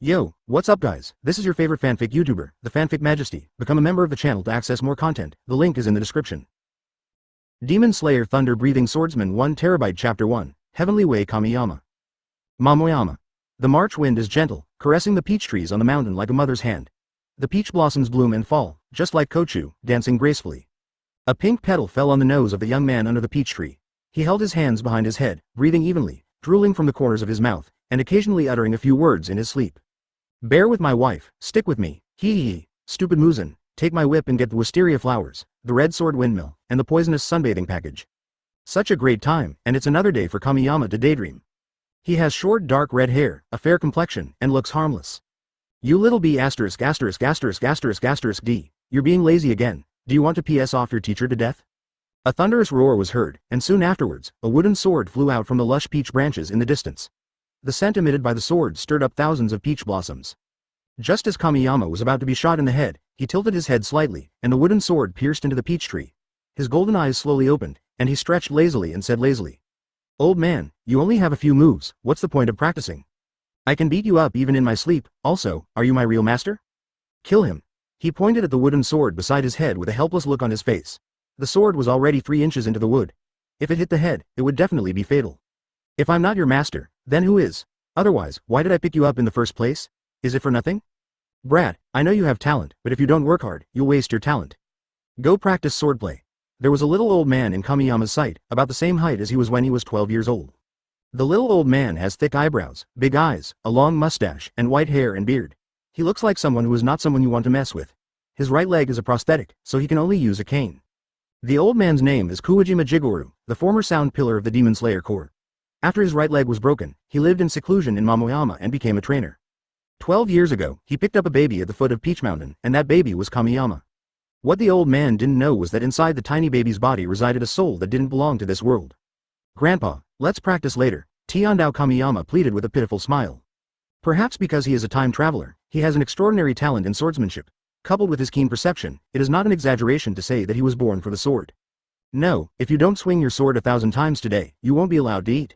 Yo, what's up guys? This is your favorite fanfic YouTuber, the Fanfic Majesty. Become a member of the channel to access more content. The link is in the description. Demon Slayer Thunder Breathing Swordsman 1 TB Chapter 1, Heavenly Way Kamiyama. Mamoyama. The March wind is gentle, caressing the peach trees on the mountain like a mother's hand. The peach blossoms bloom and fall, just like Kochu, dancing gracefully. A pink petal fell on the nose of the young man under the peach tree. He held his hands behind his head, breathing evenly, drooling from the corners of his mouth, and occasionally uttering a few words in his sleep. Bear with my wife, stick with me, hee, stupid Muzan, take my whip and get the wisteria flowers, the red sword windmill, and the poisonous sunbathing package. Such a great time, and it's another day for Kamiyama to daydream. He has short dark red hair, a fair complexion, and looks harmless. You little b*****************, d, you're being lazy again, do you want to piss off your teacher to death? A thunderous roar was heard, and soon afterwards, a wooden sword flew out from the lush peach branches in the distance. The scent emitted by the sword stirred up thousands of peach blossoms. Just as Kamiyama was about to be shot in the head, he tilted his head slightly, and the wooden sword pierced into the peach tree. His golden eyes slowly opened, and he stretched lazily and said lazily, "Old man, you only have a few moves, what's the point of practicing? I can beat you up even in my sleep, also, are you my real master? Kill him." He pointed at the wooden sword beside his head with a helpless look on his face. The sword was already 3 inches into the wood. If it hit the head, it would definitely be fatal. If I'm not your master, then who is? Otherwise, why did I pick you up in the first place? Is it for nothing? Brat, I know you have talent, but if you don't work hard, you'll waste your talent. Go practice swordplay. There was a little old man in Kamiyama's sight, about the same height as he was when he was 12 years old. The little old man has thick eyebrows, big eyes, a long mustache, and white hair and beard. He looks like someone who is not someone you want to mess with. His right leg is a prosthetic, so he can only use a cane. The old man's name is Kuwajima Jigoru, the former sound pillar of the Demon Slayer Corps. After his right leg was broken, he lived in seclusion in Mamoyama and became a trainer. 12 years ago, he picked up a baby at the foot of Peach Mountain, and that baby was Kamiyama. What the old man didn't know was that inside the tiny baby's body resided a soul that didn't belong to this world. Grandpa, let's practice later, Tiandao Kamiyama pleaded with a pitiful smile. Perhaps because he is a time traveler, he has an extraordinary talent in swordsmanship. Coupled with his keen perception, it is not an exaggeration to say that he was born for the sword. No, if you don't swing your sword 1,000 times today, you won't be allowed to eat.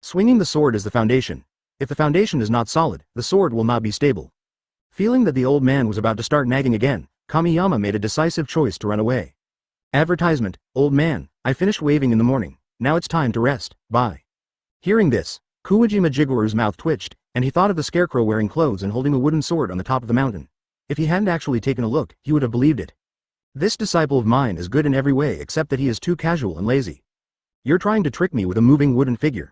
Swinging the sword is the foundation. If the foundation is not solid, the sword will not be stable. Feeling that the old man was about to start nagging again, Kamiyama made a decisive choice to run away. Advertisement, old man, I finished waving in the morning, now it's time to rest, bye. Hearing this, Kuwajima Jigoru's mouth twitched, and he thought of the scarecrow wearing clothes and holding a wooden sword on the top of the mountain. If he hadn't actually taken a look, he would have believed it. This disciple of mine is good in every way except that he is too casual and lazy. You're trying to trick me with a moving wooden figure.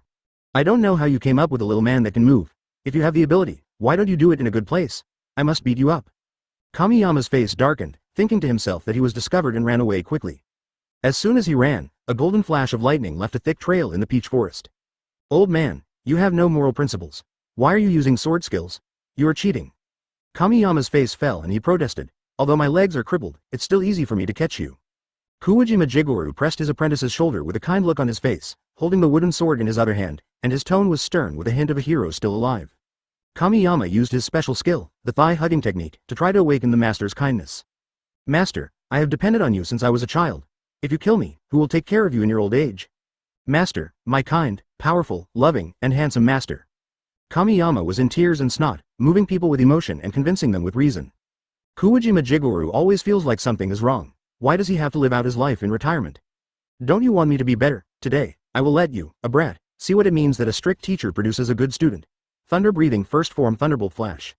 I don't know how you came up with a little man that can move. If you have the ability, why don't you do it in a good place? I must beat you up. Kamiyama's face darkened, thinking to himself that he was discovered and ran away quickly. As soon as he ran, a golden flash of lightning left a thick trail in the peach forest. Old man, you have no moral principles. Why are you using sword skills? You are cheating. Kamiyama's face fell and he protested, although my legs are crippled, it's still easy for me to catch you. Kuwajima Jigoru pressed his apprentice's shoulder with a kind look on his face, holding the wooden sword in his other hand, and his tone was stern with a hint of a hero still alive. Kamiyama used his special skill, the thigh-hugging technique, to try to awaken the master's kindness. Master, I have depended on you since I was a child. If you kill me, who will take care of you in your old age? Master, my kind, powerful, loving, and handsome master. Kamiyama was in tears and snot, moving people with emotion and convincing them with reason. Kuwajima Jigoru always feels like something is wrong. Why does he have to live out his life in retirement? Don't you want me to be better? Today, I will let you, a brat, see what it means that a strict teacher produces a good student. Thunder breathing first form thunderbolt flash.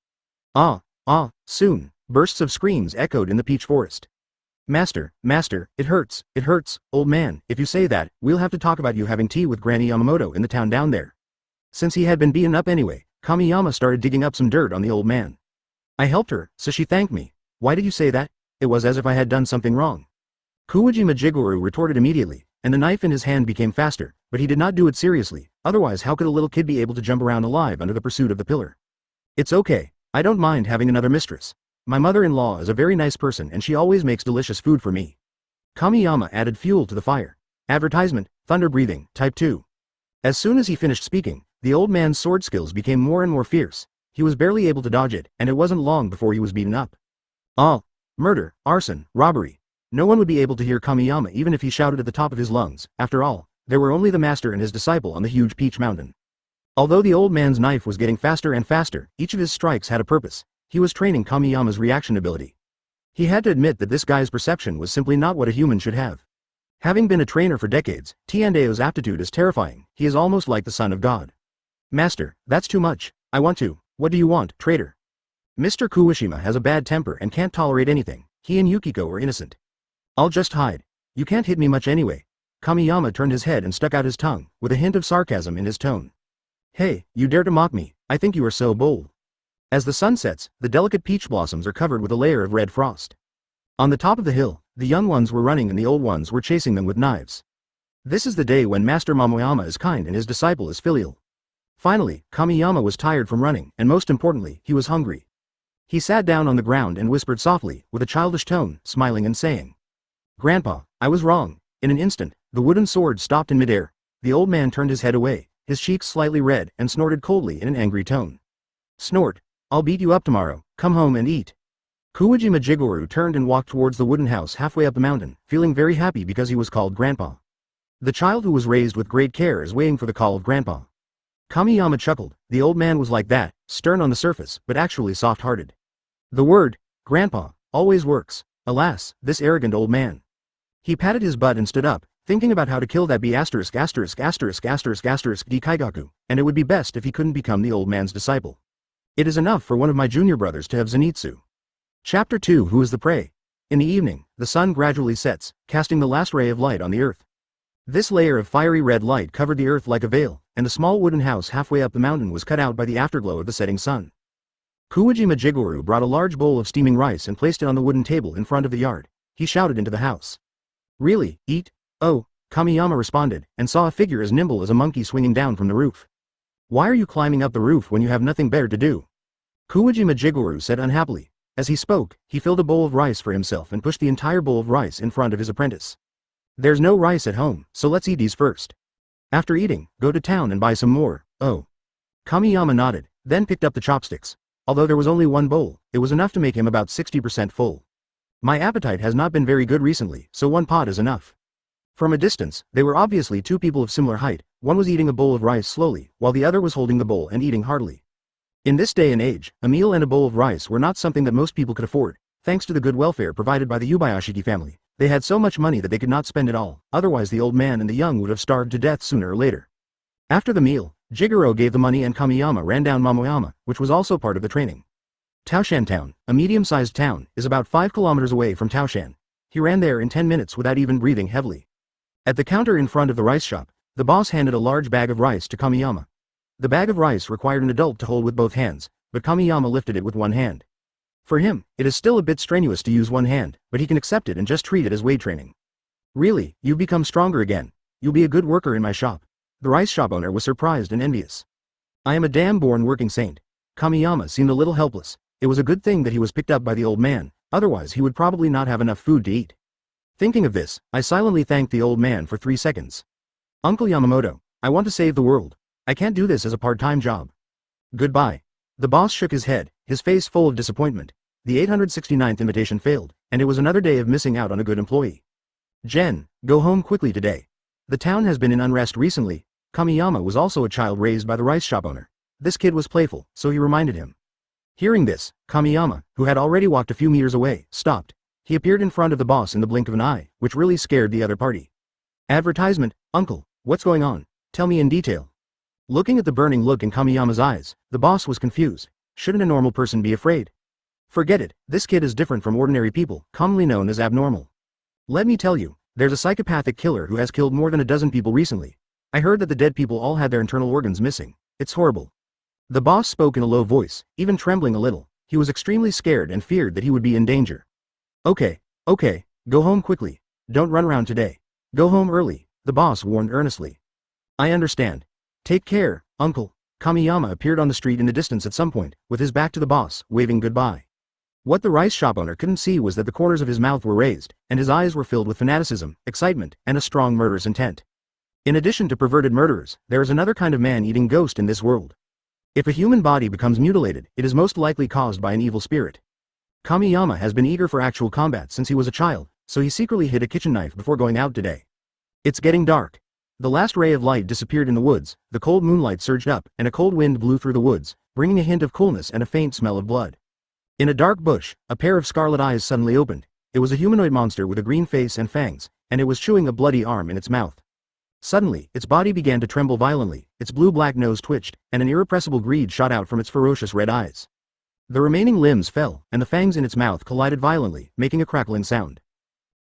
Soon, bursts of screams echoed in the peach forest. Master, it hurts, old man, if you say that, we'll have to talk about you having tea with Granny Yamamoto in the town down there. Since he had been beaten up anyway, Kamiyama started digging up some dirt on the old man. I helped her, so she thanked me. Why did you say that? It was as if I had done something wrong. Kuwajima Jigoru retorted immediately, and the knife in his hand became faster, but he did not do it seriously, otherwise how could a little kid be able to jump around alive under the pursuit of the pillar? It's okay, I don't mind having another mistress. My mother-in-law is a very nice person and she always makes delicious food for me. Kamiyama added fuel to the fire. Advertisement, thunder breathing, type 2. As soon as he finished speaking, the old man's sword skills became more and more fierce. He was barely able to dodge it, and it wasn't long before he was beaten up. Murder, arson, robbery. No one would be able to hear Kamiyama even if he shouted at the top of his lungs. After all, there were only the master and his disciple on the huge peach mountain. Although the old man's knife was getting faster and faster, each of his strikes had a purpose. He was training Kamiyama's reaction ability. He had to admit that this guy's perception was simply not what a human should have. Having been a trainer for decades, Tiandeo's aptitude is terrifying. He is almost like the son of God. Master, that's too much. I want to. What do you want, traitor? Mr. Kuwashima has a bad temper and can't tolerate anything. He and Yukiko are innocent. I'll just hide. You can't hit me much anyway. Kamiyama turned his head and stuck out his tongue, with a hint of sarcasm in his tone. Hey, you dare to mock me? I think you are so bold. As the sun sets, the delicate peach blossoms are covered with a layer of red frost. On the top of the hill, the young ones were running and the old ones were chasing them with knives. This is the day when Master Momoyama is kind and his disciple is filial. Finally, Kamiyama was tired from running, and most importantly, he was hungry. He sat down on the ground and whispered softly, with a childish tone, smiling and saying, Grandpa, I was wrong. In an instant, the wooden sword stopped in midair. The old man turned his head away, his cheeks slightly red, and snorted coldly in an angry tone. Snort. I'll beat you up tomorrow. Come home and eat. Kuwajima Jigoro turned and walked towards the wooden house halfway up the mountain, feeling very happy because he was called Grandpa. The child who was raised with great care is waiting for the call of Grandpa. Kamiyama chuckled. The old man was like that, stern on the surface, but actually soft-hearted. The word, Grandpa, always works. Alas, this arrogant old man. He patted his butt and stood up, thinking about how to kill that D Kaigaku, and it would be best if he couldn't become the old man's disciple. It is enough for one of my junior brothers to have Zenitsu. Chapter 2 Who is the Prey? In the evening, the sun gradually sets, casting the last ray of light on the earth. This layer of fiery red light covered the earth like a veil, and the small wooden house halfway up the mountain was cut out by the afterglow of the setting sun. Kuwajima Jigoro brought a large bowl of steaming rice and placed it on the wooden table in front of the yard. He shouted into the house. Really, eat? Oh, Kamiyama responded, and saw a figure as nimble as a monkey swinging down from the roof. Why are you climbing up the roof when you have nothing better to do? Kuwajima Jigoro said unhappily. As he spoke, he filled a bowl of rice for himself and pushed the entire bowl of rice in front of his apprentice. There's no rice at home, so let's eat these first. After eating, go to town and buy some more. Oh. Kamiyama nodded, then picked up the chopsticks. Although there was only one bowl, it was enough to make him about 60% full. My appetite has not been very good recently, so one pot is enough. From a distance, they were obviously two people of similar height. One was eating a bowl of rice slowly, while the other was holding the bowl and eating heartily. In this day and age, a meal and a bowl of rice were not something that most people could afford. Thanks to the good welfare provided by the Yoriichi family, they had so much money that they could not spend it all, otherwise the old man and the young would have starved to death sooner or later. After the meal, Jigoro gave the money and Kamiyama ran down Momoyama, which was also part of the training. Taoshan Town, a medium-sized town, is about 5 kilometers away from Taoshan. He ran there in 10 minutes without even breathing heavily. At the counter in front of the rice shop, the boss handed a large bag of rice to Kamiyama. The bag of rice required an adult to hold with both hands, but Kamiyama lifted it with one hand. For him, it is still a bit strenuous to use one hand, but he can accept it and just treat it as weight training. Really, you've become stronger again. You'll be a good worker in my shop. The rice shop owner was surprised and envious. I am a damn born working saint. Kamiyama seemed a little helpless. It was a good thing that he was picked up by the old man, otherwise he would probably not have enough food to eat. Thinking of this, I silently thanked the old man for 3 seconds. Uncle Yamamoto, I want to save the world. I can't do this as a part-time job. Goodbye. The boss shook his head, his face full of disappointment. The 869th invitation failed, and it was another day of missing out on a good employee. Jen, go home quickly today. The town has been in unrest recently. Kamiyama was also a child raised by the rice shop owner. This kid was playful, so he reminded him. Hearing this, Kamiyama, who had already walked a few meters away, stopped. He appeared in front of the boss in the blink of an eye, which really scared the other party. Advertisement, uncle, what's going on? Tell me in detail. Looking at the burning look in Kamiyama's eyes, the boss was confused. Shouldn't a normal person be afraid? Forget it, this kid is different from ordinary people, commonly known as abnormal. Let me tell you, there's a psychopathic killer who has killed more than a dozen people recently. I heard that the dead people all had their internal organs missing. It's horrible. The boss spoke in a low voice, even trembling a little. He was extremely scared and feared that he would be in danger. Okay, go home quickly. Don't run around today. Go home early, the boss warned earnestly. I understand. Take care, uncle. Kamiyama appeared on the street in the distance at some point, with his back to the boss, waving goodbye. What the rice shop owner couldn't see was that the corners of his mouth were raised, and his eyes were filled with fanaticism, excitement, and a strong murderous intent. In addition to perverted murderers, there is another kind of man-eating ghost in this world. If a human body becomes mutilated, it is most likely caused by an evil spirit. Kamiyama has been eager for actual combat since he was a child, so he secretly hid a kitchen knife before going out today. It's getting dark. The last ray of light disappeared in the woods, the cold moonlight surged up, and a cold wind blew through the woods, bringing a hint of coolness and a faint smell of blood. In a dark bush, a pair of scarlet eyes suddenly opened. It was a humanoid monster with a green face and fangs, and it was chewing a bloody arm in its mouth. Suddenly, its body began to tremble violently, its blue-black nose twitched, and an irrepressible greed shot out from its ferocious red eyes. The remaining limbs fell, and the fangs in its mouth collided violently, making a crackling sound.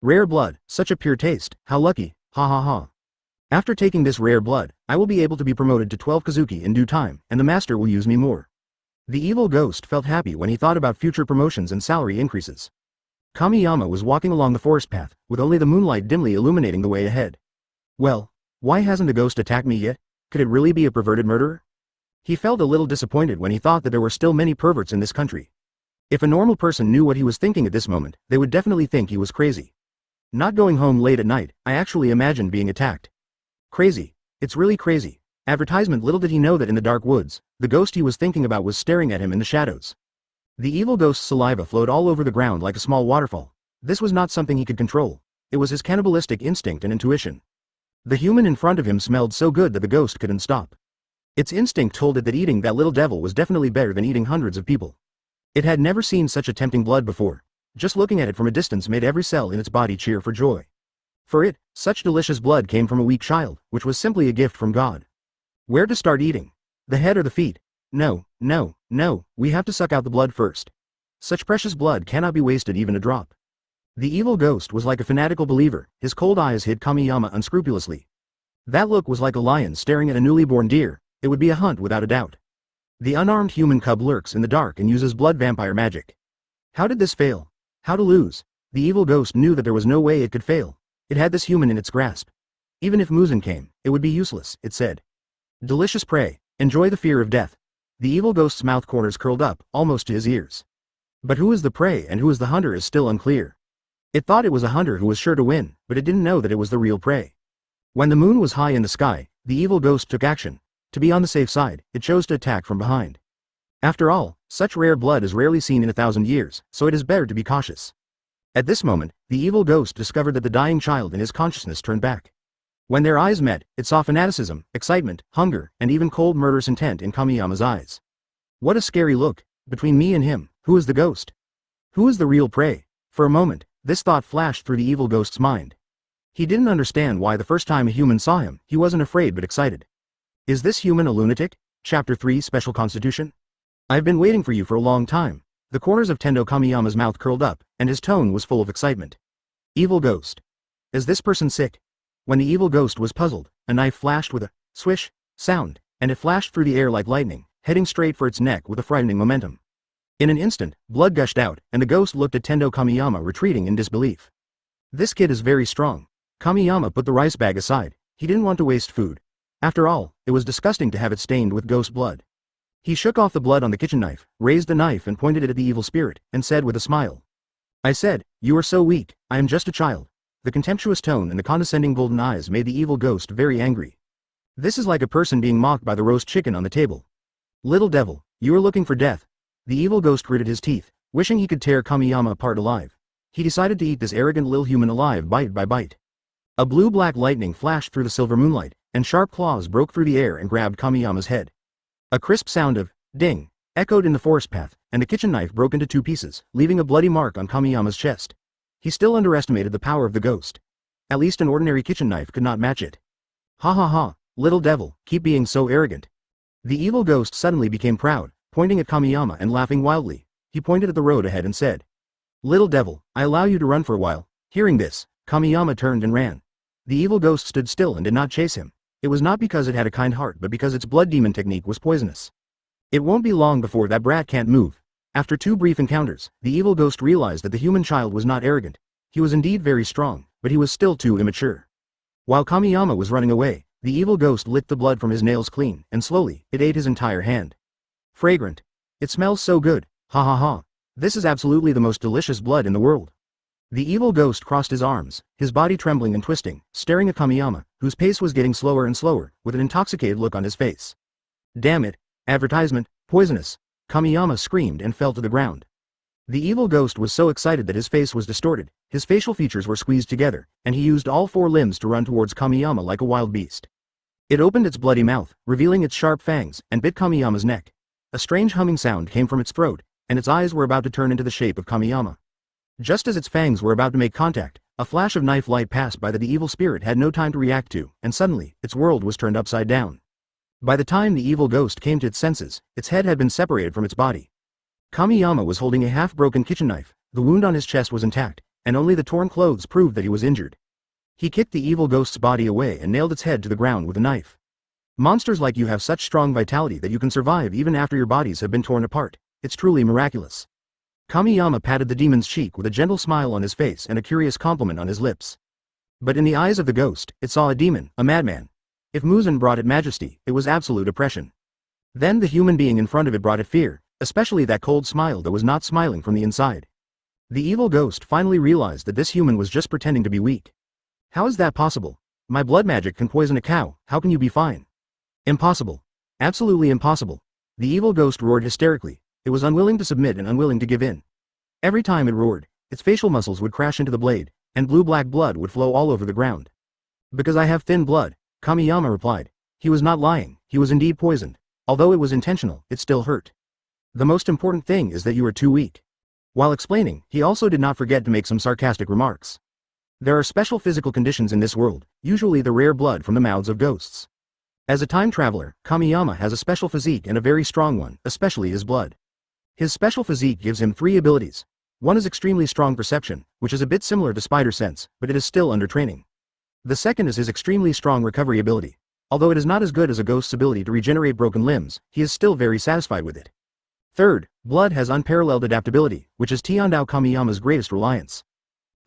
Rare blood, such a pure taste, how lucky, ha ha ha. After taking this rare blood, I will be able to be promoted to 12 Kazuki in due time, and the master will use me more. The evil ghost felt happy when he thought about future promotions and salary increases. Kamiyama was walking along the forest path, with only the moonlight dimly illuminating the way ahead. Well, why hasn't the ghost attacked me yet? Could it really be a perverted murderer? He felt a little disappointed when he thought that there were still many perverts in this country. If a normal person knew what he was thinking at this moment, they would definitely think he was crazy. Not going home late at night, I actually imagined being attacked. Crazy. It's really crazy. Advertisement. Little did he know that in the dark woods, the ghost he was thinking about was staring at him in the shadows. The evil ghost's saliva flowed all over the ground like a small waterfall. This was not something he could control. It was his cannibalistic instinct and intuition. The human in front of him smelled so good that the ghost couldn't stop. Its instinct told it that eating that little devil was definitely better than eating hundreds of people. It had never seen such a tempting blood before. Just looking at it from a distance made every cell in its body cheer for joy. For it, such delicious blood came from a weak child, which was simply a gift from God. Where to start eating? The head or the feet? No, no, no, we have to suck out the blood first. Such precious blood cannot be wasted even a drop. The evil ghost was like a fanatical believer, his cold eyes hit Kamiyama unscrupulously. That look was like a lion staring at a newly born deer. It would be a hunt without a doubt. The unarmed human cub lurks in the dark and uses blood vampire magic. How did this fail? How to lose? The evil ghost knew that there was no way it could fail. It had this human in its grasp. Even if Muzan came, it would be useless, it said. Delicious prey, enjoy the fear of death. The evil ghost's mouth corners curled up, almost to his ears. But who is the prey and who is the hunter is still unclear. It thought it was a hunter who was sure to win, but it didn't know that it was the real prey. When the moon was high in the sky, the evil ghost took action. To be on the safe side, it chose to attack from behind. After all, such rare blood is rarely seen in 1,000 years, so it is better to be cautious. At this moment, the evil ghost discovered that the dying child in his consciousness turned back. When their eyes met, it saw fanaticism, excitement, hunger, and even cold murderous intent in Kamiyama's eyes. What a scary look. Between me and him, who is the ghost? Who is the real prey? For a moment, this thought flashed through the evil ghost's mind. He didn't understand why the first time a human saw him, he wasn't afraid but excited. Is this human a lunatic? Chapter 3 Special Constitution? I've been waiting for you for a long time. The corners of Tendo Kamiyama's mouth curled up, and his tone was full of excitement. Evil ghost. Is this person sick? When the evil ghost was puzzled, a knife flashed with a swish sound, and it flashed through the air like lightning, heading straight for its neck with a frightening momentum. In an instant, blood gushed out, and the ghost looked at Tendo Kamiyama retreating in disbelief. This kid is very strong. Kamiyama put the rice bag aside. He didn't want to waste food. After all, it was disgusting to have it stained with ghost blood. He shook off the blood on the kitchen knife, raised the knife and pointed it at the evil spirit, and said with a smile. I said, you are so weak, I am just a child. The contemptuous tone and the condescending golden eyes made the evil ghost very angry. This is like a person being mocked by the roast chicken on the table. Little devil, you are looking for death. The evil ghost gritted his teeth, wishing he could tear Kamiyama apart alive. He decided to eat this arrogant little human alive bite by bite. A blue-black lightning flashed through the silver moonlight, and sharp claws broke through the air and grabbed Kamiyama's head. A crisp sound of ding echoed in the forest path, and the kitchen knife broke into 2 pieces, leaving a bloody mark on Kamiyama's chest. He still underestimated the power of the ghost. At least an ordinary kitchen knife could not match it. Ha ha ha, little devil, keep being so arrogant. The evil ghost suddenly became proud, pointing at Kamiyama and laughing wildly. He pointed at the road ahead and said, Little devil, I allow you to run for a while. Hearing this, Kamiyama turned and ran. The evil ghost stood still and did not chase him. It was not because it had a kind heart but because its blood demon technique was poisonous. It won't be long before that brat can't move. After 2 brief encounters, the evil ghost realized that the human child was not arrogant. He was indeed very strong, but he was still too immature. While Kamiyama was running away, the evil ghost licked the blood from his nails clean, and slowly, it ate his entire hand. Fragrant. It smells so good, ha ha ha. This is absolutely the most delicious blood in the world. The evil ghost crossed his arms, his body trembling and twisting, staring at Kamiyama, whose pace was getting slower and slower, with an intoxicated look on his face. Damn it, advertisement, poisonous. Kamiyama screamed and fell to the ground. The evil ghost was so excited that his face was distorted, his facial features were squeezed together, and he used all four limbs to run towards Kamiyama like a wild beast. It opened its bloody mouth, revealing its sharp fangs, and bit Kamiyama's neck. A strange humming sound came from its throat, and its eyes were about to turn into the shape of Kamiyama. Just as its fangs were about to make contact, a flash of knife light passed by that the evil spirit had no time to react to, and suddenly, its world was turned upside down. By the time the evil ghost came to its senses, its head had been separated from its body. Kamiyama was holding a half-broken kitchen knife, the wound on his chest was intact, and only the torn clothes proved that he was injured. He kicked the evil ghost's body away and nailed its head to the ground with a knife. Monsters like you have such strong vitality that you can survive even after your bodies have been torn apart. It's truly miraculous. Kamiyama patted the demon's cheek with a gentle smile on his face and a curious compliment on his lips. But in the eyes of the ghost, it saw a demon, a madman. If Muzan brought it majesty, it was absolute oppression. Then the human being in front of it brought it fear, especially that cold smile that was not smiling from the inside. The evil ghost finally realized that this human was just pretending to be weak. How is that possible? My blood magic can poison a cow, how can you be fine? Impossible. Absolutely impossible. The evil ghost roared hysterically. It was unwilling to submit and unwilling to give in. Every time it roared, its facial muscles would crash into the blade, and blue-black blood would flow all over the ground. Because I have thin blood, Kamiyama replied. He was not lying, he was indeed poisoned. Although it was intentional, it still hurt. The most important thing is that you are too weak. While explaining, he also did not forget to make some sarcastic remarks. There are special physical conditions in this world, usually the rare blood from the mouths of ghosts. As a time traveler, Kamiyama has a special physique and a very strong one, especially his blood. His special physique gives him 3 abilities. One is extremely strong perception, which is a bit similar to spider sense, but it is still under training. The second is his extremely strong recovery ability. Although it is not as good as a ghost's ability to regenerate broken limbs, he is still very satisfied with it. Third, blood has unparalleled adaptability, which is Tiandao Kamiyama's greatest reliance.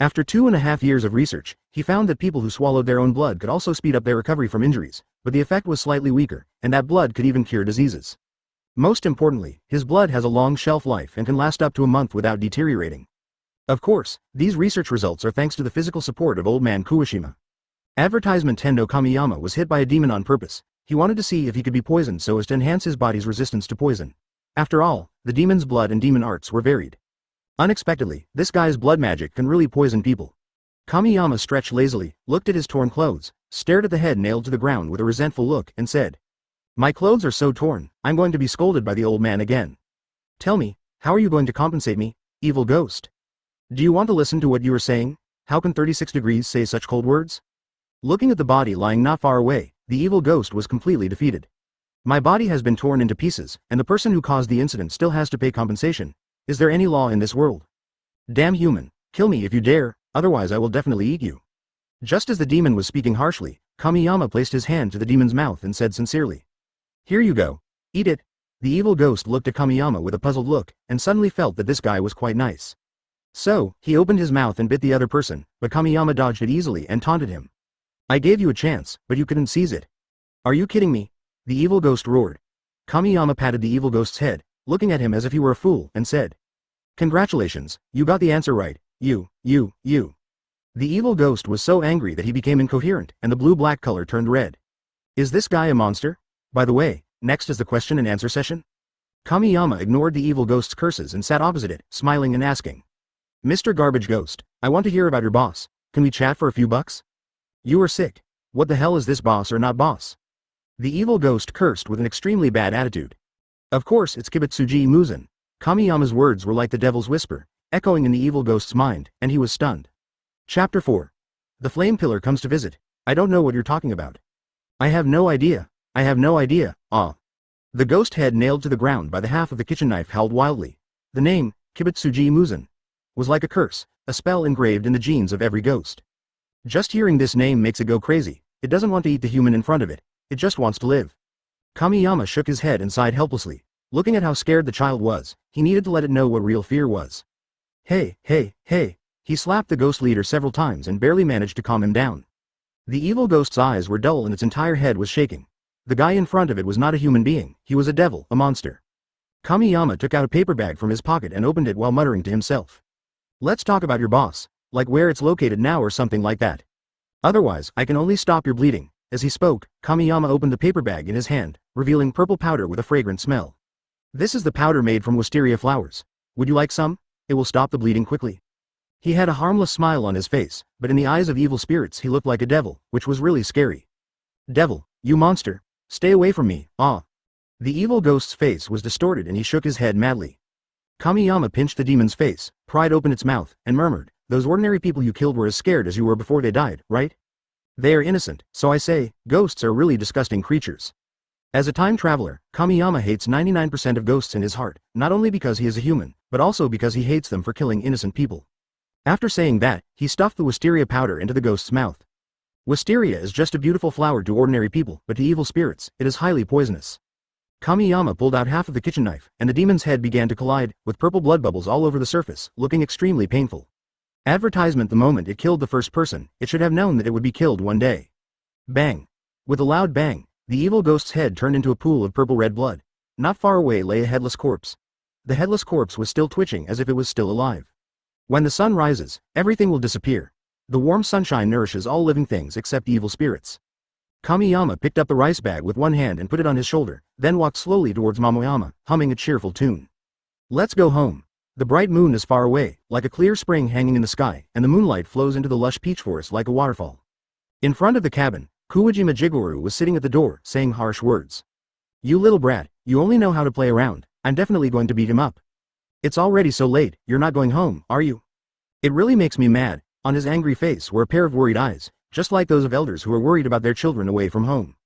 After 2.5 years of research, he found that people who swallowed their own blood could also speed up their recovery from injuries, but the effect was slightly weaker, and that blood could even cure diseases. Most importantly, his blood has a long shelf life and can last up to a month without deteriorating. Of course, these research results are thanks to the physical support of old man Kuwashima. Advertisement Tendo Kamiyama was hit by a demon on purpose. He wanted to see if he could be poisoned so as to enhance his body's resistance to poison. After all, the demon's blood and demon arts were varied. Unexpectedly, this guy's blood magic can really poison people. Kamiyama stretched lazily, looked at his torn clothes, stared at the head nailed to the ground with a resentful look, and said, "My clothes are so torn, I'm going to be scolded by the old man again. Tell me, how are you going to compensate me, evil ghost? Do you want to listen to what you are saying? How can 36 degrees say such cold words?" Looking at the body lying not far away, the evil ghost was completely defeated. My body has been torn into pieces, and the person who caused the incident still has to pay compensation. Is there any law in this world? Damn human, kill me if you dare, otherwise I will definitely eat you. Just as the demon was speaking harshly, Kamiyama placed his hand to the demon's mouth and said sincerely, "Here you go. Eat it." The evil ghost looked at Kamiyama with a puzzled look, and suddenly felt that this guy was quite nice. So, he opened his mouth and bit the other person, but Kamiyama dodged it easily and taunted him. "I gave you a chance, but you couldn't seize it. Are you kidding me?" The evil ghost roared. Kamiyama patted the evil ghost's head, looking at him as if he were a fool, and said, "Congratulations, you got the answer right, you. The evil ghost was so angry that he became incoherent, and the blue-black color turned red. Is this guy a monster? By the way, next is the question and answer session? Kamiyama ignored the evil ghost's curses and sat opposite it, smiling and asking, "Mr. Garbage Ghost, I want to hear about your boss. Can we chat for a few bucks? You are sick. What the hell is this, boss or not boss?" The evil ghost cursed with an extremely bad attitude. Of course it's Kibutsuji Muzan. Kamiyama's words were like the devil's whisper, echoing in the evil ghost's mind, and he was stunned. Chapter 4. The flame pillar comes to visit. I don't know what you're talking about. I have no idea. Ah. The ghost head nailed to the ground by the half of the kitchen knife howled wildly. The name, Kibutsuji Muzan, was like a curse, a spell engraved in the genes of every ghost. Just hearing this name makes it go crazy. It doesn't want to eat the human in front of it. It just wants to live. Kamiyama shook his head and sighed helplessly. Looking at how scared the child was, he needed to let it know what real fear was. Hey. He slapped the ghost leader several times and barely managed to calm him down. The evil ghost's eyes were dull and its entire head was shaking. The guy in front of it was not a human being, he was a devil, a monster. Kamiyama took out a paper bag from his pocket and opened it while muttering to himself. "Let's talk about your boss, like where it's located now or something like that. Otherwise, I can only stop your bleeding." As he spoke, Kamiyama opened the paper bag in his hand, revealing purple powder with a fragrant smell. "This is the powder made from wisteria flowers. Would you like some?" it will stop the bleeding quickly. He had a harmless smile on his face, but in the eyes of evil spirits he looked like a devil, which was really scary. Devil, you monster! Stay away from me, ah! The evil ghost's face was distorted and he shook his head madly. Kamiyama pinched the demon's face, pried open its mouth, and murmured, "Those ordinary people you killed were as scared as you were before they died, right? They are innocent, so I say, ghosts are really disgusting creatures." As a time traveler, Kamiyama hates 99% of ghosts in his heart, not only because he is a human, but also because he hates them for killing innocent people. After saying that, he stuffed the wisteria powder into the ghost's mouth. Wisteria is just a beautiful flower to ordinary people, but to evil spirits, it is highly poisonous. Kamiyama pulled out half of the kitchen knife, and the demon's head began to collide, with purple blood bubbles all over the surface, looking extremely painful. Advertisement: the moment it killed the first person, it should have known that it would be killed one day. Bang! With a loud bang, the evil ghost's head turned into a pool of purple-red blood. Not far away lay a headless corpse. The headless corpse was still twitching as if it was still alive. When the sun rises, everything will disappear. The warm sunshine nourishes all living things except evil spirits. Kamiyama picked up the rice bag with one hand and put it on his shoulder, then walked slowly towards Momoyama, humming a cheerful tune. Let's go home. The bright moon is far away, like a clear spring hanging in the sky, and the moonlight flows into the lush peach forest like a waterfall. In front of the cabin, Kuwajima Jigoru was sitting at the door, saying harsh words. "You little brat, you only know how to play around. I'm definitely going to beat him up. It's already so late, you're not going home, are you?" It really makes me mad. On his angry face were a pair of worried eyes, just like those of elders who are worried about their children away from home.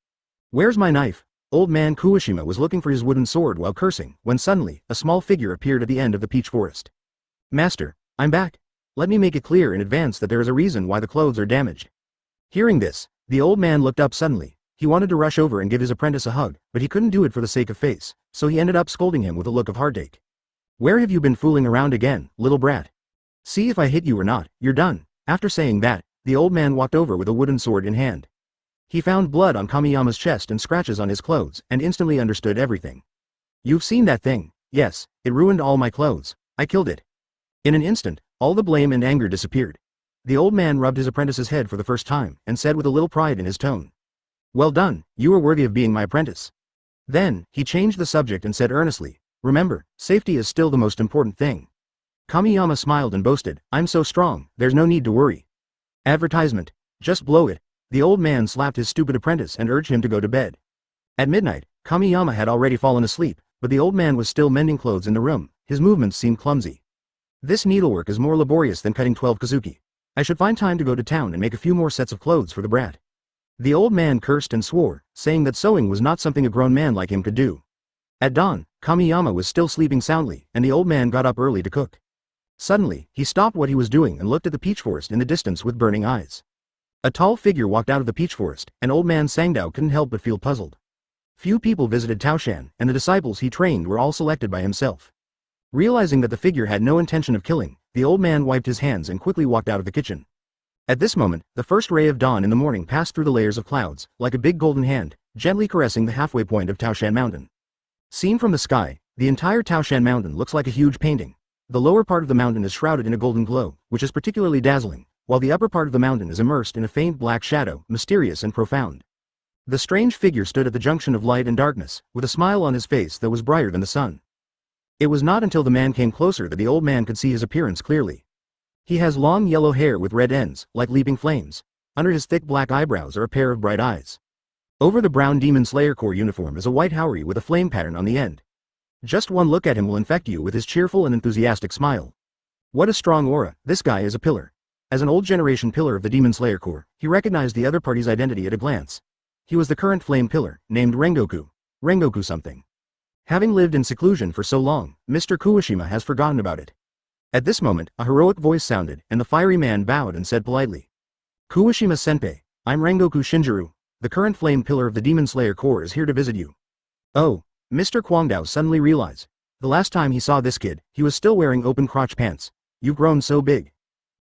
"Where's my knife?" Old man Kuwashima was looking for his wooden sword while cursing, when suddenly, a small figure appeared at the end of the peach forest. "Master, I'm back. Let me make it clear in advance that there is a reason why the clothes are damaged." Hearing this, the old man looked up suddenly. He wanted to rush over and give his apprentice a hug, but he couldn't do it for the sake of face, so he ended up scolding him with a look of heartache. "Where have you been fooling around again, little brat? See if I hit you or not, you're done." After saying that, the old man walked over with a wooden sword in hand. He found blood on Kamiyama's chest and scratches on his clothes, and instantly understood everything. "You've seen that thing. Yes, it ruined all my clothes. I killed it." In an instant, all the blame and anger disappeared. The old man rubbed his apprentice's head for the first time, and said with a little pride in his tone, "Well done, you are worthy of being my apprentice." Then, he changed the subject and said earnestly, "Remember, safety is still the most important thing." Kamiyama smiled and boasted, "I'm so strong, there's no need to worry." Advertisement. Just blow it. The old man slapped his stupid apprentice and urged him to go to bed. At midnight, Kamiyama had already fallen asleep, but the old man was still mending clothes in the room. His movements seemed clumsy. "This needlework is more laborious than cutting 12 kazuki. I should find time to go to town and make a few more sets of clothes for the brat." The old man cursed and swore, saying that sewing was not something a grown man like him could do. At dawn, Kamiyama was still sleeping soundly, and the old man got up early to cook. Suddenly, he stopped what he was doing and looked at the peach forest in the distance with burning eyes. A tall figure walked out of the peach forest, and old man Sangdao couldn't help but feel puzzled. Few people visited Taoshan, and the disciples he trained were all selected by himself. Realizing that the figure had no intention of killing, the old man wiped his hands and quickly walked out of the kitchen. At this moment, the first ray of dawn in the morning passed through the layers of clouds, like a big golden hand, gently caressing the halfway point of Taoshan Mountain. Seen from the sky, the entire Taoshan Mountain looks like a huge painting. The lower part of the mountain is shrouded in a golden glow, which is particularly dazzling, while the upper part of the mountain is immersed in a faint black shadow, mysterious and profound. The strange figure stood at the junction of light and darkness, with a smile on his face that was brighter than the sun. It was not until the man came closer that the old man could see his appearance clearly. He has long yellow hair with red ends, like leaping flames. Under his thick black eyebrows are a pair of bright eyes. Over the brown Demon Slayer Corps uniform is a white haori with a flame pattern on the end. Just one look at him will infect you with his cheerful and enthusiastic smile. What a strong aura, this guy is a pillar. As an old generation pillar of the Demon Slayer Corps, he recognized the other party's identity at a glance. He was the current flame pillar, named Rangoku. Rangoku something. Having lived in seclusion for so long, Mr. Kuwashima has forgotten about it. At this moment, a heroic voice sounded, and the fiery man bowed and said politely, "Kuwashima Senpai, I'm Rangoku Shinjiro. The current flame pillar of the Demon Slayer Corps is here to visit you." Oh, Mr. Kwangdao suddenly realized. The last time he saw this kid, he was still wearing open crotch pants. "You've grown so big.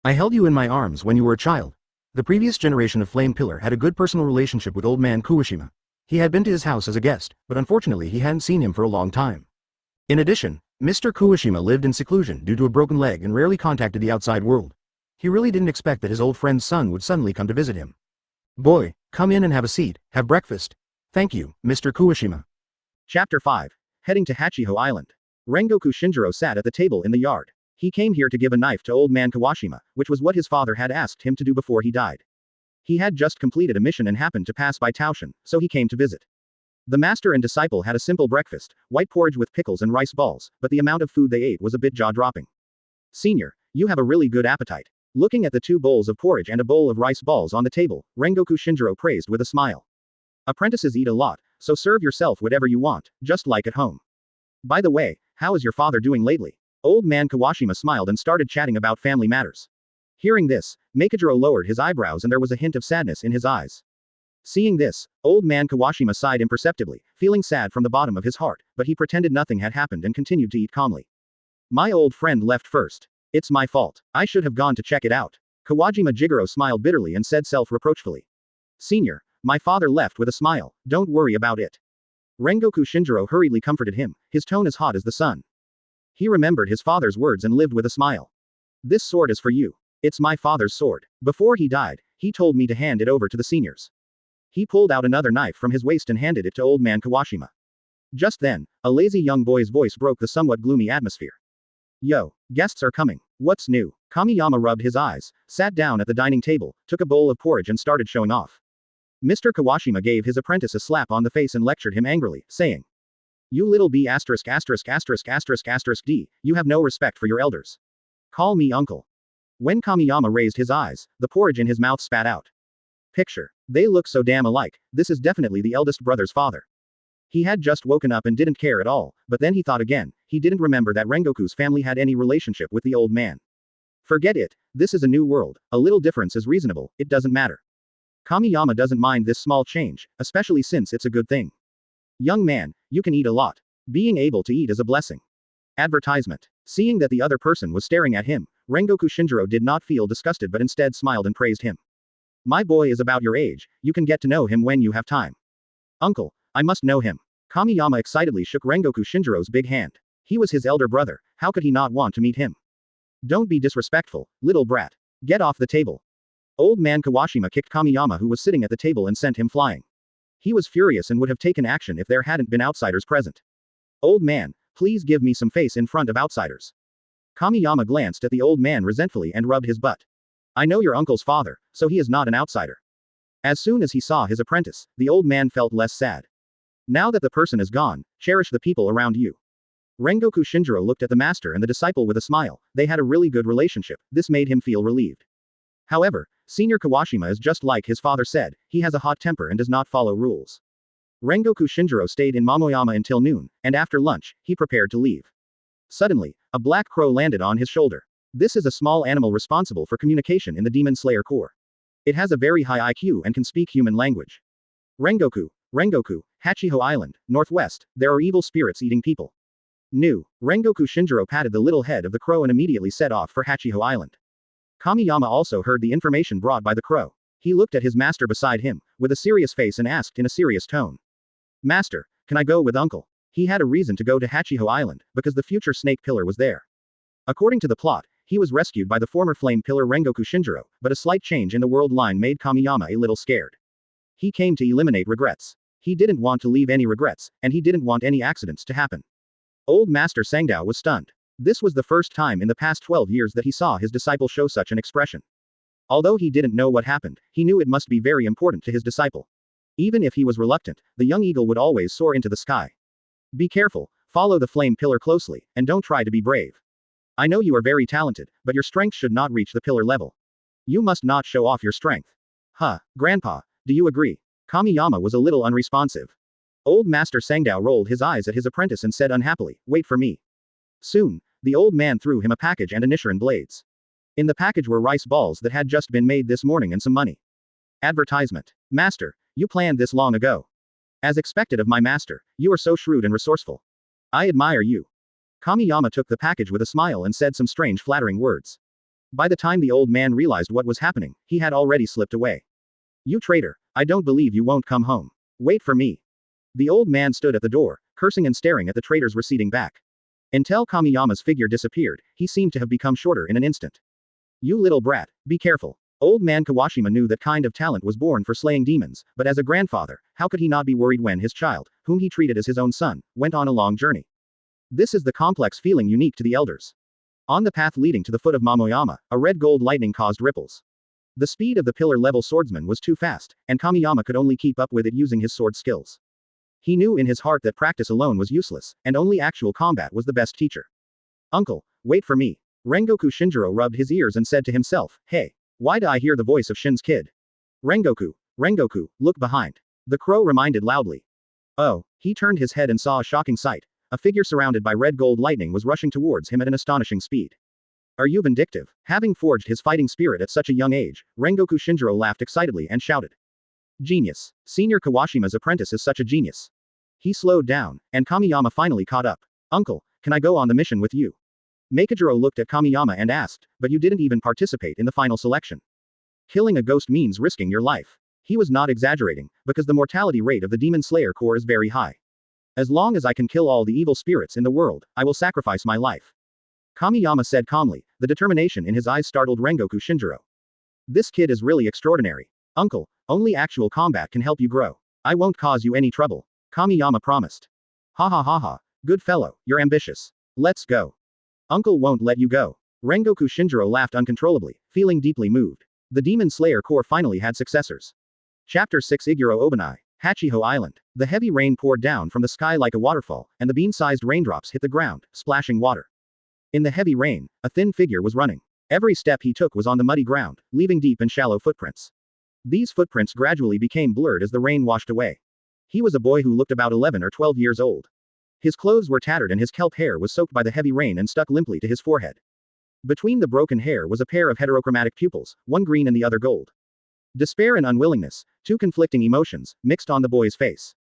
I held you in my arms when you were a child." The previous generation of Flame Pillar had a good personal relationship with old man Kuwashima. He had been to his house as a guest, but unfortunately he hadn't seen him for a long time. In addition, Mr. Kuwashima lived in seclusion due to a broken leg and rarely contacted the outside world. He really didn't expect that his old friend's son would suddenly come to visit him. "Boy, come in and have a seat, have breakfast." "Thank you, Mr. Kuwashima." Chapter 5. Heading to Hatchiho Island. Rangoku Shinjiro sat at the table in the yard. He came here to give a knife to old man Kawashima, which was what his father had asked him to do before he died. He had just completed a mission and happened to pass by Taoshan, so he came to visit. The master and disciple had a simple breakfast, white porridge with pickles and rice balls, but the amount of food they ate was a bit jaw-dropping. Senior, you have a really good appetite. Looking at the 2 bowls of porridge and a bowl of rice balls on the table, Rangoku Shinjiro praised with a smile. Apprentices eat a lot, so serve yourself whatever you want, just like at home. By the way, how is your father doing lately? Old man Kawashima smiled and started chatting about family matters. Hearing this, Makijiro lowered his eyebrows and there was a hint of sadness in his eyes. Seeing this, old man Kawashima sighed imperceptibly, feeling sad from the bottom of his heart, but he pretended nothing had happened and continued to eat calmly. My old friend left first. It's my fault. I should have gone to check it out. Kawajima Jigoro smiled bitterly and said self-reproachfully. Senior, my father left with a smile, don't worry about it. Rangoku Shinjiro hurriedly comforted him, his tone as hot as the sun. He remembered his father's words and lived with a smile. This sword is for you. It's my father's sword. Before he died, he told me to hand it over to the seniors. He pulled out another knife from his waist and handed it to old man Kawashima. Just then, a lazy young boy's voice broke the somewhat gloomy atmosphere. Yo, guests are coming. What's new? Kamiyama rubbed his eyes, sat down at the dining table, took a bowl of porridge and started showing off. Mr. Kawashima gave his apprentice a slap on the face and lectured him angrily, saying, You little b****************, d, you have no respect for your elders. Call me uncle. When Kamiyama raised his eyes, the porridge in his mouth spat out. Picture. They look so damn alike, this is definitely the eldest brother's father. He had just woken up and didn't care at all, but then he thought again, he didn't remember that Rengoku's family had any relationship with the old man. Forget it, this is a new world, a little difference is reasonable, it doesn't matter. Kamiyama doesn't mind this small change, especially since it's a good thing. Young man, you can eat a lot. Being able to eat is a blessing. Advertisement. Seeing that the other person was staring at him, Rangoku Shinjiro did not feel disgusted but instead smiled and praised him. My boy is about your age, you can get to know him when you have time. Uncle, I must know him. Kamiyama excitedly shook Rangoku Shinjiro's big hand. He was his elder brother, how could he not want to meet him? Don't be disrespectful, little brat. Get off the table. Old man Kawashima kicked Kamiyama who was sitting at the table and sent him flying. He was furious and would have taken action if there hadn't been outsiders present. Old man, please give me some face in front of outsiders. Kamiyama glanced at the old man resentfully and rubbed his butt. I know your uncle's father, so he is not an outsider. As soon as he saw his apprentice, the old man felt less sad. Now that the person is gone, cherish the people around you. Rangoku Shinjiro looked at the master and the disciple with a smile, they had a really good relationship, this made him feel relieved. However, Senior Kawashima is just like his father said, he has a hot temper and does not follow rules. Rangoku Shinjiro stayed in Momoyama until noon, and after lunch, he prepared to leave. Suddenly, a black crow landed on his shoulder. This is a small animal responsible for communication in the Demon Slayer Corps. It has a very high IQ and can speak human language. Rangoku, Hatchiho Island, northwest, there are evil spirits eating people. New. Rangoku Shinjiro patted the little head of the crow and immediately set off for Hatchiho Island. Kamiyama also heard the information brought by the crow. He looked at his master beside him, with a serious face and asked in a serious tone. Master, can I go with uncle? He had a reason to go to Hatchiho Island, because the future snake pillar was there. According to the plot, he was rescued by the former flame pillar Rangoku Shinjiro, but a slight change in the world line made Kamiyama a little scared. He came to eliminate regrets. He didn't want to leave any regrets, and he didn't want any accidents to happen. Old Master Sangdao was stunned. This was the first time in the past 12 years that he saw his disciple show such an expression. Although he didn't know what happened, he knew it must be very important to his disciple. Even if he was reluctant, the young eagle would always soar into the sky. Be careful, follow the flame pillar closely, and don't try to be brave. I know you are very talented, but your strength should not reach the pillar level. You must not show off your strength. Huh, Grandpa, do you agree? Kamiyama was a little unresponsive. Old Master Sangdao rolled his eyes at his apprentice and said unhappily, wait for me. Soon, the old man threw him a package and a Nichiren blades. In the package were rice balls that had just been made this morning and some money. Advertisement. Master, you planned this long ago. As expected of my master, you are so shrewd and resourceful. I admire you. Kamiyama took the package with a smile and said some strange flattering words. By the time the old man realized what was happening, he had already slipped away. You traitor, I don't believe you won't come home. Wait for me. The old man stood at the door, cursing and staring at the traitor's receding back. Until Kamiyama's figure disappeared, he seemed to have become shorter in an instant. You little brat, be careful. Old man Kawashima knew that kind of talent was born for slaying demons, but as a grandfather, how could he not be worried when his child, whom he treated as his own son, went on a long journey? This is the complex feeling unique to the elders. On the path leading to the foot of Momoyama, a red-gold lightning caused ripples. The speed of the pillar-level swordsman was too fast, and Kamiyama could only keep up with it using his sword skills. He knew in his heart that practice alone was useless, and only actual combat was the best teacher. Uncle, wait for me. Rangoku Shinjiro rubbed his ears and said to himself, hey, why do I hear the voice of Shin's kid? Rangoku, look behind. The crow reminded loudly. Oh, he turned his head and saw a shocking sight. A figure surrounded by red gold lightning was rushing towards him at an astonishing speed. Are you vindictive? Having forged his fighting spirit at such a young age, Rangoku Shinjiro laughed excitedly and shouted. Genius. Senior Kawashima's apprentice is such a genius. He slowed down, and Kamiyama finally caught up. Uncle, can I go on the mission with you? Makijiro looked at Kamiyama and asked, but you didn't even participate in the final selection. Killing a ghost means risking your life. He was not exaggerating, because the mortality rate of the Demon Slayer Corps is very high. As long as I can kill all the evil spirits in the world, I will sacrifice my life. Kamiyama said calmly, the determination in his eyes startled Rangoku Shinjiro. This kid is really extraordinary. Uncle, only actual combat can help you grow. I won't cause you any trouble. Kamiyama promised. Ha ha ha ha, good fellow, you're ambitious. Let's go. Uncle won't let you go. Rangoku Shinjiro laughed uncontrollably, feeling deeply moved. The Demon Slayer Corps finally had successors. Chapter 6 Igro Obani, Hatchiho Island. The heavy rain poured down from the sky like a waterfall, and the bean-sized raindrops hit the ground, splashing water. In the heavy rain, a thin figure was running. Every step he took was on the muddy ground, leaving deep and shallow footprints. These footprints gradually became blurred as the rain washed away. He was a boy who looked about 11 or 12 years old. His clothes were tattered and his kelp hair was soaked by the heavy rain and stuck limply to his forehead. Between the broken hair was a pair of heterochromatic pupils, one green and the other gold. Despair and unwillingness, two conflicting emotions, mixed on the boy's face.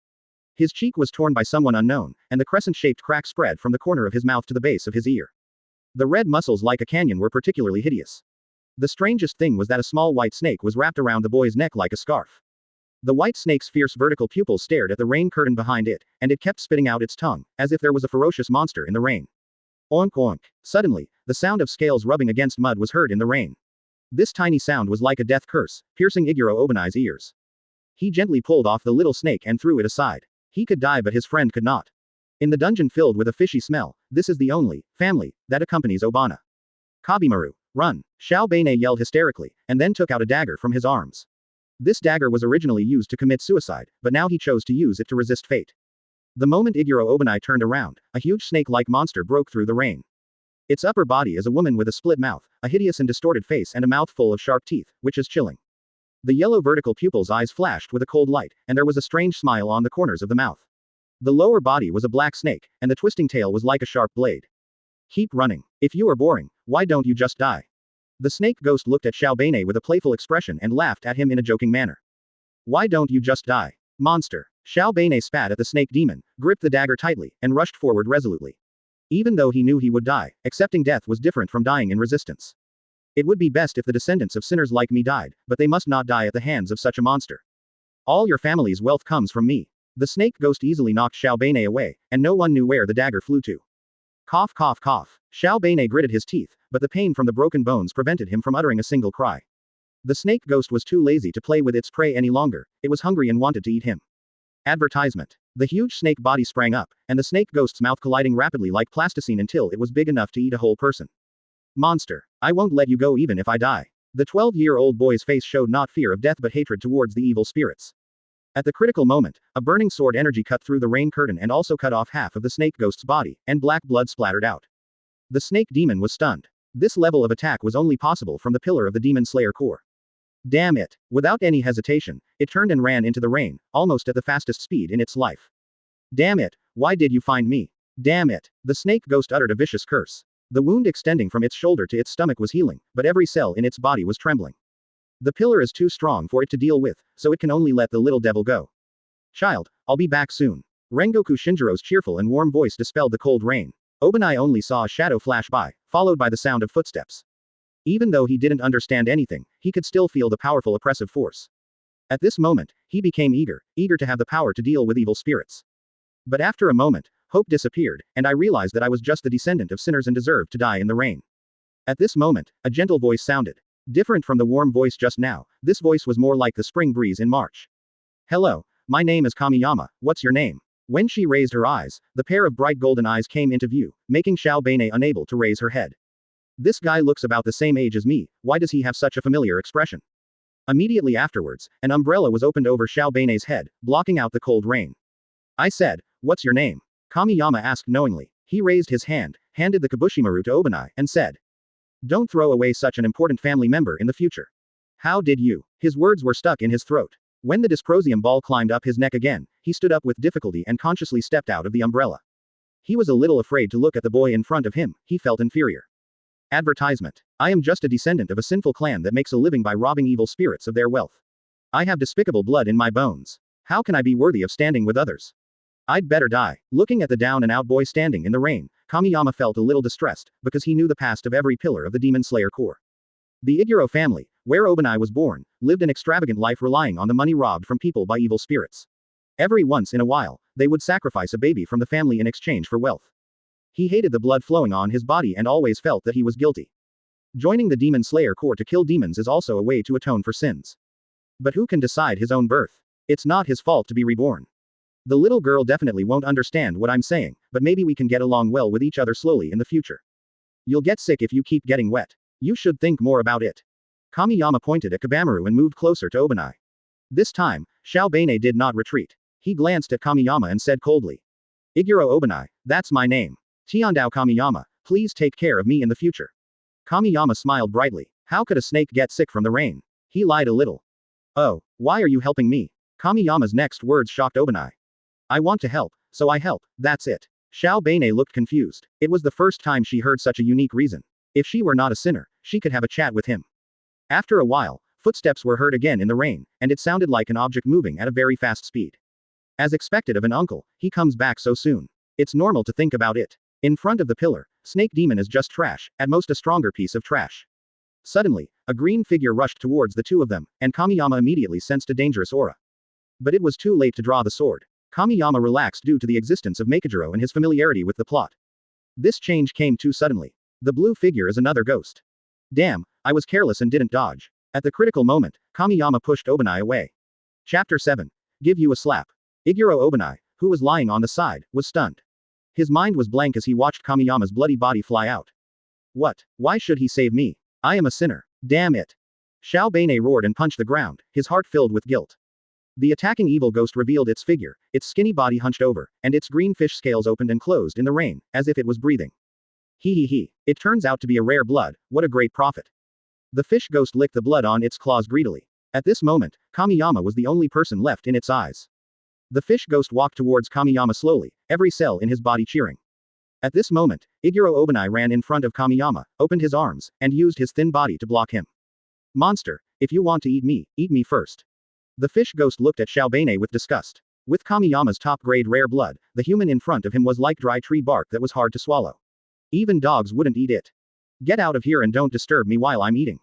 His cheek was torn by someone unknown, and the crescent-shaped crack spread from the corner of his mouth to the base of his ear. The red muscles like a canyon were particularly hideous. The strangest thing was that a small white snake was wrapped around the boy's neck like a scarf. The white snake's fierce vertical pupils stared at the rain curtain behind it, and it kept spitting out its tongue, as if there was a ferocious monster in the rain. Oink oink. Suddenly, the sound of scales rubbing against mud was heard in the rain. This tiny sound was like a death curse, piercing Igro Obani's ears. He gently pulled off the little snake and threw it aside. He could die but his friend could not. In the dungeon filled with a fishy smell, this is the only family that accompanies Obana. Kabimaru, run! Xiao Beine yelled hysterically, and then took out a dagger from his arms. This dagger was originally used to commit suicide, but now he chose to use it to resist fate. The moment Igro Obani turned around, a huge snake-like monster broke through the rain. Its upper body is a woman with a split mouth, a hideous and distorted face and a mouth full of sharp teeth, which is chilling. The yellow vertical pupils' eyes flashed with a cold light, and there was a strange smile on the corners of the mouth. The lower body was a black snake, and the twisting tail was like a sharp blade. Keep running. If you are boring, why don't you just die? The snake ghost looked at Xiao Beine with a playful expression and laughed at him in a joking manner. Why don't you just die? Monster. Xiao Beine spat at the snake demon, gripped the dagger tightly, and rushed forward resolutely. Even though he knew he would die, accepting death was different from dying in resistance. It would be best if the descendants of sinners like me died, but they must not die at the hands of such a monster. All your family's wealth comes from me. The snake ghost easily knocked Xiao Beine away, and no one knew where the dagger flew to. Cough cough cough. Xiao Beine gritted his teeth, but the pain from the broken bones prevented him from uttering a single cry. The snake ghost was too lazy to play with its prey any longer, it was hungry and wanted to eat him. Advertisement. The huge snake body sprang up, and the snake ghost's mouth colliding rapidly like plasticine until it was big enough to eat a whole person. Monster. I won't let you go even if I die. The 12-year-old boy's face showed not fear of death but hatred towards the evil spirits. At the critical moment, a burning sword energy cut through the rain curtain and also cut off half of the snake ghost's body, and black blood splattered out. The snake demon was stunned. This level of attack was only possible from the pillar of the Demon Slayer Corps. Damn it! Without any hesitation, it turned and ran into the rain, almost at the fastest speed in its life. Damn it! Why did you find me? Damn it! The snake ghost uttered a vicious curse. The wound extending from its shoulder to its stomach was healing, but every cell in its body was trembling. The pillar is too strong for it to deal with, so it can only let the little devil go. Child, I'll be back soon. Rangoku Shinjiro's cheerful and warm voice dispelled the cold rain. Obani only saw a shadow flash by, followed by the sound of footsteps. Even though he didn't understand anything, he could still feel the powerful oppressive force. At this moment, he became eager to have the power to deal with evil spirits. But after a moment, hope disappeared, and I realized that I was just the descendant of sinners and deserved to die in the rain. At this moment, a gentle voice sounded. Different from the warm voice just now, this voice was more like the spring breeze in March. Hello, my name is Kamiyama, what's your name? When she raised her eyes, the pair of bright golden eyes came into view, making Xiao Beine unable to raise her head. This guy looks about the same age as me, why does he have such a familiar expression? Immediately afterwards, an umbrella was opened over Xiao Beine's head, blocking out the cold rain. I said, "What's your name?" Kamiyama asked knowingly. He raised his hand, handed the Kabushimaru to Obani, and said, "Don't throw away such an important family member in the future." "How did you?" His words were stuck in his throat. When the dysprosium ball climbed up his neck again, he stood up with difficulty and consciously stepped out of the umbrella. He was a little afraid to look at the boy in front of him, he felt inferior. Advertisement. I am just a descendant of a sinful clan that makes a living by robbing evil spirits of their wealth. I have despicable blood in my bones. How can I be worthy of standing with others? I'd better die. Looking at the down and out boy standing in the rain, Kamiyama felt a little distressed, because he knew the past of every pillar of the Demon Slayer Corps. The Igro family, where Obani was born, lived an extravagant life relying on the money robbed from people by evil spirits. Every once in a while, they would sacrifice a baby from the family in exchange for wealth. He hated the blood flowing on his body and always felt that he was guilty. Joining the Demon Slayer Corps to kill demons is also a way to atone for sins. But who can decide his own birth? It's not his fault to be reborn. The little girl definitely won't understand what I'm saying, but maybe we can get along well with each other slowly in the future. You'll get sick if you keep getting wet. You should think more about it. Kamiyama pointed at Kabamaru and moved closer to Obani. This time, Xiao Beine did not retreat. He glanced at Kamiyama and said coldly. Igro Obani, that's my name. Tiandao Kamiyama, please take care of me in the future. Kamiyama smiled brightly. How could a snake get sick from the rain? He lied a little. Oh, why are you helping me? Kamiyama's next words shocked Obani. I want to help, so I help, that's it. Xiao Beine looked confused. It was the first time she heard such a unique reason. If she were not a sinner, she could have a chat with him. After a while, footsteps were heard again in the rain, and it sounded like an object moving at a very fast speed. As expected of an uncle, he comes back so soon. It's normal to think about it. In front of the pillar, Snake Demon is just trash, at most a stronger piece of trash. Suddenly, a green figure rushed towards the two of them, and Kamiyama immediately sensed a dangerous aura. But it was too late to draw the sword. Kamiyama relaxed due to the existence of Makijiro and his familiarity with the plot. This change came too suddenly. The blue figure is another ghost. Damn, I was careless and didn't dodge. At the critical moment, Kamiyama pushed Obani away. Chapter 7. Give you a slap. Iguro Obani, who was lying on the side, was stunned. His mind was blank as he watched Kamiyama's bloody body fly out. What? Why should he save me? I am a sinner. Damn it. Xiao Beine roared and punched the ground, his heart filled with guilt. The attacking evil ghost revealed its figure, its skinny body hunched over, and its green fish scales opened and closed in the rain, as if it was breathing. He. It turns out to be a rare blood, what a great prophet. The fish ghost licked the blood on its claws greedily. At this moment, Kamiyama was the only person left in its eyes. The fish ghost walked towards Kamiyama slowly, every cell in his body cheering. At this moment, Iguro Obani ran in front of Kamiyama, opened his arms, and used his thin body to block him. Monster, if you want to eat me first. The fish ghost looked at Xiao Beine with disgust. With Kamiyama's top-grade rare blood, the human in front of him was like dry tree bark that was hard to swallow. Even dogs wouldn't eat it. Get out of here and don't disturb me while I'm eating.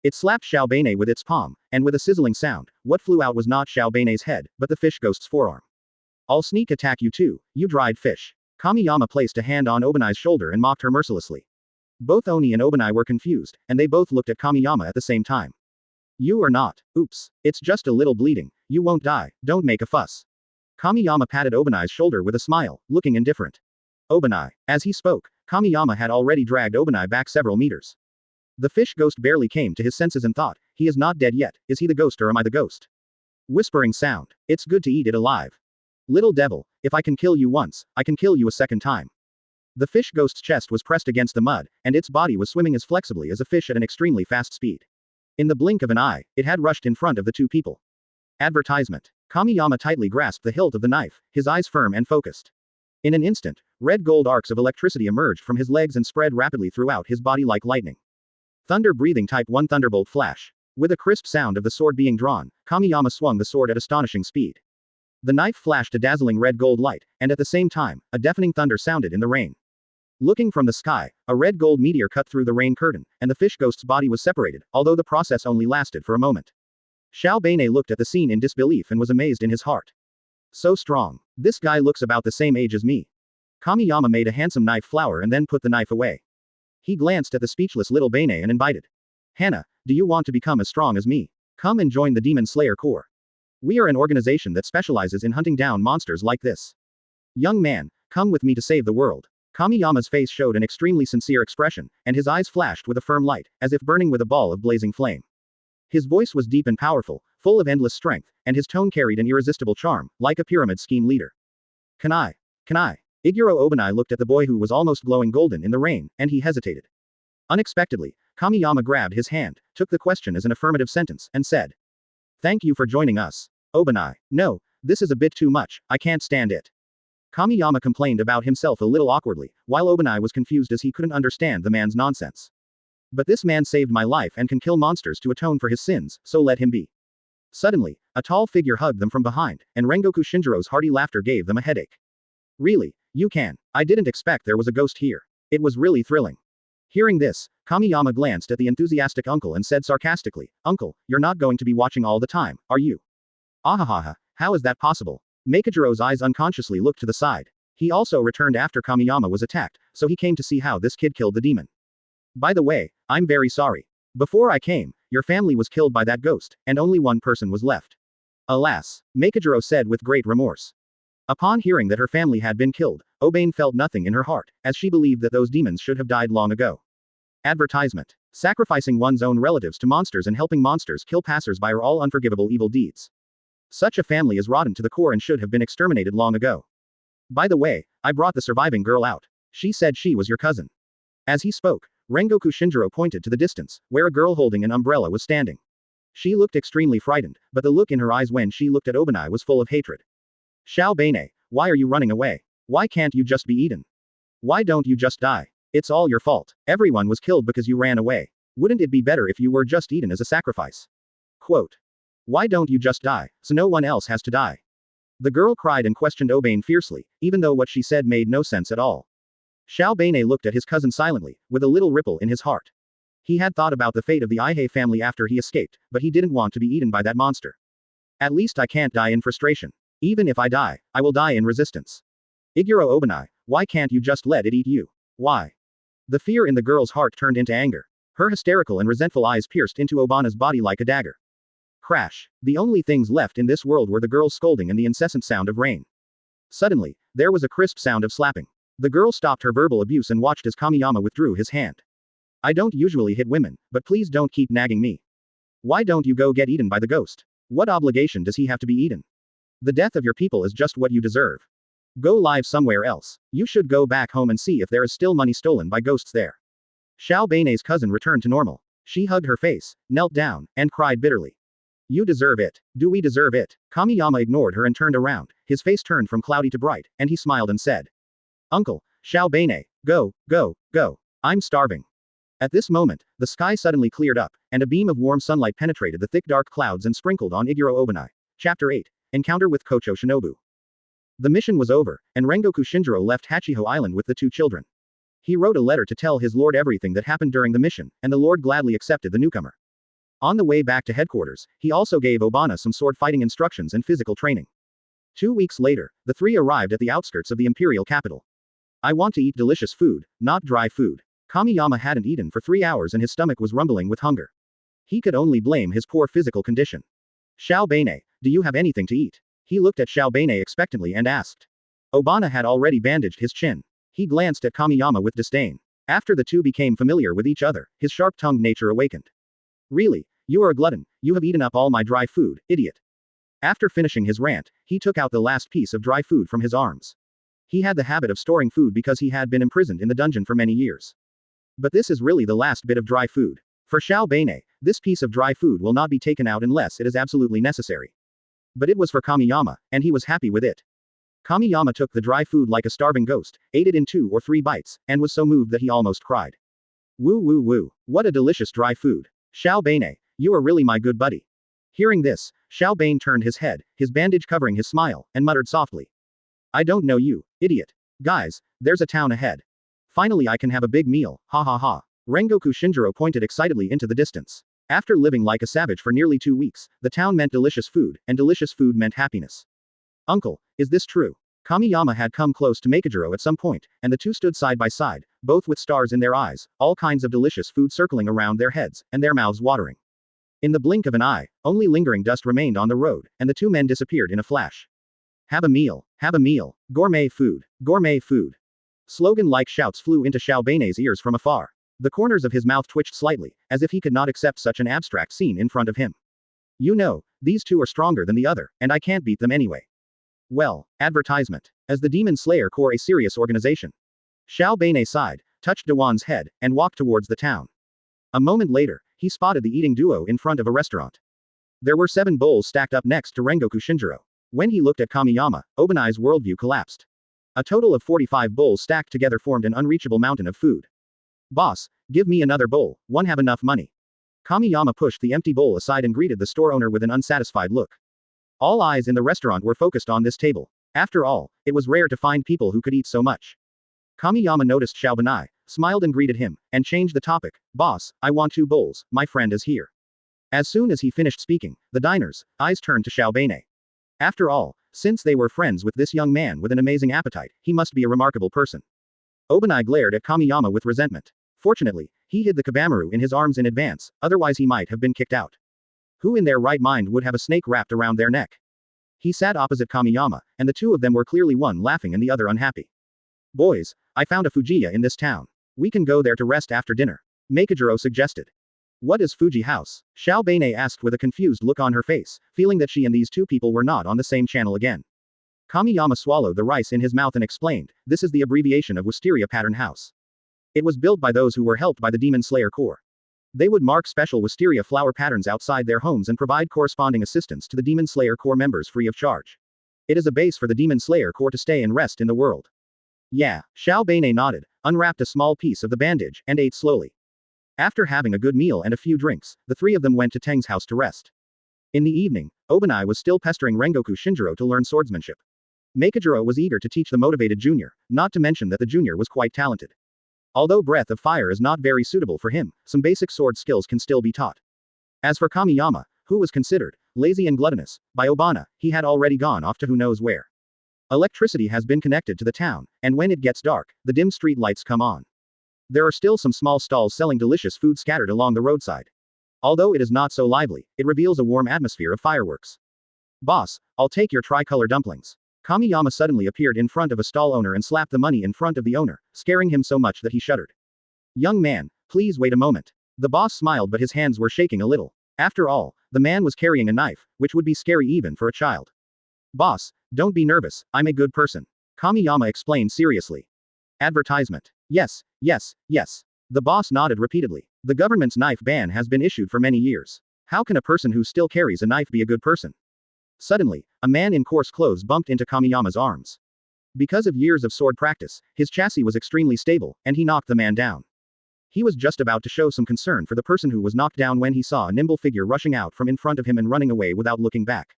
It slapped Xiao Beine with its palm, and with a sizzling sound, what flew out was not Xiao Beine's head, but the fish ghost's forearm. I'll sneak attack you too, you dried fish. Kamiyama placed a hand on Obani's shoulder and mocked her mercilessly. Both Oni and Obani were confused, and they both looked at Kamiyama at the same time. You are not. Oops. It's just a little bleeding. You won't die, don't make a fuss. Kamiyama patted Obani's shoulder with a smile, looking indifferent. Obani. As he spoke, Kamiyama had already dragged Obani back several meters. The fish ghost barely came to his senses and thought, he is not dead yet, is he the ghost or am I the ghost? Whispering sound. It's good to eat it alive. Little devil, if I can kill you once, I can kill you a second time. The fish ghost's chest was pressed against the mud, and its body was swimming as flexibly as a fish at an extremely fast speed. In the blink of an eye, it had rushed in front of the two people. Advertisement. Kamiyama tightly grasped the hilt of the knife, his eyes firm and focused. In an instant, red gold arcs of electricity emerged from his legs and spread rapidly throughout his body like lightning. Thunder breathing Type 1 Thunderbolt flash. With a crisp sound of the sword being drawn, Kamiyama swung the sword at astonishing speed. The knife flashed a dazzling red gold light, and at the same time, a deafening thunder sounded in the rain. Looking from the sky, a red gold meteor cut through the rain curtain, and the fish ghost's body was separated, although the process only lasted for a moment. Xiao Beine looked at the scene in disbelief and was amazed in his heart. So strong. This guy looks about the same age as me. Kamiyama made a handsome knife flower and then put the knife away. He glanced at the speechless little Beine and invited. Hannah, do you want to become as strong as me? Come and join the Demon Slayer Corps. We are an organization that specializes in hunting down monsters like this. Young man, come with me to save the world. Kamiyama's face showed an extremely sincere expression, and his eyes flashed with a firm light, as if burning with a ball of blazing flame. His voice was deep and powerful, full of endless strength, and his tone carried an irresistible charm, like a pyramid scheme leader. Can I? Igro Obani looked at the boy who was almost glowing golden in the rain, and he hesitated. Unexpectedly, Kamiyama grabbed his hand, took the question as an affirmative sentence, and said, "Thank you for joining us. Obani, no, this is a bit too much, I can't stand it." Kamiyama complained about himself a little awkwardly, while Obani was confused as he couldn't understand the man's nonsense. "But this man saved my life and can kill monsters to atone for his sins, so let him be." Suddenly, a tall figure hugged them from behind, and Rangoku Shinjiro's hearty laughter gave them a headache. "Really? You can? I didn't expect there was a ghost here. It was really thrilling." Hearing this, Kamiyama glanced at the enthusiastic uncle and said sarcastically, "Uncle, you're not going to be watching all the time, are you?" "Ahahaha, how is that possible?" Meikijiro's eyes unconsciously looked to the side. He also returned after Kamiyama was attacked, so he came to see how this kid killed the demon. "By the way, I'm very sorry. Before I came, your family was killed by that ghost, and only one person was left." "Alas," Meikijiro said with great remorse. Upon hearing that her family had been killed, Obane felt nothing in her heart, as she believed that those demons should have died long ago. Advertisement. Sacrificing one's own relatives to monsters and helping monsters kill passers-by are all unforgivable evil deeds. Such a family is rotten to the core and should have been exterminated long ago. "By the way, I brought the surviving girl out. She said she was your cousin." As he spoke, Rangoku Shinjiro pointed to the distance, where a girl holding an umbrella was standing. She looked extremely frightened, but the look in her eyes when she looked at Obani was full of hatred. "Xiao Bane, why are you running away? Why can't you just be eaten? Why don't you just die? It's all your fault. Everyone was killed because you ran away. Wouldn't it be better if you were just eaten as a sacrifice?" Quote. "Why don't you just die, so no one else has to die?" The girl cried and questioned Obane fiercely, even though what she said made no sense at all. Xiao Bane looked at his cousin silently, with a little ripple in his heart. He had thought about the fate of the Ihe family after he escaped, but he didn't want to be eaten by that monster. "At least I can't die in frustration. Even if I die, I will die in resistance. Iguro Obani, why can't you just let it eat you? Why?" The fear in the girl's heart turned into anger. Her hysterical and resentful eyes pierced into Obana's body like a dagger. Crash. The only things left in this world were the girl's scolding and the incessant sound of rain. Suddenly, there was a crisp sound of slapping. The girl stopped her verbal abuse and watched as Kamiyama withdrew his hand. "I don't usually hit women, but please don't keep nagging me. Why don't you go get eaten by the ghost? What obligation does he have to be eaten? The death of your people is just what you deserve. Go live somewhere else. You should go back home and see if there is still money stolen by ghosts there." Xiao Bane's cousin returned to normal. She hugged her face, knelt down, and cried bitterly. "You deserve it. Do we deserve it?" Kamiyama ignored her and turned around, his face turned from cloudy to bright, and he smiled and said, "Uncle, Xiao Bane, go, go, go. I'm starving." At this moment, the sky suddenly cleared up, and a beam of warm sunlight penetrated the thick dark clouds and sprinkled on Igro Obani. Chapter 8. Encounter with Kochou Shinobu. The mission was over, and Rangoku Shinjiro left Hatchiho Island with the two children. He wrote a letter to tell his lord everything that happened during the mission, and the lord gladly accepted the newcomer. On the way back to headquarters, he also gave Obana some sword fighting instructions and physical training. 2 weeks later, the three arrived at the outskirts of the imperial capital. "I want to eat delicious food, not dry food." Kamiyama hadn't eaten for 3 hours and his stomach was rumbling with hunger. He could only blame his poor physical condition. "Xiao Bane, do you have anything to eat?" He looked at Xiao Bane expectantly and asked. Obana had already bandaged his chin. He glanced at Kamiyama with disdain. After the two became familiar with each other, his sharp-tongued nature awakened. "Really? You are a glutton, you have eaten up all my dry food, idiot." After finishing his rant, he took out the last piece of dry food from his arms. He had the habit of storing food because he had been imprisoned in the dungeon for many years. But this is really the last bit of dry food. For Xiao Bane, this piece of dry food will not be taken out unless it is absolutely necessary. But it was for Kamiyama, and he was happy with it. Kamiyama took the dry food like a starving ghost, ate it in 2 or 3 bites, and was so moved that he almost cried. "Woo woo woo. What a delicious dry food. Xiao Bane, you are really my good buddy." Hearing this, Xiao Bane turned his head, his bandage covering his smile, and muttered softly. "I don't know you, idiot. Guys, there's a town ahead. Finally I can have a big meal, ha ha ha." Rangoku Shinjiro pointed excitedly into the distance. After living like a savage for nearly 2 weeks, the town meant delicious food, and delicious food meant happiness. "Uncle, is this true?" Kamiyama had come close to Meikijiro at some point, and the two stood side by side, both with stars in their eyes, all kinds of delicious food circling around their heads, and their mouths watering. In the blink of an eye, only lingering dust remained on the road, and the two men disappeared in a flash. Have a meal, gourmet food, gourmet food. Slogan-like shouts flew into Xiao Beine's ears from afar. The corners of his mouth twitched slightly, as if he could not accept such an abstract scene in front of him. You know, these two are stronger than the other, and I can't beat them anyway. Well, advertisement. As the Demon Slayer Corps a serious organization. Xiao Beine sighed, touched Dewan's head, and walked towards the town. A moment later, he spotted the eating duo in front of a restaurant. There were 7 bowls stacked up next to Rangoku Shinjiro. When he looked at Kamiyama, Obani's worldview collapsed. A total of 45 bowls stacked together formed an unreachable mountain of food. Boss, give me another bowl, won't have enough money. Kamiyama pushed the empty bowl aside and greeted the store owner with an unsatisfied look. All eyes in the restaurant were focused on this table. After all, it was rare to find people who could eat so much. Kamiyama noticed Xiao Benai, smiled and greeted him, and changed the topic. Boss, I want 2 bowls, my friend is here. As soon as he finished speaking, the diner's eyes turned to Xiao Beine. After all, since they were friends with this young man with an amazing appetite, he must be a remarkable person. Obani glared at Kamiyama with resentment. Fortunately, he hid the Kabamaru in his arms in advance, otherwise he might have been kicked out. Who in their right mind would have a snake wrapped around their neck? He sat opposite Kamiyama, and the two of them were clearly one laughing and the other unhappy. Boys, I found a Fujiya in this town. We can go there to rest after dinner. Makijiro suggested. What is Fuji House? Xiao Beine asked with a confused look on her face, feeling that she and these two people were not on the same channel again. Kamiyama swallowed the rice in his mouth and explained, this is the abbreviation of Wisteria Pattern House. It was built by those who were helped by the Demon Slayer Corps. They would mark special wisteria flower patterns outside their homes and provide corresponding assistance to the Demon Slayer Corps members free of charge. It is a base for the Demon Slayer Corps to stay and rest in the world. Yeah, Xiao Beine nodded, unwrapped a small piece of the bandage, and ate slowly. After having a good meal and a few drinks, the 3 of them went to Teng's house to rest. In the evening, Obani was still pestering Rangoku Shinjiro to learn swordsmanship. Makijiro was eager to teach the motivated junior, not to mention that the junior was quite talented. Although Breath of Fire is not very suitable for him, some basic sword skills can still be taught. As for Kamiyama, who was considered lazy and gluttonous by Obani, he had already gone off to who knows where. Electricity has been connected to the town, and when it gets dark, the dim street lights come on. There are still some small stalls selling delicious food scattered along the roadside. Although it is not so lively, it reveals a warm atmosphere of fireworks. Boss, I'll take your tricolor dumplings. Kamiyama suddenly appeared in front of a stall owner and slapped the money in front of the owner, scaring him so much that he shuddered. Young man, please wait a moment. The boss smiled but his hands were shaking a little. After all, the man was carrying a knife, which would be scary even for a child. Boss, don't be nervous, I'm a good person. Kamiyama explained seriously. Advertisement. Yes, yes, yes. The boss nodded repeatedly. The government's knife ban has been issued for many years. How can a person who still carries a knife be a good person? Suddenly, a man in coarse clothes bumped into Kamiyama's arms. Because of years of sword practice, his chassis was extremely stable, and he knocked the man down. He was just about to show some concern for the person who was knocked down when he saw a nimble figure rushing out from in front of him and running away without looking back.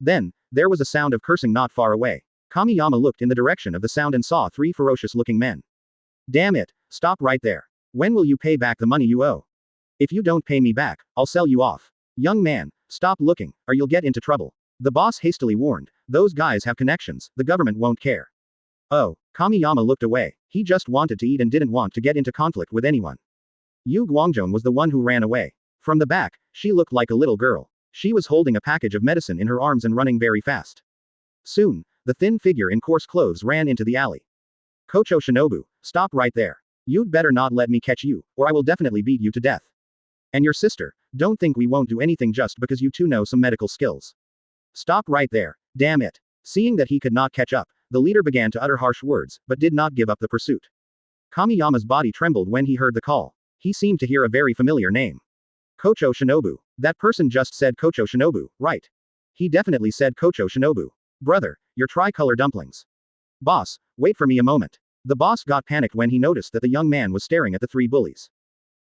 Then, there was a sound of cursing not far away. Kamiyama looked in the direction of the sound and saw 3 ferocious-looking men. Damn it, stop right there. When will you pay back the money you owe? If you don't pay me back, I'll sell you off. Young man, stop looking, or you'll get into trouble. The boss hastily warned, those guys have connections, the government won't care. Oh, Kamiyama looked away, he just wanted to eat and didn't want to get into conflict with anyone. Yu Guangzhong was the one who ran away. From the back, she looked like a little girl. She was holding a package of medicine in her arms and running very fast. Soon, the thin figure in coarse clothes ran into the alley. Kochou Shinobu, stop right there. You'd better not let me catch you, or I will definitely beat you to death. And your sister, don't think we won't do anything just because you two know some medical skills. Stop right there, damn it. Seeing that he could not catch up, the leader began to utter harsh words, but did not give up the pursuit. Kamiyama's body trembled when he heard the call. He seemed to hear a very familiar name. Kochou Shinobu. That person just said Kochou Shinobu, right? He definitely said Kochou Shinobu. Brother, your tricolor dumplings. Boss, wait for me a moment. The boss got panicked when he noticed that the young man was staring at the 3 bullies.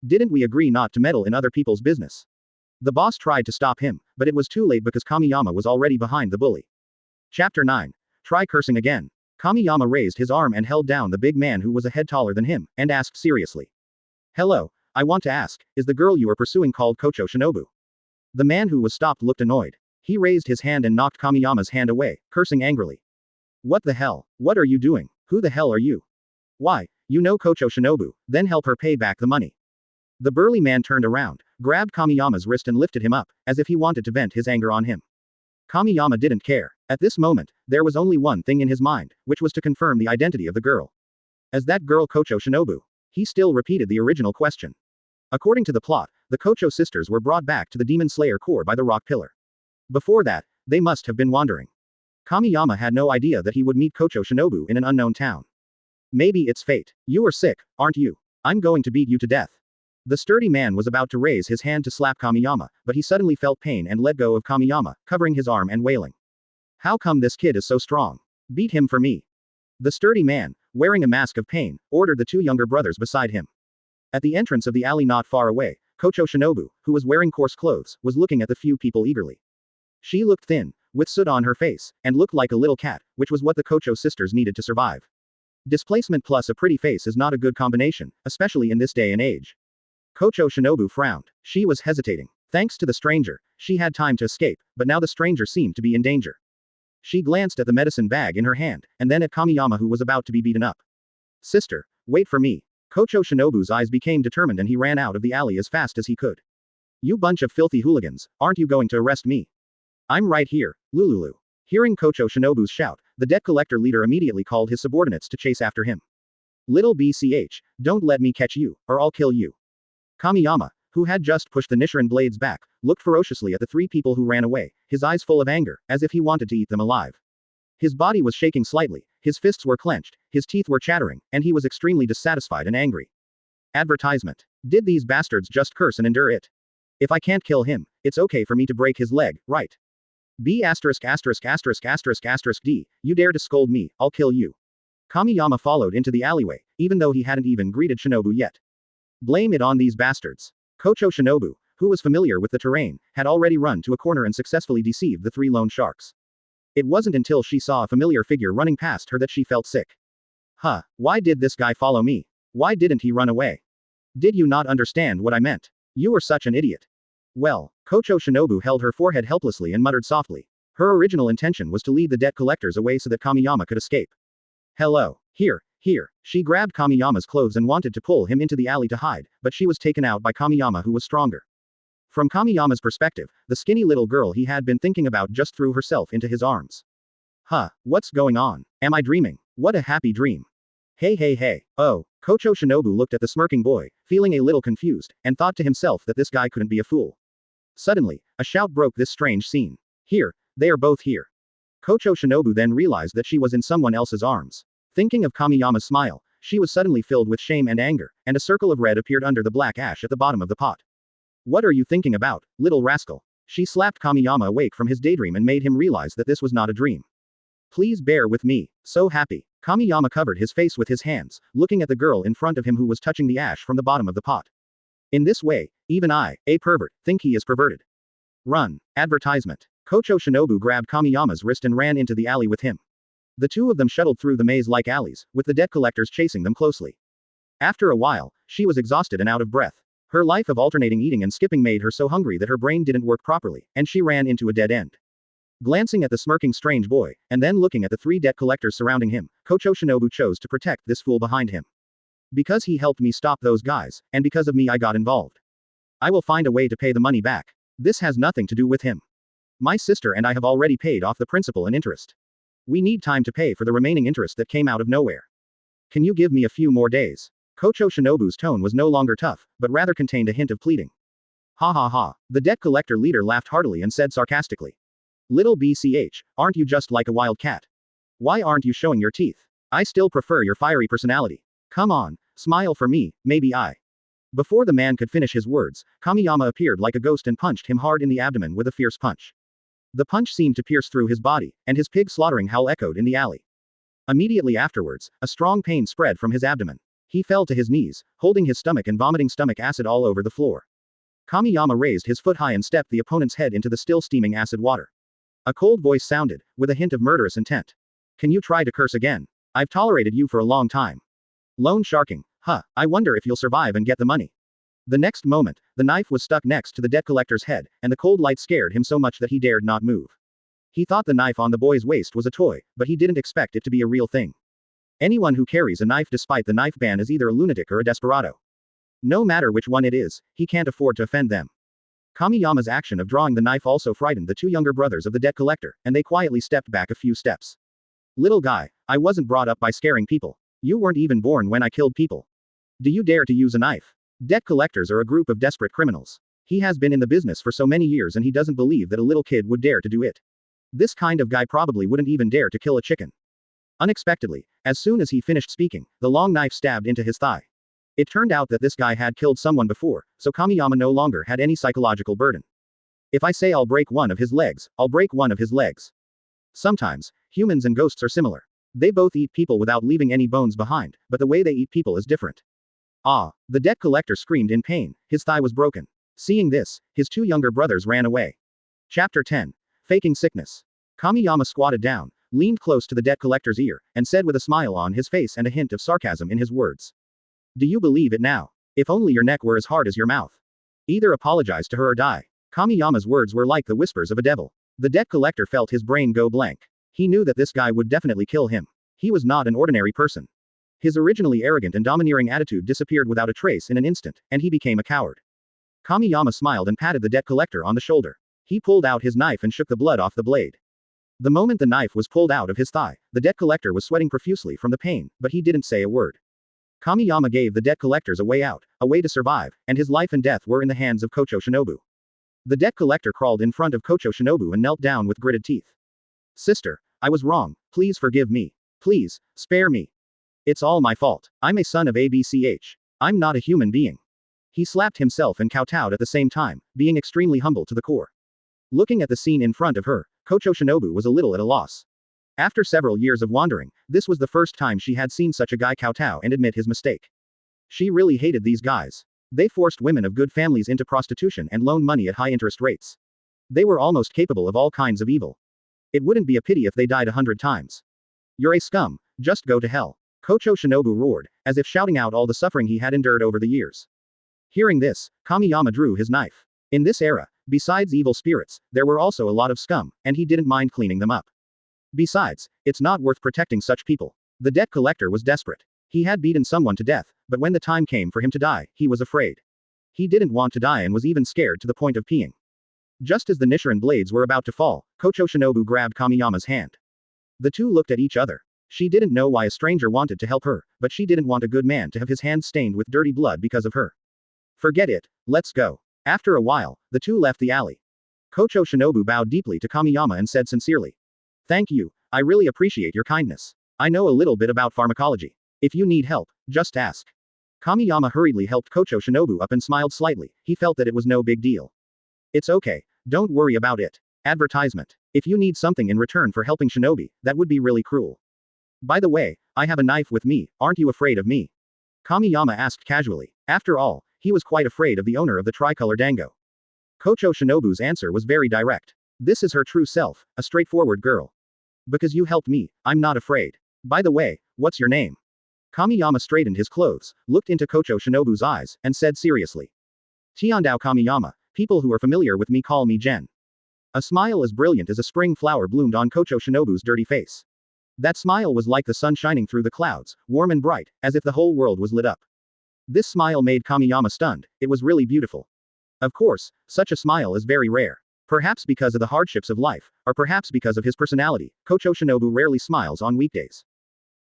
Didn't we agree not to meddle in other people's business? The boss tried to stop him, but it was too late because Kamiyama was already behind the bully. Chapter 9. Try cursing again. Kamiyama raised his arm and held down the big man who was a head taller than him, and asked seriously. Hello, I want to ask, is the girl you are pursuing called Kochou Shinobu? The man who was stopped looked annoyed. He raised his hand and knocked Kamiyama's hand away, cursing angrily. What the hell? What are you doing? Who the hell are you? Why, you know Kochou Shinobu, then help her pay back the money. The burly man turned around, grabbed Kamiyama's wrist and lifted him up, as if he wanted to vent his anger on him. Kamiyama didn't care. At this moment, there was only one thing in his mind, which was to confirm the identity of the girl. As that girl Kochou Shinobu? He still repeated the original question. According to the plot, the Kochou sisters were brought back to the Demon Slayer core by the rock pillar. Before that, they must have been wandering. Kamiyama had no idea that he would meet Kochou Shinobu in an unknown town. Maybe it's fate. You are sick, aren't you? I'm going to beat you to death. The sturdy man was about to raise his hand to slap Kamiyama, but he suddenly felt pain and let go of Kamiyama, covering his arm and wailing. How come this kid is so strong? Beat him for me. The sturdy man, wearing a mask of pain, ordered the two younger brothers beside him. At the entrance of the alley not far away, Kochou Shinobu, who was wearing coarse clothes, was looking at the few people eagerly. She looked thin, with soot on her face, and looked like a little cat, which was what the Kochou sisters needed to survive. Displacement plus a pretty face is not a good combination, especially in this day and age. Kochou Shinobu frowned. She was hesitating. Thanks to the stranger, she had time to escape, but now the stranger seemed to be in danger. She glanced at the medicine bag in her hand, and then at Kamiyama who was about to be beaten up. Sister, wait for me. Kochou Shinobu's eyes became determined and he ran out of the alley as fast as he could. You bunch of filthy hooligans, aren't you going to arrest me? I'm right here, Lululu. Hearing Kochou Shinobu's shout, the debt collector leader immediately called his subordinates to chase after him. Little BCH, don't let me catch you, or I'll kill you. Kamiyama, who had just pushed the Nichiren blades back, looked ferociously at the three people who ran away, his eyes full of anger, as if he wanted to eat them alive. His body was shaking slightly, his fists were clenched, his teeth were chattering, and he was extremely dissatisfied and angry. Advertisement. Did these bastards just curse and endure it? If I can't kill him, it's okay for me to break his leg, right? B*************************** D, you dare to scold me, I'll kill you. Kamiyama followed into the alleyway, even though he hadn't even greeted Shinobu yet. Blame it on these bastards. Kochou Shinobu, who was familiar with the terrain, had already run to a corner and successfully deceived the three loan sharks. It wasn't until she saw a familiar figure running past her that she felt sick. Huh, why did this guy follow me? Why didn't he run away? Did you not understand what I meant? You are such an idiot. Well, Kochou Shinobu held her forehead helplessly and muttered softly. Her original intention was to lead the debt collectors away so that Kamiyama could escape. Hello. Here. She grabbed Kamiyama's clothes and wanted to pull him into the alley to hide, but she was taken out by Kamiyama who was stronger. From Kamiyama's perspective, the skinny little girl he had been thinking about just threw herself into his arms. Huh, what's going on? Am I dreaming? What a happy dream. Hey. Oh, Kochou Shinobu looked at the smirking boy, feeling a little confused, and thought to himself that this guy couldn't be a fool. Suddenly, a shout broke this strange scene. Here, they are both here. Kochou Shinobu then realized that she was in someone else's arms. Thinking of Kamiyama's smile, she was suddenly filled with shame and anger, and a circle of red appeared under the black ash at the bottom of the pot. What are you thinking about, little rascal? She slapped Kamiyama awake from his daydream and made him realize that this was not a dream. Please bear with me. So happy. Kamiyama covered his face with his hands, looking at the girl in front of him who was touching the ash from the bottom of the pot. In this way, even I, a pervert, think he is perverted. Run. Advertisement. Kochou Shinobu grabbed Kamiyama's wrist and ran into the alley with him. The two of them shuttled through the maze-like alleys, with the debt collectors chasing them closely. After a while, she was exhausted and out of breath. Her life of alternating eating and skipping made her so hungry that her brain didn't work properly, and she ran into a dead end. Glancing at the smirking strange boy, and then looking at the three debt collectors surrounding him, Kochou Shinobu chose to protect this fool behind him. Because he helped me stop those guys, and because of me I got involved. I will find a way to pay the money back. This has nothing to do with him. My sister and I have already paid off the principal and interest. We need time to pay for the remaining interest that came out of nowhere. Can you give me a few more days? Kochou Shinobu's tone was no longer tough, but rather contained a hint of pleading. Ha ha ha. The debt collector leader laughed heartily and said sarcastically. Little BCH, aren't you just like a wild cat? Why aren't you showing your teeth? I still prefer your fiery personality. Come on, smile for me, maybe I. Before the man could finish his words, Kamiyama appeared like a ghost and punched him hard in the abdomen with a fierce punch. The punch seemed to pierce through his body, and his pig slaughtering howl echoed in the alley. Immediately afterwards, a strong pain spread from his abdomen. He fell to his knees, holding his stomach and vomiting stomach acid all over the floor. Kamiyama raised his foot high and stepped the opponent's head into the still steaming acid water. A cold voice sounded, with a hint of murderous intent. Can you try to curse again? I've tolerated you for a long time. Loan sharking, huh, I wonder if you'll survive and get the money. The next moment, the knife was stuck next to the debt collector's head, and the cold light scared him so much that he dared not move. He thought the knife on the boy's waist was a toy, but he didn't expect it to be a real thing. Anyone who carries a knife despite the knife ban is either a lunatic or a desperado. No matter which one it is, he can't afford to offend them. Kamiyama's action of drawing the knife also frightened the two younger brothers of the debt collector, and they quietly stepped back a few steps. Little guy, I wasn't brought up by scaring people. You weren't even born when I killed people. Do you dare to use a knife? Debt collectors are a group of desperate criminals. He has been in the business for so many years and he doesn't believe that a little kid would dare to do it. This kind of guy probably wouldn't even dare to kill a chicken. Unexpectedly, as soon as he finished speaking, the long knife stabbed into his thigh. It turned out that this guy had killed someone before, so Kamiyama no longer had any psychological burden. If I say I'll break one of his legs, I'll break one of his legs. Sometimes, humans and ghosts are similar. They both eat people without leaving any bones behind, but the way they eat people is different. Ah! The debt collector screamed in pain, his thigh was broken. Seeing this, his two younger brothers ran away. Chapter 10. Faking Sickness. Kamiyama squatted down, leaned close to the debt collector's ear, and said with a smile on his face and a hint of sarcasm in his words. Do you believe it now? If only your neck were as hard as your mouth. Either apologize to her or die. Kamiyama's words were like the whispers of a devil. The debt collector felt his brain go blank. He knew that this guy would definitely kill him. He was not an ordinary person. His originally arrogant and domineering attitude disappeared without a trace in an instant, and he became a coward. Kamiyama smiled and patted the debt collector on the shoulder. He pulled out his knife and shook the blood off the blade. The moment the knife was pulled out of his thigh, the debt collector was sweating profusely from the pain, but he didn't say a word. Kamiyama gave the debt collectors a way out, a way to survive, and his life and death were in the hands of Kochou Shinobu. The debt collector crawled in front of Kochou Shinobu and knelt down with gritted teeth. Sister, I was wrong, please forgive me. Please, spare me. It's all my fault. I'm a son of ABCH. I'm not a human being. He slapped himself and kowtowed at the same time, being extremely humble to the core. Looking at the scene in front of her, Kochou Shinobu was a little at a loss. After several years of wandering, this was the first time she had seen such a guy kowtow and admit his mistake. She really hated these guys. They forced women of good families into prostitution and loaned money at high interest rates. They were almost capable of all kinds of evil. It wouldn't be a pity if they died 100 times. You're a scum, just go to hell. Kochou Shinobu roared, as if shouting out all the suffering he had endured over the years. Hearing this, Kamiyama drew his knife. In this era, besides evil spirits, there were also a lot of scum, and he didn't mind cleaning them up. Besides, it's not worth protecting such people. The debt collector was desperate. He had beaten someone to death, but when the time came for him to die, he was afraid. He didn't want to die and was even scared to the point of peeing. Just as the Nichiren blades were about to fall, Kochou Shinobu grabbed Kamiyama's hand. The two looked at each other. She didn't know why a stranger wanted to help her, but she didn't want a good man to have his hands stained with dirty blood because of her. Forget it, let's go. After a while, the two left the alley. Kochou Shinobu bowed deeply to Kamiyama and said sincerely. Thank you, I really appreciate your kindness. I know a little bit about pharmacology. If you need help, just ask. Kamiyama hurriedly helped Kochou Shinobu up and smiled slightly. He felt that it was no big deal. It's okay, don't worry about it. Advertisement. If you need something in return for helping Shinobi, that would be really cruel. By the way, I have a knife with me, aren't you afraid of me? Kamiyama asked casually. After all, he was quite afraid of the owner of the tricolor dango. Kochou Shinobu's answer was very direct. This is her true self, a straightforward girl. Because you helped me, I'm not afraid. By the way, what's your name? Kamiyama straightened his clothes, looked into Kochou Shinobu's eyes, and said seriously. Tiandao Kamiyama, people who are familiar with me call me Gen. A smile as brilliant as a spring flower bloomed on Kochou Shinobu's dirty face. That smile was like the sun shining through the clouds, warm and bright, as if the whole world was lit up. This smile made Kamiyama stunned. It was really beautiful. Of course, such a smile is very rare. Perhaps because of the hardships of life, or perhaps because of his personality, Kochou Shinobu rarely smiles on weekdays.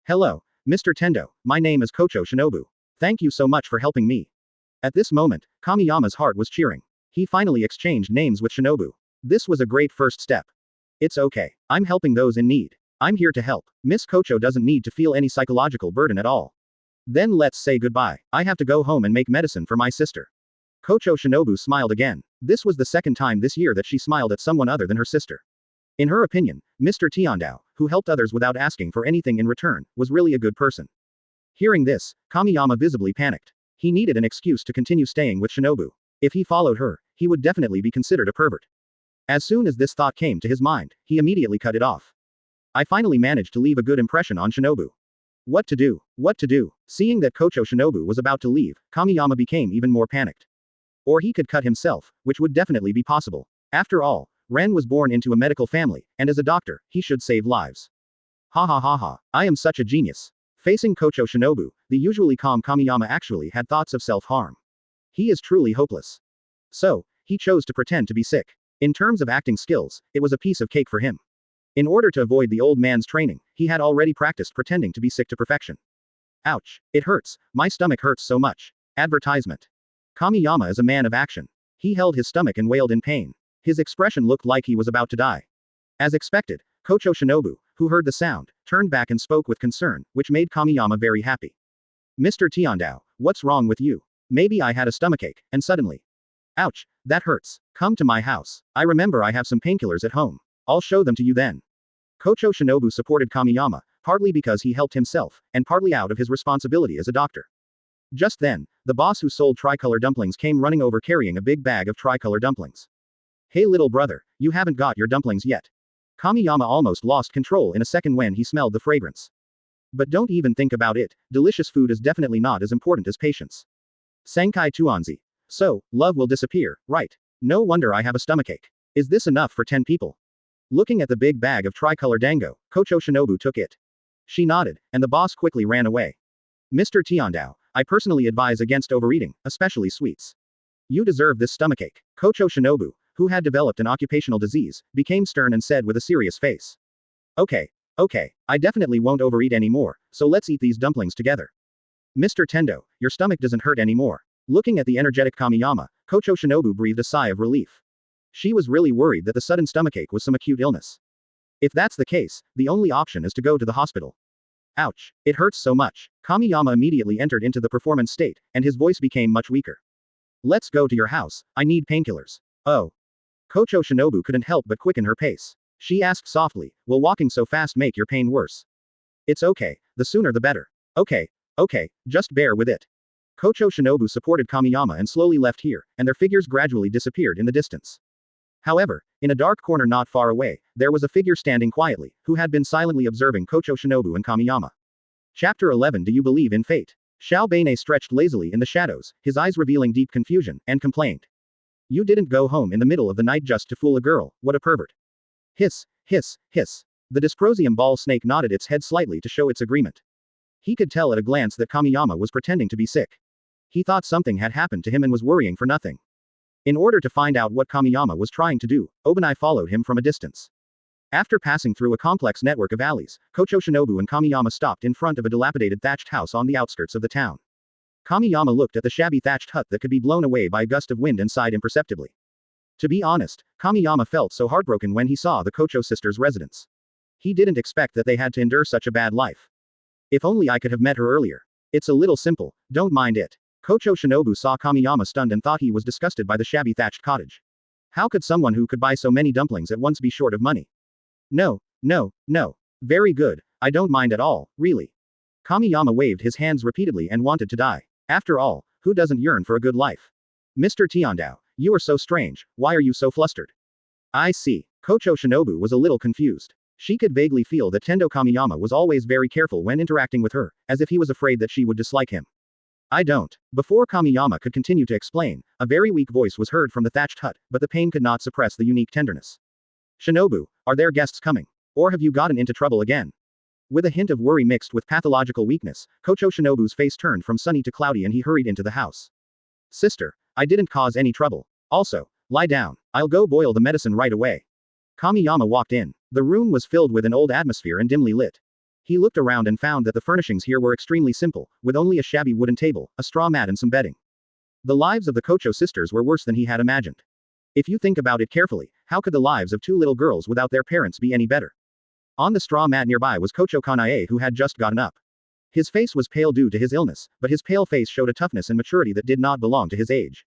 Hello, Mr. Tendo, my name is Kochou Shinobu. Thank you so much for helping me. At this moment, Kamiyama's heart was cheering. He finally exchanged names with Shinobu. This was a great first step. It's okay. I'm helping those in need. I'm here to help. Miss Kochou doesn't need to feel any psychological burden at all. Then let's say goodbye. I have to go home and make medicine for my sister. Kochou Shinobu smiled again. This was the second time this year that she smiled at someone other than her sister. In her opinion, Mr. Tiandao, who helped others without asking for anything in return, was really a good person. Hearing this, Kamiyama visibly panicked. He needed an excuse to continue staying with Shinobu. If he followed her, he would definitely be considered a pervert. As soon as this thought came to his mind, he immediately cut it off. I finally managed to leave a good impression on Shinobu. What to do? What to do? Seeing that Kochou Shinobu was about to leave, Kamiyama became even more panicked. Or he could cut himself, which would definitely be possible. After all, Ren was born into a medical family, and as a doctor, he should save lives. Ha ha ha ha, I am such a genius. Facing Kochou Shinobu, the usually calm Kamiyama actually had thoughts of self-harm. He is truly hopeless. So, he chose to pretend to be sick. In terms of acting skills, it was a piece of cake for him. In order to avoid the old man's training, he had already practiced pretending to be sick to perfection. Ouch. It hurts. My stomach hurts so much. Advertisement. Kamiyama is a man of action. He held his stomach and wailed in pain. His expression looked like he was about to die. As expected, Kochou Shinobu, who heard the sound, turned back and spoke with concern, which made Kamiyama very happy. Mr. Tiandao, what's wrong with you? Maybe I had a stomachache, and suddenly. Ouch, that hurts. Come to my house. I remember I have some painkillers at home. I'll show them to you then. Kochou Shinobu supported Kamiyama, partly because he helped himself, and partly out of his responsibility as a doctor. Just then, the boss who sold tricolor dumplings came running over carrying a big bag of tricolor dumplings. Hey little brother, you haven't got your dumplings yet. Kamiyama almost lost control in a second when he smelled the fragrance. But don't even think about it, delicious food is definitely not as important as patience. Sankai Tuanzi. So, love will disappear, right? No wonder I have a stomachache. Is this enough for 10 people? Looking at the big bag of tricolor dango, Kochou Shinobu took it. She nodded, and the boss quickly ran away. Mr. Tiandao, I personally advise against overeating, especially sweets. You deserve this stomachache. Kochou Shinobu, who had developed an occupational disease, became stern and said with a serious face. Okay, I definitely won't overeat anymore, so let's eat these dumplings together. Mr. Tendo, your stomach doesn't hurt anymore. Looking at the energetic Kamiyama, Kochou Shinobu breathed a sigh of relief. She was really worried that the sudden stomachache was some acute illness. If that's the case, the only option is to go to the hospital. Ouch, it hurts so much. Kamiyama immediately entered into the performance state, and his voice became much weaker. Let's go to your house, I need painkillers. Oh. Kochou Shinobu couldn't help but quicken her pace. She asked softly, will walking so fast make your pain worse? It's okay, the sooner the better. Okay, just bear with it. Kochou Shinobu supported Kamiyama and slowly left here, and their figures gradually disappeared in the distance. However, in a dark corner not far away, there was a figure standing quietly, who had been silently observing Kochou Shinobu and Kamiyama. Chapter 11. Do you believe in fate? Xiao Beinei stretched lazily in the shadows, his eyes revealing deep confusion, and complained. You didn't go home in the middle of the night just to fool a girl, what a pervert. Hiss, hiss, hiss. The dysprosium ball snake nodded its head slightly to show its agreement. He could tell at a glance that Kamiyama was pretending to be sick. He thought something had happened to him and was worrying for nothing. In order to find out what Kamiyama was trying to do, Obani followed him from a distance. After passing through a complex network of alleys, Kochou Shinobu and Kamiyama stopped in front of a dilapidated thatched house on the outskirts of the town. Kamiyama looked at the shabby thatched hut that could be blown away by a gust of wind and sighed imperceptibly. To be honest, Kamiyama felt so heartbroken when he saw the Kochou sisters' residence. He didn't expect that they had to endure such a bad life. If only I could have met her earlier. It's a little simple, don't mind it. Kochou Shinobu saw Kamiyama stunned and thought he was disgusted by the shabby thatched cottage. How could someone who could buy so many dumplings at once be short of money? No. Very good, I don't mind at all, really. Kamiyama waved his hands repeatedly and wanted to die. After all, who doesn't yearn for a good life? Mr. Tiandao, you are so strange, why are you so flustered? I see. Kochou Shinobu was a little confused. She could vaguely feel that Tendo Kamiyama was always very careful when interacting with her, as if he was afraid that she would dislike him. I don't. Before Kamiyama could continue to explain, a very weak voice was heard from the thatched hut, but the pain could not suppress the unique tenderness. Shinobu, are there guests coming? Or have you gotten into trouble again? With a hint of worry mixed with pathological weakness, Kochou Shinobu's face turned from sunny to cloudy and he hurried into the house. Sister, I didn't cause any trouble. Also, lie down. I'll go boil the medicine right away. Kamiyama walked in. The room was filled with an old atmosphere and dimly lit. He looked around and found that the furnishings here were extremely simple, with only a shabby wooden table, a straw mat and some bedding. The lives of the Kochou sisters were worse than he had imagined. If you think about it carefully, how could the lives of two little girls without their parents be any better? On the straw mat nearby was Kochou Kanae who had just gotten up. His face was pale due to his illness, but his pale face showed a toughness and maturity that did not belong to his age.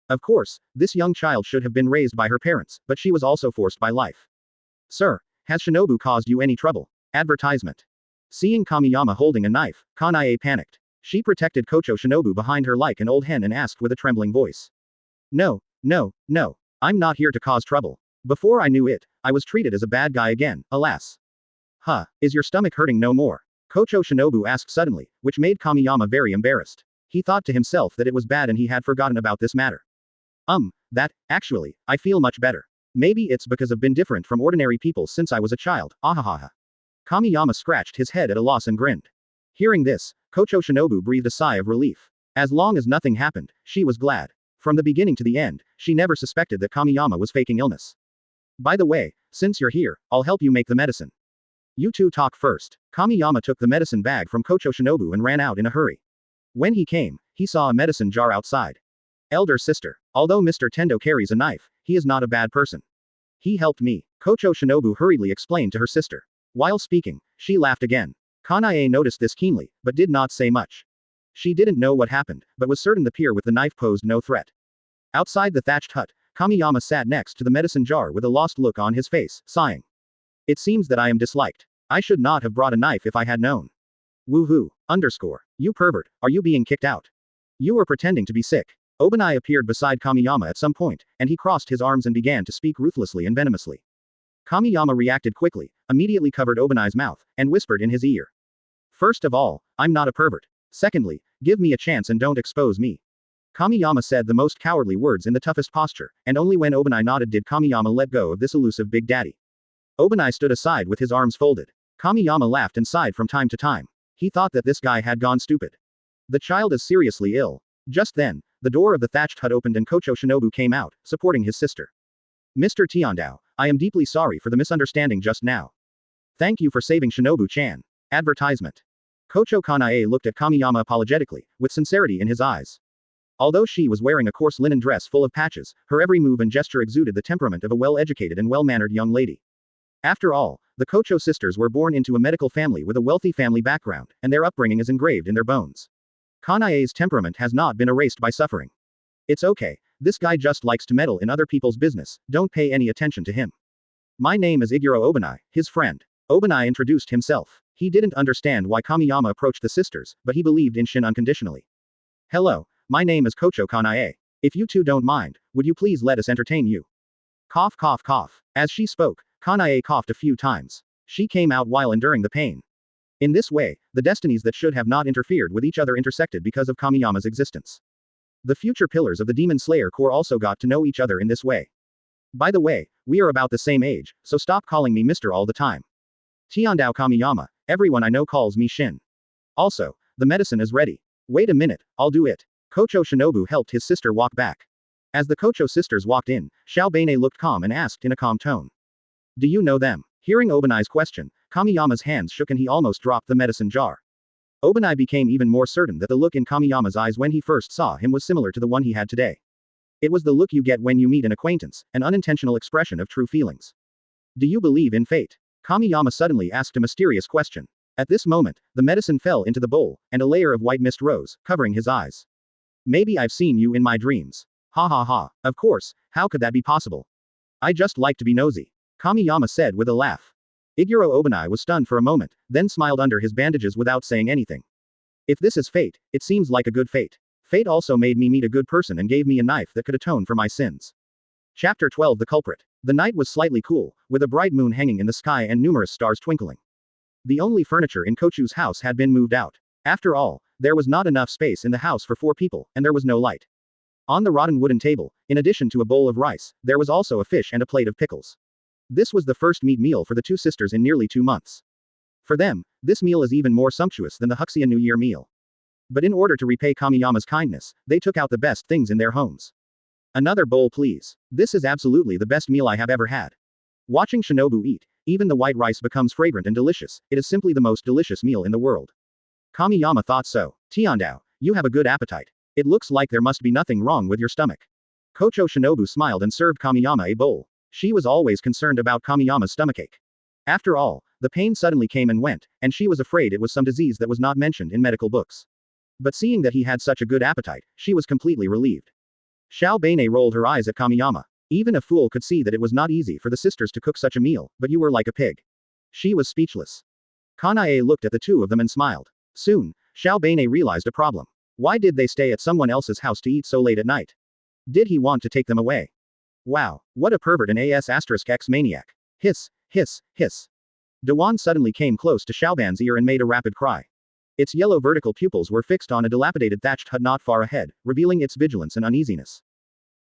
Of course, this young child should have been raised by her parents, but she was also forced by life. Sir, has Shinobu caused you any trouble? Advertisement. Seeing Kamiyama holding a knife, Kanae panicked. She protected Kochou Shinobu behind her like an old hen and asked with a trembling voice. No. I'm not here to cause trouble. Before I knew it, I was treated as a bad guy again, alas. Huh, is your stomach hurting no more? Kochou Shinobu asked suddenly, which made Kamiyama very embarrassed. He thought to himself that it was bad and he had forgotten about this matter. Actually, I feel much better. Maybe it's because I've been different from ordinary people since I was a child, ahahaha. Kamiyama scratched his head at a loss and grinned. Hearing this, Kochou Shinobu breathed a sigh of relief. As long as nothing happened, she was glad. From the beginning to the end, she never suspected that Kamiyama was faking illness. By the way, since you're here, I'll help you make the medicine. You two talk first. Kamiyama took the medicine bag from Kochou Shinobu and ran out in a hurry. When he came, he saw a medicine jar outside. Elder sister. Although Mr. Tendo carries a knife, he is not a bad person. He helped me, Kochou Shinobu hurriedly explained to her sister. While speaking, she laughed again. Kanae noticed this keenly, but did not say much. She didn't know what happened, but was certain the peer with the knife posed no threat. Outside the thatched hut, Kamiyama sat next to the medicine jar with a lost look on his face, sighing. It seems that I am disliked. I should not have brought a knife if I had known. Woohoo. You pervert, are you being kicked out? You were pretending to be sick. Obani appeared beside Kamiyama at some point, and he crossed his arms and began to speak ruthlessly and venomously. Kamiyama reacted quickly, immediately covered Obani's mouth, and whispered in his ear. First of all, I'm not a pervert. Secondly, give me a chance and don't expose me. Kamiyama said the most cowardly words in the toughest posture, and only when Obani nodded did Kamiyama let go of this elusive big daddy. Obani stood aside with his arms folded. Kamiyama laughed and sighed from time to time. He thought that this guy had gone stupid. The child is seriously ill. Just then, the door of the thatched hut opened and Kochou Shinobu came out, supporting his sister. Mr. Tiandao, I am deeply sorry for the misunderstanding just now. Thank you for saving Shinobu-chan. Advertisement. Kochou Kanae looked at Kamiyama apologetically, with sincerity in his eyes. Although she was wearing a coarse linen dress full of patches, her every move and gesture exuded the temperament of a well-educated and well-mannered young lady. After all, the Kochou sisters were born into a medical family with a wealthy family background, and their upbringing is engraved in their bones. Kanae's temperament has not been erased by suffering. It's okay, this guy just likes to meddle in other people's business, don't pay any attention to him. My name is Igro Obani, his friend. Obani introduced himself. He didn't understand why Kamiyama approached the sisters, but he believed in Shin unconditionally. Hello, my name is Kochou Kanae. If you two don't mind, would you please let us entertain you? Cough cough cough. As she spoke, Kanae coughed a few times. She came out while enduring the pain. In this way, the destinies that should have not interfered with each other intersected because of Kamiyama's existence. The future pillars of the Demon Slayer Corps also got to know each other in this way. By the way, we are about the same age, so stop calling me Mr. all the time. Tiandao Kamiyama, everyone I know calls me Shin. Also, the medicine is ready. Wait a minute, I'll do it. Kochou Shinobu helped his sister walk back. As the Kochou sisters walked in, Xiao Bane looked calm and asked in a calm tone. Do you know them? Hearing Obani's question, Kamiyama's hands shook and he almost dropped the medicine jar. Obani became even more certain that the look in Kamiyama's eyes when he first saw him was similar to the one he had today. It was the look you get when you meet an acquaintance, an unintentional expression of true feelings. Do you believe in fate? Kamiyama suddenly asked a mysterious question. At this moment, the medicine fell into the bowl, and a layer of white mist rose, covering his eyes. Maybe I've seen you in my dreams. Ha ha ha, of course, how could that be possible? I just like to be nosy. Kamiyama said with a laugh. Iguro Obani was stunned for a moment, then smiled under his bandages without saying anything. If this is fate, it seems like a good fate. Fate also made me meet a good person and gave me a knife that could atone for my sins. Chapter 12 The Culprit. The night was slightly cool, with a bright moon hanging in the sky and numerous stars twinkling. The only furniture in Kochu's house had been moved out. After all, there was not enough space in the house for 4 people, and there was no light. On the rotten wooden table, in addition to a bowl of rice, there was also a fish and a plate of pickles. This was the first meat meal for the 2 sisters in nearly 2 months. For them, this meal is even more sumptuous than the Huxia New Year meal. But in order to repay Kamiyama's kindness, they took out the best things in their homes. Another bowl please. This is absolutely the best meal I have ever had. Watching Shinobu eat, even the white rice becomes fragrant and delicious, it is simply the most delicious meal in the world. Kamiyama thought so. Tiandao, you have a good appetite. It looks like there must be nothing wrong with your stomach. Kochou Shinobu smiled and served Kamiyama a bowl. She was always concerned about Kamiyama's stomachache. After all, the pain suddenly came and went, and she was afraid it was some disease that was not mentioned in medical books. But seeing that he had such a good appetite, she was completely relieved. Xiao Bane rolled her eyes at Kamiyama. Even a fool could see that it was not easy for the sisters to cook such a meal, but you were like a pig. She was speechless. Kanae looked at the two of them and smiled. Soon, Xiao Bane realized a problem. Why did they stay at someone else's house to eat so late at night? Did he want to take them away? Wow, what a pervert and X maniac. Hiss, hiss, hiss. Dewan suddenly came close to Xiaoban's ear and made a rapid cry. Its yellow vertical pupils were fixed on a dilapidated thatched hut not far ahead, revealing its vigilance and uneasiness.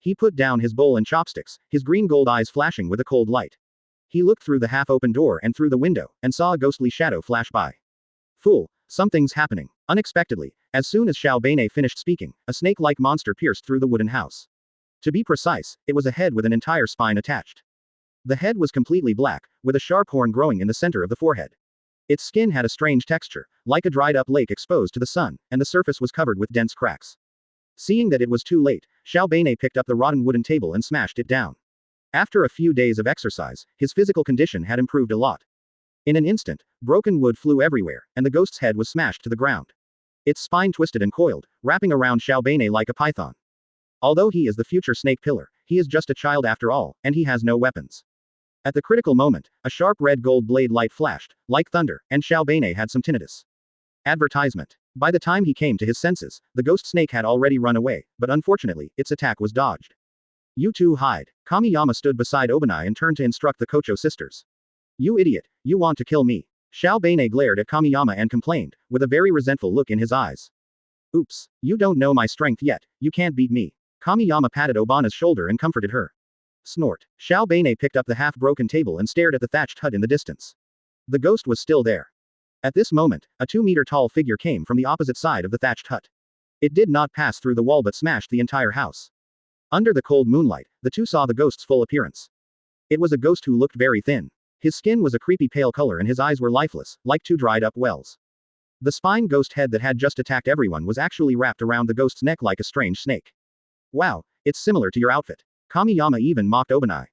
He put down his bowl and chopsticks, his green-gold eyes flashing with a cold light. He looked through the half-open door and through the window, and saw a ghostly shadow flash by. Fool, something's happening. Unexpectedly, as soon as Xiao Bane finished speaking, a snake-like monster pierced through the wooden house. To be precise, it was a head with an entire spine attached. The head was completely black, with a sharp horn growing in the center of the forehead. Its skin had a strange texture, like a dried-up lake exposed to the sun, and the surface was covered with dense cracks. Seeing that it was too late, Xiao Beinei picked up the rotten wooden table and smashed it down. After a few days of exercise, his physical condition had improved a lot. In an instant, broken wood flew everywhere, and the ghost's head was smashed to the ground. Its spine twisted and coiled, wrapping around Xiao Beinei like a python. Although he is the future snake pillar, he is just a child after all, and he has no weapons. At the critical moment, a sharp red gold blade light flashed, like thunder, and Xiao Beinei had some tinnitus. Advertisement. By the time he came to his senses, the ghost snake had already run away, but unfortunately, its attack was dodged. You two hide. Kamiyama stood beside Obani and turned to instruct the Kochou sisters. You idiot, you want to kill me. Xiao Beinei glared at Kamiyama and complained, with a very resentful look in his eyes. Oops, you don't know my strength yet, you can't beat me. Kamiyama patted Obana's shoulder and comforted her. Snort. Xiao Beinei picked up the half-broken table and stared at the thatched hut in the distance. The ghost was still there. At this moment, a 2-meter-tall figure came from the opposite side of the thatched hut. It did not pass through the wall but smashed the entire house. Under the cold moonlight, the two saw the ghost's full appearance. It was a ghost who looked very thin. His skin was a creepy pale color and his eyes were lifeless, like two dried-up wells. The spine ghost head that had just attacked everyone was actually wrapped around the ghost's neck like a strange snake. Wow, it's similar to your outfit. Kamiyama even mocked Obani.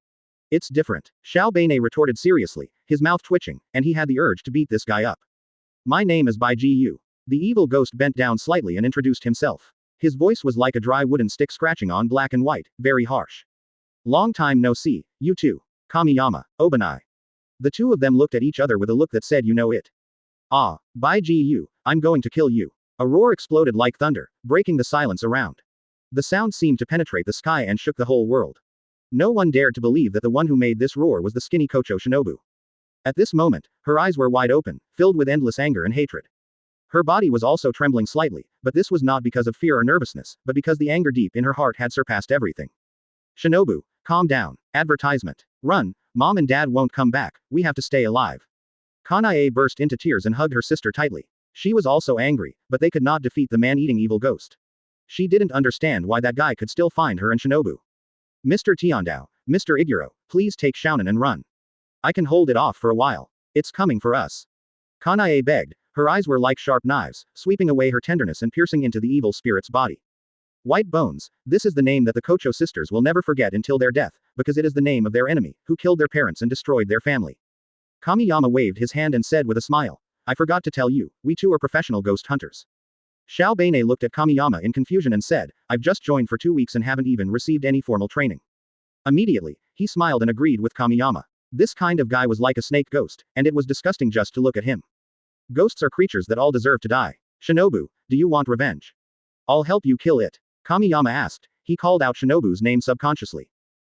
It's different. Xiao Beinei retorted seriously, his mouth twitching, and he had the urge to beat this guy up. My name is Bai Ji. The evil ghost bent down slightly and introduced himself. His voice was like a dry wooden stick scratching on black and white, very harsh. Long time no see, you two. Kamiyama, Obani. The two of them looked at each other with a look that said you know it. Ah, Bai Ji, I'm going to kill you. A roar exploded like thunder, breaking the silence around. The sound seemed to penetrate the sky and shook the whole world. No one dared to believe that the one who made this roar was the skinny Kochou Shinobu. At this moment, her eyes were wide open, filled with endless anger and hatred. Her body was also trembling slightly, but this was not because of fear or nervousness, but because the anger deep in her heart had surpassed everything. Shinobu, calm down. Advertisement. Run, Mom and Dad won't come back, we have to stay alive. Kanae burst into tears and hugged her sister tightly. She was also angry, but they could not defeat the man-eating evil ghost. She didn't understand why that guy could still find her and Shinobu. Mr. Tiandao, Mr. Iguro, please take Shounen and run. I can hold it off for a while. It's coming for us. Kanae begged, her eyes were like sharp knives, sweeping away her tenderness and piercing into the evil spirit's body. White Bones, this is the name that the Kochou sisters will never forget until their death, because it is the name of their enemy, who killed their parents and destroyed their family. Kamiyama waved his hand and said with a smile, I forgot to tell you, we too are professional ghost hunters. Xiao Beinei looked at Kamiyama in confusion and said, I've just joined for 2 weeks and haven't even received any formal training. Immediately, he smiled and agreed with Kamiyama. This kind of guy was like a snake ghost, and it was disgusting just to look at him. Ghosts are creatures that all deserve to die. Shinobu, do you want revenge? I'll help you kill it. Kamiyama asked. He called out Shinobu's name subconsciously.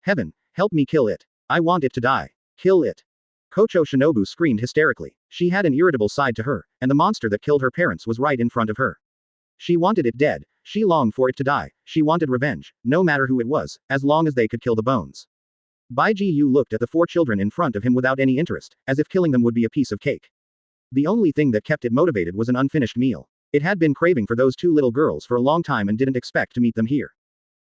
Heaven, help me kill it. I want it to die. Kill it. Kochou Shinobu screamed hysterically. She had an irritable side to her, and the monster that killed her parents was right in front of her. She wanted it dead, she longed for it to die, she wanted revenge, no matter who it was, as long as they could kill the bones. Bai Ji looked at the 4 children in front of him without any interest, as if killing them would be a piece of cake. The only thing that kept it motivated was an unfinished meal. It had been craving for those 2 little girls for a long time and didn't expect to meet them here.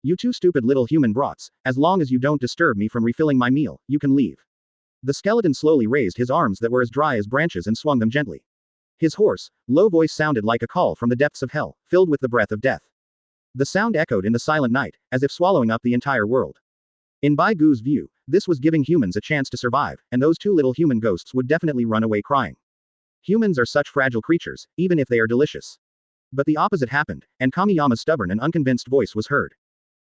You 2 stupid little human brats, as long as you don't disturb me from refilling my meal, you can leave. The skeleton slowly raised his arms that were as dry as branches and swung them gently. His hoarse, low voice sounded like a call from the depths of hell, filled with the breath of death. The sound echoed in the silent night, as if swallowing up the entire world. In Bai Gu's view, this was giving humans a chance to survive, and those 2 little human ghosts would definitely run away crying. Humans are such fragile creatures, even if they are delicious. But the opposite happened, and Kamiyama's stubborn and unconvinced voice was heard.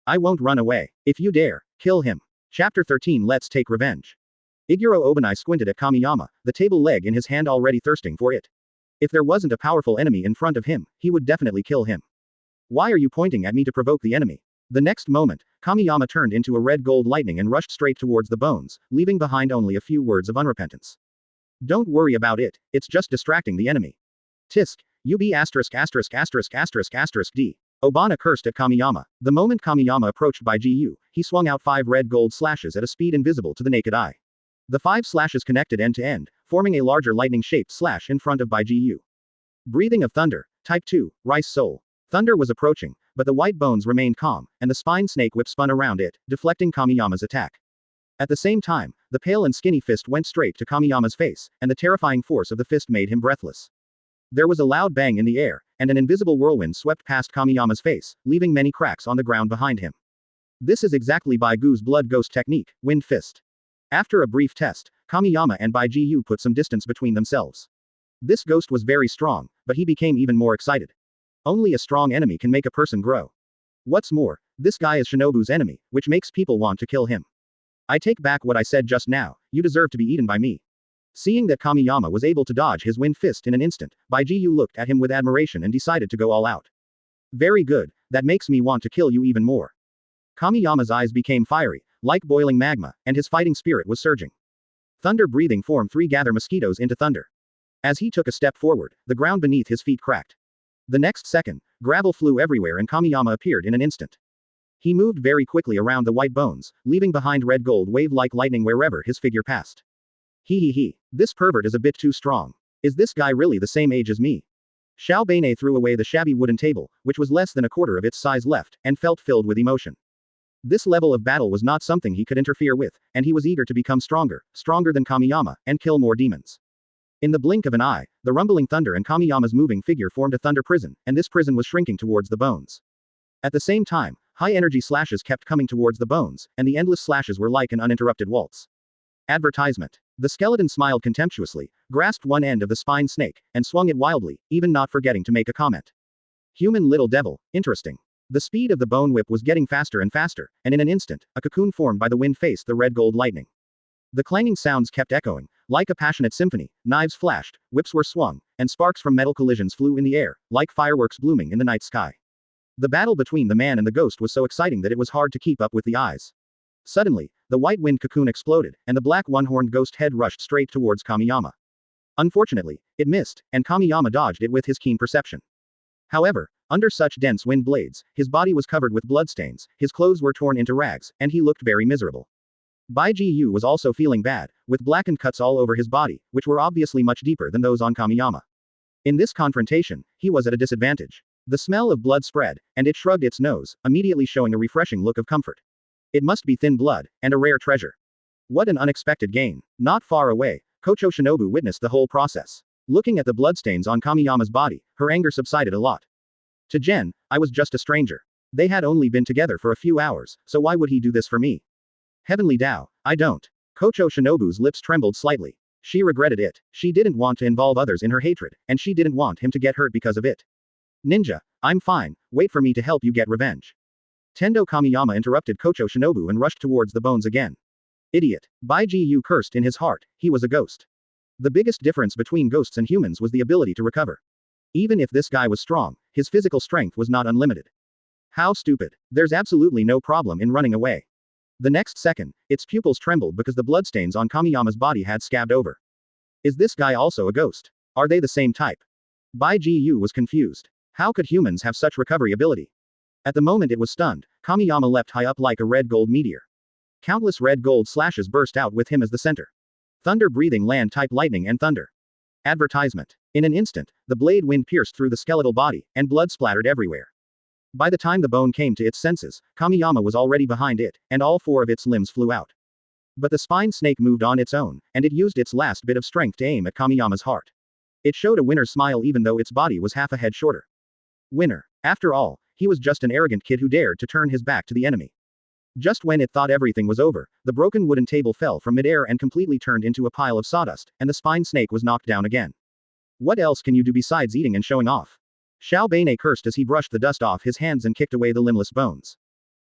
I won't run away. If you dare, kill him. Chapter 13 Let's Take Revenge. Igro Obani squinted at Kamiyama, the table leg in his hand already thirsting for it. If there wasn't a powerful enemy in front of him, he would definitely kill him. Why are you pointing at me to provoke the enemy? The next moment, Kamiyama turned into a red gold lightning and rushed straight towards the bones, leaving behind only a few words of unrepentance. Don't worry about it, it's just distracting the enemy. Tisk, UB asterisk asterisk asterisk asterisk asterisk D. Obana cursed at Kamiyama. The moment Kamiyama approached Bai Ji, he swung out 5 red gold slashes at a speed invisible to the naked eye. The 5 slashes connected end to end, forming a larger lightning-shaped slash in front of Bai Ji. Breathing of thunder, type 2, rice soul. Thunder was approaching, but the white bones remained calm, and the spine snake whip spun around it, deflecting Kamiyama's attack. At the same time, the pale and skinny fist went straight to Kamiyama's face, and the terrifying force of the fist made him breathless. There was a loud bang in the air, and an invisible whirlwind swept past Kamiyama's face, leaving many cracks on the ground behind him. This is exactly Bai Gu's blood ghost technique, wind fist. After a brief test, Kamiyama and Bai Yu put some distance between themselves. This ghost was very strong, but he became even more excited. Only a strong enemy can make a person grow. What's more, this guy is Shinobu's enemy, which makes people want to kill him. I take back what I said just now, you deserve to be eaten by me. Seeing that Kamiyama was able to dodge his wind fist in an instant, Bai Yu looked at him with admiration and decided to go all out. Very good, that makes me want to kill you even more. Kamiyama's eyes became fiery, like boiling magma, and his fighting spirit was surging. Thunder breathing formed 3 gather mosquitoes into thunder. As he took a step forward, the ground beneath his feet cracked. The next second, gravel flew everywhere and Kamiyama appeared in an instant. He moved very quickly around the white bones, leaving behind red gold wave like lightning wherever his figure passed. He, this pervert is a bit too strong. Is this guy really the same age as me? Xiao Beine threw away the shabby wooden table, which was less than a quarter of its size left, and felt filled with emotion. This level of battle was not something he could interfere with, and he was eager to become stronger than Kamiyama, and kill more demons. In the blink of an eye, the rumbling thunder and Kamiyama's moving figure formed a thunder prison, and this prison was shrinking towards the bones. At the same time, high-energy slashes kept coming towards the bones, and the endless slashes were like an uninterrupted waltz. Advertisement. The skeleton smiled contemptuously, grasped one end of the spine snake, and swung it wildly, even not forgetting to make a comment. Human little devil, interesting. The speed of the bone whip was getting faster and faster, and in an instant, a cocoon formed by the wind faced the red gold lightning. The clanging sounds kept echoing, like a passionate symphony, knives flashed, whips were swung, and sparks from metal collisions flew in the air, like fireworks blooming in the night sky. The battle between the man and the ghost was so exciting that it was hard to keep up with the eyes. Suddenly, the white wind cocoon exploded, and the black one-horned ghost head rushed straight towards Kamiyama. Unfortunately, it missed, and Kamiyama dodged it with his keen perception. However, under such dense wind blades, his body was covered with bloodstains, his clothes were torn into rags, and he looked very miserable. Bai Yu was also feeling bad, with blackened cuts all over his body, which were obviously much deeper than those on Kamiyama. In this confrontation, he was at a disadvantage. The smell of blood spread, and it shrugged its nose, immediately showing a refreshing look of comfort. It must be thin blood, and a rare treasure. What an unexpected gain. Not far away, Kochou Shinobu witnessed the whole process. Looking at the bloodstains on Kamiyama's body, her anger subsided a lot. To Jen, I was just a stranger. They had only been together for a few hours, so why would he do this for me? Heavenly Dao, I don't. Kochou Shinobu's lips trembled slightly. She regretted it. She didn't want to involve others in her hatred, and she didn't want him to get hurt because of it. Ninja, I'm fine, wait for me to help you get revenge. Tendo Kamiyama interrupted Kochou Shinobu and rushed towards the bones again. Idiot. Bai Yu cursed in his heart, he was a ghost. The biggest difference between ghosts and humans was the ability to recover. Even if this guy was strong, his physical strength was not unlimited. How stupid. There's absolutely no problem in running away. The next second, its pupils trembled because the bloodstains on Kamiyama's body had scabbed over. Is this guy also a ghost? Are they the same type? Bai Yu was confused. How could humans have such recovery ability? At the moment it was stunned, Kamiyama leapt high up like a red gold meteor. Countless red gold slashes burst out with him as the center. Thunder breathing land type lightning and thunder. Advertisement. In an instant, the blade wind pierced through the skeletal body, and blood splattered everywhere. By the time the bone came to its senses, Kamiyama was already behind it, and all 4 of its limbs flew out. But the spine snake moved on its own, and it used its last bit of strength to aim at Kamiyama's heart. It showed a winner's smile even though its body was half a head shorter. Winner. After all, he was just an arrogant kid who dared to turn his back to the enemy. Just when it thought everything was over, the broken wooden table fell from midair and completely turned into a pile of sawdust, and the spine snake was knocked down again. What else can you do besides eating and showing off? Xiao Beine cursed as he brushed the dust off his hands and kicked away the limbless bones.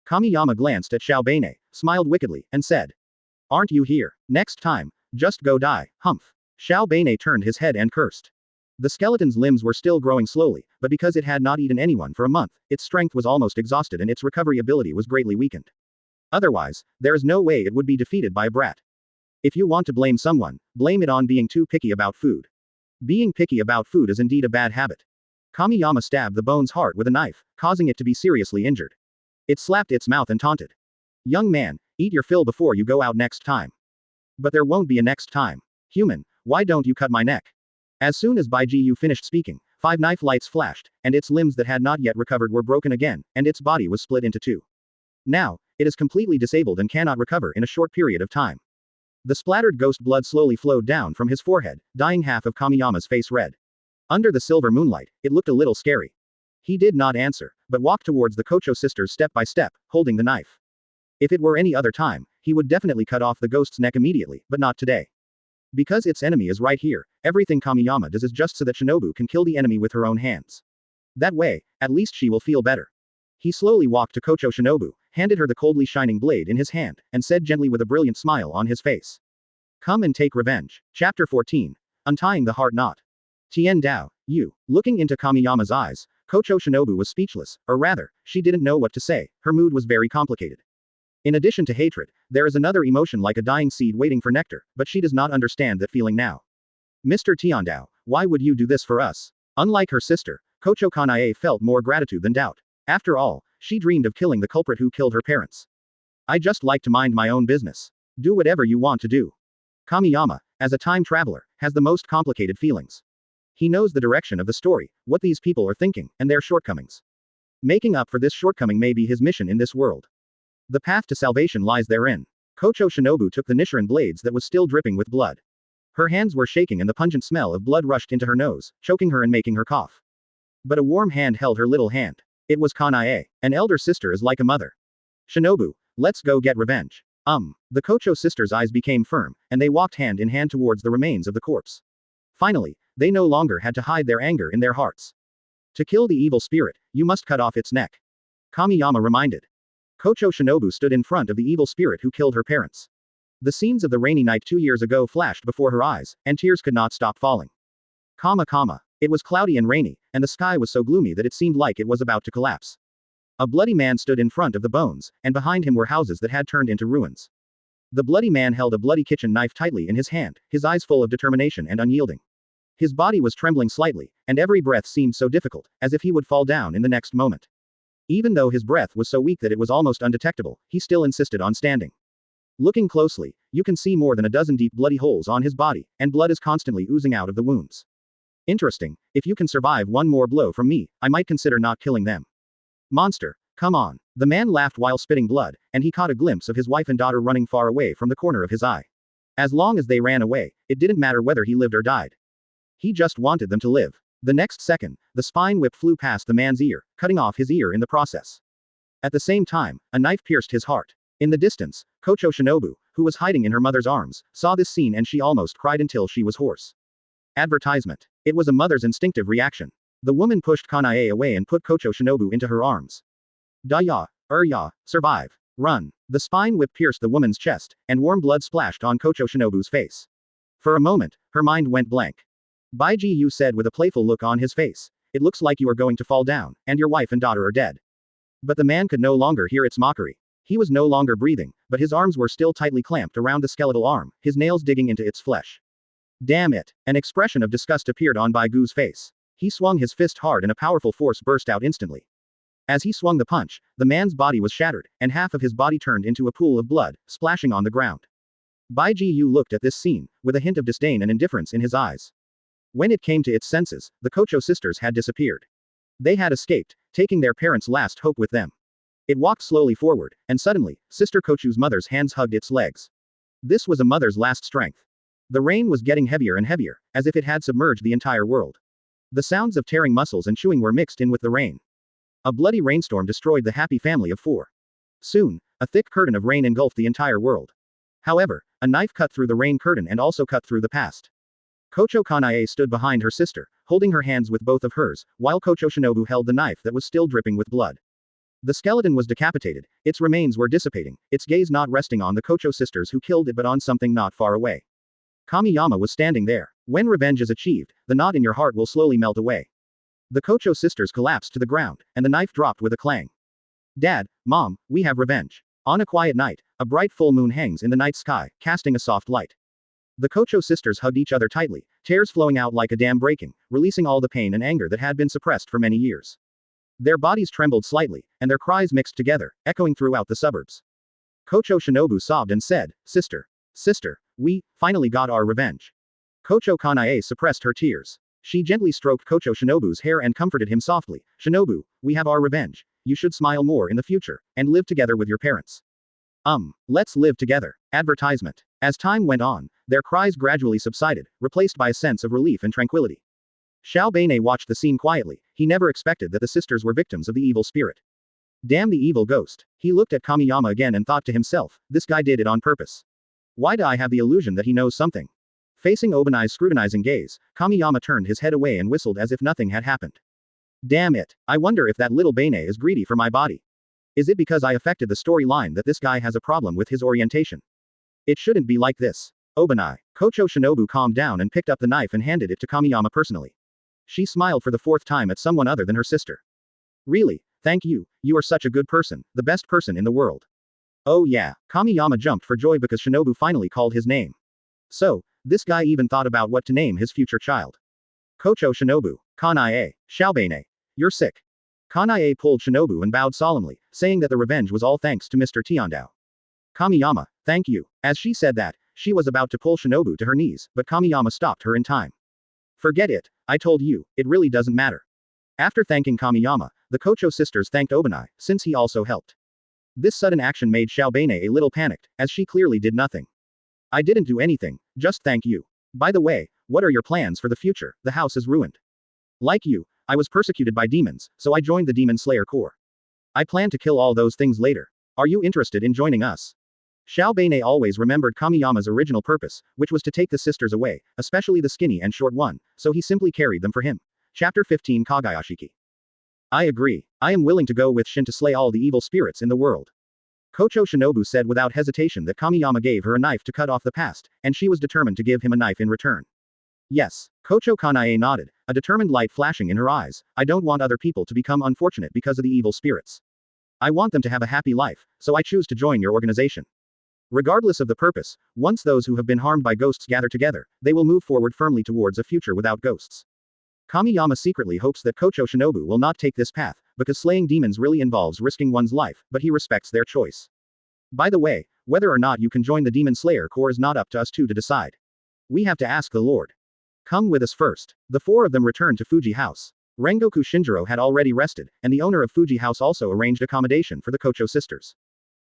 Kamiyama glanced at Xiao Beine, smiled wickedly, and said, "Aren't you here? Next time, just go die, humph." Xiao Beine turned his head and cursed. The skeleton's limbs were still growing slowly, but because it had not eaten anyone for a month, its strength was almost exhausted and its recovery ability was greatly weakened. Otherwise, there is no way it would be defeated by a brat. If you want to blame someone, blame it on being too picky about food. Being picky about food is indeed a bad habit. Kamiyama stabbed the bone's heart with a knife, causing it to be seriously injured. It slapped its mouth and taunted. "Young man, eat your fill before you go out next time." "But there won't be a next time. Human, why don't you cut my neck?" As soon as Bai Yu finished speaking, 5 knife lights flashed, and its limbs that had not yet recovered were broken again, and its body was split into 2. Now, it is completely disabled and cannot recover in a short period of time. The splattered ghost blood slowly flowed down from his forehead, dyeing half of Kamiyama's face red. Under the silver moonlight, it looked a little scary. He did not answer, but walked towards the Kochou sisters step by step, holding the knife. If it were any other time, he would definitely cut off the ghost's neck immediately, but not today. Because its enemy is right here, everything Kamiyama does is just so that Shinobu can kill the enemy with her own hands. That way, at least she will feel better. He slowly walked to Kochou Shinobu, handed her the coldly shining blade in his hand, and said gently with a brilliant smile on his face. Come and take revenge. Chapter 14. Untying the Heart Knot. Tien Dao, you. Looking into Kamiyama's eyes, Kochou Shinobu was speechless, or rather, she didn't know what to say, her mood was very complicated. In addition to hatred, there is another emotion like a dying seed waiting for nectar, but she does not understand that feeling now. Mr. Tiandao, why would you do this for us? Unlike her sister, Kochou Kanae felt more gratitude than doubt. After all, she dreamed of killing the culprit who killed her parents. I just like to mind my own business. Do whatever you want to do. Kamiyama, as a time traveler, has the most complicated feelings. He knows the direction of the story, what these people are thinking, and their shortcomings. Making up for this shortcoming may be his mission in this world. The path to salvation lies therein. Kochou Shinobu took the Nichiren blades that was still dripping with blood. Her hands were shaking and the pungent smell of blood rushed into her nose, choking her and making her cough. But a warm hand held her little hand. It was Kanae. An elder sister is like a mother. Shinobu, let's go get revenge. The Kochou sisters' eyes became firm, and they walked hand in hand towards the remains of the corpse. Finally, they no longer had to hide their anger in their hearts. To kill the evil spirit, you must cut off its neck. Kamiyama reminded. Kochou Shinobu stood in front of the evil spirit who killed her parents. The scenes of the rainy night 2 years ago flashed before her eyes, and tears could not stop falling. It was cloudy and rainy, and the sky was so gloomy that it seemed like it was about to collapse. A bloody man stood in front of the bones, and behind him were houses that had turned into ruins. The bloody man held a bloody kitchen knife tightly in his hand, his eyes full of determination and unyielding. His body was trembling slightly, and every breath seemed so difficult, as if he would fall down in the next moment. Even though his breath was so weak that it was almost undetectable, he still insisted on standing. Looking closely, you can see more than a dozen deep bloody holes on his body, and blood is constantly oozing out of the wounds. Interesting, if you can survive one more blow from me, I might consider not killing them. Monster, come on. The man laughed while spitting blood, and he caught a glimpse of his wife and daughter running far away from the corner of his eye. As long as they ran away, it didn't matter whether he lived or died. He just wanted them to live. The next second, the spine whip flew past the man's ear, cutting off his ear in the process. At the same time, a knife pierced his heart. In the distance, Kochou Shinobu, who was hiding in her mother's arms, saw this scene and she almost cried until she was hoarse. Advertisement. It was a mother's instinctive reaction. The woman pushed Kanae away and put Kochou Shinobu into her arms. Ya, survive. Run. The spine whip pierced the woman's chest, and warm blood splashed on Kochou Shinobu's face. For a moment, her mind went blank. Baiji Yu said with a playful look on his face. It looks like you are going to fall down, and your wife and daughter are dead. But the man could no longer hear its mockery. He was no longer breathing, but his arms were still tightly clamped around the skeletal arm, his nails digging into its flesh. Damn it! An expression of disgust appeared on Bai Gu's face. He swung his fist hard and a powerful force burst out instantly. As he swung the punch, the man's body was shattered, and half of his body turned into a pool of blood, splashing on the ground. Baiji Yu looked at this scene, with a hint of disdain and indifference in his eyes. When it came to its senses, the Kochou sisters had disappeared. They had escaped, taking their parents' last hope with them. It walked slowly forward, and suddenly, Sister Kochu's mother's hands hugged its legs. This was a mother's last strength. The rain was getting heavier and heavier, as if it had submerged the entire world. The sounds of tearing muscles and chewing were mixed in with the rain. A bloody rainstorm destroyed the happy family of four. Soon, a thick curtain of rain engulfed the entire world. However, a knife cut through the rain curtain and also cut through the past. Kochou Kanae stood behind her sister, holding her hands with both of hers, while Kochou Shinobu held the knife that was still dripping with blood. The skeleton was decapitated, its remains were dissipating, its gaze not resting on the Kochou sisters who killed it but on something not far away. Kamiyama was standing there. When revenge is achieved, the knot in your heart will slowly melt away. The Kochou sisters collapsed to the ground, and the knife dropped with a clang. Dad, Mom, we have revenge. On a quiet night, a bright full moon hangs in the night sky, casting a soft light. The Kochou sisters hugged each other tightly, tears flowing out like a dam breaking, releasing all the pain and anger that had been suppressed for many years. Their bodies trembled slightly, and their cries mixed together, echoing throughout the suburbs. Kochou Shinobu sobbed and said, Sister, we finally got our revenge. Kochou Kanae suppressed her tears. She gently stroked Kochou Shinobu's hair and comforted him softly. Shinobu, we have our revenge. You should smile more in the future, and live together with your parents. Let's live together. Advertisement. As time went on, their cries gradually subsided, replaced by a sense of relief and tranquility. Xiao Beinei watched the scene quietly. He never expected that the sisters were victims of the evil spirit. Damn the evil ghost. He looked at Kamiyama again and thought to himself, this guy did it on purpose. Why do I have the illusion that he knows something? Facing Obani's scrutinizing gaze, Kamiyama turned his head away and whistled as if nothing had happened. Damn it. I wonder if that little Beinei is greedy for my body. Is it because I affected the storyline that this guy has a problem with his orientation? It shouldn't be like this. Obani. Kochou Shinobu calmed down and picked up the knife and handed it to Kamiyama personally. She smiled for the fourth time at someone other than her sister. Really, thank you, you are such a good person, the best person in the world. Oh yeah, Kamiyama jumped for joy because Shinobu finally called his name. So, this guy even thought about what to name his future child. Kochou Shinobu, Kanae, Xiaobeinei. You're sick. Kanae pulled Shinobu and bowed solemnly, saying that the revenge was all thanks to Mr. Tiandao. Kamiyama, thank you. As she said that, she was about to pull Shinobu to her knees, but Kamiyama stopped her in time. Forget it, I told you, it really doesn't matter. After thanking Kamiyama, the Kochou sisters thanked Obani, since he also helped. This sudden action made Xiaobeinei a little panicked, as she clearly did nothing. I didn't do anything, just thank you. By the way, what are your plans for the future? The house is ruined. Like you, I was persecuted by demons, so I joined the Demon Slayer Corps. I plan to kill all those things later. Are you interested in joining us? Xiaobeinei always remembered Kamiyama's original purpose, which was to take the sisters away, especially the skinny and short one, so he simply carried them for him. Chapter 15 Kagayashiki. I agree. I am willing to go with Shin to slay all the evil spirits in the world. Kochou Shinobu said without hesitation that Kamiyama gave her a knife to cut off the past, and she was determined to give him a knife in return. Yes. Kochou Kanae nodded, a determined light flashing in her eyes. I don't want other people to become unfortunate because of the evil spirits. I want them to have a happy life, so I choose to join your organization. Regardless of the purpose, once those who have been harmed by ghosts gather together, they will move forward firmly towards a future without ghosts. Kamiyama secretly hopes that Kochou Shinobu will not take this path, because slaying demons really involves risking one's life, but he respects their choice. By the way, whether or not you can join the Demon Slayer Corps is not up to us two to decide. We have to ask the Lord. Come with us first. The four of them returned to Fuji House. Rangoku Shinjiro had already rested, and the owner of Fuji House also arranged accommodation for the Kochou sisters.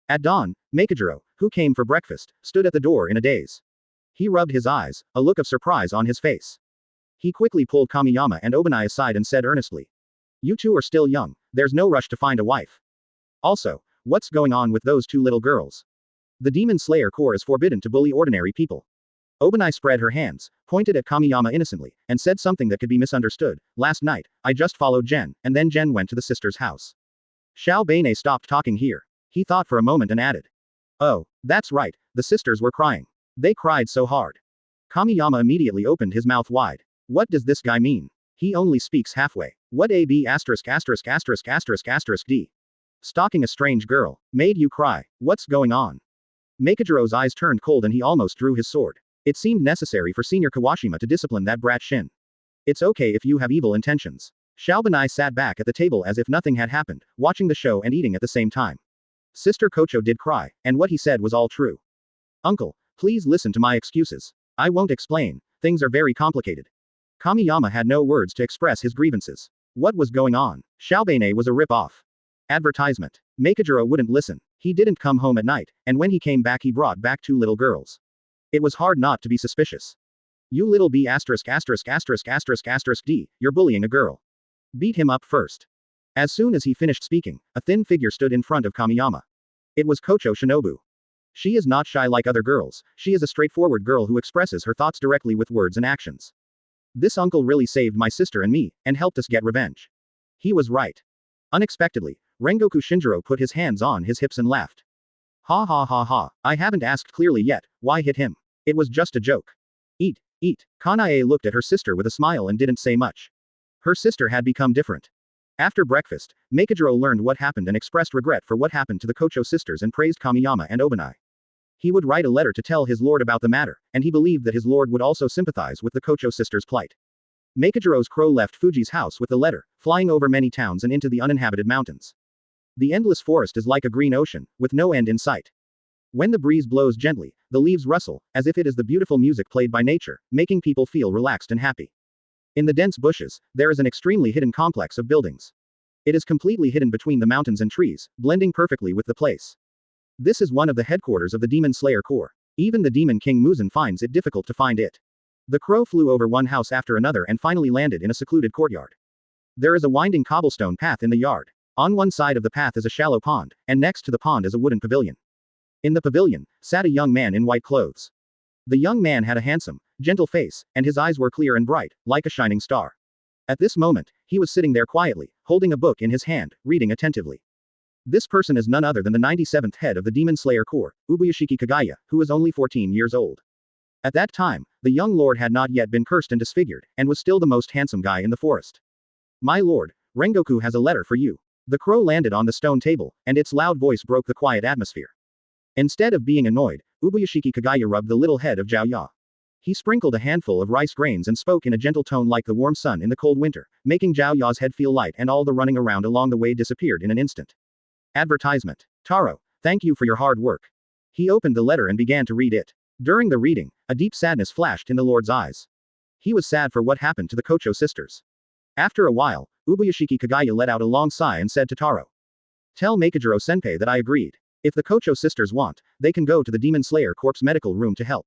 At dawn, Makijiro, who came for breakfast, stood at the door in a daze. He rubbed his eyes, a look of surprise on his face. He quickly pulled Kamiyama and Obani aside and said earnestly. You two are still young, there's no rush to find a wife. Also, what's going on with those two little girls? The Demon Slayer Corps is forbidden to bully ordinary people. Obani spread her hands, pointed at Kamiyama innocently, and said something that could be misunderstood. Last night, I just followed Jen, and then Jen went to the sister's house. Xiaobeinei stopped talking here. He thought for a moment and added. Oh, that's right, the sisters were crying. They cried so hard. Kamiyama immediately opened his mouth wide. What does this guy mean? He only speaks halfway. What AB asterisk asterisk asterisk asterisk asterisk D? Stalking a strange girl. Made you cry. What's going on? Makijiro's eyes turned cold and he almost drew his sword. It seemed necessary for Senior Kawashima to discipline that brat Shin. It's okay if you have evil intentions. Xiaobeinei sat back at the table as if nothing had happened, watching the show and eating at the same time. Sister Kochou did cry, and what he said was all true. Uncle, please listen to my excuses. I won't explain, things are very complicated. Kamiyama had no words to express his grievances. What was going on? Xiaobeinei was a rip-off. Advertisement. Makijiro wouldn't listen. He didn't come home at night, and when he came back he brought back two little girls. It was hard not to be suspicious. You little B asterisk asterisk asterisk asterisk asterisk D, you're bullying a girl. Beat him up first. As soon as he finished speaking, a thin figure stood in front of Kamiyama. It was Kochou Shinobu. She is not shy like other girls, she is a straightforward girl who expresses her thoughts directly with words and actions. This uncle really saved my sister and me, and helped us get revenge. He was right. Unexpectedly, Rangoku Shinjiro put his hands on his hips and laughed. Ha ha ha ha, I haven't asked clearly yet, why hit him? It was just a joke. Eat, eat. Kanae looked at her sister with a smile and didn't say much. Her sister had become different. After breakfast, Makijiro learned what happened and expressed regret for what happened to the Kochou sisters and praised Kamiyama and Obani. He would write a letter to tell his lord about the matter, and he believed that his lord would also sympathize with the Kochou sisters' plight. Makijiro's crow left Fuji's house with the letter, flying over many towns and into the uninhabited mountains. The endless forest is like a green ocean, with no end in sight. When the breeze blows gently, the leaves rustle, as if it is the beautiful music played by nature, making people feel relaxed and happy. In the dense bushes, there is an extremely hidden complex of buildings. It is completely hidden between the mountains and trees, blending perfectly with the place. This is one of the headquarters of the Demon Slayer Corps. Even the Demon King Muzan finds it difficult to find it. The crow flew over one house after another and finally landed in a secluded courtyard. There is a winding cobblestone path in the yard. On one side of the path is a shallow pond, and next to the pond is a wooden pavilion. In the pavilion, sat a young man in white clothes. The young man had a handsome, gentle face, and his eyes were clear and bright, like a shining star. At this moment, he was sitting there quietly, holding a book in his hand, reading attentively. This person is none other than the 97th head of the Demon Slayer Corps, Ubuyashiki Kagaya, who is only 14 years old. At that time, the young lord had not yet been cursed and disfigured, and was still the most handsome guy in the forest. My lord, Rangoku has a letter for you. The crow landed on the stone table, and its loud voice broke the quiet atmosphere. Instead of being annoyed, Ubuyashiki Kagaya rubbed the little head of Zhao Ya. He sprinkled a handful of rice grains and spoke in a gentle tone like the warm sun in the cold winter, making Zhao Ya's head feel light, and all the running around along the way disappeared in an instant. Advertisement. Taro, thank you for your hard work. He opened the letter and began to read it. During the reading, a deep sadness flashed in the lord's eyes. He was sad for what happened to the Kochou sisters. After a while, Ubuyashiki Kagaya let out a long sigh and said to Taro. Tell Makijiro Senpai that I agreed. If the Kochou sisters want, they can go to the Demon Slayer Corps medical room to help.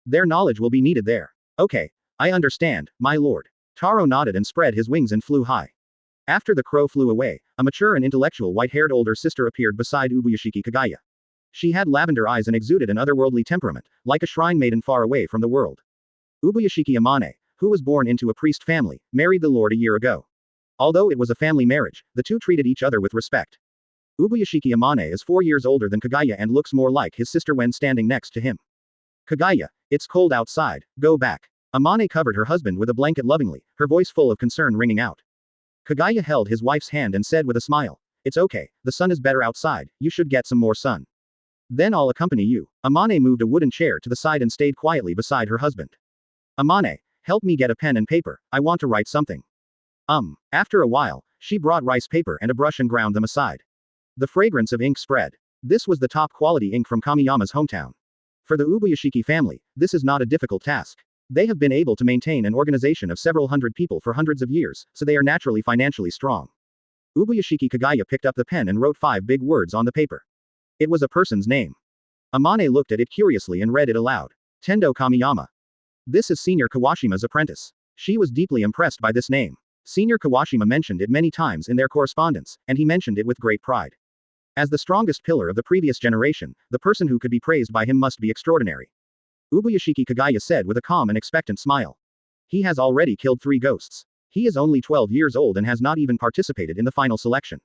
Their knowledge will be needed there. Okay, I understand, my lord. Taro nodded and spread his wings and flew high. After the crow flew away, a mature and intellectual white-haired older sister appeared beside Ubuyashiki Kagaya. She had lavender eyes and exuded an otherworldly temperament, like a shrine maiden far away from the world. Ubuyashiki Amane, who was born into a priest family, married the lord a year ago. Although it was a family marriage, the two treated each other with respect. Ubuyashiki Amane is 4 years older than Kagaya and looks more like his sister when standing next to him. Kagaya, it's cold outside, go back. Amane covered her husband with a blanket lovingly, her voice full of concern ringing out. Kagaya held his wife's hand and said with a smile, it's okay, the sun is better outside, you should get some more sun. Then I'll accompany you. Amane moved a wooden chair to the side and stayed quietly beside her husband. Amane, help me get a pen and paper, I want to write something. After a while, she brought rice paper and a brush and ground them aside. The fragrance of ink spread. This was the top quality ink from Kamiyama's hometown. For the Ubuyashiki family, this is not a difficult task. They have been able to maintain an organization of several hundred people for hundreds of years, so they are naturally financially strong. Ubuyashiki Kagaya picked up the pen and wrote 5 big words on the paper. It was a person's name. Amane looked at it curiously and read it aloud. Tendo Kamiyama. This is Senior Kawashima's apprentice. She was deeply impressed by this name. Senior Kawashima mentioned it many times in their correspondence, and he mentioned it with great pride. As the strongest pillar of the previous generation, the person who could be praised by him must be extraordinary. Ubuyashiki Kagaya said with a calm and expectant smile. He has already killed 3 ghosts. He is only 12 years old and has not even participated in the final selection.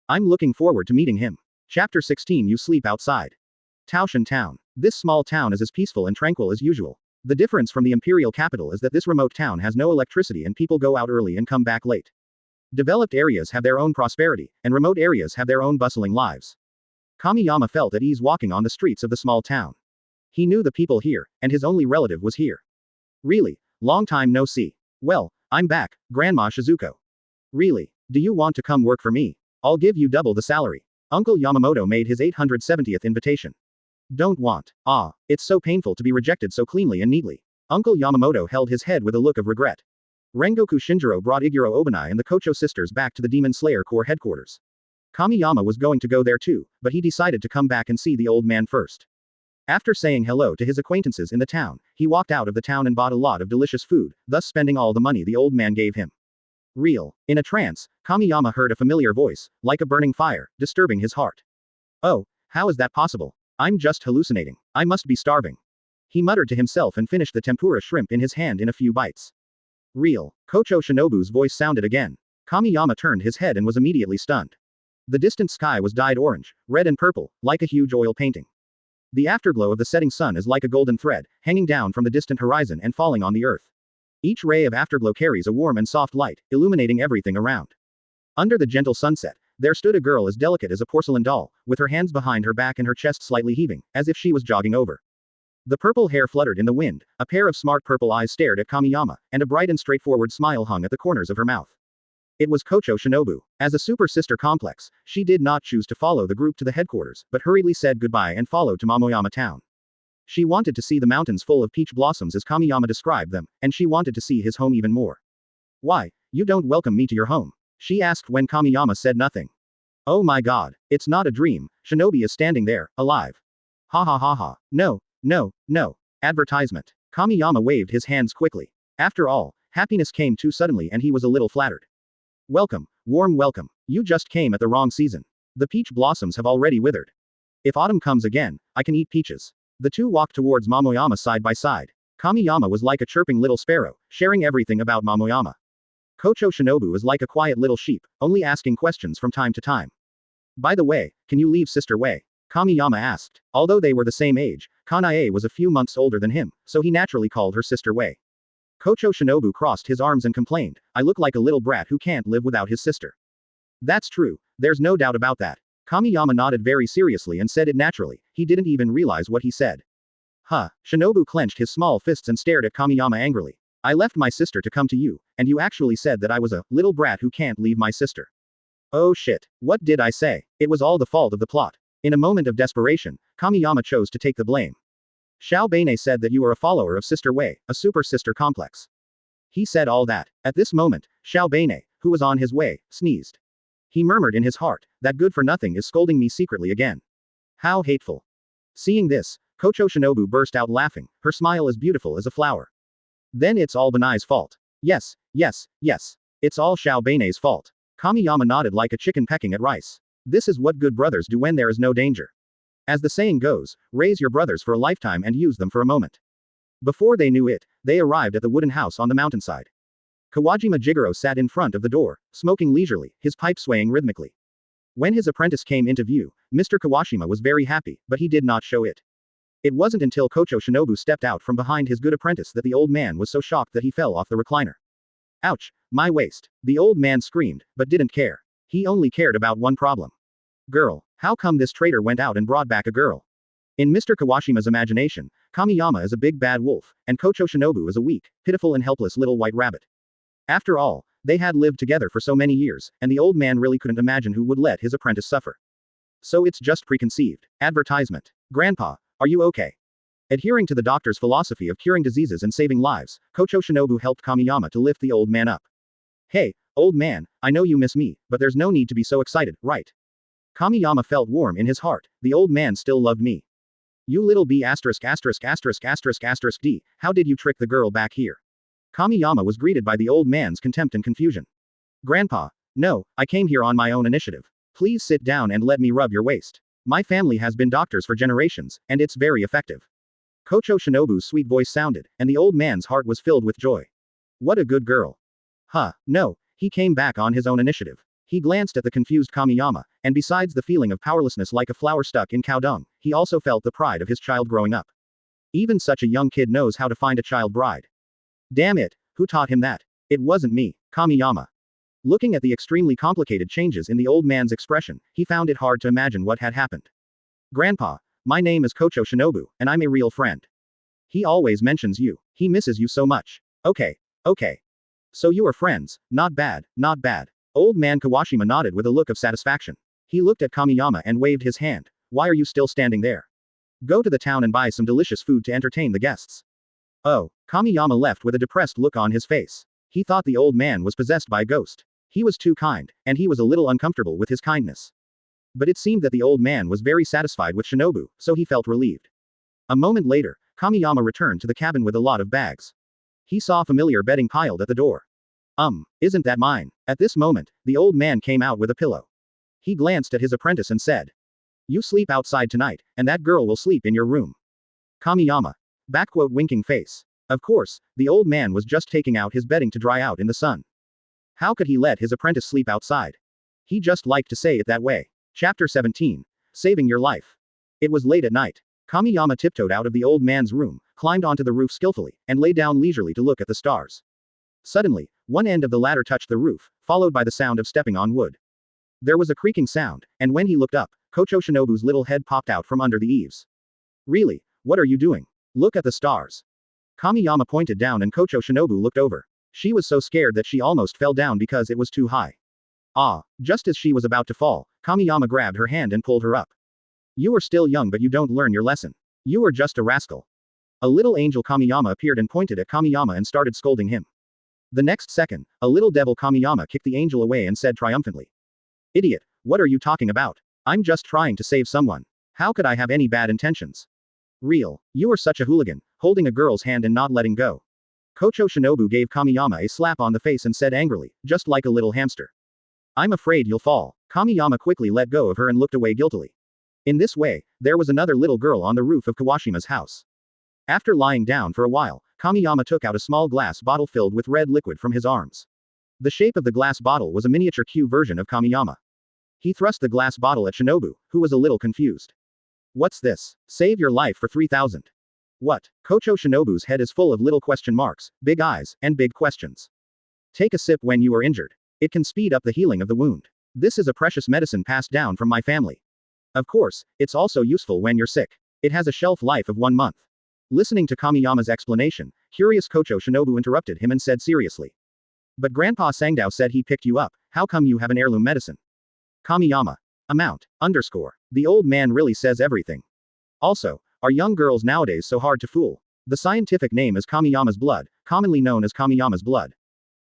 I'm looking forward to meeting him. Chapter 16 You sleep outside. Taoshan Town. This small town is as peaceful and tranquil as usual. The difference from the imperial capital is that this remote town has no electricity and people go out early and come back late. Developed areas have their own prosperity, and remote areas have their own bustling lives. Kamiyama felt at ease walking on the streets of the small town. He knew the people here, and his only relative was here. Really, long time no see. Well, I'm back, Grandma Shizuko. Really, do you want to come work for me? I'll give you double the salary. Uncle Yamamoto made his 870th invitation. Don't want. It's so painful to be rejected so cleanly and neatly. Uncle Yamamoto held his head with a look of regret. Rangoku Shinjiro brought Igro Obani and the Kochou sisters back to the Demon Slayer Corps headquarters. Kamiyama was going to go there too, but he decided to come back and see the old man first. After saying hello to his acquaintances in the town, he walked out of the town and bought a lot of delicious food, thus spending all the money the old man gave him. In a trance, Kamiyama heard a familiar voice, like a burning fire, disturbing his heart. Oh, how is that possible? I'm just hallucinating. I must be starving. He muttered to himself and finished the tempura shrimp in his hand in a few bites. Kochou Shinobu's voice sounded again. Kamiyama turned his head and was immediately stunned. The distant sky was dyed orange, red and purple, like a huge oil painting. The afterglow of the setting sun is like a golden thread, hanging down from the distant horizon and falling on the earth. Each ray of afterglow carries a warm and soft light, illuminating everything around. Under the gentle sunset, there stood a girl as delicate as a porcelain doll, with her hands behind her back and her chest slightly heaving, as if she was jogging over. The purple hair fluttered in the wind, a pair of smart purple eyes stared at Kamiyama, and a bright and straightforward smile hung at the corners of her mouth. It was Kochou Shinobu. As a super sister complex, she did not choose to follow the group to the headquarters, but hurriedly said goodbye and followed to Momoyama town. She wanted to see the mountains full of peach blossoms as Kamiyama described them, and she wanted to see his home even more. Why, you don't welcome me to your home? She asked when Kamiyama said nothing. Oh my god, it's not a dream, Shinobi is standing there, alive. Ha ha ha ha, no, no, no. Advertisement. Kamiyama waved his hands quickly. After all, happiness came too suddenly and he was a little flattered. Welcome, warm welcome. You just came at the wrong season. The peach blossoms have already withered. If autumn comes again, I can eat peaches. The two walked towards Momoyama side by side. Kamiyama was like a chirping little sparrow, sharing everything about Momoyama. Kochou Shinobu was like a quiet little sheep, only asking questions from time to time. By the way, can you leave Sister Wei? Kamiyama asked. Although they were the same age, Kanae was a few months older than him, so he naturally called her Sister Wei. Kochou Shinobu crossed his arms and complained, I look like a little brat who can't live without his sister. That's true, there's no doubt about that. Kamiyama nodded very seriously and said it naturally, he didn't even realize what he said. Huh, Shinobu clenched his small fists and stared at Kamiyama angrily. I left my sister to come to you, and you actually said that I was a little brat who can't leave my sister. Oh shit, what did I say? It was all the fault of the plot. In a moment of desperation, Kamiyama chose to take the blame. Xiao Beine said that you are a follower of Sister Wei, a super sister complex. He said all that. At this moment, Xiao Beine, who was on his way, sneezed. He murmured in his heart, that good for nothing is scolding me secretly again. How hateful. Seeing this, Kochou Shinobu burst out laughing, her smile as beautiful as a flower. Then it's all Benai's fault. Yes, yes, yes. It's all Xiao Beine's fault. Kamiyama nodded like a chicken pecking at rice. This is what good brothers do when there is no danger. As the saying goes, raise your brothers for a lifetime and use them for a moment. Before they knew it, they arrived at the wooden house on the mountainside. Kawajima Jigoro sat in front of the door, smoking leisurely, his pipe swaying rhythmically. When his apprentice came into view, Mr. Kawashima was very happy, but he did not show it. It wasn't until Kochou Shinobu stepped out from behind his good apprentice that the old man was so shocked that he fell off the recliner. Ouch, my waist. The old man screamed, but didn't care. He only cared about one problem. Girl, how come this traitor went out and brought back a girl? In Mr. Kawashima's imagination, Kamiyama is a big bad wolf, and Kochou Shinobu is a weak, pitiful and helpless little white rabbit. After all, they had lived together for so many years, and the old man really couldn't imagine who would let his apprentice suffer. So it's just preconceived. Advertisement. Grandpa, are you okay? Adhering to the doctor's philosophy of curing diseases and saving lives, Kochou Shinobu helped Kamiyama to lift the old man up. Hey, old man, I know you miss me, but there's no need to be so excited, right? Kamiyama felt warm in his heart, the old man still loved me. You little b***************, d, how did you trick the girl back here? Kamiyama was greeted by the old man's contempt and confusion. Grandpa, no, I came here on my own initiative. Please sit down and let me rub your waist. My family has been doctors for generations, and it's very effective. Kochou Shinobu's sweet voice sounded, and the old man's heart was filled with joy. What a good girl. Huh, no, he came back on his own initiative. He glanced at the confused Kamiyama, and besides the feeling of powerlessness like a flower stuck in cow dung, he also felt the pride of his child growing up. Even such a young kid knows how to find a child bride. Damn it, who taught him that? It wasn't me, Kamiyama. Looking at the extremely complicated changes in the old man's expression, he found it hard to imagine what had happened. Grandpa, my name is Kochou Shinobu, and I'm a real friend. He always mentions you. He misses you so much. Okay, okay. So you are friends, not bad, not bad. Old man Kawashima nodded with a look of satisfaction. He looked at Kamiyama and waved his hand. Why are you still standing there? Go to the town and buy some delicious food to entertain the guests. Oh, Kamiyama left with a depressed look on his face. He thought the old man was possessed by a ghost. He was too kind, and he was a little uncomfortable with his kindness. But it seemed that the old man was very satisfied with Shinobu, so he felt relieved. A moment later, Kamiyama returned to the cabin with a lot of bags. He saw familiar bedding piled at the door. Isn't that mine? At this moment, the old man came out with a pillow. He glanced at his apprentice and said, you sleep outside tonight, and that girl will sleep in your room. Kamiyama. Winking face. Of course, the old man was just taking out his bedding to dry out in the sun. How could he let his apprentice sleep outside? He just liked to say it that way. Chapter 17. Saving your life. It was late at night. Kamiyama tiptoed out of the old man's room, climbed onto the roof skillfully, and lay down leisurely to look at the stars. Suddenly, one end of the ladder touched the roof, followed by the sound of stepping on wood. There was a creaking sound, and when he looked up, Kochou Shinobu's little head popped out from under the eaves. Really, what are you doing? Look at the stars. Kamiyama pointed down and Kochou Shinobu looked over. She was so scared that she almost fell down because it was too high. Just as she was about to fall, Kamiyama grabbed her hand and pulled her up. You are still young but you don't learn your lesson. You are just a rascal. A little angel Kamiyama appeared and pointed at Kamiyama and started scolding him. The next second, a little devil Kamiyama kicked the angel away and said triumphantly. Idiot, What are you talking about? I'm just trying to save someone. How could I have any bad intentions? Real. You are such a hooligan, holding a girl's hand and not letting go. Kochou Shinobu gave Kamiyama a slap on the face and said angrily, just like a little hamster. I'm afraid you'll fall. Kamiyama quickly let go of her and looked away guiltily. In this way, there was another little girl on the roof of Kawashima's house. After lying down for a while, Kamiyama took out a small glass bottle filled with red liquid from his arms. The shape of the glass bottle was a miniature Q version of Kamiyama. He thrust the glass bottle at Shinobu, who was a little confused. What's this? Save your life for 3,000. What? Kochou Shinobu's head is full of little question marks, big eyes, and big questions. Take a sip when you are injured. It can speed up the healing of the wound. This is a precious medicine passed down from my family. Of course, it's also useful when you're sick. It has a shelf life of 1 month. Listening to Kamiyama's explanation, curious Kochou Shinobu interrupted him and said seriously. But Grandpa Sangdao said he picked you up, how come you have an heirloom medicine? Kamiyama. Amount. Underscore. The old man really says everything. Also, are young girls nowadays so hard to fool? The scientific name is Kamiyama's blood, commonly known as Kamiyama's blood.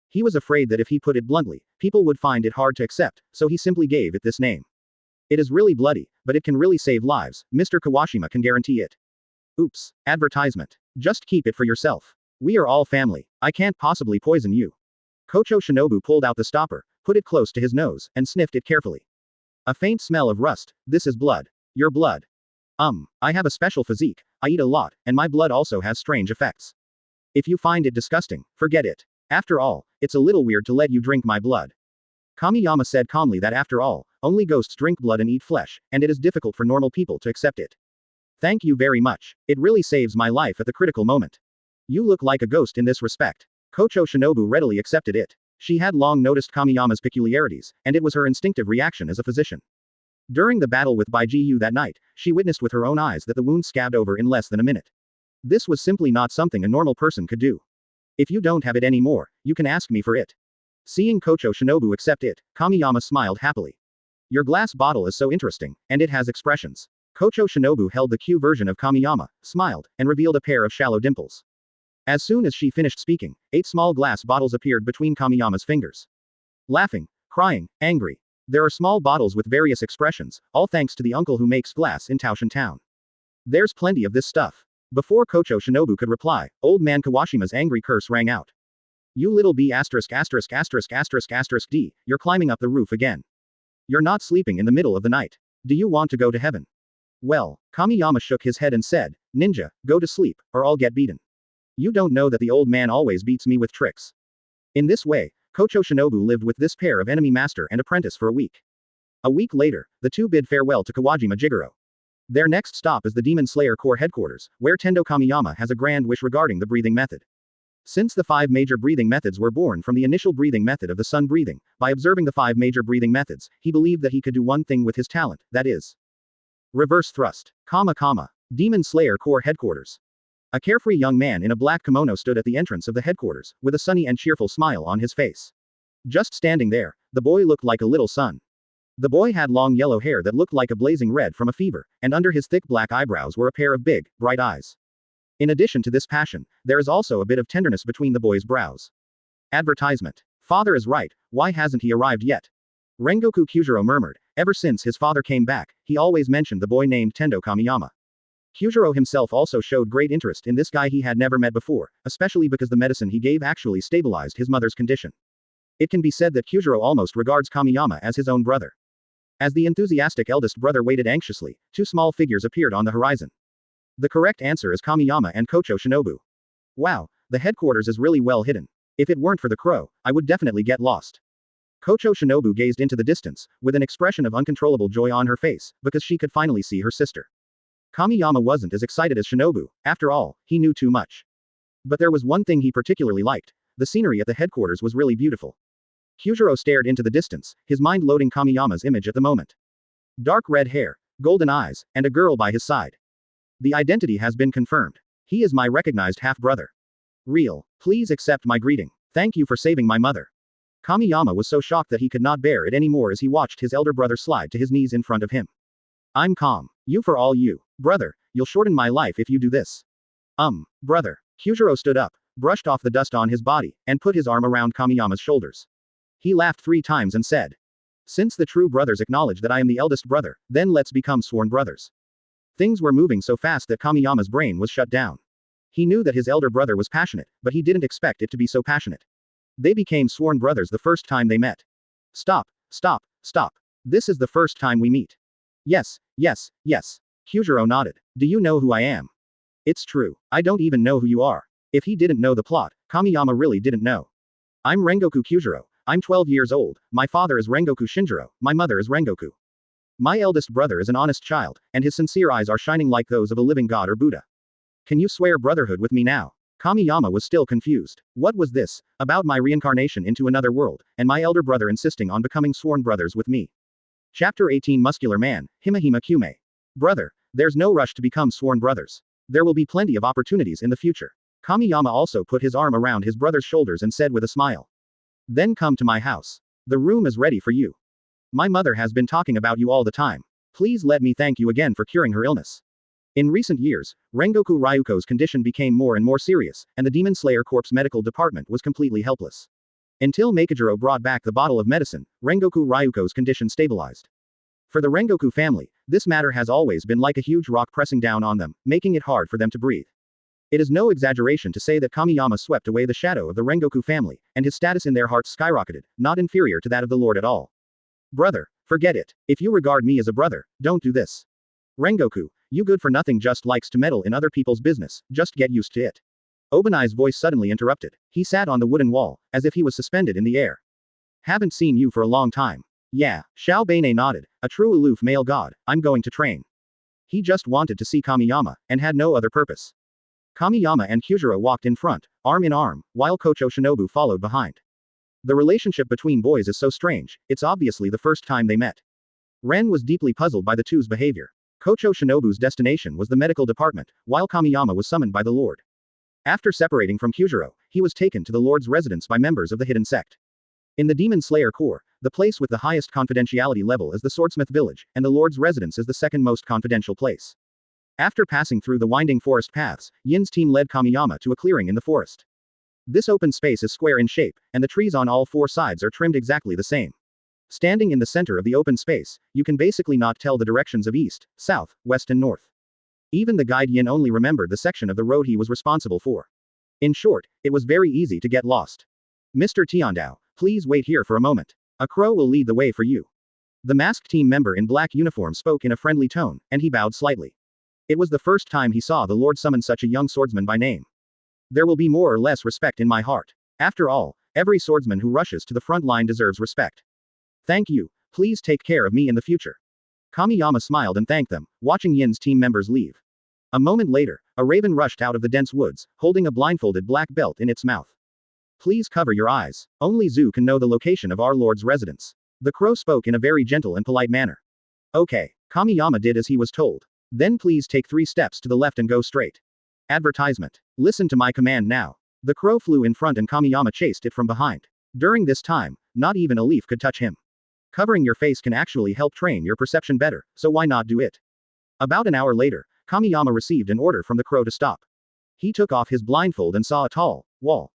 He was afraid that if he put it bluntly, people would find it hard to accept, so he simply gave it this name. It is really bloody, but it can really save lives, Mr. Kawashima can guarantee it. Oops. Advertisement. Just keep it for yourself. We are all family. I can't possibly poison you. Kochou Shinobu pulled out the stopper, put it close to his nose, and sniffed it carefully. A faint smell of rust. This is blood. Your blood. I have a special physique, I eat a lot, and my blood also has strange effects. If you find it disgusting, forget it. After all, it's a little weird to let you drink my blood. Kamiyama said calmly that after all, only ghosts drink blood and eat flesh, and it is difficult for normal people to accept it. Thank you very much. It really saves my life at the critical moment. You look like a ghost in this respect. Kochou Shinobu readily accepted it. She had long noticed Kamiyama's peculiarities, and it was her instinctive reaction as a physician. During the battle with Baijiu that night, she witnessed with her own eyes that the wound scabbed over in less than a minute. This was simply not something a normal person could do. If you don't have it anymore, you can ask me for it. Seeing Kochou Shinobu accept it, Kamiyama smiled happily. Your glass bottle is so interesting, and it has expressions. Kochou Shinobu held the Q version of Kamiyama, smiled, and revealed a pair of shallow dimples. As soon as she finished speaking, 8 small glass bottles appeared between Kamiyama's fingers. Laughing, crying, angry. There are small bottles with various expressions, all thanks to the uncle who makes glass in Taoshan town. There's plenty of this stuff. Before Kochou Shinobu could reply, old man Kawashima's angry curse rang out. You little b******************, D, you're climbing up the roof again. You're not sleeping in the middle of the night. Do you want to go to heaven? Well, Kamiyama shook his head and said, Ninja, go to sleep, or I'll get beaten. You don't know that the old man always beats me with tricks. In this way, Kochou Shinobu lived with this pair of enemy master and apprentice for a week. A week later, the two bid farewell to Kawajima Jigoro. Their next stop is the Demon Slayer Corps headquarters, where Tendo Kamiyama has a grand wish regarding the breathing method. Since the 5 major breathing methods were born from the initial breathing method of the sun breathing, by observing the 5 major breathing methods, he believed that he could do one thing with his talent, that is, reverse thrust. Demon Slayer Corps headquarters. A carefree young man in a black kimono stood at the entrance of the headquarters, with a sunny and cheerful smile on his face. Just standing there, the boy looked like a little sun. The boy had long yellow hair that looked like a blazing red from a fever, and under his thick black eyebrows were a pair of big, bright eyes. In addition to this passion, there is also a bit of tenderness between the boy's brows. Advertisement. Father is right, why hasn't he arrived yet? Rangoku Kyujiro murmured. Ever since his father came back, he always mentioned the boy named Tendo Kamiyama. Kyujiro himself also showed great interest in this guy he had never met before, especially because the medicine he gave actually stabilized his mother's condition. It can be said that Kyujiro almost regards Kamiyama as his own brother. As the enthusiastic eldest brother waited anxiously, 2 small figures appeared on the horizon. The correct answer is Kamiyama and Kochou Shinobu. Wow, the headquarters is really well hidden. If it weren't for the crow, I would definitely get lost. Kochou Shinobu gazed into the distance, with an expression of uncontrollable joy on her face, because she could finally see her sister. Kamiyama wasn't as excited as Shinobu, after all, he knew too much. But there was one thing he particularly liked. The scenery at the headquarters was really beautiful. Kyujiro stared into the distance, his mind loading Kamiyama's image at the moment. Dark red hair, golden eyes, and a girl by his side. The identity has been confirmed. He is my recognized half-brother. Real. Please accept my greeting. Thank you for saving my mother. Kamiyama was so shocked that he could not bear it anymore as he watched his elder brother slide to his knees in front of him. I'm calm. You for all you. Brother, you'll shorten my life if you do this. Brother. Kyujiro stood up, brushed off the dust on his body, and put his arm around Kamiyama's shoulders. He laughed 3 times and said, Since the true brothers acknowledge that I am the eldest brother, then let's become sworn brothers. Things were moving so fast that Kamiyama's brain was shut down. He knew that his elder brother was passionate, but he didn't expect it to be so passionate. They became sworn brothers the first time they met. Stop, stop, stop. This is the first time we meet. Yes, yes, yes. Kyujiro nodded. Do you know who I am? It's true. I don't even know who you are. If he didn't know the plot, Kamiyama really didn't know. I'm Rangoku Kyujiro. I'm 12 years old. My father is Rangoku Shinjiro. My mother is Rangoku. My eldest brother is an honest child, and his sincere eyes are shining like those of a living god or Buddha. Can you swear brotherhood with me now? Kamiyama was still confused. What was this, about my reincarnation into another world, and my elder brother insisting on becoming sworn brothers with me? Chapter 18 Muscular Man, Himahimak. Brother, there's no rush to become sworn brothers. There will be plenty of opportunities in the future. Kamiyama also put his arm around his brother's shoulders and said with a smile. Then come to my house. The room is ready for you. My mother has been talking about you all the time. Please let me thank you again for curing her illness. In recent years, Rangoku Ryuko's condition became more and more serious, and the Demon Slayer Corps medical department was completely helpless. Until Makijiro brought back the bottle of medicine, Rangoku Ryuko's condition stabilized. For the Rangoku family, this matter has always been like a huge rock pressing down on them, making it hard for them to breathe. It is no exaggeration to say that Kamiyama swept away the shadow of the Rangoku family, and his status in their hearts skyrocketed, not inferior to that of the Lord at all. Brother, forget it. If you regard me as a brother, don't do this. Rangoku, you good for nothing just likes to meddle in other people's business, just get used to it. Obani's voice suddenly interrupted. He sat on the wooden wall, as if he was suspended in the air. Haven't seen you for a long time. Yeah, Xiao Beine nodded, a true aloof male god, I'm going to train. He just wanted to see Kamiyama, and had no other purpose. Kamiyama and Kyujiro walked in front, arm in arm, while Kochou Shinobu followed behind. The relationship between boys is so strange, it's obviously the first time they met. Ren was deeply puzzled by the two's behavior. Kochou Shinobu's destination was the medical department, while Kamiyama was summoned by the Lord. After separating from Kyujiro, he was taken to the Lord's residence by members of the hidden sect. In the Demon Slayer Corps, the place with the highest confidentiality level is the Swordsmith village, and the Lord's residence is the second most confidential place. After passing through the winding forest paths, Yin's team led Kamiyama to a clearing in the forest. This open space is square in shape, and the trees on all four sides are trimmed exactly the same. Standing in the center of the open space, you can basically not tell the directions of east, south, west and north. Even the guide Yin only remembered the section of the road he was responsible for. In short, it was very easy to get lost. Mr. Tiandao, please wait here for a moment. A crow will lead the way for you. The masked team member in black uniform spoke in a friendly tone, and he bowed slightly. It was the first time he saw the Lord summon such a young swordsman by name. There will be more or less respect in my heart. After all, every swordsman who rushes to the front line deserves respect. Thank you, please take care of me in the future. Kamiyama smiled and thanked them, watching Yin's team members leave. A moment later, a raven rushed out of the dense woods, holding a blindfolded black belt in its mouth. Please cover your eyes. Only Zu can know the location of our Lord's residence. The crow spoke in a very gentle and polite manner. Okay, Kamiyama did as he was told. Then please take 3 steps to the left and go straight. Advertisement. Listen to my command now. The crow flew in front and Kamiyama chased it from behind. During this time, not even a leaf could touch him. Covering your face can actually help train your perception better, so why not do it? About an hour later, Kamiyama received an order from the crow to stop. He took off his blindfold and saw a tall wall.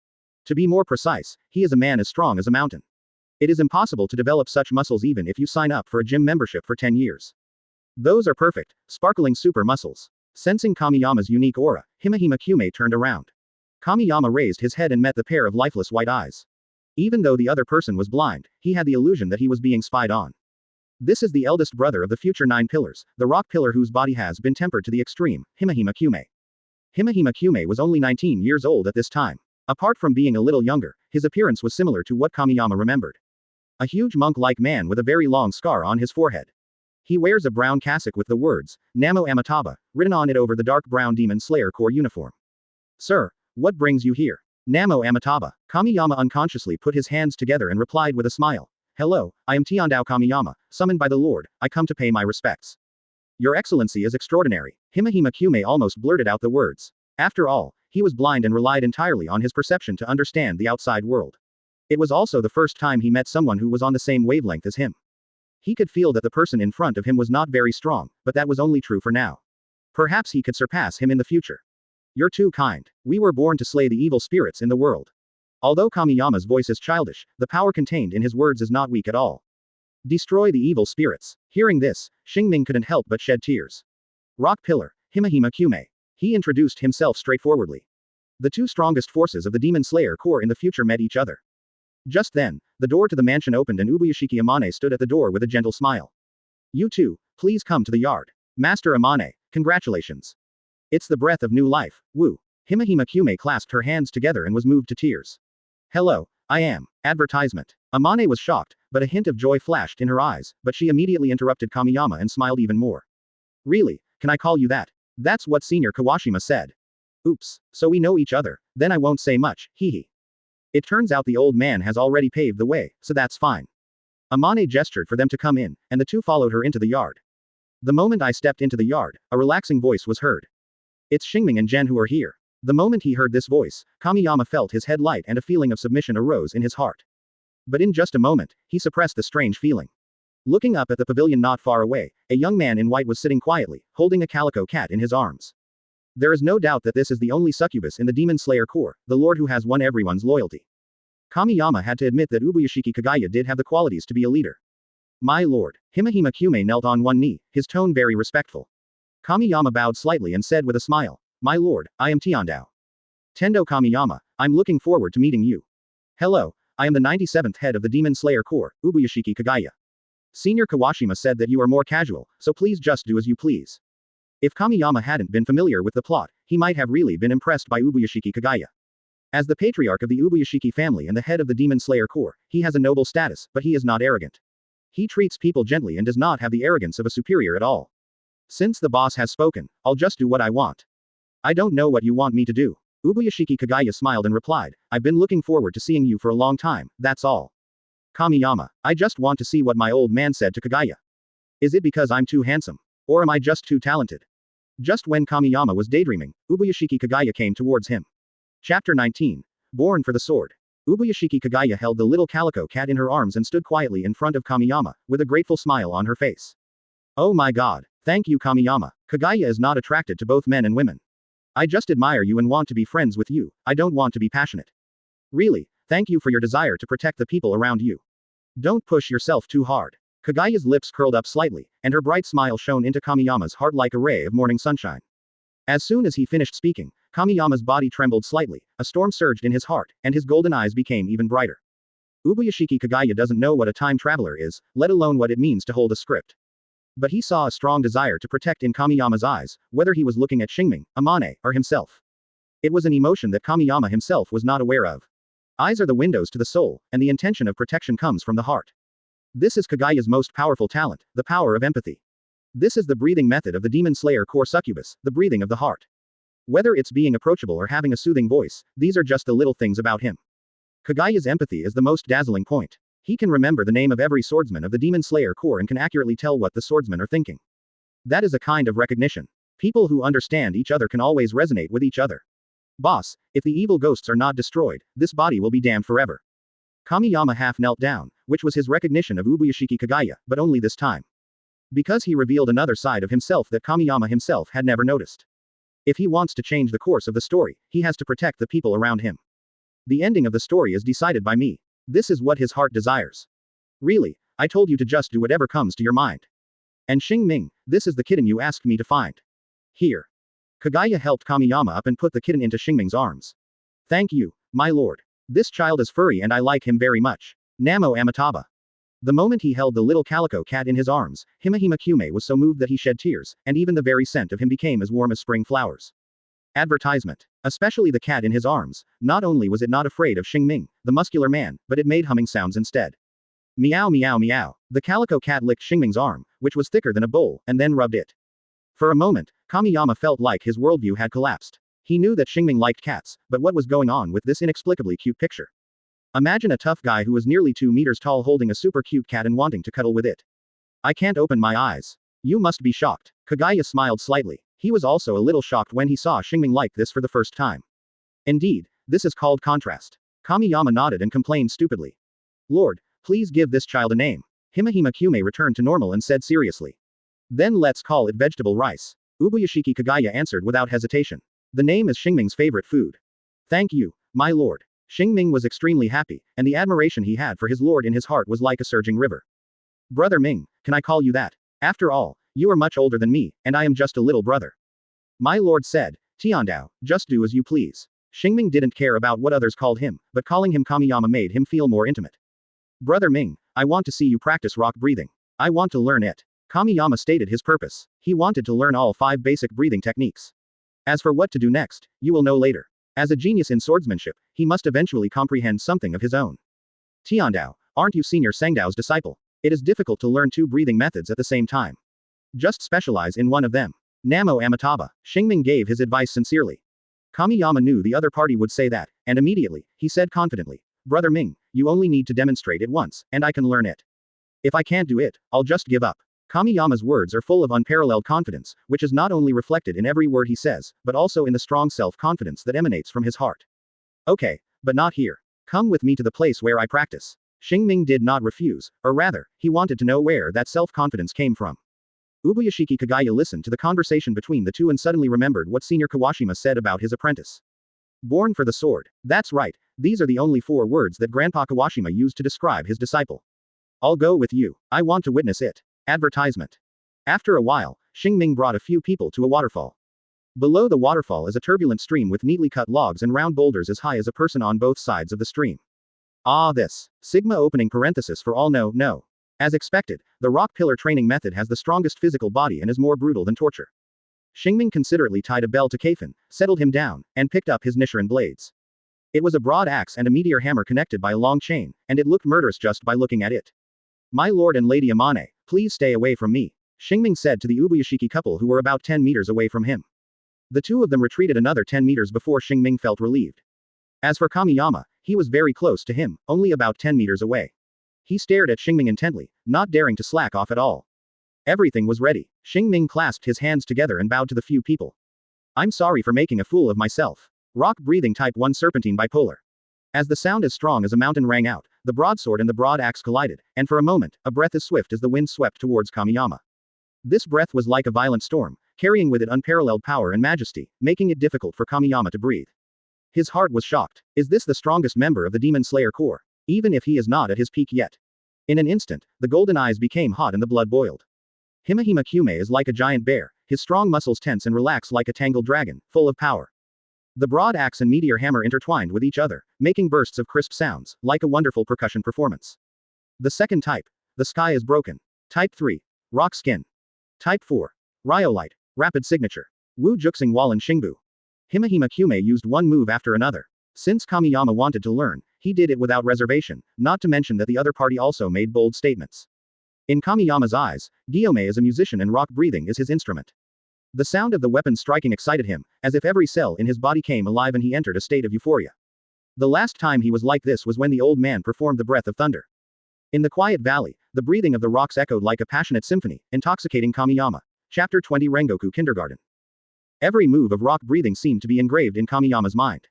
To be more precise, he is a man as strong as a mountain. It is impossible to develop such muscles even if you sign up for a gym membership for 10 years. Those are perfect, sparkling super muscles. Sensing Kamiyama's unique aura, Himahimak turned around. Kamiyama raised his head and met the pair of lifeless white eyes. Even though the other person was blind, he had the illusion that he was being spied on. This is the eldest brother of the future 9 pillars, the rock pillar whose body has been tempered to the extreme, Himahimak. Himahimak was only 19 years old at this time. Apart from being a little younger, his appearance was similar to what Kamiyama remembered. A huge monk-like man with a very long scar on his forehead. He wears a brown cassock with the words, Namo Amitabha, written on it over the dark brown Demon Slayer Corps uniform. Sir, what brings you here? Namo Amitabha. Kamiyama unconsciously put his hands together and replied with a smile. Hello, I am Tiandao Kamiyama, summoned by the Lord, I come to pay my respects. Your Excellency is extraordinary. Himahimak almost blurted out the words. After all, he was blind and relied entirely on his perception to understand the outside world. It was also the first time he met someone who was on the same wavelength as him. He could feel that the person in front of him was not very strong, but that was only true for now. Perhaps he could surpass him in the future. You're too kind. We were born to slay the evil spirits in the world. Although Kamiyama's voice is childish, the power contained in his words is not weak at all. Destroy the evil spirits. Hearing this, Xingming couldn't help but shed tears. Rock Pillar, Himahimak. He introduced himself straightforwardly. The two strongest forces of the Demon Slayer Corps in the future met each other. Just then, the door to the mansion opened and Ubuyashiki Amane stood at the door with a gentle smile. You two, please come to the yard. Master Amane, congratulations. It's the breath of new life, woo. Himahimak clasped her hands together and was moved to tears. Hello, I am. Advertisement. Amane was shocked, but a hint of joy flashed in her eyes, but she immediately interrupted Kamiyama and smiled even more. Really, can I call you that? That's what Senior Kawashima said. Oops, so we know each other, then I won't say much, hee. It turns out the old man has already paved the way, so that's fine. Amane gestured for them to come in, and the two followed her into the yard. The moment I stepped into the yard, a relaxing voice was heard. It's Xingming and Jen who are here. The moment he heard this voice, Kamiyama felt his head light and a feeling of submission arose in his heart. But in just a moment, he suppressed the strange feeling. Looking up at the pavilion not far away, a young man in white was sitting quietly, holding a calico cat in his arms. There is no doubt that this is the only succubus in the Demon Slayer Corps, the lord who has won everyone's loyalty. Kamiyama had to admit that Ubuyashiki Kagaya did have the qualities to be a leader. My lord. Himahimak knelt on one knee, his tone very respectful. Kamiyama bowed slightly and said with a smile, My lord, I am Tiandao. Tendo Kamiyama, I'm looking forward to meeting you. Hello, I am the 97th head of the Demon Slayer Corps, Ubuyashiki Kagaya. Senior Kawashima said that you are more casual, so please just do as you please. If Kamiyama hadn't been familiar with the plot, he might have really been impressed by Ubuyashiki Kagaya. As the patriarch of the Ubuyashiki family and the head of the Demon Slayer Corps, he has a noble status, but he is not arrogant. He treats people gently and does not have the arrogance of a superior at all. Since the boss has spoken, I'll just do what I want. I don't know what you want me to do. Ubuyashiki Kagaya smiled and replied, I've been looking forward to seeing you for a long time, that's all. Kamiyama, I just want to see what my old man said to Kagaya. Is it because I'm too handsome? Or am I just too talented? Just when Kamiyama was daydreaming, Ubuyashiki Kagaya came towards him. Chapter 19. Born for the Sword. Ubuyashiki Kagaya held the little calico cat in her arms and stood quietly in front of Kamiyama, with a grateful smile on her face. Oh my god, thank you Kamiyama. Kagaya is not attracted to both men and women. I just admire you and want to be friends with you, I don't want to be passionate. Really, thank you for your desire to protect the people around you. Don't push yourself too hard. Kagaya's lips curled up slightly, and her bright smile shone into Kamiyama's heart like a ray of morning sunshine. As soon as he finished speaking, Kamiyama's body trembled slightly, a storm surged in his heart, and his golden eyes became even brighter. Ubuyashiki Kagaya doesn't know what a time traveler is, let alone what it means to hold a script. But he saw a strong desire to protect in Kamiyama's eyes, whether he was looking at Xingming, Amane, or himself. It was an emotion that Kamiyama himself was not aware of. Eyes are the windows to the soul, and the intention of protection comes from the heart. This is Kagaya's most powerful talent, the power of empathy. This is the breathing method of the Demon Slayer Corps succubus, the breathing of the heart. Whether it's being approachable or having a soothing voice, these are just the little things about him. Kagaya's empathy is the most dazzling point. He can remember the name of every swordsman of the Demon Slayer Corps and can accurately tell what the swordsmen are thinking. That is a kind of recognition. People who understand each other can always resonate with each other. Boss, if the evil ghosts are not destroyed, this body will be damned forever. Kamiyama half knelt down, which was his recognition of Ubuyashiki Kagaya, but only this time. Because he revealed another side of himself that Kamiyama himself had never noticed. If he wants to change the course of the story, he has to protect the people around him. The ending of the story is decided by me. This is what his heart desires. Really, I told you to just do whatever comes to your mind. And Xingming, this is the kitten you asked me to find. Here. Kagaya helped Kamiyama up and put the kitten into Xingming's arms. Thank you, my lord. This child is furry and I like him very much. Namo Amitabha. The moment he held the little calico cat in his arms, Himahimak was so moved that he shed tears, and even the very scent of him became as warm as spring flowers. Advertisement. Especially the cat in his arms, not only was it not afraid of Xingming, the muscular man, but it made humming sounds instead. Meow meow meow. The calico cat licked Xingming's arm, which was thicker than a bowl, and then rubbed it. For a moment, Kamiyama felt like his worldview had collapsed. He knew that Xingming liked cats, but what was going on with this inexplicably cute picture? Imagine a tough guy who was nearly 2 meters tall holding a super cute cat and wanting to cuddle with it. I can't open my eyes. You must be shocked. Kagaya smiled slightly. He was also a little shocked when he saw Xingming like this for the first time. Indeed, this is called contrast. Kamiyama nodded and complained stupidly. Lord, please give this child a name. Himahimak returned to normal and said seriously. Then let's call it vegetable rice. Ubuyashiki Kagaya answered without hesitation. The name is Xingming's favorite food. Thank you, my lord. Xingming was extremely happy, and the admiration he had for his lord in his heart was like a surging river. Brother Ming, can I call you that? After all, you are much older than me, and I am just a little brother. My lord said, Tiandao, just do as you please. Xingming didn't care about what others called him, but calling him Kamiyama made him feel more intimate. Brother Ming, I want to see you practice rock breathing. I want to learn it. Kamiyama stated his purpose. He wanted to learn all 5 basic breathing techniques. As for what to do next, you will know later. As a genius in swordsmanship, he must eventually comprehend something of his own. Tiandao, aren't you Senior Sangdao's disciple? It is difficult to learn 2 breathing methods at the same time. Just specialize in one of them. Namo Amitabha. Xingming gave his advice sincerely. Kamiyama knew the other party would say that, and immediately, he said confidently, Brother Ming, you only need to demonstrate it once, and I can learn it. If I can't do it, I'll just give up. Kamiyama's words are full of unparalleled confidence, which is not only reflected in every word he says, but also in the strong self-confidence that emanates from his heart. Okay, but not here. Come with me to the place where I practice. Xingming did not refuse, or rather, he wanted to know where that self-confidence came from. Ubuyashiki Kagaya listened to the conversation between the two and suddenly remembered what Senior Kawashima said about his apprentice. Born for the sword. That's right, these are the only 4 words that Grandpa Kawashima used to describe his disciple. I'll go with you. I want to witness it. Advertisement. After a while, Xingming brought a few people to a waterfall. Below the waterfall is a turbulent stream with neatly cut logs and round boulders as high as a person on both sides of the stream. Ah, this. Sigma opening parenthesis for all no. As expected, the rock pillar training method has the strongest physical body and is more brutal than torture. Xingming considerately tied a bell to Kafin, settled him down, and picked up his Nichiren blades. It was a broad axe and a meteor hammer connected by a long chain, and it looked murderous just by looking at it. My lord and Lady Amane, please stay away from me, Xingming said to the Ubuyashiki couple who were about 10 meters away from him. The two of them retreated another 10 meters before Xingming felt relieved. As for Kamiyama, he was very close to him, only about 10 meters away. He stared at Xingming intently, not daring to slack off at all. Everything was ready. Xingming clasped his hands together and bowed to the few people. I'm sorry for making a fool of myself. Rock breathing type 1 serpentine bipolar. As the sound as strong as a mountain rang out, the broadsword and the broad axe collided, and for a moment, a breath as swift as the wind swept towards Kamiyama. This breath was like a violent storm, carrying with it unparalleled power and majesty, making it difficult for Kamiyama to breathe. His heart was shocked. Is this the strongest member of the Demon Slayer Corps? Even if he is not at his peak yet. In an instant, the golden eyes became hot and the blood boiled. Himahimak is like a giant bear, his strong muscles tense and relax like a tangled dragon, full of power. The broad axe and meteor hammer intertwined with each other, making bursts of crisp sounds, like a wonderful percussion performance. The second type. The sky is broken. Type 3. Rock skin. Type 4. Rhyolite. Rapid signature. Wu Juxing Walan Xingbu. Himahimak used one move after another. Since Kamiyama wanted to learn, he did it without reservation, not to mention that the other party also made bold statements. In Kamiyama's eyes, Guillaume is a musician and rock breathing is his instrument. The sound of the weapon striking excited him, as if every cell in his body came alive and he entered a state of euphoria. The last time he was like this was when the old man performed the breath of thunder. In the quiet valley, the breathing of the rocks echoed like a passionate symphony, intoxicating Kamiyama. Chapter 20 Rangoku Kindergarten. Every move of rock breathing seemed to be engraved in Kamiyama's mind.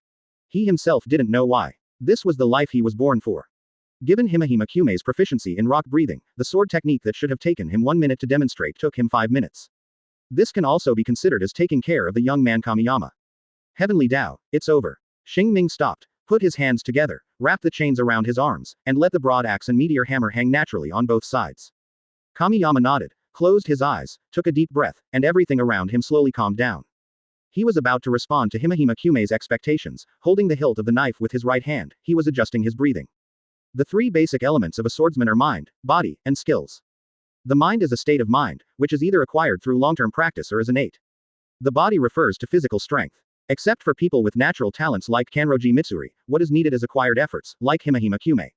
He himself didn't know why. This was the life he was born for. Given Himahimak's proficiency in rock breathing, the sword technique that should have taken him 1 minute to demonstrate took him 5 minutes. This can also be considered as taking care of the young man Kamiyama. Heavenly Dao, it's over. Xingming stopped, put his hands together, wrapped the chains around his arms, and let the broad axe and meteor hammer hang naturally on both sides. Kamiyama nodded, closed his eyes, took a deep breath, and everything around him slowly calmed down. He was about to respond to Himahimak's expectations, holding the hilt of the knife with his right hand, he was adjusting his breathing. The 3 basic elements of a swordsman are mind, body, and skills. The mind is a state of mind, which is either acquired through long-term practice or is innate. The body refers to physical strength. Except for people with natural talents like Kanroji Mitsuri, what is needed is acquired efforts, like Himahimak.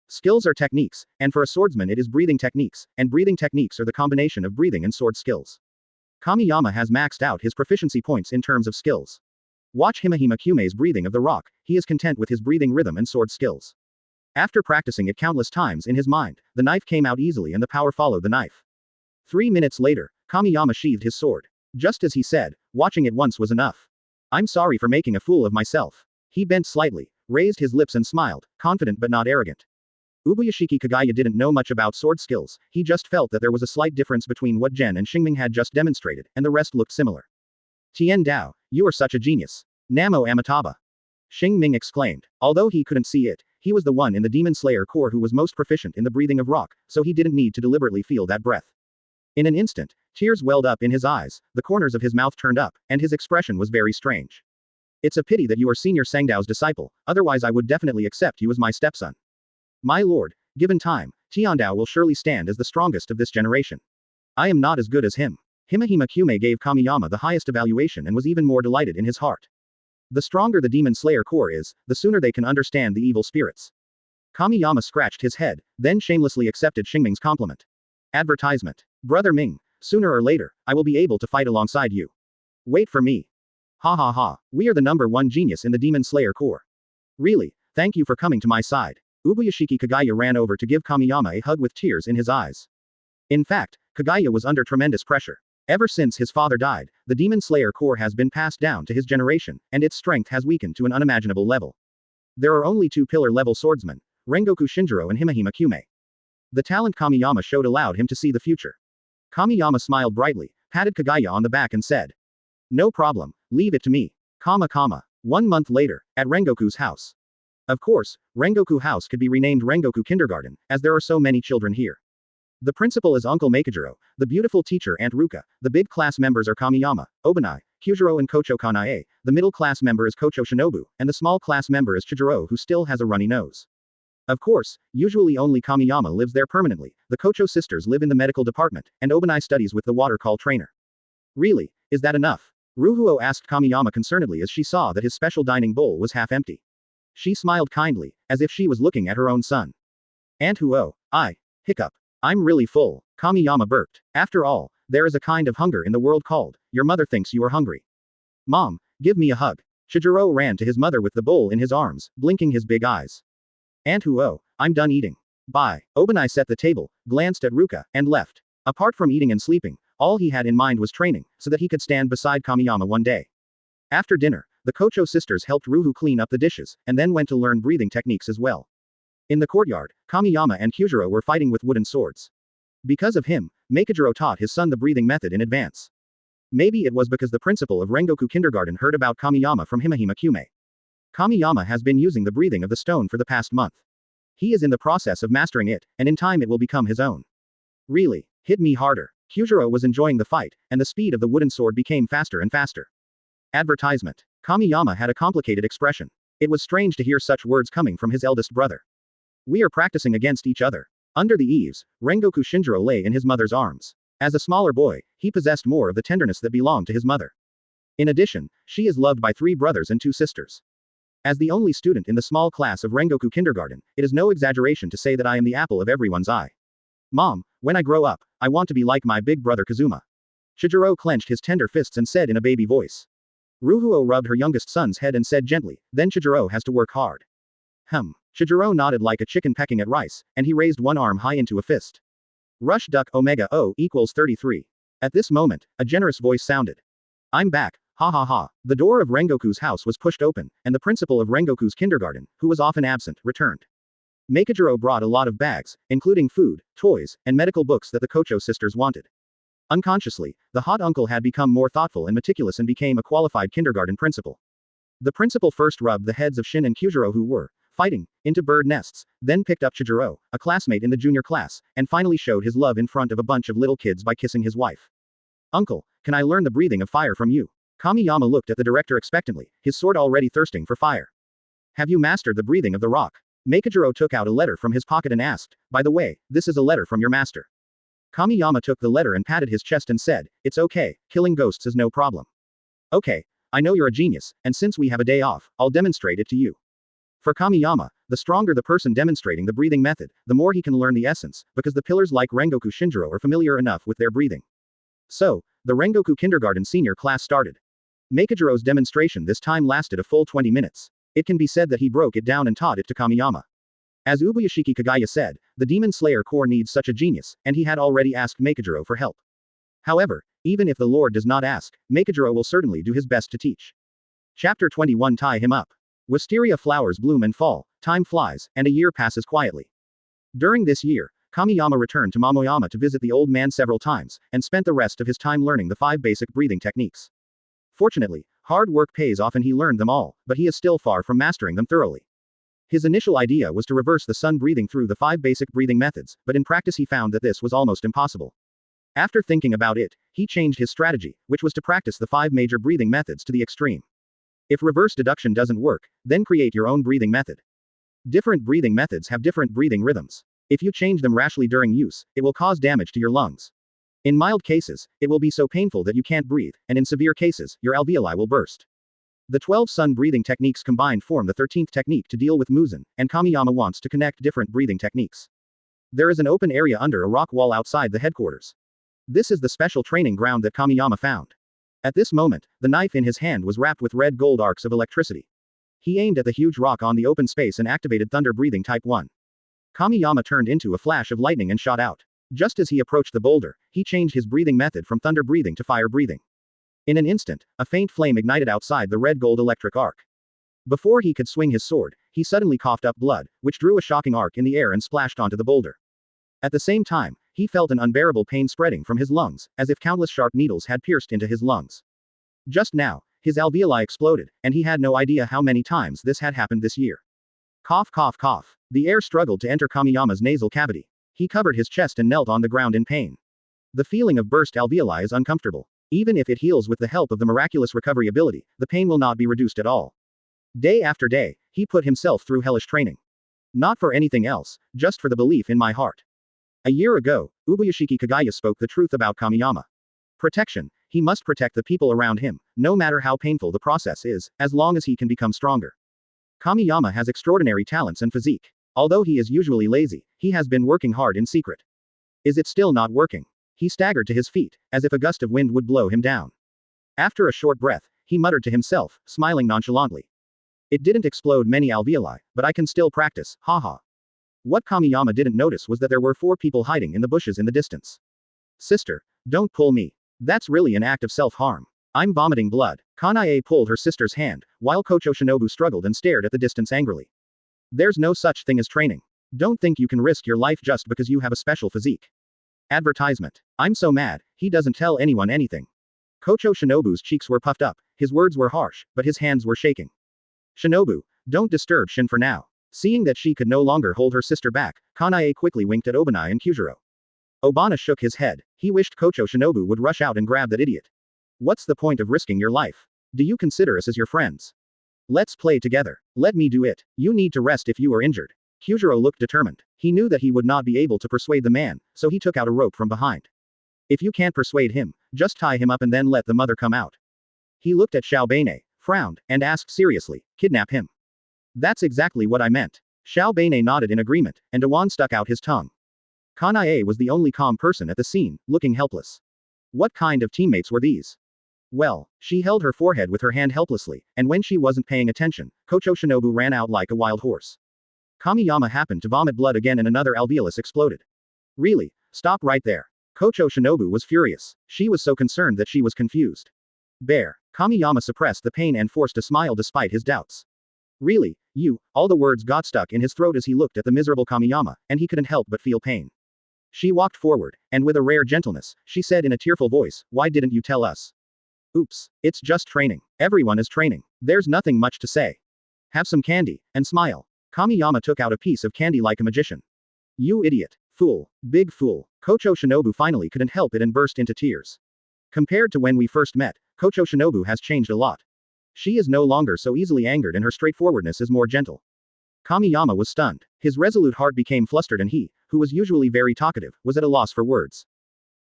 Skills are techniques, and for a swordsman it is breathing techniques, and breathing techniques are the combination of breathing and sword skills. Kamiyama has maxed out his proficiency points in terms of skills. Watch Himahimak's breathing of the rock, he is content with his breathing rhythm and sword skills. After practicing it countless times in his mind, the knife came out easily and the power followed the knife. 3 minutes later, Kamiyama sheathed his sword. Just as he said, watching it once was enough. I'm sorry for making a fool of myself. He bent slightly, raised his lips and smiled, confident but not arrogant. Ubuyashiki Kagaya didn't know much about sword skills, he just felt that there was a slight difference between what Gen and Xingming had just demonstrated, and the rest looked similar. Tien Dao, you are such a genius. Namo Amitabha. Xingming exclaimed. Although he couldn't see it, he was the one in the Demon Slayer Corps who was most proficient in the breathing of rock, so he didn't need to deliberately feel that breath. In an instant, tears welled up in his eyes, the corners of his mouth turned up, and his expression was very strange. It's a pity that you are Senior Sangdao's disciple, otherwise I would definitely accept you as my stepson. My lord, given time, Tiandao will surely stand as the strongest of this generation. I am not as good as him. Himahimak gave Kamiyama the highest evaluation and was even more delighted in his heart. The stronger the Demon Slayer Corps is, the sooner they can understand the evil spirits. Kamiyama scratched his head, then shamelessly accepted Xingming's compliment. Advertisement. Brother Ming, sooner or later, I will be able to fight alongside you. Wait for me. Ha ha ha, we are the #1 genius in the Demon Slayer Corps. Really, thank you for coming to my side. Ubuyashiki Kagaya ran over to give Kamiyama a hug with tears in his eyes. In fact, Kagaya was under tremendous pressure. Ever since his father died, the Demon Slayer Corps has been passed down to his generation, and its strength has weakened to an unimaginable level. There are only 2 pillar-level swordsmen, Rangoku Shinjiro and Himahimak. The talent Kamiyama showed allowed him to see the future. Kamiyama smiled brightly, patted Kagaya on the back and said, "No problem, leave it to me. 1 month later, at Rangoku's house. Of course, Rangoku House could be renamed Rangoku Kindergarten, as there are so many children here. The principal is Uncle Makijiro, the beautiful teacher Aunt Ruka, the big class members are Kamiyama, Obani, Kyujiro and Kocho Kanae, the middle class member is Kochou Shinobu, and the small class member is Chijiro who still has a runny nose. Of course, usually only Kamiyama lives there permanently, the Kocho sisters live in the medical department, and Obani studies with the water call trainer." "Really, is that enough?" Ruhuo asked Kamiyama concernedly as she saw that his special dining bowl was half empty. She smiled kindly, as if she was looking at her own son. "Aunt Huo, hiccup. I'm really full," Kamiyama burped. "After all, there is a kind of hunger in the world called, your mother thinks you are hungry. Mom, give me a hug." Chijiro ran to his mother with the bowl in his arms, blinking his big eyes. "Aunt Huo, I'm done eating. Bye." Obani set the table, glanced at Ruka, and left. Apart from eating and sleeping, all he had in mind was training, so that he could stand beside Kamiyama one day. After dinner, the Kocho sisters helped Ruhu clean up the dishes, and then went to learn breathing techniques as well. In the courtyard, Kamiyama and Kyujiro were fighting with wooden swords. Because of him, Makijiro taught his son the breathing method in advance. Maybe it was because the principal of Rangoku Kindergarten heard about Kamiyama from Himahimak. Kamiyama has been using the breathing of the stone for the past month. He is in the process of mastering it, and in time it will become his own. Really, hit me harder. Kyujiro was enjoying the fight, and the speed of the wooden sword became faster and faster. Advertisement. Kamiyama had a complicated expression. It was strange to hear such words coming from his eldest brother. We are practicing against each other. Under the eaves, Rangoku Shinjiro lay in his mother's arms. As a smaller boy, he possessed more of the tenderness that belonged to his mother. In addition, she is loved by 3 brothers and 2 sisters. As the only student in the small class of Rangoku Kindergarten, it is no exaggeration to say that I am the apple of everyone's eye. Mom, when I grow up, I want to be like my big brother Kazuma. Chijiro clenched his tender fists and said in a baby voice. Ruhuo rubbed her youngest son's head and said gently, then Chijiro has to work hard. Chijiro nodded like a chicken pecking at rice, and he raised one arm high into a fist. Rush duck omega O equals 33. At this moment, a generous voice sounded. I'm back, ha ha ha. The door of Rangoku's house was pushed open, and the principal of Rangoku's kindergarten, who was often absent, returned. Makijiro brought a lot of bags, including food, toys, and medical books that the Kocho sisters wanted. Unconsciously, the hot uncle had become more thoughtful and meticulous and became a qualified kindergarten principal. The principal first rubbed the heads of Shin and Kyujiro who were fighting into bird nests, then picked up Chijiro, a classmate in the junior class, and finally showed his love in front of a bunch of little kids by kissing his wife. Uncle, can I learn the breathing of fire from you? Kamiyama looked at the director expectantly, his sword already thirsting for fire. Have you mastered the breathing of the rock? Makijiro took out a letter from his pocket and asked, by the way, this is a letter from your master. Kamiyama took the letter and patted his chest and said, it's okay, killing ghosts is no problem. Okay, I know you're a genius, and since we have a day off, I'll demonstrate it to you. For Kamiyama, the stronger the person demonstrating the breathing method, the more he can learn the essence, because the pillars like Rangoku Shinjiro are familiar enough with their breathing. So, the Rangoku Kindergarten senior class started. Makijiro's demonstration this time lasted a full 20 minutes. It can be said that he broke it down and taught it to Kamiyama. As Ubuyashiki Kagaya said, the Demon Slayer Corps needs such a genius, and he had already asked Makijiro for help. However, even if the Lord does not ask, Makijiro will certainly do his best to teach. Chapter 21 Tie him up. Wisteria flowers bloom and fall, time flies, and a year passes quietly. During this year, Kamiyama returned to Momoyama to visit the old man several times, and spent the rest of his time learning the 5 basic breathing techniques. Fortunately, hard work pays off and he learned them all, but he is still far from mastering them thoroughly. His initial idea was to reverse the sun breathing through the 5 basic breathing methods, but in practice he found that this was almost impossible. After thinking about it, he changed his strategy, which was to practice the 5 major breathing methods to the extreme. If reverse deduction doesn't work, then create your own breathing method. Different breathing methods have different breathing rhythms. If you change them rashly during use, it will cause damage to your lungs. In mild cases, it will be so painful that you can't breathe, and in severe cases, your alveoli will burst. The 12 sun breathing techniques combined form the 13th technique to deal with Muzan, and Kamiyama wants to connect different breathing techniques. There is an open area under a rock wall outside the headquarters. This is the special training ground that Kamiyama found. At this moment, the knife in his hand was wrapped with red gold arcs of electricity. He aimed at the huge rock on the open space and activated thunder breathing type 1. Kamiyama turned into a flash of lightning and shot out. Just as he approached the boulder, he changed his breathing method from thunder breathing to fire breathing. In an instant, a faint flame ignited outside the red gold electric arc. Before he could swing his sword, he suddenly coughed up blood, which drew a shocking arc in the air and splashed onto the boulder. At the same time, he felt an unbearable pain spreading from his lungs, as if countless sharp needles had pierced into his lungs. Just now, his alveoli exploded, and he had no idea how many times this had happened this year. Cough cough cough. The air struggled to enter Kamiyama's nasal cavity. He covered his chest and knelt on the ground in pain. The feeling of burst alveoli is uncomfortable. Even if it heals with the help of the miraculous recovery ability, the pain will not be reduced at all. Day after day, he put himself through hellish training. Not for anything else, just for the belief in my heart. A year ago, Ubuyashiki Kagaya spoke the truth about Kamiyama. Protection. He must protect the people around him, no matter how painful the process is, as long as he can become stronger. Kamiyama has extraordinary talents and physique. Although he is usually lazy, he has been working hard in secret. Is it still not working? He staggered to his feet, as if a gust of wind would blow him down. After a short breath, he muttered to himself, smiling nonchalantly. It didn't explode many alveoli, but I can still practice, haha. What Kamiyama didn't notice was that there were 4 people hiding in the bushes in the distance. Sister, don't pull me. That's really an act of self-harm. I'm vomiting blood. Kanae pulled her sister's hand, while Kochou Shinobu struggled and stared at the distance angrily. There's no such thing as training. Don't think you can risk your life just because you have a special physique. Advertisement. I'm so mad, he doesn't tell anyone anything. Kochou Shinobu's cheeks were puffed up, his words were harsh, but his hands were shaking. Shinobu, don't disturb Shin for now. Seeing that she could no longer hold her sister back, Kanae quickly winked at Obani and Kyujiro. Obana shook his head. He wished Kochou Shinobu would rush out and grab that idiot. What's the point of risking your life? Do you consider us as your friends? Let's play together. Let me do it. You need to rest if you are injured. Kyujiro looked determined. He knew that he would not be able to persuade the man, so he took out a rope from behind. If you can't persuade him, just tie him up and then let the mother come out. He looked at Xiaobane, frowned, and asked seriously, kidnap him. That's exactly what I meant. Xiaobane nodded in agreement, and Dewan stuck out his tongue. Kanae was the only calm person at the scene, looking helpless. What kind of teammates were these? Well, she held her forehead with her hand helplessly, and when she wasn't paying attention, Kochou Shinobu ran out like a wild horse. Kamiyama happened to vomit blood again and another alveolus exploded. Really? Stop right there. Kochou Shinobu was furious. She was so concerned that she was confused. Bear. Kamiyama suppressed the pain and forced a smile despite his doubts. Really, you, all the words got stuck in his throat as he looked at the miserable Kamiyama, and he couldn't help but feel pain. She walked forward, and with a rare gentleness, she said in a tearful voice, why didn't you tell us? Oops, it's just training. Everyone is training. There's nothing much to say. Have some candy, and smile. Kamiyama took out a piece of candy like a magician. You idiot. Fool. Big fool. Kochou Shinobu finally couldn't help it and burst into tears. Compared to when we first met, Kochou Shinobu has changed a lot. She is no longer so easily angered and her straightforwardness is more gentle. Kamiyama was stunned. His resolute heart became flustered and he, who was usually very talkative, was at a loss for words.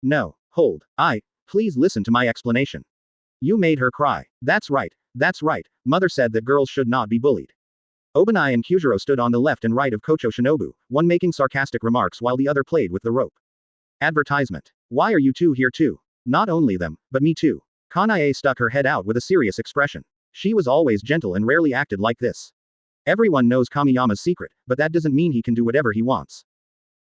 No, hold. Please listen to my explanation. You made her cry. That's right. Mother said that girls should not be bullied. Obani and Kyujiro stood on the left and right of Kochou Shinobu, one making sarcastic remarks while the other played with the rope. Advertisement. Why are you two here too? Not only them, but me too. Kanae stuck her head out with a serious expression. She was always gentle and rarely acted like this. Everyone knows Kamiyama's secret, but that doesn't mean he can do whatever he wants.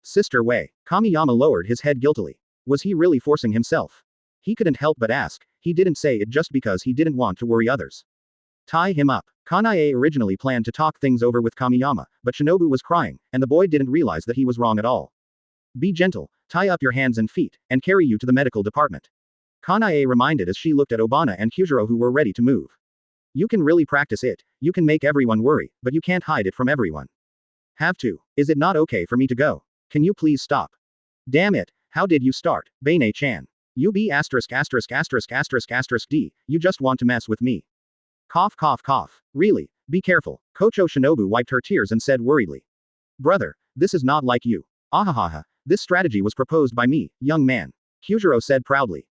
Sister Wei. Kamiyama lowered his head guiltily. Was he really forcing himself? He couldn't help but ask. He didn't say it just because he didn't want to worry others. Tie him up. Kanae originally planned to talk things over with Kamiyama, but Shinobu was crying, and the boy didn't realize that he was wrong at all. Be gentle, tie up your hands and feet, and carry you to the medical department. Kanae reminded as she looked at Obana and Kyujiro who were ready to move. You can really practice it, you can make everyone worry, but you can't hide it from everyone. Have to. Is it not okay for me to go? Can you please stop? Damn it, how did you start, Bane-chan? You be asterisk asterisk asterisk asterisk asterisk D, you just want to mess with me. Cough cough cough. Really, be careful. Kochou Shinobu wiped her tears and said worriedly. Brother, this is not like you. Ahahaha, this strategy was proposed by me, young man. Kyujiro said proudly.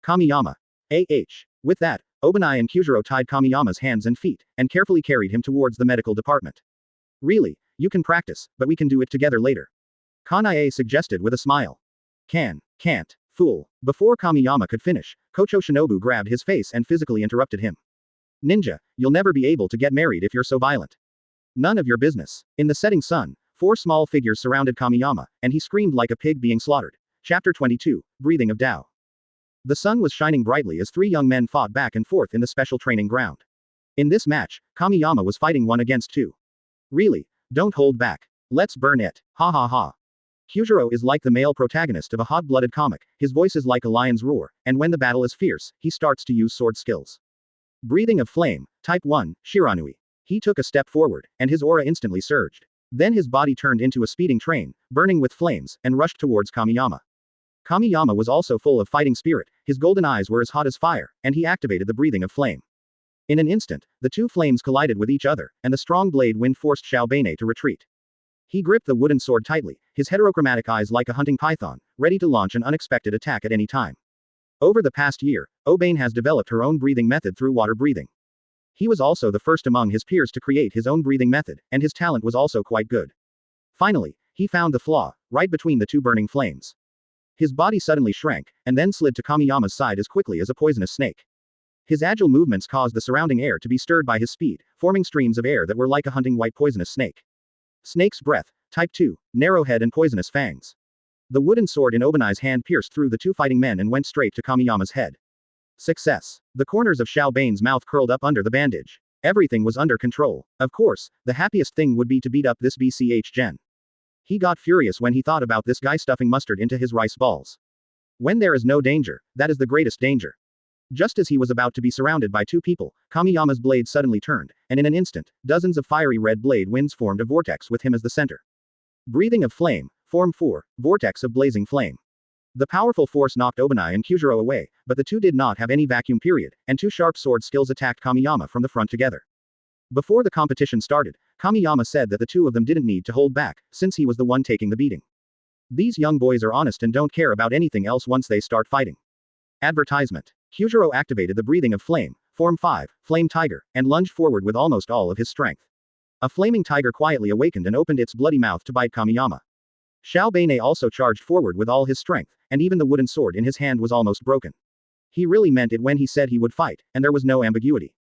Kamiyama. With that, Obani and Kyujiro tied Kamiyama's hands and feet, and carefully carried him towards the medical department. Really, you can practice, but we can do it together later. Kanae suggested with a smile. Can't, fool. Before Kamiyama could finish, Kochou Shinobu grabbed his face and physically interrupted him. Ninja, you'll never be able to get married if you're so violent. None of your business. In the setting sun, 4 small figures surrounded Kamiyama, and he screamed like a pig being slaughtered. Chapter 22, Breathing of Dao. The sun was shining brightly as 3 young men fought back and forth in the special training ground. In this match, Kamiyama was fighting 1 against 2. Really, don't hold back. Let's burn it. Ha ha ha. Kyujiro is like the male protagonist of a hot-blooded comic, his voice is like a lion's roar, and when the battle is fierce, he starts to use sword skills. Breathing of Flame, Type 1, Shiranui. He took a step forward, and his aura instantly surged. Then his body turned into a speeding train, burning with flames, and rushed towards Kamiyama. Kamiyama was also full of fighting spirit, his golden eyes were as hot as fire, and he activated the Breathing of Flame. In an instant, the 2 flames collided with each other, and the strong blade wind forced Xiao Bane to retreat. He gripped the wooden sword tightly, his heterochromatic eyes like a hunting python, ready to launch an unexpected attack at any time. Over the past year, Obane has developed her own breathing method through water breathing. He was also the first among his peers to create his own breathing method, and his talent was also quite good. Finally, he found the flaw, right between the 2 burning flames. His body suddenly shrank, and then slid to Kamiyama's side as quickly as a poisonous snake. His agile movements caused the surrounding air to be stirred by his speed, forming streams of air that were like a hunting white poisonous snake. Snake's breath, Type 2, narrow head and poisonous fangs. The wooden sword in Obani's hand pierced through the 2 fighting men and went straight to Kamiyama's head. Success. The corners of Xiao Bane's mouth curled up under the bandage. Everything was under control. Of course, the happiest thing would be to beat up this BCH Gen. He got furious when he thought about this guy stuffing mustard into his rice balls. When there is no danger, that is the greatest danger. Just as he was about to be surrounded by 2 people, Kamiyama's blade suddenly turned, and in an instant, dozens of fiery red blade winds formed a vortex with him as the center. Breathing of Flame, Form 4, Vortex of Blazing Flame. The powerful force knocked Obani and Kyujiro away, but the 2 did not have any vacuum period, and 2 sharp sword skills attacked Kamiyama from the front together. Before the competition started, Kamiyama said that the 2 of them didn't need to hold back, since he was the one taking the beating. These young boys are honest and don't care about anything else once they start fighting. Advertisement. Kyujiro activated the Breathing of Flame, Form 5, Flame Tiger, and lunged forward with almost all of his strength. A flaming tiger quietly awakened and opened its bloody mouth to bite Kamiyama. Xiao Bane also charged forward with all his strength, and even the wooden sword in his hand was almost broken. He really meant it when he said he would fight, and there was no ambiguity.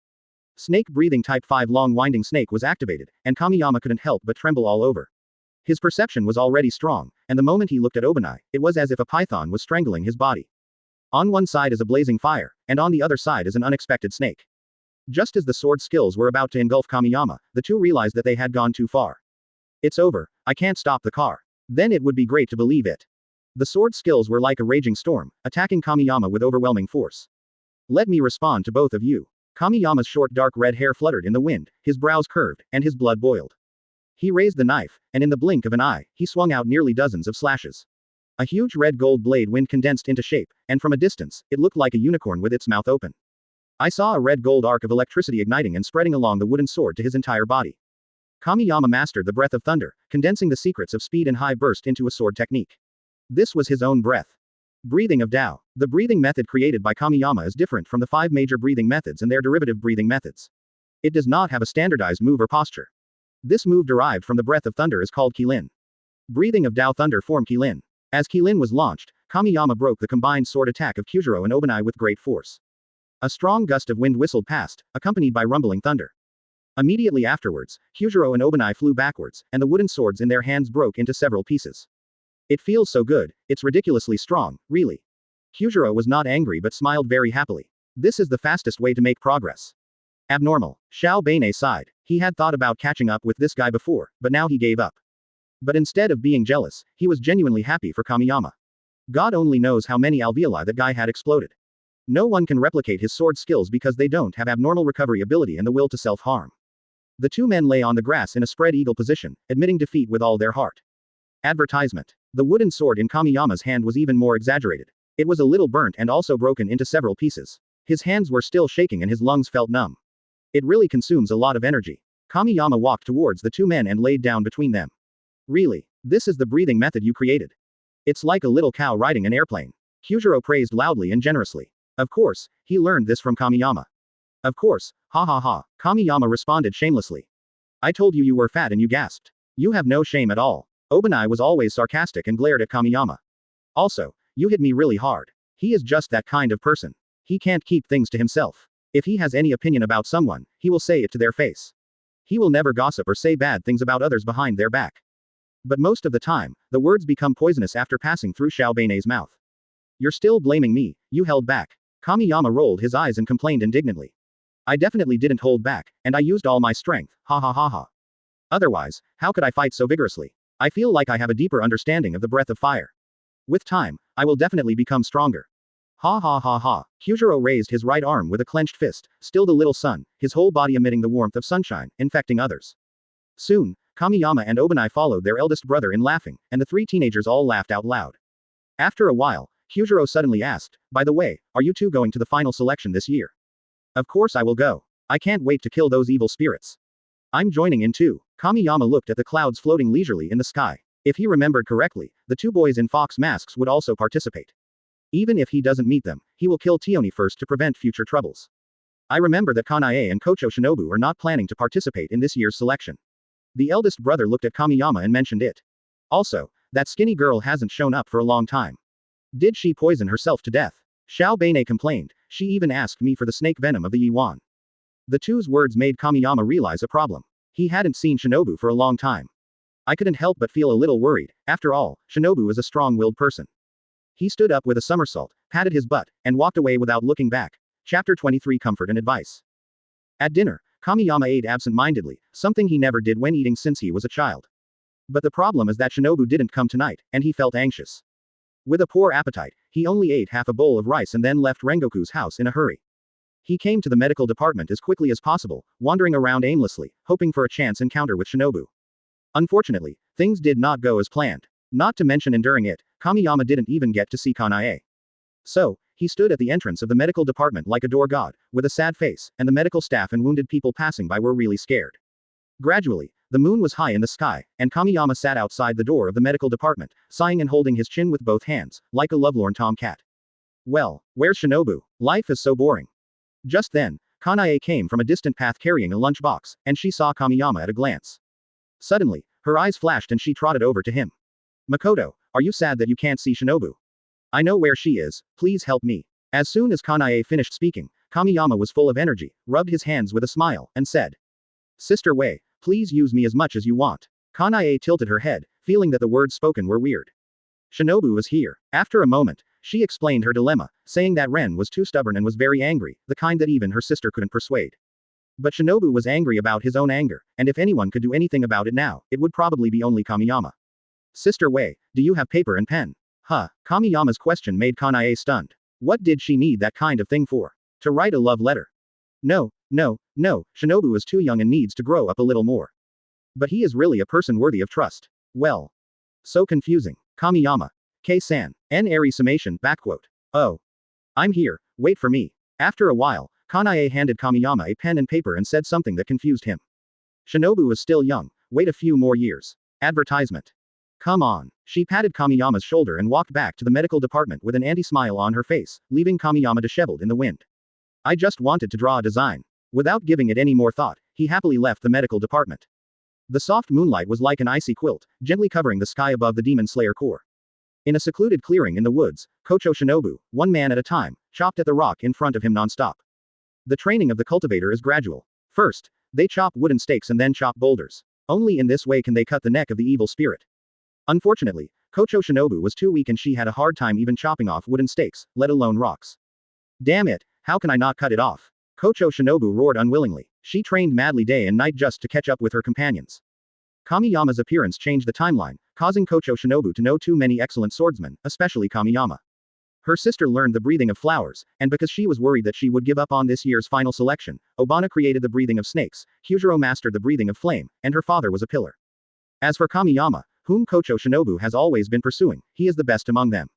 Snake Breathing Type 5 Long Winding Snake was activated, and Kamiyama couldn't help but tremble all over. His perception was already strong, and the moment he looked at Obani, it was as if a python was strangling his body. On one side is a blazing fire, and on the other side is an unexpected snake. Just as the sword skills were about to engulf Kamiyama, the 2 realized that they had gone too far. It's over, I can't stop the car. Then it would be great to believe it. The sword skills were like a raging storm, attacking Kamiyama with overwhelming force. Let me respond to both of you. Kamiyama's short dark red hair fluttered in the wind, his brows curved, and his blood boiled. He raised the knife, and in the blink of an eye, he swung out nearly dozens of slashes. A huge red gold blade wind condensed into shape, and from a distance, it looked like a unicorn with its mouth open. I saw a red gold arc of electricity igniting and spreading along the wooden sword to his entire body. Kamiyama mastered the breath of thunder, condensing the secrets of speed and high burst into a sword technique. This was his own breath. Breathing of Dao. The breathing method created by Kamiyama is different from the 5 major breathing methods and their derivative breathing methods. It does not have a standardized move or posture. This move derived from the breath of thunder is called Qilin. Breathing of Dao Thunder form Qilin. As Qilin was launched, Kamiyama broke the combined sword attack of Kyujiro and Obani with great force. A strong gust of wind whistled past, accompanied by rumbling thunder. Immediately afterwards, Kyujiro and Obani flew backwards, and the wooden swords in their hands broke into several pieces. It feels so good, it's ridiculously strong, really. Kyujiro was not angry but smiled very happily. This is the fastest way to make progress. Abnormal. Xiao Bane sighed. He had thought about catching up with this guy before, but now he gave up. But instead of being jealous, he was genuinely happy for Kamiyama. God only knows how many alveoli that guy had exploded. No one can replicate his sword skills because they don't have abnormal recovery ability and the will to self-harm. The two men lay on the grass in a spread eagle position, admitting defeat with all their heart. Advertisement. The wooden sword in Kamiyama's hand was even more exaggerated. It was a little burnt and also broken into several pieces. His hands were still shaking and his lungs felt numb. It really consumes a lot of energy. Kamiyama walked towards the two men and laid down between them. Really? This is the breathing method you created? It's like a little cow riding an airplane. Kyujiro praised loudly and generously. Of course, he learned this from Kamiyama. Of course, ha ha ha, Kamiyama responded shamelessly. I told you were fat and you gasped. You have no shame at all. Obani was always sarcastic and glared at Kamiyama. Also, you hit me really hard. He is just that kind of person. He can't keep things to himself. If he has any opinion about someone, he will say it to their face. He will never gossip or say bad things about others behind their back. But most of the time, the words become poisonous after passing through Xiaobeine's mouth. You're still blaming me, you held back. Kamiyama rolled his eyes and complained indignantly. I definitely didn't hold back, and I used all my strength, ha ha ha ha. Otherwise, how could I fight so vigorously? I feel like I have a deeper understanding of the breath of fire. With time, I will definitely become stronger. Ha ha ha ha. Kyujiro raised his right arm with a clenched fist, still the little sun, his whole body emitting the warmth of sunshine, infecting others. Soon, Kamiyama and Obani followed their eldest brother in laughing, and the three teenagers all laughed out loud. After a while, Kyujiro suddenly asked, by the way, are you two going to the final selection this year? Of course I will go. I can't wait to kill those evil spirits. I'm joining in too. Kamiyama looked at the clouds floating leisurely in the sky. If he remembered correctly, the two boys in fox masks would also participate. Even if he doesn't meet them, he will kill Tioni first to prevent future troubles. I remember that Kanae and Kochou Shinobu are not planning to participate in this year's selection. The eldest brother looked at Kamiyama and mentioned it. Also, that skinny girl hasn't shown up for a long time. Did she poison herself to death? Xiaobane complained, she even asked me for the snake venom of the Yuan. The two's words made Kamiyama realize a problem. He hadn't seen Shinobu for a long time. I couldn't help but feel a little worried. After all, Shinobu is a strong-willed person. He stood up with a somersault, patted his butt, and walked away without looking back. Chapter 23 Comfort and Advice. At dinner, Kamiyama ate absent-mindedly, something he never did when eating since he was a child. But the problem is that Shinobu didn't come tonight, and he felt anxious. With a poor appetite, he only ate half a bowl of rice and then left Rangoku's house in a hurry. He came to the medical department as quickly as possible, wandering around aimlessly, hoping for a chance encounter with Shinobu. Unfortunately, things did not go as planned. Not to mention enduring it, Kamiyama didn't even get to see Kanae. So, he stood at the entrance of the medical department like a door god, with a sad face, and the medical staff and wounded people passing by were really scared. Gradually, the moon was high in the sky, and Kamiyama sat outside the door of the medical department, sighing and holding his chin with both hands, like a lovelorn tomcat. Well, where's Shinobu? Life is so boring. Just then, Kanae came from a distant path carrying a lunchbox, and she saw Kamiyama at a glance. Suddenly, her eyes flashed and she trotted over to him. Makoto, are you sad that you can't see Shinobu? I know where she is, please help me. As soon as Kanae finished speaking, Kamiyama was full of energy, rubbed his hands with a smile, and said, Sister Wei, please use me as much as you want. Kanae tilted her head, feeling that the words spoken were weird. Shinobu is here. After a moment, she explained her dilemma, saying that Ren was too stubborn and was very angry, the kind that even her sister couldn't persuade. But Shinobu was angry about his own anger, and if anyone could do anything about it now, it would probably be only Kamiyama. Sister Wei, do you have paper and pen? Huh, Kamiyama's question made Kanae stunned. What did she need that kind of thing for? To write a love letter? No, Shinobu is too young and needs to grow up a little more. But he is really a person worthy of trust. Well. So confusing. Kamiyama. K-san. N airy summation, backquote. Oh. I'm here, wait for me. After a while, Kanae handed Kamiyama a pen and paper and said something that confused him. Shinobu is still young, wait a few more years. Advertisement. Come on. She patted Kamiyama's shoulder and walked back to the medical department with an anti-smile on her face, leaving Kamiyama disheveled in the wind. I just wanted to draw a design. Without giving it any more thought, he happily left the medical department. The soft moonlight was like an icy quilt, gently covering the sky above the demon slayer core. In a secluded clearing in the woods, Kochou Shinobu, one man at a time, chopped at the rock in front of him non-stop. The training of the cultivator is gradual. First, they chop wooden stakes and then chop boulders. Only in this way can they cut the neck of the evil spirit. Unfortunately, Kochou Shinobu was too weak and she had a hard time even chopping off wooden stakes, let alone rocks. Damn it, how can I not cut it off? Kochou Shinobu roared unwillingly. She trained madly day and night just to catch up with her companions. Kamiyama's appearance changed the timeline, causing Kochou Shinobu to know too many excellent swordsmen, especially Kamiyama. Her sister learned the breathing of flowers, and because she was worried that she would give up on this year's final selection, Obana created the breathing of snakes, Hujiro mastered the breathing of flame, and her father was a pillar. As for Kamiyama, whom Kochou Shinobu has always been pursuing, he is the best among them.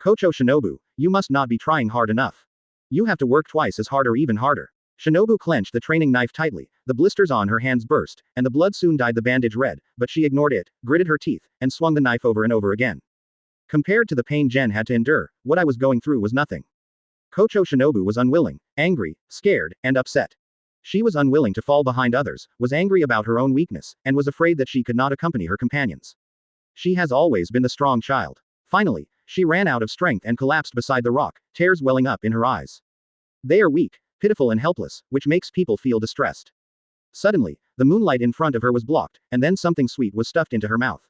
Kochou Shinobu, you must not be trying hard enough. You have to work twice as hard or even harder. Shinobu clenched the training knife tightly, the blisters on her hands burst, and the blood soon dyed the bandage red, but she ignored it, gritted her teeth, and swung the knife over and over again. Compared to the pain Jen had to endure, what I was going through was nothing. Kochou Shinobu was unwilling, angry, scared, and upset. She was unwilling to fall behind others, was angry about her own weakness, and was afraid that she could not accompany her companions. She has always been the strong child. Finally, she ran out of strength and collapsed beside the rock, tears welling up in her eyes. They are weak, pitiful and helpless, which makes people feel distressed. Suddenly, the moonlight in front of her was blocked, and then something sweet was stuffed into her mouth.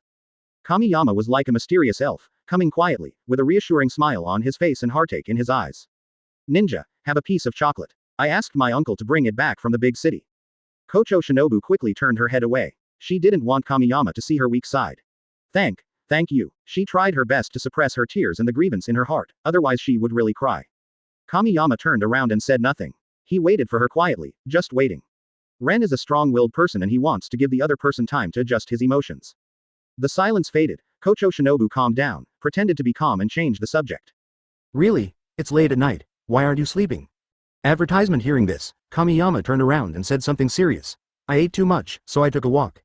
Kamiyama was like a mysterious elf, coming quietly, with a reassuring smile on his face and heartache in his eyes. Ninja, have a piece of chocolate. I asked my uncle to bring it back from the big city. Kochou Shinobu quickly turned her head away. She didn't want Kamiyama to see her weak side. Thank you. She tried her best to suppress her tears and the grievance in her heart, otherwise she would really cry. Kamiyama turned around and said nothing. He waited for her quietly, just waiting. Ren is a strong-willed person and he wants to give the other person time to adjust his emotions. The silence faded. Kochou Shinobu calmed down, pretended to be calm and changed the subject. Really? It's late at night. Why aren't you sleeping? Advertisement. Hearing this, Kamiyama turned around and said something serious. I ate too much, so I took a walk.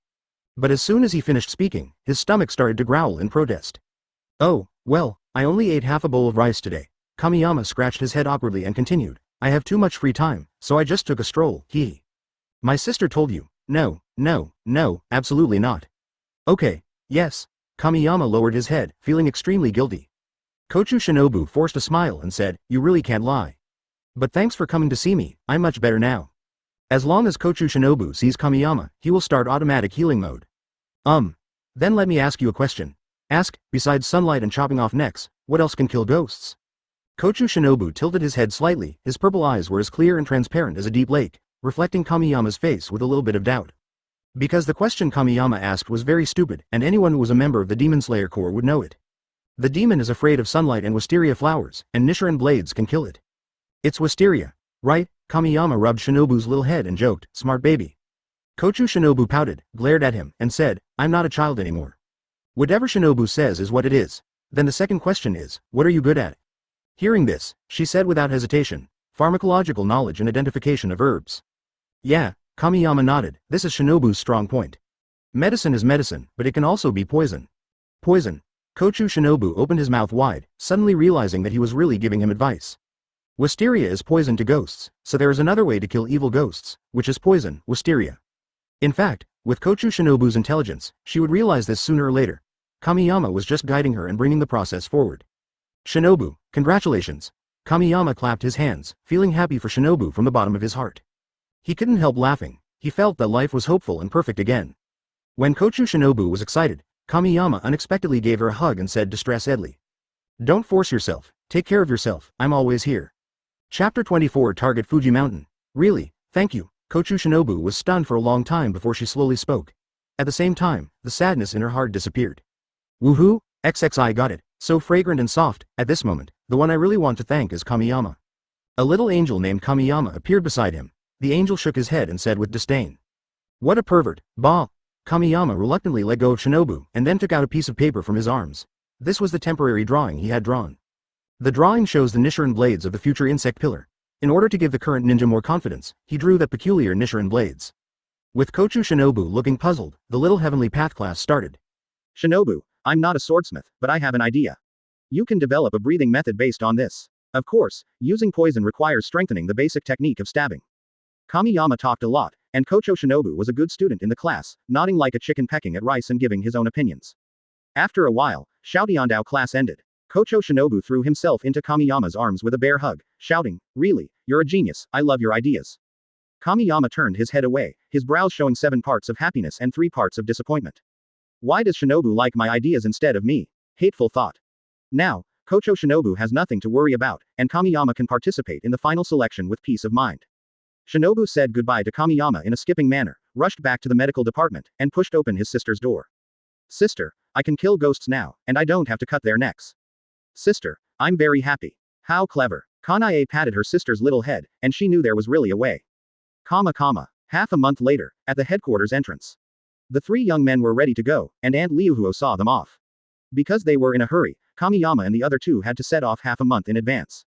But as soon as he finished speaking, his stomach started to growl in protest. Oh, well, I only ate half a bowl of rice today. Kamiyama scratched his head awkwardly and continued. I have too much free time, so I just took a stroll, hee. My sister told you. No, absolutely not. Okay, yes. Kamiyama lowered his head, feeling extremely guilty. Kochou Shinobu forced a smile and said, you really can't lie. But thanks for coming to see me, I'm much better now. As long as Kochou Shinobu sees Kamiyama, he will start automatic healing mode. Then let me ask you a question. Ask, besides sunlight and chopping off necks, what else can kill ghosts? Kochou Shinobu tilted his head slightly, his purple eyes were as clear and transparent as a deep lake, reflecting Kamiyama's face with a little bit of doubt. Because the question Kamiyama asked was very stupid, and anyone who was a member of the Demon Slayer Corps would know it. The demon is afraid of sunlight and wisteria flowers, and Nichiren blades can kill it. It's wisteria, right? Kamiyama rubbed Shinobu's little head and joked, smart baby. Kochou Shinobu pouted, glared at him, and said, I'm not a child anymore. Whatever Shinobu says is what it is. Then the second question is, what are you good at? Hearing this, she said without hesitation, pharmacological knowledge and identification of herbs. Yeah, Kamiyama nodded, this is Shinobu's strong point. Medicine is medicine, but it can also be poison. Poison. Kochou Shinobu opened his mouth wide, suddenly realizing that he was really giving him advice. Wisteria is poison to ghosts, so there is another way to kill evil ghosts, which is poison, wisteria. In fact, with Kochou Shinobu's intelligence, she would realize this sooner or later. Kamiyama was just guiding her and bringing the process forward. Shinobu, congratulations. Kamiyama clapped his hands, feeling happy for Shinobu from the bottom of his heart. He couldn't help laughing. He felt that life was hopeful and perfect again. When Kochou Shinobu was excited, Kamiyama unexpectedly gave her a hug and said distressedly. Don't force yourself, take care of yourself, I'm always here. Chapter 24 Target Fuji Mountain. Really, thank you. Kochou Shinobu was stunned for a long time before she slowly spoke. At the same time, the sadness in her heart disappeared. Woohoo, XXI got it, so fragrant and soft. At this moment, the one I really want to thank is Kamiyama. A little angel named Kamiyama appeared beside him. The angel shook his head and said with disdain. What a pervert, bah! Kamiyama reluctantly let go of Shinobu and then took out a piece of paper from his arms. This was the temporary drawing he had drawn. The drawing shows the Nichiren blades of the future insect pillar. In order to give the current ninja more confidence, he drew that peculiar Nichiren blades. With Kochou Shinobu looking puzzled, the little heavenly path class started. Shinobu, I'm not a swordsmith, but I have an idea. You can develop a breathing method based on this. Of course, using poison requires strengthening the basic technique of stabbing. Kamiyama talked a lot, and Kochou Shinobu was a good student in the class, nodding like a chicken pecking at rice and giving his own opinions. After a while, Shoutiandao class ended. Kochou Shinobu threw himself into Kamiyama's arms with a bear hug, shouting, really, you're a genius, I love your ideas. Kamiyama turned his head away, his brows showing 7 parts of happiness and 3 parts of disappointment. Why does Shinobu like my ideas instead of me? Hateful thought. Now, Kochou Shinobu has nothing to worry about, and Kamiyama can participate in the final selection with peace of mind. Shinobu said goodbye to Kamiyama in a skipping manner, rushed back to the medical department, and pushed open his sister's door. Sister, I can kill ghosts now, and I don't have to cut their necks. Sister, I'm very happy. How clever. Kanae patted her sister's little head, and she knew there was really a way. Half a month later, at the headquarters entrance. The three young men were ready to go, and Aunt Liuhuo saw them off. Because they were in a hurry, Kamiyama and the other two had to set off half a month in advance.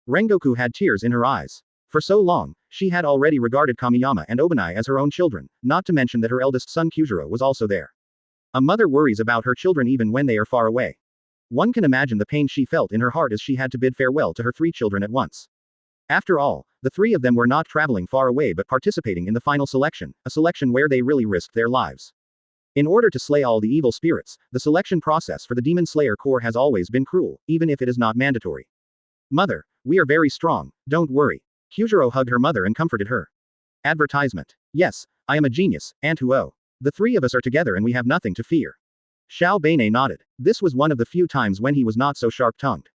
Rangoku had tears in her eyes. For so long, she had already regarded Kamiyama and Obani as her own children, not to mention that her eldest son Kyujiro was also there. A mother worries about her children even when they are far away. One can imagine the pain she felt in her heart as she had to bid farewell to her three children at once. After all, the three of them were not traveling far away but participating in the final selection, a selection where they really risked their lives. In order to slay all the evil spirits, the selection process for the Demon Slayer Corps has always been cruel, even if it is not mandatory. Mother, we are very strong, don't worry. Kyujiro hugged her mother and comforted her. Advertisement. Yes, I am a genius, Aunt Huo. The three of us are together and we have nothing to fear. Xiao Beine nodded. This was one of the few times when he was not so sharp-tongued.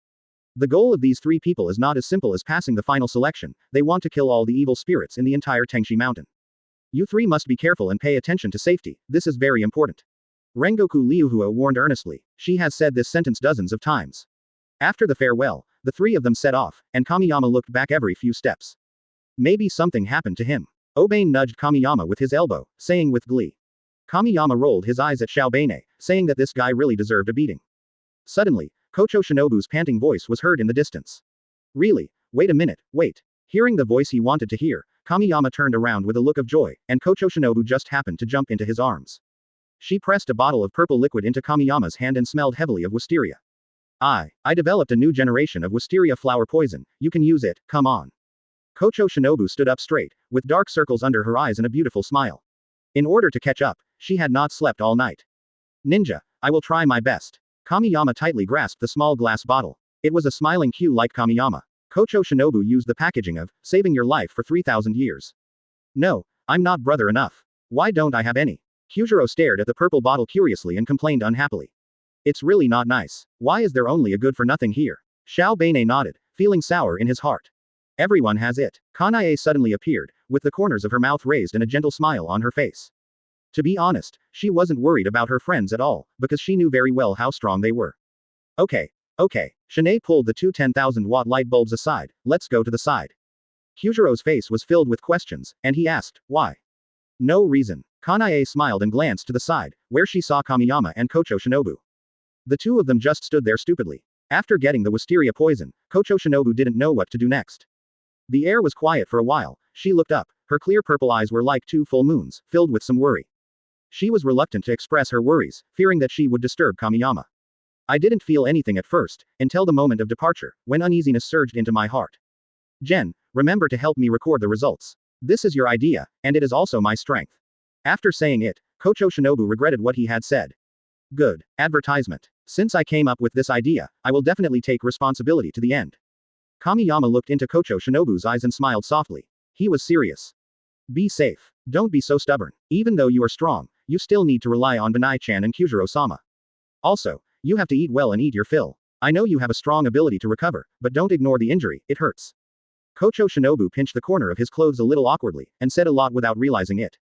The goal of these three people is not as simple as passing the final selection, they want to kill all the evil spirits in the entire Tengshi mountain. You three must be careful and pay attention to safety, this is very important. Rangoku Liuhuo warned earnestly, she has said this sentence dozens of times. After the farewell, the three of them set off, and Kamiyama looked back every few steps. Maybe something happened to him. Obane nudged Kamiyama with his elbow, saying with glee. Kamiyama rolled his eyes at Xiao Beine, saying that this guy really deserved a beating. Suddenly, Kochou Shinobu's panting voice was heard in the distance. Really? Wait a minute, wait. Hearing the voice he wanted to hear, Kamiyama turned around with a look of joy, and Kochou Shinobu just happened to jump into his arms. She pressed a bottle of purple liquid into Kamiyama's hand and smelled heavily of wisteria. I developed a new generation of wisteria flower poison, you can use it, come on. Kochou Shinobu stood up straight, with dark circles under her eyes and a beautiful smile. In order to catch up, she had not slept all night. Ninja, I will try my best. Kamiyama tightly grasped the small glass bottle. It was a smiling Q like Kamiyama. Kochou Shinobu used the packaging of, saving your life for 3,000 years. No, I'm not brother enough. Why don't I have any? Kyujiro stared at the purple bottle curiously and complained unhappily. It's really not nice. Why is there only a good for nothing here? Xiao Beine nodded, feeling sour in his heart. Everyone has it. Kanae suddenly appeared, with the corners of her mouth raised and a gentle smile on her face. To be honest, she wasn't worried about her friends at all, because she knew very well how strong they were. Okay. Shanae pulled the two 10,000-watt light bulbs aside, let's go to the side. Kyujiro's face was filled with questions, and he asked, why? No reason. Kanae smiled and glanced to the side, where she saw Kamiyama and Kochou Shinobu. The two of them just stood there stupidly. After getting the wisteria poison, Kochou Shinobu didn't know what to do next. The air was quiet for a while, she looked up, her clear purple eyes were like two full moons, filled with some worry. She was reluctant to express her worries, fearing that she would disturb Kamiyama. I didn't feel anything at first, until the moment of departure, when uneasiness surged into my heart. Jen, remember to help me record the results. This is your idea, and it is also my strength. After saying it, Kochou Shinobu regretted what he had said. Good. Advertisement. Since I came up with this idea, I will definitely take responsibility to the end. Kamiyama looked into Kochou Shinobu's eyes and smiled softly. He was serious. Be safe. Don't be so stubborn. Even though you are strong, you still need to rely on Banai-chan and Kyujiro-sama. Also, you have to eat well and eat your fill. I know you have a strong ability to recover, but don't ignore the injury, it hurts. Kochou Shinobu pinched the corner of his clothes a little awkwardly, and said a lot without realizing it.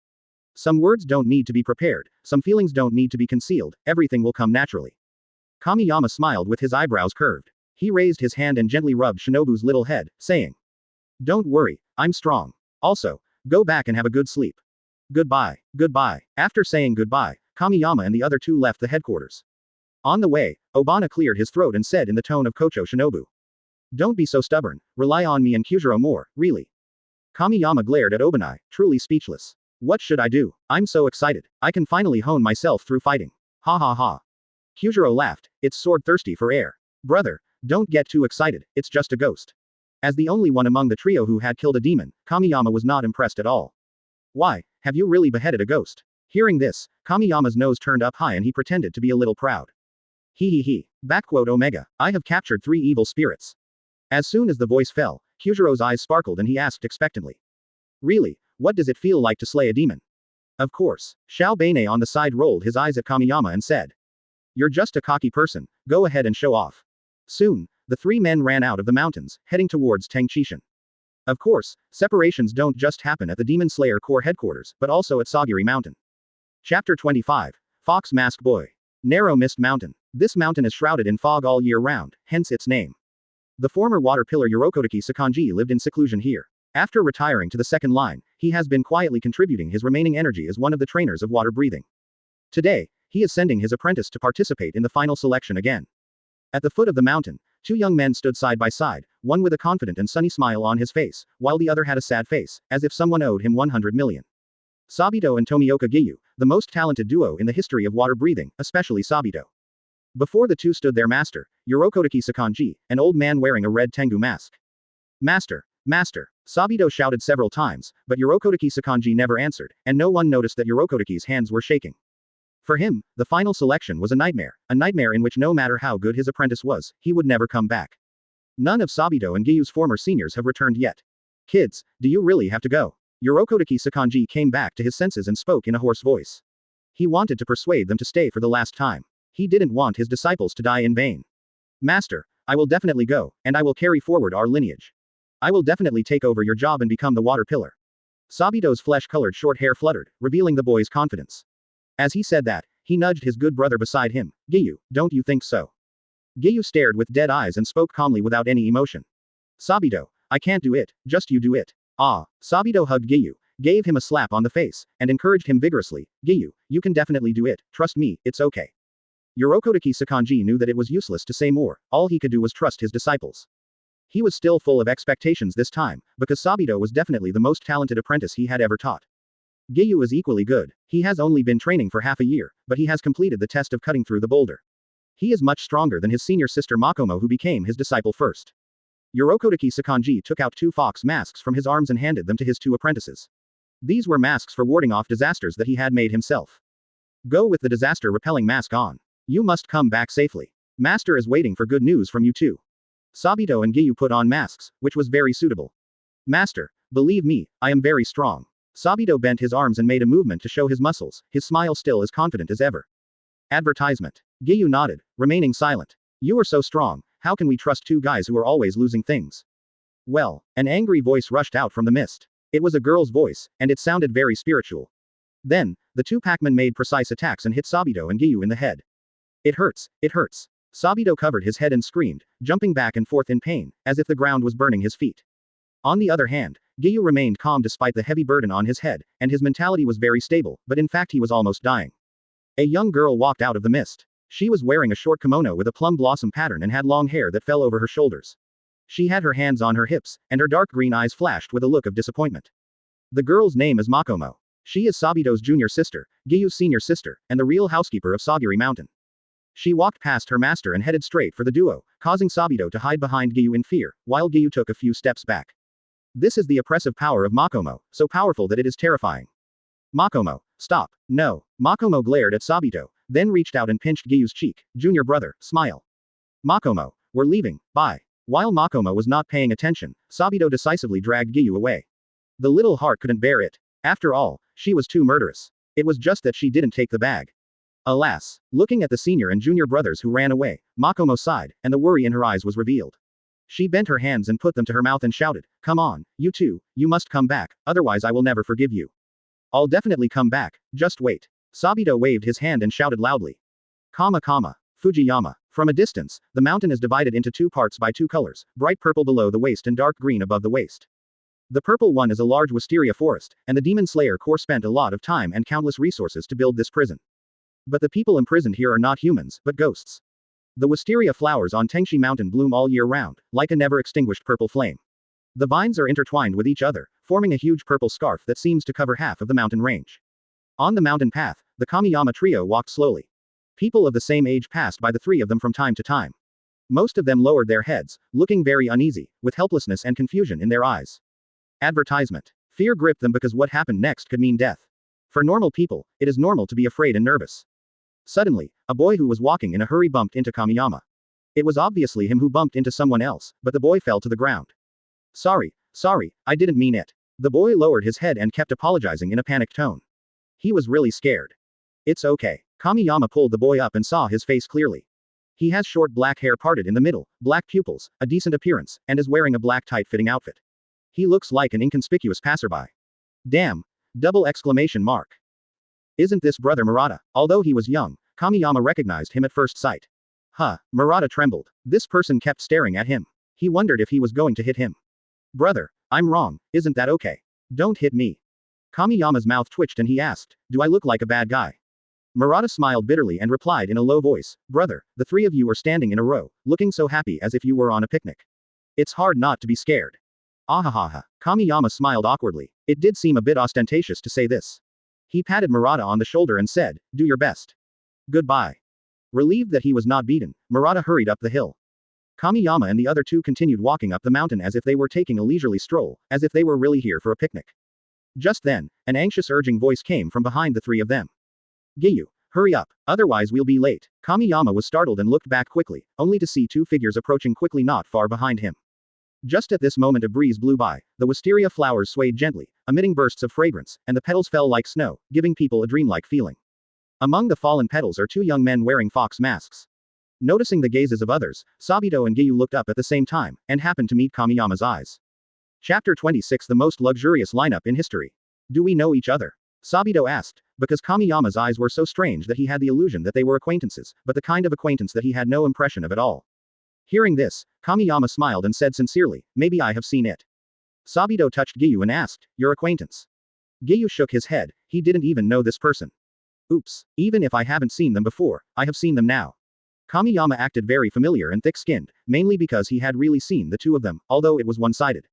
Some words don't need to be prepared, some feelings don't need to be concealed, everything will come naturally. Kamiyama smiled with his eyebrows curved. He raised his hand and gently rubbed Shinobu's little head, saying, don't worry, I'm strong. Also, go back and have a good sleep. Goodbye. After saying goodbye, Kamiyama and the other two left the headquarters. On the way, Obana cleared his throat and said in the tone of Kochou Shinobu. Don't be so stubborn, rely on me and Kyujiro more, really. Kamiyama glared at Obani, truly speechless. What should I do? I'm so excited, I can finally hone myself through fighting. Ha ha ha. Kyujiro laughed, it's sword thirsty for air. Brother, don't get too excited, it's just a ghost. As the only one among the trio who had killed a demon, Kamiyama was not impressed at all. Why, have you really beheaded a ghost? Hearing this, Kamiyama's nose turned up high and he pretended to be a little proud. Omega, I have captured 3 evil spirits. As soon as the voice fell, Kyujiro's eyes sparkled and he asked expectantly. Really, what does it feel like to slay a demon? Of course. Xiao Beine on the side rolled his eyes at Kamiyama and said. You're just a cocky person, go ahead and show off. Soon, the 3 men ran out of the mountains, heading towards Tengchishan. Of course, separations don't just happen at the Demon Slayer Corps headquarters, but also at Sagiri Mountain. Chapter 25. Fox Mask Boy. Narrow Mist Mountain. This mountain is shrouded in fog all year round, hence its name. The former water pillar Yoriichi Sakanji lived in seclusion here. After retiring to the second line, he has been quietly contributing his remaining energy as one of the trainers of water breathing. Today, he is sending his apprentice to participate in the final selection again. At the foot of the mountain, two young men stood side by side, one with a confident and sunny smile on his face, while the other had a sad face, as if someone owed him 100 million. Sabito and Tomioka Giyu, the most talented duo in the history of water breathing, especially Sabito. Before the two stood their master, Yoriichi Sakanji, an old man wearing a red Tengu mask. Master, Master, Sabito shouted several times, but Yoriichi Sakanji never answered, and no one noticed that Yoriichi's hands were shaking. For him, the final selection was a nightmare in which no matter how good his apprentice was, he would never come back. None of Sabito and Giyu's former seniors have returned yet. Kids, do you really have to go? Yoriichi Sakanji came back to his senses and spoke in a hoarse voice. He wanted to persuade them to stay for the last time. He didn't want his disciples to die in vain. Master, I will definitely go, and I will carry forward our lineage. I will definitely take over your job and become the water pillar. Sabito's flesh-colored short hair fluttered, revealing the boy's confidence. As he said that, he nudged his good brother beside him. Giyu, don't you think so? Giyu stared with dead eyes and spoke calmly without any emotion. Sabito, I can't do it, just you do it. Ah, Sabito hugged Giyu, gave him a slap on the face, and encouraged him vigorously. Giyu, you can definitely do it, trust me, it's okay. Yoriichi Sakanji knew that it was useless to say more, all he could do was trust his disciples. He was still full of expectations this time, because Sabito was definitely the most talented apprentice he had ever taught. Giyu is equally good. He has only been training for half a year, but he has completed the test of cutting through the boulder. He is much stronger than his senior sister Makomo, who became his disciple first. Yoriichi Sakanji took out two fox masks from his arms and handed them to his two apprentices. These were masks for warding off disasters that he had made himself. Go with the disaster-repelling mask on. You must come back safely. Master is waiting for good news from you too. Sabito and Giyu put on masks, which was very suitable. Master, believe me, I am very strong. Sabito bent his arms and made a movement to show his muscles, his smile still as confident as ever. Advertisement. Giyu nodded, remaining silent. You are so strong, how can we trust two guys who are always losing things? Well, an angry voice rushed out from the mist. It was a girl's voice, and it sounded very spiritual. Then, the two Pac-Men made precise attacks and hit Sabito and Giyu in the head. It hurts, it hurts. Sabito covered his head and screamed, jumping back and forth in pain, as if the ground was burning his feet. On the other hand, Giyu remained calm despite the heavy burden on his head, and his mentality was very stable, but in fact he was almost dying. A young girl walked out of the mist. She was wearing a short kimono with a plum blossom pattern and had long hair that fell over her shoulders. She had her hands on her hips, and her dark green eyes flashed with a look of disappointment. The girl's name is Makomo. She is Sabito's junior sister, Giyu's senior sister, and the real housekeeper of Sagiri Mountain. She walked past her master and headed straight for the duo, causing Sabito to hide behind Giyu in fear, while Giyu took a few steps back. This is the oppressive power of Makomo, so powerful that it is terrifying. Makomo, stop. No. Makomo glared at Sabito, then reached out and pinched Giyu's cheek. Junior brother, smile. Makomo, we're leaving, bye. While Makomo was not paying attention, Sabito decisively dragged Giyu away. The little heart couldn't bear it. After all, she was too murderous. It was just that she didn't take the bag. Alas, looking at the senior and junior brothers who ran away, Makomo sighed, and the worry in her eyes was revealed. She bent her hands and put them to her mouth and shouted, come on, you two, you must come back, otherwise I will never forgive you. I'll definitely come back, just wait. Sabito waved his hand and shouted loudly. Kama Kama, Fujiyama. From a distance, the mountain is divided into two parts by two colors, bright purple below the waist and dark green above the waist. The purple one is a large wisteria forest, and the Demon Slayer Corps spent a lot of time and countless resources to build this prison. But the people imprisoned here are not humans, but ghosts. The wisteria flowers on Tengshi Mountain bloom all year round, like a never-extinguished purple flame. The vines are intertwined with each other, forming a huge purple scarf that seems to cover half of the mountain range. On the mountain path, the Kamiyama trio walked slowly. People of the same age passed by the three of them from time to time. Most of them lowered their heads, looking very uneasy, with helplessness and confusion in their eyes. Advertisement. Fear gripped them because what happened next could mean death. For normal people, it is normal to be afraid and nervous. Suddenly, a boy who was walking in a hurry bumped into Kamiyama. It was obviously him who bumped into someone else, but the boy fell to the ground. Sorry, I didn't mean it. The boy lowered his head and kept apologizing in a panicked tone. He was really scared. It's okay. Kamiyama pulled the boy up and saw his face clearly. He has short black hair parted in the middle, black pupils, a decent appearance, and is wearing a black tight-fitting outfit. He looks like an inconspicuous passerby. Damn! Double exclamation mark. Isn't this brother Murata? Although he was young, Kamiyama recognized him at first sight. Murata trembled. This person kept staring at him. He wondered if he was going to hit him. Brother, I'm wrong, isn't that okay? Don't hit me. Kamiyama's mouth twitched and he asked, do I look like a bad guy? Murata smiled bitterly and replied in a low voice, brother, the three of you are standing in a row, looking so happy as if you were on a picnic. It's hard not to be scared. Ahahaha. Kamiyama smiled awkwardly. It did seem a bit ostentatious to say this. He patted Murata on the shoulder and said, do your best. Goodbye. Relieved that he was not beaten, Murata hurried up the hill. Kamiyama and the other two continued walking up the mountain as if they were taking a leisurely stroll, as if they were really here for a picnic. Just then, an anxious urging voice came from behind the three of them. Giyu, hurry up, otherwise we'll be late. Kamiyama was startled and looked back quickly, only to see two figures approaching quickly not far behind him. Just at this moment a breeze blew by, the wisteria flowers swayed gently, emitting bursts of fragrance, and the petals fell like snow, giving people a dreamlike feeling. Among the fallen petals are two young men wearing fox masks. Noticing the gazes of others, Sabito and Giyu looked up at the same time, and happened to meet Kamiyama's eyes. Chapter 26 The most luxurious lineup in history. Do we know each other? Sabito asked, because Kamiyama's eyes were so strange that he had the illusion that they were acquaintances, but the kind of acquaintance that he had no impression of at all. Hearing this, Kamiyama smiled and said sincerely, maybe I have seen it. Sabito touched Giyu and asked, your acquaintance? Giyu shook his head, he didn't even know this person. Oops, even if I haven't seen them before, I have seen them now. Kamiyama acted very familiar and thick-skinned, mainly because he had really seen the two of them, although it was one-sided.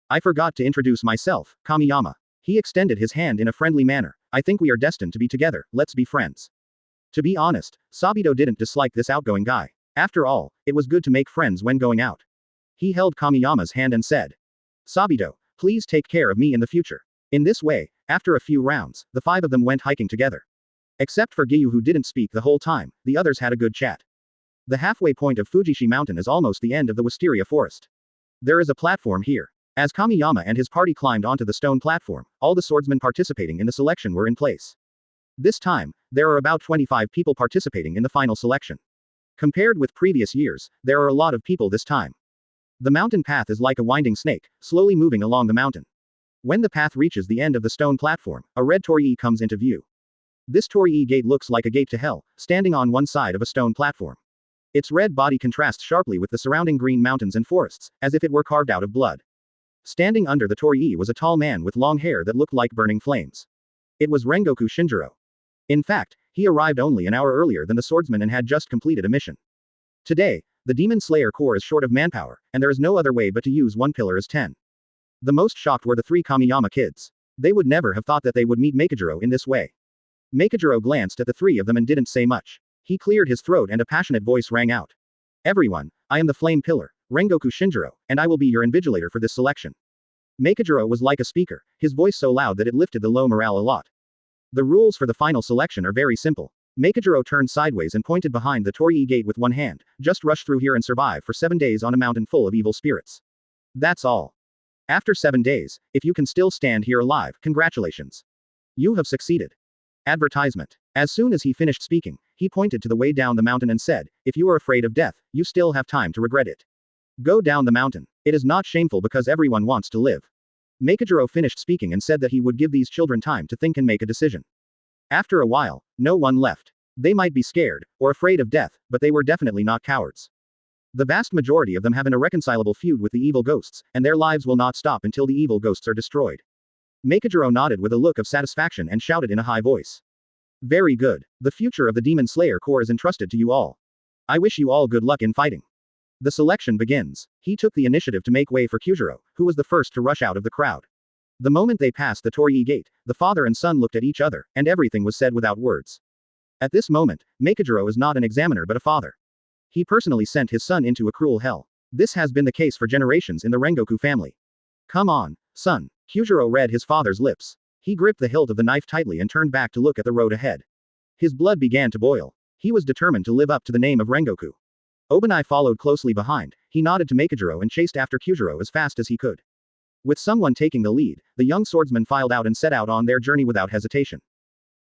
I forgot to introduce myself, Kamiyama. He extended his hand in a friendly manner. I think we are destined to be together, let's be friends. To be honest, Sabito didn't dislike this outgoing guy. After all, it was good to make friends when going out. He held Kamiyama's hand and said, Sabito, please take care of me in the future. In this way, after a few rounds, the five of them went hiking together. Except for Giyu who didn't speak the whole time, the others had a good chat. The halfway point of Fujishi Mountain is almost the end of the wisteria forest. There is a platform here. As Kamiyama and his party climbed onto the stone platform, all the swordsmen participating in the selection were in place. This time, there are about 25 people participating in the final selection. Compared with previous years, there are a lot of people this time. The mountain path is like a winding snake, slowly moving along the mountain. When the path reaches the end of the stone platform, a red torii comes into view. This torii gate looks like a gate to hell, standing on one side of a stone platform. Its red body contrasts sharply with the surrounding green mountains and forests, as if it were carved out of blood. Standing under the torii was a tall man with long hair that looked like burning flames. It was Rangoku Shinjiro. In fact, he arrived only an hour earlier than the swordsman and had just completed a mission. Today, the Demon Slayer Corps is short of manpower, and there is no other way but to use one pillar as 10. The most shocked were the three Kamiyama kids. They would never have thought that they would meet Makijiro in this way. Makijiro glanced at the three of them and didn't say much. He cleared his throat and a passionate voice rang out. Everyone, I am the Flame Pillar, Rangoku Shinjiro, and I will be your invigilator for this selection. Makijiro was like a speaker, his voice so loud that it lifted the low morale a lot. The rules for the final selection are very simple. Makijiro turned sideways and pointed behind the torii gate with one hand, just rush through here and survive for 7 days on a mountain full of evil spirits. That's all. After 7 days, if you can still stand here alive, congratulations. You have succeeded. Advertisement. As soon as he finished speaking, he pointed to the way down the mountain and said, if you are afraid of death, you still have time to regret it. Go down the mountain. It is not shameful because everyone wants to live. Makijiro finished speaking and said that he would give these children time to think and make a decision. After a while, no one left. They might be scared, or afraid of death, but they were definitely not cowards. The vast majority of them have an irreconcilable feud with the evil ghosts, and their lives will not stop until the evil ghosts are destroyed. Makijiro nodded with a look of satisfaction and shouted in a high voice. Very good. The future of the Demon Slayer Corps is entrusted to you all. I wish you all good luck in fighting. The selection begins. He took the initiative to make way for Kyujiro, who was the first to rush out of the crowd. The moment they passed the torii gate, the father and son looked at each other, and everything was said without words. At this moment, Makijiro is not an examiner but a father. He personally sent his son into a cruel hell. This has been the case for generations in the Rangoku family. Come on, son. Kyujiro read his father's lips. He gripped the hilt of the knife tightly and turned back to look at the road ahead. His blood began to boil. He was determined to live up to the name of Rangoku. Obani followed closely behind. He nodded to Makijiro and chased after Kyujiro as fast as he could. With someone taking the lead, the young swordsmen filed out and set out on their journey without hesitation.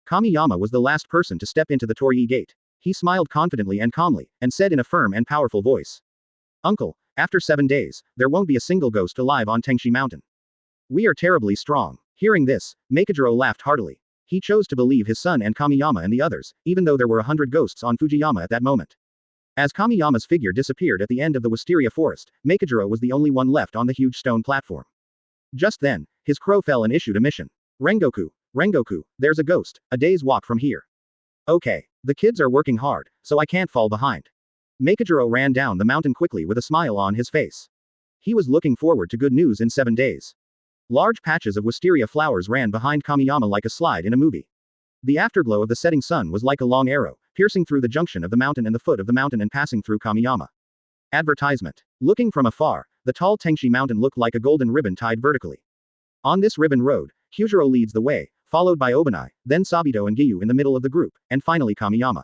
Kamiyama was the last person to step into the torii gate. He smiled confidently and calmly, and said in a firm and powerful voice. Uncle, after 7 days, there won't be a single ghost alive on Tengshi Mountain. We are terribly strong. Hearing this, Makijiro laughed heartily. He chose to believe his son and Kamiyama and the others, even though there were 100 ghosts on Fujiyama at that moment. As Kamiyama's figure disappeared at the end of the wisteria forest, Makijiro was the only one left on the huge stone platform. Just then, his crow fell and issued a mission. Rangoku, Rangoku, there's a ghost, a day's walk from here. Okay. The kids are working hard, so I can't fall behind. Makijiro ran down the mountain quickly with a smile on his face. He was looking forward to good news in 7 days. Large patches of wisteria flowers ran behind Kamiyama like a slide in a movie. The afterglow of the setting sun was like a long arrow, piercing through the junction of the mountain and the foot of the mountain and passing through Kamiyama. Advertisement. Looking from afar, the tall Tengshi mountain looked like a golden ribbon tied vertically. On this ribbon road, Kyujiro leads the way, followed by Obani, then Sabito and Giyu in the middle of the group, and finally Kamiyama.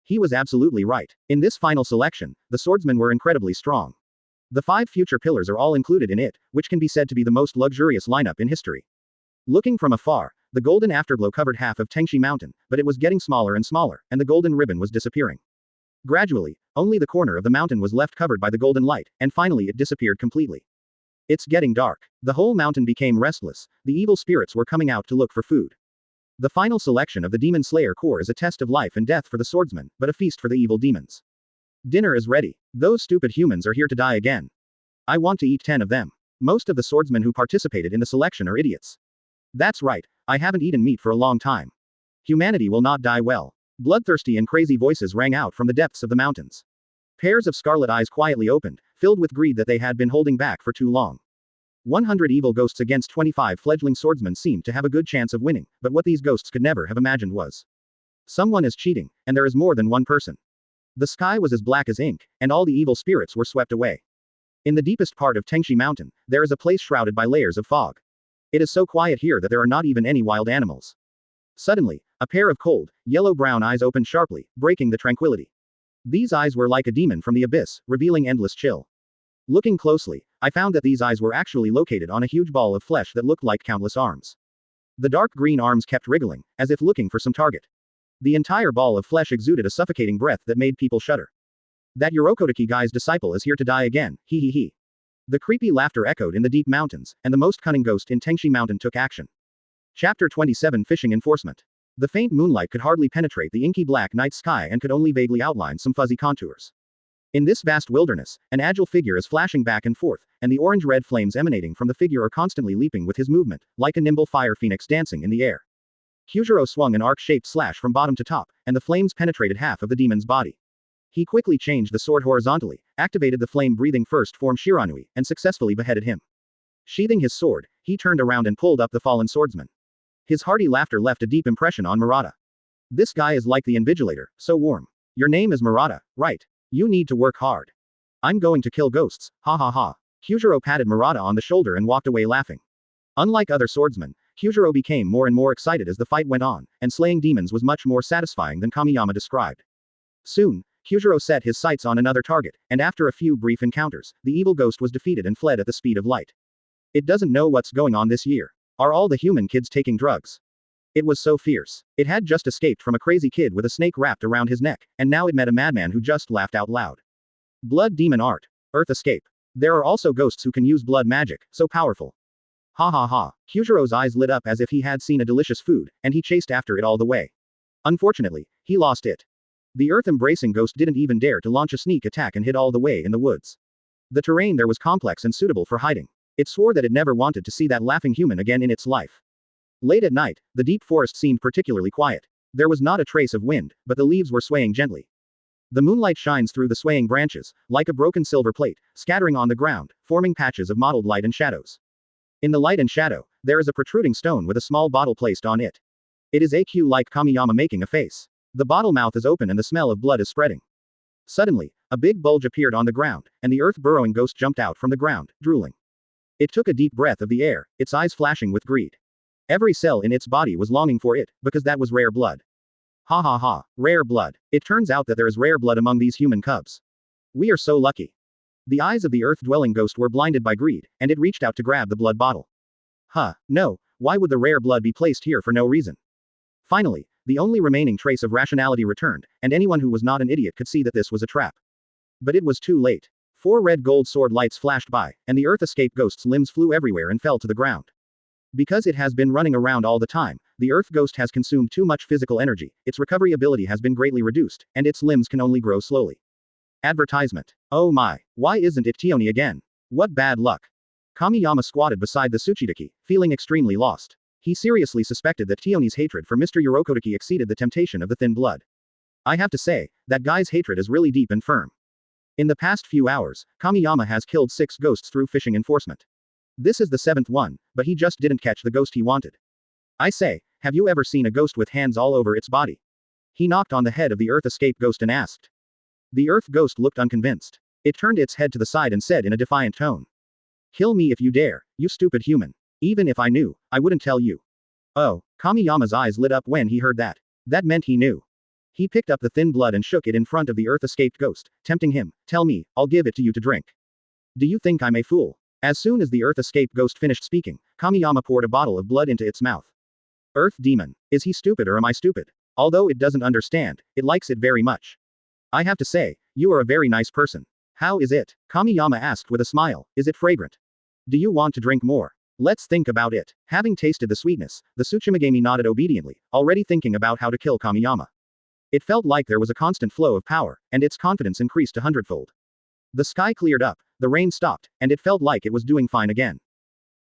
He was absolutely right. In this final selection, the swordsmen were incredibly strong. The 5 future pillars are all included in it, which can be said to be the most luxurious lineup in history. Looking from afar, the golden afterglow covered half of Tengshi Mountain, but it was getting smaller and smaller, and the golden ribbon was disappearing. Gradually, only the corner of the mountain was left covered by the golden light, and finally it disappeared completely. It's getting dark. The whole mountain became restless, the evil spirits were coming out to look for food. The final selection of the Demon Slayer Corps is a test of life and death for the swordsmen, but a feast for the evil demons. Dinner is ready. Those stupid humans are here to die again. I want to eat 10 of them. Most of the swordsmen who participated in the selection are idiots. That's right, I haven't eaten meat for a long time. Humanity will not die well. Bloodthirsty and crazy voices rang out from the depths of the mountains. Pairs of scarlet eyes quietly opened, filled with greed that they had been holding back for too long. 100 evil ghosts against 25 fledgling swordsmen seemed to have a good chance of winning, but what these ghosts could never have imagined was someone is cheating, and there is more than one person. The sky was as black as ink, and all the evil spirits were swept away. In the deepest part of Tengshi Mountain, there is a place shrouded by layers of fog. It is so quiet here that there are not even any wild animals. Suddenly, a pair of cold, yellow-brown eyes opened sharply, breaking the tranquility. These eyes were like a demon from the abyss, revealing endless chill. Looking closely, I found that these eyes were actually located on a huge ball of flesh that looked like countless arms. The dark green arms kept wriggling, as if looking for some target. The entire ball of flesh exuded a suffocating breath that made people shudder. That Yoriichi guy's disciple is here to die again, he he he. The creepy laughter echoed in the deep mountains, and the most cunning ghost in Tengshi Mountain took action. Chapter 27 Fishing Enforcement. The faint moonlight could hardly penetrate the inky black night sky and could only vaguely outline some fuzzy contours. In this vast wilderness, an agile figure is flashing back and forth, and the orange-red flames emanating from the figure are constantly leaping with his movement, like a nimble fire phoenix dancing in the air. Kyujiro swung an arc-shaped slash from bottom to top, and the flames penetrated half of the demon's body. He quickly changed the sword horizontally, activated the flame-breathing first form Shiranui, and successfully beheaded him. Sheathing his sword, he turned around and pulled up the fallen swordsman. His hearty laughter left a deep impression on Murata. This guy is like the Invigilator, so warm. Your name is Murata, right? You need to work hard. I'm going to kill ghosts, ha ha ha. Kyujiro patted Murata on the shoulder and walked away laughing. Unlike other swordsmen, Kyujiro became more and more excited as the fight went on, and slaying demons was much more satisfying than Kamiyama described. Soon, Kyujiro set his sights on another target, and after a few brief encounters, the evil ghost was defeated and fled at the speed of light. It doesn't know what's going on this year. Are all the human kids taking drugs? It was so fierce. It had just escaped from a crazy kid with a snake wrapped around his neck, and now it met a madman who just laughed out loud. Blood demon art. Earth escape. There are also ghosts who can use blood magic, so powerful. Ha ha ha. Kyujiro's eyes lit up as if he had seen a delicious food, and he chased after it all the way. Unfortunately, he lost it. The earth-embracing ghost didn't even dare to launch a sneak attack and hid all the way in the woods. The terrain there was complex and suitable for hiding. It swore that it never wanted to see that laughing human again in its life. Late at night, the deep forest seemed particularly quiet. There was not a trace of wind, but the leaves were swaying gently. The moonlight shines through the swaying branches, like a broken silver plate, scattering on the ground, forming patches of mottled light and shadows. In the light and shadow, there is a protruding stone with a small bottle placed on it. It is like Kamiyama making a face. The bottle mouth is open and the smell of blood is spreading. Suddenly, a big bulge appeared on the ground, and the earth-burrowing ghost jumped out from the ground, drooling. It took a deep breath of the air, its eyes flashing with greed. Every cell in its body was longing for it, because that was rare blood. Ha ha ha, rare blood. It turns out that there is rare blood among these human cubs. We are so lucky. The eyes of the earth-dwelling ghost were blinded by greed, and it reached out to grab the blood bottle. No, why would the rare blood be placed here for no reason? Finally, the only remaining trace of rationality returned, and anyone who was not an idiot could see that this was a trap. But it was too late. 4 red gold sword lights flashed by, and the earth escape ghost's limbs flew everywhere and fell to the ground. Because it has been running around all the time, the Earth Ghost has consumed too much physical energy, its recovery ability has been greatly reduced, and its limbs can only grow slowly. Advertisement. Oh my, why isn't it Tioni again? What bad luck. Kamiyama squatted beside the Tsuchidaki, feeling extremely lost. He seriously suspected that Tioni's hatred for Mr. Yorokodaki exceeded the temptation of the thin blood. I have to say, that guy's hatred is really deep and firm. In the past few hours, Kamiyama has killed 6 ghosts through fishing enforcement. This is the 7th one, but he just didn't catch the ghost he wanted. I say, have you ever seen a ghost with hands all over its body? He knocked on the head of the Earth Escape Ghost and asked. The Earth Ghost looked unconvinced. It turned its head to the side and said in a defiant tone. Kill me if you dare, you stupid human. Even if I knew, I wouldn't tell you. Oh, Kamiyama's eyes lit up when he heard that. That meant he knew. He picked up the thin blood and shook it in front of the Earth Escaped Ghost, tempting him. Tell me, I'll give it to you to drink. Do you think I'm a fool? As soon as the Earth Escape Ghost finished speaking, Kamiyama poured a bottle of blood into its mouth. Earth Demon. Is he stupid or am I stupid? Although it doesn't understand, it likes it very much. I have to say, you are a very nice person. How is it? Kamiyama asked with a smile. Is it fragrant? Do you want to drink more? Let's think about it. Having tasted the sweetness, the Tsuchimigami nodded obediently, already thinking about how to kill Kamiyama. It felt like there was a constant flow of power, and its confidence increased 100-fold. The sky cleared up, the rain stopped, and it felt like it was doing fine again.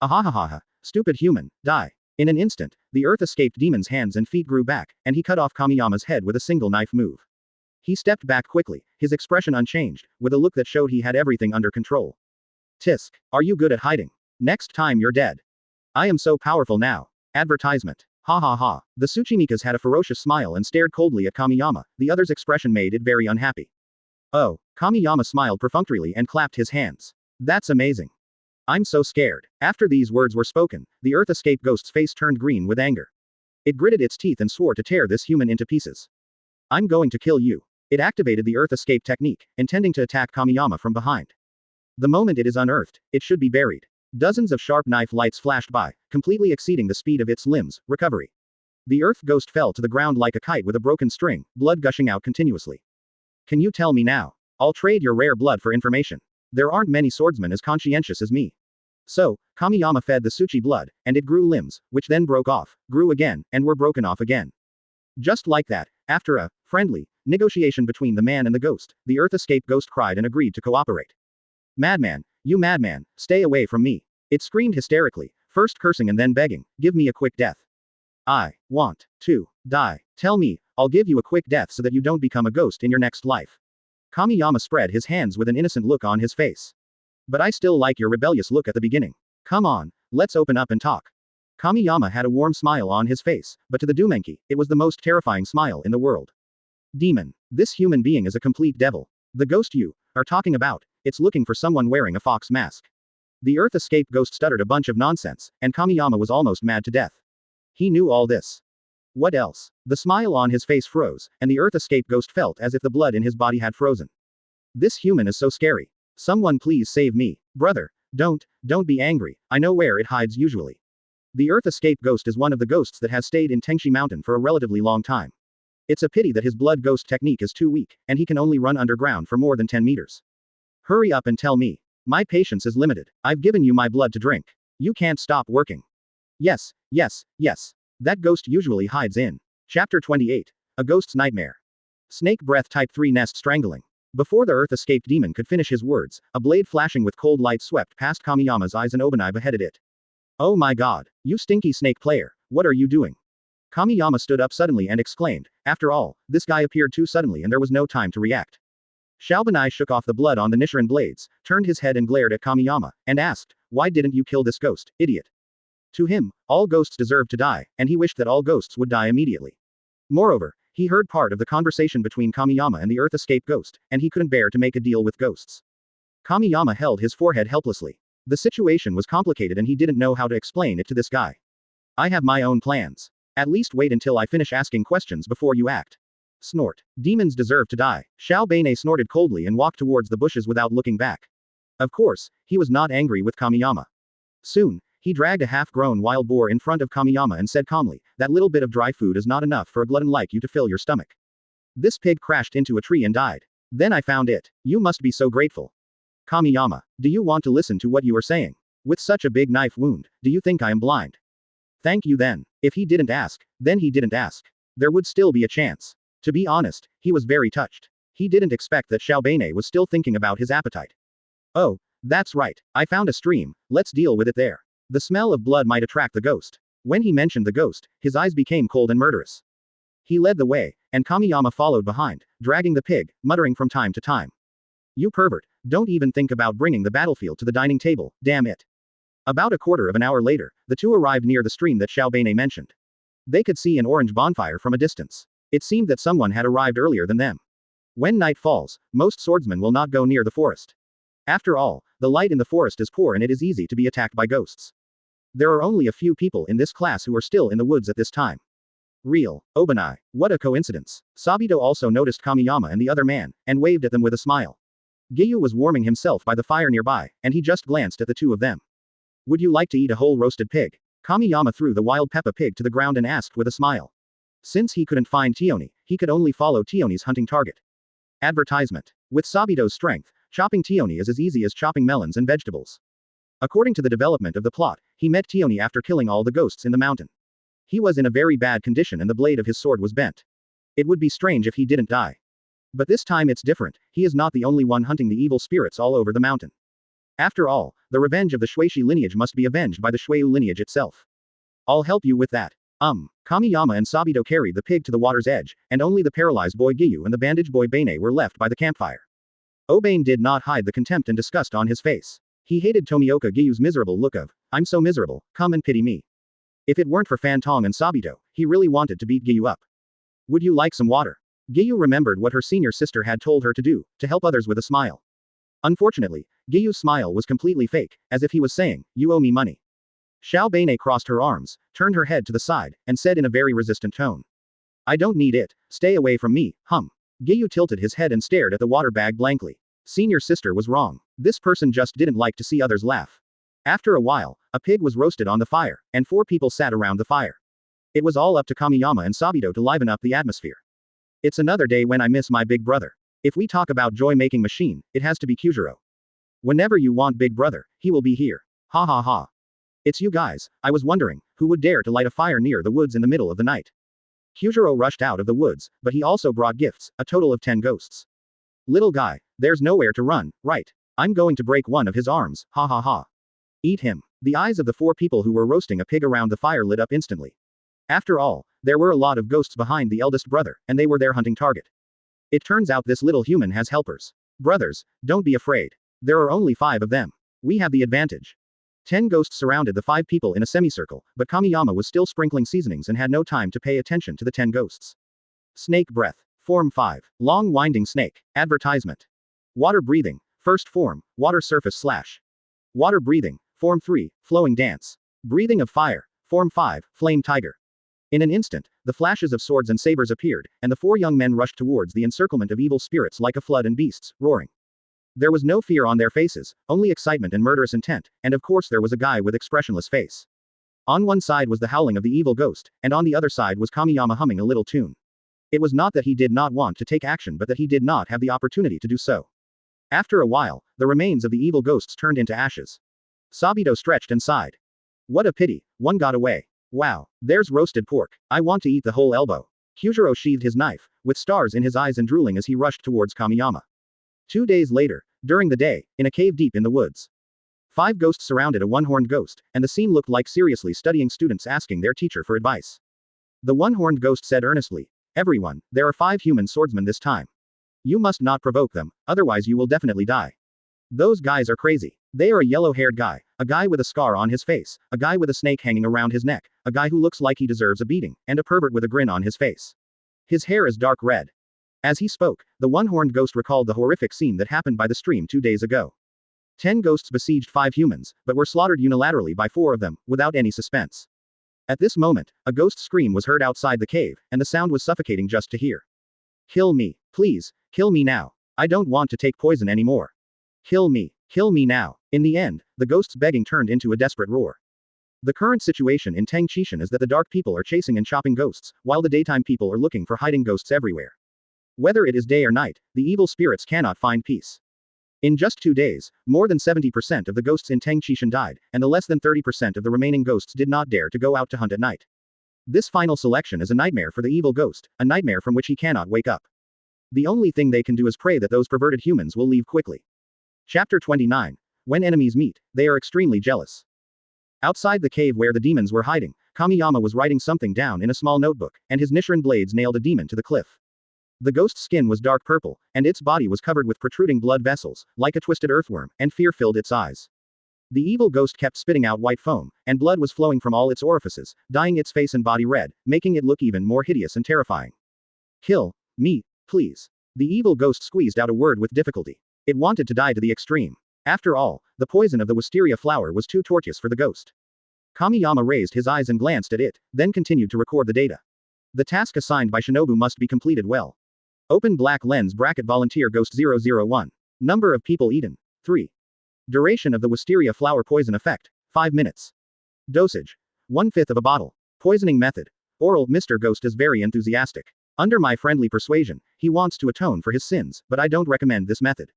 Ahahaha, stupid human, die. In an instant, the Earth Escaped Demon's hands and feet grew back, and he cut off Kamiyama's head with a single knife move. He stepped back quickly, his expression unchanged, with a look that showed he had everything under control. Tisk, are you good at hiding? Next time you're dead. I am so powerful now. Advertisement. Ha ha ha. The Tsuchimikas had a ferocious smile and stared coldly at Kamiyama, the other's expression made it very unhappy. Oh, Kamiyama smiled perfunctorily and clapped his hands. That's amazing. I'm so scared. After these words were spoken, the Earth Escape Ghost's face turned green with anger. It gritted its teeth and swore to tear this human into pieces. I'm going to kill you. It activated the Earth Escape technique, intending to attack Kamiyama from behind. The moment it is unearthed, it should be buried. Dozens of sharp knife lights flashed by, completely exceeding the speed of its limbs. Recovery. The Earth Ghost fell to the ground like a kite with a broken string, blood gushing out continuously. Can you tell me now? I'll trade your rare blood for information. There aren't many swordsmen as conscientious as me. So, Kamiyama fed the Tsuchi blood, and it grew limbs, which then broke off, grew again, and were broken off again. Just like that, after a friendly negotiation between the man and the ghost, the Earth Escape Ghost cried and agreed to cooperate. Madman, you madman, stay away from me. It screamed hysterically, first cursing and then begging, give me a quick death. I want to die. Tell me, I'll give you a quick death so that you don't become a ghost in your next life. Kamiyama spread his hands with an innocent look on his face. But I still like your rebellious look at the beginning. Come on, let's open up and talk. Kamiyama had a warm smile on his face, but to the Dumenki, it was the most terrifying smile in the world. Demon. This human being is a complete devil. The ghost you are talking about, it's looking for someone wearing a fox mask. The Earth Escape Ghost stuttered a bunch of nonsense, and Kamiyama was almost mad to death. He knew all this. What else? The smile on his face froze, and the Earth Escape Ghost felt as if the blood in his body had frozen. This human is so scary. Someone please save me. Brother, don't be angry, I know where it hides usually. The Earth Escape Ghost is one of the ghosts that has stayed in Tengshi Mountain for a relatively long time. It's a pity that his blood ghost technique is too weak, and he can only run underground for more than 10 meters. Hurry up and tell me. My patience is limited. I've given you my blood to drink. You can't stop working. Yes. That ghost usually hides in. Chapter 28. A Ghost's Nightmare. Snake Breath Type 3 Nest Strangling. Before the Earth Escaped Demon could finish his words, a blade flashing with cold light swept past Kamiyama's eyes and Obani beheaded it. Oh my god, you stinky snake player, what are you doing? Kamiyama stood up suddenly and exclaimed, after all, this guy appeared too suddenly and there was no time to react. Xiaobanai shook off the blood on the Nichiren blades, turned his head and glared at Kamiyama, and asked, why didn't you kill this ghost, idiot? To him, all ghosts deserve to die, and he wished that all ghosts would die immediately. Moreover, he heard part of the conversation between Kamiyama and the Earth Escape Ghost, and he couldn't bear to make a deal with ghosts. Kamiyama held his forehead helplessly. The situation was complicated and he didn't know how to explain it to this guy. I have my own plans. At least wait until I finish asking questions before you act. Snort. Demons deserve to die. Xiao Beinei snorted coldly and walked towards the bushes without looking back. Of course, he was not angry with Kamiyama. Soon, he dragged a half-grown wild boar in front of Kamiyama and said calmly, that little bit of dry food is not enough for a glutton like you to fill your stomach. This pig crashed into a tree and died. Then I found it. You must be so grateful. Kamiyama, do you want to listen to what you are saying? With such a big knife wound, do you think I am blind? Thank you then. If he didn't ask, then he didn't ask. There would still be a chance. To be honest, he was very touched. He didn't expect that Xiaobei was still thinking about his appetite. Oh, that's right, I found a stream, let's deal with it there. The smell of blood might attract the ghost. When he mentioned the ghost, his eyes became cold and murderous. He led the way, and Kamiyama followed behind, dragging the pig, muttering from time to time. You pervert, don't even think about bringing the battlefield to the dining table, damn it. About a quarter of an hour later, the two arrived near the stream that Xiaobei mentioned. They could see an orange bonfire from a distance. It seemed that someone had arrived earlier than them. When night falls, most swordsmen will not go near the forest. After all, the light in the forest is poor and it is easy to be attacked by ghosts. There are only a few people in this class who are still in the woods at this time. Real, Obani, what a coincidence. Sabito also noticed Kamiyama and the other man, and waved at them with a smile. Giyu was warming himself by the fire nearby, and he just glanced at the two of them. Would you like to eat a whole roasted pig? Kamiyama threw the wild Peppa pig to the ground and asked with a smile. Since he couldn't find Tioni, he could only follow Tioni's hunting target. Advertisement. With Sabito's strength, chopping Tioni is as easy as chopping melons and vegetables. According to the development of the plot, he met Tioni after killing all the ghosts in the mountain. He was in a very bad condition and the blade of his sword was bent. It would be strange if he didn't die. But this time it's different, he is not the only one hunting the evil spirits all over the mountain. After all, the revenge of the Shuishi lineage must be avenged by the Shuiu lineage itself. I'll help you with that. Kamiyama and Sabito carried the pig to the water's edge, and only the paralyzed boy Giyu and the bandaged boy Bane were left by the campfire. Obane did not hide the contempt and disgust on his face. He hated Tomioka Giyu's miserable look of, I'm so miserable, come and pity me. If it weren't for Fantong and Sabito, he really wanted to beat Giyu up. Would you like some water? Giyu remembered what her senior sister had told her to do, to help others with a smile. Unfortunately, Giyu's smile was completely fake, as if he was saying, you owe me money. Xiaobei crossed her arms, turned her head to the side, and said in a very resistant tone. I don't need it, stay away from me, Giyu tilted his head and stared at the water bag blankly. Senior sister was wrong. This person just didn't like to see others laugh. After a while, a pig was roasted on the fire, and 4 people sat around the fire. It was all up to Kamiyama and Sabito to liven up the atmosphere. It's another day when I miss my big brother. If we talk about joy-making machine, it has to be Kyujiro. Whenever you want big brother, he will be here. Ha ha ha. It's you guys, I was wondering, who would dare to light a fire near the woods in the middle of the night? Kyujiro rushed out of the woods, but he also brought gifts, a total of 10 ghosts. Little guy, there's nowhere to run, right? I'm going to break one of his arms, ha ha ha. Eat him. The eyes of the 4 people who were roasting a pig around the fire lit up instantly. After all, there were a lot of ghosts behind the eldest brother, and they were their hunting target. It turns out this little human has helpers. Brothers, don't be afraid. There are only 5 of them. We have the advantage. 10 ghosts surrounded the 5 people in a semicircle, but Kamiyama was still sprinkling seasonings and had no time to pay attention to the 10 ghosts. Snake breath. Form 5. Long winding snake. Advertisement. Water breathing. First form, water surface slash. Water breathing. Form 3, flowing dance. Breathing of fire. Form 5, flame tiger. In an instant, the flashes of swords and sabers appeared, and the 4 young men rushed towards the encirclement of evil spirits like a flood and beasts, roaring. There was no fear on their faces, only excitement and murderous intent, and of course there was a guy with expressionless face. On one side was the howling of the evil ghost, and on the other side was Kamiyama humming a little tune. It was not that he did not want to take action but that he did not have the opportunity to do so. After a while, the remains of the evil ghosts turned into ashes. Sabito stretched and sighed. What a pity, one got away. Wow, there's roasted pork. I want to eat the whole elbow. Kyujiro sheathed his knife, with stars in his eyes and drooling as he rushed towards Kamiyama. 2 days later, during the day, in a cave deep in the woods. 5 ghosts surrounded a one-horned ghost, and the scene looked like seriously studying students asking their teacher for advice. The one-horned ghost said earnestly, everyone, there are 5 human swordsmen this time. You must not provoke them, otherwise you will definitely die. Those guys are crazy. They are a yellow-haired guy, a guy with a scar on his face, a guy with a snake hanging around his neck, a guy who looks like he deserves a beating, and a pervert with a grin on his face. His hair is dark red. As he spoke, the one-horned ghost recalled the horrific scene that happened by the stream 2 days ago. 10 ghosts besieged 5 humans, but were slaughtered unilaterally by 4 of them, without any suspense. At this moment, a ghost scream was heard outside the cave, and the sound was suffocating just to hear. Kill me, please, kill me now. I don't want to take poison anymore. Kill me now. In the end, the ghost's begging turned into a desperate roar. The current situation in Tengchishan is that the dark people are chasing and chopping ghosts, while the daytime people are looking for hiding ghosts everywhere. Whether it is day or night, the evil spirits cannot find peace. In just 2 days, more than 70% of the ghosts in Tengchishan died, and the less than 30% of the remaining ghosts did not dare to go out to hunt at night. This final selection is a nightmare for the evil ghost, a nightmare from which he cannot wake up. The only thing they can do is pray that those perverted humans will leave quickly. Chapter 29. When enemies meet, they are extremely jealous. Outside the cave where the demons were hiding, Kamiyama was writing something down in a small notebook, and his Nichiren blades nailed a demon to the cliff. The ghost's skin was dark purple, and its body was covered with protruding blood vessels, like a twisted earthworm, and fear filled its eyes. The evil ghost kept spitting out white foam, and blood was flowing from all its orifices, dyeing its face and body red, making it look even more hideous and terrifying. Kill me, please. The evil ghost squeezed out a word with difficulty. It wanted to die to the extreme. After all, the poison of the wisteria flower was too tortuous for the ghost. Kamiyama raised his eyes and glanced at it, then continued to record the data. The task assigned by Shinobu must be completed well. Open black lens bracket volunteer ghost 001. Number of people eaten, 3. Duration of the wisteria flower poison effect, 5 minutes. Dosage, 1/5 of a bottle. Poisoning method. Oral. Mr. Ghost is very enthusiastic. Under my friendly persuasion, he wants to atone for his sins, but I don't recommend this method.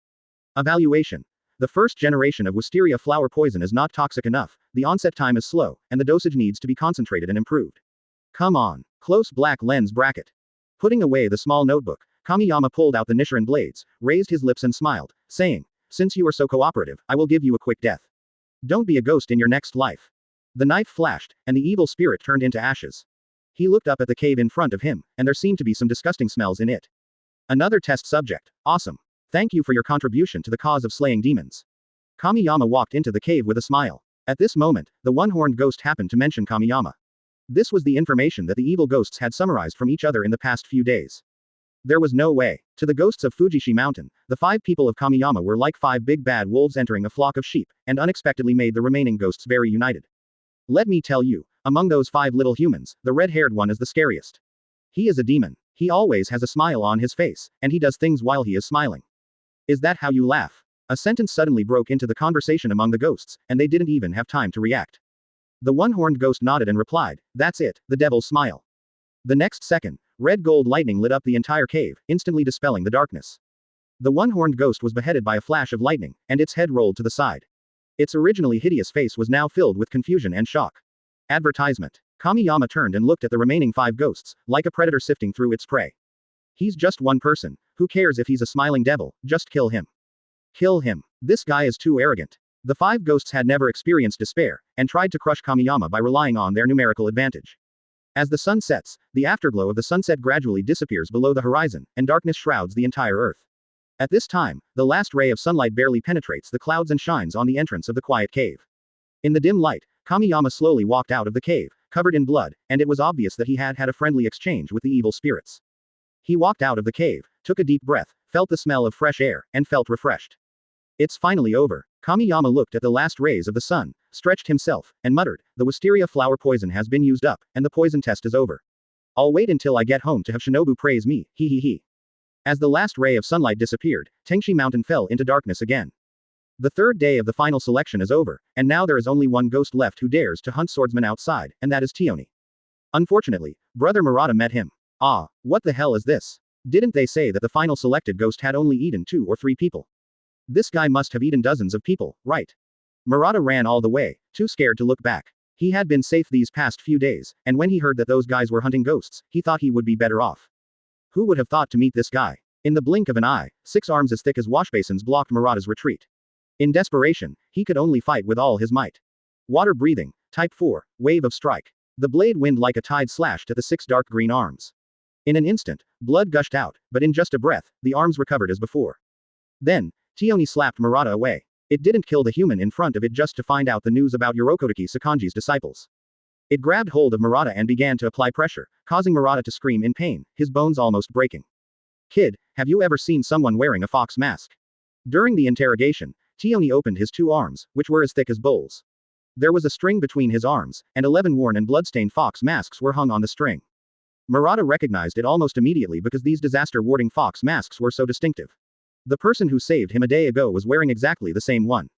Evaluation. The first generation of wisteria flower poison is not toxic enough, the onset time is slow, and the dosage needs to be concentrated and improved. Come on. Close black lens bracket. Putting away the small notebook, Kamiyama pulled out the Nichiren blades, raised his lips and smiled, saying, "Since you are so cooperative, I will give you a quick death. Don't be a ghost in your next life." The knife flashed, and the evil spirit turned into ashes. He looked up at the cave in front of him, and there seemed to be some disgusting smells in it. Another test subject. Awesome. Thank you for your contribution to the cause of slaying demons. Kamiyama walked into the cave with a smile. At this moment, the one-horned ghost happened to mention Kamiyama. This was the information that the evil ghosts had summarized from each other in the past few days. There was no way. To the ghosts of Fujishi Mountain, the 5 people of Kamiyama were like 5 big bad wolves entering a flock of sheep, and unexpectedly made the remaining ghosts very united. Let me tell you, among those 5 little humans, the red-haired one is the scariest. He is a demon. He always has a smile on his face, and he does things while he is smiling. Is that how you laugh? A sentence suddenly broke into the conversation among the ghosts, and they didn't even have time to react. The one-horned ghost nodded and replied, "That's it, the devil's smile." The next second, red gold lightning lit up the entire cave, instantly dispelling the darkness. The one-horned ghost was beheaded by a flash of lightning, and its head rolled to the side. Its originally hideous face was now filled with confusion and shock. Advertisement. Kamiyama turned and looked at the remaining 5 ghosts, like a predator sifting through its prey. He's just one person. Who cares if he's a smiling devil, just kill him. Kill him. This guy is too arrogant. The 5 ghosts had never experienced despair, and tried to crush Kamiyama by relying on their numerical advantage. As the sun sets, the afterglow of the sunset gradually disappears below the horizon, and darkness shrouds the entire earth. At this time, the last ray of sunlight barely penetrates the clouds and shines on the entrance of the quiet cave. In the dim light, Kamiyama slowly walked out of the cave, covered in blood, and it was obvious that he had had a friendly exchange with the evil spirits. He walked out of the cave, took a deep breath, felt the smell of fresh air, and felt refreshed. It's finally over. Kamiyama looked at the last rays of the sun, stretched himself, and muttered, "The wisteria flower poison has been used up, and the poison test is over. I'll wait until I get home to have Shinobu praise me, he he he." As the last ray of sunlight disappeared, Tengshi Mountain fell into darkness again. The 3rd day of the final selection is over, and now there is only one ghost left who dares to hunt Swordsman outside, and that is Tioni. Unfortunately, Brother Murata met him. Ah, what the hell is this? Didn't they say that the final selected ghost had only eaten 2 or 3 people? This guy must have eaten dozens of people, right? Murata ran all the way, too scared to look back. He had been safe these past few days, and when he heard that those guys were hunting ghosts, he thought he would be better off. Who would have thought to meet this guy? In the blink of an eye, 6 arms as thick as washbasins blocked Murata's retreat. In desperation, he could only fight with all his might. Water breathing, type 4, wave of strike. The blade wind like a tide slashed at the 6 dark green arms. In an instant, blood gushed out, but in just a breath, the arms recovered as before. Then, Tioni slapped Murata away. It didn't kill the human in front of it just to find out the news about Yorokodaki Sakanji's disciples. It grabbed hold of Murata and began to apply pressure, causing Murata to scream in pain, his bones almost breaking. "Kid, have you ever seen someone wearing a fox mask?" During the interrogation, Tioni opened his 2 arms, which were as thick as bowls. There was a string between his arms, and 11 worn and bloodstained fox masks were hung on the string. Murata recognized it almost immediately because these disaster-warding fox masks were so distinctive. The person who saved him a day ago was wearing exactly the same one.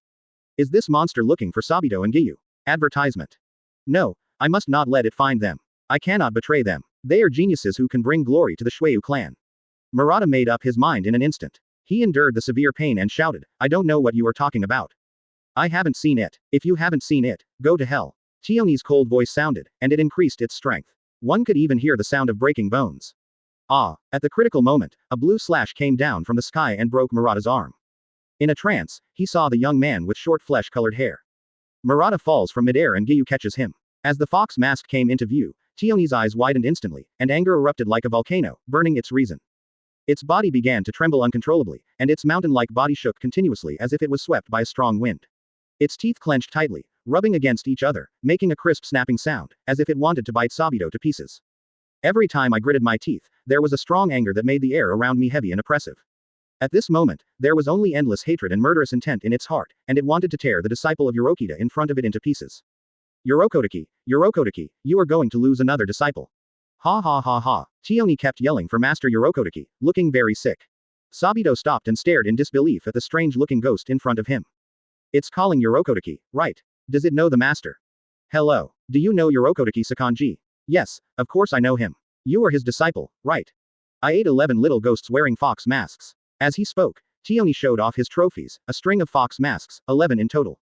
Is this monster looking for Sabito and Giyu? Advertisement. No, I must not let it find them. I cannot betray them. They are geniuses who can bring glory to the Shueyu clan. Murata made up his mind in an instant. He endured the severe pain and shouted, "I don't know what you are talking about. I haven't seen it. If you haven't seen it, go to hell." Tioni's cold voice sounded, and it increased its strength. One could even hear the sound of breaking bones. Ah! At the critical moment, a blue slash came down from the sky and broke Murata's arm. In a trance, he saw the young man with short flesh-colored hair. Murata falls from midair and Giyu catches him. As the fox mask came into view, Tioni's eyes widened instantly, and anger erupted like a volcano, burning its reason. Its body began to tremble uncontrollably, and its mountain-like body shook continuously as if it was swept by a strong wind. Its teeth clenched tightly, rubbing against each other, making a crisp snapping sound, as if it wanted to bite Sabito to pieces. Every time I gritted my teeth, there was a strong anger that made the air around me heavy and oppressive. At this moment, there was only endless hatred and murderous intent in its heart, and it wanted to tear the disciple of Yorokita in front of it into pieces. Yorokotaki, Yorokotaki, you are going to lose another disciple. Ha ha ha ha. Tioni kept yelling for Master Yorokotaki, looking very sick. Sabito stopped and stared in disbelief at the strange-looking ghost in front of him. It's calling Yorokotaki, right? Does it know the master? Hello. Do you know Yorokotaki Sakanji? Yes, of course I know him. You are his disciple, right? I ate 11 little ghosts wearing fox masks. As he spoke, Tioni showed off his trophies, a string of fox masks, 11 in total.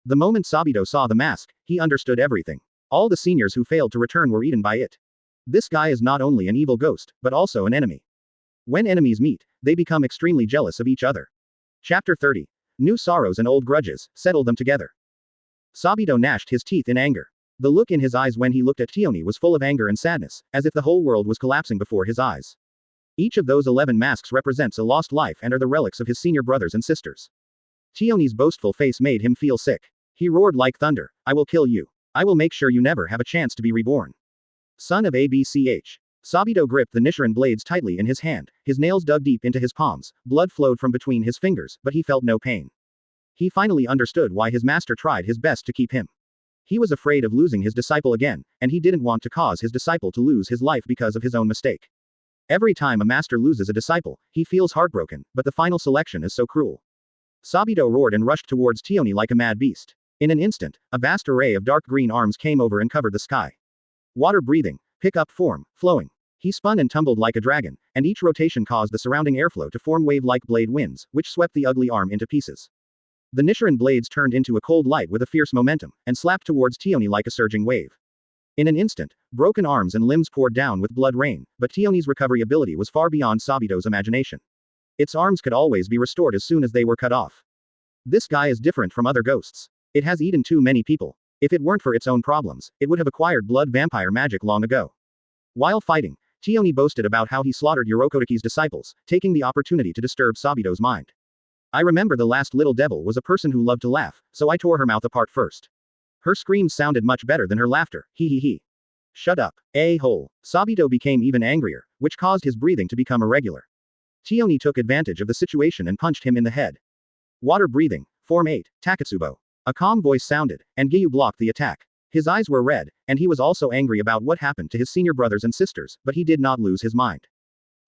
The moment Sabito saw the mask, he understood everything. All the seniors who failed to return were eaten by it. This guy is not only an evil ghost, but also an enemy. When enemies meet, they become extremely jealous of each other. Chapter 30. New sorrows and old grudges, settle them together. Sabito gnashed his teeth in anger. The look in his eyes when he looked at Tioni was full of anger and sadness, as if the whole world was collapsing before his eyes. Each of those 11 masks represents a lost life and are the relics of his senior brothers and sisters. Tioni's boastful face made him feel sick. He roared like thunder, I will kill you. I will make sure you never have a chance to be reborn. Son of ABCH. Sabito gripped the Nichiren blades tightly in his hand, his nails dug deep into his palms, blood flowed from between his fingers, but he felt no pain. He finally understood why his master tried his best to keep him. He was afraid of losing his disciple again, and he didn't want to cause his disciple to lose his life because of his own mistake. Every time a master loses a disciple, he feels heartbroken, but the final selection is so cruel. Sabito roared and rushed towards Tioni like a mad beast. In an instant, a vast array of dark green arms came over and covered the sky. Water breathing, pick up form, flowing. He spun and tumbled like a dragon, and each rotation caused the surrounding airflow to form wave-like blade winds, which swept the ugly arm into pieces. The Nichiren blades turned into a cold light with a fierce momentum, and slapped towards Tioni like a surging wave. In an instant, broken arms and limbs poured down with blood rain, but Tioni's recovery ability was far beyond Sabito's imagination. Its arms could always be restored as soon as they were cut off. This guy is different from other ghosts. It has eaten too many people. If it weren't for its own problems, it would have acquired blood vampire magic long ago. While fighting, Tioni boasted about how he slaughtered Yorokotaki's disciples, taking the opportunity to disturb Sabito's mind. I remember the last little devil was a person who loved to laugh, so I tore her mouth apart first. Her screams sounded much better than her laughter, hee hee hee. Shut up, a-hole. Sabito became even angrier, which caused his breathing to become irregular. Tioni took advantage of the situation and punched him in the head. Water breathing, Form 8, Takatsubo. A calm voice sounded, and Giyu blocked the attack. His eyes were red, and he was also angry about what happened to his senior brothers and sisters, but he did not lose his mind.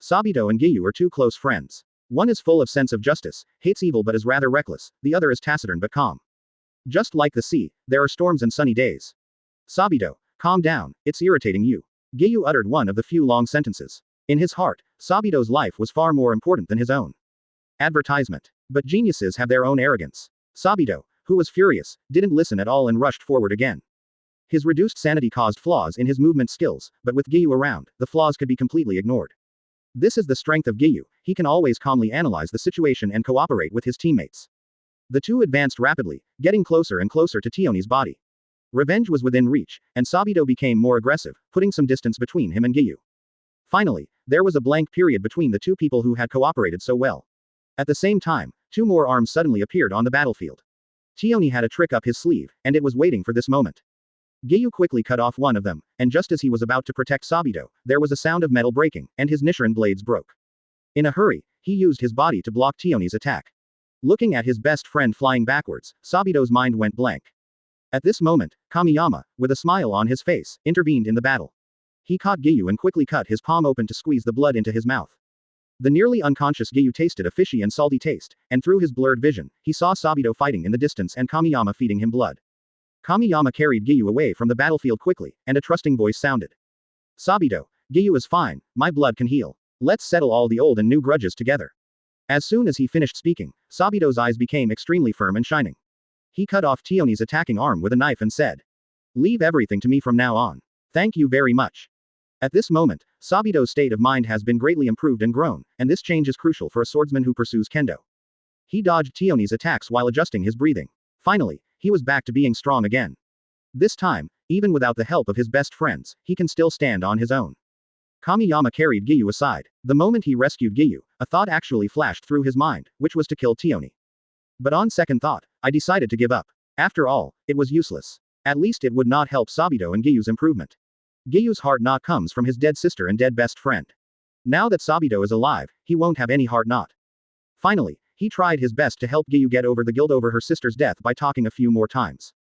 Sabito and Giyu are two close friends. One is full of sense of justice, hates evil but is rather reckless, the other is taciturn but calm. Just like the sea, there are storms and sunny days. Sabito, calm down, it's irritating you. Giyu uttered one of the few long sentences. In his heart, Sabito's life was far more important than his own. Advertisement. But geniuses have their own arrogance. Sabito, who was furious, didn't listen at all and rushed forward again. His reduced sanity caused flaws in his movement skills, but with Giyu around, the flaws could be completely ignored. This is the strength of Giyu, he can always calmly analyze the situation and cooperate with his teammates. The two advanced rapidly, getting closer and closer to Tioni's body. Revenge was within reach, and Sabito became more aggressive, putting some distance between him and Giyu. Finally, there was a blank period between the two people who had cooperated so well. At the same time, two more arms suddenly appeared on the battlefield. Tioni had a trick up his sleeve, and it was waiting for this moment. Giyu quickly cut off one of them, and just as he was about to protect Sabito, there was a sound of metal breaking, and his Nichiren blades broke. In a hurry, he used his body to block Tioni's attack. Looking at his best friend flying backwards, Sabito's mind went blank. At this moment, Kamiyama, with a smile on his face, intervened in the battle. He caught Giyu and quickly cut his palm open to squeeze the blood into his mouth. The nearly unconscious Giyu tasted a fishy and salty taste, and through his blurred vision, he saw Sabito fighting in the distance and Kamiyama feeding him blood. Kamiyama carried Giyu away from the battlefield quickly, and a trusting voice sounded. Sabito, Giyu is fine, my blood can heal. Let's settle all the old and new grudges together. As soon as he finished speaking, Sabito's eyes became extremely firm and shining. He cut off Tioni's attacking arm with a knife and said, "Leave everything to me from now on. Thank you very much." At this moment, Sabido's state of mind has been greatly improved and grown, and this change is crucial for a swordsman who pursues kendo. He dodged Tioni's attacks while adjusting his breathing. Finally, he was back to being strong again. This time, even without the help of his best friends, he can still stand on his own. Kamiyama carried Giyu aside. The moment he rescued Giyu, a thought actually flashed through his mind, which was to kill Tioni. But on second thought, I decided to give up. After all, it was useless. At least it would not help Sabido and Giyu's improvement. Giyu's heart knot comes from his dead sister and dead best friend. Now that Sabido is alive, he won't have any heart knot. Finally, he tried his best to help Giyu get over the guilt over her sister's death by talking a few more times.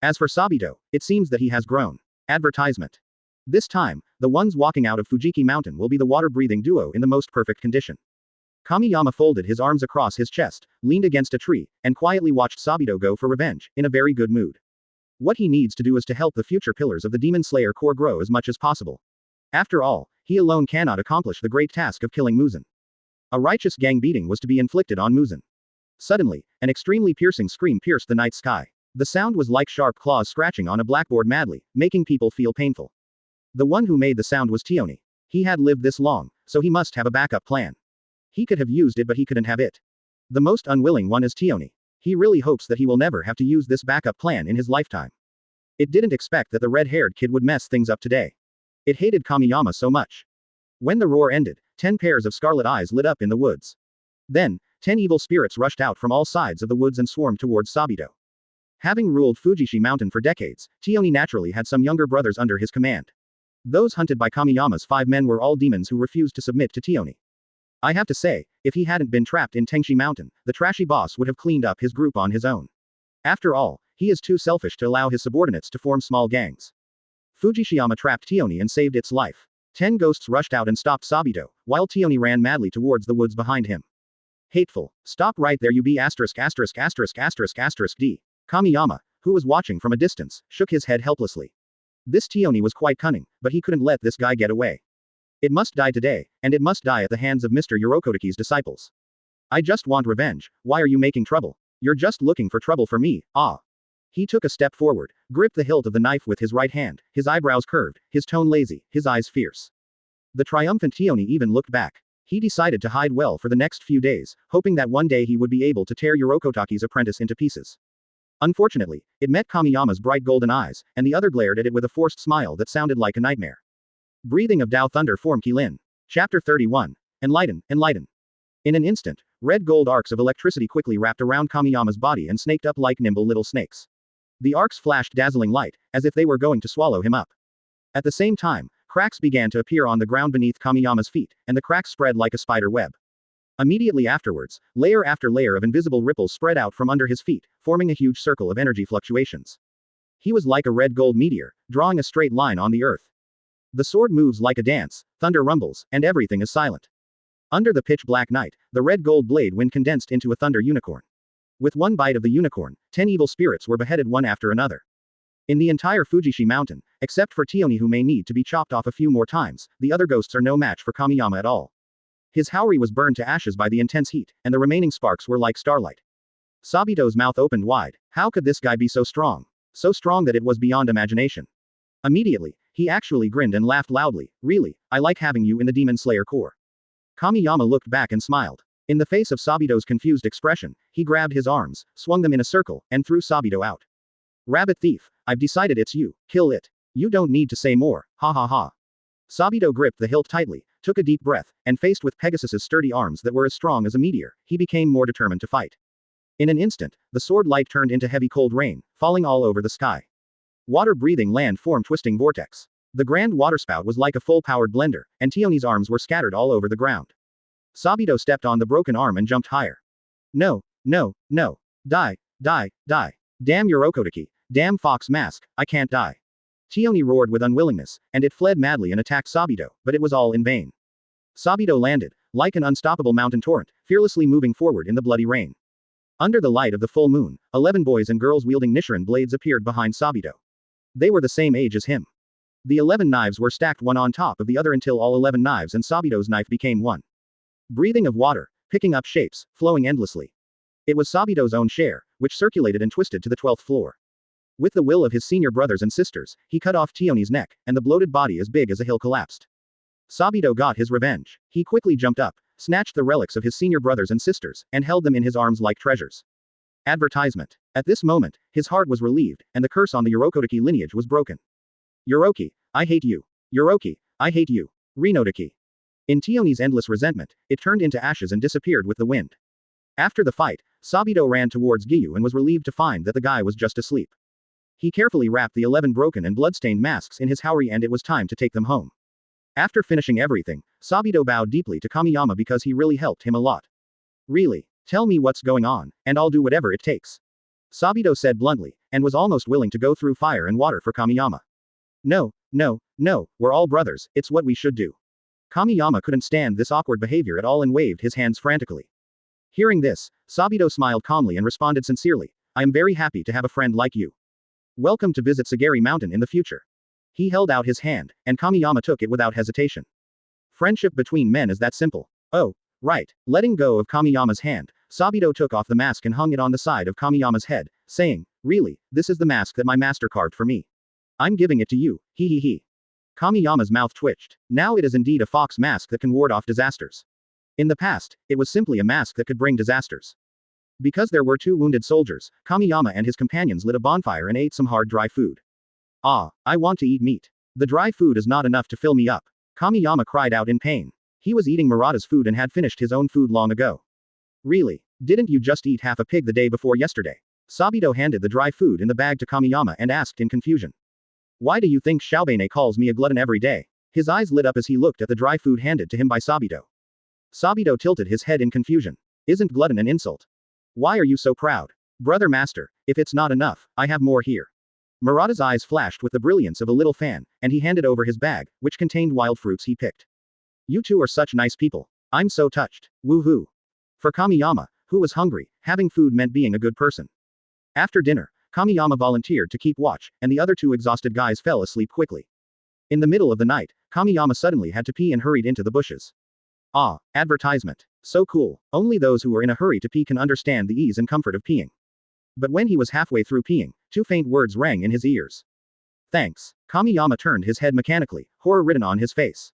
As for Sabido, it seems that he has grown. Advertisement. This time, the ones walking out of Fujiki Mountain will be the water-breathing duo in the most perfect condition. Kamiyama folded his arms across his chest, leaned against a tree, and quietly watched Sabido go for revenge, in a very good mood. What he needs to do is to help the future pillars of the Demon Slayer Corps grow as much as possible. After all, he alone cannot accomplish the great task of killing Muzan. A righteous gang beating was to be inflicted on Muzan. Suddenly, an extremely piercing scream pierced the night sky. The sound was like sharp claws scratching on a blackboard madly, making people feel painful. The one who made the sound was Tioni. He had lived this long, so he must have a backup plan. He could have used it, but he couldn't have it. The most unwilling one is Tioni. He really hopes that he will never have to use this backup plan in his lifetime. It didn't expect that the red-haired kid would mess things up today. It hated Kamiyama so much. When the roar ended, 10 pairs of scarlet eyes lit up in the woods. Then, 10 evil spirits rushed out from all sides of the woods and swarmed towards Sabido. Having ruled Fujishi Mountain for decades, Tioni naturally had some younger brothers under his command. Those hunted by Kamiyama's 5 men were all demons who refused to submit to Tioni. I have to say, if he hadn't been trapped in Tengshi Mountain, the trashy boss would have cleaned up his group on his own. After all, he is too selfish to allow his subordinates to form small gangs. Fujishiyama trapped Tioni and saved its life. 10 ghosts rushed out and stopped Sabido, while Tioni ran madly towards the woods behind him. Hateful. Stop right there, you be asterisk asterisk asterisk asterisk asterisk D. Kamiyama, who was watching from a distance, shook his head helplessly. This Tioni was quite cunning, but he couldn't let this guy get away. It must die today, and it must die at the hands of Mr. Yorokotaki's disciples. I just want revenge. Why are you making trouble? You're just looking for trouble for me, ah. He took a step forward, gripped the hilt of the knife with his right hand, his eyebrows curved, his tone lazy, his eyes fierce. The triumphant Tioni even looked back. He decided to hide well for the next few days, hoping that one day he would be able to tear Yorokotaki's apprentice into pieces. Unfortunately, it met Kamiyama's bright golden eyes, and the other glared at it with a forced smile that sounded like a nightmare. Breathing of Dao Thunder Form Kilin. Chapter 31. Enlighten, enlighten. In an instant, red gold arcs of electricity quickly wrapped around Kamiyama's body and snaked up like nimble little snakes. The arcs flashed dazzling light, as if they were going to swallow him up. At the same time, cracks began to appear on the ground beneath Kamiyama's feet, and the cracks spread like a spider web. Immediately afterwards, layer after layer of invisible ripples spread out from under his feet, forming a huge circle of energy fluctuations. He was like a red gold meteor, drawing a straight line on the earth. The sword moves like a dance, thunder rumbles, and everything is silent. Under the pitch-black night, the red gold blade wind condensed into a thunder unicorn. With one bite of the unicorn, 10 evil spirits were beheaded one after another. In the entire Fujishi Mountain, except for Tioni who may need to be chopped off a few more times, the other ghosts are no match for Kamiyama at all. His Haori was burned to ashes by the intense heat, and the remaining sparks were like starlight. Sabido's mouth opened wide. How could this guy be so strong? So strong that it was beyond imagination. Immediately, he actually grinned and laughed loudly. Really, I like having you in the Demon Slayer Corps. Kamiyama looked back and smiled. In the face of Sabido's confused expression, he grabbed his arms, swung them in a circle, and threw Sabido out. Rabbit thief, I've decided it's you. Kill it. You don't need to say more. Ha ha ha. Sabido gripped the hilt tightly, took a deep breath, and faced with Pegasus's sturdy arms that were as strong as a meteor, he became more determined to fight. In an instant, the sword light turned into heavy cold rain, falling all over the sky. Water-breathing land formed twisting vortex. The grand waterspout was like a full-powered blender, and Tioni's arms were scattered all over the ground. Sabido stepped on the broken arm and jumped higher. No, no, no. Die, die, die. Damn Yorokotaki. Damn Fox Mask, I can't die. Tioni roared with unwillingness, and it fled madly and attacked Sabido, but it was all in vain. Sabido landed, like an unstoppable mountain torrent, fearlessly moving forward in the bloody rain. Under the light of the full moon, 11 boys and girls wielding Nichiren blades appeared behind Sabido. They were the same age as him. The 11 knives were stacked one on top of the other until all 11 knives and Sabido's knife became one. Breathing of water, picking up shapes, flowing endlessly. It was Sabido's own share, which circulated and twisted to the 12th floor. With the will of his senior brothers and sisters, he cut off Tioni's neck, and the bloated body as big as a hill collapsed. Sabito got his revenge. He quickly jumped up, snatched the relics of his senior brothers and sisters, and held them in his arms like treasures. Advertisement. At this moment, his heart was relieved, and the curse on the Yorokodaki lineage was broken. Yoroki, I hate you. Yoroki, I hate you. Rinodaki. In Tioni's endless resentment, it turned into ashes and disappeared with the wind. After the fight, Sabito ran towards Giyu and was relieved to find that the guy was just asleep. He carefully wrapped the 11 broken and bloodstained masks in his haori and it was time to take them home. After finishing everything, Sabito bowed deeply to Kamiyama because he really helped him a lot. Really, tell me what's going on, and I'll do whatever it takes. Sabito said bluntly, and was almost willing to go through fire and water for Kamiyama. No, we're all brothers, it's what we should do. Kamiyama couldn't stand this awkward behavior at all and waved his hands frantically. Hearing this, Sabito smiled calmly and responded sincerely, I am very happy to have a friend like you. Welcome to visit Sagari Mountain in the future. He held out his hand, and Kamiyama took it without hesitation. Friendship between men is that simple. Oh, right. Letting go of Kamiyama's hand, Sabito took off the mask and hung it on the side of Kamiyama's head, saying, really, this is the mask that my master carved for me. I'm giving it to you, he. Kamiyama's mouth twitched. Now it is indeed a fox mask that can ward off disasters. In the past, it was simply a mask that could bring disasters. Because there were 2 wounded soldiers, Kamiyama and his companions lit a bonfire and ate some hard dry food. Ah, I want to eat meat. The dry food is not enough to fill me up. Kamiyama cried out in pain. He was eating Murata's food and had finished his own food long ago. Really? Didn't you just eat half a pig the day before yesterday? Sabito handed the dry food in the bag to Kamiyama and asked in confusion. Why do you think Xiaobane calls me a glutton every day? His eyes lit up as he looked at the dry food handed to him by Sabito. Sabito tilted his head in confusion. Isn't glutton an insult? Why are you so proud? Brother Master, if it's not enough, I have more here. Murata's eyes flashed with the brilliance of a little fan, and he handed over his bag, which contained wild fruits he picked. You two are such nice people. I'm so touched. Woohoo. For Kamiyama, who was hungry, having food meant being a good person. After dinner, Kamiyama volunteered to keep watch, and the other 2 exhausted guys fell asleep quickly. In the middle of the night, Kamiyama suddenly had to pee and hurried into the bushes. Ah, advertisement. So cool. Only those who are in a hurry to pee can understand the ease and comfort of peeing. But when he was halfway through peeing, 2 faint words rang in his ears. Thanks. Kamiyama turned his head mechanically, horror written on his face.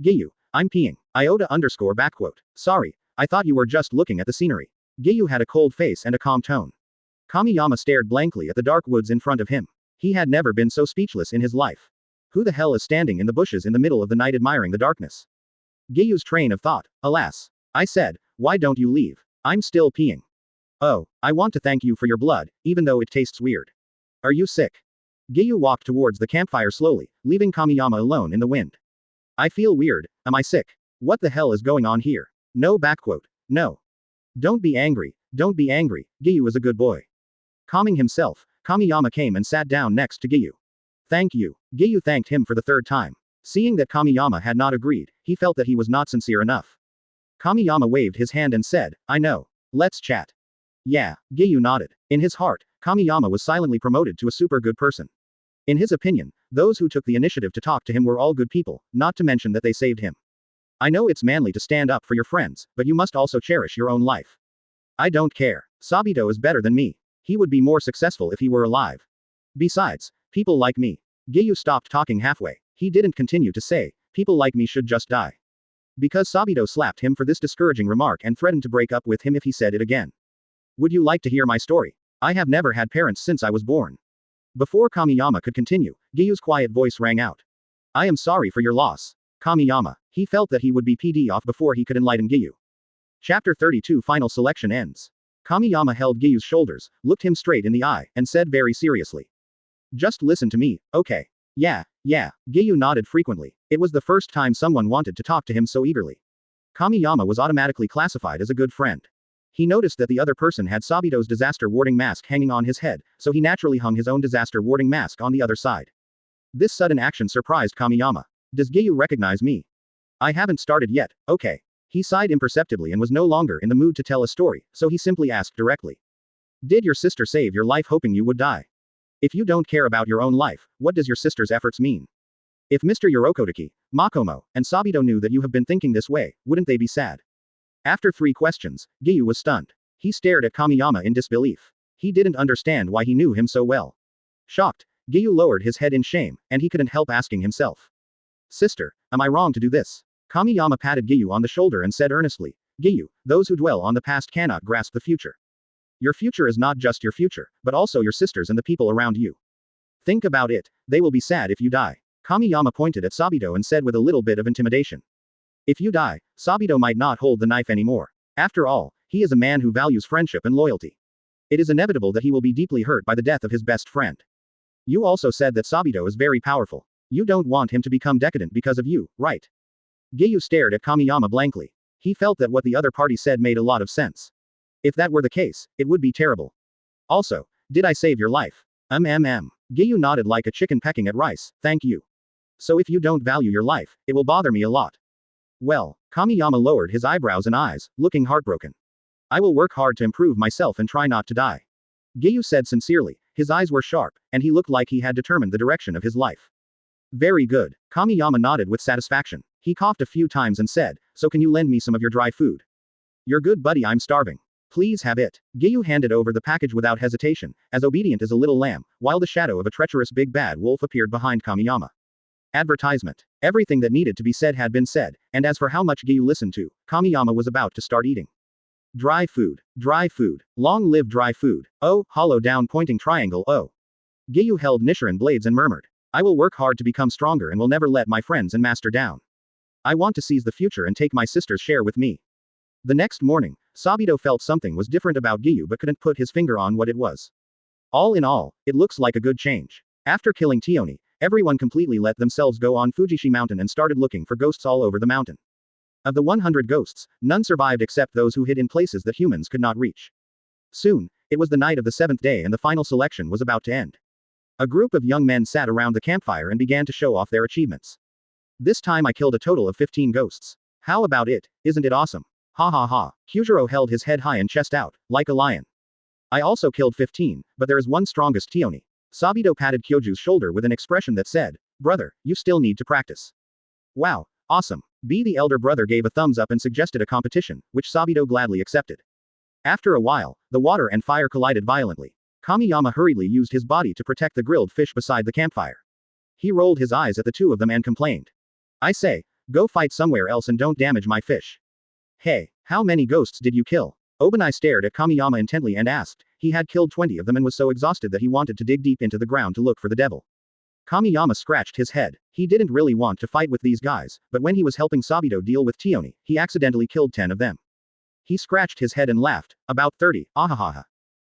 Giyu, I'm peeing. Iota_. Sorry, I thought you were just looking at the scenery. Giyu had a cold face and a calm tone. Kamiyama stared blankly at the dark woods in front of him. He had never been so speechless in his life. Who the hell is standing in the bushes in the middle of the night admiring the darkness? Giyu's train of thought, alas. I said, why don't you leave? I'm still peeing. Oh, I want to thank you for your blood, even though it tastes weird. Are you sick? Giyu walked towards the campfire slowly, leaving Kamiyama alone in the wind. I feel weird, am I sick? What the hell is going on here? No. No. Don't be angry, Giyu is a good boy. Calming himself, Kamiyama came and sat down next to Giyu. Thank you. Giyu thanked him for the 3rd time. Seeing that Kamiyama had not agreed, he felt that he was not sincere enough. Kamiyama waved his hand and said, I know. Let's chat. Yeah, Giyu nodded. In his heart, Kamiyama was silently promoted to a super good person. In his opinion, those who took the initiative to talk to him were all good people, not to mention that they saved him. I know it's manly to stand up for your friends, but you must also cherish your own life. I don't care. Sabito is better than me. He would be more successful if he were alive. Besides, people like me. Giyu stopped talking halfway. He didn't continue to say, people like me should just die. Because Sabito slapped him for this discouraging remark and threatened to break up with him if he said it again. Would you like to hear my story? I have never had parents since I was born. Before Kamiyama could continue, Giyu's quiet voice rang out. I am sorry for your loss. Kamiyama. He felt that he would be PD off before he could enlighten Giyu. Chapter 32 Final selection ends. Kamiyama held Giyu's shoulders, looked him straight in the eye, and said very seriously. Just listen to me, okay? Yeah. Giyu nodded frequently. It was the first time someone wanted to talk to him so eagerly. Kamiyama was automatically classified as a good friend. He noticed that the other person had Sabito's disaster warding mask hanging on his head, so he naturally hung his own disaster warding mask on the other side. This sudden action surprised Kamiyama. Does Giyu recognize me? I haven't started yet, okay. He sighed imperceptibly and was no longer in the mood to tell a story, so he simply asked directly. Did your sister save your life hoping you would die? If you don't care about your own life, what does your sister's efforts mean? If Mr. Yorokodaki, Makomo, and Sabito knew that you have been thinking this way, wouldn't they be sad? After 3 questions, Giyu was stunned. He stared at Kamiyama in disbelief. He didn't understand why he knew him so well. Shocked, Giyu lowered his head in shame, and he couldn't help asking himself. Sister, am I wrong to do this? Kamiyama patted Giyu on the shoulder and said earnestly, Giyu, those who dwell on the past cannot grasp the future. Your future is not just your future, but also your sisters and the people around you. Think about it, they will be sad if you die. Kamiyama pointed at Sabito and said with a little bit of intimidation. If you die, Sabito might not hold the knife anymore. After all, he is a man who values friendship and loyalty. It is inevitable that he will be deeply hurt by the death of his best friend. You also said that Sabito is very powerful. You don't want him to become decadent because of you, right? Giyu stared at Kamiyama blankly. He felt that what the other party said made a lot of sense. If that were the case, it would be terrible. Also, did I save your life? Giyu nodded like a chicken pecking at rice, thank you. So if you don't value your life, it will bother me a lot. Well, Kamiyama lowered his eyebrows and eyes, looking heartbroken. I will work hard to improve myself and try not to die. Giyu said sincerely, his eyes were sharp, and he looked like he had determined the direction of his life. Very good. Kamiyama nodded with satisfaction. He coughed a few times and said, so can you lend me some of your dry food? Your good buddy, I'm starving. Please have it. Giyu handed over the package without hesitation, as obedient as a little lamb, while the shadow of a treacherous big bad wolf appeared behind Kamiyama. Advertisement. Everything that needed to be said had been said, and as for how much Giyu listened to, Kamiyama was about to start eating. Dry food. Dry food. Long live dry food. Oh, hollow down pointing triangle, oh. Giyu held Nichiren blades and murmured. I will work hard to become stronger and will never let my friends and master down. I want to seize the future and take my sister's share with me. The next morning, Sabito felt something was different about Giyu but couldn't put his finger on what it was. All in all, it looks like a good change. After killing Tioni, everyone completely let themselves go on Fujishi Mountain and started looking for ghosts all over the mountain. Of the 100 ghosts, none survived except those who hid in places that humans could not reach. Soon, it was the night of the 7th day and the final selection was about to end. A group of young men sat around the campfire and began to show off their achievements. This time I killed a total of 15 ghosts. How about it, isn't it awesome? Ha ha ha. Kyujiro held his head high and chest out, like a lion. I also killed 15, but there is one strongest Tioni. Sabito patted Kyoju's shoulder with an expression that said, brother, you still need to practice. Wow, awesome. B. The elder brother gave a thumbs up and suggested a competition, which Sabito gladly accepted. After a while, the water and fire collided violently. Kamiyama hurriedly used his body to protect the grilled fish beside the campfire. He rolled his eyes at the two of them and complained. I say, go fight somewhere else and don't damage my fish. Hey, how many ghosts did you kill? Obani stared at Kamiyama intently and asked. He had killed 20 of them and was so exhausted that he wanted to dig deep into the ground to look for the devil. Kamiyama scratched his head. He didn't really want to fight with these guys, but when he was helping Sabito deal with Tioni, he accidentally killed 10 of them. He scratched his head and laughed. About 30, ahahaha.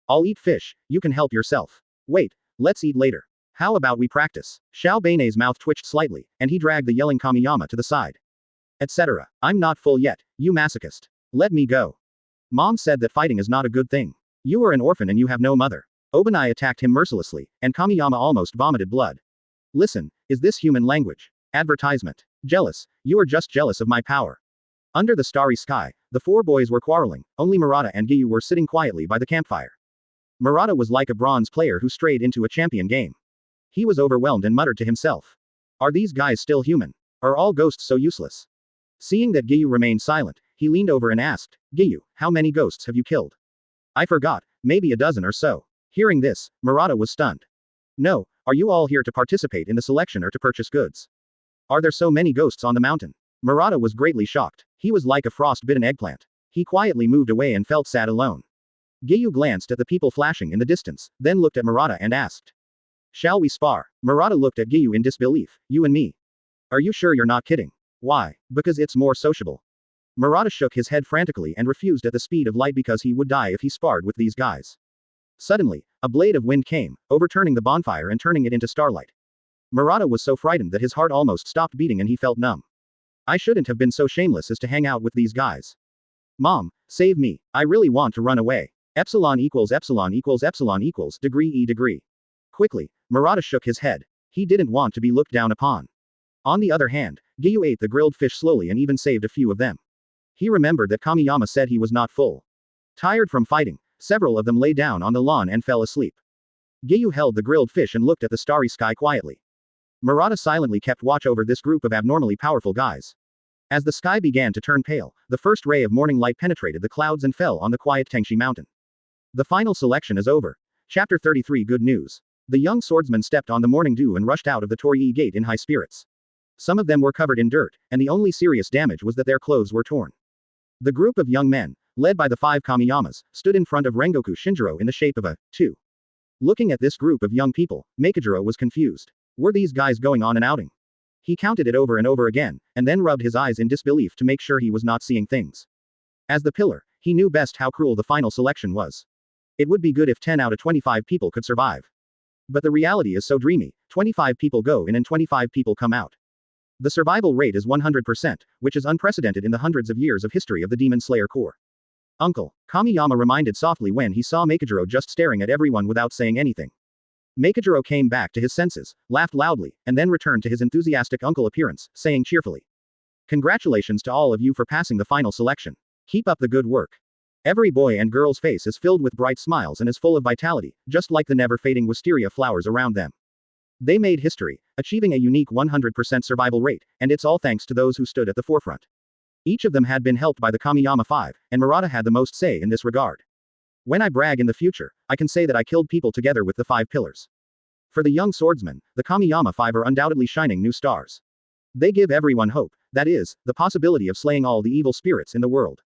I'll eat fish, you can help yourself. Wait, let's eat later. How about we practice? Xiao Beine's mouth twitched slightly, and he dragged the yelling Kamiyama to the side. Etc. I'm not full yet, you masochist. Let me go. Mom said that fighting is not a good thing. You are an orphan and you have no mother. Obani attacked him mercilessly, and Kamiyama almost vomited blood. Listen, is this human language? Advertisement. Jealous, you are just jealous of my power. Under the starry sky, the four boys were quarreling, only Murata and Giyu were sitting quietly by the campfire. Murata was like a bronze player who strayed into a champion game. He was overwhelmed and muttered to himself. Are these guys still human? Are all ghosts so useless? Seeing that Giyu remained silent, he leaned over and asked, Giyu, how many ghosts have you killed? I forgot, maybe a dozen or so. Hearing this, Murata was stunned. No, are you all here to participate in the selection or to purchase goods? Are there so many ghosts on the mountain? Murata was greatly shocked. He was like a frost-bitten eggplant. He quietly moved away and felt sad alone. Giyu glanced at the people flashing in the distance, then looked at Murata and asked. Shall we spar? Murata looked at Giyu in disbelief. You and me? Are you sure you're not kidding? Why? Because it's more sociable. Murata shook his head frantically and refused at the speed of light because he would die if he sparred with these guys. Suddenly, a blade of wind came, overturning the bonfire and turning it into starlight. Murata was so frightened that his heart almost stopped beating and he felt numb. I shouldn't have been so shameless as to hang out with these guys. Mom, save me, I really want to run away. Epsilon equals epsilon equals epsilon equals degree e degree. Quickly, Murata shook his head. He didn't want to be looked down upon. On the other hand, Giyu ate the grilled fish slowly and even saved a few of them. He remembered that Kamiyama said he was not full. Tired from fighting, several of them lay down on the lawn and fell asleep. Giyu held the grilled fish and looked at the starry sky quietly. Murata silently kept watch over this group of abnormally powerful guys. As the sky began to turn pale, the first ray of morning light penetrated the clouds and fell on the quiet Tengshi mountain. The final selection is over. Chapter 33 Good news. The young swordsman stepped on the morning dew and rushed out of the Torii gate in high spirits. Some of them were covered in dirt, and the only serious damage was that their clothes were torn. The group of young men, led by the 5 Kamiyamas, stood in front of Rangoku Shinjiro in the shape of a 2. Looking at this group of young people, Makijiro was confused. Were these guys going on an outing? He counted it over and over again, and then rubbed his eyes in disbelief to make sure he was not seeing things. As the pillar, he knew best how cruel the final selection was. It would be good if 10 out of 25 people could survive. But the reality is so dreamy, 25 people go in and 25 people come out. The survival rate is 100%, which is unprecedented in the hundreds of years of history of the Demon Slayer Corps. Uncle, Kamiyama reminded softly when he saw Makijiro just staring at everyone without saying anything. Makijiro came back to his senses, laughed loudly, and then returned to his enthusiastic uncle appearance, saying cheerfully, "Congratulations to all of you for passing the final selection. Keep up the good work." Every boy and girl's face is filled with bright smiles and is full of vitality, just like the never-fading wisteria flowers around them. They made history, achieving a unique 100% survival rate, and it's all thanks to those who stood at the forefront. Each of them had been helped by the Kamiyama 5, and Murata had the most say in this regard. When I brag in the future, I can say that I killed people together with the 5 pillars. For the young swordsman, the Kamiyama 5 are undoubtedly shining new stars. They give everyone hope, that is, the possibility of slaying all the evil spirits in the world.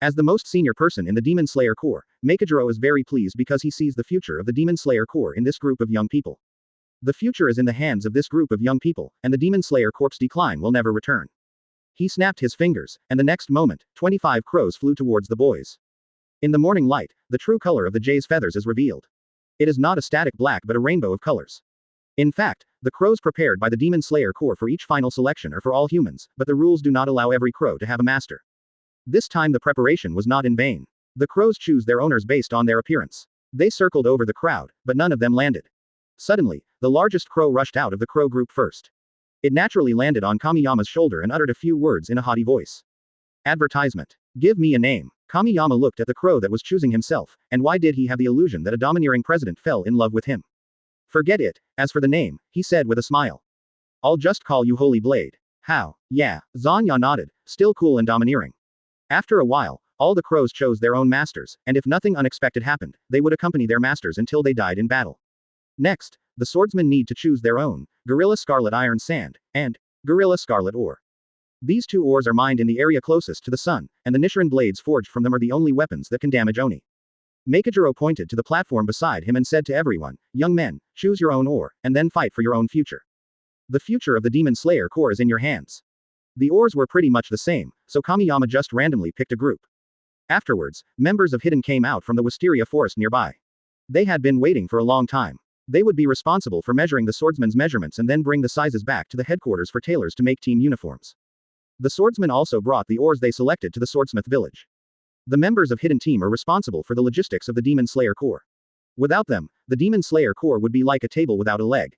As the most senior person in the Demon Slayer Corps, Makijiro is very pleased because he sees the future of the Demon Slayer Corps in this group of young people. The future is in the hands of this group of young people, and the Demon Slayer Corps' decline will never return. He snapped his fingers, and the next moment, 25 crows flew towards the boys. In the morning light, the true color of the jay's feathers is revealed. It is not a static black but a rainbow of colors. In fact, the crows prepared by the Demon Slayer Corps for each final selection are for all humans, but the rules do not allow every crow to have a master. This time the preparation was not in vain. The crows choose their owners based on their appearance. They circled over the crowd, but none of them landed. Suddenly, the largest crow rushed out of the crow group first. It naturally landed on Kamiyama's shoulder and uttered a few words in a haughty voice. Advertisement. Give me a name. Kamiyama looked at the crow that was choosing himself, and why did he have the illusion that a domineering president fell in love with him? Forget it, as for the name, he said with a smile. I'll just call you Holy Blade. How? Yeah, Zanya nodded, still cool and domineering. After a while, all the crows chose their own masters, and if nothing unexpected happened, they would accompany their masters until they died in battle. Next, the swordsmen need to choose their own, Gorilla Scarlet Iron Sand, and Gorilla Scarlet Ore. These 2 ores are mined in the area closest to the sun, and the Nichiren blades forged from them are the only weapons that can damage Oni. Makijiro pointed to the platform beside him and said to everyone, young men, choose your own ore, and then fight for your own future. The future of the Demon Slayer Corps is in your hands. The ores were pretty much the same, so Kamiyama just randomly picked a group. Afterwards, members of Hidden came out from the wisteria forest nearby. They had been waiting for a long time. They would be responsible for measuring the swordsman's measurements and then bring the sizes back to the headquarters for tailors to make team uniforms. The swordsmen also brought the ores they selected to the swordsmith village. The members of Hidden Team are responsible for the logistics of the Demon Slayer Corps. Without them, the Demon Slayer Corps would be like a table without a leg.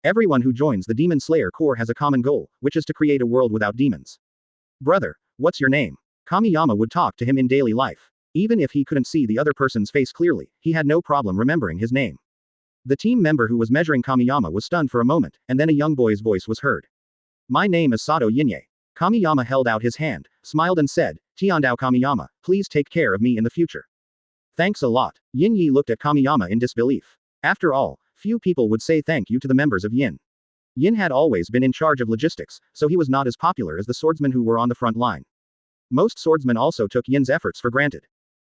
Everyone who joins the Demon Slayer Corps has a common goal, which is to create a world without demons. Brother, what's your name? Kamiyama would talk to him in daily life. Even if he couldn't see the other person's face clearly, he had no problem remembering his name. The team member who was measuring Kamiyama was stunned for a moment, and then a young boy's voice was heard. My name is Sato Yinye. Kamiyama held out his hand, smiled and said, Tiandao Kamiyama, please take care of me in the future. Thanks a lot. Yin Yi looked at Kamiyama in disbelief. After all, few people would say thank you to the members of Yin. Yin had always been in charge of logistics, so he was not as popular as the swordsmen who were on the front line. Most swordsmen also took Yin's efforts for granted.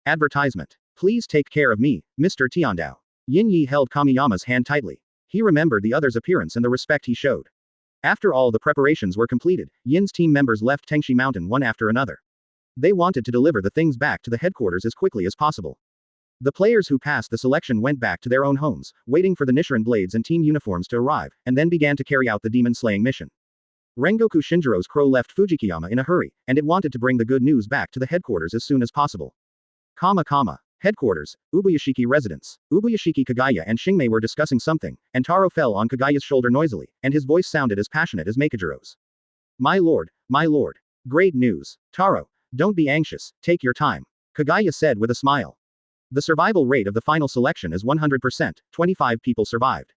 Advertisement. Please take care of me, Mr. Tiandao. Yin Yi held Kamiyama's hand tightly. He remembered the other's appearance and the respect he showed. After all the preparations were completed, Yin's team members left Tengshi Mountain one after another. They wanted to deliver the things back to the headquarters as quickly as possible. The players who passed the selection went back to their own homes, waiting for the Nichiren blades and team uniforms to arrive, and then began to carry out the demon-slaying mission. Rangoku Shinjiro's crow left Fujikiyama in a hurry, and it wanted to bring the good news back to the headquarters as soon as possible. Headquarters, Ubuyashiki residence. Ubuyashiki Kagaya and Shingmei were discussing something, and Taro fell on Kagaya's shoulder noisily, and his voice sounded as passionate as Makijiro's. My lord. Great news. Taro, don't be anxious, take your time. Kagaya said with a smile. The survival rate of the final selection is 100%, 25 people survived.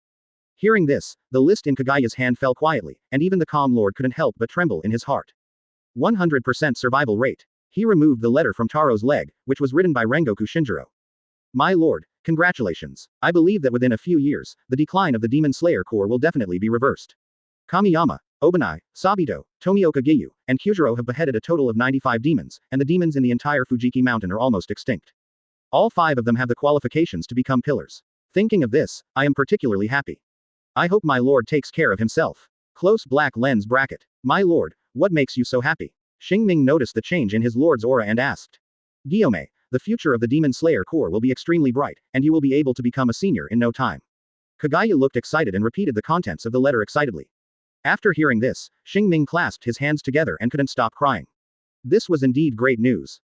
Hearing this, the list in Kagaya's hand fell quietly, and even the calm lord couldn't help but tremble in his heart. 100% survival rate. He removed the letter from Taro's leg, which was written by Rangoku Shinjiro. My lord, Congratulations. I believe that within a few years, the decline of the Demon Slayer Corps will definitely be reversed. Kamiyama, Obani, Sabito, Tomioka Giyu, and Kyujiro have beheaded a total of 95 demons, and the demons in the entire Fujiki Mountain are almost extinct. All 5 of them have the qualifications to become pillars. Thinking of this, I am particularly happy. I hope my lord takes care of himself. Close black lens bracket. My lord, what makes you so happy? Xingming noticed the change in his lord's aura and asked. Guillaume, the future of the Demon Slayer Corps will be extremely bright, and you will be able to become a senior in no time. Kagaya looked excited and repeated the contents of the letter excitedly. After hearing this, Xingming clasped his hands together and couldn't stop crying. This was indeed great news.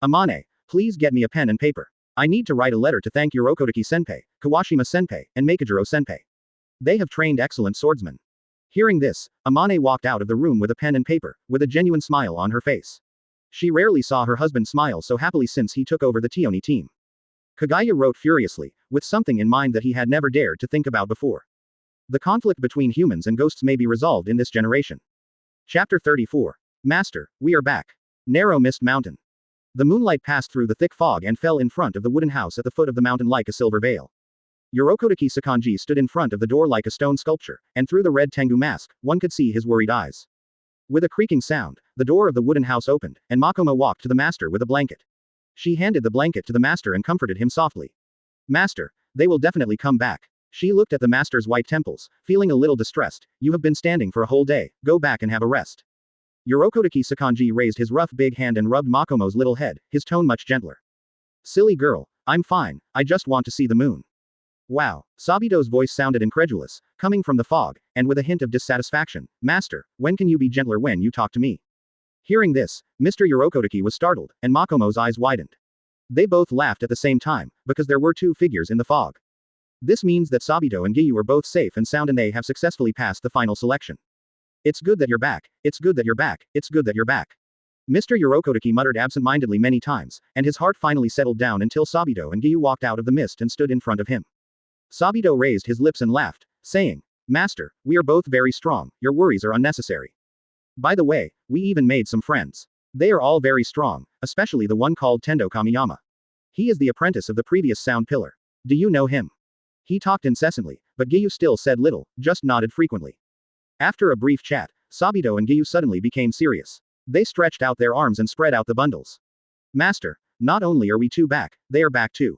Amane, please get me a pen and paper. I need to write a letter to thank Yorokodaki Senpai, Kawashima Senpai, and Makijiro Senpai. They have trained excellent swordsmen. Hearing this, Amane walked out of the room with a pen and paper, with a genuine smile on her face. She rarely saw her husband smile so happily since he took over the Tioni team. Kagaya wrote furiously, with something in mind that he had never dared to think about before. The conflict between humans and ghosts may be resolved in this generation. Chapter 34. Master, we are back. Narrow Mist Mountain. The moonlight passed through the thick fog and fell in front of the wooden house at the foot of the mountain like a silver veil. Yorokodaki Sakanji stood in front of the door like a stone sculpture, and through the red Tengu mask, one could see his worried eyes. With a creaking sound, the door of the wooden house opened, and Makoma walked to the master with a blanket. She handed the blanket to the master and comforted him softly. Master, they will definitely come back. She looked at the master's white temples, feeling a little distressed. You have been standing for a whole day, go back and have a rest. Yorokodaki Sakanji raised his rough big hand and rubbed Makomo's little head, his tone much gentler. Silly girl, I'm fine, I just want to see the moon. Wow, Sabito's voice sounded incredulous, coming from the fog, and with a hint of dissatisfaction. Master, when can you be gentler when you talk to me? Hearing this, Mr. Yorokodaki was startled, and Makomo's eyes widened. They both laughed at the same time, because there were 2 figures in the fog. This means that Sabito and Giyu are both safe and sound and they have successfully passed the final selection. It's good that you're back, it's good that you're back, it's good that you're back. Mr. Yorokodaki muttered absent-mindedly many times, and his heart finally settled down until Sabito and Giyu walked out of the mist and stood in front of him. Sabito raised his lips and laughed, saying, Master, we are both very strong, your worries are unnecessary. By the way, we even made some friends. They are all very strong, especially the one called Tendo Kamiyama. He is the apprentice of the previous sound pillar. Do you know him? He talked incessantly, but Giyu still said little, just nodded frequently. After a brief chat, Sabito and Giyu suddenly became serious. They stretched out their arms and spread out the bundles. Master, not only are we 2 back, they are back too.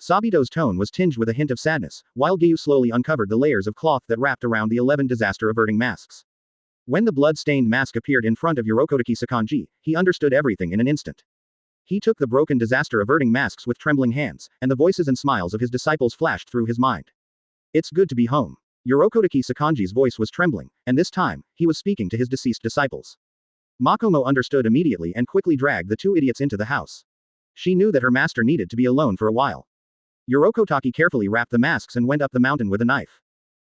Sabito's tone was tinged with a hint of sadness, while Giyu slowly uncovered the layers of cloth that wrapped around the 11 disaster-averting masks. When the blood-stained mask appeared in front of Yorokodaki Sakanji, he understood everything in an instant. He took the broken disaster-averting masks with trembling hands, and the voices and smiles of his disciples flashed through his mind. It's good to be home. Yorokodaki Sakanji's voice was trembling, and this time, he was speaking to his deceased disciples. Makomo understood immediately and quickly dragged the 2 idiots into the house. She knew that her master needed to be alone for a while. Yorokodaki carefully wrapped the masks and went up the mountain with a knife.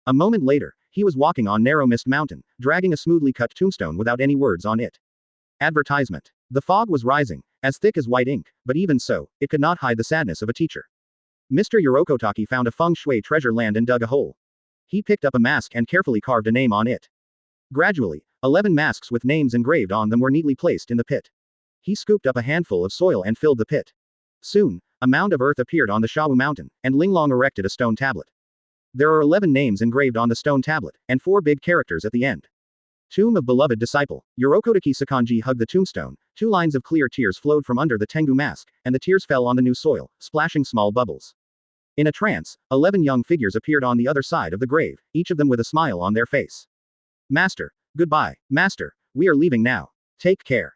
A moment later, he was walking on Narrow Mist Mountain, dragging a smoothly cut tombstone without any words on it. Advertisement. The fog was rising, as thick as white ink, but even so, it could not hide the sadness of a teacher. Mr. Yorokodaki found a feng shui treasure land and dug a hole. He picked up a mask and carefully carved a name on it. Gradually, 11 masks with names engraved on them were neatly placed in the pit. He scooped up a handful of soil and filled the pit. Soon, a mound of earth appeared on the Shawu mountain, and Linglong erected a stone tablet. There are 11 names engraved on the stone tablet, and 4 big characters at the end. Tomb of Beloved Disciple. Yorokodaki Sakanji hugged the tombstone, 2 lines of clear tears flowed from under the Tengu mask, and the tears fell on the new soil, splashing small bubbles. In a trance, 11 young figures appeared on the other side of the grave, each of them with a smile on their face. Master. Goodbye, Master, we are leaving now. Take care.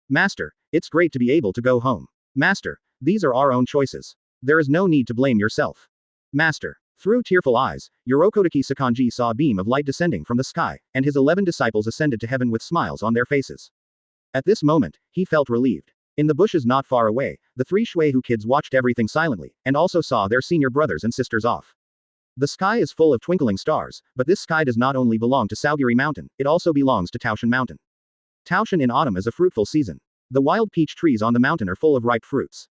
Master, it's great to be able to go home. Master, these are our own choices. There is no need to blame yourself. Master. Through tearful eyes, Yorokodaki Sakanji saw a beam of light descending from the sky, and his 11 disciples ascended to heaven with smiles on their faces. At this moment, he felt relieved. In the bushes not far away, the 3 Shuehu kids watched everything silently, and also saw their senior brothers and sisters off. The sky is full of twinkling stars, but this sky does not only belong to Saogiri Mountain, it also belongs to Taoshan Mountain. Taoshan in autumn is a fruitful season. The wild peach trees on the mountain are full of ripe fruits.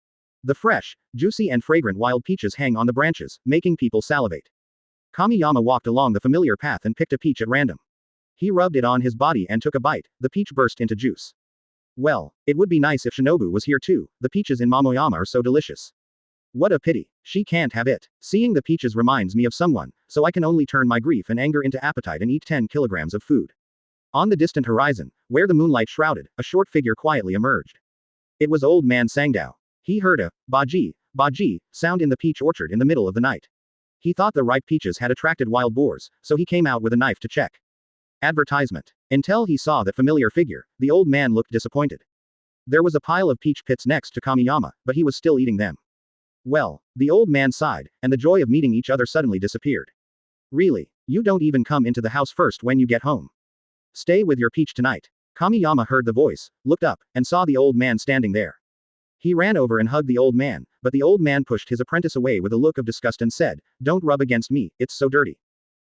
The fresh, juicy and fragrant wild peaches hang on the branches, making people salivate. Kamiyama walked along the familiar path and picked a peach at random. He rubbed it on his body and took a bite, the peach burst into juice. Well, it would be nice if Shinobu was here too, the peaches in Momoyama are so delicious. What a pity. She can't have it. Seeing the peaches reminds me of someone, so I can only turn my grief and anger into appetite and eat 10 kilograms of food. On the distant horizon, where the moonlight shrouded, a short figure quietly emerged. It was old man Sangdao. He heard a baji, baji sound in the peach orchard in the middle of the night. He thought the ripe peaches had attracted wild boars, so he came out with a knife to check. Advertisement. Until he saw that familiar figure, the old man looked disappointed. There was a pile of peach pits next to Kamiyama, but he was still eating them. Well, the old man sighed, and the joy of meeting each other suddenly disappeared. Really, you don't even come into the house first when you get home. Stay with your peach tonight. Kamiyama heard the voice, looked up, and saw the old man standing there. He ran over and hugged the old man, but the old man pushed his apprentice away with a look of disgust and said, "Don't rub against me, it's so dirty."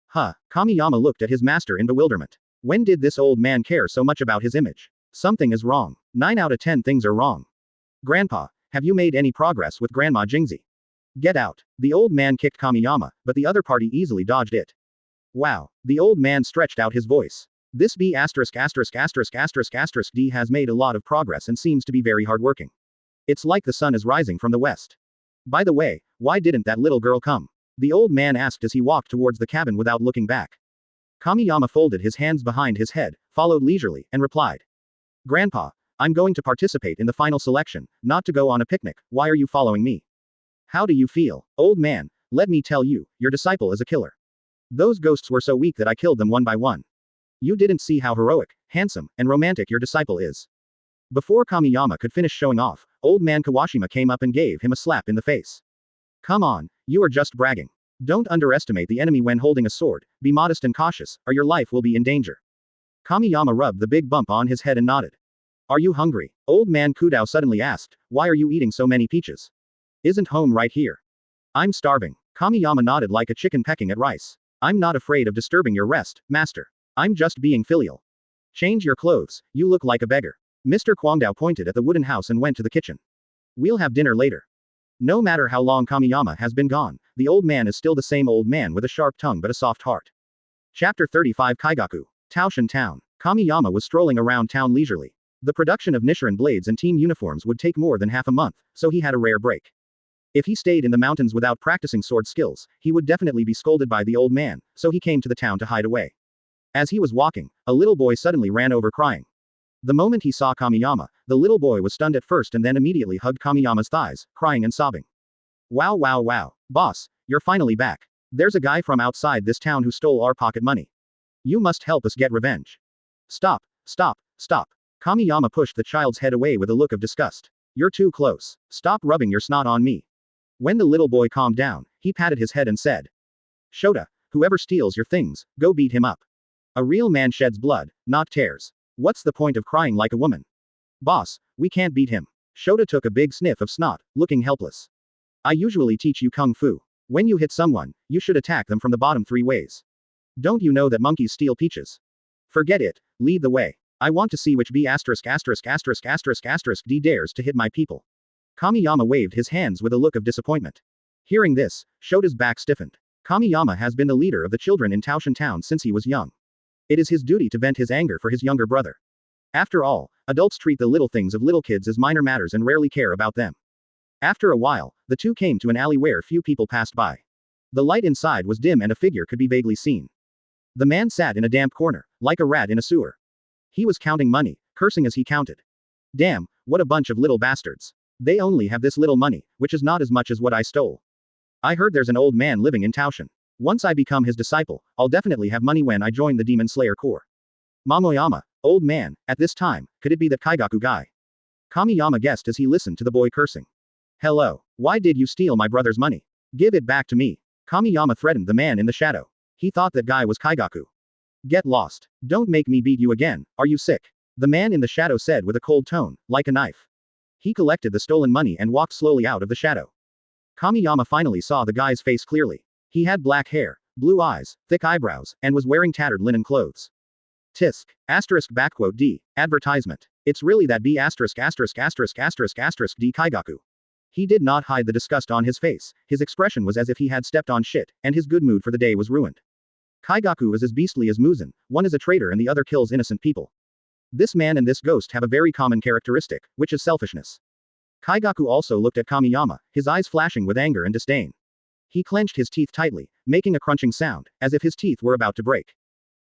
Huh, Kamiyama looked at his master in bewilderment. When did this old man care so much about his image? Something is wrong. 9 out of 10 things are wrong. Grandpa, have you made any progress with Grandma Jingzi? Get out. The old man kicked Kamiyama, but the other party easily dodged it. Wow. The old man stretched out his voice. This B*********** D has made a lot of progress and seems to be very hardworking. It's like the sun is rising from the west. By the way, why didn't that little girl come? The old man asked as he walked towards the cabin without looking back. Kamiyama folded his hands behind his head, followed leisurely, and replied. Grandpa, I'm going to participate in the final selection, not to go on a picnic. Why are you following me? How do you feel? Old man, let me tell you, your disciple is a killer. Those ghosts were so weak that I killed them one by one. You didn't see how heroic, handsome, and romantic your disciple is. Before Kamiyama could finish showing off, old man Kawashima came up and gave him a slap in the face. Come on, you are just bragging. Don't underestimate the enemy when holding a sword, be modest and cautious, or your life will be in danger. Kamiyama rubbed the big bump on his head and nodded. Are you hungry? Old man Kudao suddenly asked, why are you eating so many peaches? Isn't home right here? I'm starving. Kamiyama nodded like a chicken pecking at rice. I'm not afraid of disturbing your rest, master. I'm just being filial. Change your clothes, you look like a beggar. Mr. Kwangdao pointed at the wooden house and went to the kitchen. We'll have dinner later. No matter how long Kamiyama has been gone, the old man is still the same old man with a sharp tongue but a soft heart. Chapter 35 Kaigaku. Taoshan Town. Kamiyama was strolling around town leisurely. The production of Nichiren blades and team uniforms would take more than half a month, so he had a rare break. If he stayed in the mountains without practicing sword skills, he would definitely be scolded by the old man, so he came to the town to hide away. As he was walking, a little boy suddenly ran over crying. The moment he saw Kamiyama, the little boy was stunned at first and then immediately hugged Kamiyama's thighs, crying and sobbing. Wow wow wow, boss, you're finally back. There's a guy from outside this town who stole our pocket money. You must help us get revenge. Stop, stop, stop. Kamiyama pushed the child's head away with a look of disgust. You're too close. Stop rubbing your snot on me. When the little boy calmed down, he patted his head and said. Shota, whoever steals your things, go beat him up. A real man sheds blood, not tears. What's the point of crying like a woman? Boss, we can't beat him. Shota took a big sniff of snot, looking helpless. I usually teach you kung fu. When you hit someone, you should attack them from the bottom 3 ways. Don't you know that monkeys steal peaches? Forget it, lead the way. I want to see which B********* D dares to hit my people. Kamiyama waved his hands with a look of disappointment. Hearing this, Shota's back stiffened. Kamiyama has been the leader of the children in Taoshan Town since he was young. It is his duty to vent his anger for his younger brother. After all, adults treat the little things of little kids as minor matters and rarely care about them. After a while, the two came to an alley where few people passed by. The light inside was dim and a figure could be vaguely seen. The man sat in a damp corner, like a rat in a sewer. He was counting money, cursing as he counted. Damn, what a bunch of little bastards. They only have this little money, which is not as much as what I stole. I heard there's an old man living in Taoshan. Once I become his disciple, I'll definitely have money when I join the Demon Slayer Corps. Mamoyama, old man, at this time, could it be that Kaigaku guy? Kamiyama guessed as he listened to the boy cursing. Hello, why did you steal my brother's money? Give it back to me. Kamiyama threatened the man in the shadow. He thought that guy was Kaigaku. Get lost. Don't make me beat you again, are you sick? The man in the shadow said with a cold tone, like a knife. He collected the stolen money and walked slowly out of the shadow. Kamiyama finally saw the guy's face clearly. He had black hair, blue eyes, thick eyebrows, and was wearing tattered linen clothes. Tisk. D. Advertisement. It's really that B******** D Kaigaku. He did not hide the disgust on his face, his expression was as if he had stepped on shit, and his good mood for the day was ruined. Kaigaku is as beastly as Muzan, one is a traitor and the other kills innocent people. This man and this ghost have a very common characteristic, which is selfishness. Kaigaku also looked at Kamiyama, his eyes flashing with anger and disdain. He clenched his teeth tightly, making a crunching sound, as if his teeth were about to break.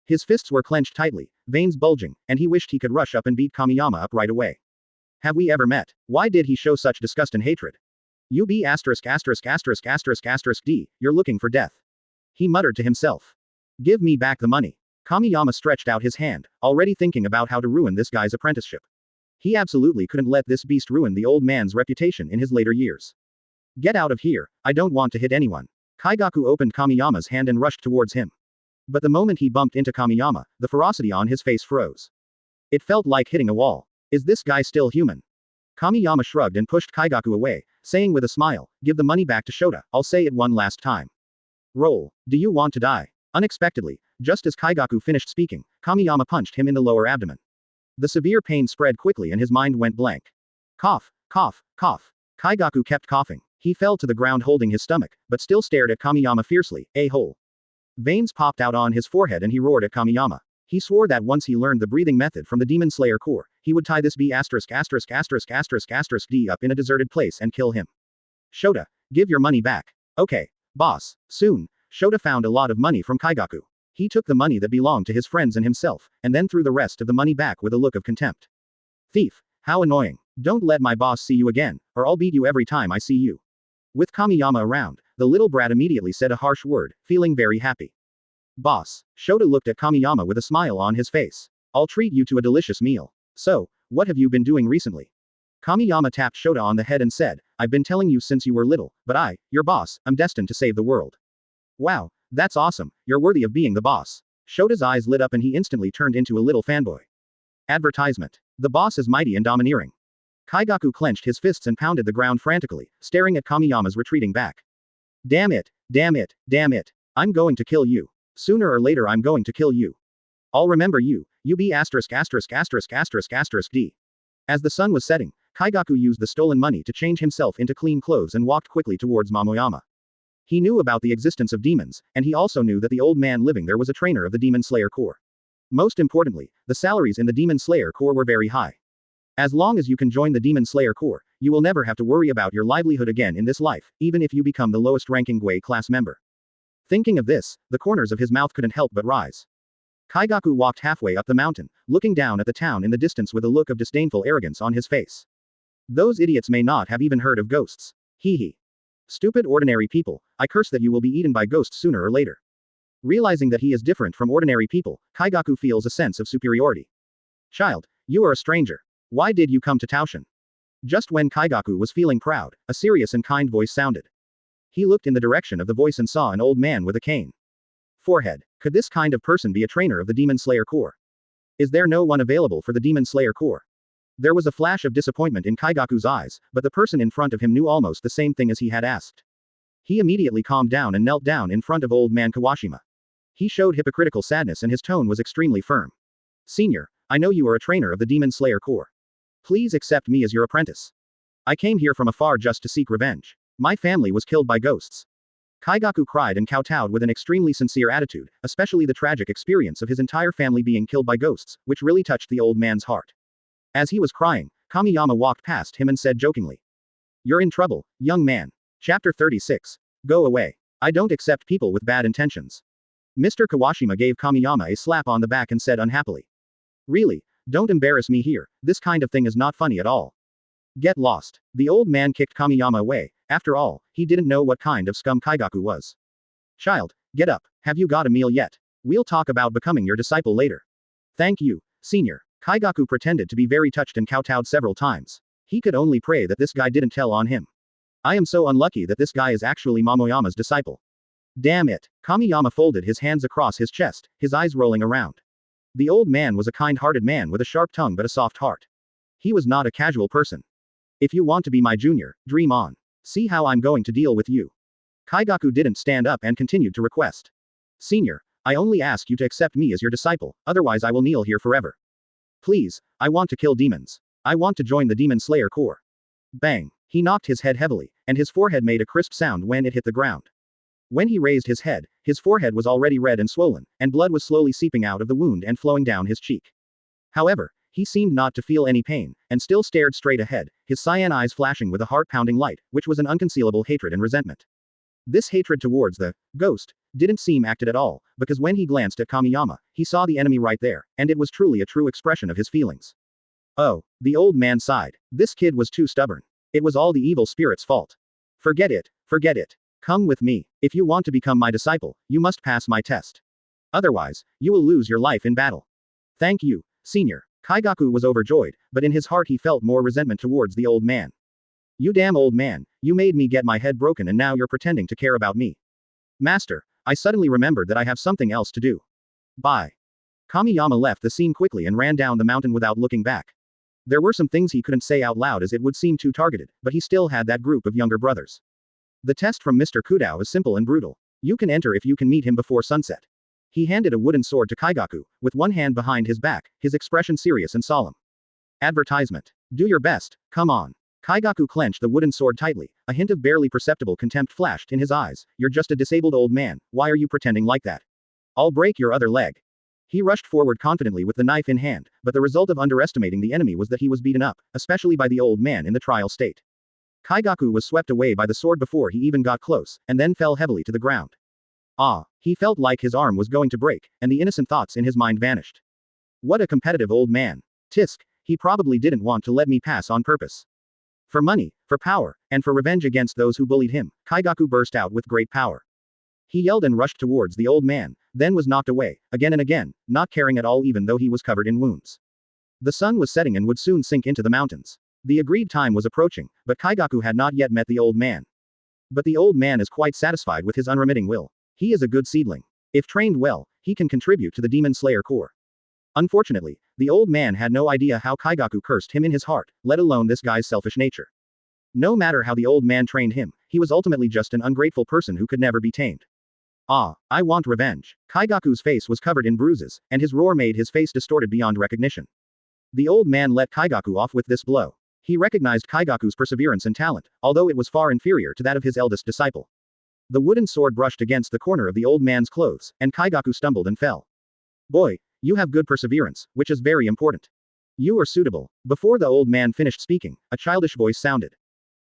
His fists were clenched tightly, veins bulging, and he wished he could rush up and beat Kamiyama up right away. Have we ever met? Why did he show such disgust and hatred? You be asterisk asterisk asterisk asterisk asterisk D, you're looking for death. He muttered to himself. Give me back the money. Kamiyama stretched out his hand, already thinking about how to ruin this guy's apprenticeship. He absolutely couldn't let this beast ruin the old man's reputation in his later years. Get out of here, I don't want to hit anyone. Kaigaku opened Kamiyama's hand and rushed towards him. But the moment he bumped into Kamiyama, the ferocity on his face froze. It felt like hitting a wall. Is this guy still human? Kamiyama shrugged and pushed Kaigaku away, saying with a smile, give the money back to Shota, I'll say it one last time. Roll. Do you want to die? Unexpectedly, just as Kaigaku finished speaking, Kamiyama punched him in the lower abdomen. The severe pain spread quickly and his mind went blank. Cough, cough, cough. Kaigaku kept coughing. He fell to the ground holding his stomach, but still stared at Kamiyama fiercely, a-hole. Veins popped out on his forehead and he roared at Kamiyama. He swore that once he learned the breathing method from the Demon Slayer Corps, he would tie this B asterisk asterisk asterisk asterisk asterisk D up in a deserted place and kill him. Shota, give your money back. Okay, boss. Soon, Shota found a lot of money from Kaigaku. He took the money that belonged to his friends and himself, and then threw the rest of the money back with a look of contempt. Thief, how annoying. Don't let my boss see you again, or I'll beat you every time I see you. With Kamiyama around, the little brat immediately said a harsh word, feeling very happy. Boss. Shota looked at Kamiyama with a smile on his face. I'll treat you to a delicious meal. So, what have you been doing recently? Kamiyama tapped Shota on the head and said, I've been telling you since you were little, but I, your boss, am destined to save the world. Wow, that's awesome, you're worthy of being the boss. Shota's eyes lit up and he instantly turned into a little fanboy. Advertisement. The boss is mighty and domineering. Kaigaku clenched his fists and pounded the ground frantically, staring at Kamiyama's retreating back. Damn it, damn it, damn it. I'm going to kill you. Sooner or later I'm going to kill you. I'll remember you, you be asterisk asterisk asterisk asterisk asterisk D. As the sun was setting, Kaigaku used the stolen money to change himself into clean clothes and walked quickly towards Momoyama. He knew about the existence of demons, and he also knew that the old man living there was a trainer of the Demon Slayer Corps. Most importantly, the salaries in the Demon Slayer Corps were very high. As long as you can join the Demon Slayer Corps, you will never have to worry about your livelihood again in this life, even if you become the lowest ranking Gui class member. Thinking of this, the corners of his mouth couldn't help but rise. Kaigaku walked halfway up the mountain, looking down at the town in the distance with a look of disdainful arrogance on his face. Those idiots may not have even heard of ghosts. Hee hee. Stupid ordinary people, I curse that you will be eaten by ghosts sooner or later. Realizing that he is different from ordinary people, Kaigaku feels a sense of superiority. Child, you are a stranger. Why did you come to Taoshan? Just when Kaigaku was feeling proud, a serious and kind voice sounded. He looked in the direction of the voice and saw an old man with a cane. Forehead. Could this kind of person be a trainer of the Demon Slayer Corps? Is there no one available for the Demon Slayer Corps? There was a flash of disappointment in Kaigaku's eyes, but the person in front of him knew almost the same thing as he had asked. He immediately calmed down and knelt down in front of old man Kawashima. He showed hypocritical sadness and his tone was extremely firm. Senior, I know you are a trainer of the Demon Slayer Corps. Please accept me as your apprentice. I came here from afar just to seek revenge. My family was killed by ghosts. Kaigaku cried and kowtowed with an extremely sincere attitude, especially the tragic experience of his entire family being killed by ghosts, which really touched the old man's heart. As he was crying, Kamiyama walked past him and said jokingly. You're in trouble, young man. Chapter 36. Go away. I don't accept people with bad intentions. Mr. Kawashima gave Kamiyama a slap on the back and said unhappily. Really, don't embarrass me here, this kind of thing is not funny at all. Get lost. The old man kicked Kamiyama away. After all, he didn't know what kind of scum Kaigaku was. Child, get up. Have you got a meal yet? We'll talk about becoming your disciple later. Thank you, senior. Kaigaku pretended to be very touched and kowtowed several times. He could only pray that this guy didn't tell on him. I am so unlucky that this guy is actually Momoyama's disciple. Damn it. Kamiyama folded his hands across his chest, his eyes rolling around. The old man was a kind-hearted man with a sharp tongue but a soft heart. He was not a casual person. If you want to be my junior, dream on. See how I'm going to deal with you. Kaigaku didn't stand up and continued to request. Senior, I only ask you to accept me as your disciple, otherwise I will kneel here forever. Please, I want to kill demons. I want to join the Demon Slayer Corps. Bang. He knocked his head heavily, and his forehead made a crisp sound when it hit the ground. When he raised his head, his forehead was already red and swollen, and blood was slowly seeping out of the wound and flowing down his cheek. However, He seemed not to feel any pain, and still stared straight ahead, his cyan eyes flashing with a heart-pounding light, which was an unconcealable hatred and resentment. This hatred towards the ghost didn't seem acted at all, because when he glanced at Kamiyama, he saw the enemy right there, and it was truly a true expression of his feelings. Oh, the old man sighed. This kid was too stubborn. It was all the evil spirit's fault. Forget it, forget it. Come with me. If you want to become my disciple, you must pass my test. Otherwise, you will lose your life in battle. Thank you, senior. Kaigaku was overjoyed, but in his heart he felt more resentment towards the old man. You damn old man, you made me get my head broken and now you're pretending to care about me. Master, I suddenly remembered that I have something else to do. Bye. Kamiyama left the scene quickly and ran down the mountain without looking back. There were some things he couldn't say out loud as it would seem too targeted, but he still had that group of younger brothers. The test from Mr. Kudao is simple and brutal. You can enter if you can meet him before sunset. He handed a wooden sword to Kaigaku, with one hand behind his back, his expression serious and solemn. Advertisement. Do your best, come on. Kaigaku clenched the wooden sword tightly, a hint of barely perceptible contempt flashed in his eyes. You're just a disabled old man, why are you pretending like that? I'll break your other leg. He rushed forward confidently with the knife in hand, but the result of underestimating the enemy was that he was beaten up, especially by the old man in the trial state. Kaigaku was swept away by the sword before he even got close, and then fell heavily to the ground. He felt like his arm was going to break, and the innocent thoughts in his mind vanished. What a competitive old man. Tisk, he probably didn't want to let me pass on purpose. For money, for power, and for revenge against those who bullied him, Kaigaku burst out with great power. He yelled and rushed towards the old man, then was knocked away, again and again, not caring at all even though he was covered in wounds. The sun was setting and would soon sink into the mountains. The agreed time was approaching, but Kaigaku had not yet met the old man. But the old man is quite satisfied with his unremitting will. He is a good seedling. If trained well, he can contribute to the Demon Slayer Corps. Unfortunately, the old man had no idea how Kaigaku cursed him in his heart, let alone this guy's selfish nature. No matter how the old man trained him, he was ultimately just an ungrateful person who could never be tamed. I want revenge. Kaigaku's face was covered in bruises, and his roar made his face distorted beyond recognition. The old man let Kaigaku off with this blow. He recognized Kaigaku's perseverance and talent, although it was far inferior to that of his eldest disciple. The wooden sword brushed against the corner of the old man's clothes, and Kaigaku stumbled and fell. Boy, you have good perseverance, which is very important. You are suitable. Before the old man finished speaking, a childish voice sounded.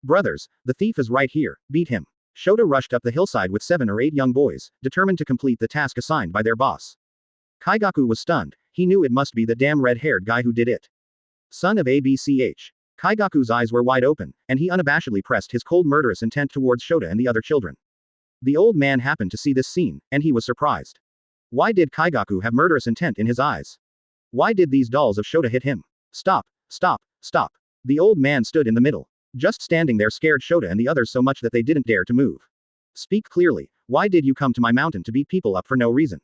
Brothers, the thief is right here, beat him. Shota rushed up the hillside with 7 or 8 young boys, determined to complete the task assigned by their boss. Kaigaku was stunned, he knew it must be the damn red-haired guy who did it. Son of ABCH. Kaigaku's eyes were wide open, and he unabashedly pressed his cold murderous intent towards Shota and the other children. The old man happened to see this scene, and he was surprised. Why did Kaigaku have murderous intent in his eyes? Why did these dolls of Shota hit him? Stop, stop, stop. The old man stood in the middle. Just standing there scared Shota and the others so much that they didn't dare to move. Speak clearly, why did you come to my mountain to beat people up for no reason?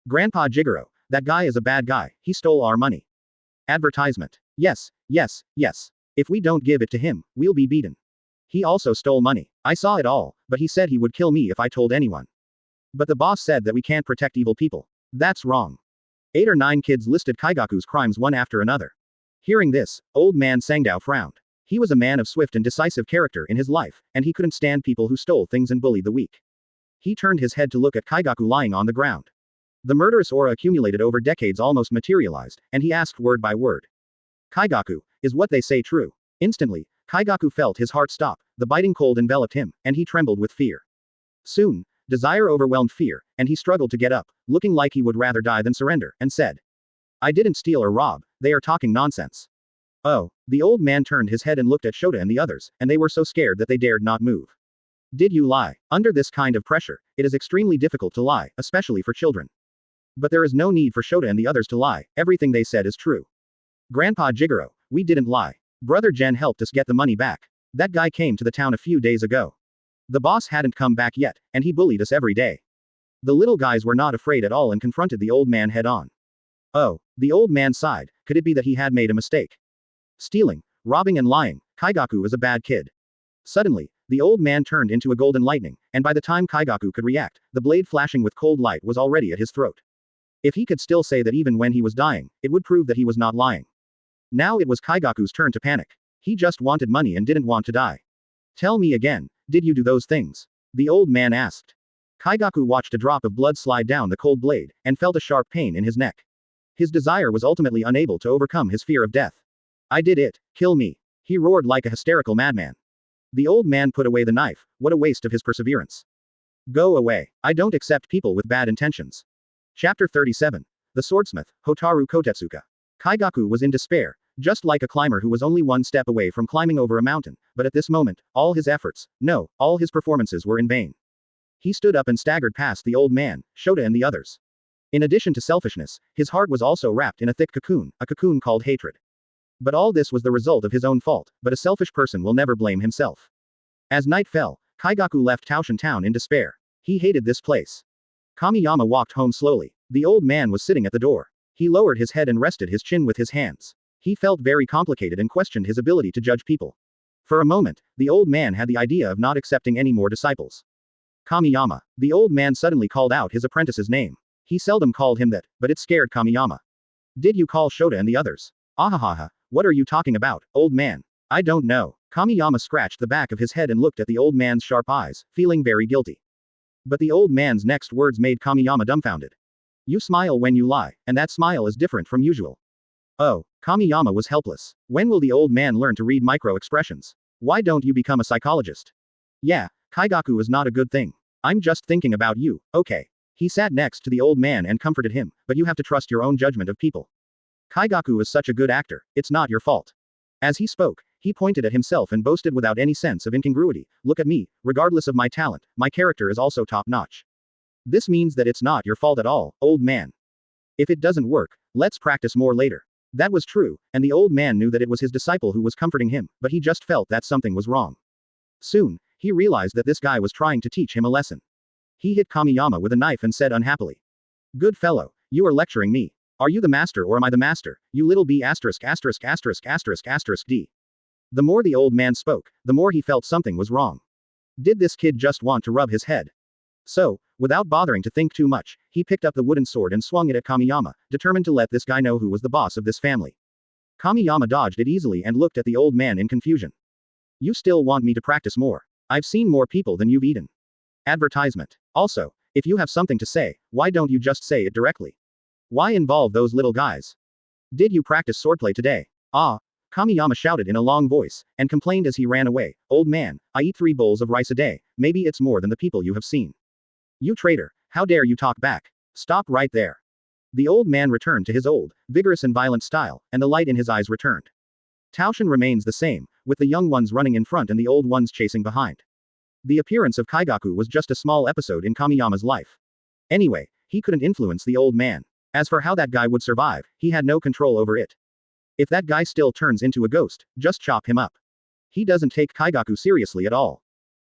Grandpa Jigoro, that guy is a bad guy, he stole our money. Advertisement. Yes, yes, yes. If we don't give it to him, we'll be beaten. He also stole money. I saw it all, but he said he would kill me if I told anyone. But the boss said that we can't protect evil people. That's wrong. 8 or 9 kids listed Kaigaku's crimes one after another. Hearing this, old man Sangdao frowned. He was a man of swift and decisive character in his life, and he couldn't stand people who stole things and bullied the weak. He turned his head to look at Kaigaku lying on the ground. The murderous aura accumulated over decades almost materialized, and he asked word by word. Kaigaku, is what they say true? Instantly, Kaigaku felt his heart stop, the biting cold enveloped him, and he trembled with fear. Soon, desire overwhelmed fear, and he struggled to get up, looking like he would rather die than surrender, and said. I didn't steal or rob, they are talking nonsense. Oh, the old man turned his head and looked at Shota and the others, and they were so scared that they dared not move. Did you lie? Under this kind of pressure, it is extremely difficult to lie, especially for children. But there is no need for Shota and the others to lie, everything they said is true. Grandpa Jigoro, we didn't lie. Brother Jen helped us get the money back. That guy came to the town a few days ago. The boss hadn't come back yet, and he bullied us every day. The little guys were not afraid at all and confronted the old man head on. Oh, the old man sighed, could it be that he had made a mistake? Stealing, robbing and lying, Kaigaku is a bad kid. Suddenly, the old man turned into a golden lightning, and by the time Kaigaku could react, the blade flashing with cold light was already at his throat. If he could still say that even when he was dying, it would prove that he was not lying. Now it was Kaigaku's turn to panic. He just wanted money and didn't want to die. Tell me again, did you do those things? The old man asked. Kaigaku watched a drop of blood slide down the cold blade, and felt a sharp pain in his neck. His desire was ultimately unable to overcome his fear of death. I did it, kill me. He roared like a hysterical madman. The old man put away the knife, what a waste of his perseverance. Go away, I don't accept people with bad intentions. Chapter 37. The Swordsmith, Hotaru Kotetsuka. Kaigaku was in despair, just like a climber who was only one step away from climbing over a mountain, but at this moment, all his efforts, no, all his performances were in vain. He stood up and staggered past the old man, Shota and the others. In addition to selfishness, his heart was also wrapped in a thick cocoon, a cocoon called hatred. But all this was the result of his own fault, but a selfish person will never blame himself. As night fell, Kaigaku left Taoshan town in despair. He hated this place. Kamiyama walked home slowly. The old man was sitting at the door. He lowered his head and rested his chin with his hands. He felt very complicated and questioned his ability to judge people. For a moment, the old man had the idea of not accepting any more disciples. Kamiyama. The old man suddenly called out his apprentice's name. He seldom called him that, but it scared Kamiyama. Did you call Shota and the others? Ahahaha, what are you talking about, old man? I don't know. Kamiyama scratched the back of his head and looked at the old man's sharp eyes, feeling very guilty. But the old man's next words made Kamiyama dumbfounded. You smile when you lie, and that smile is different from usual. Oh, Kamiyama was helpless. When will the old man learn to read micro-expressions? Why don't you become a psychologist? Yeah, Kaigaku is not a good thing. I'm just thinking about you, okay. He sat next to the old man and comforted him, but you have to trust your own judgment of people. Kaigaku is such a good actor, it's not your fault. As he spoke, he pointed at himself and boasted without any sense of incongruity, look at me, regardless of my talent, my character is also top-notch. This means that it's not your fault at all, old man. If it doesn't work, let's practice more later. That was true, and the old man knew that it was his disciple who was comforting him, but he just felt that something was wrong. Soon, he realized that this guy was trying to teach him a lesson. He hit Kamiyama with a knife and said unhappily. Good fellow, you are lecturing me. Are you the master or am I the master, you little b******************. D. The more the old man spoke, the more he felt something was wrong. Did this kid just want to rub his head? So, without bothering to think too much, he picked up the wooden sword and swung it at Kamiyama, determined to let this guy know who was the boss of this family. Kamiyama dodged it easily and looked at the old man in confusion. You still want me to practice more? I've seen more people than you've eaten. Advertisement. Also, if you have something to say, why don't you just say it directly? Why involve those little guys? Did you practice swordplay today? Ah, Kamiyama shouted in a long voice, and complained as he ran away, old man, I eat 3 bowls of rice a day, maybe it's more than the people you have seen. You traitor, how dare you talk back? Stop right there. The old man returned to his old, vigorous and violent style, and the light in his eyes returned. Taoshan remains the same, with the young ones running in front and the old ones chasing behind. The appearance of Kaigaku was just a small episode in Kamiyama's life. Anyway, he couldn't influence the old man. As for how that guy would survive, he had no control over it. If that guy still turns into a ghost, just chop him up. He doesn't take Kaigaku seriously at all.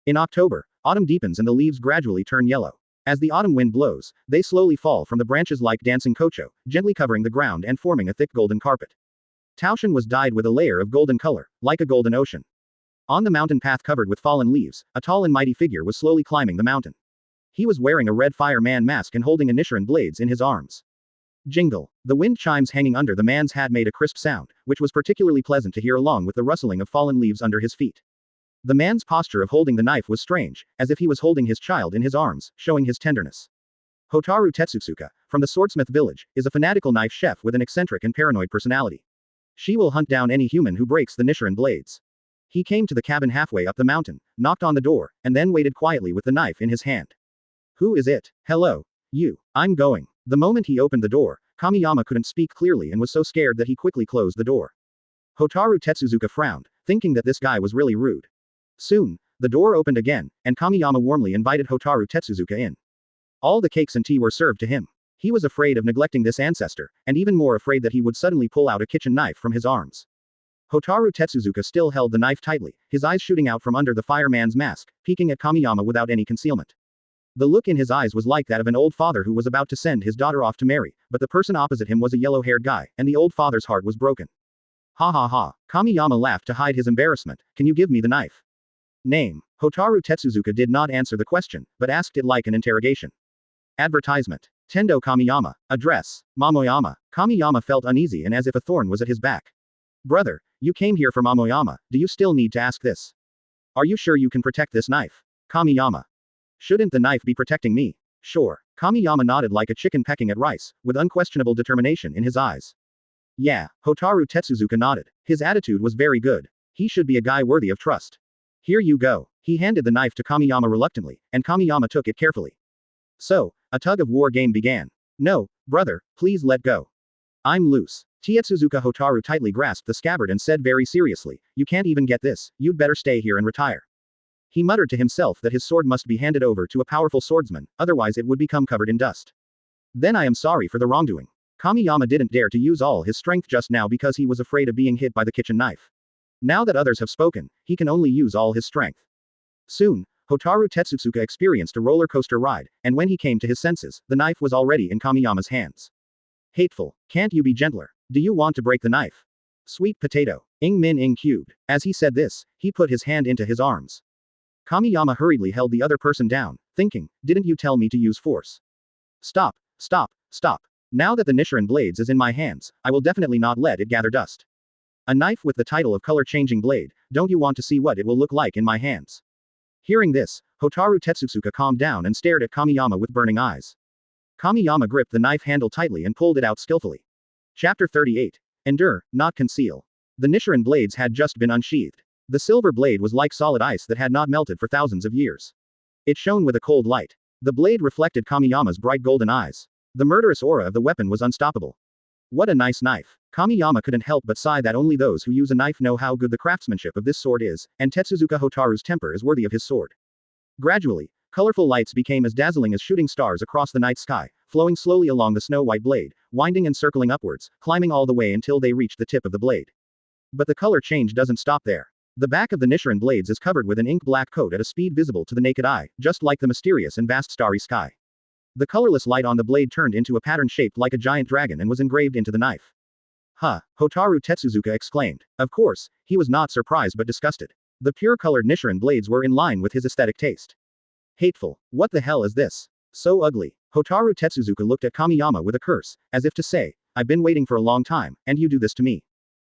In October, autumn deepens and the leaves gradually turn yellow. As the autumn wind blows, they slowly fall from the branches like dancing kocho, gently covering the ground and forming a thick golden carpet. Taoshan was dyed with a layer of golden color, like a golden ocean. On the mountain path covered with fallen leaves, a tall and mighty figure was slowly climbing the mountain. He was wearing a red fireman mask and holding a Nichiren blades in his arms. Jingle. The wind chimes hanging under the man's hat made a crisp sound, which was particularly pleasant to hear along with the rustling of fallen leaves under his feet. The man's posture of holding the knife was strange, as if he was holding his child in his arms, showing his tenderness. Hotaru Tetsutsuka, from the swordsmith village, is a fanatical knife chef with an eccentric and paranoid personality. She will hunt down any human who breaks the Nichiren blades. He came to the cabin halfway up the mountain, knocked on the door, and then waited quietly with the knife in his hand. Who is it? Hello. You. I'm going. The moment he opened the door, Kamiyama couldn't speak clearly and was so scared that he quickly closed the door. Hotaru Tetsutsuka frowned, thinking that this guy was really rude. Soon, the door opened again, and Kamiyama warmly invited Hotaru Tetsutsuka in. All the cakes and tea were served to him. He was afraid of neglecting this ancestor, and even more afraid that he would suddenly pull out a kitchen knife from his arms. Hotaru Tetsutsuka still held the knife tightly, his eyes shooting out from under the fireman's mask, peeking at Kamiyama without any concealment. The look in his eyes was like that of an old father who was about to send his daughter off to marry, but the person opposite him was a yellow-haired guy, and the old father's heart was broken. Ha ha ha. Kamiyama laughed to hide his embarrassment. Can you give me the knife? Name. Hotaru Tetsutsuka did not answer the question, but asked it like an interrogation. Advertisement. Tendo Kamiyama. Address. Mamoyama. Kamiyama felt uneasy and as if a thorn was at his back. Brother, you came here for Mamoyama, do you still need to ask this? Are you sure you can protect this knife? Kamiyama. Shouldn't the knife be protecting me? Sure. Kamiyama nodded like a chicken pecking at rice, with unquestionable determination in his eyes. Yeah, Hotaru Tetsuzuka nodded. His attitude was very good. He should be a guy worthy of trust. Here you go. He handed the knife to Kamiyama reluctantly, and Kamiyama took it carefully. So, a tug-of-war game began. No, brother, please let go. I'm loose. Tetsuzuka Hotaru tightly grasped the scabbard and said very seriously, you can't even get this, you'd better stay here and retire. He muttered to himself that his sword must be handed over to a powerful swordsman, otherwise it would become covered in dust. Then I am sorry for the wrongdoing. Kamiyama didn't dare to use all his strength just now because he was afraid of being hit by the kitchen knife. Now that others have spoken, he can only use all his strength. Soon, Hotaru Tetsuzuka experienced a roller coaster ride, and when he came to his senses, the knife was already in Kamiyama's hands. Hateful, can't you be gentler? Do you want to break the knife? Sweet potato. Ing min ing cubed. As he said this, he put his hand into his arms. Kamiyama hurriedly held the other person down, thinking, didn't you tell me to use force? Stop, stop, stop. Now that the Nichiren blades is in my hands, I will definitely not let it gather dust. A knife with the title of color-changing blade, don't you want to see what it will look like in my hands? Hearing this, Hotaru Tetsuzuka calmed down and stared at Kamiyama with burning eyes. Kamiyama gripped the knife handle tightly and pulled it out skillfully. Chapter 38. Endure, not conceal. The Nichiren blades had just been unsheathed. The silver blade was like solid ice that had not melted for thousands of years. It shone with a cold light. The blade reflected Kamiyama's bright golden eyes. The murderous aura of the weapon was unstoppable. What a nice knife. Kamiyama couldn't help but sigh that only those who use a knife know how good the craftsmanship of this sword is, and Tetsuzuka Hotaru's temper is worthy of his sword. Gradually, colorful lights became as dazzling as shooting stars across the night sky, flowing slowly along the snow-white blade, winding and circling upwards, climbing all the way until they reached the tip of the blade. But the color change doesn't stop there. The back of the Nichiren blades is covered with an ink-black coat at a speed visible to the naked eye, just like the mysterious and vast starry sky. The colorless light on the blade turned into a pattern shaped like a giant dragon and was engraved into the knife. Huh, Hotaru Tetsuzuka exclaimed. Of course, he was not surprised but disgusted. The pure-colored Nichiren blades were in line with his aesthetic taste. Hateful. What the hell is this? So ugly. Hotaru Tetsuzuka looked at Kamiyama with a curse, as if to say, I've been waiting for a long time, and you do this to me.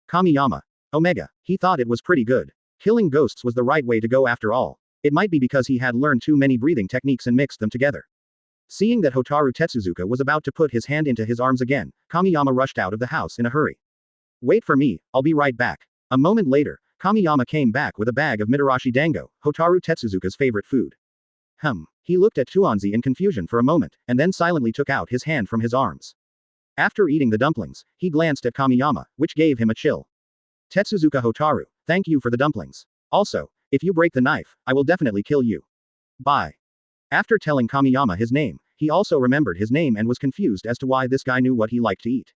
Kamiyama. Omega. He thought it was pretty good. Killing ghosts was the right way to go after all. It might be because he had learned too many breathing techniques and mixed them together. Seeing that Hotaru Tetsuzuka was about to put his hand into his arms again, Kamiyama rushed out of the house in a hurry. Wait for me, I'll be right back. A moment later, Kamiyama came back with a bag of Mitarashi dango, Hotaru Tetsuzuka's favorite food. He looked at Tuanzi in confusion for a moment, and then silently took out his hand from his arms. After eating the dumplings, he glanced at Kamiyama, which gave him a chill. Tetsuzuka Hotaru, thank you for the dumplings. Also, if you break the knife, I will definitely kill you. Bye. After telling Kamiyama his name, he also remembered his name and was confused as to why this guy knew what he liked to eat.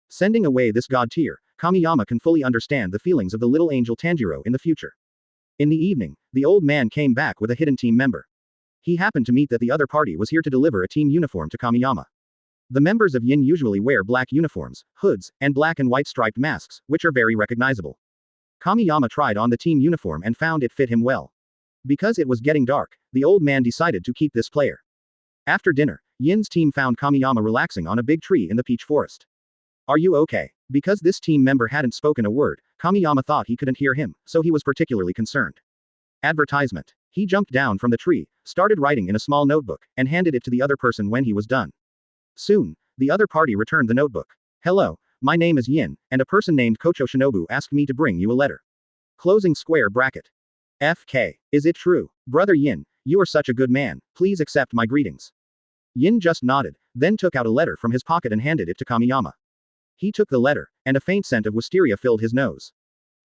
Sending away this god tier, Kamiyama can fully understand the feelings of the little angel Tanjiro in the future. In the evening, the old man came back with a hidden team member. He happened to meet that the other party was here to deliver a team uniform to Kamiyama. The members of Yin usually wear black uniforms, hoods, and black and white striped masks, which are very recognizable. Kamiyama tried on the team uniform and found it fit him well. Because it was getting dark, the old man decided to keep this player. After dinner, Yin's team found Kamiyama relaxing on a big tree in the peach forest. Are you okay? Because this team member hadn't spoken a word, Kamiyama thought he couldn't hear him, so he was particularly concerned. Advertisement. He jumped down from the tree, started writing in a small notebook, and handed it to the other person when he was done. Soon, the other party returned the notebook. Hello, my name is Yin, and a person named Kochou Shinobu asked me to bring you a letter. Closing square bracket. FK. Is it true? Brother Yin, you are such a good man, please accept my greetings. Yin just nodded, then took out a letter from his pocket and handed it to Kamiyama. He took the letter, and a faint scent of wisteria filled his nose.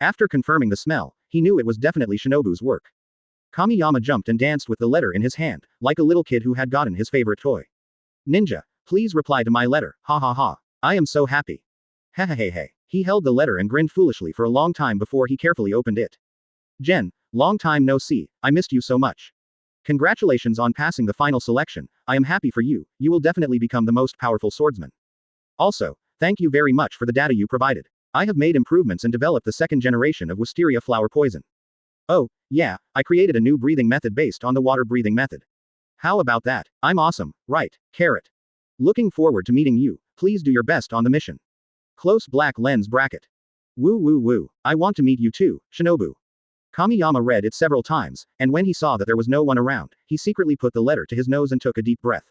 After confirming the smell, he knew it was definitely Shinobu's work. Kamiyama jumped and danced with the letter in his hand, like a little kid who had gotten his favorite toy. Ninja, please reply to my letter, ha ha ha. I am so happy. Hehehehe. He held the letter and grinned foolishly for a long time before he carefully opened it. Jen, long time no see, I missed you so much. Congratulations on passing the final selection, I am happy for you, you will definitely become the most powerful swordsman. Also, thank you very much for the data you provided. I have made improvements and developed the second generation of wisteria flower poison. Oh, yeah, I created a new breathing method based on the water breathing method. How about that? I'm awesome, right, carrot. Looking forward to meeting you, please do your best on the mission. Close black lens bracket. Woo woo woo, I want to meet you too, Shinobu. Kamiyama read it several times, and when he saw that there was no one around, he secretly put the letter to his nose and took a deep breath.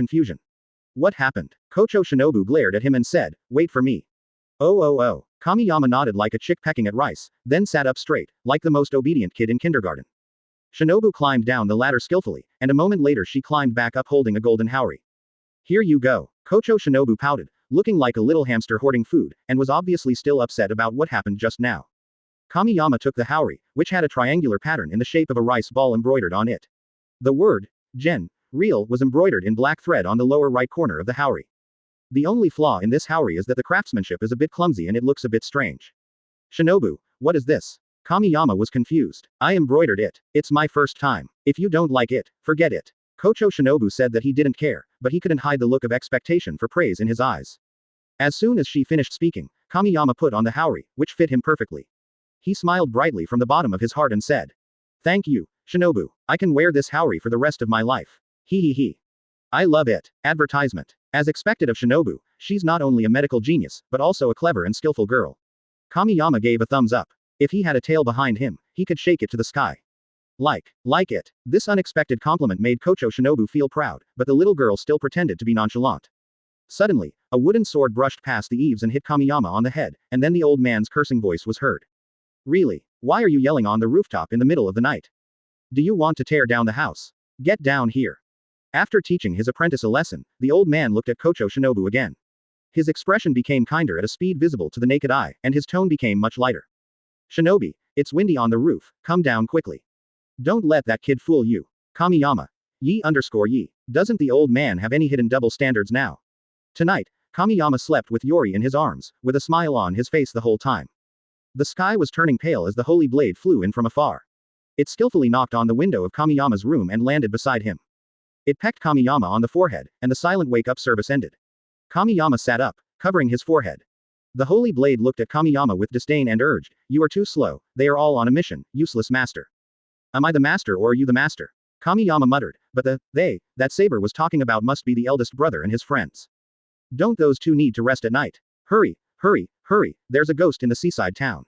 confusion. What happened? Kochou Shinobu glared at him and said, wait for me. Oh. Kamiyama nodded like a chick pecking at rice, then sat up straight, like the most obedient kid in kindergarten. Shinobu climbed down the ladder skillfully, and a moment later she climbed back up holding a golden haori. Here you go. Kochou Shinobu pouted, looking like a little hamster hoarding food, and was obviously still upset about what happened just now. Kamiyama took the haori, which had a triangular pattern in the shape of a rice ball embroidered on it. The word, Gen, real, was embroidered in black thread on the lower right corner of the haori. The only flaw in this haori is that the craftsmanship is a bit clumsy and it looks a bit strange. Shinobu, what is this? Kamiyama was confused. I embroidered it. It's my first time. If you don't like it, forget it. Kochou Shinobu said that he didn't care, but he couldn't hide the look of expectation for praise in his eyes. As soon as she finished speaking, Kamiyama put on the haori, which fit him perfectly. He smiled brightly from the bottom of his heart and said, thank you, Shinobu. I can wear this haori for the rest of my life. He. I love it. Advertisement. As expected of Shinobu, she's not only a medical genius, but also a clever and skillful girl. Kamiyama gave a thumbs up. If he had a tail behind him, he could shake it to the sky. Like it. This unexpected compliment made Kochou Shinobu feel proud, but the little girl still pretended to be nonchalant. Suddenly, a wooden sword brushed past the eaves and hit Kamiyama on the head, and then the old man's cursing voice was heard. Really? Why are you yelling on the rooftop in the middle of the night? Do you want to tear down the house? Get down here. After teaching his apprentice a lesson, the old man looked at Kochou Shinobu again. His expression became kinder at a speed visible to the naked eye, and his tone became much lighter. Shinobi, it's windy on the roof, come down quickly. Don't let that kid fool you. Kamiyama. Yi. Doesn't the old man have any hidden double standards now? Tonight, Kamiyama slept with Yori in his arms, with a smile on his face the whole time. The sky was turning pale as the holy blade flew in from afar. It skillfully knocked on the window of Kamiyama's room and landed beside him. It pecked Kamiyama on the forehead, and the silent wake-up service ended. Kamiyama sat up, covering his forehead. The holy blade looked at Kamiyama with disdain and urged, "You are too slow, they are all on a mission, useless master." "Am I the master or are you the master?" Kamiyama muttered, but that saber was talking about must be the eldest brother and his friends. "Don't those two need to rest at night? Hurry, there's a ghost in the seaside town."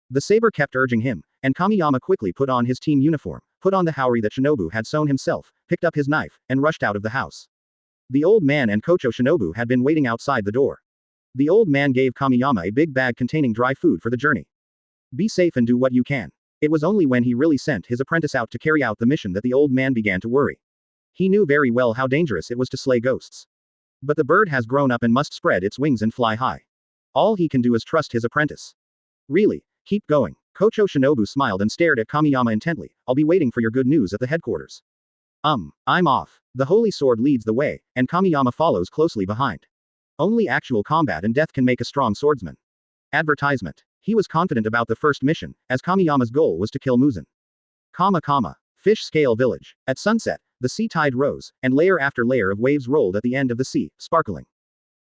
The saber kept urging him, and Kamiyama quickly put on his team uniform, put on the haori that Shinobu had sewn himself, picked up his knife, and rushed out of the house. The old man and Kochou Shinobu had been waiting outside the door. The old man gave Kamiyama a big bag containing dry food for the journey. "Be safe and do what you can." It was only when he really sent his apprentice out to carry out the mission that the old man began to worry. He knew very well how dangerous it was to slay ghosts. But the bird has grown up and must spread its wings and fly high. All he can do is trust his apprentice. "Really? Keep going." Kochou Shinobu smiled and stared at Kamiyama intently. "I'll be waiting for your good news at the headquarters." I'm off." The holy sword leads the way, and Kamiyama follows closely behind. Only actual combat and death can make a strong swordsman. Advertisement. He was confident about the first mission, as Kamiyama's goal was to kill Muzan. Fish scale village. At sunset, the sea tide rose, and layer after layer of waves rolled at the end of the sea, sparkling.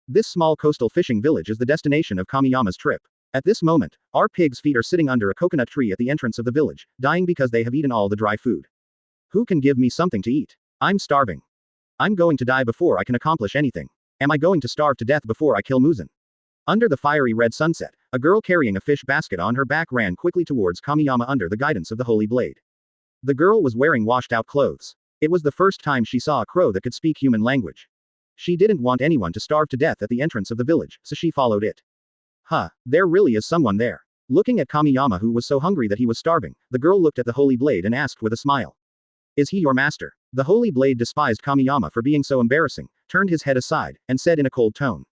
This small coastal fishing village is the destination of Kamiyama's trip. At this moment, our pig's feet are sitting under a coconut tree at the entrance of the village, dying because they have eaten all the dry food. Who can give me something to eat? I'm starving. I'm going to die before I can accomplish anything. Am I going to starve to death before I kill Muzan? Under the fiery red sunset, a girl carrying a fish basket on her back ran quickly towards Kamiyama under the guidance of the holy blade. The girl was wearing washed-out clothes. It was the first time she saw a crow that could speak human language. She didn't want anyone to starve to death at the entrance of the village, so she followed it. There really is someone there. Looking at Kamiyama, who was so hungry that he was starving, the girl looked at the holy blade and asked with a smile. "Is he your master?" The holy blade despised Kamiyama for being so embarrassing, turned his head aside, and said in a cold tone.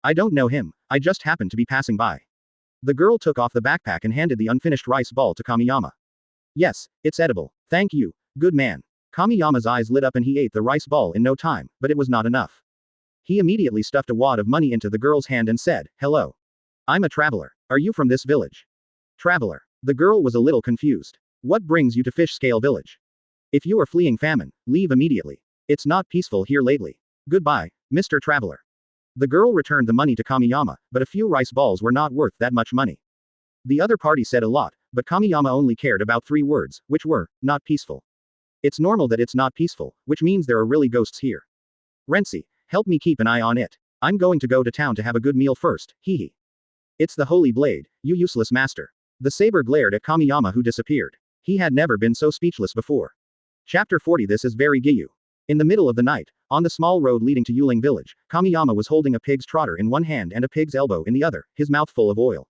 "I don't know him, I just happened to be passing by." The girl took off the backpack and handed the unfinished rice ball to Kamiyama. "Yes, it's edible. Thank you, good man." Kamiyama's eyes lit up and he ate the rice ball in no time, but it was not enough. He immediately stuffed a wad of money into the girl's hand and said, "Hello. I'm a traveler. Are you from this village?" "Traveler." The girl was a little confused. "What brings you to Fish Scale Village? If you are fleeing famine, leave immediately. It's not peaceful here lately. Goodbye, Mr. Traveler." The girl returned the money to Kamiyama, but a few rice balls were not worth that much money. The other party said a lot, but Kamiyama only cared about 3 words, which were, not peaceful. It's normal that it's not peaceful, which means there are really ghosts here. "Rensi, help me keep an eye on it. I'm going to go to town to have a good meal first, hee. It's the holy blade, you useless master." The saber glared at Kamiyama, who disappeared. He had never been so speechless before. Chapter 40. This is very Giyu. In the middle of the night, on the small road leading to Yuling village, Kamiyama was holding a pig's trotter in one hand and a pig's elbow in the other, his mouth full of oil.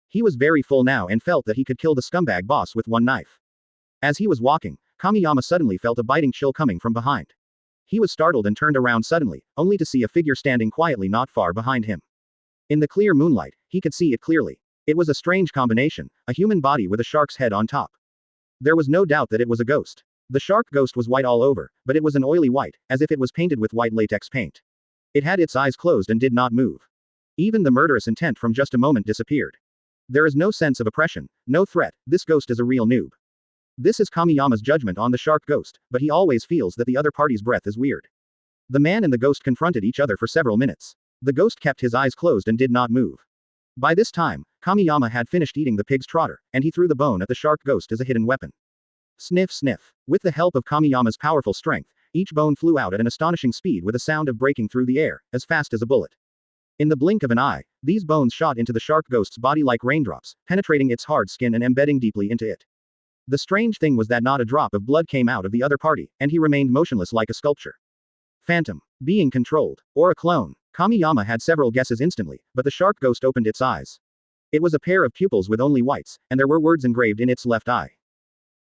He was very full now and felt that he could kill the scumbag boss with one knife. As he was walking, Kamiyama suddenly felt a biting chill coming from behind. He was startled and turned around suddenly, only to see a figure standing quietly not far behind him. In the clear moonlight, he could see it clearly. It was a strange combination, a human body with a shark's head on top. There was no doubt that it was a ghost. The shark ghost was white all over, but it was an oily white, as if it was painted with white latex paint. It had its eyes closed and did not move. Even the murderous intent from just a moment disappeared. There is no sense of oppression, no threat, this ghost is a real noob. This is Kamiyama's judgment on the shark ghost, but he always feels that the other party's breath is weird. The man and the ghost confronted each other for several minutes. The ghost kept his eyes closed and did not move. By this time, Kamiyama had finished eating the pig's trotter, and he threw the bone at the shark ghost as a hidden weapon. Sniff sniff. With the help of Kamiyama's powerful strength, each bone flew out at an astonishing speed with a sound of breaking through the air, as fast as a bullet. In the blink of an eye, these bones shot into the shark ghost's body like raindrops, penetrating its hard skin and embedding deeply into it. The strange thing was that not a drop of blood came out of the other party, and he remained motionless like a sculpture. Phantom. Being controlled. Or a clone. Kamiyama had several guesses instantly, but the shark ghost opened its eyes. It was a pair of pupils with only whites, and there were words engraved in its left eye.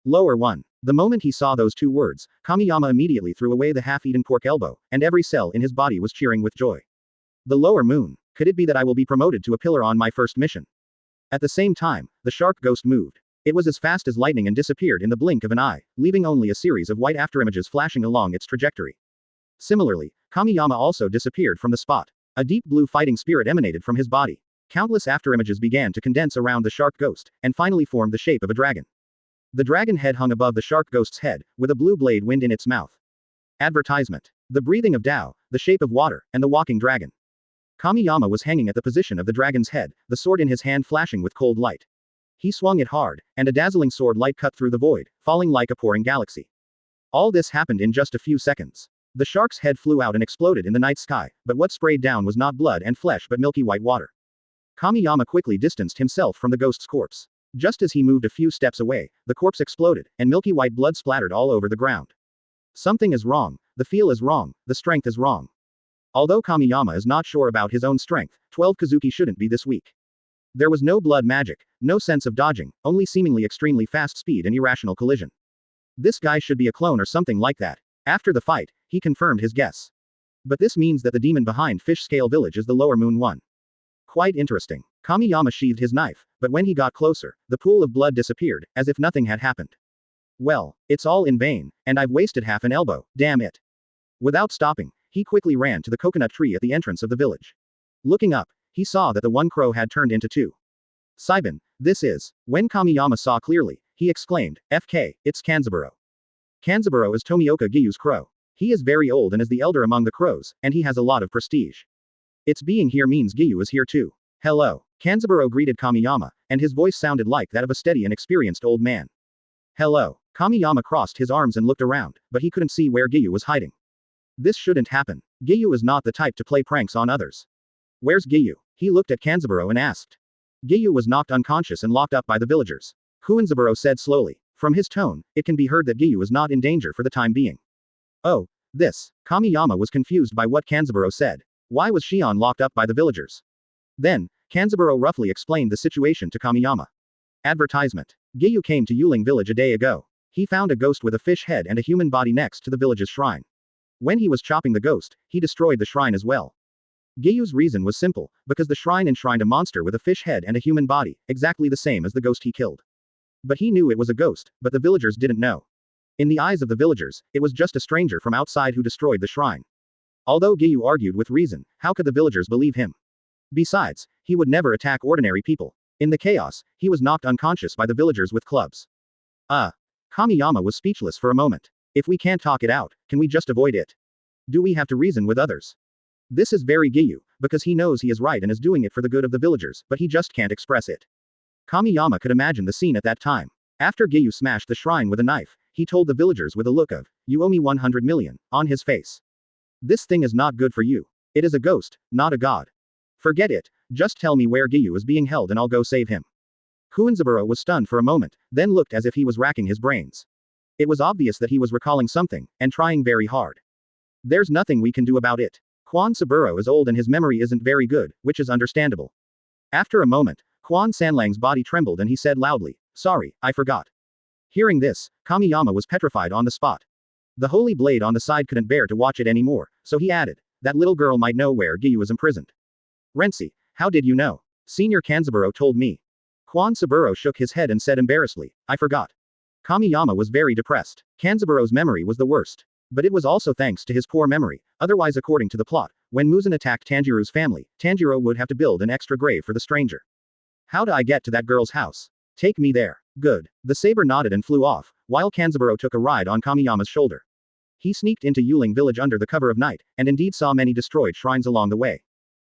Lower one. The moment he saw those two words, Kamiyama immediately threw away the half-eaten pork elbow, and every cell in his body was cheering with joy. The lower moon. Could it be that I will be promoted to a pillar on my first mission? At the same time, the shark ghost moved. It was as fast as lightning and disappeared in the blink of an eye, leaving only a series of white afterimages flashing along its trajectory. Similarly, Kamiyama also disappeared from the spot. A deep blue fighting spirit emanated from his body. Countless afterimages began to condense around the shark ghost, and finally formed the shape of a dragon. The dragon head hung above the shark ghost's head, with a blue blade wind in its mouth. Advertisement. The breathing of Dao, the shape of water, and the walking dragon. Kamiyama was hanging at the position of the dragon's head, the sword in his hand flashing with cold light. He swung it hard, and a dazzling sword light cut through the void, falling like a pouring galaxy. All this happened in just a few seconds. The shark's head flew out and exploded in the night sky, but what sprayed down was not blood and flesh but milky white water. Kamiyama quickly distanced himself from the ghost's corpse. Just as he moved a few steps away, the corpse exploded, and milky white blood splattered all over the ground. Something is wrong, the feel is wrong, the strength is wrong. Although Kamiyama is not sure about his own strength, 12 Kazuki shouldn't be this weak. There was no blood magic, no sense of dodging, only seemingly extremely fast speed and irrational collision. This guy should be a clone or something like that. After the fight, he confirmed his guess. But this means that the demon behind Fish Scale Village is the Lower Moon one. Quite interesting. Kamiyama sheathed his knife, but when he got closer, the pool of blood disappeared, as if nothing had happened. Well, it's all in vain, and I've wasted half an elbow, damn it. Without stopping, he quickly ran to the coconut tree at the entrance of the village. Looking up, he saw that the one crow had turned into two. Saiban, this is. When Kamiyama saw clearly, he exclaimed, FK, it's Kanzaburo. Kanzaburo is Tomioka Gyu's crow. He is very old and is the elder among the crows, and he has a lot of prestige. Its being here means Gyu is here too. Hello. Kanzaburo greeted Kamiyama, and his voice sounded like that of a steady and experienced old man. Hello. Kamiyama crossed his arms and looked around, but he couldn't see where Gyu was hiding. This shouldn't happen. Gyu is not the type to play pranks on others. Where's Gyu? He looked at Kanzaburo and asked. Gyu was knocked unconscious and locked up by the villagers. Kuinzaburo said slowly. From his tone, it can be heard that Gyu is not in danger for the time being. Oh, this. Kamiyama was confused by what Kanzaburo said. Why was Shion locked up by the villagers? Then, Kanzaburo roughly explained the situation to Kamiyama. Advertisement. Gyu came to Yuling village a day ago. He found a ghost with a fish head and a human body next to the village's shrine. When he was chopping the ghost, he destroyed the shrine as well. Gyu's reason was simple, because the shrine enshrined a monster with a fish head and a human body, exactly the same as the ghost he killed. But he knew it was a ghost, but the villagers didn't know. In the eyes of the villagers, it was just a stranger from outside who destroyed the shrine. Although Gyu argued with reason, how could the villagers believe him? Besides, he would never attack ordinary people. In the chaos, he was knocked unconscious by the villagers with clubs. Kamiyama was speechless for a moment. If we can't talk it out, can we just avoid it? Do we have to reason with others? This is very Gyu, because he knows he is right and is doing it for the good of the villagers, but he just can't express it. Kamiyama could imagine the scene at that time. After Gyu smashed the shrine with a knife, he told the villagers with a look of, "You owe me 100 million," on his face. This thing is not good for you. It is a ghost, not a god. Forget it, just tell me where Gyu is being held and I'll go save him. Kuinzaburo was stunned for a moment, then looked as if he was racking his brains. It was obvious that he was recalling something, and trying very hard. There's nothing we can do about it. Quan Saburo is old and his memory isn't very good, which is understandable. After a moment, Quan Sanlang's body trembled and he said loudly, "Sorry, I forgot." Hearing this, Kamiyama was petrified on the spot. The holy blade on the side couldn't bear to watch it anymore, so he added, "That little girl might know where Gyu is imprisoned." "Rensi, how did you know?" "Senior Kanzaburo told me." Quan Saburo shook his head and said embarrassedly, "I forgot." Kamiyama was very depressed. Kanzaburo's memory was the worst. But it was also thanks to his poor memory, otherwise according to the plot, when Muzan attacked Tanjiro's family, Tanjiro would have to build an extra grave for the stranger. How do I get to that girl's house? Take me there. Good. The saber nodded and flew off, while Kanzaburo took a ride on Kamiyama's shoulder. He sneaked into Yuling village under the cover of night, and indeed saw many destroyed shrines along the way.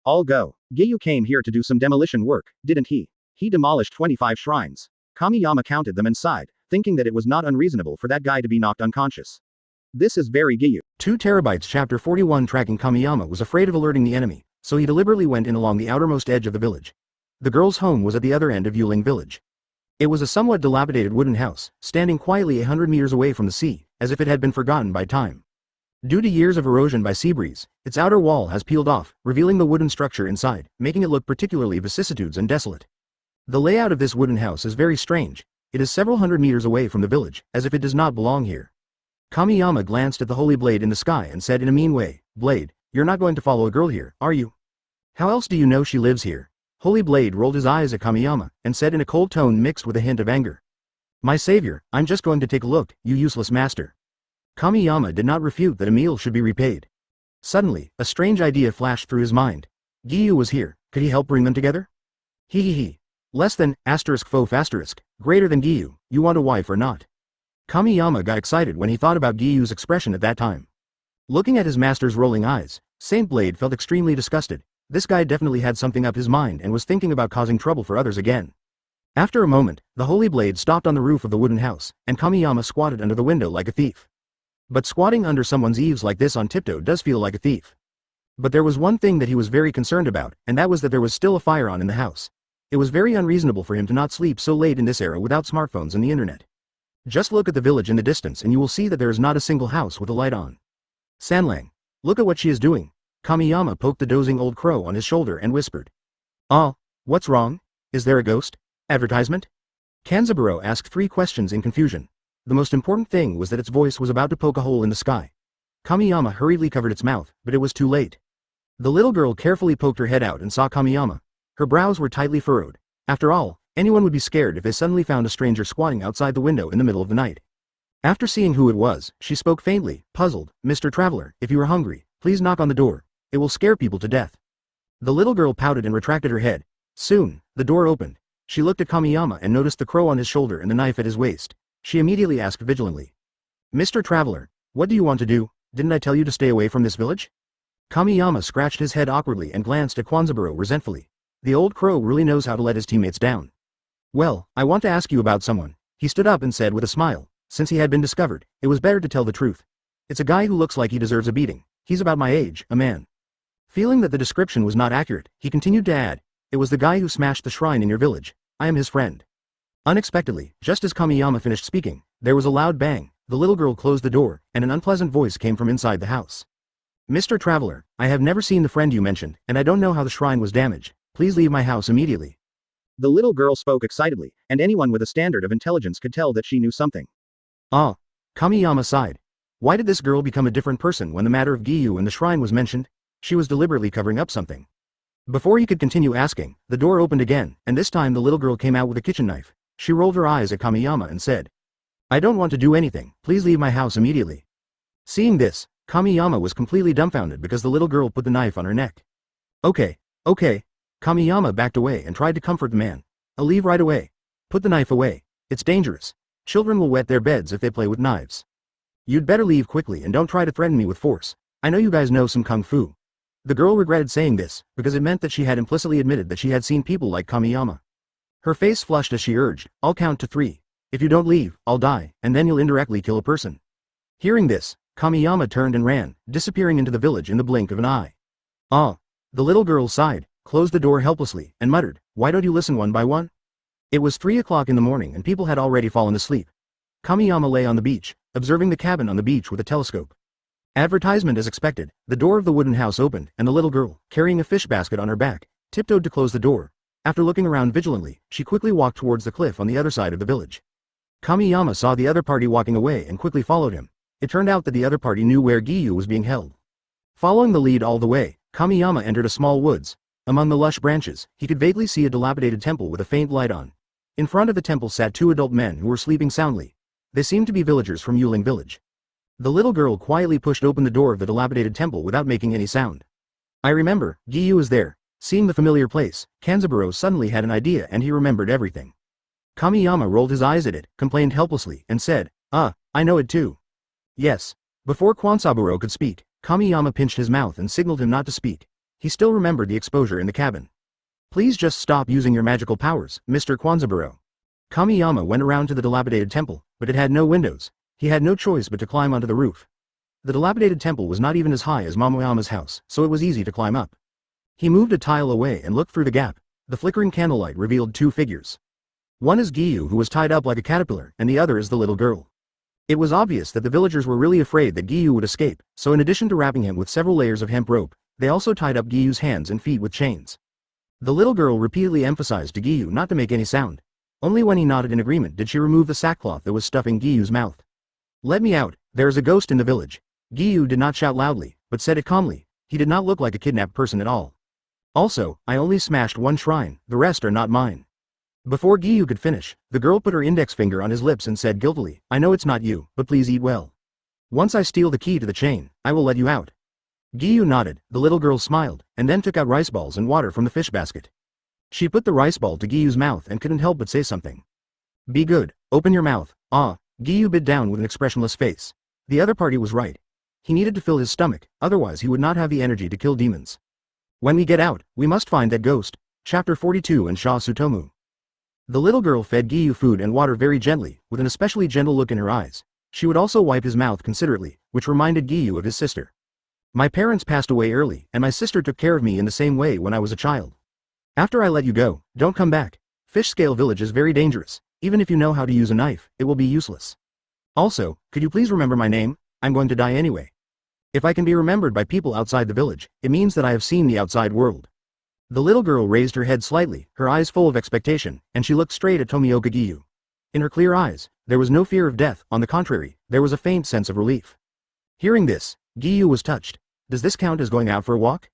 All go. Gyu came here to do some demolition work, didn't he? He demolished 25 shrines. Kamiyama counted them and sighed, thinking that it was not unreasonable for that guy to be knocked unconscious. This is very Gyu. 2 terabytes Chapter 41 Tracking Kamiyama was afraid of alerting the enemy, so he deliberately went in along the outermost edge of the village. The girl's home was at the other end of Yuling village. It was a somewhat dilapidated wooden house, standing quietly 100 meters away from the sea, as if it had been forgotten by time. Due to years of erosion by sea breeze, its outer wall has peeled off, revealing the wooden structure inside, making it look particularly vicissitudes and desolate. The layout of this wooden house is very strange. It is several 100 meters away from the village, as if it does not belong here. Kamiyama glanced at the holy blade in the sky and said in a mean way, "Blade, you're not going to follow a girl here, are you? How else do you know she lives here?" Holy Blade rolled his eyes at Kamiyama, and said in a cold tone mixed with a hint of anger. "My savior, I'm just going to take a look, you useless master." Kamiyama did not refute that a meal should be repaid. Suddenly, a strange idea flashed through his mind. Giyu was here, could he help bring them together? He. Less than, foe greater than Giyu, you want a wife or not? Kamiyama got excited when he thought about Giyu's expression at that time. Looking at his master's rolling eyes, Saint Blade felt extremely disgusted. This guy definitely had something up his mind and was thinking about causing trouble for others again. After a moment, the holy blade stopped on the roof of the wooden house, and Kamiyama squatted under the window like a thief. But squatting under someone's eaves like this on tiptoe does feel like a thief. But there was one thing that he was very concerned about, and that was that there was still a fire on in the house. It was very unreasonable for him to not sleep so late in this era without smartphones and the internet. Just look at the village in the distance and you will see that there is not a single house with a light on. Sanlang, look at what she is doing. Kamiyama poked the dozing old crow on his shoulder and whispered. "Ah, what's wrong? Is there a ghost? Advertisement?" Kanzaburo asked 3 questions in confusion. The most important thing was that its voice was about to poke a hole in the sky. Kamiyama hurriedly covered its mouth, but it was too late. The little girl carefully poked her head out and saw Kamiyama. Her brows were tightly furrowed. After all, anyone would be scared if they suddenly found a stranger squatting outside the window in the middle of the night. After seeing who it was, she spoke faintly, puzzled. "Mr. Traveler, if you are hungry, please knock on the door. It will scare people to death." The little girl pouted and retracted her head. Soon, the door opened. She looked at Kamiyama and noticed the crow on his shoulder and the knife at his waist. She immediately asked vigilantly. "Mr. Traveler, what do you want to do? Didn't I tell you to stay away from this village?" Kamiyama scratched his head awkwardly and glanced at Kanzaburo resentfully. The old crow really knows how to let his teammates down. "Well, I want to ask you about someone." He stood up and said with a smile. Since he had been discovered, it was better to tell the truth. "It's a guy who looks like he deserves a beating. He's about my age, a man." Feeling that the description was not accurate, he continued to add, "It was the guy who smashed the shrine in your village. I am his friend." Unexpectedly, just as Kamiyama finished speaking, there was a loud bang. The little girl closed the door, and an unpleasant voice came from inside the house. "Mr. Traveler, I have never seen the friend you mentioned, and I don't know how the shrine was damaged. Please leave my house immediately." The little girl spoke excitedly, and anyone with a standard of intelligence could tell that she knew something. "Ah." Kamiyama sighed. Why did this girl become a different person when the matter of Giyu and the shrine was mentioned? She was deliberately covering up something. Before he could continue asking, the door opened again, and this time the little girl came out with a kitchen knife. She rolled her eyes at Kamiyama and said, "I don't want to do anything, please leave my house immediately." Seeing this, Kamiyama was completely dumbfounded because the little girl put the knife on her neck. Okay. Kamiyama backed away and tried to comfort the man. "I'll leave right away. Put the knife away. It's dangerous. Children will wet their beds if they play with knives. You'd better leave quickly and don't try to threaten me with force. I know you guys know some kung fu." The girl regretted saying this, because it meant that she had implicitly admitted that she had seen people like Kamiyama. Her face flushed as she urged, "I'll count to 3. If you don't leave, I'll die, and then you'll indirectly kill a person." Hearing this, Kamiyama turned and ran, disappearing into the village in the blink of an eye. "Ah." The little girl sighed, closed the door helplessly, and muttered, "Why don't you listen one by one?" It was 3 o'clock in the morning and people had already fallen asleep. Kamiyama lay on the beach, observing the cabin on the beach with a telescope. Advertisement as expected, the door of the wooden house opened, and the little girl, carrying a fish basket on her back, tiptoed to close the door. After looking around vigilantly, she quickly walked towards the cliff on the other side of the village. Kamiyama saw the other party walking away and quickly followed him. It turned out that the other party knew where Giyu was being held. Following the lead all the way, Kamiyama entered a small woods. Among the lush branches, he could vaguely see a dilapidated temple with a faint light on. In front of the temple sat 2 adult men who were sleeping soundly. They seemed to be villagers from Yuling village. The little girl quietly pushed open the door of the dilapidated temple without making any sound. "I remember, Giyu is there." Seeing the familiar place, Kanzaburo suddenly had an idea and he remembered everything. Kamiyama rolled his eyes at it, complained helplessly, and said, I know it too." "Yes." Before Kanzaburo could speak, Kamiyama pinched his mouth and signaled him not to speak. He still remembered the exposure in the cabin. "Please just stop using your magical powers, Mr. Kanzaburo." Kamiyama went around to the dilapidated temple, but it had no windows. He had no choice but to climb onto the roof. The dilapidated temple was not even as high as Momoyama's house, so it was easy to climb up. He moved a tile away and looked through the gap. The flickering candlelight revealed 2 figures. One is Giyu, who was tied up like a caterpillar, and the other is the little girl. It was obvious that the villagers were really afraid that Giyu would escape, so in addition to wrapping him with several layers of hemp rope, they also tied up Giyu's hands and feet with chains. The little girl repeatedly emphasized to Giyu not to make any sound. Only when he nodded in agreement did she remove the sackcloth that was stuffing Giyu's mouth. "Let me out, there is a ghost in the village." Giyu did not shout loudly, but said it calmly. He did not look like a kidnapped person at all. "Also, I only smashed one shrine, the rest are not mine." Before Giyu could finish, the girl put her index finger on his lips and said guiltily, "I know it's not you, but please eat well. Once I steal the key to the chain, I will let you out." Giyu nodded, the little girl smiled, and then took out rice balls and water from the fish basket. She put the rice ball to Giyu's mouth and couldn't help but say something. "Be good, open your mouth." "Ah." Giyu bit down with an expressionless face. The other party was right. He needed to fill his stomach, otherwise he would not have the energy to kill demons. "When we get out, we must find that ghost." Chapter 42 and Sha Sutomu. The little girl fed Giyu food and water very gently, with an especially gentle look in her eyes. She would also wipe his mouth considerately, which reminded Giyu of his sister. "My parents passed away early, and my sister took care of me in the same way when I was a child. After I let you go, don't come back. Fish Scale Village is very dangerous. Even if you know how to use a knife, it will be useless. Also, could you please remember my name? I'm going to die anyway. If I can be remembered by people outside the village, it means that I have seen the outside world." The little girl raised her head slightly, her eyes full of expectation, and she looked straight at Tomioka Giyu. In her clear eyes, there was no fear of death, on the contrary, there was a faint sense of relief. Hearing this, Giyu was touched. Does this count as going out for a walk?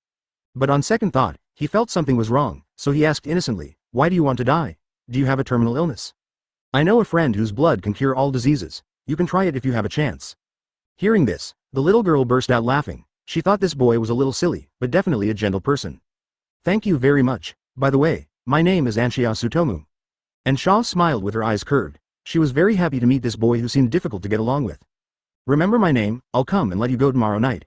But on second thought, he felt something was wrong, so he asked innocently, "Why do you want to die? Do you have a terminal illness? I know a friend whose blood can cure all diseases. You can try it if you have a chance." Hearing this, the little girl burst out laughing. She thought this boy was a little silly, but definitely a gentle person. "Thank you very much. By the way, my name is Anshia Sutomu." And Sha smiled with her eyes curved. She was very happy to meet this boy who seemed difficult to get along with. "Remember my name, I'll come and let you go tomorrow night."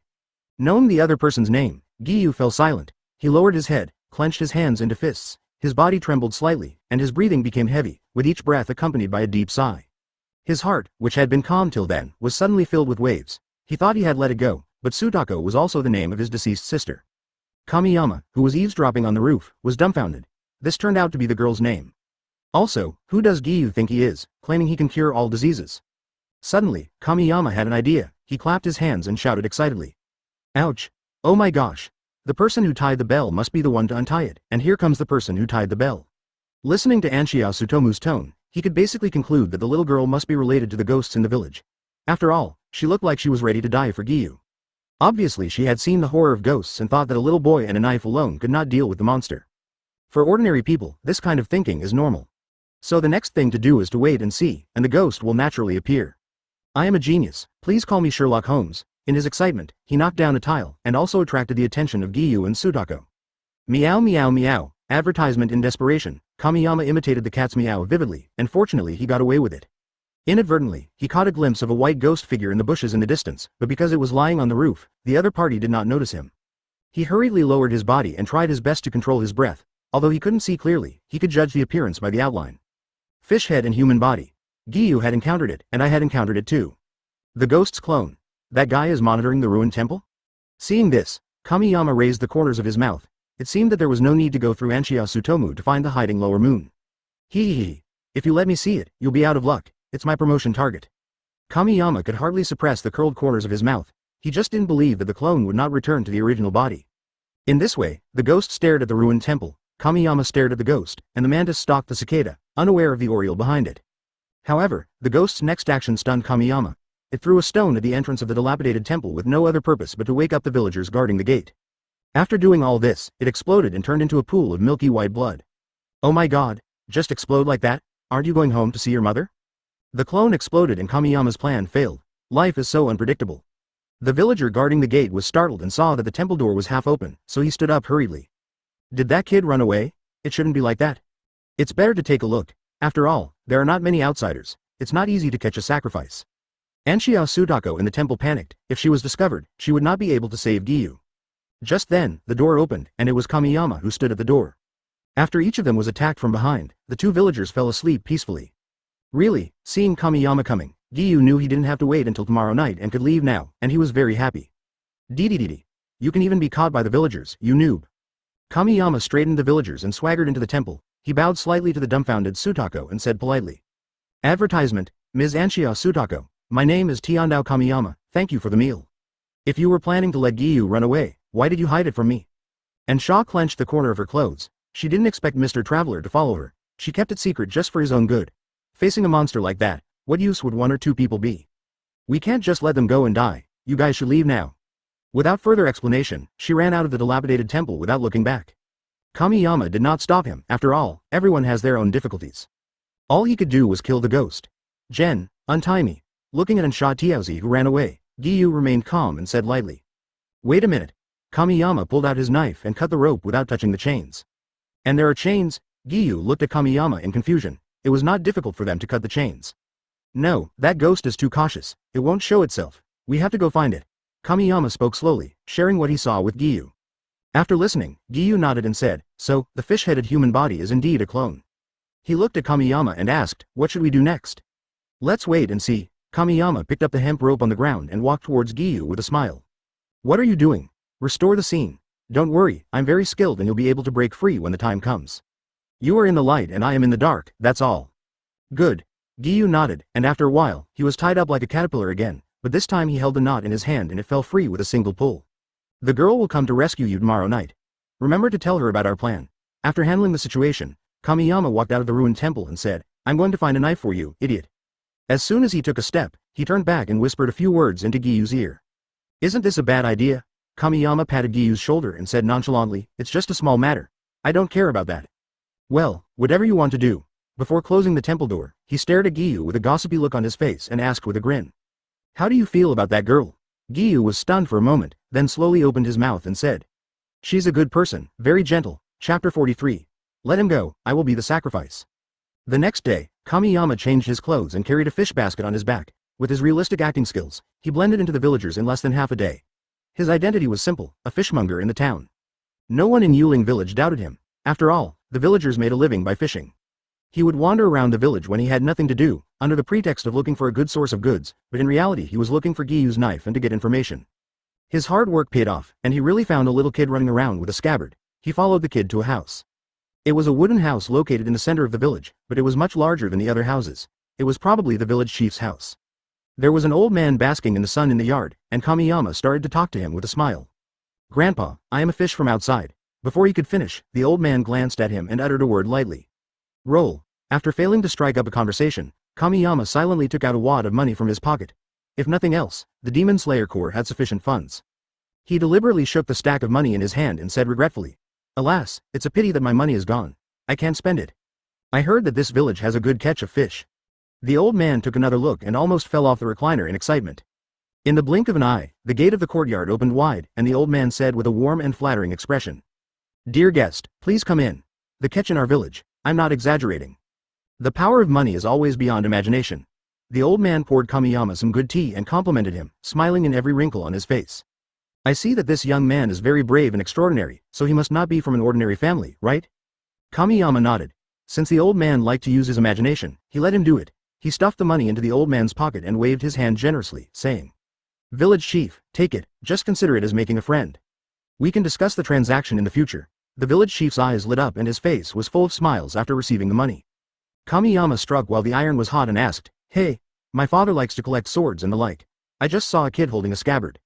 Knowing the other person's name, Giyu fell silent. He lowered his head, clenched his hands into fists, his body trembled slightly, and his breathing became heavy, with each breath accompanied by a deep sigh. His heart, which had been calm till then, was suddenly filled with waves. He thought he had let it go, but Sutako was also the name of his deceased sister. Kamiyama, who was eavesdropping on the roof, was dumbfounded. This turned out to be the girl's name. Also, who does Giyu think he is, claiming he can cure all diseases? Suddenly, Kamiyama had an idea. He clapped his hands and shouted excitedly. "Ouch! Oh my gosh! The person who tied the bell must be the one to untie it, and here comes the person who tied the bell." Listening to Anshia Sutomu's tone, he could basically conclude that the little girl must be related to the ghosts in the village. After all, she looked like she was ready to die for Giyu. Obviously she had seen the horror of ghosts and thought that a little boy and a knife alone could not deal with the monster. For ordinary people, this kind of thinking is normal. So the next thing to do is to wait and see, and the ghost will naturally appear. "I am a genius, please call me Sherlock Holmes." In his excitement, he knocked down a tile, and also attracted the attention of Giyu and Sutako. Meow meow meow, advertisement in desperation. Kamiyama imitated the cat's meow vividly, and fortunately he got away with it. Inadvertently, he caught a glimpse of a white ghost figure in the bushes in the distance, but because it was lying on the roof, the other party did not notice him. He hurriedly lowered his body and tried his best to control his breath. Although he couldn't see clearly, he could judge the appearance by the outline. Fish head and human body. Giyu had encountered it, and I had encountered it too. The ghost's clone. That guy is monitoring the ruined temple? Seeing this, Kamiyama raised the corners of his mouth. It seemed that there was no need to go through Anshia Sutomu to find the hiding lower moon. Hee. If you let me see it, you'll be out of luck. It's my promotion target. Kamiyama could hardly suppress the curled corners of his mouth. He just didn't believe that the clone would not return to the original body. In this way, the ghost stared at the ruined temple, Kamiyama stared at the ghost, and the mantis stalked the cicada, unaware of the oriole behind it. However, the ghost's next action stunned Kamiyama. It threw a stone at the entrance of the dilapidated temple with no other purpose but to wake up the villagers guarding the gate. After doing all this, it exploded and turned into a pool of milky white blood. "Oh my god, just explode like that? Aren't you going home to see your mother?" The clone exploded and Kamiyama's plan failed. Life is so unpredictable. The villager guarding the gate was startled and saw that the temple door was half open, so he stood up hurriedly. Did that kid run away? It shouldn't be like that. It's better to take a look. After all, there are not many outsiders. It's not easy to catch a sacrifice. Anshia Sutako in the temple panicked. If she was discovered, she would not be able to save Giyu. Just then, the door opened, and it was Kamiyama who stood at the door. After each of them was attacked from behind, the two villagers fell asleep peacefully. Really, seeing Kamiyama coming, Giyu knew he didn't have to wait until tomorrow night and could leave now, and he was very happy. Dee. You can even be caught by the villagers, you noob. Kamiyama straightened the villagers and swaggered into the temple. he bowed slightly to the dumbfounded Sutako and said politely. Advertisement, Ms. Anshia Sutako, my name is Tiandao Kamiyama, thank you for the meal. If you were planning to let Giyu run away, why did you hide it from me? And Shaw clenched the corner of her clothes. She didn't expect Mr. Traveler to follow her. She kept it secret just for his own good. Facing a monster like that, what use would 1 or 2 people be? We can't just let them go and die. You guys should leave now. Without further explanation, she ran out of the dilapidated temple without looking back. Kamiyama did not stop him. After all, everyone has their own difficulties. All he could do was kill the ghost. Jen, untie me. Looking at Ansha Tiaozi who ran away, Giyu remained calm and said lightly. Wait a minute. Kamiyama pulled out his knife and cut the rope without touching the chains. And there are chains? Giyu looked at Kamiyama in confusion. It was not difficult for them to cut the chains. No, that ghost is too cautious. It won't show itself. We have to go find it. Kamiyama spoke slowly, sharing what he saw with Giyu. After listening, Giyu nodded and said, so, the fish-headed human body is indeed a clone. He looked at Kamiyama and asked, what should we do next? Let's wait and see. Kamiyama picked up the hemp rope on the ground and walked towards Giyu with a smile. What are you doing? Restore the scene. Don't worry, I'm very skilled and you'll be able to break free when the time comes. You are in the light and I am in the dark, that's all. Good. Giyu nodded, and after a while, he was tied up like a caterpillar again, but this time he held the knot in his hand and it fell free with a single pull. The girl will come to rescue you tomorrow night. Remember to tell her about our plan. After handling the situation, Kamiyama walked out of the ruined temple and said, I'm going to find a knife for you, idiot. As soon as he took a step, he turned back and whispered a few words into Giyu's ear. Isn't this a bad idea? Kamiyama patted Giyu's shoulder and said nonchalantly, it's just a small matter. I don't care about that. Well, whatever you want to do. Before closing the temple door, he stared at Giyu with a gossipy look on his face and asked with a grin. How do you feel about that girl? Giyu was stunned for a moment, then slowly opened his mouth and said. She's a good person, very gentle. Chapter 43. Let him go, I will be the sacrifice. The next day, Kamiyama changed his clothes and carried a fish basket on his back. With his realistic acting skills, he blended into the villagers in less than half a day. His identity was simple, a fishmonger in the town. No one in Yuling village doubted him. After all, the villagers made a living by fishing. He would wander around the village when he had nothing to do, under the pretext of looking for a good source of goods, but in reality he was looking for Giyu's knife and to get information. His hard work paid off, and he really found a little kid running around with a scabbard. He followed the kid to a house. It was a wooden house located in the center of the village, but it was much larger than the other houses. It was probably the village chief's house. There was an old man basking in the sun in the yard, and Kamiyama started to talk to him with a smile. Grandpa, I am a fish from outside. Before he could finish, the old man glanced at him and uttered a word lightly. Roll. After failing to strike up a conversation, Kamiyama silently took out a wad of money from his pocket. If nothing else, the Demon Slayer Corps had sufficient funds. He deliberately shook the stack of money in his hand and said regretfully, Alas, it's a pity that my money is gone. I can't spend it. I heard that this village has a good catch of fish. The old man took another look and almost fell off the recliner in excitement. In the blink of an eye, the gate of the courtyard opened wide, and the old man said with a warm and flattering expression. Dear guest, please come in. The catch in our village, I'm not exaggerating. The power of money is always beyond imagination. The old man poured Kamiyama some good tea and complimented him, smiling in every wrinkle on his face. I see that this young man is very brave and extraordinary, so he must not be from an ordinary family, right? Kamiyama nodded. Since the old man liked to use his imagination, he let him do it. He stuffed the money into the old man's pocket and waved his hand generously, saying, Village chief, take it, just consider it as making a friend. We can discuss the transaction in the future. The village chief's eyes lit up and his face was full of smiles after receiving the money. Kamiyama struck while the iron was hot and asked, Hey, my father likes to collect swords and the like. I just saw a kid holding a scabbard.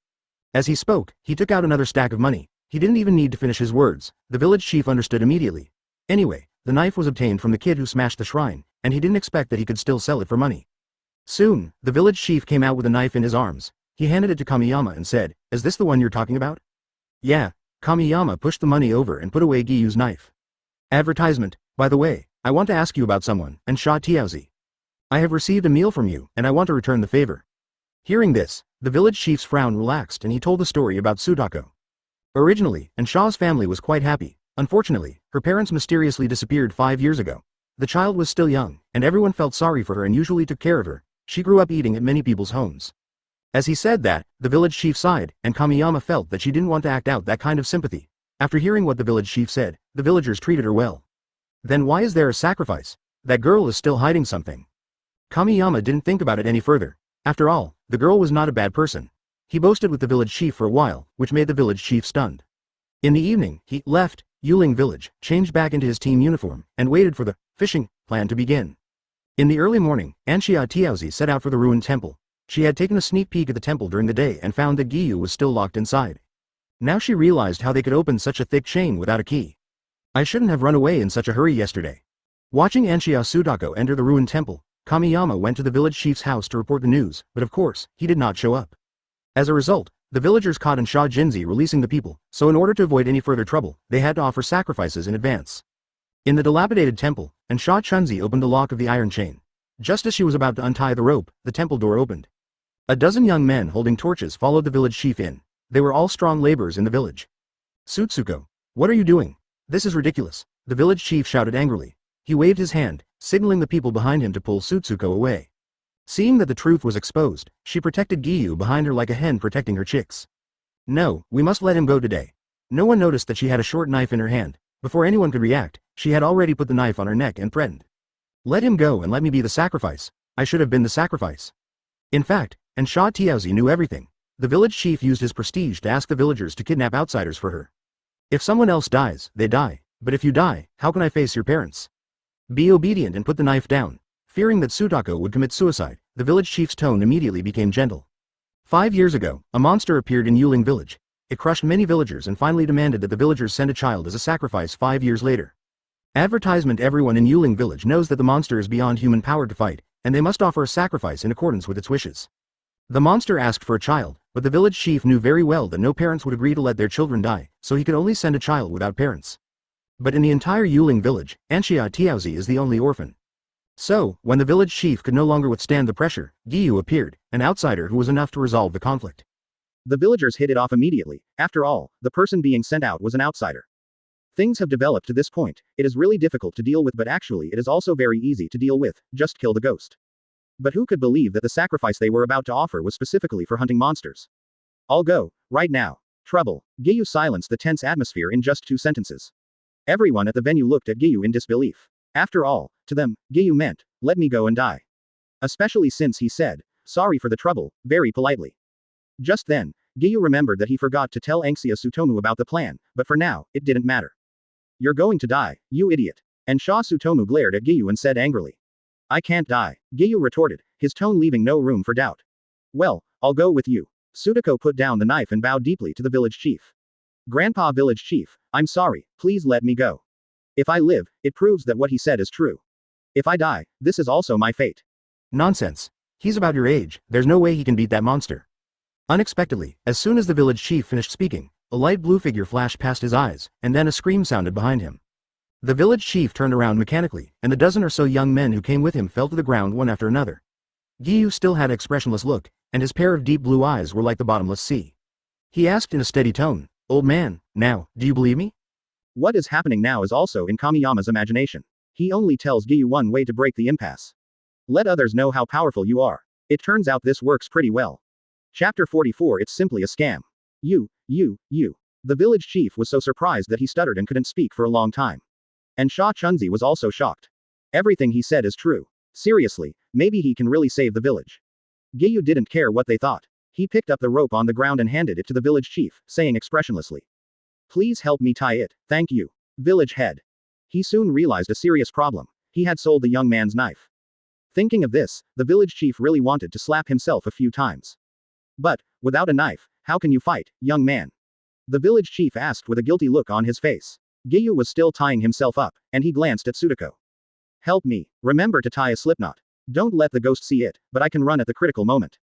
As he spoke, he took out another stack of money. He didn't even need to finish his words. The village chief understood immediately. Anyway, the knife was obtained from the kid who smashed the shrine, and he didn't expect that he could still sell it for money. Soon, the village chief came out with a knife in his arms. He handed it to Kamiyama and said, Is this the one you're talking about? Yeah. Kamiyama pushed the money over and put away Giyu's knife. Advertisement. By the way, I want to ask you about someone, Ansha Tiaozi. I have received a meal from you, and I want to return the favor. Hearing this, the village chief's frown relaxed and he told the story about Sudako. Originally, Ansha's family was quite happy. Unfortunately, her parents mysteriously disappeared 5 years ago. The child was still young, and everyone felt sorry for her and usually took care of her. She grew up eating at many people's homes. As he said that, the village chief sighed, and Kamiyama felt that she didn't want to act out that kind of sympathy. After hearing what the village chief said, the villagers treated her well. Then why is there a sacrifice? That girl is still hiding something. Kamiyama didn't think about it any further. After all, the girl was not a bad person. He boasted with the village chief for a while, which made the village chief stunned. In the evening, he left. Yuling village, changed back into his team uniform, and waited for the fishing plan to begin. In the early morning, Anxia Tiaozi set out for the ruined temple. She had taken a sneak peek at the temple during the day and found that Giyu was still locked inside. Now she realized how they could open such a thick chain without a key. I shouldn't have run away in such a hurry yesterday. Watching Anxia Sudako enter the ruined temple, Kamiyama went to the village chief's house to report the news, but of course, he did not show up. As a result, the villagers caught Ansha Jinzi releasing the people, so in order to avoid any further trouble, they had to offer sacrifices in advance. In the dilapidated temple, Ansha Chunzi opened the lock of the iron chain. Just as she was about to untie the rope, the temple door opened. A dozen young men holding torches followed the village chief in. They were all strong laborers in the village. Sutsuko, what are you doing? This is ridiculous, the village chief shouted angrily. He waved his hand, signaling the people behind him to pull Sutsuko away. Seeing that the truth was exposed, she protected Giyu behind her like a hen protecting her chicks. No, we must let him go today. No one noticed that she had a short knife in her hand. Before anyone could react, she had already put the knife on her neck and threatened. Let him go and let me be the sacrifice. I should have been the sacrifice. In fact, Ansha Tiaozi knew everything. The village chief used his prestige to ask the villagers to kidnap outsiders for her. If someone else dies, they die. But if you die, how can I face your parents? Be obedient and put the knife down. Fearing that Sudako would commit suicide, the village chief's tone immediately became gentle. 5 years ago, a monster appeared in Yuling village. It crushed many villagers and finally demanded that the villagers send a child as a sacrifice 5 years later. Advertisement: everyone in Yuling village knows that the monster is beyond human power to fight, and they must offer a sacrifice in accordance with its wishes. The monster asked for a child, but the village chief knew very well that no parents would agree to let their children die, so he could only send a child without parents. But in the entire Yuling village, Anxia Tiaozi is the only orphan. So, when the village chief could no longer withstand the pressure, Giyu appeared, an outsider who was enough to resolve the conflict. The villagers hit it off immediately. After all, the person being sent out was an outsider. Things have developed to this point. It is really difficult to deal with, but actually it is also very easy to deal with. Just kill the ghost. But who could believe that the sacrifice they were about to offer was specifically for hunting monsters? I'll go, right now. Trouble. Giyu silenced the tense atmosphere in just 2 sentences. Everyone at the venue looked at Giyu in disbelief. After all, to them, Giyu meant, let me go and die. Especially since he said, sorry for the trouble, very politely. Just then, Giyu remembered that he forgot to tell Anxia Sutomu about the plan, but for now, it didn't matter. You're going to die, you idiot. And Sha Sutomu glared at Giyu and said angrily. I can't die, Giyu retorted, his tone leaving no room for doubt. Well, I'll go with you. Sudako put down the knife and bowed deeply to the village chief. Grandpa village chief, I'm sorry, please let me go. If I live, it proves that what he said is true. If I die, this is also my fate. Nonsense. He's about your age, there's no way he can beat that monster. Unexpectedly, as soon as the village chief finished speaking, a light blue figure flashed past his eyes, and then a scream sounded behind him. The village chief turned around mechanically, and the dozen or so young men who came with him fell to the ground one after another. Giyu still had an expressionless look, and his pair of deep blue eyes were like the bottomless sea. He asked in a steady tone, Old man, now, do you believe me? What is happening now is also in Kamiyama's imagination. He only tells Giyu one way to break the impasse. Let others know how powerful you are. It turns out this works pretty well. Chapter 44. It's simply a scam. You. The village chief was so surprised that he stuttered and couldn't speak for a long time. And Sha Chunzi was also shocked. Everything he said is true. Seriously, maybe he can really save the village. Giyu didn't care what they thought. He picked up the rope on the ground and handed it to the village chief, saying expressionlessly. Please help me tie it, thank you. Village head. He soon realized a serious problem. He had sold the young man's knife. Thinking of this, the village chief really wanted to slap himself a few times. But, without a knife, how can you fight, young man? The village chief asked with a guilty look on his face. Giyu was still tying himself up, and he glanced at Sudako. Help me, remember to tie a slipknot. Don't let the ghost see it, but I can run at the critical moment.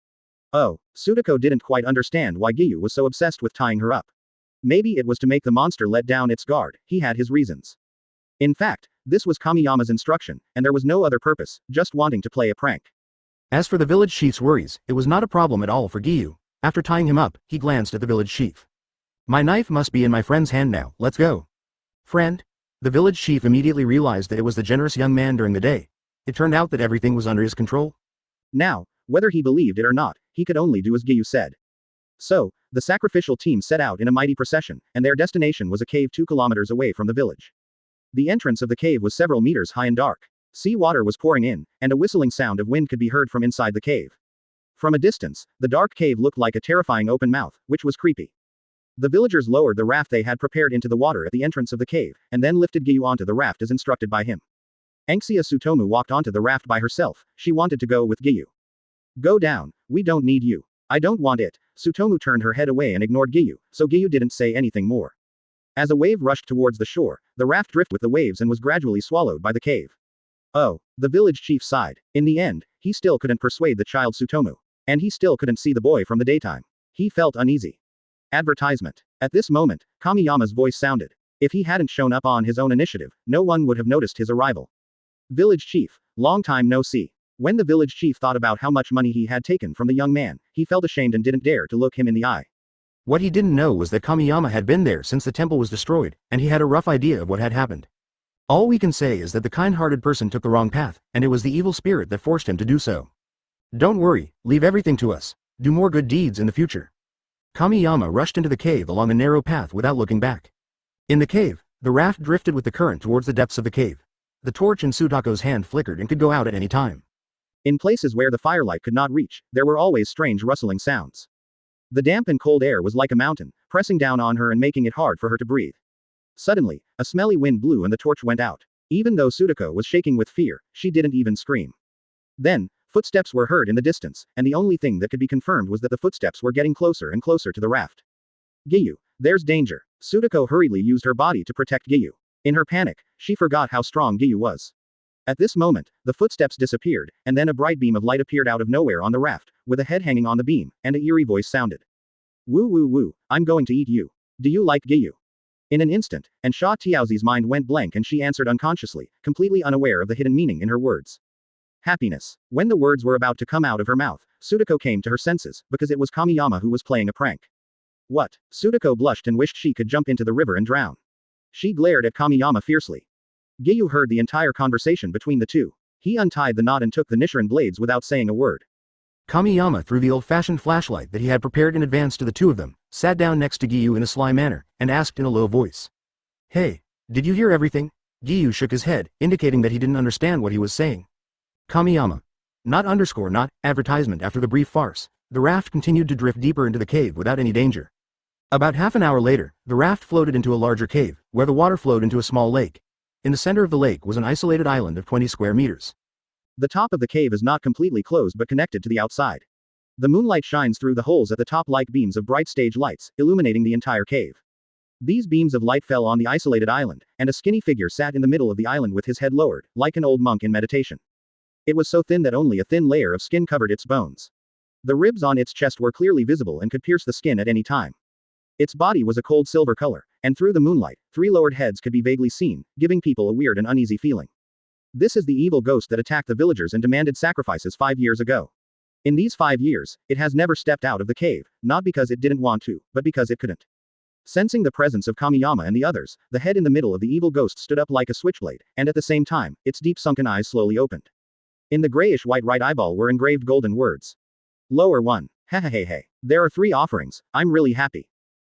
Oh, Sudako didn't quite understand why Giyu was so obsessed with tying her up. Maybe it was to make the monster let down its guard. He had his reasons. In fact, this was Kamiyama's instruction, and there was no other purpose, just wanting to play a prank. As for the village chief's worries, it was not a problem at all for Giyu. After tying him up, he glanced at the village chief. My knife must be in my friend's hand now, let's go. Friend? The village chief immediately realized that it was the generous young man during the day. It turned out that everything was under his control. Now, whether he believed it or not, he could only do as Giyu said. So, the sacrificial team set out in a mighty procession, and their destination was a cave 2 kilometers away from the village. The entrance of the cave was several meters high and dark. Sea water was pouring in, and a whistling sound of wind could be heard from inside the cave. From a distance, the dark cave looked like a terrifying open mouth, which was creepy. The villagers lowered the raft they had prepared into the water at the entrance of the cave, and then lifted Giyu onto the raft as instructed by him. Anxia Tsutomu walked onto the raft by herself, she wanted to go with Giyu. Go down, we don't need you. I don't want it. Tsutomu turned her head away and ignored Giyu, so Giyu didn't say anything more. As a wave rushed towards the shore, the raft drifted with the waves and was gradually swallowed by the cave. Oh, the village chief sighed. In the end, he still couldn't persuade the child Tsutomu. And he still couldn't see the boy from the daytime. He felt uneasy. Advertisement. At this moment, Kamiyama's voice sounded. If he hadn't shown up on his own initiative, no one would have noticed his arrival. Village chief, long time no see. When the village chief thought about how much money he had taken from the young man, he felt ashamed and didn't dare to look him in the eye. What he didn't know was that Kamiyama had been there since the temple was destroyed, and he had a rough idea of what had happened. All we can say is that the kind-hearted person took the wrong path, and it was the evil spirit that forced him to do so. Don't worry, leave everything to us. Do more good deeds in the future. Kamiyama rushed into the cave along the narrow path without looking back. In the cave, the raft drifted with the current towards the depths of the cave. The torch in Sudako's hand flickered and could go out at any time. In places where the firelight could not reach, there were always strange rustling sounds. The damp and cold air was like a mountain, pressing down on her and making it hard for her to breathe. Suddenly, a smelly wind blew and the torch went out. Even though Sudako was shaking with fear, she didn't even scream. Then, footsteps were heard in the distance, and the only thing that could be confirmed was that the footsteps were getting closer and closer to the raft. Giyu, there's danger. Sudako hurriedly used her body to protect Giyu. In her panic, she forgot how strong Giyu was. At this moment, the footsteps disappeared, and then a bright beam of light appeared out of nowhere on the raft, with a head hanging on the beam, and an eerie voice sounded. Woo woo woo, I'm going to eat you. Do you like Giyu? In an instant, and Sha Tiaozi's mind went blank and she answered unconsciously, completely unaware of the hidden meaning in her words. Happiness. When the words were about to come out of her mouth, Sudako came to her senses, because it was Kamiyama who was playing a prank. What? Sudako blushed and wished she could jump into the river and drown. She glared at Kamiyama fiercely. Giyu heard the entire conversation between the two. He untied the knot and took the Nichiren blades without saying a word. Kamiyama threw the old-fashioned flashlight that he had prepared in advance to the two of them, sat down next to Giyu in a sly manner, and asked in a low voice. Hey, did you hear everything? Giyu shook his head, indicating that he didn't understand what he was saying. Kamiyama. Not advertisement. After the brief farce, the raft continued to drift deeper into the cave without any danger. About half an hour later, the raft floated into a larger cave, where the water flowed into a small lake. In the center of the lake was an isolated island of 20 square meters. The top of the cave is not completely closed but connected to the outside. The moonlight shines through the holes at the top like beams of bright stage lights, illuminating the entire cave. These beams of light fell on the isolated island, and a skinny figure sat in the middle of the island with his head lowered, like an old monk in meditation. It was so thin that only a thin layer of skin covered its bones. The ribs on its chest were clearly visible and could pierce the skin at any time. Its body was a cold silver color, and through the moonlight, 3 lowered heads could be vaguely seen, giving people a weird and uneasy feeling. This is the evil ghost that attacked the villagers and demanded sacrifices 5 years ago. In these 5 years, it has never stepped out of the cave, not because it didn't want to, but because it couldn't. Sensing the presence of Kamiyama and the others, the head in the middle of the evil ghost stood up like a switchblade, and at the same time, its deep sunken eyes slowly opened. In the grayish-white right eyeball were engraved golden words. Lower 1. Hehehehe. There are 3 offerings, I'm really happy.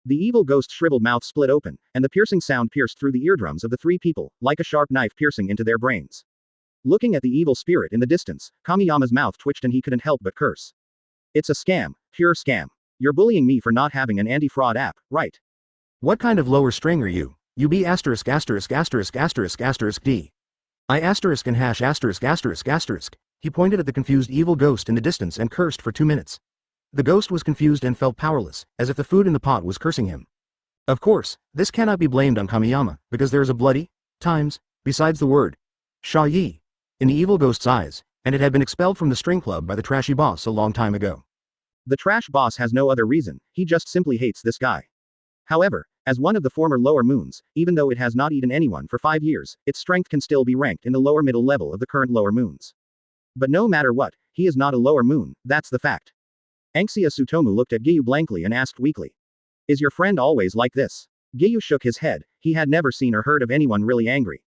The evil ghost's shriveled mouth split open, and the piercing sound pierced through the eardrums of the 3 people, like a sharp knife piercing into their brains. Looking at the evil spirit in the distance, Kamiyama's mouth twitched and he couldn't help but curse. It's a scam, pure scam. You're bullying me for not having an anti-fraud app, right? What kind of lower string are you? You be asterisk asterisk asterisk asterisk asterisk D. I asterisk and hash asterisk asterisk asterisk. He pointed at the confused evil ghost in the distance and cursed for 2 minutes. The ghost was confused and felt powerless, as if the food in the pot was cursing him. Of course, this cannot be blamed on Kamiyama, because there is a bloody times besides the word Sha Yi in the evil ghost's eyes, and it had been expelled from the string club by the trashy boss a long time ago. The trash boss has no other reason, he just simply hates this guy. However, as one of the former lower moons, even though it has not eaten anyone for 5 years, its strength can still be ranked in the lower middle level of the current lower moons. But no matter what, he is not a lower moon, that's the fact. Anxia Tsutomu looked at Giyu blankly and asked weakly. Is your friend always like this? Giyu shook his head, he had never seen or heard of anyone really angry.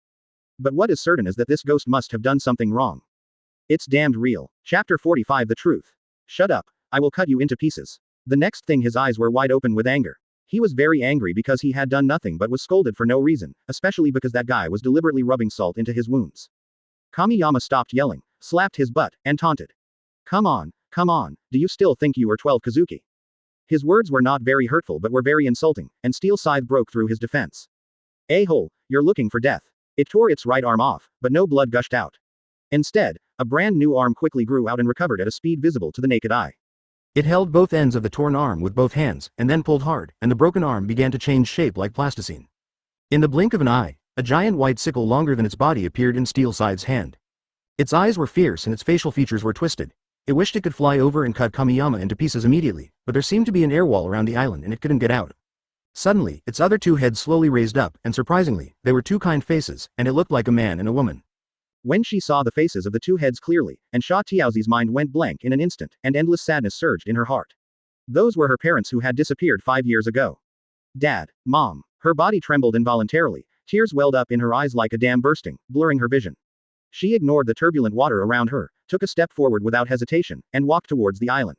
But what is certain is that this ghost must have done something wrong. It's damned real. Chapter 45 The Truth. Shut up, I will cut you into pieces. The next thing his eyes were wide open with anger. He was very angry because he had done nothing but was scolded for no reason, especially because that guy was deliberately rubbing salt into his wounds. Kamiyama stopped yelling, slapped his butt, and taunted. Come on, do you still think you are 12 Kazuki? His words were not very hurtful but were very insulting, and steel scythe broke through his defense. A-hole, you're looking for death. It tore its right arm off, but no blood gushed out. Instead, a brand new arm quickly grew out and recovered at a speed visible to the naked eye. It held both ends of the torn arm with both hands, and then pulled hard, and the broken arm began to change shape like plasticine. In the blink of an eye, a giant white sickle longer than its body appeared in Steel Scythe's hand. Its eyes were fierce and its facial features were twisted. It wished it could fly over and cut Kamiyama into pieces immediately, but there seemed to be an air wall around the island and it couldn't get out. Suddenly, its other two heads slowly raised up, and surprisingly, they were two kind faces, and it looked like a man and a woman. When she saw the faces of the two heads clearly, and Sha Tiaozi's mind went blank in an instant, and endless sadness surged in her heart. Those were her parents who had disappeared 5 years ago. Dad, Mom. Her body trembled involuntarily, tears welled up in her eyes like a dam bursting, blurring her vision. She ignored the turbulent water around her, took a step forward without hesitation, and walked towards the island.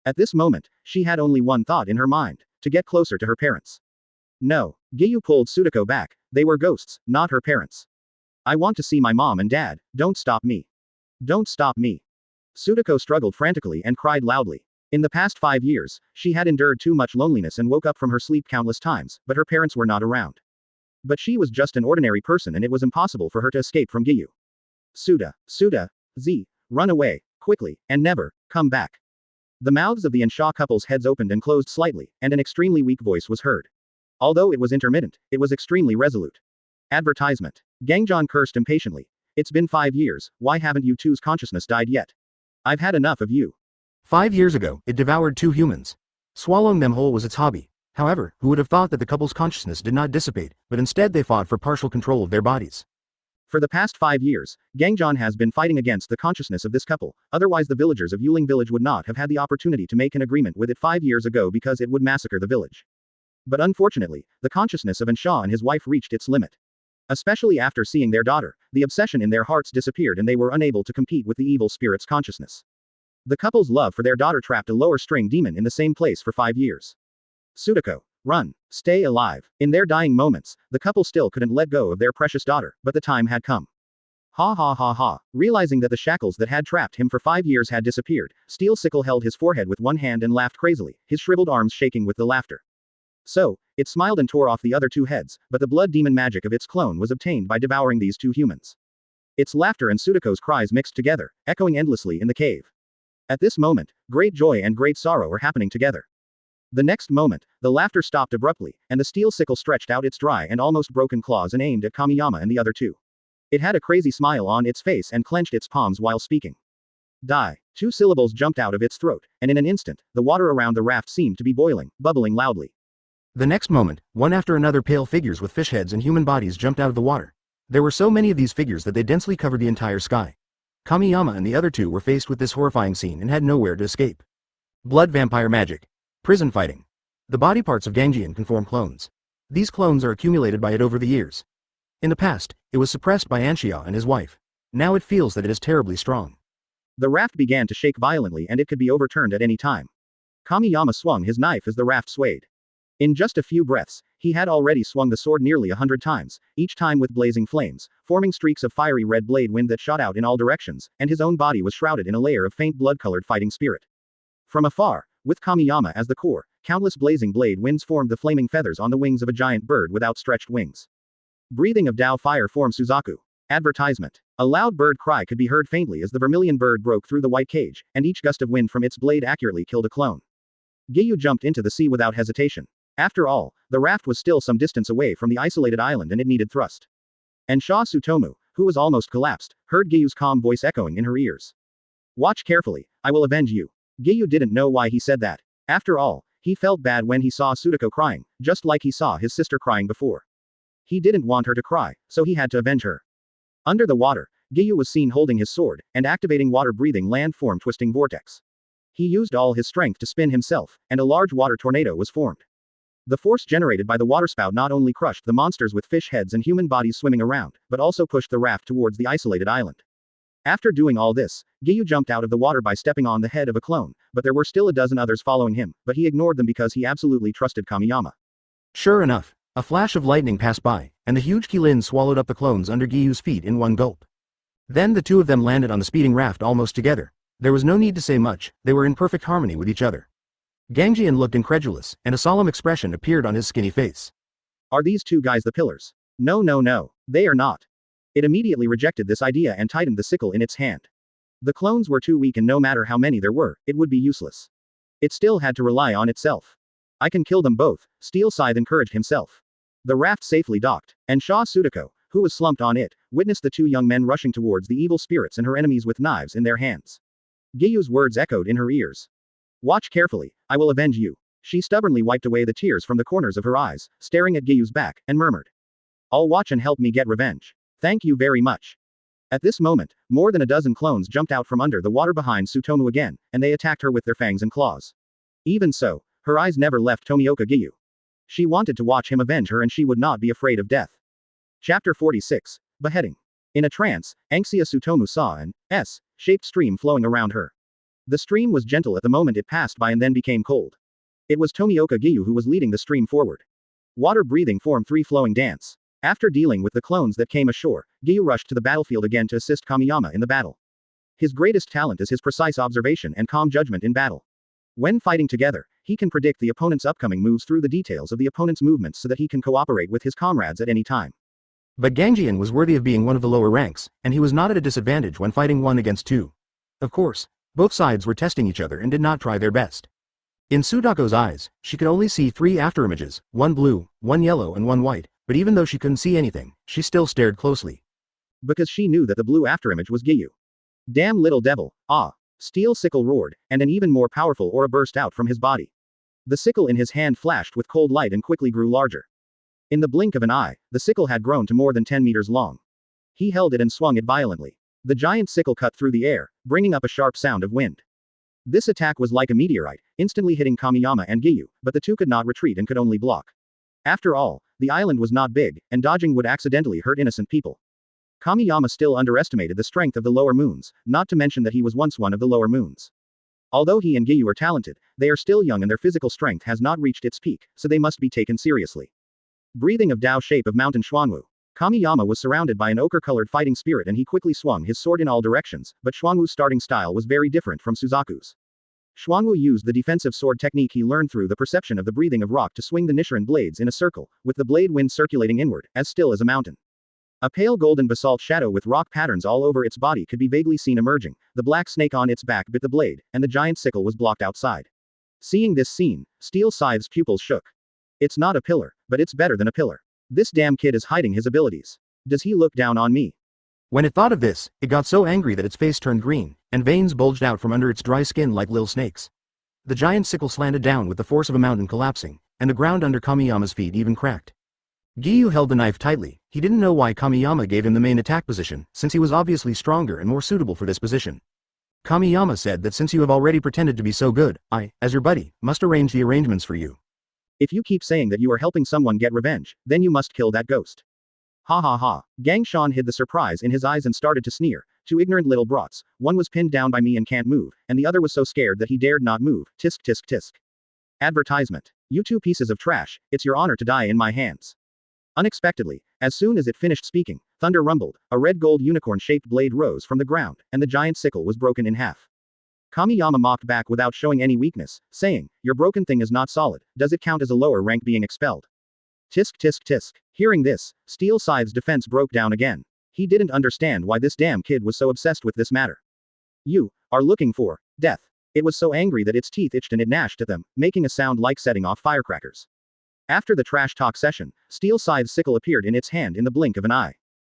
At this moment, she had only one thought in her mind: to get closer to her parents. No, Giyu pulled Sudako back. They were ghosts, not her parents. I want to see my mom and dad, don't stop me. Don't stop me. Sudako struggled frantically and cried loudly. In the past 5 years, she had endured too much loneliness and woke up from her sleep countless times, but her parents were not around. But she was just an ordinary person and it was impossible for her to escape from Giyu. Suda, Z, run away, quickly, and never, come back. The mouths of the Ansha couple's heads opened and closed slightly, and an extremely weak voice was heard. Although it was intermittent, it was extremely resolute. Advertisement. Gangjan cursed impatiently. It's been 5 years, why haven't you two's consciousness died yet? I've had enough of you. 5 years ago, it devoured 2 humans. Swallowing them whole was its hobby. However, who would have thought that the couple's consciousness did not dissipate, but instead they fought for partial control of their bodies. For the past 5 years, Gangjan has been fighting against the consciousness of this couple, otherwise the villagers of Yuling village would not have had the opportunity to make an agreement with it 5 years ago because it would massacre the village. But unfortunately, the consciousness of Ansha and his wife reached its limit. Especially after seeing their daughter, the obsession in their hearts disappeared and they were unable to compete with the evil spirit's consciousness. The couple's love for their daughter trapped a lower string demon in the same place for 5 years. Sudako, run, stay alive. In their dying moments, the couple still couldn't let go of their precious daughter, but the time had come. Ha ha ha ha. Realizing that the shackles that had trapped him for 5 years had disappeared, Steel Sickle held his forehead with one hand and laughed crazily, his shriveled arms shaking with the laughter. So, it smiled and tore off the other 2 heads, but the blood demon magic of its clone was obtained by devouring these 2 humans. Its laughter and Sudako's cries mixed together, echoing endlessly in the cave. At this moment, great joy and great sorrow are happening together. The next moment, the laughter stopped abruptly, and the steel sickle stretched out its dry and almost broken claws and aimed at Kamiyama and the other 2. It had a crazy smile on its face and clenched its palms while speaking. Die. 2 syllables jumped out of its throat, and in an instant, the water around the raft seemed to be boiling, bubbling loudly. The next moment, one after another pale figures with fish heads and human bodies jumped out of the water. There were so many of these figures that they densely covered the entire sky. Kamiyama and the other 2 were faced with this horrifying scene and had nowhere to escape. Blood vampire magic. Prison fighting. The body parts of Gangjian can form clones. These clones are accumulated by it over the years. In the past, it was suppressed by Ansha and his wife. Now it feels that it is terribly strong. The raft began to shake violently and it could be overturned at any time. Kamiyama swung his knife as the raft swayed. In just a few breaths, he had already swung the sword nearly 100 times, each time with blazing flames, forming streaks of fiery red blade wind that shot out in all directions, and his own body was shrouded in a layer of faint blood-colored fighting spirit. From afar, with Kamiyama as the core, countless blazing blade winds formed the flaming feathers on the wings of a giant bird with outstretched wings. Breathing of Dao fire formed Suzaku. Advertisement. A loud bird cry could be heard faintly as the vermilion bird broke through the white cage, and each gust of wind from its blade accurately killed a clone. Giyu jumped into the sea without hesitation. After all, the raft was still some distance away from the isolated island and it needed thrust. And Sha Tsutomu, who was almost collapsed, heard Giyu's calm voice echoing in her ears. Watch carefully, I will avenge you. Giyu didn't know why he said that. After all, he felt bad when he saw Sudako crying, just like he saw his sister crying before. He didn't want her to cry, so he had to avenge her. Under the water, Giyu was seen holding his sword, and activating water-breathing land-form twisting vortex. He used all his strength to spin himself, and a large water tornado was formed. The force generated by the waterspout not only crushed the monsters with fish heads and human bodies swimming around, but also pushed the raft towards the isolated island. After doing all this, Giyu jumped out of the water by stepping on the head of a clone, but there were still a dozen others following him, but he ignored them because he absolutely trusted Kamiyama. Sure enough, a flash of lightning passed by, and the huge Qilin swallowed up the clones under Giyu's feet in one gulp. Then the 2 of them landed on the speeding raft almost together. There was no need to say much, they were in perfect harmony with each other. Gangjian looked incredulous, and a solemn expression appeared on his skinny face. Are these two guys the pillars? No, no, no. They are not. It immediately rejected this idea and tightened the sickle in its hand. The clones were too weak, and no matter how many there were, it would be useless. It still had to rely on itself. I can kill them both, Steel Scythe encouraged himself. The raft safely docked, and Sha Sudako, who was slumped on it, witnessed the two young men rushing towards the evil spirits and her enemies with knives in their hands. Gyu's words echoed in her ears. Watch carefully, I will avenge you. She stubbornly wiped away the tears from the corners of her eyes, staring at Gyu's back, and murmured. I'll watch and help me get revenge. Thank you very much. At this moment, more than a dozen clones jumped out from under the water behind Tsutomu again, and they attacked her with their fangs and claws. Even so, her eyes never left Tomioka Gyu. She wanted to watch him avenge her, and she would not be afraid of death. Chapter 46. Beheading. In a trance, Anxia Tsutomu saw an S-shaped stream flowing around her. The stream was gentle at the moment it passed by and then became cold. It was Tomioka Gyu who was leading the stream forward. Water breathing formed three flowing dance. After dealing with the clones that came ashore, Gyu rushed to the battlefield again to assist Kamiyama in the battle. His greatest talent is his precise observation and calm judgment in battle. When fighting together, he can predict the opponent's upcoming moves through the details of the opponent's movements so that he can cooperate with his comrades at any time. But Gangjian was worthy of being one of the lower ranks, and he was not at a disadvantage when fighting 1 against 2. Of course, both sides were testing each other and did not try their best. In Sudako's eyes, she could only see 3 afterimages, 1 blue, 1 yellow and 1 white, but even though she couldn't see anything, she still stared closely. Because she knew that the blue afterimage was Gyu. Damn little devil, ah! Steel sickle roared, and an even more powerful aura burst out from his body. The sickle in his hand flashed with cold light and quickly grew larger. In the blink of an eye, the sickle had grown to more than 10 meters long. He held it and swung it violently. The giant sickle cut through the air, bringing up a sharp sound of wind. This attack was like a meteorite, instantly hitting Kamiyama and Gyu, but the two could not retreat and could only block. After all, the island was not big, and dodging would accidentally hurt innocent people. Kamiyama still underestimated the strength of the lower moons, not to mention that he was once one of the lower moons. Although he and Gyu are talented, they are still young and their physical strength has not reached its peak, so they must be taken seriously. Breathing of Dao shape of mountain Xuanwu. Kamiyama was surrounded by an ochre-colored fighting spirit and he quickly swung his sword in all directions, but Xuanwu's starting style was very different from Suzaku's. Xuanwu used the defensive sword technique he learned through the perception of the breathing of rock to swing the Nichiren blades in a circle, with the blade wind circulating inward, as still as a mountain. A pale golden basalt shadow with rock patterns all over its body could be vaguely seen emerging, the black snake on its back bit the blade, and the giant sickle was blocked outside. Seeing this scene, Steel Scythe's pupils shook. It's not a pillar, but it's better than a pillar. This damn kid is hiding his abilities. Does he look down on me? When it thought of this, it got so angry that its face turned green, and veins bulged out from under its dry skin like little snakes. The giant sickle slanted down with the force of a mountain collapsing, and the ground under Kamiyama's feet even cracked. Gyu held the knife tightly. He didn't know why Kamiyama gave him the main attack position, since he was obviously stronger and more suitable for this position. Kamiyama said that since you have already pretended to be so good, I, as your buddy, must arrange the arrangements for you. If you keep saying that you are helping someone get revenge, then you must kill that ghost. Ha ha ha. Gang Shan hid the surprise in his eyes and started to sneer. 2 ignorant little brats, one was pinned down by me and can't move, and the other was so scared that he dared not move. Tisk tisk tisk. Advertisement. You 2 pieces of trash, it's your honor to die in my hands. Unexpectedly, as soon as it finished speaking, thunder rumbled, a red-gold unicorn-shaped blade rose from the ground, and the giant sickle was broken in half. Kamiyama mocked back without showing any weakness, saying, your broken thing is not solid, does it count as a lower rank being expelled? Tisk tisk tisk. Hearing this, Steel Scythe's defense broke down again. He didn't understand why this damn kid was so obsessed with this matter. You are looking for death. It was so angry that its teeth itched and it gnashed at them, making a sound like setting off firecrackers. After the trash talk session, Steel Scythe's sickle appeared in its hand in the blink of an eye.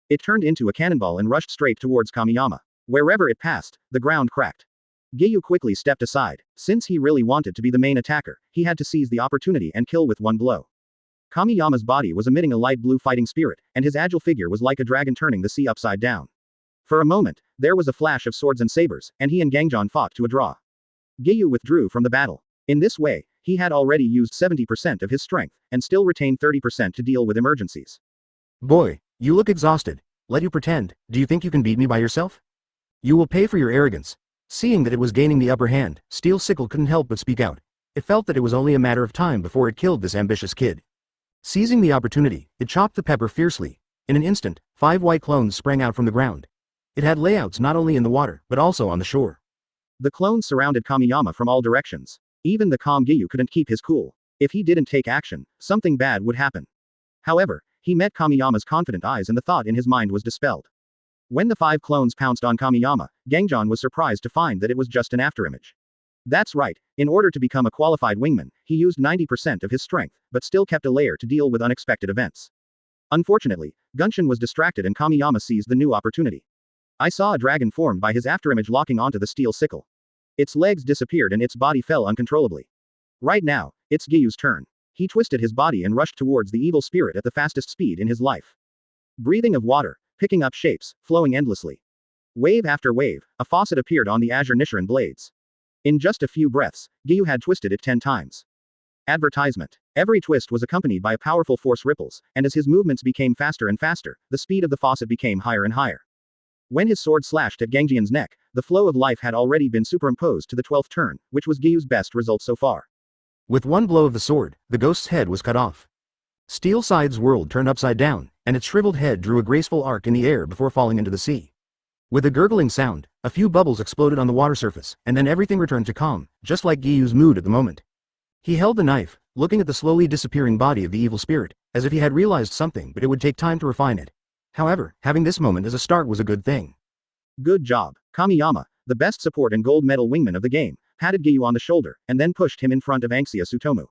It turned into a cannonball and rushed straight towards Kamiyama. Wherever it passed, the ground cracked. Gyu quickly stepped aside. Since he really wanted to be the main attacker, he had to seize the opportunity and kill with one blow. Kamiyama's body was emitting a light blue fighting spirit, and his agile figure was like a dragon turning the sea upside down. For a moment, there was a flash of swords and sabers, and he and Gangjan fought to a draw. Gyu withdrew from the battle. In this way, he had already used 70% of his strength, and still retained 30% to deal with emergencies. Boy, you look exhausted. Let you pretend. Do you think you can beat me by yourself? You will pay for your arrogance. Seeing that it was gaining the upper hand, Steel Sickle couldn't help but speak out. It felt that it was only a matter of time before it killed this ambitious kid. Seizing the opportunity, it chopped the pepper fiercely. In an instant, 5 white clones sprang out from the ground. It had layouts not only in the water, but also on the shore. The clones surrounded Kamiyama from all directions. Even the calm Giyu couldn't keep his cool. If he didn't take action, something bad would happen. However, he met Kamiyama's confident eyes and the thought in his mind was dispelled. When the 5 clones pounced on Kamiyama, Gangjan was surprised to find that it was just an afterimage. That's right, in order to become a qualified wingman, he used 90% of his strength, but still kept a layer to deal with unexpected events. Unfortunately, Gunshin was distracted and Kamiyama seized the new opportunity. I saw a dragon formed by his afterimage locking onto the steel sickle. Its legs disappeared and its body fell uncontrollably. Right now, it's Giyu's turn. He twisted his body and rushed towards the evil spirit at the fastest speed in his life. Breathing of water, picking up shapes, flowing endlessly. Wave after wave, a faucet appeared on the azure Nichiren blades. In just a few breaths, Giyu had twisted it 10 times. Advertisement. Every twist was accompanied by powerful force ripples, and as his movements became faster and faster, the speed of the faucet became higher and higher. When his sword slashed at Gangjian's neck, the flow of life had already been superimposed to the 12th turn, which was Giyu's best result so far. With one blow of the sword, the ghost's head was cut off. Steel Side's world turned upside down, and its shriveled head drew a graceful arc in the air before falling into the sea. With a gurgling sound, a few bubbles exploded on the water surface, and then everything returned to calm, just like Giyu's mood at the moment. He held the knife, looking at the slowly disappearing body of the evil spirit, as if he had realized something but it would take time to refine it. However, having this moment as a start was a good thing. Good job, Kamiyama, the best support and gold medal wingman of the game, patted Giyu on the shoulder, and then pushed him in front of Anxia Tsutomu.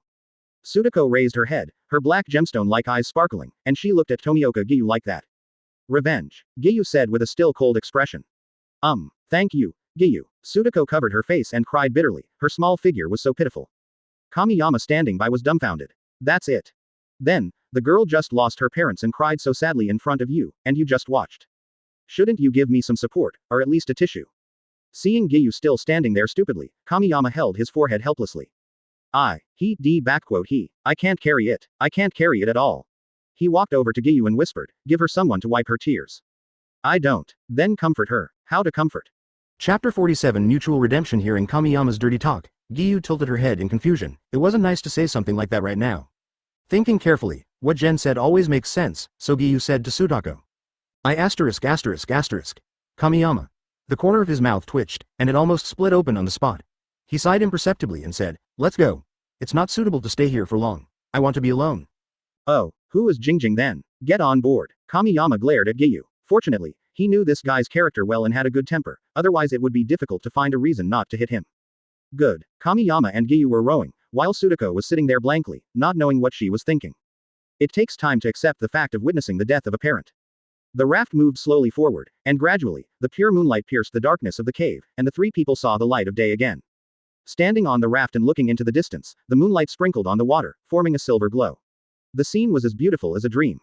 Sudako raised her head, her black gemstone-like eyes sparkling, and she looked at Tomioka Giyu like that. Revenge, Giyu said with a still cold expression. Thank you, Giyu. Sudako covered her face and cried bitterly, her small figure was so pitiful. Kamiyama standing by was dumbfounded. That's it. Then, the girl just lost her parents and cried so sadly in front of you, and you just watched. Shouldn't you give me some support, or at least a tissue? Seeing Giyu still standing there stupidly, Kamiyama held his forehead helplessly. I can't carry it. I can't carry it at all. He walked over to Giyu and whispered, give her someone to wipe her tears. I don't. Then comfort her. How to comfort? Chapter 47 Mutual Redemption. Hearing Kamiyama's dirty talk, Giyu tilted her head in confusion. It wasn't nice to say something like that right now. Thinking carefully, what Jen said always makes sense, so Giyu said to Sudako. Kamiyama. The corner of his mouth twitched, and it almost split open on the spot. He sighed imperceptibly and said, let's go. It's not suitable to stay here for long. I want to be alone. Oh, who is Jingjing then? Get on board. Kamiyama glared at Giyu. Fortunately, he knew this guy's character well and had a good temper, otherwise it would be difficult to find a reason not to hit him. Good. Kamiyama and Giyu were rowing, while Sudako was sitting there blankly, not knowing what she was thinking. It takes time to accept the fact of witnessing the death of a parent. The raft moved slowly forward, and gradually, the pure moonlight pierced the darkness of the cave, and the 3 people saw the light of day again. Standing on the raft and looking into the distance, the moonlight sprinkled on the water, forming a silver glow. The scene was as beautiful as a dream.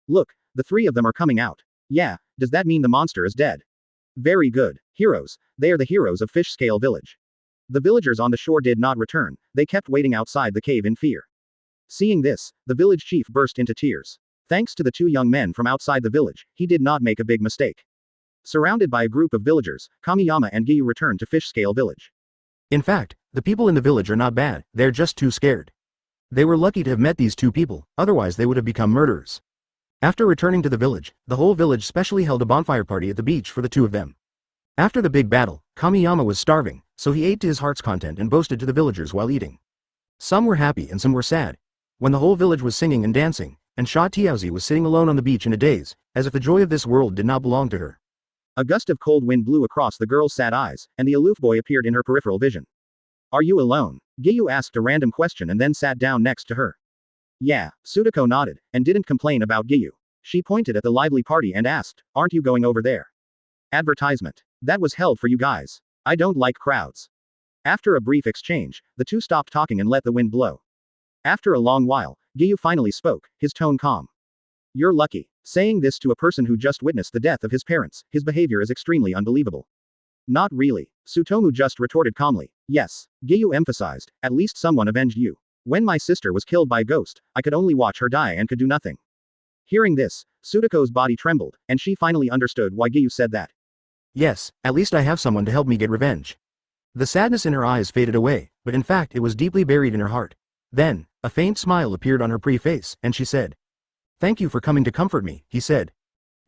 Look, the 3 of them are coming out. Yeah, does that mean the monster is dead? Very good. Heroes, they are the heroes of Fish Scale Village. The villagers on the shore did not return, they kept waiting outside the cave in fear. Seeing this, the village chief burst into tears. Thanks to the 2 young men from outside the village, he did not make a big mistake. Surrounded by a group of villagers, Kamiyama and Giyu returned to Fish Scale Village. In fact, the people in the village are not bad, they're just too scared. They were lucky to have met these 2 people, otherwise they would have become murderers. After returning to the village, the whole village specially held a bonfire party at the beach for the 2 of them. After the big battle, Kamiyama was starving, so he ate to his heart's content and boasted to the villagers while eating. Some were happy and some were sad. When the whole village was singing and dancing, and Sha Tiaozi was sitting alone on the beach in a daze, as if the joy of this world did not belong to her. A gust of cold wind blew across the girl's sad eyes, and the aloof boy appeared in her peripheral vision. Are you alone? Giyu asked a random question and then sat down next to her. Yeah, Sudako nodded, and didn't complain about Giyu. She pointed at the lively party and asked, aren't you going over there? Advertisement. That was held for you guys. I don't like crowds. After a brief exchange, the 2 stopped talking and let the wind blow. After a long while, Giyu finally spoke, his tone calm. You're lucky. Saying this to a person who just witnessed the death of his parents, his behavior is extremely unbelievable. Not really. Tsutomu just retorted calmly. Yes. Giyu emphasized, at least someone avenged you. When my sister was killed by a ghost, I could only watch her die and could do nothing. Hearing this, Sudako's body trembled, and she finally understood why Giyu said that. Yes, at least I have someone to help me get revenge. The sadness in her eyes faded away, but in fact it was deeply buried in her heart. Then, a faint smile appeared on her pretty face, and she said. Thank you for coming to comfort me, he said.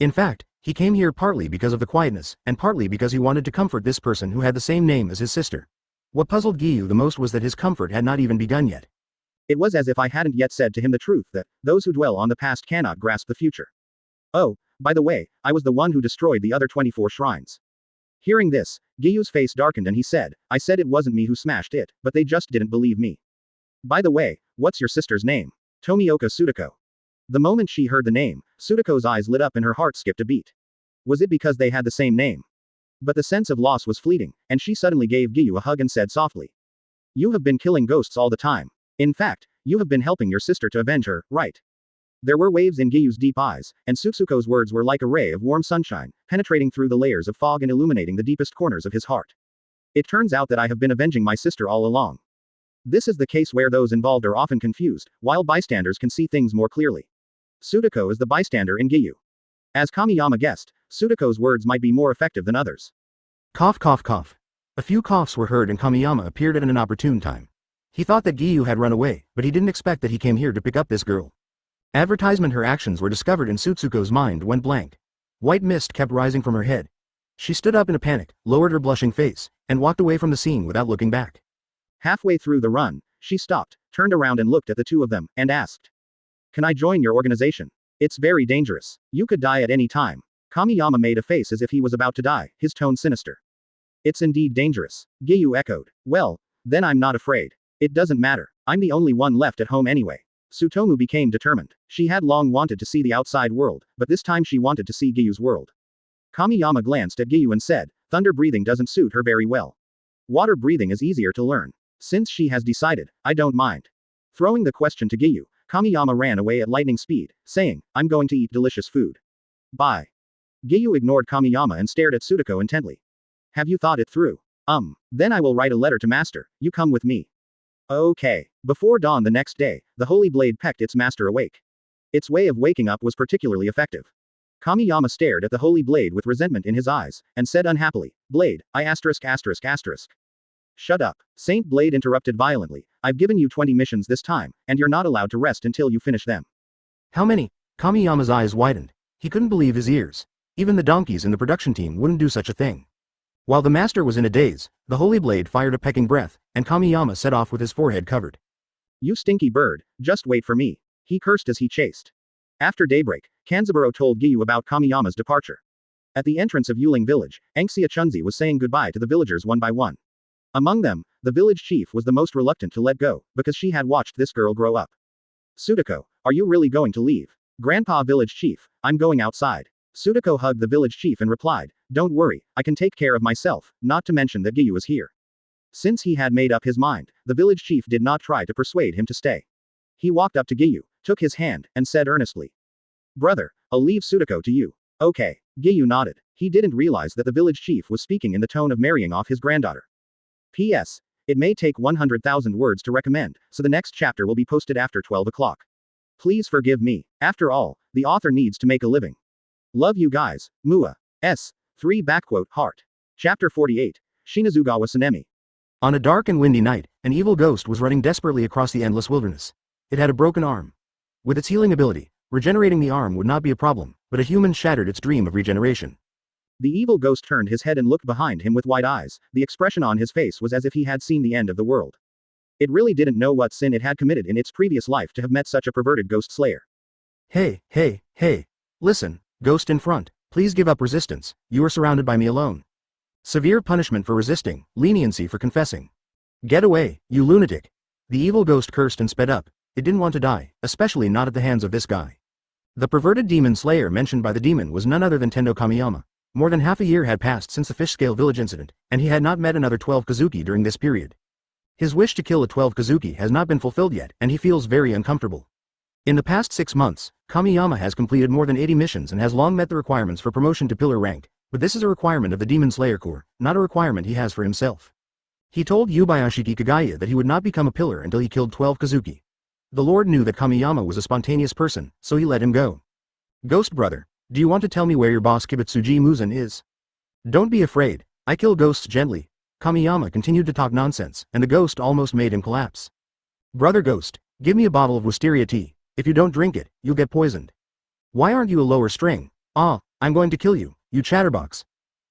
In fact, he came here partly because of the quietness, and partly because he wanted to comfort this person who had the same name as his sister. What puzzled Giyu the most was that his comfort had not even begun yet. It was as if I hadn't yet said to him the truth that, those who dwell on the past cannot grasp the future. Oh, by the way, I was the one who destroyed the other 24 shrines. Hearing this, Giyu's face darkened and he said, I said it wasn't me who smashed it, but they just didn't believe me. By the way, what's your sister's name? Tomioka Sudako. The moment she heard the name, Sudako's eyes lit up and her heart skipped a beat. Was it because they had the same name? But the sense of loss was fleeting, and she suddenly gave Giyu a hug and said softly. You have been killing ghosts all the time. In fact, you have been helping your sister to avenge her, right? There were waves in Giyu's deep eyes, and Sutsuko's words were like a ray of warm sunshine, penetrating through the layers of fog and illuminating the deepest corners of his heart. It turns out that I have been avenging my sister all along. This is the case where those involved are often confused, while bystanders can see things more clearly. Sudako is the bystander in Giyu. As Kamiyama guessed, Sudako's words might be more effective than others. Cough cough cough. A few coughs were heard and Kamiyama appeared at an inopportune time. He thought that Giyu had run away, but he didn't expect that he came here to pick up this girl. Advertisement her actions were discovered and Sutsuko's mind went blank. White mist kept rising from her head. She stood up in a panic, lowered her blushing face, and walked away from the scene without looking back. Halfway through the run, she stopped, turned around and looked at the two of them, and asked. Can I join your organization? It's very dangerous. You could die at any time. Kamiyama made a face as if he was about to die, his tone sinister. It's indeed dangerous, Giyu echoed. Well, then I'm not afraid. It doesn't matter. I'm the only one left at home anyway. Tsutomu became determined. She had long wanted to see the outside world, but this time she wanted to see Giyu's world. Kamiyama glanced at Giyu and said, thunder breathing doesn't suit her very well. Water breathing is easier to learn. Since she has decided, I don't mind. Throwing the question to Giyu, Kamiyama ran away at lightning speed, saying, I'm going to eat delicious food. Bye. Giyu ignored Kamiyama and stared at Sudako intently. Have you thought it through? Then I will write a letter to master, you come with me. Okay. Before dawn the next day, the holy blade pecked its master awake. Its way of waking up was particularly effective. Kamiyama stared at the holy blade with resentment in his eyes, and said unhappily, Blade, Shut up. Saint Blade interrupted violently, I've given you 20 missions this time, and you're not allowed to rest until you finish them. How many? Kamiyama's eyes widened. He couldn't believe his ears. Even the donkeys in the production team wouldn't do such a thing. While the master was in a daze, the holy blade fired a pecking breath, and Kamiyama set off with his forehead covered. You stinky bird, just wait for me. He cursed as he chased. After daybreak, Kanzaburo told Giyu about Kamiyama's departure. At the entrance of Yuling village, Anxia Chunzi was saying goodbye to the villagers one by one. Among them, the village chief was the most reluctant to let go, because she had watched this girl grow up. Sudako, are you really going to leave? Grandpa village chief, I'm going outside. Sudako hugged the village chief and replied, don't worry, I can take care of myself, not to mention that Giyu is here. Since he had made up his mind, the village chief did not try to persuade him to stay. He walked up to Giyu, took his hand, and said earnestly. Brother, I'll leave Sudako to you. Okay. Giyu nodded. He didn't realize that the village chief was speaking in the tone of marrying off his granddaughter. P.S. It may take 100,000 words to recommend, so the next chapter will be posted after 12 o'clock. Please forgive me. After all, the author needs to make a living. Love you guys. Mua. S. 3 Heart. Chapter 48. Shinazugawa Tsunemi. On a dark and windy night, an evil ghost was running desperately across the endless wilderness. It had a broken arm. With its healing ability, regenerating the arm would not be a problem, but a human shattered its dream of regeneration. The evil ghost turned his head and looked behind him with wide eyes. The expression on his face was as if he had seen the end of the world. It really didn't know what sin it had committed in its previous life to have met such a perverted ghost slayer. Hey. Listen, ghost in front, please give up resistance, you are surrounded by me alone. Severe punishment for resisting, leniency for confessing. Get away, you lunatic. The evil ghost cursed and sped up. It didn't want to die, especially not at the hands of this guy. The perverted demon slayer mentioned by the demon was none other than Tendo Kamiyama. More than half a year had passed since the Fish-Scale Village incident, and he had not met another 12 Kazuki during this period. His wish to kill a 12 Kazuki has not been fulfilled yet, and he feels very uncomfortable. In the past 6 months, Kamiyama has completed more than 80 missions and has long met the requirements for promotion to pillar rank, but this is a requirement of the Demon Slayer Corps, not a requirement he has for himself. He told Yubayashiki Kagaya that he would not become a pillar until he killed 12 Kazuki. The Lord knew that Kamiyama was a spontaneous person, so he let him go. Ghost brother, do you want to tell me where your boss Kibutsuji Muzan is? Don't be afraid, I kill ghosts gently. Kamiyama continued to talk nonsense, and the ghost almost made him collapse. Brother ghost, give me a bottle of wisteria tea. If you don't drink it, you'll get poisoned. Why aren't you a lower string? I'm going to kill you, you chatterbox.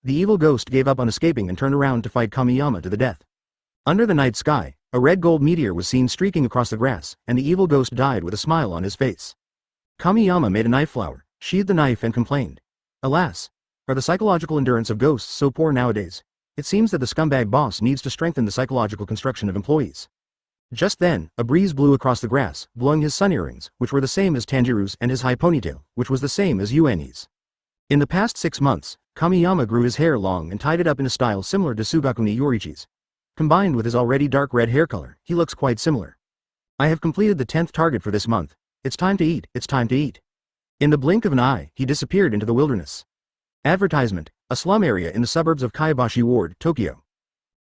The evil ghost gave up on escaping and turned around to fight Kamiyama to the death. Under the night sky, a red gold meteor was seen streaking across the grass, and the evil ghost died with a smile on his face. Kamiyama made a knife flower, sheathed the knife and complained. Alas! Are the psychological endurance of ghosts so poor nowadays? It seems that the scumbag boss needs to strengthen the psychological construction of employees. Just then, a breeze blew across the grass, blowing his sun earrings, which were the same as Tanjiro's, and his high ponytail, which was the same as Yuani's. In the past 6 months, Kamiyama grew his hair long and tied it up in a style similar to Sugakuni Yoriichi's. Combined with his already dark red hair color, he looks quite similar. I have completed the 10th target for this month. It's time to eat, it's time to eat. In the blink of an eye, he disappeared into the wilderness. Advertisement: a slum area in the suburbs of Kagayashiki Ward, Tokyo.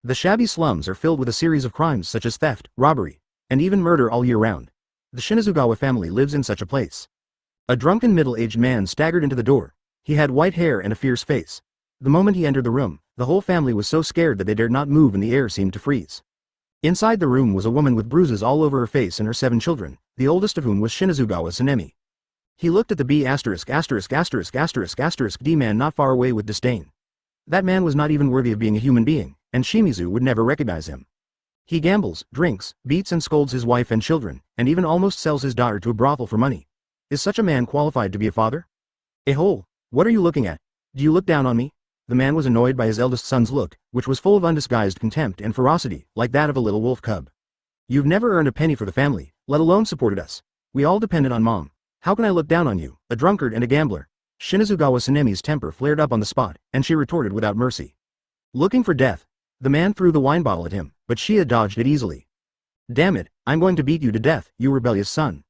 The shabby slums are filled with a series of crimes such as theft, robbery, and even murder all year round. The Shinazugawa family lives in such a place. A drunken middle-aged man staggered into the door. He had white hair and a fierce face. The moment he entered the room, the whole family was so scared that they dared not move and the air seemed to freeze. Inside the room was a woman with bruises all over her face and her 7 children, the oldest of whom was Shinazugawa Sanemi. He looked at the B********* D man not far away with disdain. That man was not even worthy of being a human being, and Shimizu would never recognize him. He gambles, drinks, beats and scolds his wife and children, and even almost sells his daughter to a brothel for money. Is such a man qualified to be a father? Hole, what are you looking at? Do you look down on me? The man was annoyed by his eldest son's look, which was full of undisguised contempt and ferocity, like that of a little wolf cub. You've never earned a penny for the family, let alone supported us. We all depended on mom. How can I look down on you, a drunkard and a gambler? Shinazugawa Sanemi's temper flared up on the spot, and she retorted without mercy. Looking for death. The man threw the wine bottle at him, but Shia dodged it easily. Damn it, I'm going to beat you to death, you rebellious son.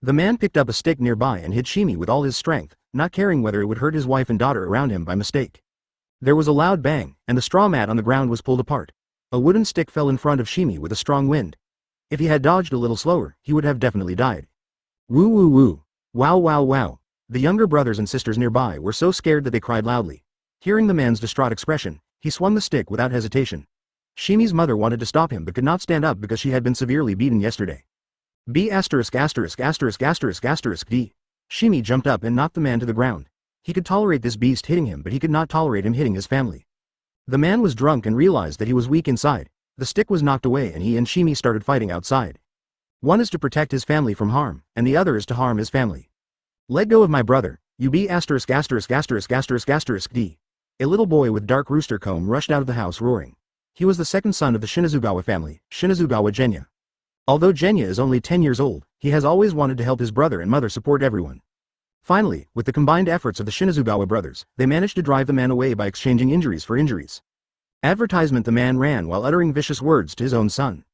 The man picked up a stick nearby and hit Shimi with all his strength, not caring whether it would hurt his wife and daughter around him by mistake. There was a loud bang, and the straw mat on the ground was pulled apart. A wooden stick fell in front of Shimi with a strong wind. If he had dodged a little slower, he would have definitely died. Woo woo woo. Wow wow wow. The younger brothers and sisters nearby were so scared that they cried loudly. Hearing the man's distraught expression, he swung the stick without hesitation. Shimi's mother wanted to stop him but could not stand up because she had been severely beaten yesterday. D. Shimi jumped up and knocked the man to the ground. He could tolerate this beast hitting him but he could not tolerate him hitting his family. The man was drunk and realized that he was weak inside. The stick was knocked away and he and Shimi started fighting outside. One is to protect his family from harm, and the other is to harm his family. Let go of my brother, you D. A little boy with dark rooster comb rushed out of the house roaring. He was the second son of the Shinazugawa family, Shinazugawa Genya. Although Genya is only 10 years old, he has always wanted to help his brother and mother support everyone. Finally, with the combined efforts of the Shinazugawa brothers, they managed to drive the man away by exchanging injuries for injuries. Advertisement: the man ran while uttering vicious words to his own son.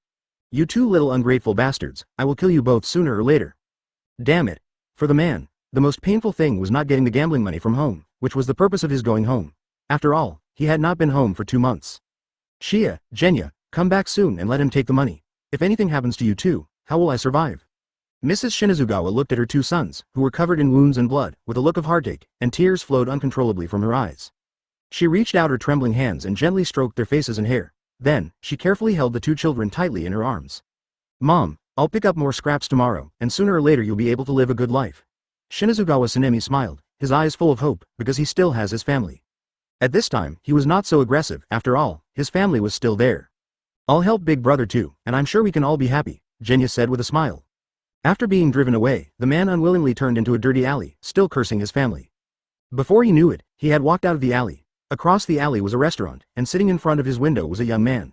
You two little ungrateful bastards, I will kill you both sooner or later. Damn it. For the man, the most painful thing was not getting the gambling money from home, which was the purpose of his going home. After all, he had not been home for 2 months. Shia, Genya, come back soon and let him take the money. If anything happens to you too, how will I survive? Mrs. Shinazugawa looked at her 2 sons, who were covered in wounds and blood, with a look of heartache, and tears flowed uncontrollably from her eyes. She reached out her trembling hands and gently stroked their faces and hair. Then, she carefully held the 2 children tightly in her arms. Mom, I'll pick up more scraps tomorrow, and sooner or later you'll be able to live a good life. Shinazugawa Sanemi smiled, his eyes full of hope, because he still has his family. At this time, he was not so aggressive, after all, his family was still there. I'll help big brother too, and I'm sure we can all be happy, Genya said with a smile. After being driven away, the man unwillingly turned into a dirty alley, still cursing his family. Before he knew it, he had walked out of the alley. Across the alley was a restaurant, and sitting in front of his window was a young man.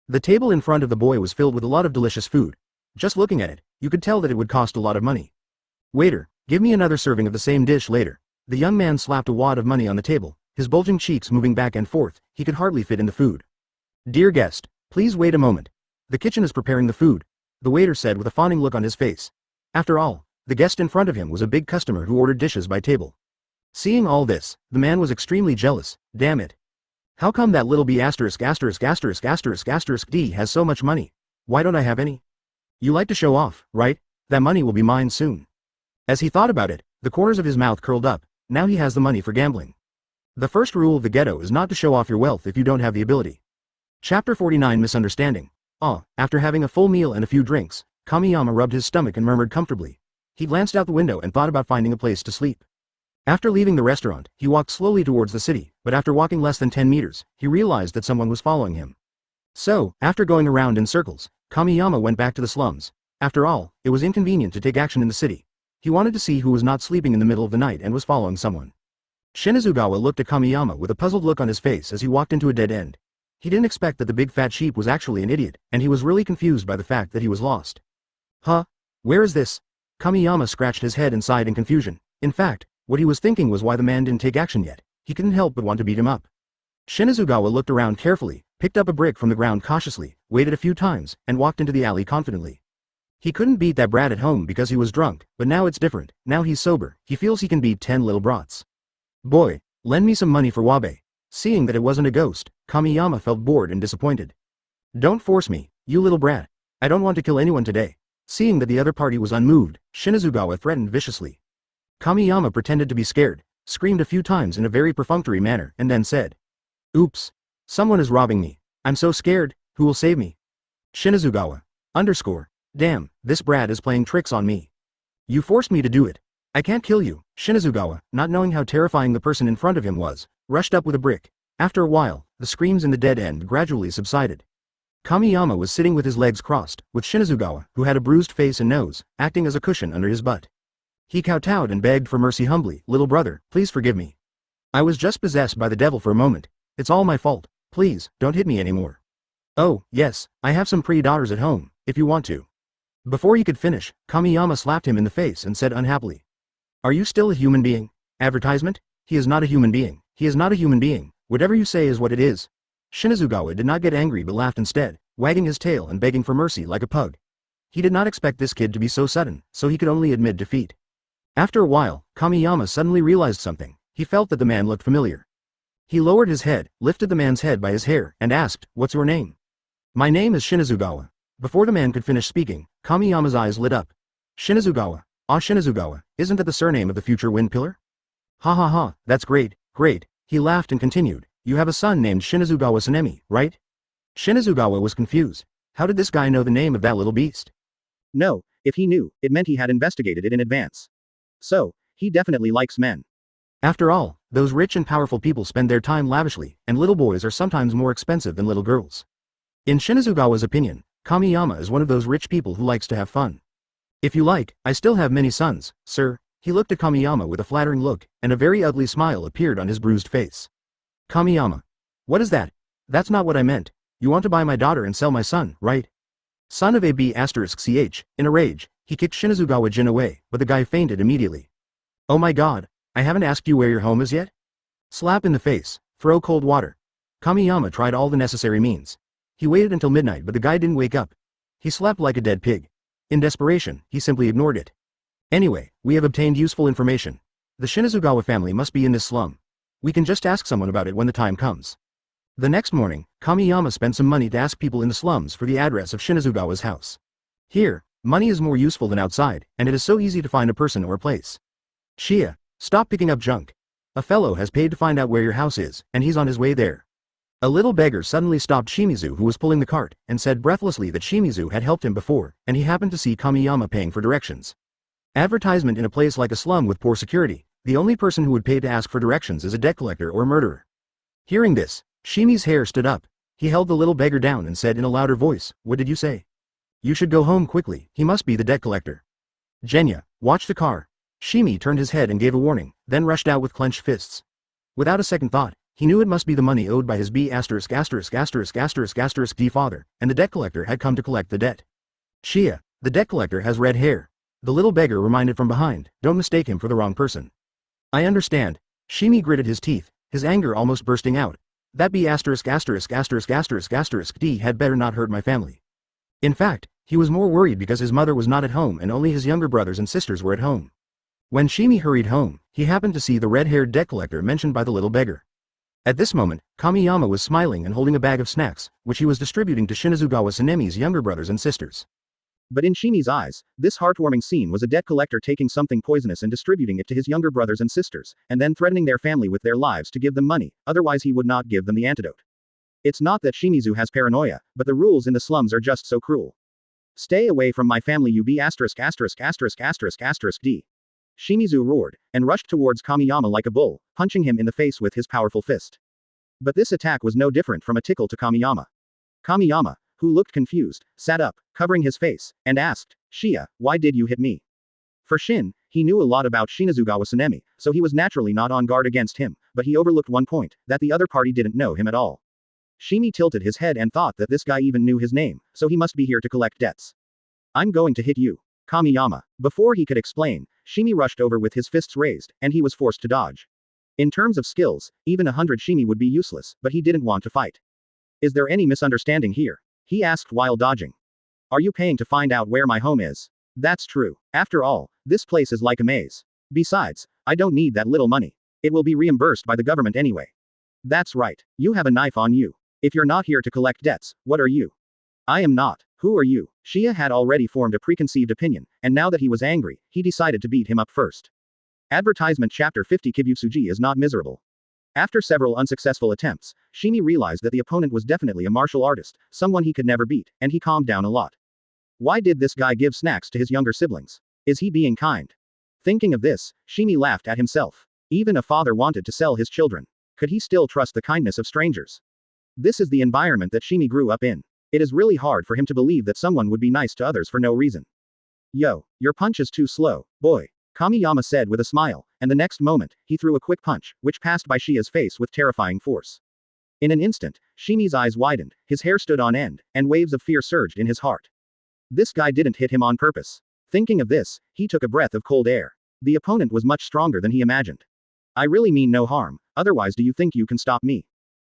The table in front of the boy was filled with a lot of delicious food. Just looking at it, you could tell that it would cost a lot of money. Waiter, give me another serving of the same dish later. The young man slapped a wad of money on the table, his bulging cheeks moving back and forth. He could hardly fit in the food. Dear guest, please wait a moment. The kitchen is preparing the food, the waiter said with a fawning look on his face. After all, the guest in front of him was a big customer who ordered dishes by table. Seeing all this, the man was extremely jealous. Damn it. How come that little B***************** D has so much money? Why don't I have any? You like to show off, right? That money will be mine soon. As he thought about it, the corners of his mouth curled up. Now he has the money for gambling. The first rule of the ghetto is not to show off your wealth if you don't have the ability. Chapter 49: Misunderstanding. After having a full meal and a few drinks, Kamiyama rubbed his stomach and murmured comfortably. He glanced out the window and thought about finding a place to sleep. After leaving the restaurant, he walked slowly towards the city, but after walking less than 10 meters, he realized that someone was following him. So, after going around in circles, Kamiyama went back to the slums. After all, it was inconvenient to take action in the city. He wanted to see who was not sleeping in the middle of the night and was following someone. Shinazugawa looked at Kamiyama with a puzzled look on his face as he walked into a dead end. He didn't expect that the big fat sheep was actually an idiot, and he was really confused by the fact that he was lost. Huh? Where is this? Kamiyama scratched his head and sighed in confusion. In fact, what he was thinking was why the man didn't take action yet. He couldn't help but want to beat him up. Shinazugawa looked around carefully, picked up a brick from the ground cautiously, waited a few times, and walked into the alley confidently. He couldn't beat that brat at home because he was drunk, but now it's different. Now he's sober. He feels he can beat 10 little brats. Boy, lend me some money for Wabe. Seeing that it wasn't a ghost, Kamiyama felt bored and disappointed. Don't force me, you little brat. I don't want to kill anyone today. Seeing that the other party was unmoved, Shinazugawa threatened viciously. Kamiyama pretended to be scared, screamed a few times in a very perfunctory manner, and then said, "Oops. Someone is robbing me. I'm so scared, who will save me?" Shinazugawa. Damn, this brat is playing tricks on me. You forced me to do it. I can't kill you. Shinazugawa, not knowing how terrifying the person in front of him was, rushed up with a brick. After a while, the screams in the dead end gradually subsided. Kamiyama was sitting with his legs crossed, with Shinazugawa, who had a bruised face and nose, acting as a cushion under his butt. He kowtowed and begged for mercy humbly. "Little brother, please forgive me. I was just possessed by the devil for a moment. It's all my fault. Please, don't hit me anymore. Oh, yes, I have some pretty daughters at home, if you want to." Before he could finish, Kamiyama slapped him in the face and said unhappily, "Are you still a human being? Advertisement? He is not a human being. He is not a human being. Whatever you say is what it is." Shinazugawa did not get angry but laughed instead, wagging his tail and begging for mercy like a pug. He did not expect this kid to be so sudden, so he could only admit defeat. After a while, Kamiyama suddenly realized something. He felt that the man looked familiar. He lowered his head, lifted the man's head by his hair, and asked, "What's your name?" "My name is Shinazugawa." Before the man could finish speaking, Kamiyama's eyes lit up. Shinazugawa. Ah, Shinazugawa, isn't that the surname of the future wind pillar? Ha ha ha, that's great, great. He laughed and continued, "You have a son named Shinazugawa Sanemi, right?" Shinazugawa was confused. How did this guy know the name of that little beast? No, if he knew, it meant he had investigated it in advance. So, he definitely likes men. After all, those rich and powerful people spend their time lavishly, and little boys are sometimes more expensive than little girls. In Shinazugawa's opinion, Kamiyama is one of those rich people who likes to have fun. "If you like, I still have many sons, sir." He looked at Kamiyama with a flattering look, and a very ugly smile appeared on his bruised face. Kamiyama. What is that? That's not what I meant. You want to buy my daughter and sell my son, right? Son of a B***ch. In a rage, he kicked Shinazugawa Jin away, but the guy fainted immediately. Oh my god, I haven't asked you where your home is yet? Slap in the face, throw cold water. Kamiyama tried all the necessary means. He waited until midnight but the guy didn't wake up. He slept like a dead pig. In desperation, he simply ignored it. Anyway, we have obtained useful information. The Shinazugawa family must be in this slum. We can just ask someone about it when the time comes. The next morning, Kamiyama spent some money to ask people in the slums for the address of Shinazugawa's house. Here, money is more useful than outside, and it is so easy to find a person or a place. Shia, stop picking up junk. A fellow has paid to find out where your house is, and he's on his way there. A little beggar suddenly stopped Shimizu, who was pulling the cart, and said breathlessly that Shimizu had helped him before, and he happened to see Kamiyama paying for directions. Advertisement in a place like a slum with poor security, the only person who would pay to ask for directions is a debt collector or a murderer. Hearing this, Shimi's hair stood up. He held the little beggar down and said in a louder voice, "What did you say?" "You should go home quickly, he must be the debt collector." "Genya, watch the car." Shimi turned his head and gave a warning, then rushed out with clenched fists. Without a second thought, he knew it must be the money owed by his D father, and the debt collector had come to collect the debt. Shia, the debt collector has red hair. The little beggar reminded from behind, don't mistake him for the wrong person. I understand. Shimi gritted his teeth, his anger almost bursting out. That D had better not hurt my family. In fact, he was more worried because his mother was not at home and only his younger brothers and sisters were at home. When Shimi hurried home, he happened to see the red-haired debt collector mentioned by the little beggar. At this moment, Kamiyama was smiling and holding a bag of snacks, which he was distributing to Shinazugawa Sanemi's younger brothers and sisters. But in Shimi's eyes, this heartwarming scene was a debt collector taking something poisonous and distributing it to his younger brothers and sisters, and then threatening their family with their lives to give them money, otherwise he would not give them the antidote. It's not that Shimizu has paranoia, but the rules in the slums are just so cruel. Stay away from my family, you D. Shimizu roared, and rushed towards Kamiyama like a bull, punching him in the face with his powerful fist. But this attack was no different from a tickle to Kamiyama. Kamiyama, who looked confused, sat up, covering his face, and asked, Shia, why did you hit me? For Shin, he knew a lot about Shinazugawa Sanemi, so he was naturally not on guard against him, but he overlooked one point, that the other party didn't know him at all. Shimi tilted his head and thought that this guy even knew his name, so he must be here to collect debts. I'm going to hit you. Kamiyama. Before he could explain, Shimi rushed over with his fists raised, and he was forced to dodge. In terms of skills, even 100 Shimi would be useless, but he didn't want to fight. Is there any misunderstanding here? He asked while dodging. Are you paying to find out where my home is? That's true. After all, this place is like a maze. Besides, I don't need that little money. It will be reimbursed by the government anyway. That's right. You have a knife on you. If you're not here to collect debts, what are you? I am not. Who are you? Shia had already formed a preconceived opinion, and now that he was angry, he decided to beat him up first. Advertisement Chapter 50 Kibutsuji is not miserable. After several unsuccessful attempts, Shimi realized that the opponent was definitely a martial artist, someone he could never beat, and he calmed down a lot. Why did this guy give snacks to his younger siblings? Is he being kind? Thinking of this, Shimi laughed at himself. Even a father wanted to sell his children. Could he still trust the kindness of strangers? This is the environment that Shimi grew up in. It is really hard for him to believe that someone would be nice to others for no reason. Yo, your punch is too slow, boy. Kamiyama said with a smile, and the next moment, he threw a quick punch, which passed by Shia's face with terrifying force. In an instant, Shimi's eyes widened, his hair stood on end, and waves of fear surged in his heart. This guy didn't hit him on purpose. Thinking of this, he took a breath of cold air. The opponent was much stronger than he imagined. I really mean no harm, otherwise do you think you can stop me?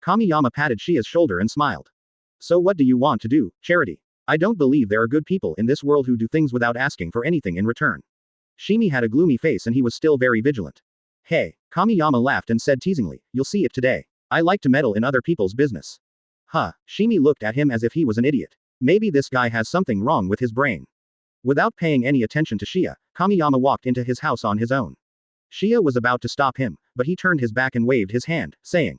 Kamiyama patted Shia's shoulder and smiled. So what do you want to do, charity? I don't believe there are good people in this world who do things without asking for anything in return. Shimi had a gloomy face and he was still very vigilant. Hey, Kamiyama laughed and said teasingly, you'll see it today. I like to meddle in other people's business. Huh, Shimi looked at him as if he was an idiot. Maybe this guy has something wrong with his brain. Without paying any attention to Shia, Kamiyama walked into his house on his own. Shia was about to stop him, but he turned his back and waved his hand, saying,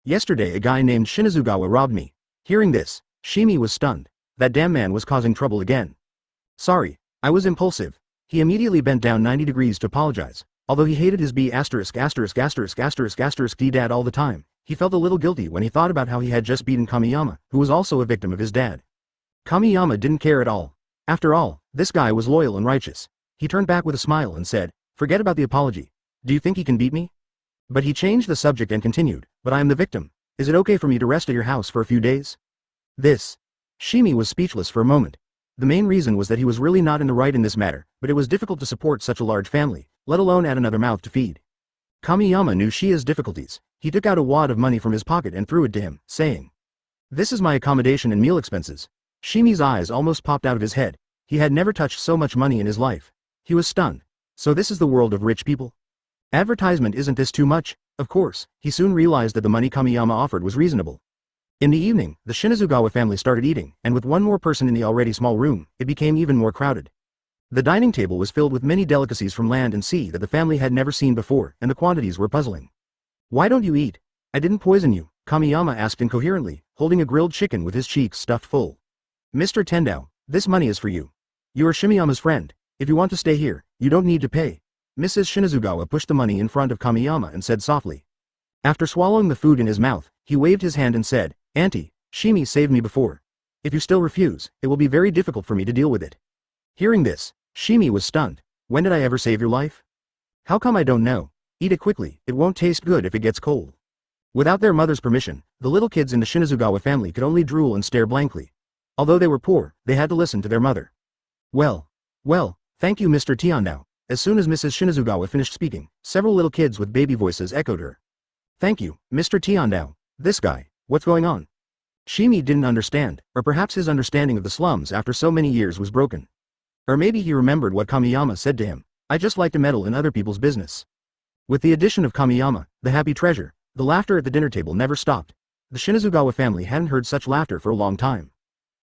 Yesterday a guy named Shinazugawa robbed me. Hearing this, Shimi was stunned. That damn man was causing trouble again. Sorry, I was impulsive. He immediately bent down 90 degrees to apologize. Although he hated his B************** dad all the time, he felt a little guilty when he thought about how he had just beaten Kamiyama, who was also a victim of his dad. Kamiyama didn't care at all. After all, this guy was loyal and righteous. He turned back with a smile and said, forget about the apology. Do you think he can beat me? But he changed the subject and continued, but I am the victim. Is it okay for me to rest at your house for a few days? Shimi was speechless for a moment. The main reason was that he was really not in the right in this matter, but it was difficult to support such a large family, let alone add another mouth to feed. Kamiyama knew Shia's difficulties. He took out a wad of money from his pocket and threw it to him, saying, this is my accommodation and meal expenses. Shimi's eyes almost popped out of his head. He had never touched so much money in his life. He was stunned. So this is the world of rich people? Advertisement isn't this too much? Of course, he soon realized that the money Kamiyama offered was reasonable. In the evening, the Shinazugawa family started eating, and with one more person in the already small room, it became even more crowded. The dining table was filled with many delicacies from land and sea that the family had never seen before, and the quantities were puzzling. Why don't you eat? I didn't poison you, Kamiyama asked incoherently, holding a grilled chicken with his cheeks stuffed full. Mr. Tendao, this money is for you. You are Shimiyama's friend. If you want to stay here, you don't need to pay. Mrs. Shinazugawa pushed the money in front of Kamiyama and said softly. After swallowing the food in his mouth, he waved his hand and said, Auntie, Shimi saved me before. If you still refuse, it will be very difficult for me to deal with it. Hearing this, Shimi was stunned. When did I ever save your life? How come I don't know? Eat it quickly, it won't taste good if it gets cold. Without their mother's permission, the little kids in the Shinazugawa family could only drool and stare blankly. Although they were poor, they had to listen to their mother. Well, thank you Mr. Tiandao. As soon as Mrs. Shinazugawa finished speaking, several little kids with baby voices echoed her. Thank you, Mr. Tiandao. This guy, what's going on? Shimi didn't understand, or perhaps his understanding of the slums after so many years was broken. Or maybe he remembered what Kamiyama said to him, I just like to meddle in other people's business. With the addition of Kamiyama, the happy treasure, the laughter at the dinner table never stopped. The Shinazugawa family hadn't heard such laughter for a long time.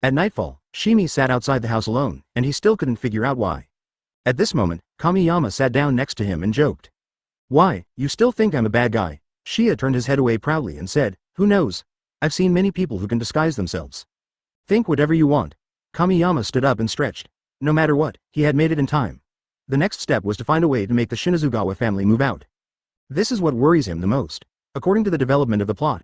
At nightfall, Shimi sat outside the house alone, and he still couldn't figure out why. At this moment, Kamiyama sat down next to him and joked. Why, you still think I'm a bad guy? Shia turned his head away proudly and said, who knows? I've seen many people who can disguise themselves. Think whatever you want. Kamiyama stood up and stretched. No matter what, he had made it in time. The next step was to find a way to make the Shinazugawa family move out. This is what worries him the most. According to the development of the plot,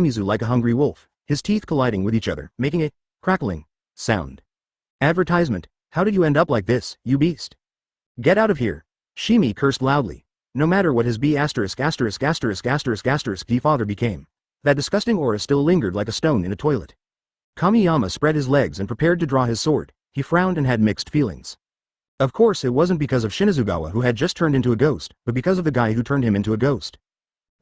Shimizu like a hungry wolf, his teeth colliding with each other, making a crackling sound. Advertisement, how did you end up like this, you beast? Get out of here. Shimi cursed loudly. No matter what his B********** father became. That disgusting aura still lingered like a stone in a toilet. Kamiyama spread his legs and prepared to draw his sword. He frowned and had mixed feelings. Of course it wasn't because of Shinazugawa who had just turned into a ghost, but because of the guy who turned him into a ghost.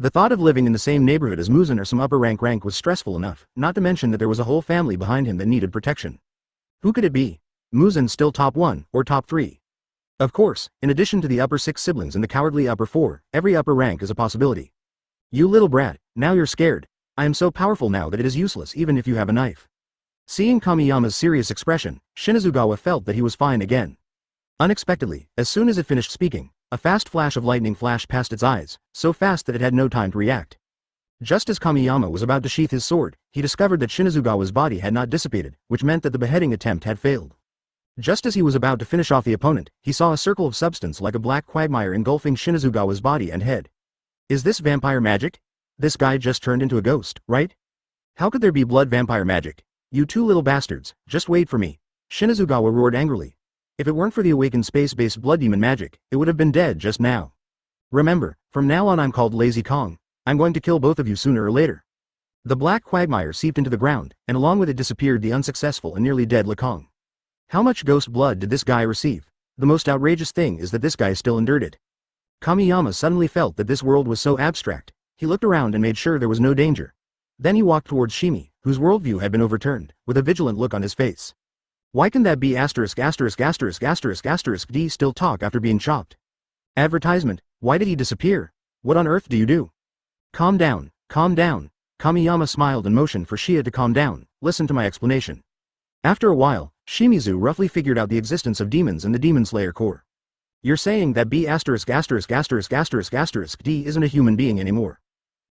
The thought of living in the same neighborhood as Muzan or some upper rank was stressful enough, not to mention that there was a whole family behind him that needed protection. Who could it be? Muzan still top 1, or top 3. Of course, in addition to the upper 6 siblings and the cowardly upper 4, every upper rank is a possibility. You little brat, now you're scared. I am so powerful now that it is useless even if you have a knife. Seeing Kamiyama's serious expression, Shinazugawa felt that he was fine again. Unexpectedly, as soon as it finished speaking, a fast flash of lightning flashed past its eyes, so fast that it had no time to react. Just as Kamiyama was about to sheath his sword, he discovered that Shinazugawa's body had not dissipated, which meant that the beheading attempt had failed. Just as he was about to finish off the opponent, he saw a circle of substance like a black quagmire engulfing Shinazugawa's body and head. Is this vampire magic? This guy just turned into a ghost, right? How could there be blood vampire magic? You two little bastards, just wait for me. Shinazugawa roared angrily. If it weren't for the awakened space-based blood demon magic, it would have been dead just now. Remember, from now on I'm called Lazy Kong. I'm going to kill both of you sooner or later. The black quagmire seeped into the ground, and along with it disappeared the unsuccessful and nearly dead Lekong. How much ghost blood did this guy receive? The most outrageous thing is that this guy still endured it. Kamiyama suddenly felt that this world was so abstract. He looked around and made sure there was no danger. Then he walked towards Shimi, whose worldview had been overturned, with a vigilant look on his face. Why can that be ********* D still talk after being chopped? Advertisement, why did he disappear? What on earth do you do? Calm down, calm down. Kamiyama smiled and motioned for Shia to calm down. Listen to my explanation. After a while, Shimizu roughly figured out the existence of demons in the Demon Slayer core. You're saying that B*********** D isn't a human being anymore.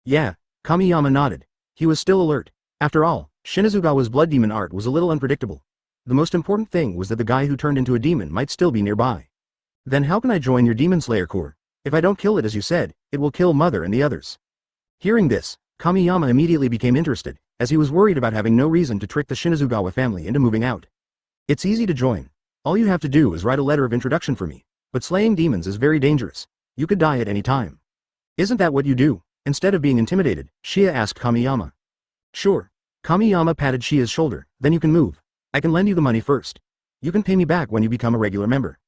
Yeah, Kamiyama nodded. He was still alert. After all, Shinazugawa's blood demon art was a little unpredictable. The most important thing was that the guy who turned into a demon might still be nearby. Then how can I join your Demon Slayer core? If I don't kill it as you said, it will kill Mother and the others. Hearing this, Kamiyama immediately became interested, as he was worried about having no reason to trick the Shinazugawa family into moving out. It's easy to join. All you have to do is write a letter of introduction for me. But slaying demons is very dangerous. You could die at any time. Isn't that what you do? Instead of being intimidated, Shia asked Kamiyama. Sure. Kamiyama patted Shia's shoulder. Then you can move. I can lend you the money first. You can pay me back when you become a regular member.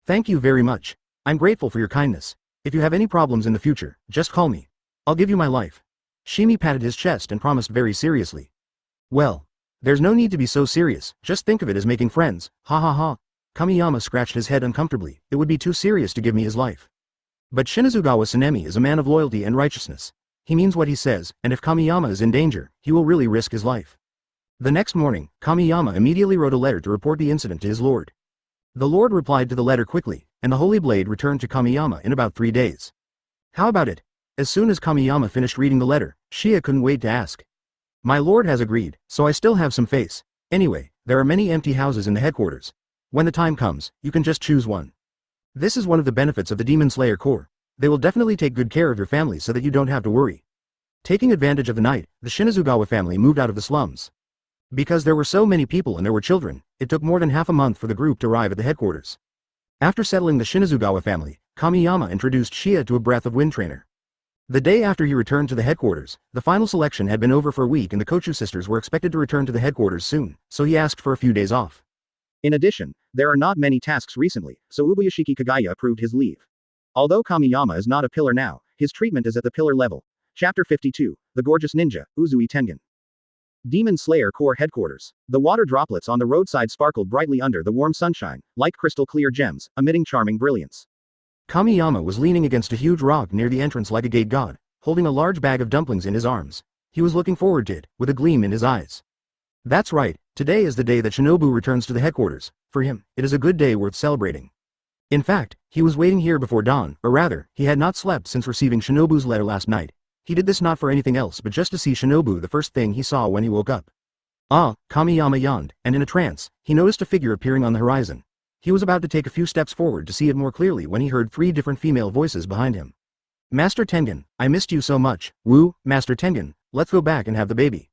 Thank you very much. I'm grateful for your kindness. If you have any problems in the future, just call me. I'll give you my life. Shimi patted his chest and promised very seriously. Well, there's no need to be so serious, just think of it as making friends, ha ha ha. Kamiyama scratched his head uncomfortably. It would be too serious to give me his life. But Shinazugawa Sanemi is a man of loyalty and righteousness. He means what he says, and if Kamiyama is in danger, he will really risk his life. The next morning, Kamiyama immediately wrote a letter to report the incident to his lord. The lord replied to the letter quickly, and the holy blade returned to Kamiyama in about 3 days. How about it? As soon as Kamiyama finished reading the letter, Shia couldn't wait to ask. My lord has agreed, so I still have some face. Anyway, there are many empty houses in the headquarters. When the time comes, you can just choose one. This is one of the benefits of the Demon Slayer Corps. They will definitely take good care of your family so that you don't have to worry. Taking advantage of the night, the Shinazugawa family moved out of the slums. Because there were so many people and there were children, it took more than half a month for the group to arrive at the headquarters. After settling the Shinazugawa family, Kamiyama introduced Shia to a Breath of Wind trainer. The day after he returned to the headquarters, the final selection had been over for a week and the Kochu sisters were expected to return to the headquarters soon, so he asked for a few days off. In addition, there are not many tasks recently, so Ubuyashiki Kagaya approved his leave. Although Kamiyama is not a pillar now, his treatment is at the pillar level. Chapter 52, The Gorgeous Ninja, Uzui Tengen. Demon Slayer Corps Headquarters. The water droplets on the roadside sparkled brightly under the warm sunshine, like crystal clear gems, emitting charming brilliance. Kamiyama was leaning against a huge rock near the entrance like a gate god, holding a large bag of dumplings in his arms. He was looking forward to it, with a gleam in his eyes. That's right, today is the day that Shinobu returns to the headquarters. For him, it is a good day worth celebrating. In fact, he was waiting here before dawn, or rather, he had not slept since receiving Shinobu's letter last night. He did this not for anything else but just to see Shinobu the first thing he saw when he woke up. Ah, Kamiyama yawned, and in a trance, he noticed a figure appearing on the horizon. He was about to take a few steps forward to see it more clearly when he heard 3 different female voices behind him. Master Tengen, I missed you so much. Woo, Master Tengen, let's go back and have the baby.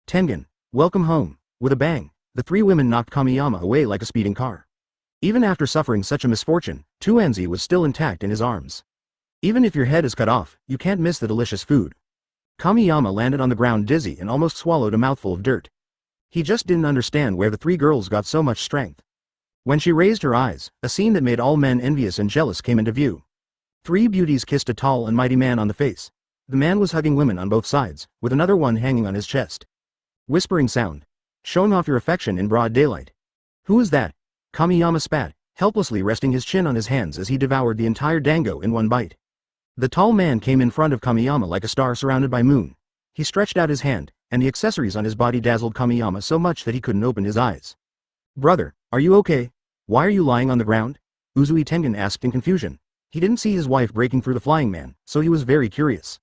Tengen, welcome home. With a bang, the 3 women knocked Kamiyama away like a speeding car. Even after suffering such a misfortune, Tuanzi was still intact in his arms. Even if your head is cut off, you can't miss the delicious food. Kamiyama landed on the ground dizzy and almost swallowed a mouthful of dirt. He just didn't understand where the 3 girls got so much strength. When she raised her eyes, a scene that made all men envious and jealous came into view. 3 beauties kissed a tall and mighty man on the face. The man was hugging women on both sides, with another one hanging on his chest. Whispering sound. Showing off your affection in broad daylight. Who is that? Kamiyama spat, helplessly resting his chin on his hands as he devoured the entire dango in one bite. The tall man came in front of Kamiyama like a star surrounded by moon. He stretched out his hand, and the accessories on his body dazzled Kamiyama so much that he couldn't open his eyes. Brother, are you okay? Why are you lying on the ground? Uzui Tengen asked in confusion. He didn't see his wife breaking through the flying man, so he was very curious.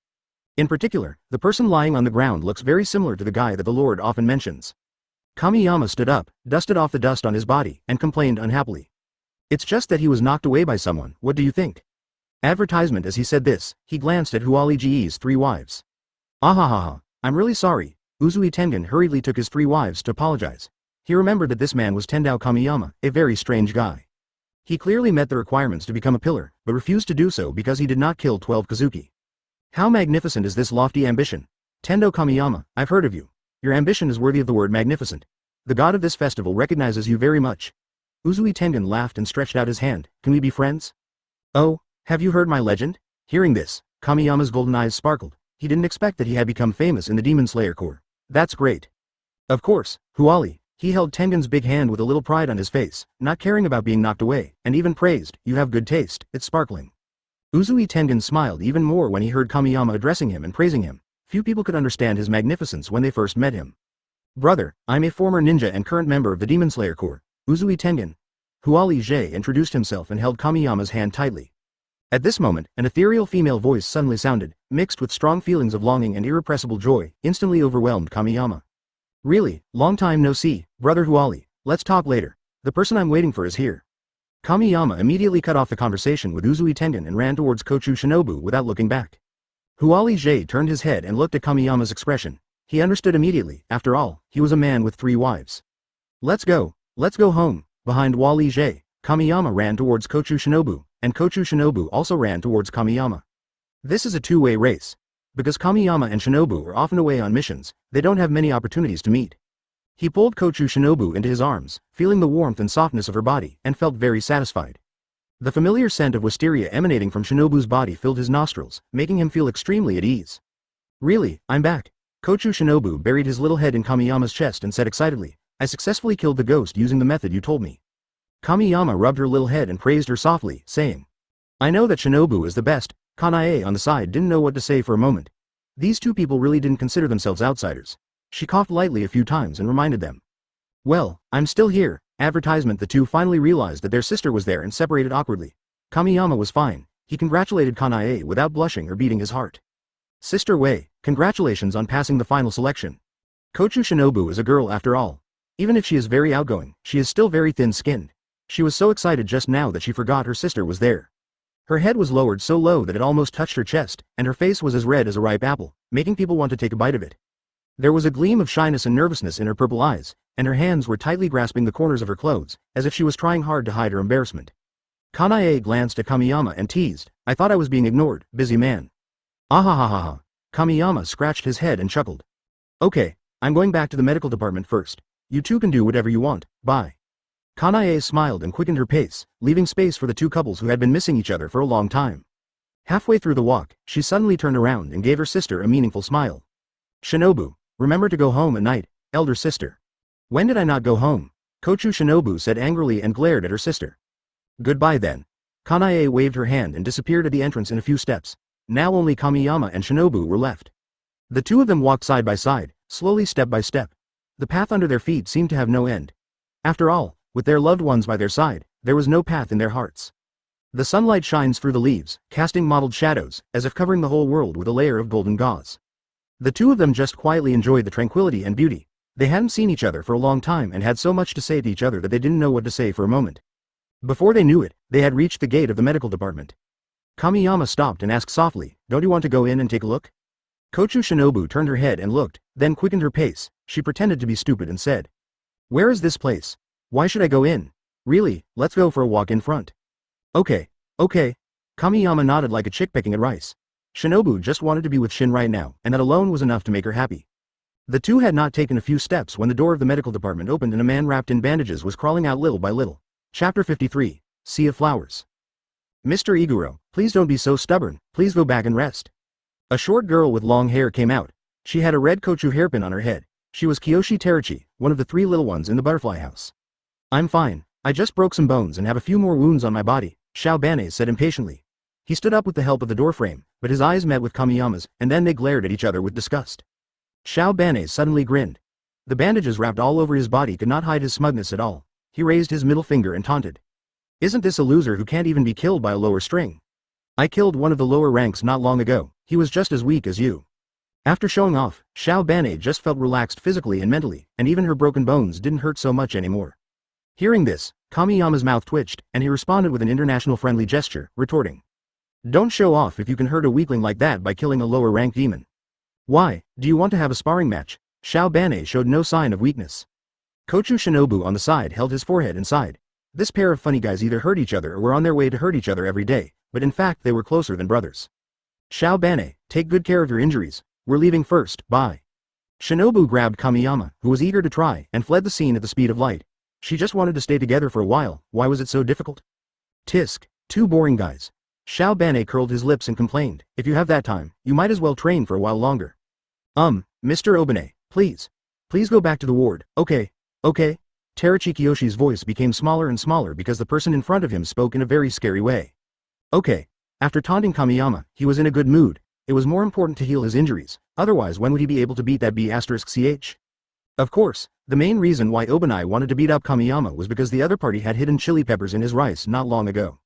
In particular, the person lying on the ground looks very similar to the guy that the Lord often mentions. Kamiyama stood up, dusted off the dust on his body, and complained unhappily. It's just that he was knocked away by someone, what do you think? Advertisement. As he said this, he glanced at Hualiji's 3 wives. Ahahaha, I'm really sorry. Uzui Tengen hurriedly took his 3 wives to apologize. He remembered that this man was Tendao Kamiyama, a very strange guy. He clearly met the requirements to become a pillar, but refused to do so because he did not kill 12 Kazuki. How magnificent is this lofty ambition? Tendo Kamiyama, I've heard of you. Your ambition is worthy of the word magnificent. The god of this festival recognizes you very much. Uzui Tengen laughed and stretched out his hand. Can we be friends? Oh, have you heard my legend? Hearing this, Kamiyama's golden eyes sparkled. He didn't expect that he had become famous in the Demon Slayer Corps. That's great. Of course, Huali. He held Tengen's big hand with a little pride on his face, not caring about being knocked away, and even praised, you have good taste, it's sparkling. Uzui Tengen smiled even more when he heard Kamiyama addressing him and praising him. Few people could understand his magnificence when they first met him. Brother, I'm a former ninja and current member of the Demon Slayer Corps, Uzui Tengen. Huali Jie introduced himself and held Kamiyama's hand tightly. At this moment, an ethereal female voice suddenly sounded, mixed with strong feelings of longing and irrepressible joy, instantly overwhelmed Kamiyama. Really, long time no see, brother Huali, let's talk later. The person I'm waiting for is here. Kamiyama immediately cut off the conversation with Uzui Tengen and ran towards Kochou Shinobu without looking back. Huali Jie turned his head and looked at Kamiyama's expression. He understood immediately, after all, he was a man with 3 wives. Let's go home. Behind Huali Jie, Kamiyama ran towards Kochou Shinobu, and Kochou Shinobu also ran towards Kamiyama. This is a two-way race. Because Kamiyama and Shinobu are often away on missions, they don't have many opportunities to meet. He pulled Kochou Shinobu into his arms, feeling the warmth and softness of her body, and felt very satisfied. The familiar scent of wisteria emanating from Shinobu's body filled his nostrils, making him feel extremely at ease. Really, I'm back. Kochou Shinobu buried his little head in Kamiyama's chest and said excitedly, I successfully killed the ghost using the method you told me. Kamiyama rubbed her little head and praised her softly, saying, I know that Shinobu is the best. Kanae on the side didn't know what to say for a moment. These 2 people really didn't consider themselves outsiders. She coughed lightly a few times and reminded them. Well, I'm still here. Advertisement. The 2 finally realized that their sister was there and separated awkwardly. Kamiyama was fine. He congratulated Kanae without blushing or beating his heart. Sister Wei, congratulations on passing the final selection. Kochou Shinobu is a girl after all. Even if she is very outgoing, she is still very thin-skinned. She was so excited just now that she forgot her sister was there. Her head was lowered so low that it almost touched her chest, and her face was as red as a ripe apple, making people want to take a bite of it. There was a gleam of shyness and nervousness in her purple eyes, and her hands were tightly grasping the corners of her clothes, as if she was trying hard to hide her embarrassment. Kanae glanced at Kamiyama and teased, I thought I was being ignored, busy man. Ahahaha. Kamiyama scratched his head and chuckled. Okay, I'm going back to the medical department first. You 2 can do whatever you want, bye. Kanae smiled and quickened her pace, leaving space for the 2 couples who had been missing each other for a long time. Halfway through the walk, she suddenly turned around and gave her sister a meaningful smile. Shinobu, remember to go home at night, elder sister. When did I not go home? Kochou Shinobu said angrily and glared at her sister. Goodbye then. Kanae waved her hand and disappeared at the entrance in a few steps. Now only Kamiyama and Shinobu were left. The 2 of them walked side by side, slowly step by step. The path under their feet seemed to have no end. After all, with their loved ones by their side, there was no path in their hearts. The sunlight shines through the leaves, casting mottled shadows, as if covering the whole world with a layer of golden gauze. The 2 of them just quietly enjoyed the tranquility and beauty. They hadn't seen each other for a long time and had so much to say to each other that they didn't know what to say for a moment. Before they knew it, they had reached the gate of the medical department. Kamiyama stopped and asked softly, don't you want to go in and take a look? Kochou Shinobu turned her head and looked, then quickened her pace. She pretended to be stupid and said, where is this place? Why should I go in? Really, let's go for a walk in front. Okay. Kamiyama nodded like a chick pecking at rice. Shinobu just wanted to be with Shin right now, and that alone was enough to make her happy. The 2 had not taken a few steps when the door of the medical department opened and a man wrapped in bandages was crawling out little by little. Chapter 53, Sea of Flowers. Mr. Iguro, please don't be so stubborn, please go back and rest. A short girl with long hair came out. She had a red Kochu hairpin on her head. She was Kiyoshi Teruchi, one of the 3 little ones in the butterfly house. I'm fine. I just broke some bones and have a few more wounds on my body, Xiao Banez said impatiently. He stood up with the help of the doorframe, but his eyes met with Kamiyama's, and then they glared at each other with disgust. Xiao Banez suddenly grinned. The bandages wrapped all over his body could not hide his smugness at all. He raised his middle finger and taunted. Isn't this a loser who can't even be killed by a lower string? I killed one of the lower ranks not long ago. He was just as weak as you. After showing off, Xiao Banei just felt relaxed physically and mentally, and even her broken bones didn't hurt so much anymore. Hearing this, Kamiyama's mouth twitched, and he responded with an international friendly gesture, retorting. Don't show off if you can hurt a weakling like that by killing a lower-ranked demon. Why, do you want to have a sparring match? Xiao Banei showed no sign of weakness. Kochou Shinobu on the side held his forehead and sighed. This pair of funny guys either hurt each other or were on their way to hurt each other every day, but in fact they were closer than brothers. Xiao Banei, take good care of your injuries. We're leaving first, bye. Shinobu grabbed Kamiyama, who was eager to try, and fled the scene at the speed of light. She just wanted to stay together for a while, why was it so difficult? Tisk, two boring guys. Xiao Banei curled his lips and complained, if you have that time, you might as well train for a while longer. Mr. Obane, please. Please go back to the ward, okay. Terachi Kiyoshi's voice became smaller and smaller because the person in front of him spoke in a very scary way. Okay. After taunting Kamiyama, he was in a good mood. It was more important to heal his injuries, otherwise when would he be able to beat that B***ch? Of course, the main reason why Obani wanted to beat up Kamiyama was because the other party had hidden chili peppers in his rice not long ago.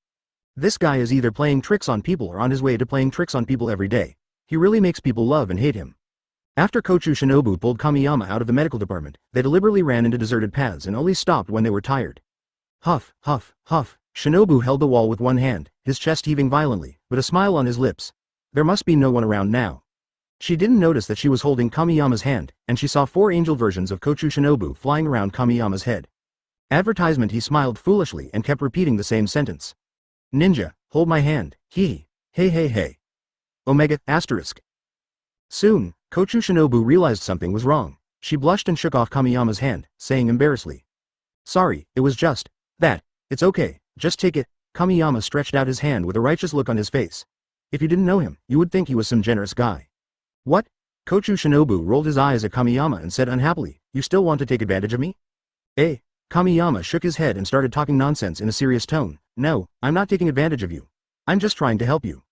This guy is either playing tricks on people or on his way to playing tricks on people every day. He really makes people love and hate him. After Kochou Shinobu pulled Kamiyama out of the medical department, they deliberately ran into deserted paths and only stopped when they were tired. Huff, huff, huff. Shinobu held the wall with one hand, his chest heaving violently, but a smile on his lips. There must be no one around now. She didn't notice that she was holding Kamiyama's hand, and she saw 4 angel versions of Kochou Shinobu flying around Kamiyama's head. Advertisement. He smiled foolishly and kept repeating the same sentence. Ninja, hold my hand, hee. Hey. Omega, asterisk. Soon, Kochou Shinobu realized something was wrong. She blushed and shook off Kamiyama's hand, saying embarrassedly. Sorry, it was just that. It's okay, just take it. Kamiyama stretched out his hand with a righteous look on his face. If you didn't know him, you would think he was some generous guy. What? Kochou Shinobu rolled his eyes at Kamiyama and said unhappily, you still want to take advantage of me? Kamiyama shook his head and started talking nonsense in a serious tone. No, I'm not taking advantage of you. I'm just trying to help you.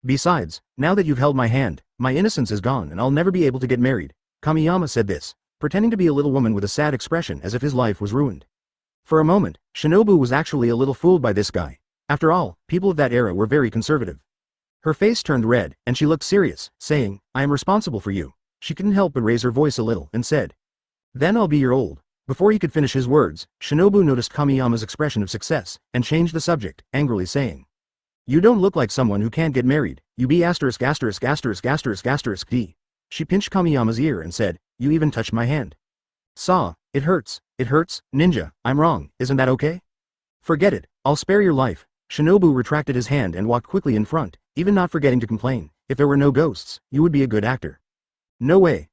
Besides, now that you've held my hand, my innocence is gone and I'll never be able to get married. Kamiyama said this, pretending to be a little woman with a sad expression as if his life was ruined. For a moment, Shinobu was actually a little fooled by this guy. After all, people of that era were very conservative. Her face turned red, and she looked serious, saying, I am responsible for you. She couldn't help but raise her voice a little and said, then I'll be your old. Before he could finish his words, Shinobu noticed Kamiyama's expression of success, and changed the subject, angrily saying, you don't look like someone who can't get married, you be asterisk. D. She pinched Kamiyama's ear and said, you even touched my hand. It hurts, ninja, I'm wrong, isn't that okay? Forget it, I'll spare your life. Shinobu retracted his hand and walked quickly in front, even not forgetting to complain, if there were no ghosts, you would be a good actor. No way,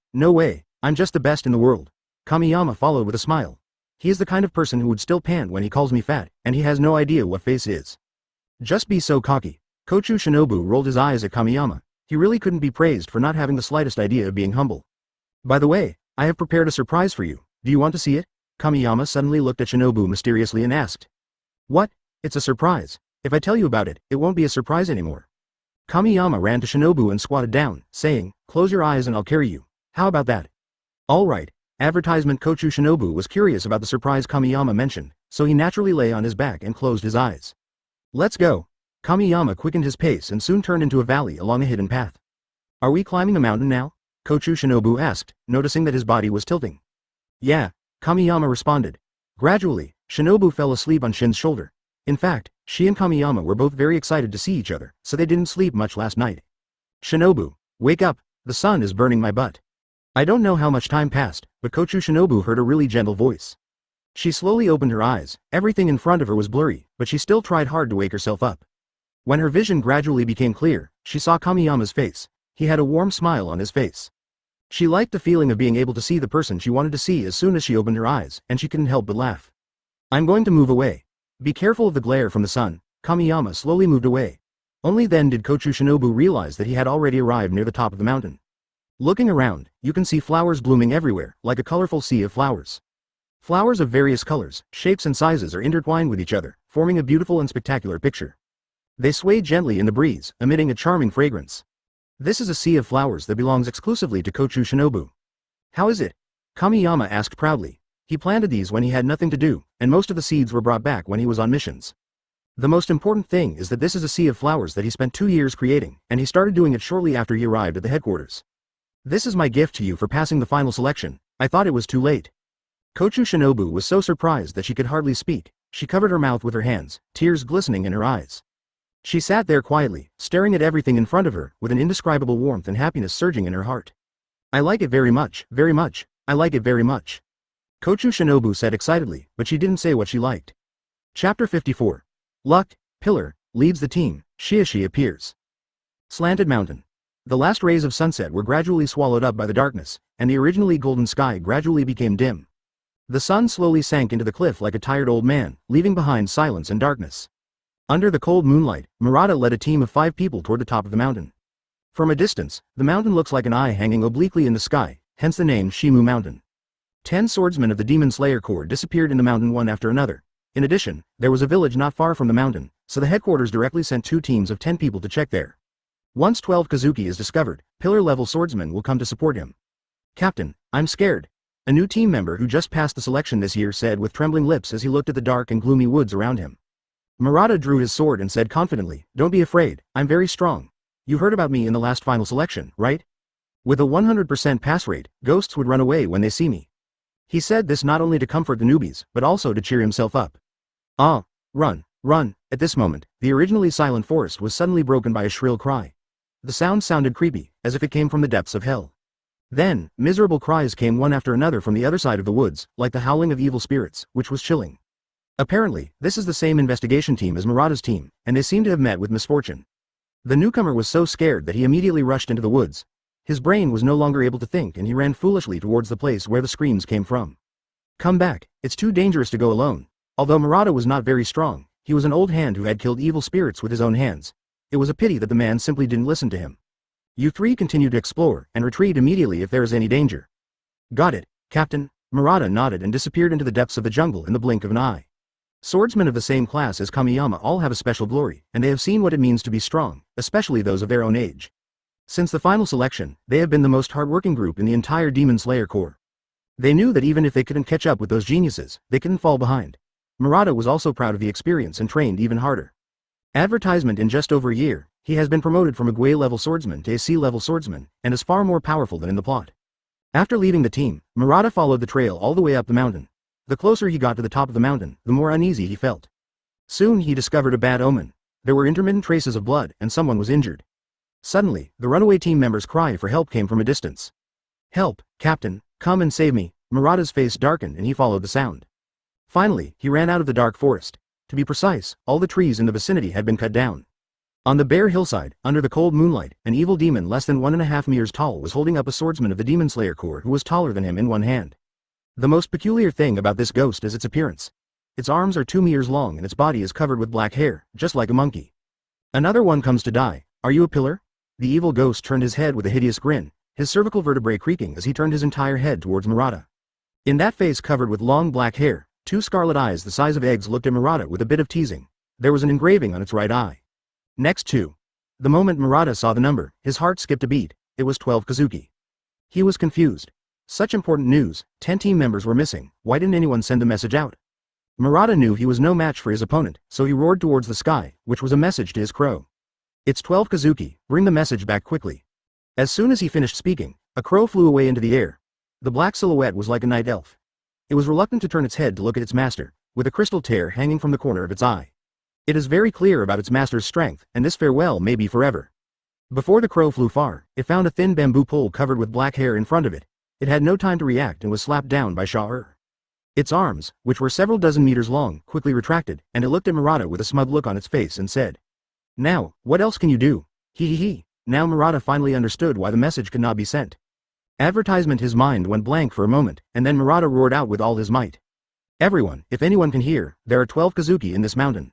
I'm just the best in the world. Kamiyama followed with a smile. He is the kind of person who would still pant when he calls me fat, and he has no idea what face is. Just be so cocky. Kochou Shinobu rolled his eyes at Kamiyama. He really couldn't be praised for not having the slightest idea of being humble. By the way, I have prepared a surprise for you. Do you want to see it? Kamiyama suddenly looked at Shinobu mysteriously and asked. What? It's a surprise. If I tell you about it, it won't be a surprise anymore. Kamiyama ran to Shinobu and squatted down, saying, close your eyes and I'll carry you. How about that? All right. Advertisement. Kochou Shinobu was curious about the surprise Kamiyama mentioned, so he naturally lay on his back and closed his eyes. Let's go. Kamiyama quickened his pace and soon turned into a valley along a hidden path. Are we climbing a mountain now? Kochou Shinobu asked, noticing that his body was tilting. Yeah, Kamiyama responded. Gradually, Shinobu fell asleep on Shin's shoulder. In fact, she and Kamiyama were both very excited to see each other, so they didn't sleep much last night. Shinobu, wake up, the sun is burning my butt. I don't know how much time passed, but Kochou Shinobu heard a really gentle voice. She slowly opened her eyes, everything in front of her was blurry, but she still tried hard to wake herself up. When her vision gradually became clear, she saw Kamiyama's face. He had a warm smile on his face. She liked the feeling of being able to see the person she wanted to see as soon as she opened her eyes, and she couldn't help but laugh. I'm going to move away. Be careful of the glare from the sun. Kamiyama slowly moved away. Only then did Kochou Shinobu realize that he had already arrived near the top of the mountain. Looking around, you can see flowers blooming everywhere, like a colorful sea of flowers. Flowers of various colors, shapes and sizes are intertwined with each other, forming a beautiful and spectacular picture. They sway gently in the breeze, emitting a charming fragrance. This is a sea of flowers that belongs exclusively to Kochou Shinobu. How is it? Kamiyama asked proudly. He planted these when he had nothing to do, and most of the seeds were brought back when he was on missions. The most important thing is that this is a sea of flowers that he spent 2 years creating, and he started doing it shortly after he arrived at the headquarters. This is my gift to you for passing the final selection. I thought it was too late. Kochou Shinobu was so surprised that she could hardly speak. She covered her mouth with her hands, tears glistening in her eyes. She sat there quietly, staring at everything in front of her, with an indescribable warmth and happiness surging in her heart. I like it very much, very much. I like it very much. Kochou Shinobu said excitedly, but she didn't say what she liked. Chapter 54. Luck, Pillar, leads the team. Shiashi appears. Slanted mountain. The last rays of sunset were gradually swallowed up by the darkness, and the originally golden sky gradually became dim. The sun slowly sank into the cliff like a tired old man, leaving behind silence and darkness. Under the cold moonlight, Murata led a team of 5 people toward the top of the mountain. From a distance, the mountain looks like an eye hanging obliquely in the sky, hence the name Shimu Mountain. 10 swordsmen of the Demon Slayer Corps disappeared in the mountain one after another. In addition, there was a village not far from the mountain, so the headquarters directly sent 2 teams of 10 people to check there. Once 12 Kazuki is discovered, pillar-level swordsmen will come to support him. Captain, I'm scared. A new team member who just passed the selection this year said with trembling lips as he looked at the dark and gloomy woods around him. Murata drew his sword and said confidently, "Don't be afraid, I'm very strong. You heard about me in the last final selection, right? With a 100% pass rate, ghosts would run away when they see me." He said this not only to comfort the newbies, but also to cheer himself up. Ah, run, run. At this moment, the originally silent forest was suddenly broken by a shrill cry. The sound sounded creepy, as if it came from the depths of hell. Then, miserable cries came one after another from the other side of the woods, like the howling of evil spirits, which was chilling. Apparently, this is the same investigation team as Murata's team, and they seem to have met with misfortune. The newcomer was so scared that he immediately rushed into the woods. His brain was no longer able to think and he ran foolishly towards the place where the screams came from. Come back, it's too dangerous to go alone. Although Murata was not very strong, he was an old hand who had killed evil spirits with his own hands. It was a pity that the man simply didn't listen to him. You 3 continue to explore, and retreat immediately if there is any danger. Got it, Captain. Murata nodded and disappeared into the depths of the jungle in the blink of an eye. Swordsmen of the same class as Kamiyama all have a special glory, and they have seen what it means to be strong, especially those of their own age. Since the final selection, they have been the most hardworking group in the entire Demon Slayer Corps. They knew that even if they couldn't catch up with those geniuses, they couldn't fall behind. Murata was also proud of the experience and trained even harder. Advertisement: in just over a year, he has been promoted from a Gwei-level swordsman to a C-level swordsman, and is far more powerful than in the plot. After leaving the team, Murata followed the trail all the way up the mountain. The closer he got to the top of the mountain, the more uneasy he felt. Soon he discovered a bad omen. There were intermittent traces of blood, and someone was injured. Suddenly, the runaway team member's cry for help came from a distance. Help, Captain, come and save me. Murata's face darkened and he followed the sound. Finally, he ran out of the dark forest. To be precise, all the trees in the vicinity had been cut down. On the bare hillside, under the cold moonlight, an evil demon less than 1.5 meters tall was holding up a swordsman of the Demon Slayer Corps who was taller than him in one hand. The most peculiar thing about this ghost is its appearance. Its arms are 2 meters long and its body is covered with black hair, just like a monkey. Another one comes to die. Are you a pillar? The evil ghost turned his head with a hideous grin, his cervical vertebrae creaking as he turned his entire head towards Murata. In that face covered with long black hair, 2 scarlet eyes the size of eggs looked at Murata with a bit of teasing. There was an engraving on its right eye. Next 2. The moment Murata saw the number, his heart skipped a beat. It was 12 Kazuki. He was confused. Such important news, 10 team members were missing. Why didn't anyone send the message out? Murata knew he was no match for his opponent, so he roared towards the sky, which was a message to his crow. It's 12 Kazuki, bring the message back quickly. As soon as he finished speaking, a crow flew away into the air. The black silhouette was like a night elf. It was reluctant to turn its head to look at its master, with a crystal tear hanging from the corner of its eye. It is very clear about its master's strength, and this farewell may be forever. Before the crow flew far, it found a thin bamboo pole covered with black hair in front of it. It had no time to react and was slapped down by Shao-er. Its arms, which were several dozen meters long, quickly retracted, and it looked at Murata with a smug look on its face and said, "Now, what else can you do? Hee. Now Murata finally understood why the message could not be sent. Advertisement. His mind went blank for a moment, and then Murata roared out with all his might. Everyone, if anyone can hear, there are 12 Kazuki in this mountain.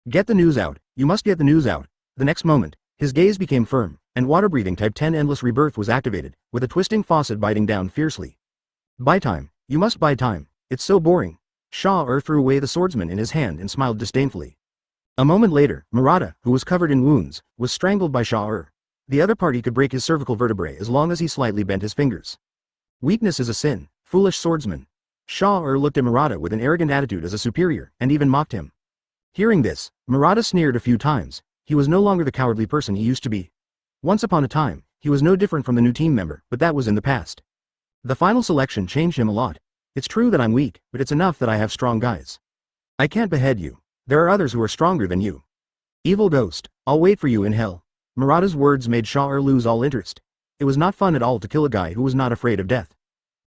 Get the news out, you must get the news out. The next moment, his gaze became firm, and water-breathing type 10 endless rebirth was activated, with a twisting faucet biting down fiercely. Buy time, you must buy time, it's so boring. Shao-er threw away the swordsman in his hand and smiled disdainfully. A moment later, Murata, who was covered in wounds, was strangled by Shao-er. The other party could break his cervical vertebrae as long as he slightly bent his fingers. Weakness is a sin, foolish swordsman. Shao-er looked at Murata with an arrogant attitude as a superior, and even mocked him. Hearing this, Murata sneered a few times. He was no longer the cowardly person he used to be. Once upon a time, he was no different from the new team member, but that was in the past. The final selection changed him a lot. It's true that I'm weak, but it's enough that I have strong guys. I can't behead you. There are others who are stronger than you. Evil ghost, I'll wait for you in hell. Murata's words made Shaw lose all interest. It was not fun at all to kill a guy who was not afraid of death.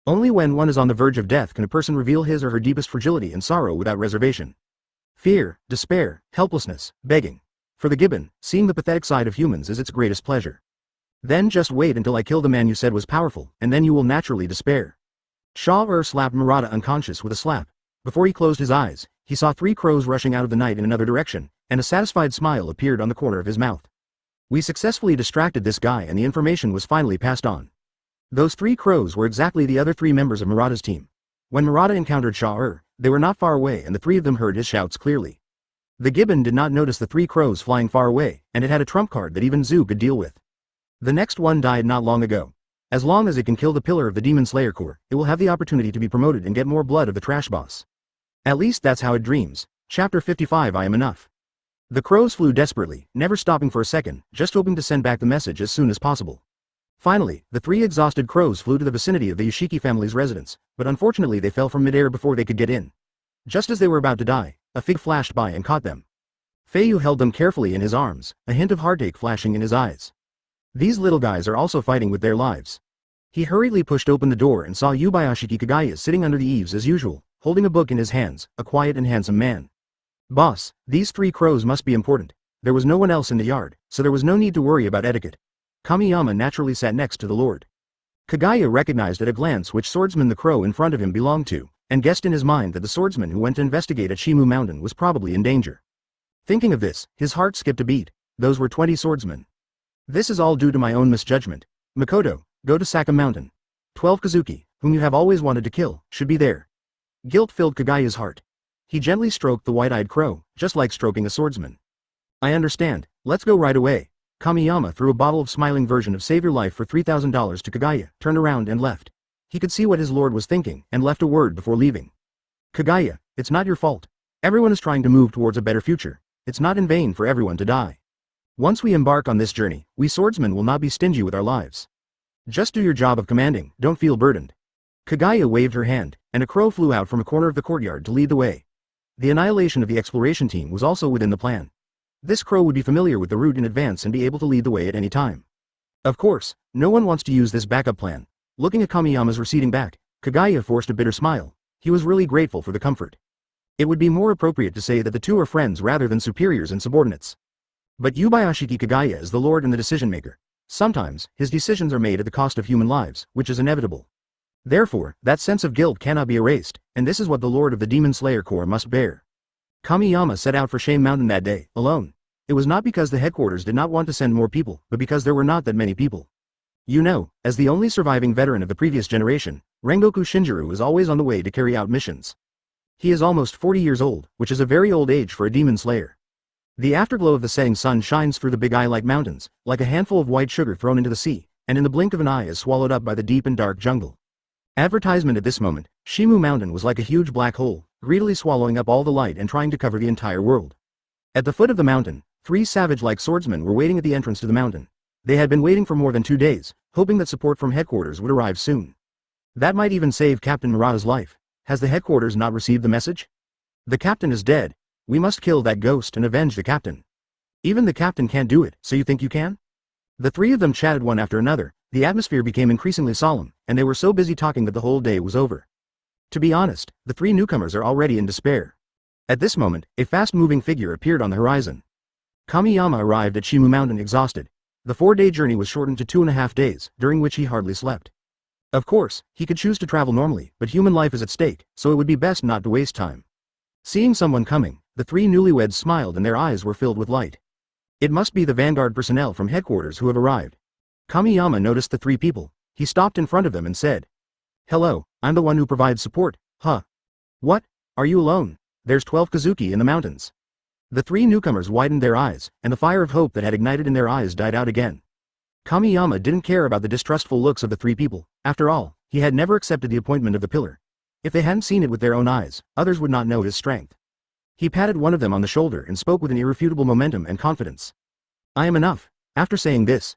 Only when one is on the verge of death can a person reveal his or her deepest fragility and sorrow without reservation. Fear, despair, helplessness, begging. For the gibbon, seeing the pathetic side of humans is its greatest pleasure. Then just wait until I kill the man you said was powerful, and then you will naturally despair. Shaw slapped Murata unconscious with a slap. Before he closed his eyes, he saw 3 crows rushing out of the night in another direction, and a satisfied smile appeared on the corner of his mouth. We successfully distracted this guy and the information was finally passed on. Those 3 crows were exactly the other 3 members of Murata's team. When Murata encountered Shaw, they were not far away and the 3 of them heard his shouts clearly. The gibbon did not notice the 3 crows flying far away, and it had a trump card that even Zhu could deal with. The next one died not long ago. As long as it can kill the pillar of the Demon Slayer Corps, it will have the opportunity to be promoted and get more blood of the trash boss. At least that's how it dreams. Chapter 55 I am enough. The crows flew desperately, never stopping for a second, just hoping to send back the message as soon as possible. Finally, the 3 exhausted crows flew to the vicinity of the Yoshiki family's residence, but unfortunately they fell from midair before they could get in. Just as they were about to die, a fig flashed by and caught them. Feiyu held them carefully in his arms, a hint of heartache flashing in his eyes. These little guys are also fighting with their lives. He hurriedly pushed open the door and saw Yubashiki Kagaya sitting under the eaves as usual, holding a book in his hands, a quiet and handsome man. Boss, these 3 crows must be important. There was no one else in the yard, so there was no need to worry about etiquette. Kamiyama naturally sat next to the lord. Kagaya recognized at a glance which swordsman the crow in front of him belonged to, and guessed in his mind that the swordsman who went to investigate at Shimu Mountain was probably in danger. Thinking of this, his heart skipped a beat. Those were 20 swordsmen. This is all due to my own misjudgment. Makoto, go to Saka Mountain. 12 Kazuki, whom you have always wanted to kill, should be there. Guilt filled Kagaya's heart. He gently stroked the white-eyed crow, just like stroking a swordsman. I understand, let's go right away. Kamiyama threw a bottle of smiling version of Save Your Life for $3,000 to Kagaya, turned around and left. He could see what his lord was thinking, and left a word before leaving. Kagaya, it's not your fault. Everyone is trying to move towards a better future. It's not in vain for everyone to die. Once we embark on this journey, we swordsmen will not be stingy with our lives. Just do your job of commanding, don't feel burdened. Kagaya waved her hand, and a crow flew out from a corner of the courtyard to lead the way. The annihilation of the exploration team was also within the plan. This crow would be familiar with the route in advance and be able to lead the way at any time. Of course, no one wants to use this backup plan. Looking at Kamiyama's receding back, Kagaya forced a bitter smile. He was really grateful for the comfort. It would be more appropriate to say that the 2 are friends rather than superiors and subordinates. But Yubashiki Kagaya is the lord and the decision maker. Sometimes, his decisions are made at the cost of human lives, which is inevitable. Therefore, that sense of guilt cannot be erased, and this is what the lord of the Demon Slayer Corps must bear. Kamiyama set out for Shame Mountain that day, alone. It was not because the headquarters did not want to send more people, but because there were not that many people. You know, as the only surviving veteran of the previous generation, Rangoku Shinjiro is always on the way to carry out missions. He is almost 40 years old, which is a very old age for a demon slayer. The afterglow of the setting sun shines through the big eye-like mountains, like a handful of white sugar thrown into the sea, and in the blink of an eye is swallowed up by the deep and dark jungle. Advertisement at this moment, Shimu Mountain was like a huge black hole, greedily swallowing up all the light and trying to cover the entire world. At the foot of the mountain, 3 savage-like swordsmen were waiting at the entrance to the mountain. They had been waiting for more than 2 days, hoping that support from headquarters would arrive soon. That might even save Captain Murata's life. Has the headquarters not received the message? The captain is dead. We must kill that ghost and avenge the captain. Even the captain can't do it, so you think you can? The 3 of them chatted one after another. The atmosphere became increasingly solemn, and they were so busy talking that the whole day was over. To be honest, the 3 newcomers are already in despair. At this moment, a fast-moving figure appeared on the horizon. Kamiyama arrived at Shimu Mountain exhausted. The 4-day journey was shortened to 2.5 days, during which he hardly slept. Of course, he could choose to travel normally, but human life is at stake, so it would be best not to waste time. Seeing someone coming, the 3 newlyweds smiled and their eyes were filled with light. It must be the vanguard personnel from headquarters who have arrived. Kamiyama noticed the 3 people. He stopped in front of them and said, "Hello, I'm the one who provides support, huh? What? Are you alone? There's 12 Kazuki in the mountains." The 3 newcomers widened their eyes, and the fire of hope that had ignited in their eyes died out again. Kamiyama didn't care about the distrustful looks of the 3 people. After all, he had never accepted the appointment of the pillar. If they hadn't seen it with their own eyes, others would not know his strength. He patted one of them on the shoulder and spoke with an irrefutable momentum and confidence. "I am enough." After saying this,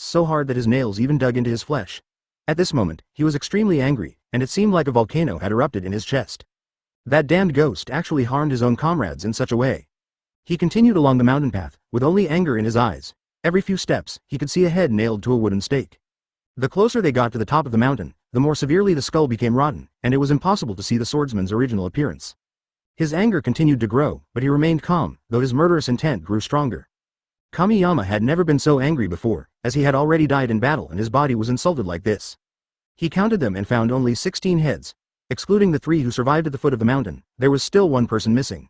fists so hard that his nails even dug into his flesh. At this moment, he was extremely angry, and it seemed like a volcano had erupted in his chest. That damned ghost actually harmed his own comrades in such a way. He continued along the mountain path, with only anger in his eyes. Every few steps, he could see a head nailed to a wooden stake. The closer they got to the top of the mountain, the more severely the skull became rotten, and it was impossible to see the swordsman's original appearance. His anger continued to grow, but he remained calm, though his murderous intent grew stronger. Kamiyama had never been so angry before, as he had already died in battle and his body was insulted like this. He counted them and found only 16 heads. Excluding the 3 who survived at the foot of the mountain, there was still 1 person missing.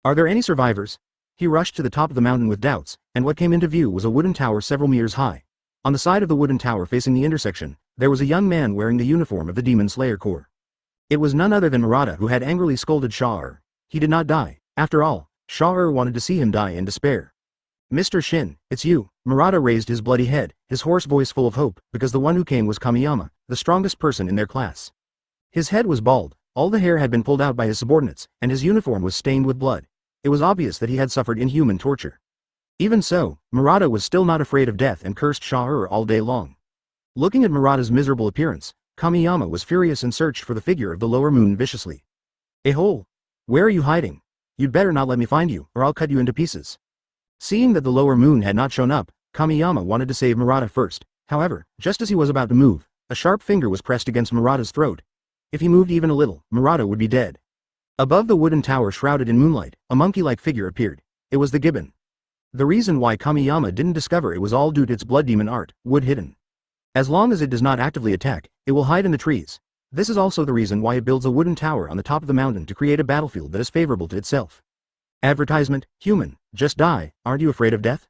Are there any survivors? He rushed to the top of the mountain with doubts, and what came into view was a wooden tower several meters high. On the side of the wooden tower facing the intersection, there was a young man wearing the uniform of the Demon Slayer Corps. It was none other than Murata who had angrily scolded Shaw. He did not die. After all, Shaw wanted to see him die in despair. Mr. Shin, it's you. Murata raised his bloody head, his hoarse voice full of hope, because the one who came was Kamiyama, the strongest person in their class. His head was bald, all the hair had been pulled out by his subordinates, and his uniform was stained with blood. It was obvious that he had suffered inhuman torture. Even so, Murata was still not afraid of death and cursed Shaw all day long. Looking at Murata's miserable appearance, Kamiyama was furious and searched for the figure of the lower moon viciously. "A hole! Where are you hiding? You'd better not let me find you, or I'll cut you into pieces." Seeing that the lower moon had not shown up, Kamiyama wanted to save Murata first. However, just as he was about to move, a sharp finger was pressed against Murata's throat. If he moved even a little, Murata would be dead. Above the wooden tower shrouded in moonlight, a monkey-like figure appeared. It was the gibbon. The reason why Kamiyama didn't discover it was all due to its blood demon art, wood hidden. As long as it does not actively attack, it will hide in the trees. This is also the reason why it builds a wooden tower on the top of the mountain to create a battlefield that is favorable to itself. Advertisement: human, just die, aren't you afraid of death?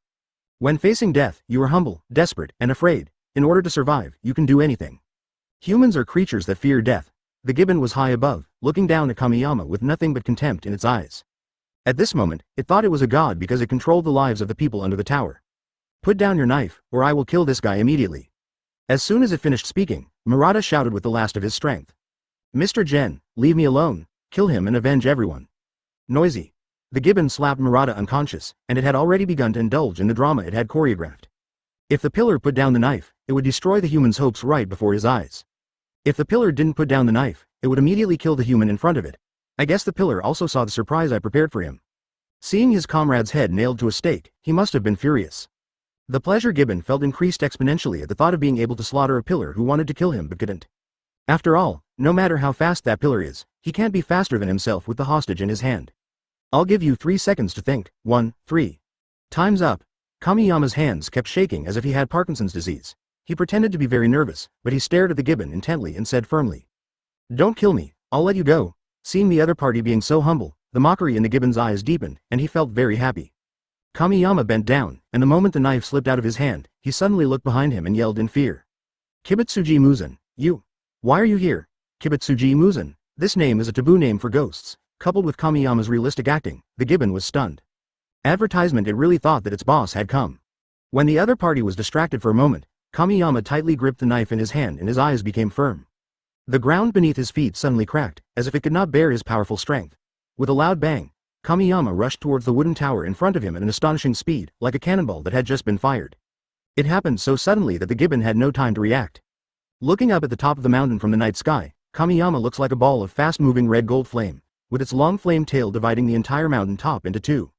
When facing death, you are humble, desperate, and afraid. In order to survive, you can do anything. Humans are creatures that fear death. The gibbon was high above, looking down at Kamiyama with nothing but contempt in its eyes. At this moment, it thought it was a god because it controlled the lives of the people under the tower. Put down your knife, or I will kill this guy immediately. As soon as it finished speaking, Murata shouted with the last of his strength. Mr. Gen, leave me alone, kill him and avenge everyone. Noisy. The gibbon slapped Murata unconscious, and it had already begun to indulge in the drama it had choreographed. If the pillar put down the knife, it would destroy the human's hopes right before his eyes. If the pillar didn't put down the knife, it would immediately kill the human in front of it. I guess the pillar also saw the surprise I prepared for him. Seeing his comrade's head nailed to a stake, he must have been furious. The pleasure gibbon felt increased exponentially at the thought of being able to slaughter a pillar who wanted to kill him but couldn't. After all, no matter how fast that pillar is, he can't be faster than himself with the hostage in his hand. I'll give you 3 seconds to think. 1, 3. Time's up. Kamiyama's hands kept shaking as if he had Parkinson's disease. He pretended to be very nervous, but he stared at the gibbon intently and said firmly. Don't kill me, I'll let you go. Seeing the other party being so humble, the mockery in the gibbon's eyes deepened, and he felt very happy. Kamiyama bent down, and the moment the knife slipped out of his hand, he suddenly looked behind him and yelled in fear. Kibutsuji Muzan, you. Why are you here? Kibutsuji Muzan. This name is a taboo name for ghosts. Coupled with Kamiyama's realistic acting, the gibbon was stunned. Advertisement, it really thought that its boss had come. When the other party was distracted for a moment, Kamiyama tightly gripped the knife in his hand and his eyes became firm. The ground beneath his feet suddenly cracked, as if it could not bear his powerful strength. With a loud bang, Kamiyama rushed towards the wooden tower in front of him at an astonishing speed, like a cannonball that had just been fired. It happened so suddenly that the gibbon had no time to react. Looking up at the top of the mountain from the night sky, Kamiyama looks like a ball of fast-moving red gold flame, with its long flame tail dividing the entire mountain top into 2.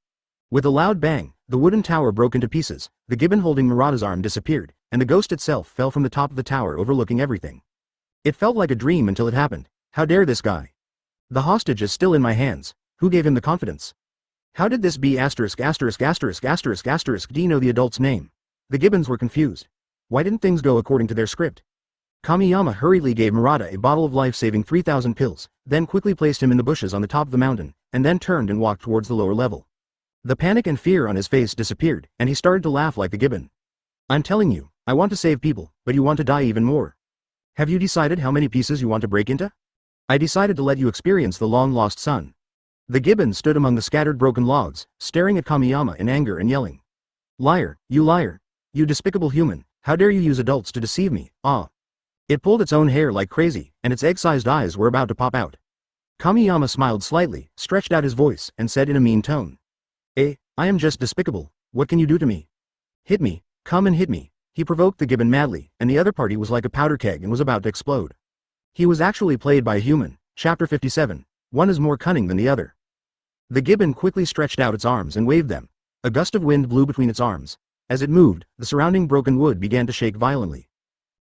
With a loud bang, the wooden tower broke into pieces, the gibbon holding Murata's arm disappeared, and the ghost itself fell from the top of the tower overlooking everything. It felt like a dream until it happened. How dare this guy? The hostage is still in my hands. Who gave him the confidence? How did this be ************ do you know the adult's name? The gibbons were confused. Why didn't things go according to their script? Kamiyama hurriedly gave Murata a bottle of life-saving 3,000 pills, then quickly placed him in the bushes on the top of the mountain, and then turned and walked towards the lower level. The panic and fear on his face disappeared, and he started to laugh like the gibbon. I'm telling you, I want to save people, but you want to die even more. Have you decided how many pieces you want to break into? I decided to let you experience the long-lost sun. The gibbon stood among the scattered broken logs, staring at Kamiyama in anger and yelling. Liar, you despicable human, how dare you use adults to deceive me, ah. It pulled its own hair like crazy, and its egg-sized eyes were about to pop out. Kamiyama smiled slightly, stretched out his voice, and said in a mean tone. I am just despicable, what can you do to me? Hit me, come and hit me. He provoked the gibbon madly, and the other party was like a powder keg and was about to explode. He was actually played by a human. Chapter 57. One is more cunning than the other. The gibbon quickly stretched out its arms and waved them. A gust of wind blew between its arms. As it moved, the surrounding broken wood began to shake violently.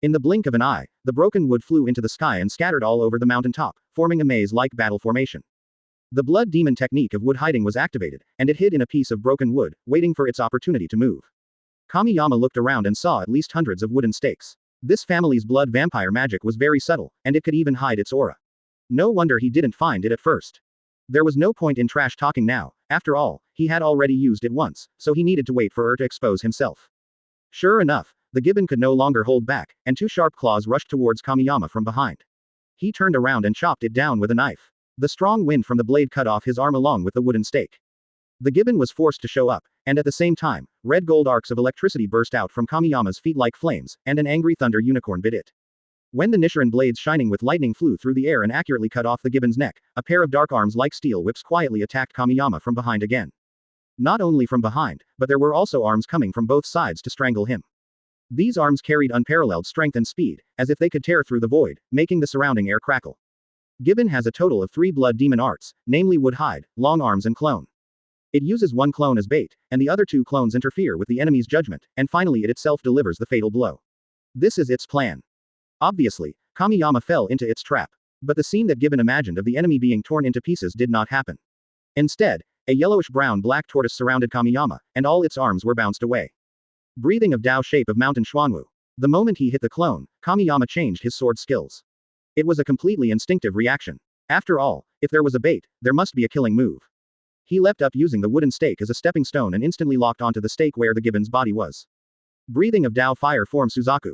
In the blink of an eye, the broken wood flew into the sky and scattered all over the mountain top, forming a maze-like battle formation. The blood demon technique of wood hiding was activated, and it hid in a piece of broken wood, waiting for its opportunity to move. Kamiyama looked around and saw at least hundreds of wooden stakes. This family's blood vampire magic was very subtle, and it could even hide its aura. No wonder he didn't find it at first. There was no point in trash talking now, after all, he had already used it once, so he needed to wait for her to expose himself. Sure enough, the gibbon could no longer hold back, and 2 sharp claws rushed towards Kamiyama from behind. He turned around and chopped it down with a knife. The strong wind from the blade cut off his arm along with the wooden stake. The gibbon was forced to show up, and at the same time, red gold arcs of electricity burst out from Kamiyama's feet like flames, and an angry thunder unicorn bit it. When the Nichiren blades shining with lightning flew through the air and accurately cut off the gibbon's neck, a pair of dark arms like steel whips quietly attacked Kamiyama from behind again. Not only from behind, but there were also arms coming from both sides to strangle him. These arms carried unparalleled strength and speed, as if they could tear through the void, making the surrounding air crackle. Gibbon has a total of 3 blood demon arts, namely wood hide, long arms and clone. It uses one clone as bait, and the other 2 clones interfere with the enemy's judgment, and finally it itself delivers the fatal blow. This is its plan. Obviously, Kamiyama fell into its trap. But the scene that Gibbon imagined of the enemy being torn into pieces did not happen. Instead, a yellowish-brown-black tortoise surrounded Kamiyama, and all its arms were bounced away. Breathing of Dao shape of mountain Xuanwu. The moment he hit the clone, Kamiyama changed his sword skills. It was a completely instinctive reaction. After all, if there was a bait, there must be a killing move. He leapt up using the wooden stake as a stepping stone and instantly locked onto the stake where the gibbon's body was. Breathing of Dao fire form Suzaku.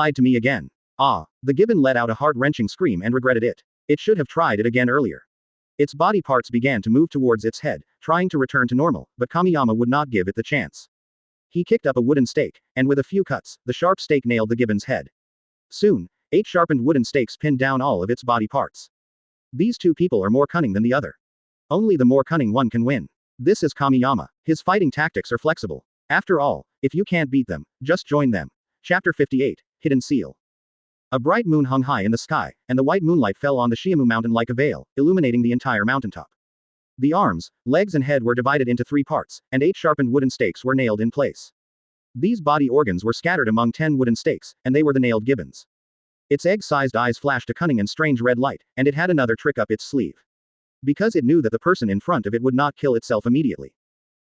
lied to me again. Ah. The gibbon let out a heart-wrenching scream and regretted it. It should have tried it again earlier. Its body parts began to move towards its head, trying to return to normal, but Kamiyama would not give it the chance. He kicked up a wooden stake, and with a few cuts, the sharp stake nailed the gibbon's head. Soon, 8 sharpened wooden stakes pinned down all of its body parts. These two people are more cunning than the other. Only the more cunning one can win. This is Kamiyama. His fighting tactics are flexible. After all, if you can't beat them, just join them. Chapter 58, Hidden Seal. A bright moon hung high in the sky, and the white moonlight fell on the Shiamu mountain like a veil, illuminating the entire mountaintop. The arms, legs and head were divided into 3 parts, and 8 sharpened wooden stakes were nailed in place. These body organs were scattered among 10 wooden stakes, and they were the nailed gibbons. Its egg-sized eyes flashed a cunning and strange red light, and it had another trick up its sleeve. Because it knew that the person in front of it would not kill itself immediately.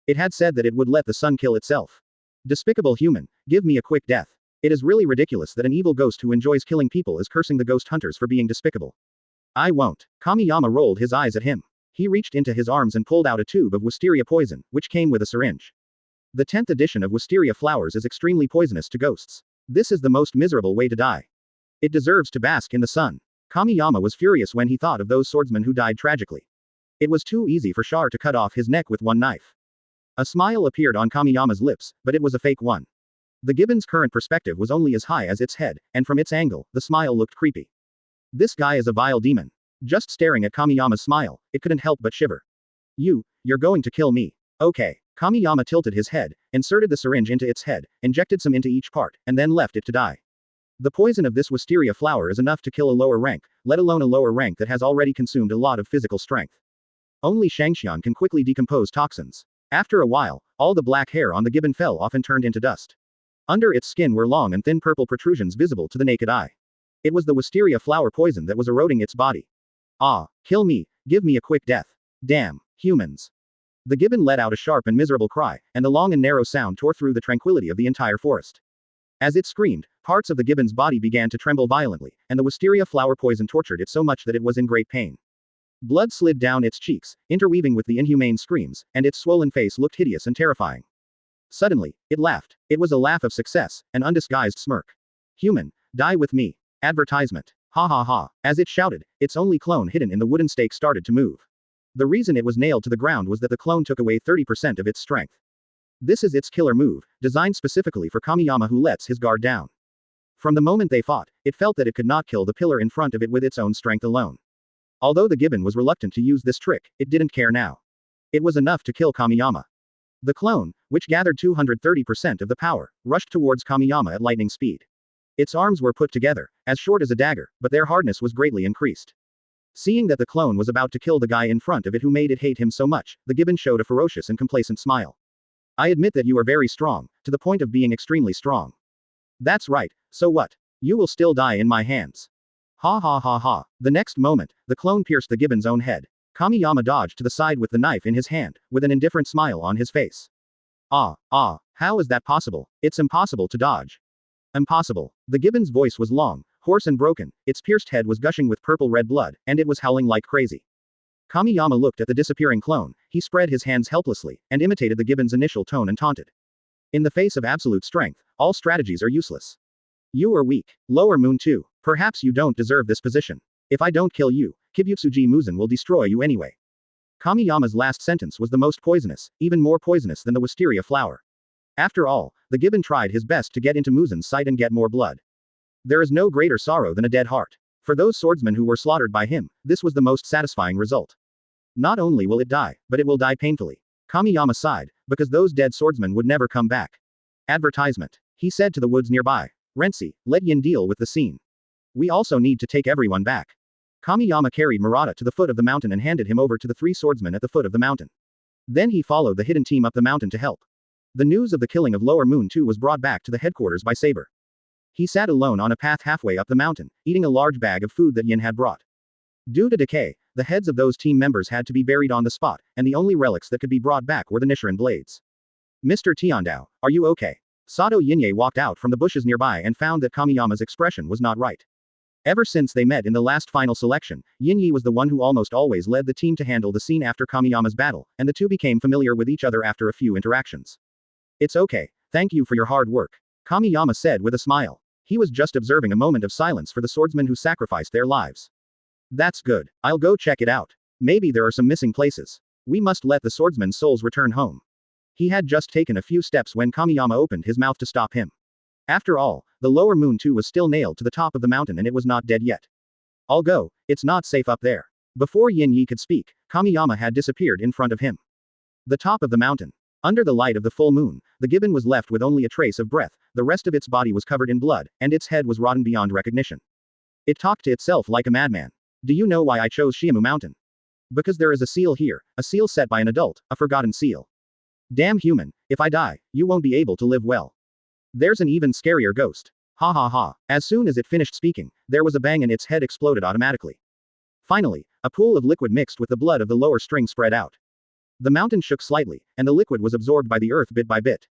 It had said that it would let the sun kill itself. Despicable human, give me a quick death. It is really ridiculous that an evil ghost who enjoys killing people is cursing the ghost hunters for being despicable. I won't. Kamiyama rolled his eyes at him. He reached into his arms and pulled out a tube of wisteria poison, which came with a syringe. The 10th edition of wisteria flowers is extremely poisonous to ghosts. This is the most miserable way to die. It deserves to bask in the sun. Kamiyama was furious when he thought of those swordsmen who died tragically. It was too easy for Char to cut off his neck with one knife. A smile appeared on Kamiyama's lips, but it was a fake one. The gibbon's current perspective was only as high as its head, and from its angle, the smile looked creepy. This guy is a vile demon. Just staring at Kamiyama's smile, it couldn't help but shiver. You're going to kill me. Okay. Kamiyama tilted his head, inserted the syringe into its head, injected some into each part, and then left it to die. The poison of this wisteria flower is enough to kill a lower rank, let alone a lower rank that has already consumed a lot of physical strength. Only Shangxian can quickly decompose toxins. After a while, all the black hair on the gibbon fell off and turned into dust. Under its skin were long and thin purple protrusions visible to the naked eye. It was the wisteria flower poison that was eroding its body. Ah, kill me, give me a quick death. Damn, humans. The gibbon let out a sharp and miserable cry, and the long and narrow sound tore through the tranquility of the entire forest. As it screamed, parts of the gibbon's body began to tremble violently, and the wisteria flower poison tortured it so much that it was in great pain. Blood slid down its cheeks, interweaving with the inhumane screams, and its swollen face looked hideous and terrifying. Suddenly, it laughed. It was a laugh of success, an undisguised smirk. Human, die with me. Advertisement. Ha ha ha. As it shouted, its only clone hidden in the wooden stake started to move. The reason it was nailed to the ground was that the clone took away 30% of its strength. This is its killer move, designed specifically for Kamiyama, who lets his guard down. From the moment they fought, it felt that it could not kill the pillar in front of it with its own strength alone. Although the gibbon was reluctant to use this trick, it didn't care now. It was enough to kill Kamiyama. The clone, which gathered 230% of the power, rushed towards Kamiyama at lightning speed. Its arms were put together, as short as a dagger, but their hardness was greatly increased. Seeing that the clone was about to kill the guy in front of it who made it hate him so much, the gibbon showed a ferocious and complacent smile. I admit that you are very strong, to the point of being extremely strong. That's right, so what? You will still die in my hands. Ha ha ha ha. The next moment, the clone pierced the gibbon's own head. Kamiyama dodged to the side with the knife in his hand, with an indifferent smile on his face. How is that possible? It's impossible to dodge. Impossible. The gibbon's voice was long, hoarse and broken, its pierced head was gushing with purple-red blood, and it was howling like crazy. Kamiyama looked at the disappearing clone, he spread his hands helplessly, and imitated the gibbon's initial tone and taunted. In the face of absolute strength, all strategies are useless. You are weak. Lower Moon 2. Perhaps you don't deserve this position. If I don't kill you, Kibutsuji Muzan will destroy you anyway. Kamiyama's last sentence was the most poisonous, even more poisonous than the wisteria flower. After all, the gibbon tried his best to get into Muzan's sight and get more blood. There is no greater sorrow than a dead heart. For those swordsmen who were slaughtered by him, this was the most satisfying result. Not only will it die, but it will die painfully. Kamiyama sighed, because those dead swordsmen would never come back. Advertisement. He said to the woods nearby. Rensi, let Yin deal with the scene. We also need to take everyone back. Kamiyama carried Murata to the foot of the mountain and handed him over to the 3 swordsmen at the foot of the mountain. Then he followed the hidden team up the mountain to help. The news of the killing of Lower Moon 2 was brought back to the headquarters by Saber. He sat alone on a path halfway up the mountain, eating a large bag of food that Yin had brought. Due to decay, the heads of those team members had to be buried on the spot, and the only relics that could be brought back were the Nichiren blades. Mr. Tiandao, are you okay? Sato Yinye walked out from the bushes nearby and found that Kamiyama's expression was not right. Ever since they met in the last final selection, Yinye was the one who almost always led the team to handle the scene after Kamiyama's battle, and the two became familiar with each other after a few interactions. It's okay, thank you for your hard work. Kamiyama said with a smile. He was just observing a moment of silence for the swordsmen who sacrificed their lives. That's good. I'll go check it out. Maybe there are some missing places. We must let the swordsmen's souls return home. He had just taken a few steps when Kamiyama opened his mouth to stop him. After all, the Lower Moon 2 was still nailed to the top of the mountain and it was not dead yet. I'll go, it's not safe up there. Before Yin Yi could speak, Kamiyama had disappeared in front of him. The top of the mountain. Under the light of the full moon, the gibbon was left with only a trace of breath, the rest of its body was covered in blood, and its head was rotten beyond recognition. It talked to itself like a madman. Do you know why I chose Shimu Mountain? Because there is a seal here, a seal set by an adult, a forgotten seal. Damn human, if I die, you won't be able to live well. There's an even scarier ghost. Ha ha ha. As soon as it finished speaking, there was a bang and its head exploded automatically. Finally, a pool of liquid mixed with the blood of the lower string spread out. The mountain shook slightly, and the liquid was absorbed by the earth bit by bit.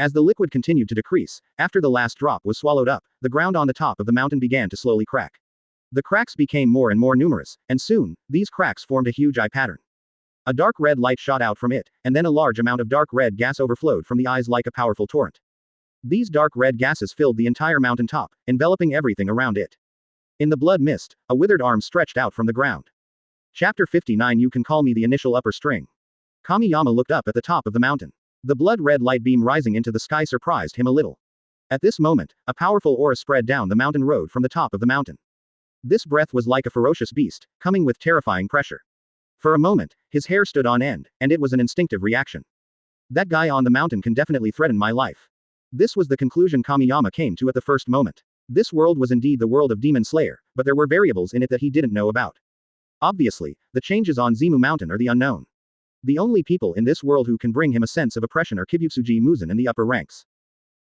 As the liquid continued to decrease, after the last drop was swallowed up, the ground on the top of the mountain began to slowly crack. The cracks became more and more numerous, and soon, these cracks formed a huge eye pattern. A dark red light shot out from it, and then a large amount of dark red gas overflowed from the eyes like a powerful torrent. These dark red gases filled the entire mountain top, enveloping everything around it. In the blood mist, a withered arm stretched out from the ground. Chapter 59. You can call me the initial upper string. Kamiyama looked up at the top of the mountain. The blood-red light beam rising into the sky surprised him a little. At this moment, a powerful aura spread down the mountain road from the top of the mountain. This breath was like a ferocious beast, coming with terrifying pressure. For a moment, his hair stood on end, and it was an instinctive reaction. That guy on the mountain can definitely threaten my life. This was the conclusion Kamiyama came to at the first moment. This world was indeed the world of Demon Slayer, but there were variables in it that he didn't know about. Obviously, the changes on Zimu Mountain are the unknown. The only people in this world who can bring him a sense of oppression are Kibutsuji Muzan in the upper ranks.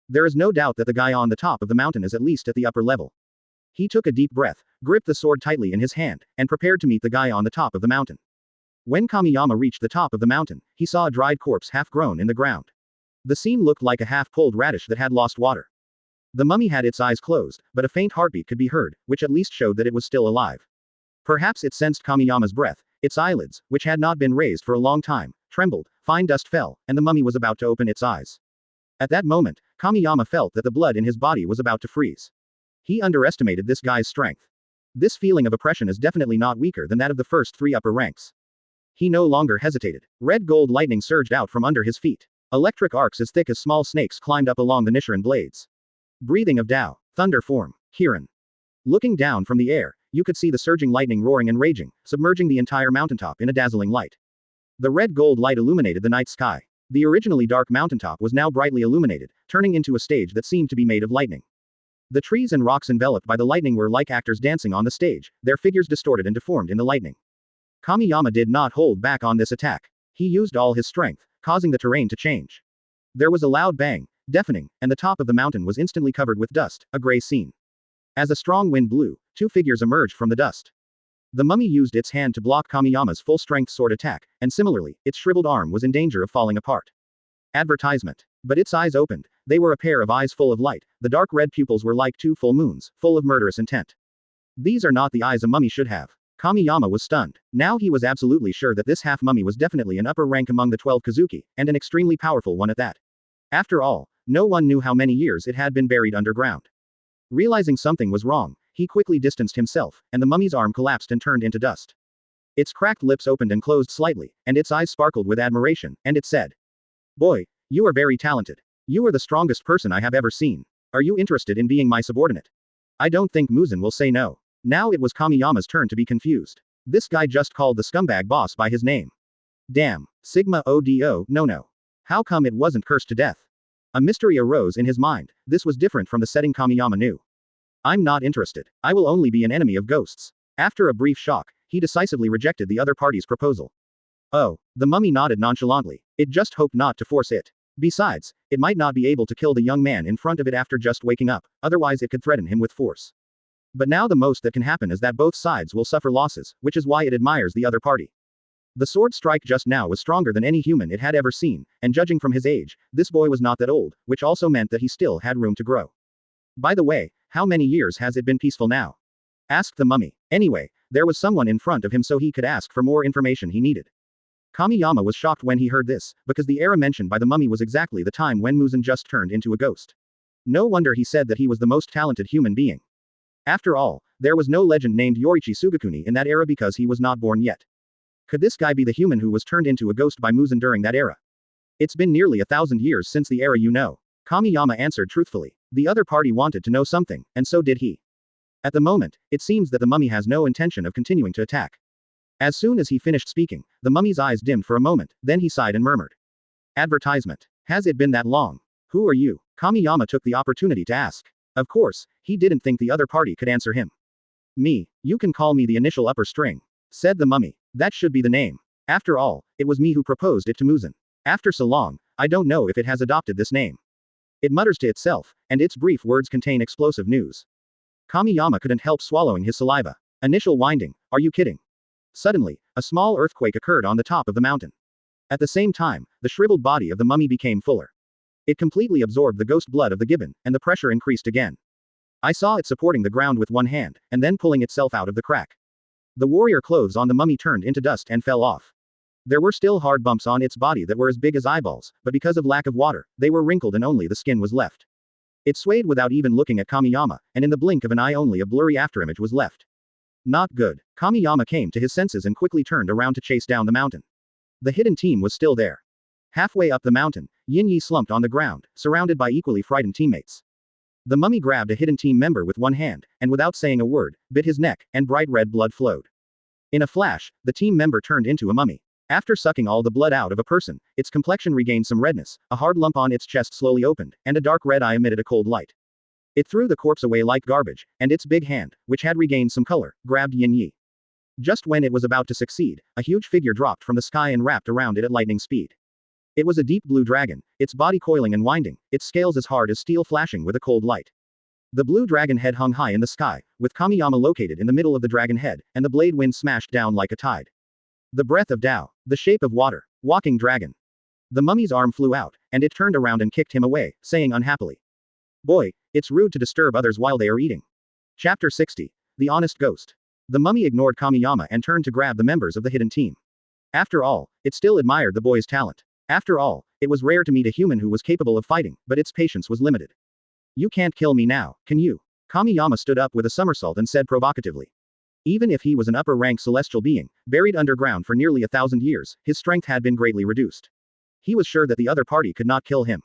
There is no doubt that the guy on the top of the mountain is at least at the upper level. He took a deep breath, gripped the sword tightly in his hand, and prepared to meet the guy on the top of the mountain. When Kamiyama reached the top of the mountain, he saw a dried corpse half-grown in the ground. The scene looked like a half-pulled radish that had lost water. The mummy had its eyes closed, but a faint heartbeat could be heard, which at least showed that it was still alive. Perhaps it sensed Kamiyama's breath. Its eyelids, which had not been raised for a long time, trembled, fine dust fell, and the mummy was about to open its eyes. At that moment, Kamiyama felt that the blood in his body was about to freeze. He underestimated this guy's strength. This feeling of oppression is definitely not weaker than that of the first three upper ranks. He no longer hesitated. Red gold lightning surged out from under his feet. Electric arcs as thick as small snakes climbed up along the Nichiren blades. Breathing of Dao. Thunder form. Kirin. Looking down from the air, you could see the surging lightning roaring and raging, submerging the entire mountaintop in a dazzling light. The red gold light illuminated the night sky. The originally dark mountaintop was now brightly illuminated, turning into a stage that seemed to be made of lightning. The trees and rocks enveloped by the lightning were like actors dancing on the stage, their figures distorted and deformed in the lightning. Kamiyama did not hold back on this attack. He used all his strength, causing the terrain to change. There was a loud bang, deafening, and the top of the mountain was instantly covered with dust, a gray scene. As a strong wind blew, two figures emerged from the dust. The mummy used its hand to block Kamiyama's full-strength sword attack, and similarly, its shriveled arm was in danger of falling apart. Advertisement. But its eyes opened. They were a pair of eyes full of light. The dark red pupils were like two full moons, full of murderous intent. These are not the eyes a mummy should have. Kamiyama was stunned. Now he was absolutely sure that this half-mummy was definitely an upper rank among the 12 Kazuki, and an extremely powerful one at that. After all, no one knew how many years it had been buried underground. Realizing something was wrong, he quickly distanced himself, and the mummy's arm collapsed and turned into dust. Its cracked lips opened and closed slightly, and its eyes sparkled with admiration, and it said, "Boy, you are very talented. You are the strongest person I have ever seen. Are you interested in being my subordinate?" I don't think Muzan will say no. Now it was Kamiyama's turn to be confused. This guy just called the scumbag boss by his name. Damn. Sigma Odo, no. How come it wasn't cursed to death? A mystery arose in his mind. This was different from the setting Kamiyama knew. I'm not interested. I will only be an enemy of ghosts. After a brief shock, he decisively rejected the other party's proposal. Oh, the mummy nodded nonchalantly. It just hoped not to force it. Besides, it might not be able to kill the young man in front of it after just waking up, otherwise it could threaten him with force. But now the most that can happen is that both sides will suffer losses, which is why it admires the other party. The sword strike just now was stronger than any human it had ever seen, and judging from his age, this boy was not that old, which also meant that he still had room to grow. By the way, how many years has it been peaceful now? Asked the mummy. Anyway, there was someone in front of him so he could ask for more information he needed. Kamiyama was shocked when he heard this, because the era mentioned by the mummy was exactly the time when Muzan just turned into a ghost. No wonder he said that he was the most talented human being. After all, there was no legend named Yoriichi Sugakuni in that era because he was not born yet. Could this guy be the human who was turned into a ghost by Muzan during that era? It's been nearly 1,000 years since the era you know. Kamiyama answered truthfully. The other party wanted to know something, and so did he. At the moment, it seems that the mummy has no intention of continuing to attack. As soon as he finished speaking, the mummy's eyes dimmed for a moment, then he sighed and murmured. Advertisement. Has it been that long? Who are you? Kamiyama took the opportunity to ask. Of course, he didn't think the other party could answer him. Me, you can call me the initial upper string, said the mummy. That should be the name. After all, it was me who proposed it to Muzan. After so long, I don't know if it has adopted this name. It mutters to itself, and its brief words contain explosive news. Kamiyama couldn't help swallowing his saliva. Initial winding, are you kidding? Suddenly, a small earthquake occurred on the top of the mountain. At the same time, the shriveled body of the mummy became fuller. It completely absorbed the ghost blood of the gibbon, and the pressure increased again. I saw it supporting the ground with one hand, and then pulling itself out of the crack. The warrior clothes on the mummy turned into dust and fell off. There were still hard bumps on its body that were as big as eyeballs, but because of lack of water, they were wrinkled and only the skin was left. It swayed without even looking at Kamiyama, and in the blink of an eye only a blurry afterimage was left. Not good. Kamiyama came to his senses and quickly turned around to chase down the mountain. The hidden team was still there. Halfway up the mountain, Yin Yi slumped on the ground, surrounded by equally frightened teammates. The mummy grabbed a hidden team member with one hand, and without saying a word, bit his neck, and bright red blood flowed. In a flash, the team member turned into a mummy. After sucking all the blood out of a person, its complexion regained some redness, a hard lump on its chest slowly opened, and a dark red eye emitted a cold light. It threw the corpse away like garbage, and its big hand, which had regained some color, grabbed Yin Yi. Just when it was about to succeed, a huge figure dropped from the sky and wrapped around it at lightning speed. It was a deep blue dragon, its body coiling and winding, its scales as hard as steel flashing with a cold light. The blue dragon head hung high in the sky, with Kamiyama located in the middle of the dragon head, and the blade wind smashed down like a tide. The breath of Dao, the shape of water, walking dragon. The mummy's arm flew out, and it turned around and kicked him away, saying unhappily, "Boy, it's rude to disturb others while they are eating." Chapter 60. The Honest Ghost. The mummy ignored Kamiyama and turned to grab the members of the hidden team. After all, it still admired the boy's talent. After all, it was rare to meet a human who was capable of fighting, but its patience was limited. "You can't kill me now, can you?" Kamiyama stood up with a somersault and said provocatively. Even if he was an upper-rank celestial being, buried underground for nearly 1,000 years, his strength had been greatly reduced. He was sure that the other party could not kill him.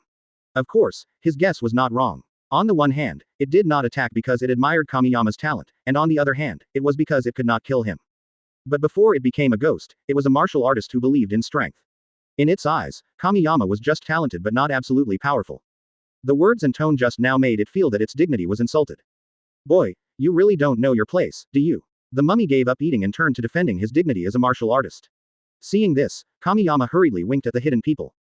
Of course, his guess was not wrong. On the one hand, it did not attack because it admired Kamiyama's talent, and on the other hand, it was because it could not kill him. But before it became a ghost, it was a martial artist who believed in strength. In its eyes, Kamiyama was just talented but not absolutely powerful. The words and tone just now made it feel that its dignity was insulted. "Boy, you really don't know your place, do you?" The mummy gave up eating and turned to defending his dignity as a martial artist. Seeing this, Kamiyama hurriedly winked at the hidden people.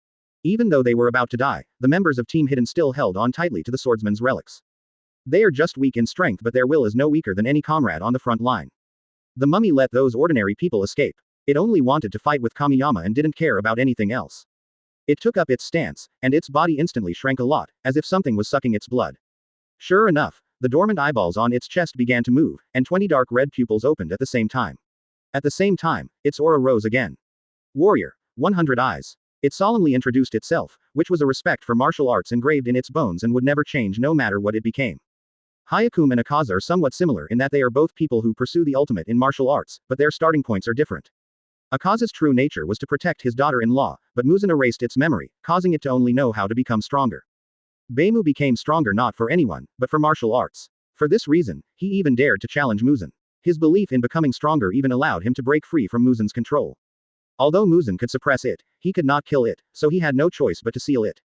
Even though they were about to die, the members of Team Hidden still held on tightly to the swordsman's relics. They are just weak in strength, but their will is no weaker than any comrade on the front line. The mummy let those ordinary people escape. It only wanted to fight with Kamiyama and didn't care about anything else. It took up its stance, and its body instantly shrank a lot, as if something was sucking its blood. Sure enough, the dormant eyeballs on its chest began to move, and 20 dark red pupils opened at the same time. At the same time, its aura rose again. "Warrior, 100 eyes." It solemnly introduced itself, which was a respect for martial arts engraved in its bones and would never change no matter what it became. Hyakume and Akaza are somewhat similar in that they are both people who pursue the ultimate in martial arts, but their starting points are different. Akaza's true nature was to protect his daughter-in-law, but Muzan erased its memory, causing it to only know how to become stronger. Beimou became stronger not for anyone, but for martial arts. For this reason, he even dared to challenge Muzan. His belief in becoming stronger even allowed him to break free from Muzan's control. Although Muzan could suppress it, he could not kill it, so he had no choice but to seal it.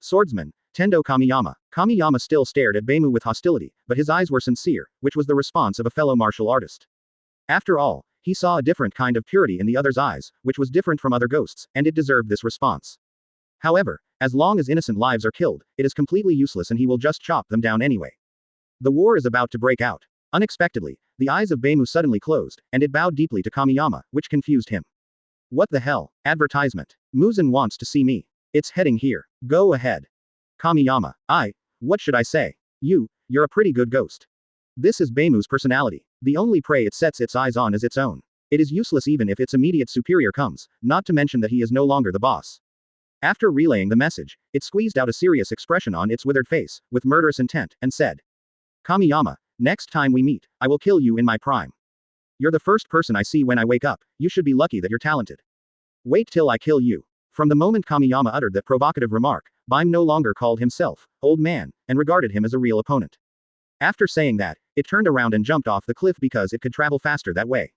Swordsman, Tendo Kamiyama. Kamiyama still stared at Beimou with hostility, but his eyes were sincere, which was the response of a fellow martial artist. After all, he saw a different kind of purity in the other's eyes, which was different from other ghosts, and it deserved this response. However, as long as innocent lives are killed, it is completely useless and he will just chop them down anyway. The war is about to break out. Unexpectedly, the eyes of Beimou suddenly closed, and it bowed deeply to Kamiyama, which confused him. "What the hell? Advertisement. Muzan wants to see me. It's heading here. Go ahead." Kamiyama, what should I say? You're a pretty good ghost. This is Beimou's personality. The only prey it sets its eyes on is its own. It is useless even if its immediate superior comes, not to mention that he is no longer the boss. After relaying the message, it squeezed out a serious expression on its withered face, with murderous intent, and said, "Kamiyama, next time we meet, I will kill you in my prime. You're the first person I see when I wake up, you should be lucky that you're talented. Wait till I kill you." From the moment Kamiyama uttered that provocative remark, Beim no longer called himself old man, and regarded him as a real opponent. After saying that, it turned around and jumped off the cliff because it could travel faster that way.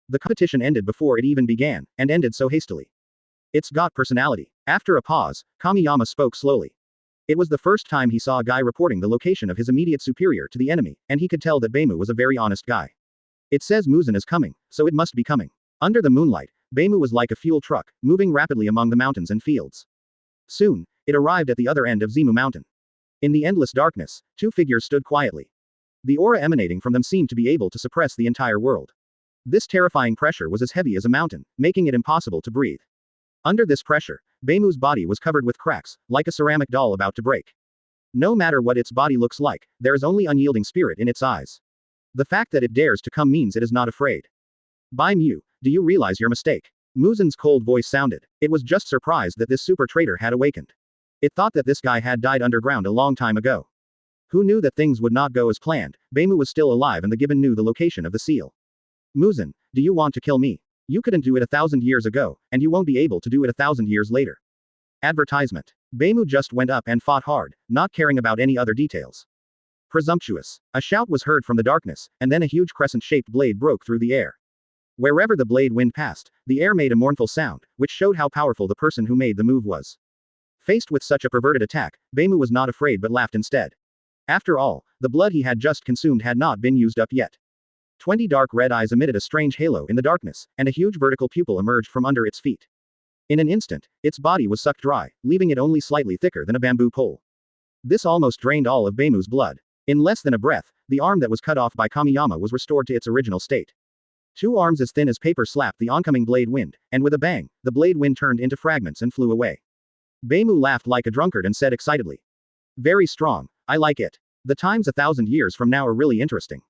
The competition ended before it even began, and ended so hastily. It's got personality. After a pause, Kamiyama spoke slowly. It was the first time he saw a guy reporting the location of his immediate superior to the enemy, and he could tell that Beimou was a very honest guy. It says Muzan is coming, so it must be coming. Under the moonlight, Beimou was like a fuel truck, moving rapidly among the mountains and fields. Soon, it arrived at the other end of Zimu Mountain. In the endless darkness, two figures stood quietly. The aura emanating from them seemed to be able to suppress the entire world. This terrifying pressure was as heavy as a mountain, making it impossible to breathe. Under this pressure, Beimu's body was covered with cracks, like a ceramic doll about to break. No matter what its body looks like, there is only unyielding spirit in its eyes. The fact that it dares to come means it is not afraid. Bai Mu, do you realize your mistake? Muzan's cold voice sounded. It was just surprised that this super traitor had awakened. It thought that this guy had died underground a long time ago. Who knew that things would not go as planned? Beimu was still alive and the gibbon knew the location of the seal. Muzan, do you want to kill me? You couldn't do it 1,000 years ago, and you won't be able to do it 1,000 years later. Advertisement. Beimu just went up and fought hard, not caring about any other details. Presumptuous. A shout was heard from the darkness, and then a huge crescent-shaped blade broke through the air. Wherever the blade wind passed, the air made a mournful sound, which showed how powerful the person who made the move was. Faced with such a perverted attack, Beimu was not afraid but laughed instead. After all, the blood he had just consumed had not been used up yet. 20 dark red eyes emitted a strange halo in the darkness, and a huge vertical pupil emerged from under its feet. In an instant, its body was sucked dry, leaving it only slightly thicker than a bamboo pole. This almost drained all of Beimu's blood. In less than a breath, the arm that was cut off by Kamiyama was restored to its original state. 2 arms as thin as paper slapped the oncoming blade wind, and with a bang, the blade wind turned into fragments and flew away. Beimu laughed like a drunkard and said excitedly. Very strong, I like it. The times 1,000 years from now are really interesting.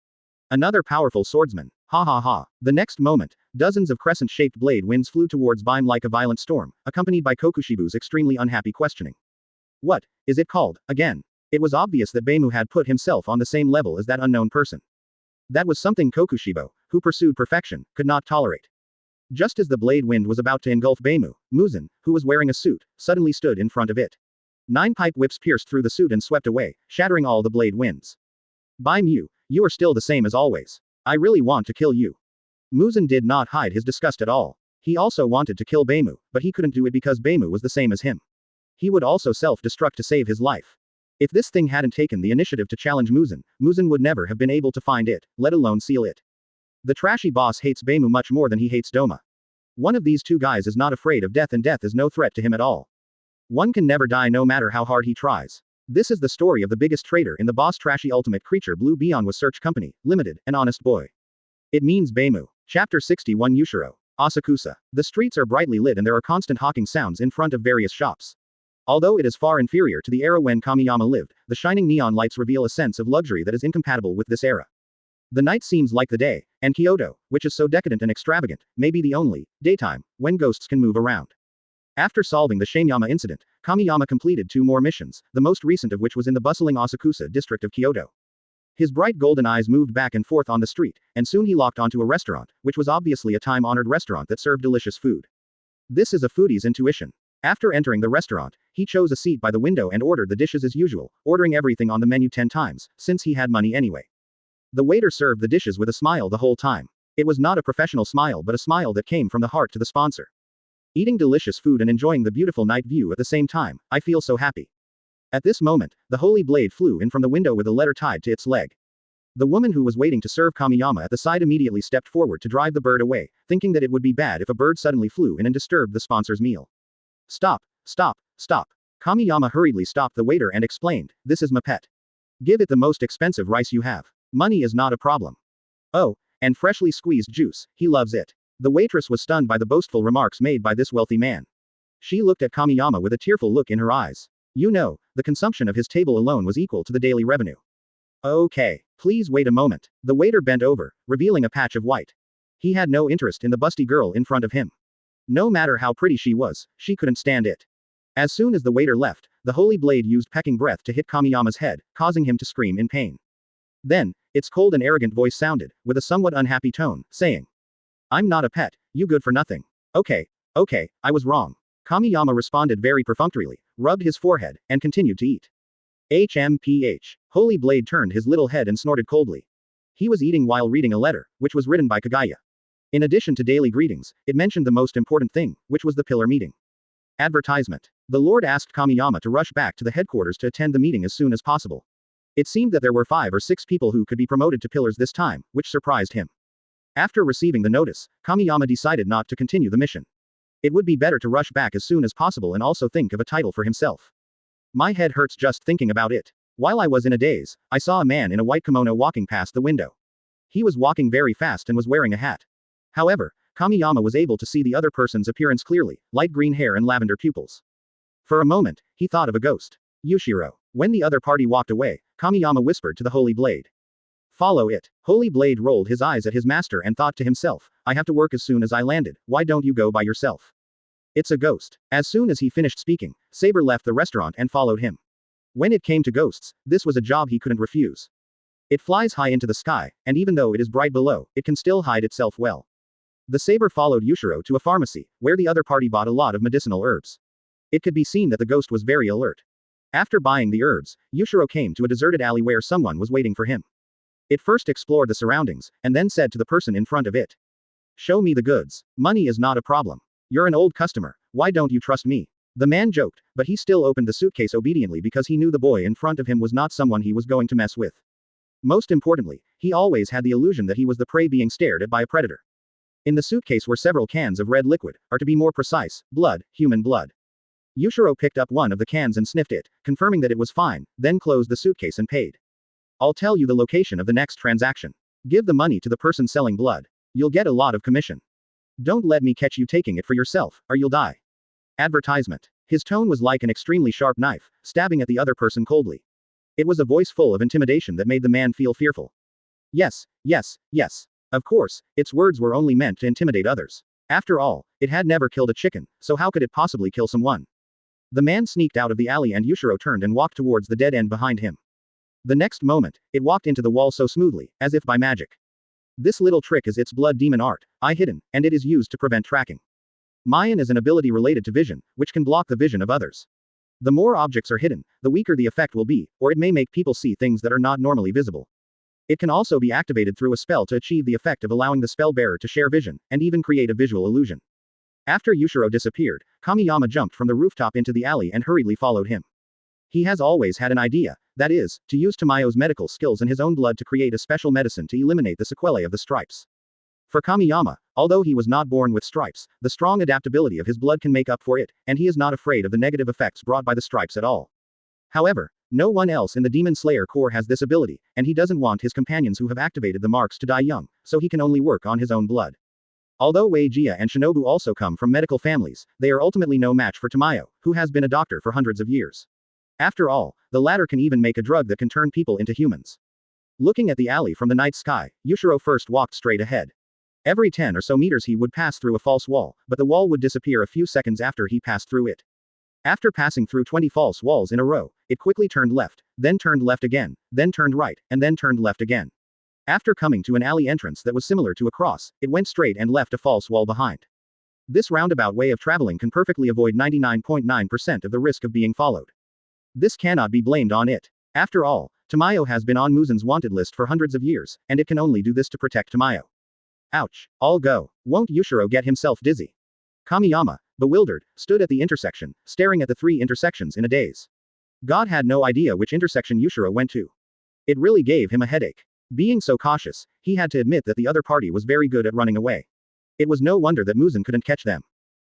Another powerful swordsman. Ha ha ha. The next moment, dozens of crescent-shaped blade winds flew towards Beimu like a violent storm, accompanied by Kokushibu's extremely unhappy questioning. What is it called, again? It was obvious that Beimu had put himself on the same level as that unknown person. That was something Kokushibo, who pursued perfection, could not tolerate. Just as the blade wind was about to engulf Beimu, Muzan, who was wearing a suit, suddenly stood in front of it. 9 pipe whips pierced through the suit and swept away, shattering all the blade winds. Beimu, you are still the same as always. I really want to kill you. Muzan did not hide his disgust at all. He also wanted to kill Beimu, but he couldn't do it because Beimu was the same as him. He would also self-destruct to save his life. If this thing hadn't taken the initiative to challenge Muzan, Muzan would never have been able to find it, let alone seal it. The trashy boss hates Beimu much more than he hates Doma. One of these two guys is not afraid of death and death is no threat to him at all. One can never die no matter how hard he tries. This is the story of the biggest traitor in the boss trashy ultimate creature Blue Beyond was Search Company, Limited, an honest boy. It means Beimu. Chapter 61 Yushiro. Asakusa. The streets are brightly lit and there are constant hawking sounds in front of various shops. Although it is far inferior to the era when Kamiyama lived, the shining neon lights reveal a sense of luxury that is incompatible with this era. The night seems like the day, and Kyoto, which is so decadent and extravagant, may be the only daytime when ghosts can move around. After solving the Shameyama incident, Kamiyama completed 2 more missions, the most recent of which was in the bustling Asakusa district of Kyoto. His bright golden eyes moved back and forth on the street, and soon he locked onto a restaurant, which was obviously a time-honored restaurant that served delicious food. This is a foodie's intuition. After entering the restaurant, he chose a seat by the window and ordered the dishes as usual, ordering everything on the menu 10 times, since he had money anyway. The waiter served the dishes with a smile the whole time. It was not a professional smile but a smile that came from the heart to the sponsor. Eating delicious food and enjoying the beautiful night view at the same time, I feel so happy. At this moment, the holy blade flew in from the window with a letter tied to its leg. The woman who was waiting to serve Kamiyama at the side immediately stepped forward to drive the bird away, thinking that it would be bad if a bird suddenly flew in and disturbed the sponsor's meal. Stop, stop, stop. Kamiyama hurriedly stopped the waiter and explained, this is my pet. Give it the most expensive rice you have. Money is not a problem. Oh, and freshly squeezed juice, he loves it. The waitress was stunned by the boastful remarks made by this wealthy man. She looked at Kamiyama with a tearful look in her eyes. You know, the consumption of his table alone was equal to the daily revenue. Okay, please wait a moment. The waiter bent over, revealing a patch of white. He had no interest in the busty girl in front of him. No matter how pretty she was, she couldn't stand it. As soon as the waiter left, the holy blade used pecking breath to hit Kamiyama's head, causing him to scream in pain. Then, its cold and arrogant voice sounded, with a somewhat unhappy tone, saying, I'm not a pet, you good for nothing. Okay, I was wrong. Kamiyama responded very perfunctorily, rubbed his forehead, and continued to eat. HMPH. Holy Blade turned his little head and snorted coldly. He was eating while reading a letter, which was written by Kagaya. In addition to daily greetings, it mentioned the most important thing, which was the pillar meeting. Advertisement. The Lord asked Kamiyama to rush back to the headquarters to attend the meeting as soon as possible. It seemed that there were 5 or 6 people who could be promoted to pillars this time, which surprised him. After receiving the notice, Kamiyama decided not to continue the mission. It would be better to rush back as soon as possible and also think of a title for himself. My head hurts just thinking about it. While I was in a daze, I saw a man in a white kimono walking past the window. He was walking very fast and was wearing a hat. However, Kamiyama was able to see the other person's appearance clearly, light green hair and lavender pupils. For a moment, he thought of a ghost. Yushiro. When the other party walked away, Kamiyama whispered to the Holy Blade. Follow it. Holy Blade rolled his eyes at his master and thought to himself, I have to work as soon as I landed, why don't you go by yourself? It's a ghost. As soon as he finished speaking, Saber left the restaurant and followed him. When it came to ghosts, this was a job he couldn't refuse. It flies high into the sky, and even though it is bright below, it can still hide itself well. The Saber followed Yushiro to a pharmacy, where the other party bought a lot of medicinal herbs. It could be seen that the ghost was very alert. After buying the herbs, Yushiro came to a deserted alley where someone was waiting for him. It first explored the surroundings, and then said to the person in front of it. Show me the goods. Money is not a problem. You're an old customer, why don't you trust me? The man joked, but he still opened the suitcase obediently because he knew the boy in front of him was not someone he was going to mess with. Most importantly, he always had the illusion that he was the prey being stared at by a predator. In the suitcase were several cans of red liquid, or to be more precise, blood, human blood. Yushiro picked up one of the cans and sniffed it, confirming that it was fine, then closed the suitcase and paid. I'll tell you the location of the next transaction. Give the money to the person selling blood. You'll get a lot of commission. Don't let me catch you taking it for yourself, or you'll die. Advertisement. His tone was like an extremely sharp knife, stabbing at the other person coldly. It was a voice full of intimidation that made the man feel fearful. Yes, yes, yes. Of course, its words were only meant to intimidate others. After all, it had never killed a chicken, so how could it possibly kill someone? The man sneaked out of the alley and Yushiro turned and walked towards the dead end behind him. The next moment, it walked into the wall so smoothly, as if by magic. This little trick is its blood demon art, eye hidden, and it is used to prevent tracking. Mayan is an ability related to vision, which can block the vision of others. The more objects are hidden, the weaker the effect will be, or it may make people see things that are not normally visible. It can also be activated through a spell to achieve the effect of allowing the spell bearer to share vision, and even create a visual illusion. After Yushiro disappeared, Kamiyama jumped from the rooftop into the alley and hurriedly followed him. He has always had an idea, that is, to use Tamayo's medical skills and his own blood to create a special medicine to eliminate the sequelae of the stripes. For Kamiyama, although he was not born with stripes, the strong adaptability of his blood can make up for it, and he is not afraid of the negative effects brought by the stripes at all. However, no one else in the Demon Slayer Corps has this ability, and he doesn't want his companions who have activated the marks to die young, so he can only work on his own blood. Although Weijia and Shinobu also come from medical families, they are ultimately no match for Tamayo, who has been a doctor for hundreds of years. After all, the latter can even make a drug that can turn people into humans. Looking at the alley from the night sky, Yushiro first walked straight ahead. Every 10 or so meters he would pass through a false wall, but the wall would disappear a few seconds after he passed through it. After passing through 20 false walls in a row, it quickly turned left, then turned left again, then turned right, and then turned left again. After coming to an alley entrance that was similar to a cross, it went straight and left a false wall behind. This roundabout way of traveling can perfectly avoid 99.9% of the risk of being followed. This cannot be blamed on it. After all, Tamayo has been on Muzan's wanted list for hundreds of years, and it can only do this to protect Tamayo. Ouch. I'll go. Won't Yushiro get himself dizzy? Kamiyama, bewildered, stood at the intersection, staring at the 3 intersections in a daze. God had no idea which intersection Yushiro went to. It really gave him a headache. Being so cautious, he had to admit that the other party was very good at running away. It was no wonder that Muzan couldn't catch them.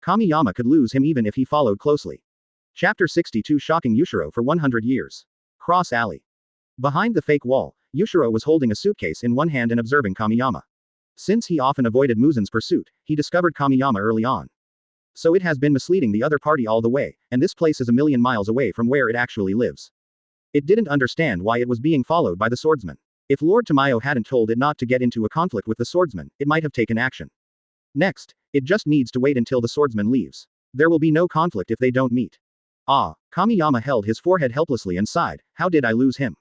Kamiyama could lose him even if he followed closely. Chapter 62 Shocking Yushiro for 100 years. Cross Alley. Behind the fake wall, Yushiro was holding a suitcase in one hand and observing Kamiyama. Since he often avoided Muzan's pursuit, he discovered Kamiyama early on. So it has been misleading the other party all the way, and this place is a million miles away from where it actually lives. It didn't understand why it was being followed by the swordsman. If Lord Tamayo hadn't told it not to get into a conflict with the swordsman, it might have taken action. Next, it just needs to wait until the swordsman leaves. There will be no conflict if they don't meet. Ah, Kamiyama held his forehead helplessly and sighed, how did I lose him?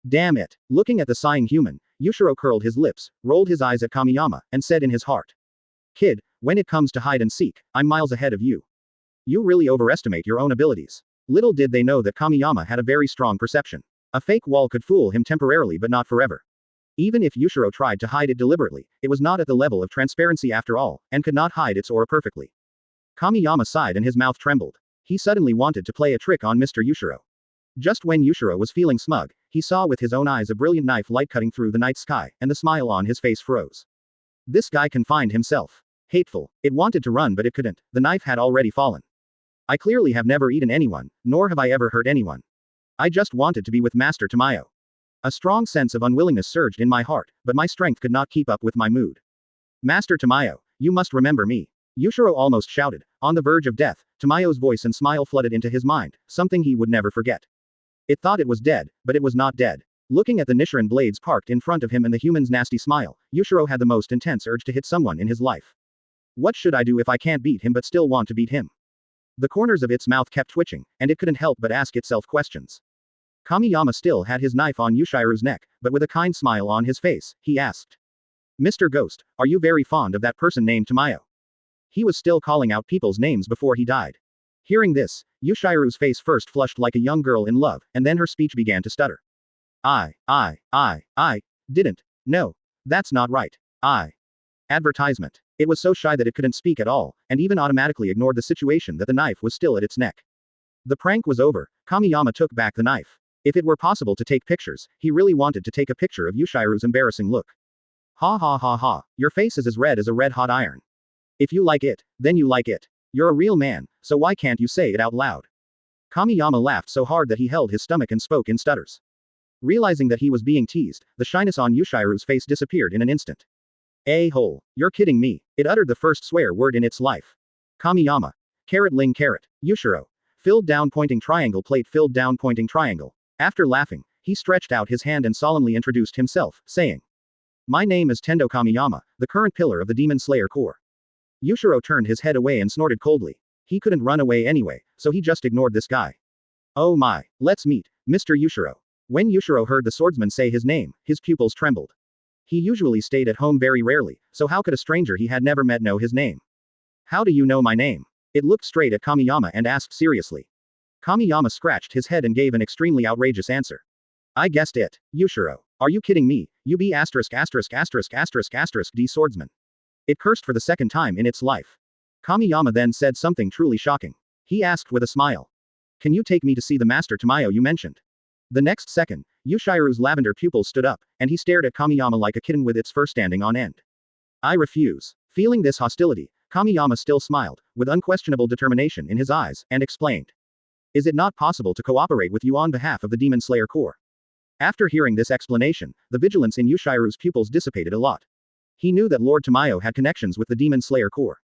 Damn it. Looking at the sighing human, Yushiro curled his lips, rolled his eyes at Kamiyama, and said in his heart. Kid, when it comes to hide and seek, I'm miles ahead of you. You really overestimate your own abilities. Little did they know that Kamiyama had a very strong perception. A fake wall could fool him temporarily but not forever. Even if Yushiro tried to hide it deliberately, it was not at the level of transparency after all, and could not hide its aura perfectly. Kamiyama sighed and his mouth trembled. He suddenly wanted to play a trick on Mr. Yushiro. Just when Yushiro was feeling smug, he saw with his own eyes a brilliant knife light cutting through the night sky, and the smile on his face froze. This guy confined himself. Hateful. It wanted to run but it couldn't, the knife had already fallen. I clearly have never eaten anyone, nor have I ever hurt anyone. I just wanted to be with Master Tamayo. A strong sense of unwillingness surged in my heart, but my strength could not keep up with my mood. Master Tamayo, you must remember me. Yushiro almost shouted, on the verge of death. Tamayo's voice and smile flooded into his mind, something he would never forget. It thought it was dead, but it was not dead. Looking at the Nichiren blades parked in front of him and the human's nasty smile, Yushiro had the most intense urge to hit someone in his life. What should I do if I can't beat him but still want to beat him? The corners of its mouth kept twitching, and it couldn't help but ask itself questions. Kamiyama still had his knife on Yushiro's neck, but with a kind smile on his face, he asked. Mr. Ghost, are you very fond of that person named Tamayo? He was still calling out people's names before he died. Hearing this, Yushiro's face first flushed like a young girl in love, and then her speech began to stutter. I didn't. No. That's not right. Advertisement. It was so shy that it couldn't speak at all, and even automatically ignored the situation that the knife was still at its neck. The prank was over. Kamiyama took back the knife. If it were possible to take pictures, he really wanted to take a picture of Yushiro's embarrassing look. Ha ha ha ha. Your face is as red as a red-hot iron. If you like it, then you like it. You're a real man, so why can't you say it out loud? Kamiyama laughed so hard that he held his stomach and spoke in stutters. Realizing that he was being teased, the shyness on Yushiro's face disappeared in an instant. A-hole. You're kidding me. It uttered the first swear word in its life. Kamiyama. Carrot ling carrot. Yushiro. Filled down pointing triangle plate filled down pointing triangle. After laughing, he stretched out his hand and solemnly introduced himself, saying. My name is Tendo Kamiyama, the current pillar of the Demon Slayer Corps. Yushiro turned his head away and snorted coldly. He couldn't run away anyway, so he just ignored this guy. Oh my. Let's meet, Mr. Yushiro. When Yushiro heard the swordsman say his name, his pupils trembled. He usually stayed at home very rarely, so how could a stranger he had never met know his name? How do you know my name? It looked straight at Kamiyama and asked seriously. Kamiyama scratched his head and gave an extremely outrageous answer. I guessed it, Yushiro. Are you kidding me? You be asterisk asterisk asterisk asterisk asterisk D swordsman. It cursed for the second time in its life. Kamiyama then said something truly shocking. He asked with a smile. Can you take me to see the master Tamayo you mentioned? The next second, Yushiro's lavender pupils stood up, and he stared at Kamiyama like a kitten with its fur standing on end. I refuse. Feeling this hostility, Kamiyama still smiled, with unquestionable determination in his eyes, and explained. Is it not possible to cooperate with you on behalf of the Demon Slayer Corps? After hearing this explanation, the vigilance in Yushiro's pupils dissipated a lot. He knew that Lord Tamayo had connections with the Demon Slayer Corps.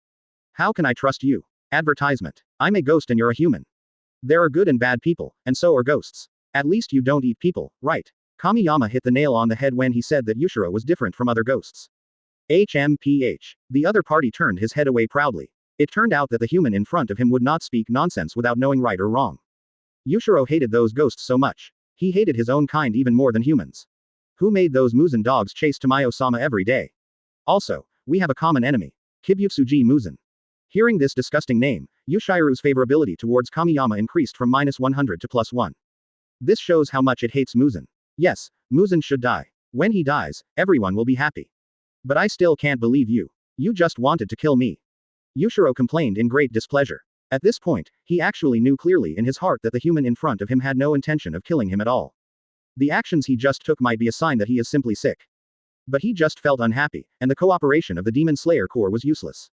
How can I trust you? Advertisement. I'm a ghost and you're a human. There are good and bad people, and so are ghosts. At least you don't eat people, right? Kamiyama hit the nail on the head when he said that Yushiro was different from other ghosts. HMPH. The other party turned his head away proudly. It turned out that the human in front of him would not speak nonsense without knowing right or wrong. Yushiro hated those ghosts so much. He hated his own kind even more than humans. Who made those Muzan dogs chase Tamayo-sama every day? Also, we have a common enemy. Kibutsuji Muzan. Hearing this disgusting name, Yushiro's favorability towards Kamiyama increased from -100 to +1. This shows how much it hates Muzan. Yes, Muzan should die. When he dies, everyone will be happy. But I still can't believe you. You just wanted to kill me. Yushiro complained in great displeasure. At this point, he actually knew clearly in his heart that the human in front of him had no intention of killing him at all. The actions he just took might be a sign that he is simply sick. But he just felt unhappy, and the cooperation of the Demon Slayer Corps was useless.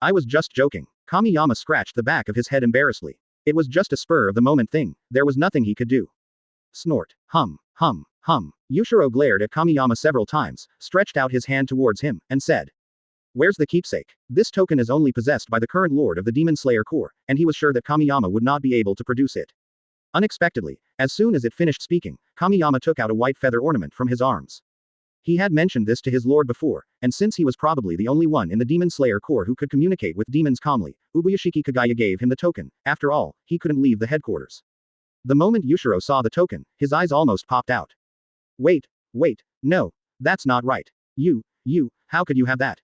I was just joking. Kamiyama scratched the back of his head embarrassedly. It was just a spur-of-the-moment thing, there was nothing he could do. Snort. Hum. Yushiro glared at Kamiyama several times, stretched out his hand towards him, and said. Where's the keepsake? This token is only possessed by the current lord of the Demon Slayer Corps, and he was sure that Kamiyama would not be able to produce it. Unexpectedly, as soon as it finished speaking, Kamiyama took out a white feather ornament from his arms. He had mentioned this to his lord before, and since he was probably the only one in the Demon Slayer Corps who could communicate with demons calmly, Ubuyashiki Kagaya gave him the token. After all, he couldn't leave the headquarters. The moment Yushiro saw the token, his eyes almost popped out. Wait, no, that's not right. You, how could you have that?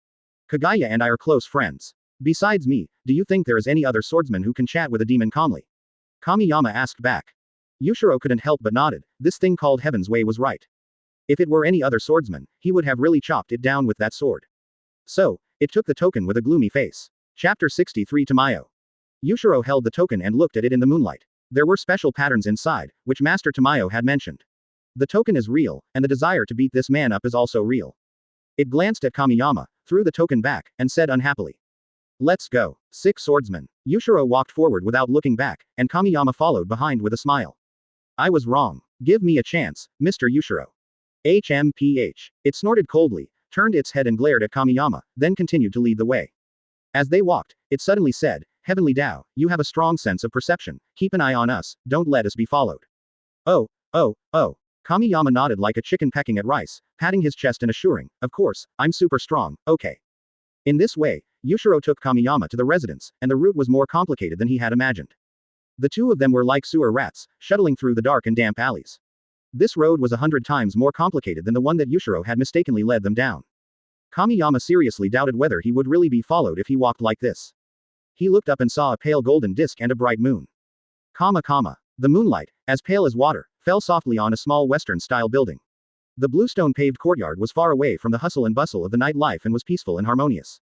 Kagaya and I are close friends. Besides me, do you think there is any other swordsman who can chat with a demon calmly? Kamiyama asked back. Yushiro couldn't help but nodded. This thing called Heaven's Way was right. If it were any other swordsman, he would have really chopped it down with that sword. So, it took the token with a gloomy face. Chapter 63 Tamayo. Yushiro held the token and looked at it in the moonlight. There were special patterns inside, which Master Tamayo had mentioned. The token is real, and the desire to beat this man up is also real. It glanced at Kamiyama, threw the token back, and said unhappily. Let's go. 6 swordsmen. Yushiro walked forward without looking back, and Kamiyama followed behind with a smile. I was wrong. Give me a chance, Mr. Yushiro. HMPH. It snorted coldly, turned its head and glared at Kamiyama, then continued to lead the way. As they walked, it suddenly said, Heavenly Dao, you have a strong sense of perception, keep an eye on us, don't let us be followed. Oh, oh, oh. Kamiyama nodded like a chicken pecking at rice, patting his chest and assuring, of course, I'm super strong, okay. In this way, Yushiro took Kamiyama to the residence, and the route was more complicated than he had imagined. The two of them were like sewer rats, shuttling through the dark and damp alleys. This road was 100 times more complicated than the one that Yushiro had mistakenly led them down. Kamiyama seriously doubted whether he would really be followed if he walked like this. He looked up and saw a pale golden disk and a bright moon. The moonlight, as pale as water, fell softly on a small Western-style building. The bluestone-paved courtyard was far away from the hustle and bustle of the nightlife and was peaceful and harmonious.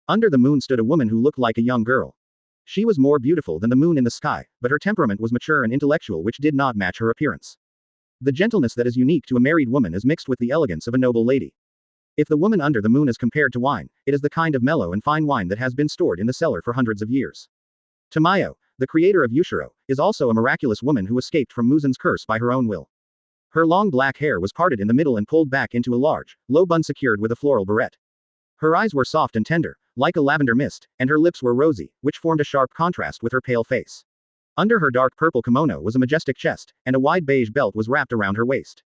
Under the moon stood a woman who looked like a young girl. She was more beautiful than the moon in the sky, but her temperament was mature and intellectual, which did not match her appearance. The gentleness that is unique to a married woman is mixed with the elegance of a noble lady. If the woman under the moon is compared to wine, it is the kind of mellow and fine wine that has been stored in the cellar for hundreds of years. Tamayo, the creator of Yushiro, is also a miraculous woman who escaped from Muzan's curse by her own will. Her long black hair was parted in the middle and pulled back into a large, low bun secured with a floral barrette. Her eyes were soft and tender, like a lavender mist, and her lips were rosy, which formed a sharp contrast with her pale face. Under her dark purple kimono was a majestic chest, and a wide beige belt was wrapped around her waist.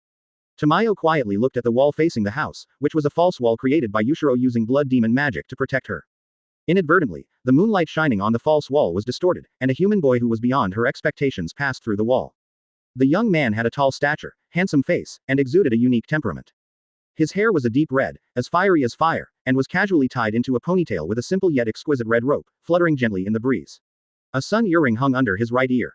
Tamayo quietly looked at the wall facing the house, which was a false wall created by Yushiro using blood demon magic to protect her. Inadvertently, the moonlight shining on the false wall was distorted, and a human boy who was beyond her expectations passed through the wall. The young man had a tall stature, handsome face, and exuded a unique temperament. His hair was a deep red, as fiery as fire, and was casually tied into a ponytail with a simple yet exquisite red rope, fluttering gently in the breeze. A sun earring hung under his right ear.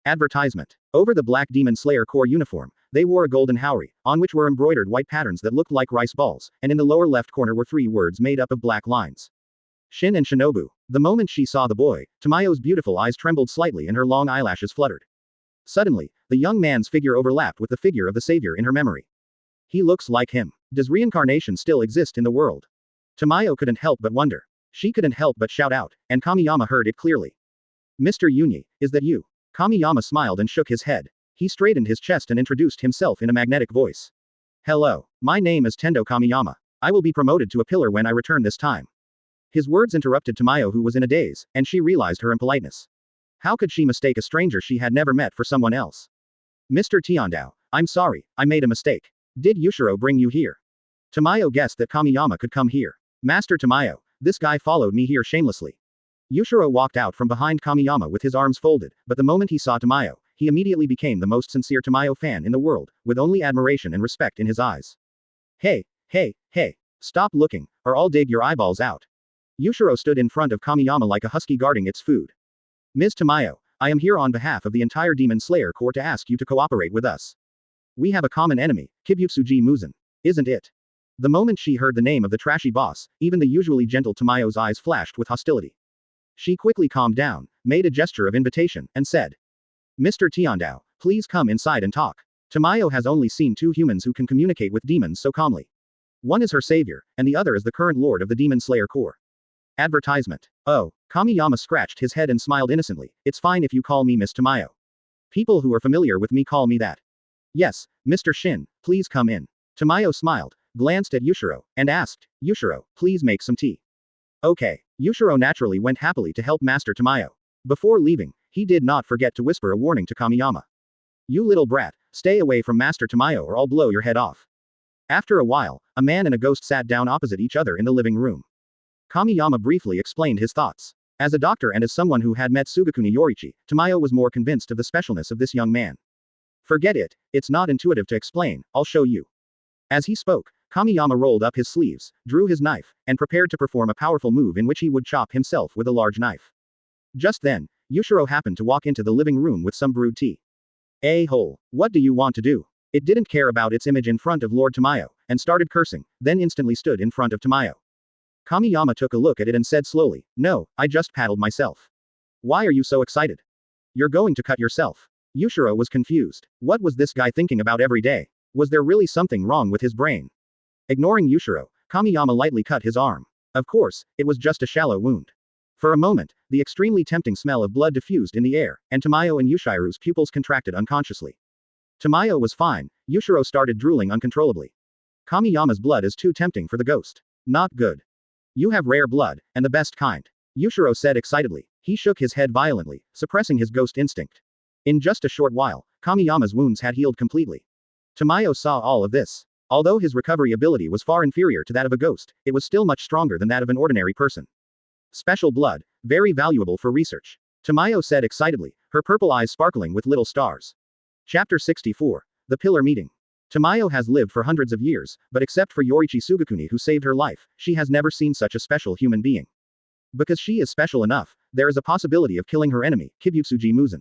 Advertisement. Over the Black Demon Slayer Corps uniform, they wore a golden haori, on which were embroidered white patterns that looked like rice balls, and in the lower left corner were 3 words made up of black lines. Shin and Shinobu. The moment she saw the boy, Tamayo's beautiful eyes trembled slightly and her long eyelashes fluttered. Suddenly, the young man's figure overlapped with the figure of the savior in her memory. He looks like him. Does reincarnation still exist in the world? Tamayo couldn't help but wonder. She couldn't help but shout out, and Kamiyama heard it clearly. Mr. Yuni, is that you? Kamiyama smiled and shook his head. He straightened his chest and introduced himself in a magnetic voice. Hello, my name is Tendo Kamiyama. I will be promoted to a pillar when I return this time. His words interrupted Tamayo, who was in a daze, and she realized her impoliteness. How could she mistake a stranger she had never met for someone else? Mr. Tiandao, I'm sorry, I made a mistake. Did Yushiro bring you here? Tamayo guessed that Kamiyama could come here. Master Tamayo, this guy followed me here shamelessly. Yushiro walked out from behind Kamiyama with his arms folded, but the moment he saw Tamayo, he immediately became the most sincere Tamayo fan in the world, with only admiration and respect in his eyes. Hey, stop looking, or I'll dig your eyeballs out. Yushiro stood in front of Kamiyama like a husky guarding its food. Ms. Tamayo, I am here on behalf of the entire Demon Slayer Corps to ask you to cooperate with us. We have a common enemy, Kibutsuji Muzan. Isn't it? The moment she heard the name of the trashy boss, even the usually gentle Tamayo's eyes flashed with hostility. She quickly calmed down, made a gesture of invitation, and said, Mr. Tiandao, please come inside and talk. Tamayo has only seen 2 humans who can communicate with demons so calmly. One is her savior, and the other is the current lord of the Demon Slayer Corps. Advertisement. Oh, Kamiyama scratched his head and smiled innocently. It's fine if you call me Miss Tamayo. People who are familiar with me call me that. Yes, Mr. Shin, please come in. Tamayo smiled, glanced at Yushiro, and asked, Yushiro, please make some tea. Okay. Yushiro naturally went happily to help Master Tamayo. Before leaving, he did not forget to whisper a warning to Kamiyama. You little brat, stay away from Master Tamayo or I'll blow your head off. After a while, a man and a ghost sat down opposite each other in the living room. Kamiyama briefly explained his thoughts. As a doctor and as someone who had met Sugakuni Yoriichi, Tamayo was more convinced of the specialness of this young man. Forget it, it's not intuitive to explain, I'll show you. As he spoke, Kamiyama rolled up his sleeves, drew his knife, and prepared to perform a powerful move in which he would chop himself with a large knife. Just then, Yushiro happened to walk into the living room with some brewed tea. A-hole, what do you want to do? It didn't care about its image in front of Lord Tamayo, and started cursing, then instantly stood in front of Tamayo. Kamiyama took a look at it and said slowly, No, I just paddled myself. Why are you so excited? You're going to cut yourself. Yushiro was confused. What was this guy thinking about every day? Was there really something wrong with his brain? Ignoring Yushiro, Kamiyama lightly cut his arm. Of course, it was just a shallow wound. For a moment, the extremely tempting smell of blood diffused in the air, and Tamayo and Yushiro's pupils contracted unconsciously. Tamayo was fine, Yushiro started drooling uncontrollably. Kamiyama's blood is too tempting for the ghost. Not good. You have rare blood, and the best kind. Yushiro said excitedly. He shook his head violently, suppressing his ghost instinct. In just a short while, Kamiyama's wounds had healed completely. Tamayo saw all of this. Although his recovery ability was far inferior to that of a ghost, it was still much stronger than that of an ordinary person. Special blood, very valuable for research. Tamayo said excitedly, her purple eyes sparkling with little stars. Chapter 64. The Pillar Meeting. Tamayo has lived for hundreds of years, but except for Yoriichi Sugakuni who saved her life, she has never seen such a special human being. Because she is special enough, there is a possibility of killing her enemy, Kibutsuji Muzan.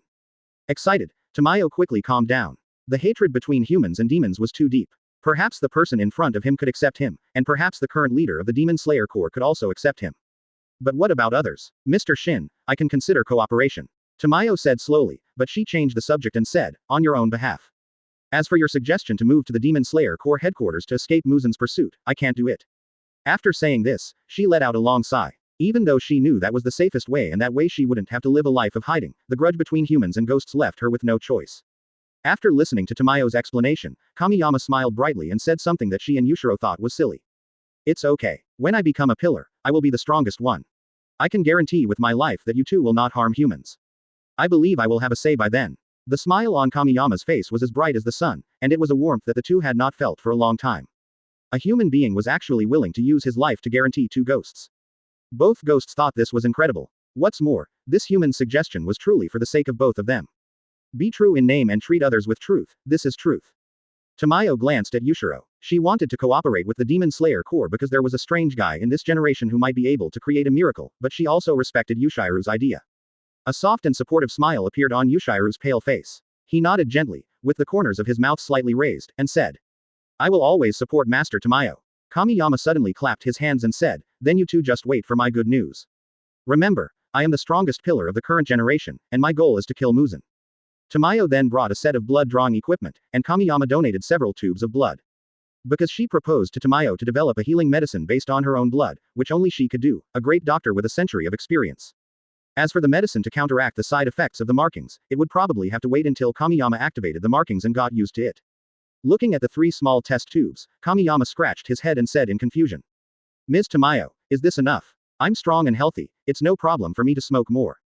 Excited, Tamayo quickly calmed down. The hatred between humans and demons was too deep. Perhaps the person in front of him could accept him, and perhaps the current leader of the Demon Slayer Corps could also accept him. But what about others? Mr. Shin, I can consider cooperation. Tamayo said slowly, but she changed the subject and said, on your own behalf. As for your suggestion to move to the Demon Slayer Corps headquarters to escape Muzan's pursuit, I can't do it. After saying this, she let out a long sigh. Even though she knew that was the safest way and that way she wouldn't have to live a life of hiding, the grudge between humans and ghosts left her with no choice. After listening to Tamayo's explanation, Kamiyama smiled brightly and said something that she and Yushiro thought was silly. It's okay. When I become a pillar, I will be the strongest one. I can guarantee with my life that you two will not harm humans. I believe I will have a say by then. The smile on Kamiyama's face was as bright as the sun, and it was a warmth that the two had not felt for a long time. A human being was actually willing to use his life to guarantee two ghosts. Both ghosts thought this was incredible. What's more, this human's suggestion was truly for the sake of both of them. Be true in name and treat others with truth, this is truth. Tamayo glanced at Yushiro. She wanted to cooperate with the Demon Slayer Corps because there was a strange guy in this generation who might be able to create a miracle, but she also respected Yushiro's idea. A soft and supportive smile appeared on Yushiro's pale face. He nodded gently, with the corners of his mouth slightly raised, and said, I will always support Master Tamayo. Kamiyama suddenly clapped his hands and said, then you two just wait for my good news. Remember, I am the strongest pillar of the current generation, and my goal is to kill Muzan. Tamayo then brought a set of blood-drawing equipment, and Kamiyama donated several tubes of blood. Because she proposed to Tamayo to develop a healing medicine based on her own blood, which only she could do, a great doctor with a century of experience. As for the medicine to counteract the side effects of the markings, it would probably have to wait until Kamiyama activated the markings and got used to it. Looking at the 3 small test tubes, Kamiyama scratched his head and said in confusion. Ms. Tamayo, is this enough? I'm strong and healthy, it's no problem for me to smoke more.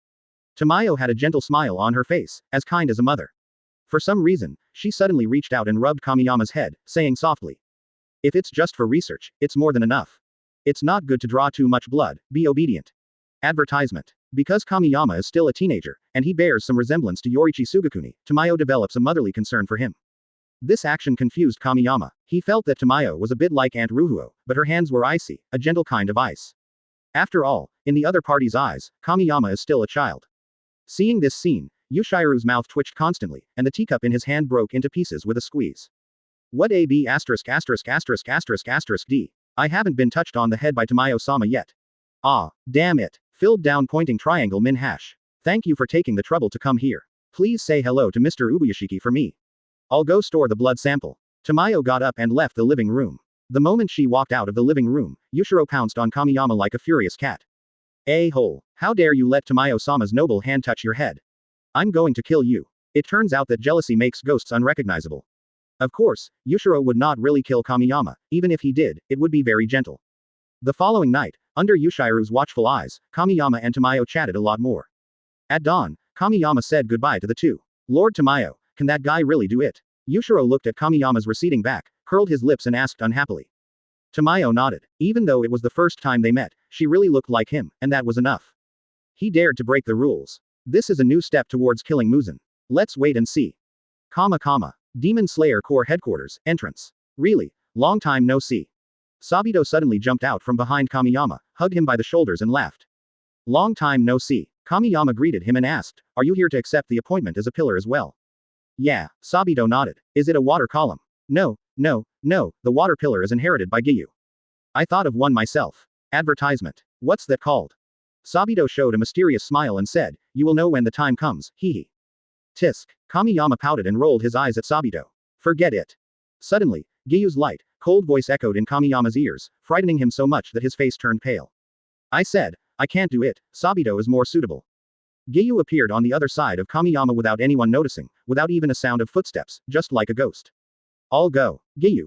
Tamayo had a gentle smile on her face, as kind as a mother. For some reason, she suddenly reached out and rubbed Kamiyama's head, saying softly. If it's just for research, it's more than enough. It's not good to draw too much blood, be obedient. Advertisement. Because Kamiyama is still a teenager, and he bears some resemblance to Yoriichi Sugakuni, Tamayo develops a motherly concern for him. This action confused Kamiyama. He felt that Tamayo was a bit like Aunt Ruhuo, but her hands were icy, a gentle kind of ice. After all, in the other party's eyes, Kamiyama is still a child. Seeing this scene, Yushiro's mouth twitched constantly, and the teacup in his hand broke into pieces with a squeeze. What a b asterisk asterisk asterisk asterisk asterisk d. I haven't been touched on the head by Tamayo-sama yet. Ah, damn it. Filled down pointing triangle min hash. Thank you for taking the trouble to come here. Please say hello to Mr. Ubuyashiki for me. I'll go store the blood sample. Tamayo got up and left the living room. The moment she walked out of the living room, Yushiro pounced on Kamiyama like a furious cat. A-hole, how dare you let Tamayo-sama's noble hand touch your head? I'm going to kill you. It turns out that jealousy makes ghosts unrecognizable. Of course, Yushiro would not really kill Kamiyama, even if he did, it would be very gentle. The following night, under Yushiro's watchful eyes, Kamiyama and Tamayo chatted a lot more. At dawn, Kamiyama said goodbye to the two. Lord Tamayo, can that guy really do it? Yushiro looked at Kamiyama's receding back, curled his lips and asked unhappily. Tamayo nodded. Even though it was the first time they met, she really looked like him, and that was enough. He dared to break the rules. This is a new step towards killing Muzan. Let's wait and see. Demon Slayer Corps Headquarters, entrance. Really, long time no see. Sabito suddenly jumped out from behind Kamiyama, hugged him by the shoulders and laughed. Long time no see. Kamiyama greeted him and asked, are you here to accept the appointment as a pillar as well? Yeah, Sabito nodded. Is it a water column? No, the water pillar is inherited by Giyu. I thought of one myself. Advertisement. What's that called? Sabito showed a mysterious smile and said, you will know when the time comes, hee. Tisk. Kamiyama pouted and rolled his eyes at Sabito. Forget it. Suddenly, Giyu's light, cold voice echoed in Kamiyama's ears, frightening him so much that his face turned pale. I said, I can't do it, Sabito is more suitable. Giyu appeared on the other side of Kamiyama without anyone noticing, without even a sound of footsteps, just like a ghost. I'll go. Giyu,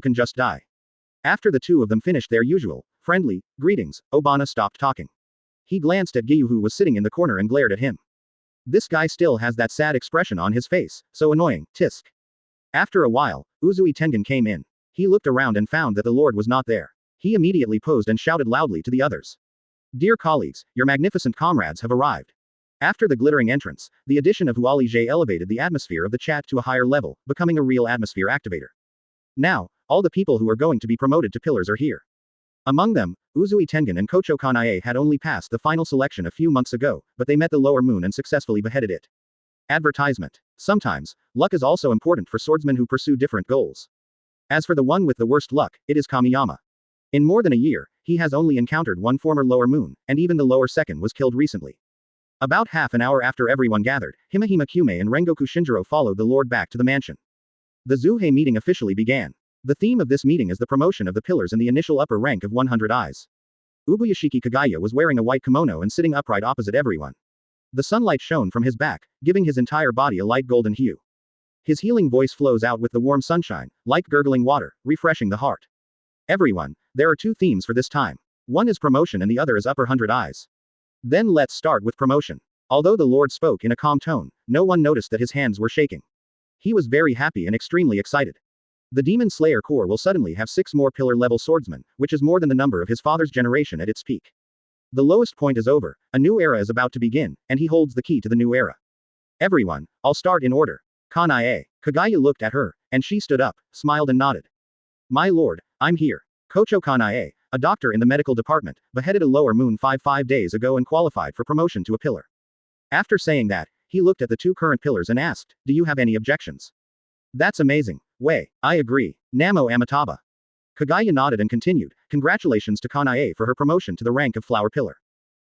you can just die. After the two of them finished their usual, friendly, greetings, Obana stopped talking. He glanced at Giyu who was sitting in the corner and glared at him. This guy still has that sad expression on his face, so annoying, tisk. After a while, Uzui Tengen came in. He looked around and found that the Lord was not there. He immediately posed and shouted loudly to the others. Dear colleagues, your magnificent comrades have arrived. After the glittering entrance, the addition of Huali elevated the atmosphere of the chat to a higher level, becoming a real atmosphere activator. Now, all the people who are going to be promoted to pillars are here. Among them, Uzui Tengen and Kocho Kanae had only passed the final selection a few months ago, but they met the lower moon and successfully beheaded it. Advertisement. Sometimes, luck is also important for swordsmen who pursue different goals. As for the one with the worst luck, it is Kamiyama. In more than a year, he has only encountered one former lower moon, and even the lower second was killed recently. About half an hour after everyone gathered, Himahimak and Rangoku Shinjiro followed the Lord back to the mansion. The Zuhei meeting officially began. The theme of this meeting is the promotion of the pillars and the initial upper rank of 100 eyes. Ubuyashiki Kagaya was wearing a white kimono and sitting upright opposite everyone. The sunlight shone from his back, giving his entire body a light golden hue. His healing voice flows out with the warm sunshine, like gurgling water, refreshing the heart. Everyone, there are two themes for this time. One is promotion and the other is upper 100 eyes. Then let's start with promotion. Although the Lord spoke in a calm tone, no one noticed that his hands were shaking. He was very happy and extremely excited. The Demon Slayer Corps will suddenly have 6 more pillar-level swordsmen, which is more than the number of his father's generation at its peak. The lowest point is over, a new era is about to begin, and he holds the key to the new era. Everyone, I'll start in order. Kanae. Kagaya looked at her, and she stood up, smiled and nodded. My lord, I'm here. Kocho Kanae, a doctor in the medical department, beheaded a lower moon 5 days ago and qualified for promotion to a pillar. After saying that, he looked at the 2 current pillars and asked, do you have any objections? That's amazing. Wei, I agree. Namo Amitabha. Kagaya nodded and continued, congratulations to Kanae for her promotion to the rank of flower pillar.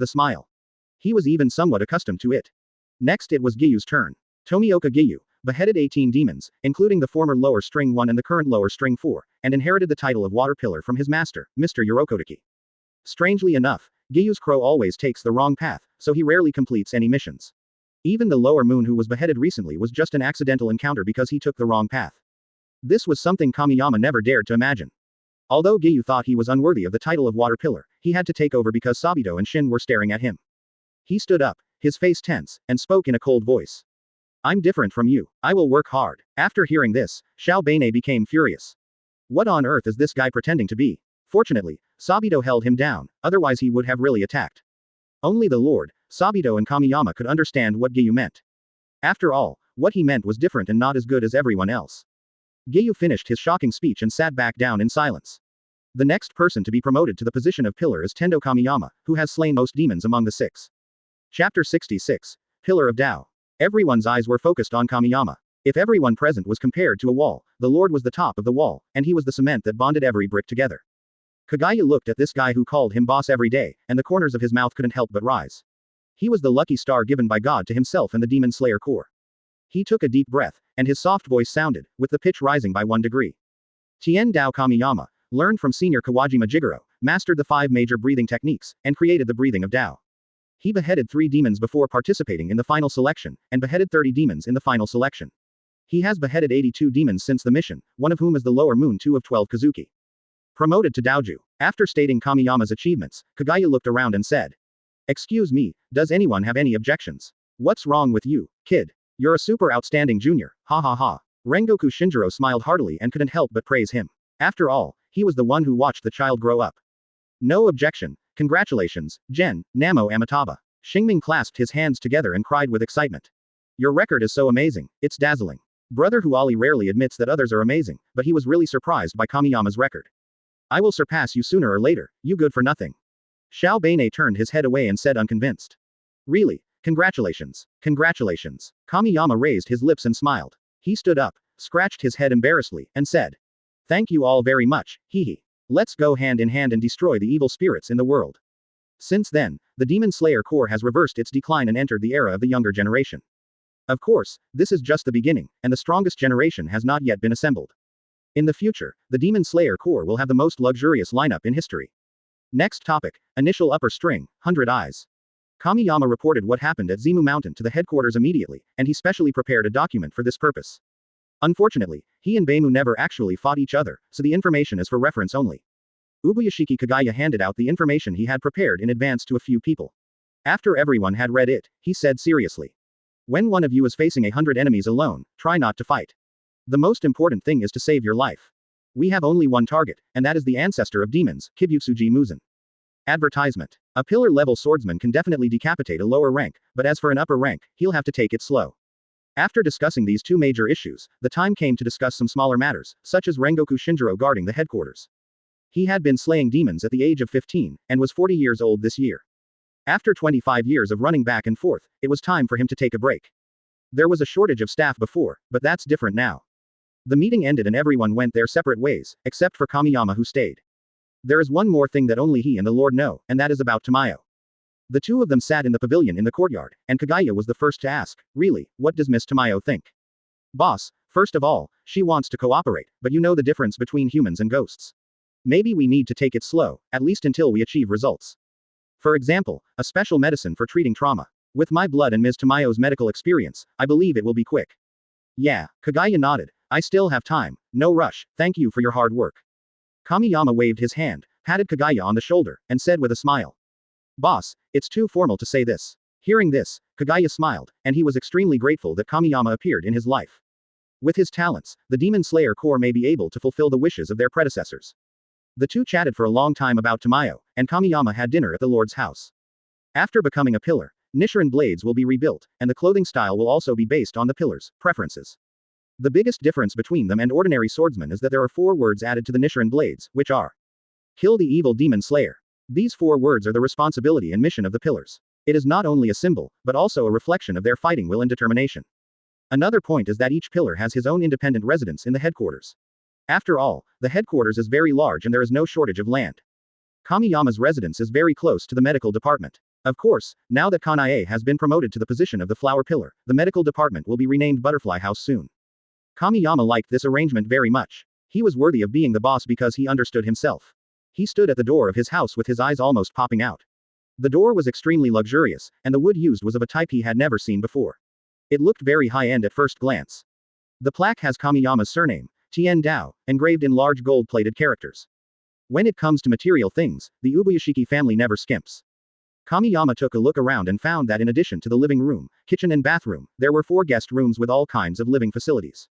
with a smile. He was even somewhat accustomed to it. Next it was Gyu's turn. Tomioka Gyu beheaded 18 demons, including the former lower string 1 and the current lower string 4, and inherited the title of Water Pillar from his master, Mr. Yorokodaki. Strangely enough, Gyu's crow always takes the wrong path, so he rarely completes any missions. Even the lower moon who was beheaded recently was just an accidental encounter because he took the wrong path. This was something Kamiyama never dared to imagine. Although Gyu thought he was unworthy of the title of Water Pillar, he had to take over because Sabito and Shin were staring at him. He stood up, his face tense, and spoke in a cold voice. I'm different from you. I will work hard. After hearing this, Xiao Beinei became furious. What on earth is this guy pretending to be? Fortunately, Sabito held him down, otherwise he would have really attacked. Only the Lord, Sabito and Kamiyama could understand what Gyu meant. After all, what he meant was different and not as good as everyone else. Gyu finished his shocking speech and sat back down in silence. The next person to be promoted to the position of Pillar is Tendo Kamiyama, who has slain most demons among the 6. Chapter 66. Pillar of Dao. Everyone's eyes were focused on Kamiyama. If everyone present was compared to a wall, the Lord was the top of the wall, and he was the cement that bonded every brick together. Kagaya looked at this guy who called him boss every day, and the corners of his mouth couldn't help but rise. He was the lucky star given by God to himself and the Demon Slayer Corps. He took a deep breath, and his soft voice sounded, with the pitch rising by 1 degree. Tien Dao Kamiyama learned from senior Kawajima Jigoro, mastered the 5 major breathing techniques, and created the breathing of Dao. He beheaded 3 demons before participating in the final selection, and beheaded 30 demons in the final selection. He has beheaded 82 demons since the mission, one of whom is the lower moon 2 of 12 Kazuki. Promoted to Daoju. After stating Kamiyama's achievements, Kagaya looked around and said. Excuse me, does anyone have any objections? What's wrong with you, kid? You're a super outstanding junior, ha ha ha. Rangoku Shinjiro smiled heartily and couldn't help but praise him. After all, he was the one who watched the child grow up. No objection. Congratulations, Gen, Namo Amitabha. Xingming clasped his hands together and cried with excitement. Your record is so amazing, it's dazzling. Brother Huali rarely admits that others are amazing, but he was really surprised by Kamiyama's record. I will surpass you sooner or later, you good for nothing. Xiao Beinei turned his head away and said unconvinced. Really? Congratulations. Congratulations. Kamiyama raised his lips and smiled. He stood up, scratched his head embarrassedly, and said. Thank you all very much, hee hee. Let's go hand in hand and destroy the evil spirits in the world. Since then, the Demon Slayer Corps has reversed its decline and entered the era of the younger generation. Of course, this is just the beginning, and the strongest generation has not yet been assembled. In the future, the Demon Slayer Corps will have the most luxurious lineup in history. Next topic, initial upper string, 100 eyes. Kamiyama reported what happened at Zimu Mountain to the headquarters immediately, and he specially prepared a document for this purpose. Unfortunately, he and Beimu never actually fought each other, so the information is for reference only. Ubuyashiki Kagaya handed out the information he had prepared in advance to a few people. After everyone had read it, he said seriously. When one of you is facing 100 enemies alone, try not to fight. The most important thing is to save your life. We have only one target, and that is the ancestor of demons, Kibutsuji Muzan. Advertisement. A pillar-level swordsman can definitely decapitate a lower rank, but as for an upper rank, he'll have to take it slow. After discussing these 2 major issues, the time came to discuss some smaller matters, such as Rangoku Shinjiro guarding the headquarters. He had been slaying demons at the age of 15, and was 40 years old this year. After 25 years of running back and forth, it was time for him to take a break. There was a shortage of staff before, but that's different now. The meeting ended and everyone went their separate ways, except for Kamiyama who stayed. There is one more thing that only he and the Lord know, and that is about Tamayo. The two of them sat in the pavilion in the courtyard, and Kagaya was the first to ask, really, what does Miss Tamayo think? Boss, first of all, she wants to cooperate, but you know the difference between humans and ghosts. Maybe we need to take it slow, at least until we achieve results. For example, a special medicine for treating trauma. With my blood and Ms. Tamayo's medical experience, I believe it will be quick. Yeah, Kagaya nodded. I still have time, no rush, thank you for your hard work. Kamiyama waved his hand, patted Kagaya on the shoulder, and said with a smile. Boss, it's too formal to say this. Hearing this, Kagaya smiled, and he was extremely grateful that Kamiyama appeared in his life. With his talents, the Demon Slayer Corps may be able to fulfill the wishes of their predecessors. The two chatted for a long time about Tamayo, and Kamiyama had dinner at the Lord's house. After becoming a pillar, Nichiren blades will be rebuilt, and the clothing style will also be based on the pillar's preferences. The biggest difference between them and ordinary swordsmen is that there are 4 words added to the Nichiren blades, which are Kill the evil demon slayer. These 4 words are the responsibility and mission of the pillars. It is not only a symbol, but also a reflection of their fighting will and determination. Another point is that each pillar has his own independent residence in the headquarters. After all, the headquarters is very large and there is no shortage of land. Kamiyama's residence is very close to the medical department. Of course, now that Kanae has been promoted to the position of the flower pillar, the medical department will be renamed Butterfly House soon. Kamiyama liked this arrangement very much. He was worthy of being the boss because he understood himself. He stood at the door of his house with his eyes almost popping out. The door was extremely luxurious, and the wood used was of a type he had never seen before. It looked very high-end at first glance. The plaque has Kamiyama's surname, Tien Dao, engraved in large gold-plated characters. When it comes to material things, the Ubuyashiki family never skimps. Kamiyama took a look around and found that in addition to the living room, kitchen and bathroom, there were 4 guest rooms with all kinds of living facilities.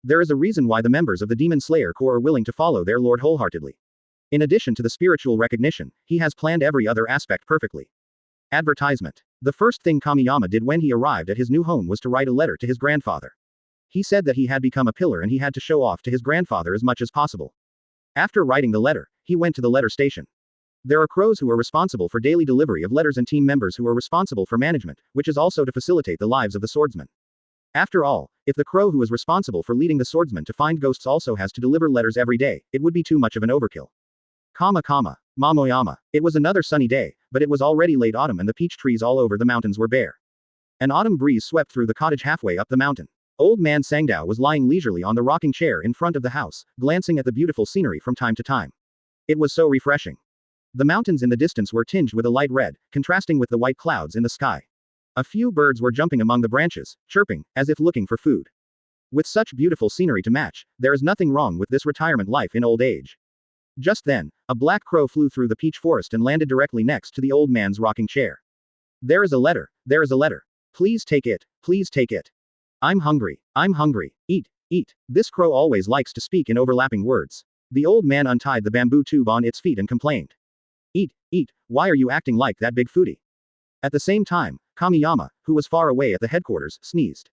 There is a reason why the members of the Demon Slayer Corps are willing to follow their lord wholeheartedly. In addition to the spiritual recognition, he has planned every other aspect perfectly. Advertisement. The first thing Kamiyama did when he arrived at his new home was to write a letter to his grandfather. He said that he had become a pillar and he had to show off to his grandfather as much as possible. After writing the letter, he went to the letter station. There are crows who are responsible for daily delivery of letters and team members who are responsible for management, which is also to facilitate the lives of the swordsman. After all, if the crow who is responsible for leading the swordsman to find ghosts also has to deliver letters every day, it would be too much of an overkill. Mamoyama. It was another sunny day, but it was already late autumn and the peach trees all over the mountains were bare. An autumn breeze swept through the cottage halfway up the mountain. Old man Sangdao was lying leisurely on the rocking chair in front of the house, glancing at the beautiful scenery from time to time. It was so refreshing. The mountains in the distance were tinged with a light red, contrasting with the white clouds in the sky. A few birds were jumping among the branches, chirping, as if looking for food. With such beautiful scenery to match, there is nothing wrong with this retirement life in old age. Just then, a black crow flew through the peach forest and landed directly next to the old man's rocking chair. There is a letter, there is a letter. Please take it, please take it. I'm hungry, eat, eat. This crow always likes to speak in overlapping words. The old man untied the bamboo tube on its feet and complained. Eat, eat, why are you acting like that big foodie? At the same time, Kamiyama, who was far away at the headquarters, sneezed.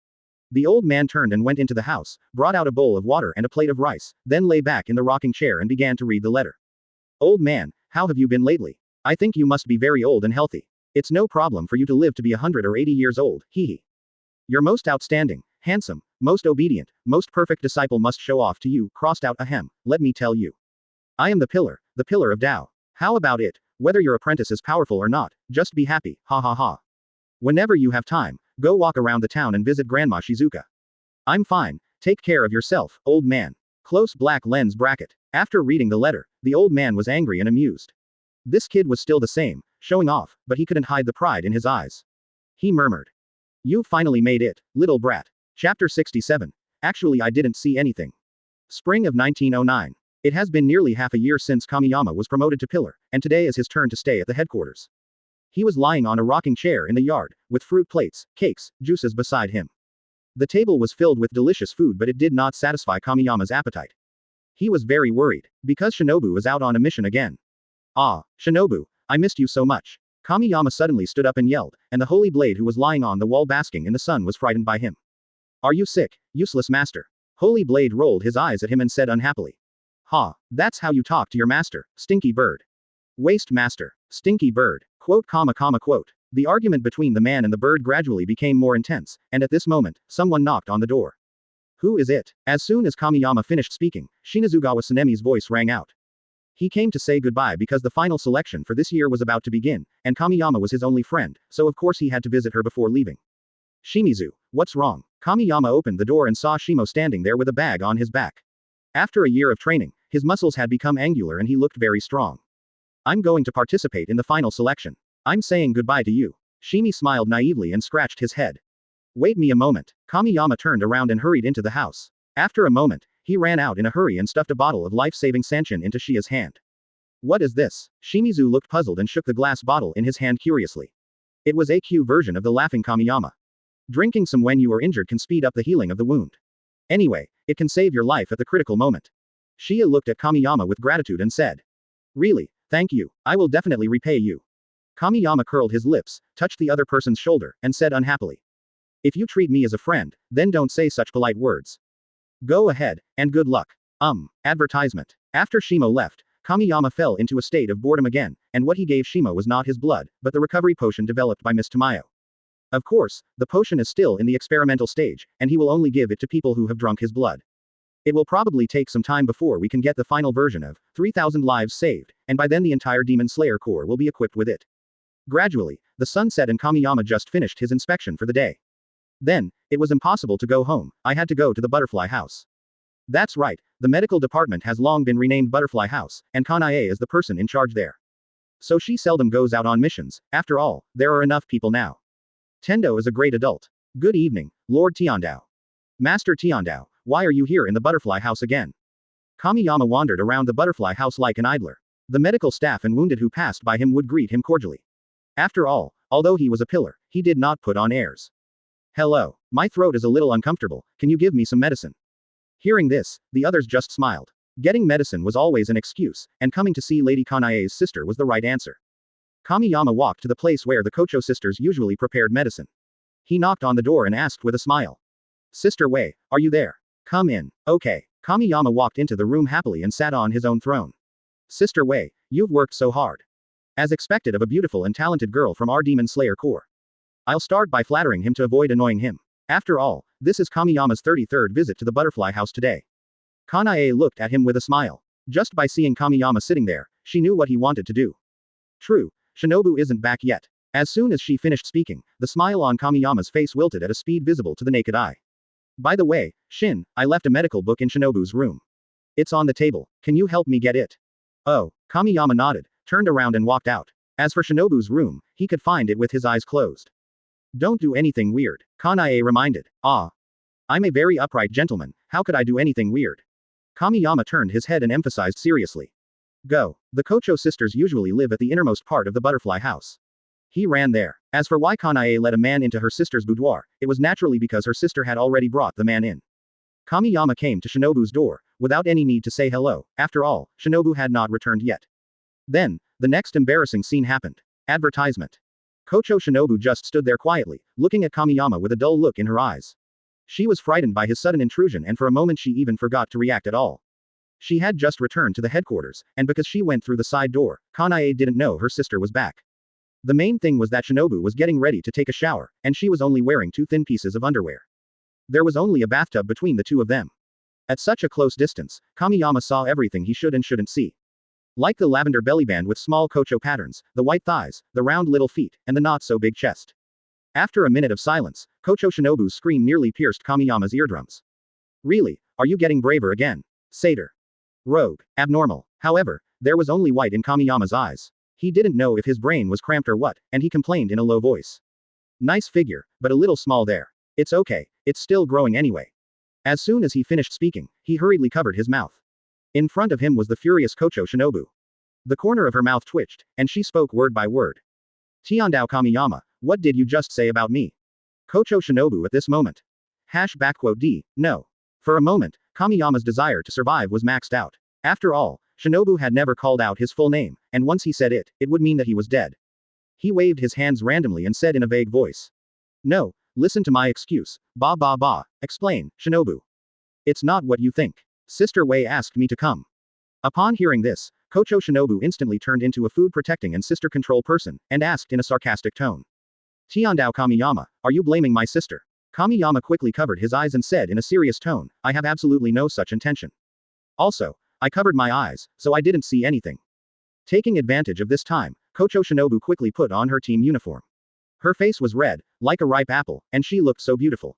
The old man turned and went into the house, brought out a bowl of water and a plate of rice, then lay back in the rocking chair and began to read the letter. Old man, how have you been lately? I think you must be very old and healthy. It's no problem for you to live to be 100 or 80 years old, hee. Your most outstanding, handsome, most obedient, most perfect disciple must show off to you, crossed out ahem, let me tell you. I am the pillar of Dao. How about it, whether your apprentice is powerful or not, just be happy, ha ha ha. Whenever you have time, go walk around the town and visit Grandma Shizuka. I'm fine, take care of yourself, old man. Close black lens bracket. After reading the letter, the old man was angry and amused. This kid was still the same, showing off, but he couldn't hide the pride in his eyes. He murmured. You finally made it, little brat. Chapter 67. Actually, I didn't see anything. Spring of 1909. It has been nearly half a year since Kamiyama was promoted to pillar, and today is his turn to stay at the headquarters. He was lying on a rocking chair in the yard, with fruit plates, cakes, juices beside him. The table was filled with delicious food, but it did not satisfy Kamiyama's appetite. He was very worried, because Shinobu is out on a mission again. Ah, Shinobu, I missed you so much. Kamiyama suddenly stood up and yelled, and the holy blade who was lying on the wall basking in the sun was frightened by him. Are you sick, useless master? Holy blade rolled his eyes at him and said unhappily. Ha, that's how you talk to your master, stinky bird. Waste master, stinky bird. Quote, comma, comma, quote. The argument between the man and the bird gradually became more intense, and at this moment, someone knocked on the door. Who is it? As soon as Kamiyama finished speaking, Shinazugawa Tsunemi's voice rang out. He came to say goodbye because the final selection for this year was about to begin, and Kamiyama was his only friend, so of course he had to visit her before leaving. Shimizu, what's wrong? Kamiyama opened the door and saw Shimo standing there with a bag on his back. After a year of training, his muscles had become angular and he looked very strong. I'm going to participate in the final selection. I'm saying goodbye to you. Shimi smiled naively and scratched his head. Wait me a moment. Kamiyama turned around and hurried into the house. After a moment, he ran out in a hurry and stuffed a bottle of life-saving sanchin into Shia's hand. What is this? Shimizu looked puzzled and shook the glass bottle in his hand curiously. It was a Q version of the laughing Kamiyama. Drinking some when you are injured can speed up the healing of the wound. Anyway, it can save your life at the critical moment. Shia looked at Kamiyama with gratitude and said. Really, thank you, I will definitely repay you. Kamiyama curled his lips, touched the other person's shoulder, and said unhappily. If you treat me as a friend, then don't say such polite words. Go ahead, and good luck. Advertisement. After Shimo left, Kamiyama fell into a state of boredom again, and what he gave Shimo was not his blood, but the recovery potion developed by Miss Tamayo. Of course, the potion is still in the experimental stage, and he will only give it to people who have drunk his blood. It will probably take some time before we can get the final version of 3,000 lives saved, and by then the entire Demon Slayer Corps will be equipped with it. Gradually, the sun set and Kamiyama just finished his inspection for the day. Then, it was impossible to go home, I had to go to the Butterfly House. That's right, the medical department has long been renamed Butterfly House, and Kanae is the person in charge there. So she seldom goes out on missions, after all, there are enough people now. Tendo is a great adult. Good evening, Lord Tiandao. Master Tiandao, why are you here in the Butterfly House again? Kamiyama wandered around the Butterfly House like an idler. The medical staff and wounded who passed by him would greet him cordially. After all, although he was a pillar, he did not put on airs. Hello, my throat is a little uncomfortable, can you give me some medicine? Hearing this, the others just smiled. Getting medicine was always an excuse, and coming to see Lady Kanae's sister was the right answer. Kamiyama walked to the place where the Kochou sisters usually prepared medicine. He knocked on the door and asked with a smile. Sister Wei, are you there? Come in. Okay. Kamiyama walked into the room happily and sat on his own throne. Sister Wei, you've worked so hard. As expected of a beautiful and talented girl from our Demon Slayer Corps. I'll start by flattering him to avoid annoying him. After all, this is Kamiyama's 33rd visit to the Butterfly House today. Kanae looked at him with a smile. Just by seeing Kamiyama sitting there, she knew what he wanted to do. True, Shinobu isn't back yet. As soon as she finished speaking, the smile on Kamiyama's face wilted at a speed visible to the naked eye. By the way, Shin, I left a medical book in Shinobu's room. It's on the table, can you help me get it? Oh, Kamiyama nodded, turned around and walked out. As for Shinobu's room, he could find it with his eyes closed. Don't do anything weird, Kanae reminded. I'm a very upright gentleman, how could I do anything weird? Kamiyama turned his head and emphasized seriously. Go. The Kochou sisters usually live at the innermost part of the Butterfly House. He ran there. As for why Kanae let a man into her sister's boudoir, it was naturally because her sister had already brought the man in. Kamiyama came to Shinobu's door, without any need to say hello, after all, Shinobu had not returned yet. Then, the next embarrassing scene happened. Advertisement. Kochou Shinobu just stood there quietly, looking at Kamiyama with a dull look in her eyes. She was frightened by his sudden intrusion and for a moment she even forgot to react at all. She had just returned to the headquarters, and because she went through the side door, Kanae didn't know her sister was back. The main thing was that Shinobu was getting ready to take a shower, and she was only wearing 2 thin pieces of underwear. There was only a bathtub between the two of them. At such a close distance, Kamiyama saw everything he should and shouldn't see. Like the lavender bellyband with small Kochou patterns, the white thighs, the round little feet, and the not-so-big chest. After a minute of silence, Kochou Shinobu's scream nearly pierced Kamiyama's eardrums. Really, are you getting braver again? Satyr. Rogue. Abnormal. However, there was only white in Kamiyama's eyes. He didn't know if his brain was cramped or what, and he complained in a low voice. Nice figure, but a little small there. It's okay, it's still growing anyway. As soon as he finished speaking, he hurriedly covered his mouth. In front of him was the furious Kochou Shinobu. The corner of her mouth twitched, and she spoke word by word. Tiandao Kamiyama, what did you just say about me? Kochou Shinobu at this moment. #D, no. For a moment, Kamiyama's desire to survive was maxed out. After all, Shinobu had never called out his full name, and once he said it, it would mean that he was dead. He waved his hands randomly and said in a vague voice. No, listen to my excuse. Explain, Shinobu. It's not what you think. Sister Wei asked me to come. Upon hearing this, Kochou Shinobu instantly turned into a food-protecting and sister-control person, and asked in a sarcastic tone. Tiandao Kamiyama, are you blaming my sister? Kamiyama quickly covered his eyes and said in a serious tone, I have absolutely no such intention. Also, I covered my eyes, so I didn't see anything. Taking advantage of this time, Kochou Shinobu quickly put on her team uniform. Her face was red, like a ripe apple, and she looked so beautiful.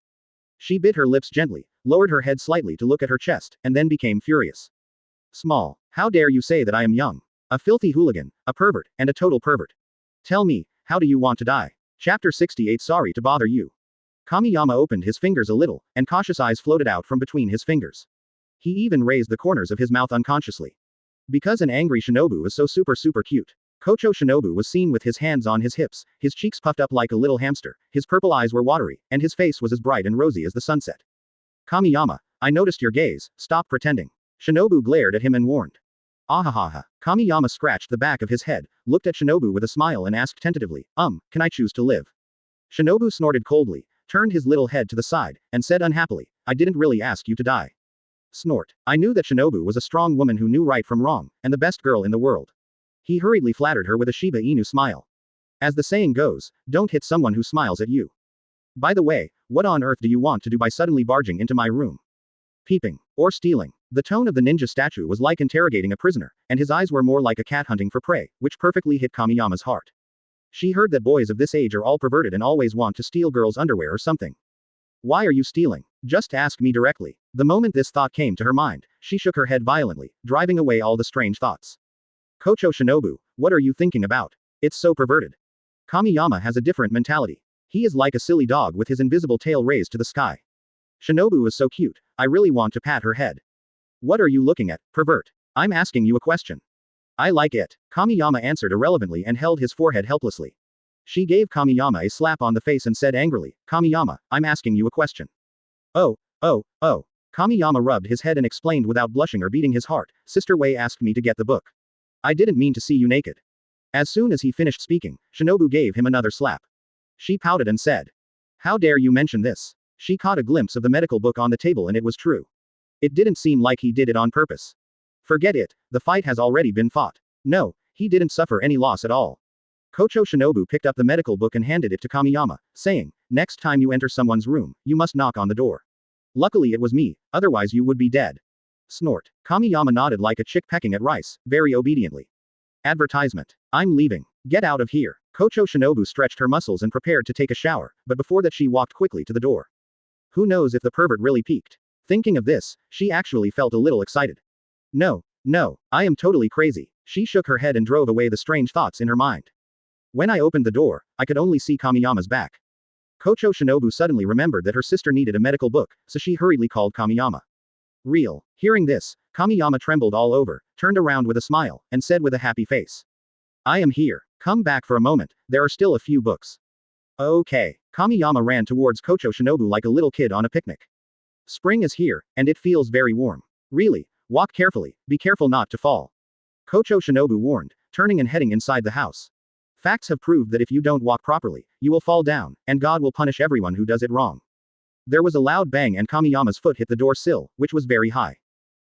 She bit her lips gently, lowered her head slightly to look at her chest, and then became furious. Small, how dare you say that I am young? A filthy hooligan, a pervert, and a total pervert. Tell me, how do you want to die? Chapter 68. Sorry to bother you. Kamiyama opened his fingers a little, and cautious eyes floated out from between his fingers. He even raised the corners of his mouth unconsciously. Because an angry shinobu is so super cute. Kochou Shinobu was seen with his hands on his hips, his cheeks puffed up like a little hamster, his purple eyes were watery, and his face was as bright and rosy as the sunset. Kamiyama, I noticed your gaze, stop pretending. Shinobu glared at him and warned. Ahahaha. Kamiyama scratched the back of his head, looked at Shinobu with a smile and asked tentatively, can I choose to live? Shinobu snorted coldly, turned his little head to the side, and said unhappily, I didn't really ask you to die. Snort. I knew that Shinobu was a strong woman who knew right from wrong, and the best girl in the world. He hurriedly flattered her with a Shiba Inu smile. As the saying goes, don't hit someone who smiles at you. By the way, what on earth do you want to do by suddenly barging into my room? Peeping. Or stealing. The tone of the ninja statue was like interrogating a prisoner, and his eyes were more like a cat hunting for prey, which perfectly hit Kamiyama's heart. She heard that boys of this age are all perverted and always want to steal girls' underwear or something. Why are you stealing? Just ask me directly. The moment this thought came to her mind, she shook her head violently, driving away all the strange thoughts. Kochou Shinobu, what are you thinking about? It's so perverted. Kamiyama has a different mentality. He is like a silly dog with his invisible tail raised to the sky. Shinobu is so cute, I really want to pat her head. What are you looking at, pervert? I'm asking you a question. I like it. Kamiyama answered irrelevantly and held his forehead helplessly. She gave Kamiyama a slap on the face and said angrily, Kamiyama, I'm asking you a question. Oh. Kamiyama rubbed his head and explained without blushing or beating his heart, Sister Wei asked me to get the book. I didn't mean to see you naked. As soon as he finished speaking, Shinobu gave him another slap. She pouted and said. How dare you mention this? She caught a glimpse of the medical book on the table and it was true. It didn't seem like he did it on purpose. Forget it, the fight has already been fought. No, he didn't suffer any loss at all. Kochou Shinobu picked up the medical book and handed it to Kamiyama, saying, next time you enter someone's room, you must knock on the door. Luckily it was me, otherwise you would be dead. Snort. Kamiyama nodded like a chick pecking at rice, very obediently. Advertisement. I'm leaving. Get out of here. Kochou Shinobu stretched her muscles and prepared to take a shower, but before that she walked quickly to the door. Who knows if the pervert really peeked? Thinking of this, she actually felt a little excited. No, I am totally crazy. She shook her head and drove away the strange thoughts in her mind. When I opened the door, I could only see Kamiyama's back. Kochou Shinobu suddenly remembered that her sister needed a medical book, so she hurriedly called Kamiyama. Real. Hearing this, Kamiyama trembled all over, turned around with a smile, and said with a happy face. I am here. Come back for a moment, there are still a few books. Okay. Kamiyama ran towards Kochou Shinobu like a little kid on a picnic. Spring is here, and it feels very warm. Really, walk carefully, be careful not to fall. Kochou Shinobu warned, turning and heading inside the house. Facts have proved that if you don't walk properly, you will fall down, and God will punish everyone who does it wrong. There was a loud bang and Kamiyama's foot hit the door sill, which was very high.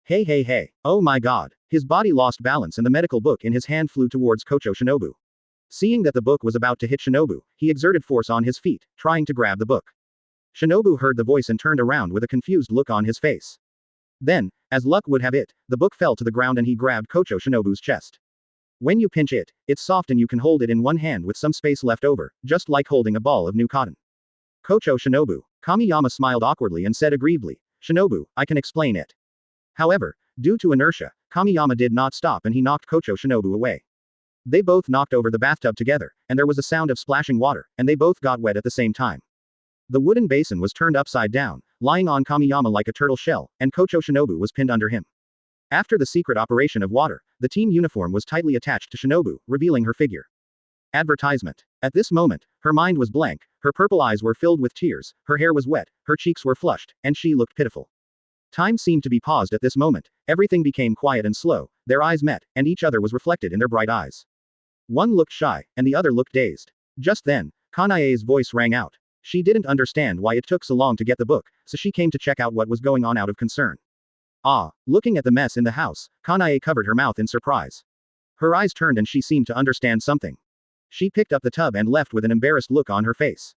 Hey. Oh my god. His body lost balance and the medical book in his hand flew towards Kochou Shinobu. Seeing that the book was about to hit Shinobu, he exerted force on his feet, trying to grab the book. Shinobu heard the voice and turned around with a confused look on his face. Then, as luck would have it, the book fell to the ground and he grabbed Kochou Shinobu's chest. When you pinch it, it's soft and you can hold it in one hand with some space left over, just like holding a ball of new cotton. Kochou Shinobu. Kamiyama smiled awkwardly and said aggrievedly, Shinobu, I can explain it. However, due to inertia, Kamiyama did not stop and he knocked Kochou Shinobu away. They both knocked over the bathtub together, and there was a sound of splashing water, and they both got wet at the same time. The wooden basin was turned upside down, lying on Kamiyama like a turtle shell, and Kochou Shinobu was pinned under him. After the secret operation of water, the team uniform was tightly attached to Shinobu, revealing her figure. Advertisement. At this moment, her mind was blank, her purple eyes were filled with tears, her hair was wet, her cheeks were flushed, and she looked pitiful. Time seemed to be paused at this moment, everything became quiet and slow, their eyes met, and each other was reflected in their bright eyes. One looked shy, and the other looked dazed. Just then, Kanae's voice rang out. She didn't understand why it took so long to get the book, so she came to check out what was going on out of concern. Looking at the mess in the house, Kanae covered her mouth in surprise. Her eyes turned and she seemed to understand something. She picked up the tub and left with an embarrassed look on her face.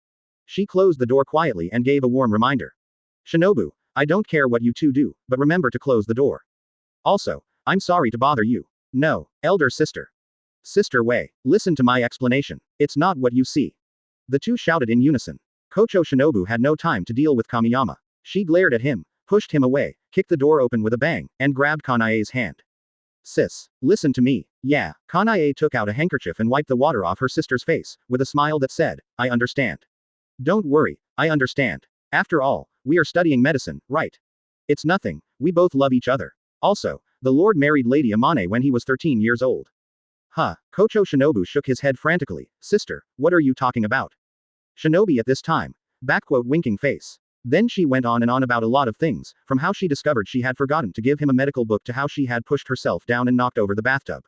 She closed the door quietly and gave a warm reminder. Shinobu, I don't care what you two do, but remember to close the door. Also, I'm sorry to bother you. No, elder sister. Sister Wei, listen to my explanation. It's not what you see. The two shouted in unison. Kochou Shinobu had no time to deal with Kamiyama. She glared at him, pushed him away, kicked the door open with a bang, and grabbed Kanae's hand. Sis, listen to me. Yeah, Kanae took out a handkerchief and wiped the water off her sister's face, with a smile that said, I understand. Don't worry, I understand. After all, we are studying medicine, right? It's nothing, we both love each other. Also, the Lord married Lady Amane when he was 13 years old. Huh, Kochou Shinobu shook his head frantically. Sister, what are you talking about? Shinobi at this time. Winking face. Then she went on and on about a lot of things, from how she discovered she had forgotten to give him a medical book to how she had pushed herself down and knocked over the bathtub.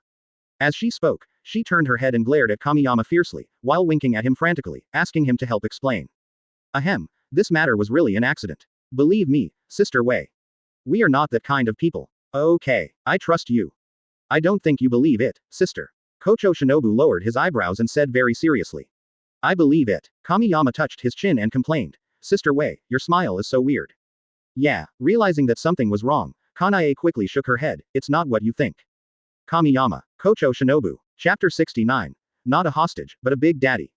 As she spoke, she turned her head and glared at Kamiyama fiercely, while winking at him frantically, asking him to help explain. Ahem, this matter was really an accident. Believe me, Sister Wei. We are not that kind of people. Okay, I trust you. I don't think you believe it, sister. Kochou Shinobu lowered his eyebrows and said very seriously. I believe it. Kamiyama touched his chin and complained. Sister Wei, your smile is so weird. Yeah, realizing that something was wrong, Kanae quickly shook her head. It's not what you think. Kamiyama, Kochou Shinobu. Chapter 69. Not a hostage, but a big daddy.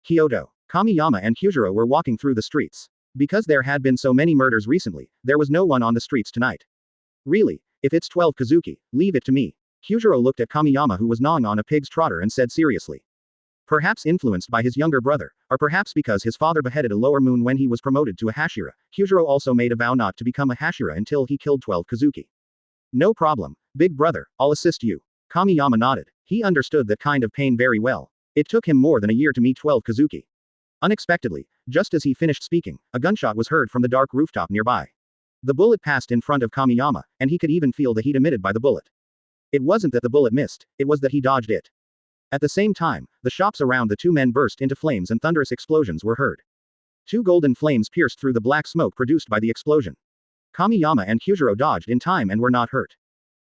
Kyoto. Kamiyama and Kyujiro were walking through the streets. Because there had been so many murders recently, there was no one on the streets tonight. Really, if it's 12 Kazuki, leave it to me. Kyujiro looked at Kamiyama who was gnawing on a pig's trotter and said seriously. Perhaps influenced by his younger brother, or perhaps because his father beheaded a lower moon when he was promoted to a Hashira, Kyujiro also made a vow not to become a Hashira until he killed 12 Kazuki. No problem, big brother, I'll assist you. Kamiyama nodded. He understood that kind of pain very well. It took him more than a year to meet 12 Kazuki. Unexpectedly, just as he finished speaking, a gunshot was heard from the dark rooftop nearby. The bullet passed in front of Kamiyama, and he could even feel the heat emitted by the bullet. It wasn't that the bullet missed, it was that he dodged it. At the same time, the shops around the two men burst into flames and thunderous explosions were heard. Two golden flames pierced through the black smoke produced by the explosion. Kamiyama and Kyujiro dodged in time and were not hurt.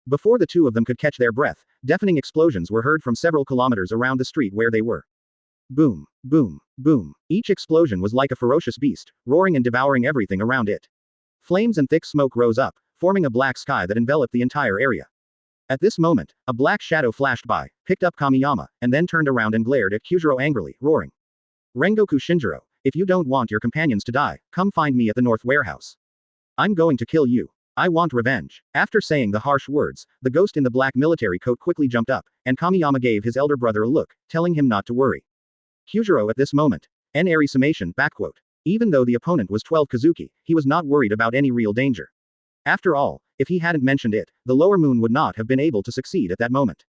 Before the two of them could catch their breath, deafening explosions were heard from several kilometers around the street where they were. Boom, boom, boom. Each explosion was like a ferocious beast, roaring and devouring everything around it. Flames and thick smoke rose up, forming a black sky that enveloped the entire area. At this moment, a black shadow flashed by, picked up Kamiyama, and then turned around and glared at Kyujiro angrily, roaring. Rangoku Shinjiro, if you don't want your companions to die, come find me at the North Warehouse. I'm going to kill you. I want revenge. After saying the harsh words, the ghost in the black military coat quickly jumped up, and Kamiyama gave his elder brother a look, telling him not to worry. Kyujiro at this moment. N. Airy summation, backquote. Even though the opponent was 12 Kazuki, he was not worried about any real danger. After all, if he hadn't mentioned it, the lower moon would not have been able to succeed at that moment.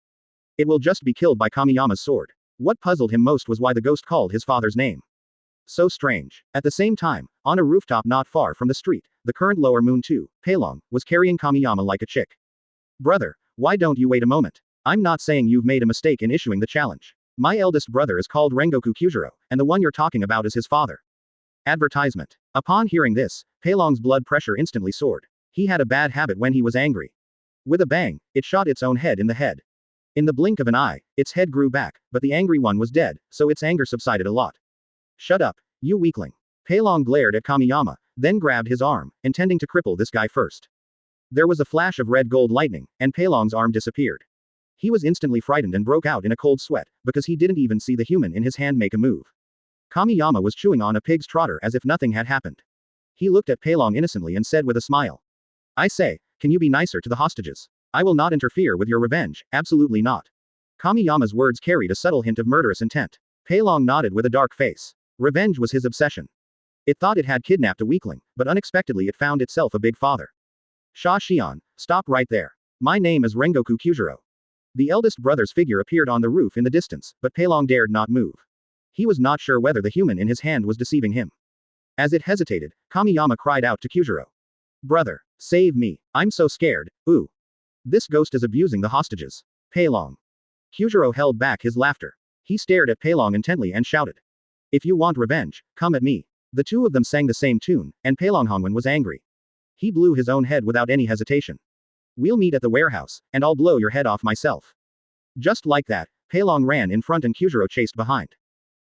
It will just be killed by Kamiyama's sword. What puzzled him most was why the ghost called his father's name. So strange. At the same time, on a rooftop not far from the street, the current lower moon 2, Peilong, was carrying Kamiyama like a chick. Brother, why don't you wait a moment? I'm not saying you've made a mistake in issuing the challenge. My eldest brother is called Rangoku Kyujiro, and the one you're talking about is his father. Advertisement. Upon hearing this, Peilong's blood pressure instantly soared. He had a bad habit when he was angry. With a bang, it shot its own head in the head. In the blink of an eye, its head grew back, but the angry one was dead, so its anger subsided a lot. Shut up, you weakling. Peilong glared at Kamiyama, then grabbed his arm, intending to cripple this guy first. There was a flash of red gold lightning, and Peilong's arm disappeared. He was instantly frightened and broke out in a cold sweat, because he didn't even see the human in his hand make a move. Kamiyama was chewing on a pig's trotter as if nothing had happened. He looked at Peilong innocently and said with a smile. I say, can you be nicer to the hostages? I will not interfere with your revenge, absolutely not. Kamiyama's words carried a subtle hint of murderous intent. Peilong nodded with a dark face. Revenge was his obsession. It thought it had kidnapped a weakling, but unexpectedly it found itself a big father. Sha Xian, stop right there. My name is Rangoku Kyujiro. The eldest brother's figure appeared on the roof in the distance, but Peilong dared not move. He was not sure whether the human in his hand was deceiving him. As it hesitated, Kamiyama cried out to Kyujiro. Brother, save me, I'm so scared, ooh. This ghost is abusing the hostages. Peilong. Kyujiro held back his laughter. He stared at Peilong intently and shouted. If you want revenge, come at me. The two of them sang the same tune, and Peilong Hongwen was angry. He blew his own head without any hesitation. We'll meet at the warehouse, and I'll blow your head off myself. Just like that, Pei Long ran in front and Kyujiro chased behind.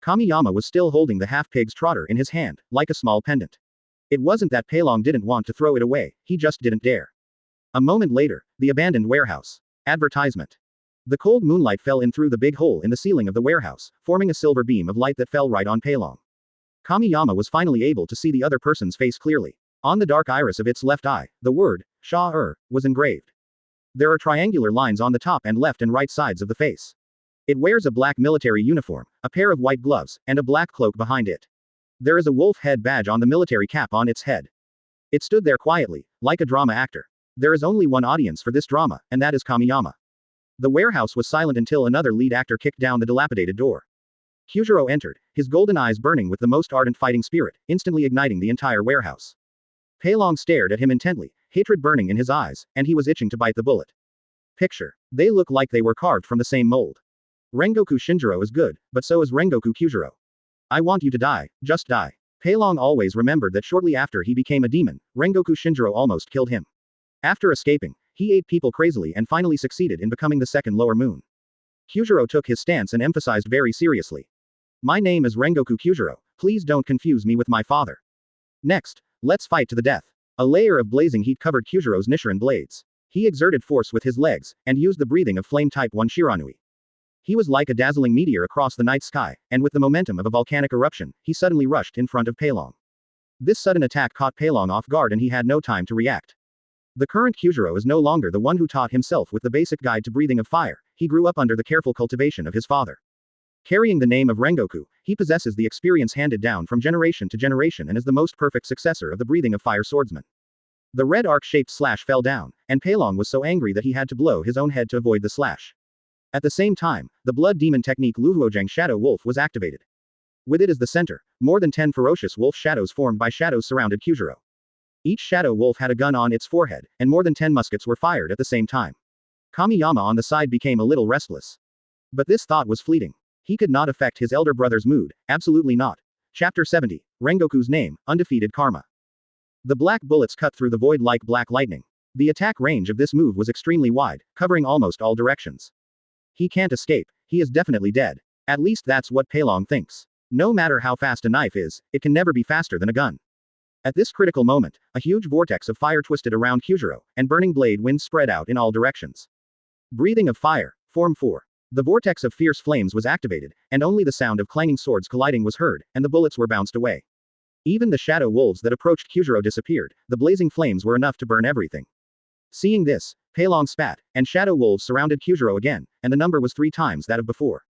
Kamiyama was still holding the half-pig's trotter in his hand, like a small pendant. It wasn't that Pei Long didn't want to throw it away, he just didn't dare. A moment later, the abandoned warehouse. Advertisement. The cold moonlight fell in through the big hole in the ceiling of the warehouse, forming a silver beam of light that fell right on Pei Long. Kamiyama was finally able to see the other person's face clearly. On the dark iris of its left eye, the word, Sha-er, was engraved. There are triangular lines on the top and left and right sides of the face. It wears a black military uniform, a pair of white gloves, and a black cloak behind it. There is a wolf head badge on the military cap on its head. It stood there quietly, like a drama actor. There is only one audience for this drama, and that is Kamiyama. The warehouse was silent until another lead actor kicked down the dilapidated door. Kyujiro entered, his golden eyes burning with the most ardent fighting spirit, instantly igniting the entire warehouse. Pei Long stared at him intently, hatred burning in his eyes, and he was itching to bite the bullet. Picture. They look like they were carved from the same mold. Rangoku Shinjiro is good, but so is Rangoku Kyujiro. I want you to die, just die. Pei Long always remembered that shortly after he became a demon, Rangoku Shinjiro almost killed him. After escaping, he ate people crazily and finally succeeded in becoming the second lower moon. Kyujiro took his stance and emphasized very seriously. My name is Rangoku Kyujiro, please don't confuse me with my father. Next, let's fight to the death. A layer of blazing heat covered Kyujiro's Nichiren blades. He exerted force with his legs, and used the breathing of flame type 1 Shiranui. He was like a dazzling meteor across the night sky, and with the momentum of a volcanic eruption, he suddenly rushed in front of Pei Long. This sudden attack caught Pei Long off guard and he had no time to react. The current Kyujiro is no longer the one who taught himself with the basic guide to breathing of fire, he grew up under the careful cultivation of his father. Carrying the name of Rangoku, he possesses the experience handed down from generation to generation and is the most perfect successor of the breathing of fire swordsman. The red arc-shaped slash fell down, and Pei Long was so angry that he had to blow his own head to avoid the slash. At the same time, the blood demon technique Luhuojang Shadow Wolf was activated. With it as the center, more than 10 ferocious wolf shadows formed by shadows surrounded Kyujiro. Each shadow wolf had a gun on its forehead, and more than 10 muskets were fired at the same time. Kamiyama on the side became a little restless. But this thought was fleeting. He could not affect his elder brother's mood, absolutely not. Chapter 70, Rengoku's name, Undefeated Karma. The black bullets cut through the void like black lightning. The attack range of this move was extremely wide, covering almost all directions. He can't escape, he is definitely dead. At least that's what Pei Long thinks. No matter how fast a knife is, it can never be faster than a gun. At this critical moment, a huge vortex of fire twisted around Kyujiro, and burning blade winds spread out in all directions. Breathing of fire, Form 4. The vortex of fierce flames was activated, and only the sound of clanging swords colliding was heard, and the bullets were bounced away. Even the shadow wolves that approached Kyujiro disappeared, the blazing flames were enough to burn everything. Seeing this, Pei Long spat, and shadow wolves surrounded Kyujiro again, and the number was 3 times that of before.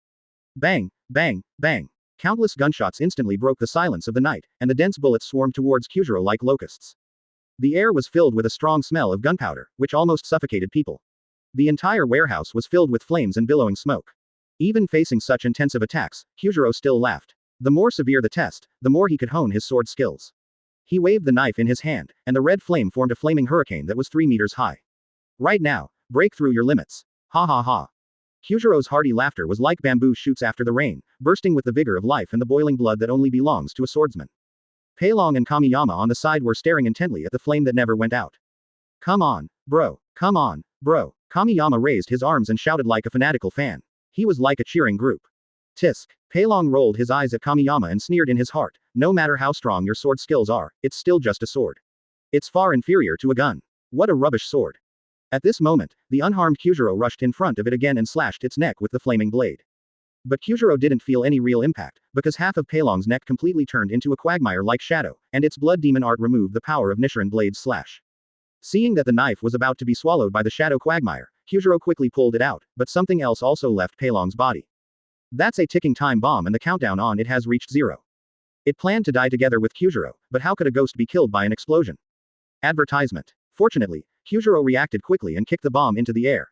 Bang, bang, bang. Countless gunshots instantly broke the silence of the night, and the dense bullets swarmed towards Kyujiro like locusts. The air was filled with a strong smell of gunpowder, which almost suffocated people. The entire warehouse was filled with flames and billowing smoke. Even facing such intensive attacks, Kyujiro still laughed. The more severe the test, the more he could hone his sword skills. He waved the knife in his hand, and the red flame formed a flaming hurricane that was 3 meters high. Right now, break through your limits. Ha ha ha. Kyujiro's hearty laughter was like bamboo shoots after the rain, bursting with the vigor of life and the boiling blood that only belongs to a swordsman. Pei Long and Kamiyama on the side were staring intently at the flame that never went out. Come on, bro. Come on, bro. Kamiyama raised his arms and shouted like a fanatical fan. He was like a cheering group. Tisk. Pei Long rolled his eyes at Kamiyama and sneered in his heart, no matter how strong your sword skills are, it's still just a sword. It's far inferior to a gun. What a rubbish sword. At this moment, the unharmed Kyujiro rushed in front of it again and slashed its neck with the flaming blade. But Kyujiro didn't feel any real impact, because half of Pei Long's neck completely turned into a quagmire-like shadow, and its blood demon art removed the power of Nichiren Blade's slash. Seeing that the knife was about to be swallowed by the shadow quagmire, Kyujiro quickly pulled it out, but something else also left Pei Long's body. That's a ticking time bomb and the countdown on it has reached 0. It planned to die together with Kyujiro, but how could a ghost be killed by an explosion? Advertisement. Fortunately, Kyujiro reacted quickly and kicked the bomb into the air.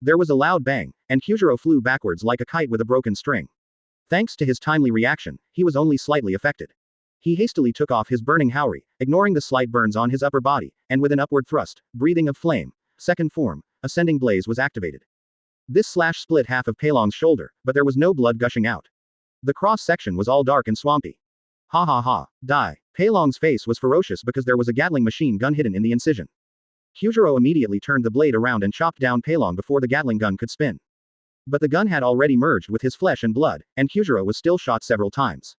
There was a loud bang, and Kyujiro flew backwards like a kite with a broken string. Thanks to his timely reaction, he was only slightly affected. He hastily took off his burning haori, ignoring the slight burns on his upper body, and with an upward thrust, breathing of flame, second form, ascending blaze was activated. This slash split half of Pei Long's shoulder, but there was no blood gushing out. The cross-section was all dark and swampy. Ha ha ha, die. Pei Long's face was ferocious because there was a Gatling machine gun hidden in the incision. Kyujiro immediately turned the blade around and chopped down Pei Long before the Gatling gun could spin. But the gun had already merged with his flesh and blood, and Kyujiro was still shot several times.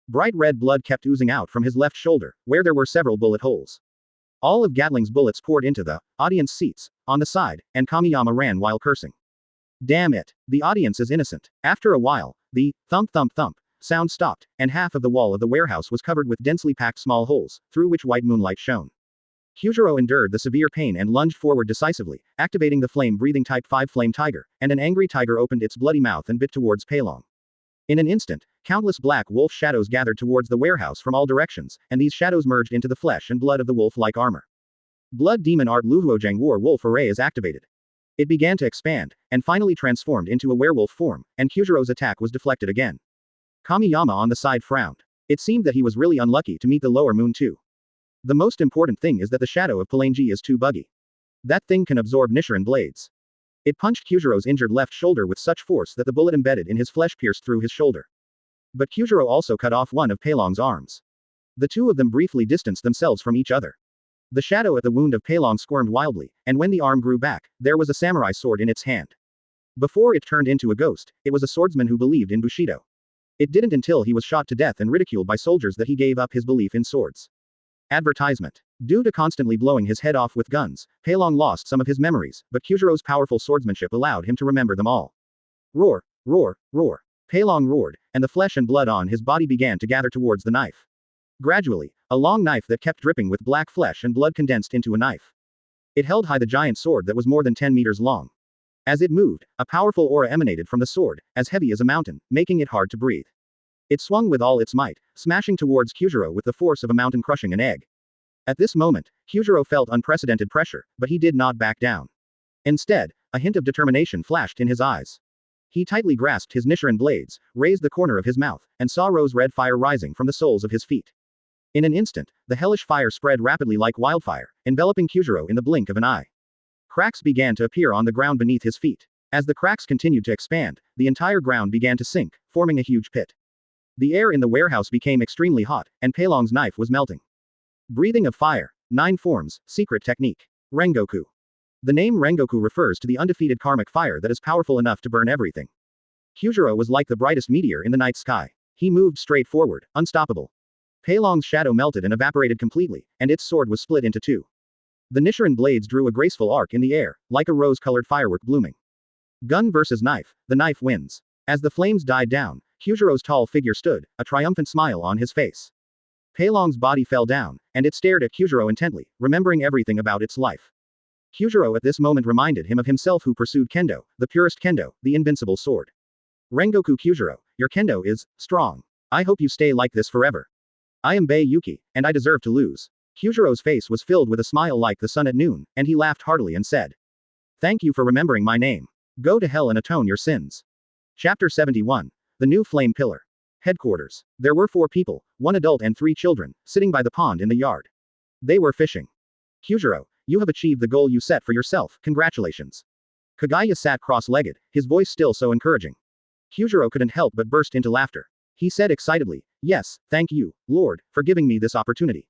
Bright red blood kept oozing out from his left shoulder, where there were several bullet holes. All of Gatling's bullets poured into the audience seats, on the side, and Kamiyama ran while cursing. Damn it. The audience is innocent. After a while, the thump thump thump sound stopped, and half of the wall of the warehouse was covered with densely packed small holes, through which white moonlight shone. Kyujiro endured the severe pain and lunged forward decisively, activating the flame-breathing Type 5 Flame Tiger, and an angry tiger opened its bloody mouth and bit towards Peilong. In an instant, countless black wolf shadows gathered towards the warehouse from all directions, and these shadows merged into the flesh and blood of the wolf-like armor. Blood Demon Art Luhuojang War Wolf Array is activated. It began to expand, and finally transformed into a werewolf form, and Kyujiro's attack was deflected again. Kamiyama on the side frowned. It seemed that he was really unlucky to meet the lower moon too. The most important thing is that the shadow of Palangi is too buggy. That thing can absorb Nichiren blades. It punched Kyujiro's injured left shoulder with such force that the bullet embedded in his flesh pierced through his shoulder. But Kyujiro also cut off one of Peilong's arms. The two of them briefly distanced themselves from each other. The shadow at the wound of Peilong squirmed wildly, and when the arm grew back, there was a samurai sword in its hand. Before it turned into a ghost, it was a swordsman who believed in Bushido. It didn't until he was shot to death and ridiculed by soldiers that he gave up his belief in swords. Advertisement. Due to constantly blowing his head off with guns, Peilong lost some of his memories, but Kyujiro's powerful swordsmanship allowed him to remember them all. Roar, roar, roar. Peilong roared, and the flesh and blood on his body began to gather towards the knife. Gradually, a long knife that kept dripping with black flesh and blood condensed into a knife. It held high the giant sword that was more than 10 meters long. As it moved, a powerful aura emanated from the sword, as heavy as a mountain, making it hard to breathe. It swung with all its might, smashing towards Kyujiro with the force of a mountain crushing an egg. At this moment, Kyujiro felt unprecedented pressure, but he did not back down. Instead, a hint of determination flashed in his eyes. He tightly grasped his Nichiren blades, raised the corner of his mouth, and saw rose-red fire rising from the soles of his feet. In an instant, the hellish fire spread rapidly like wildfire, enveloping Kyujiro in the blink of an eye. Cracks began to appear on the ground beneath his feet. As the cracks continued to expand, the entire ground began to sink, forming a huge pit. The air in the warehouse became extremely hot, and Peilong's knife was melting. Breathing of fire. 9 forms, secret technique. Rangoku. The name Rangoku refers to the undefeated karmic fire that is powerful enough to burn everything. Kyujiro was like the brightest meteor in the night sky. He moved straight forward, unstoppable. Peilong's shadow melted and evaporated completely, and its sword was split into two. The Nichiren blades drew a graceful arc in the air, like a rose-colored firework blooming. Gun versus knife, the knife wins. As the flames died down, Kyujiro's tall figure stood, a triumphant smile on his face. Peilong's body fell down, and it stared at Kyujiro intently, remembering everything about its life. Kyujiro at this moment reminded him of himself who pursued kendo, the purest kendo, the invincible sword. Rangoku Kyujiro, your kendo is strong. I hope you stay like this forever. I am Bei Yuki, and I deserve to lose. Kyujiro's face was filled with a smile like the sun at noon, and he laughed heartily and said, "Thank you for remembering my name. Go to hell and atone your sins." Chapter 71. The New Flame Pillar. Headquarters. There were 4 people, 1 adult and 3 children, sitting by the pond in the yard. They were fishing. Kyujiro, you have achieved the goal you set for yourself, congratulations. Kagaya sat cross-legged, his voice still so encouraging. Kyujiro couldn't help but burst into laughter. He said excitedly, "Yes, thank you, Lord, for giving me this opportunity.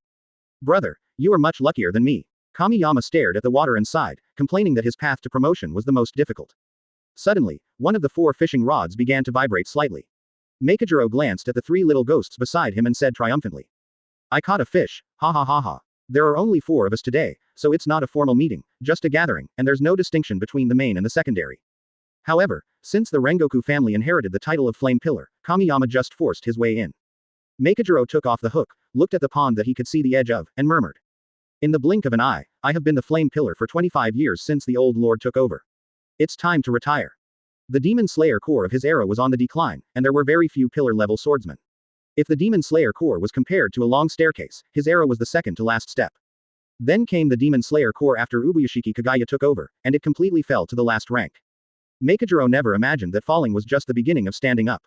Brother, you are much luckier than me." Kamiyama stared at the water and sighed, complaining that his path to promotion was the most difficult. Suddenly, one of the 4 fishing rods began to vibrate slightly. Makijiro glanced at the 3 little ghosts beside him and said triumphantly, "I caught a fish, ha ha ha ha. There are only 4 of us today, so it's not a formal meeting, just a gathering, and there's no distinction between the main and the secondary." However, since the Rangoku family inherited the title of Flame Pillar, Kamiyama just forced his way in. Makijiro took off the hook, looked at the pond that he could see the edge of, and murmured, "In the blink of an eye, I have been the Flame Pillar for 25 years since the old lord took over. It's time to retire." The Demon Slayer Corps of his era was on the decline, and there were very few pillar-level swordsmen. If the Demon Slayer Corps was compared to a long staircase, his era was the second to last step. Then came the Demon Slayer Corps after Ubuyashiki Kagaya took over, and it completely fell to the last rank. Makijiro never imagined that falling was just the beginning of standing up.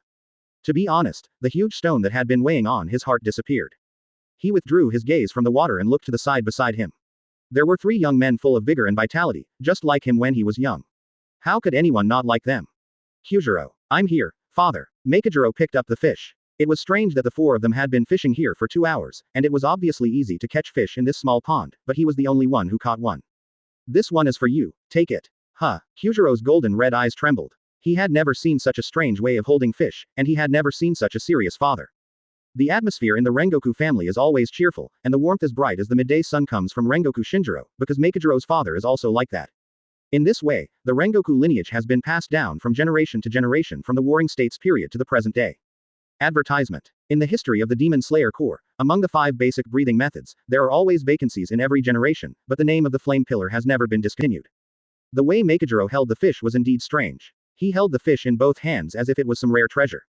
To be honest, the huge stone that had been weighing on his heart disappeared. He withdrew his gaze from the water and looked to the side beside him. There were 3 young men full of vigor and vitality, just like him when he was young. How could anyone not like them? Kyujiro, I'm here, father. Makijiro picked up the fish. It was strange that the 4 of them had been fishing here for 2 hours, and it was obviously easy to catch fish in this small pond, but he was the only one who caught one. "This one is for you, take it." Huh. Kyujiro's golden red eyes trembled. He had never seen such a strange way of holding fish, and he had never seen such a serious father. The atmosphere in the Rangoku family is always cheerful, and the warmth as bright as the midday sun comes from Rangoku Shinjiro, because Meikijiro's father is also like that. In this way, the Rangoku lineage has been passed down from generation to generation from the Warring States period to the present day. Advertisement. In the history of the Demon Slayer Corps, among the 5 basic breathing methods, there are always vacancies in every generation, but the name of the flame pillar has never been discontinued. The way Meikijiro held the fish was indeed strange. He held the fish in both hands as if it was some rare treasure.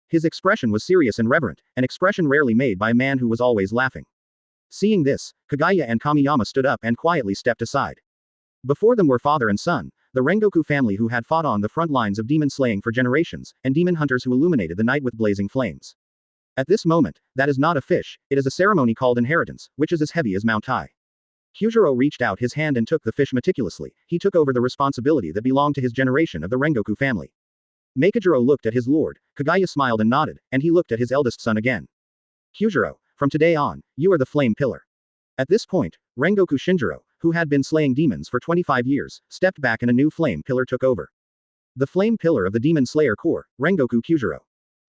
His expression was serious and reverent, an expression rarely made by a man who was always laughing. Seeing this, Kagaya and Kamiyama stood up and quietly stepped aside. Before them were father and son, the Rangoku family who had fought on the front lines of demon slaying for generations, and demon hunters who illuminated the night with blazing flames. At this moment, that is not a fish, it is a ceremony called inheritance, which is as heavy as Mount Tai. Kyujiro reached out his hand and took the fish meticulously. He took over the responsibility that belonged to his generation of the Rangoku family. Meikijiro looked at his lord, Kagaya smiled and nodded, and he looked at his eldest son again. Kyujiro, from today on, you are the flame pillar. At this point, Rangoku Shinjiro, who had been slaying demons for 25 years, stepped back and a new flame pillar took over. The flame pillar of the Demon Slayer Corps, Rangoku Kyujiro.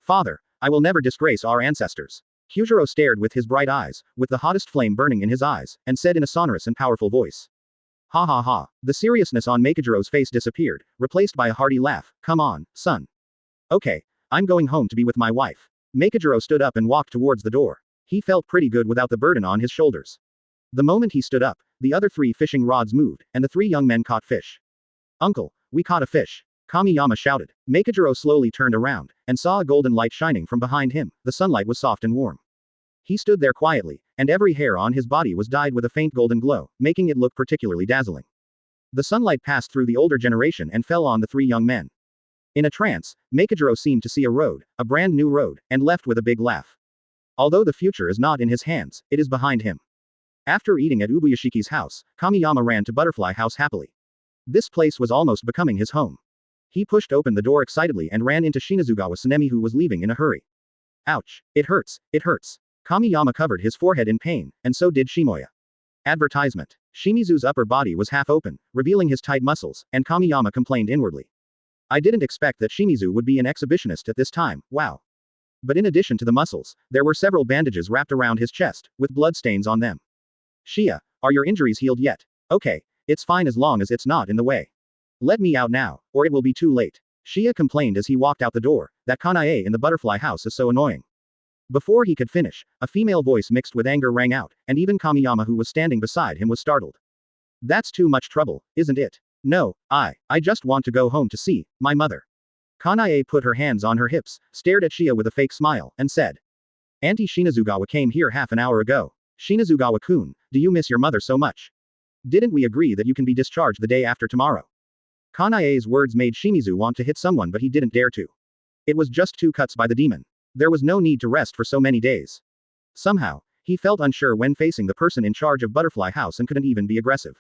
Father, I will never disgrace our ancestors. Kyujiro stared with his bright eyes, with the hottest flame burning in his eyes, and said in a sonorous and powerful voice. Ha ha ha. The seriousness on Meikijiro's face disappeared, replaced by a hearty laugh. Come on, son. Okay, I'm going home to be with my wife. Meikijiro stood up and walked towards the door. He felt pretty good without the burden on his shoulders. The moment he stood up, the other 3 fishing rods moved, and the 3 young men caught fish. Uncle, we caught a fish. Kamiyama shouted. Meikijiro slowly turned around, and saw a golden light shining from behind him. The sunlight was soft and warm. He stood there quietly, and every hair on his body was dyed with a faint golden glow, making it look particularly dazzling. The sunlight passed through the older generation and fell on the 3 young men. In a trance, Meikijiro seemed to see a road, a brand new road, and left with a big laugh. Although the future is not in his hands, it is behind him. After eating at Ubuyashiki's house, Kamiyama ran to Butterfly House happily. This place was almost becoming his home. He pushed open the door excitedly and ran into Shinazugawa Tsunemi, who was leaving in a hurry. Ouch, it hurts, it hurts. Kamiyama covered his forehead in pain, and so did Shimoya. Advertisement. Shimizu's upper body was half open, revealing his tight muscles, and Kamiyama complained inwardly. I didn't expect that Shimizu would be an exhibitionist at this time, wow. But in addition to the muscles, there were several bandages wrapped around his chest, with bloodstains on them. Shia, are your injuries healed yet? Okay, it's fine as long as it's not in the way. Let me out now, or it will be too late. Shia complained as he walked out the door, that Kanae in the butterfly house is so annoying. Before he could finish, a female voice mixed with anger rang out, and even Kamiyama, who was standing beside him, was startled. That's too much trouble, isn't it? No, I just want to go home to see my mother. Kanae put her hands on her hips, stared at Shia with a fake smile, and said. Auntie Shinazugawa came here half an hour ago. Shinazugawa-kun, do you miss your mother so much? Didn't we agree that you can be discharged the day after tomorrow? Kanae's words made Shimizu want to hit someone, but he didn't dare to. It was just 2 cuts by the demon. There was no need to rest for so many days. Somehow, he felt unsure when facing the person in charge of Butterfly House and couldn't even be aggressive.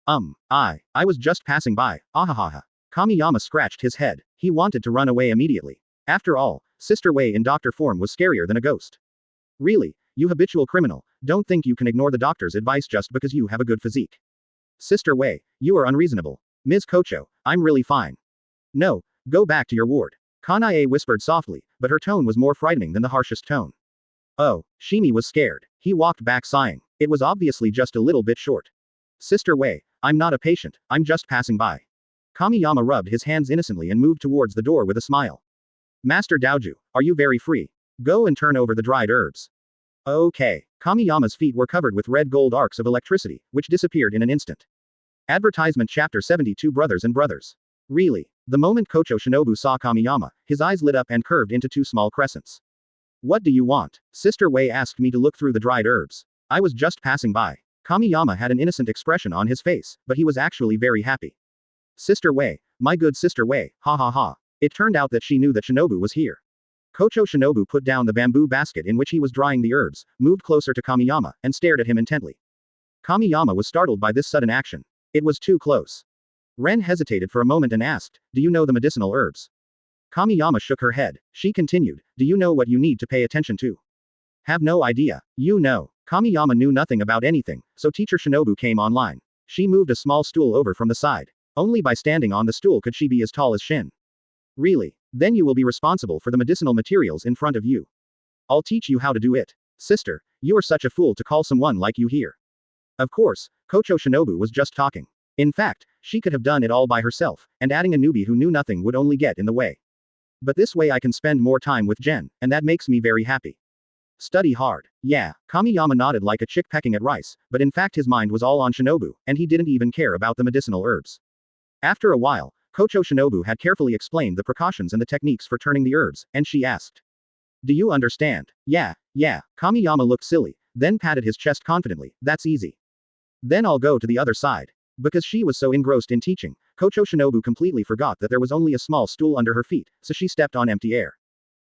I was just passing by, ahahaha. Kamiyama scratched his head. He wanted to run away immediately. After all, Sister Wei in doctor form was scarier than a ghost. Really, you habitual criminal, don't think you can ignore the doctor's advice just because you have a good physique. Sister Wei, you are unreasonable. Ms. Kochou, I'm really fine. No, go back to your ward. Kanae whispered softly, but her tone was more frightening than the harshest tone. Oh, Shimi was scared. He walked back sighing. It was obviously just a little bit short. Sister Wei, I'm not a patient, I'm just passing by. Kamiyama rubbed his hands innocently and moved towards the door with a smile. Master Daoju, are you very free? Go and turn over the dried herbs. Okay. Kamiyama's feet were covered with red gold arcs of electricity, which disappeared in an instant. Advertisement Chapter 72 Brothers and Brothers. Really? The moment Kochou Shinobu saw Kamiyama, his eyes lit up and curved into 2 small crescents. What do you want? Sister Wei asked me to look through the dried herbs. I was just passing by. Kamiyama had an innocent expression on his face, but he was actually very happy. Sister Wei, my good Sister Wei, ha ha ha. It turned out that she knew that Shinobu was here. Kochou Shinobu put down the bamboo basket in which he was drying the herbs, moved closer to Kamiyama, and stared at him intently. Kamiyama was startled by this sudden action. It was too close. Ren hesitated for a moment and asked, do you know the medicinal herbs? Kamiyama shook her head. She continued, do you know what you need to pay attention to? Have no idea. You know. Kamiyama knew nothing about anything, so Teacher Shinobu came online. She moved a small stool over from the side. Only by standing on the stool could she be as tall as Shin. Really? Then you will be responsible for the medicinal materials in front of you. I'll teach you how to do it. Sister, you are such a fool to call someone like you here. Of course, Kochou Shinobu was just talking. In fact, she could have done it all by herself, and adding a newbie who knew nothing would only get in the way. But this way I can spend more time with Jen, and that makes me very happy. Study hard. Yeah, Kamiyama nodded like a chick pecking at rice, but in fact his mind was all on Shinobu, and he didn't even care about the medicinal herbs. After a while, Kochou Shinobu had carefully explained the precautions and the techniques for turning the herbs, and she asked. Do you understand? Yeah, Kamiyama looked silly, then patted his chest confidently, that's easy. Then I'll go to the other side. Because she was so engrossed in teaching, Kochou Shinobu completely forgot that there was only a small stool under her feet, so she stepped on empty air.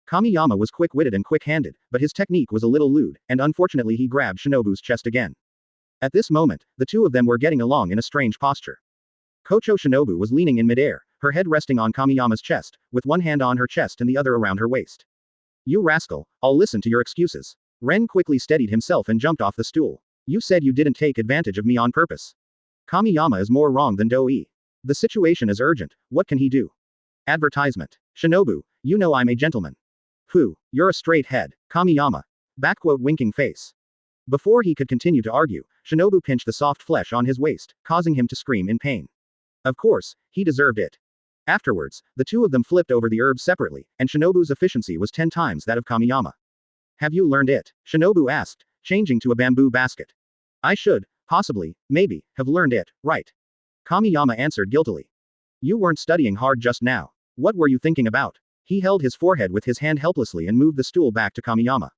Kamiyama was quick-witted and quick-handed, but his technique was a little lewd, and unfortunately he grabbed Shinobu's chest again. At this moment, the two of them were getting along in a strange posture. Kochou Shinobu was leaning in midair, her head resting on Kamiyama's chest, with one hand on her chest and the other around her waist. You rascal, I'll listen to your excuses. Ren quickly steadied himself and jumped off the stool. You said you didn't take advantage of me on purpose. Kamiyama is more wrong than Doi. The situation is urgent, what can he do? Advertisement. Shinobu, you know I'm a gentleman. Pooh, you're a straight head, Kamiyama. Winking face. Before he could continue to argue, Shinobu pinched the soft flesh on his waist, causing him to scream in pain. Of course, he deserved it. Afterwards, the two of them flipped over the herbs separately, and Shinobu's efficiency was 10 times that of Kamiyama. Have you learned it? Shinobu asked, changing to a bamboo basket. I should, possibly, maybe, have learned it, right? Kamiyama answered guiltily. You weren't studying hard just now. What were you thinking about? He held his forehead with his hand helplessly and moved the stool back to Kamiyama.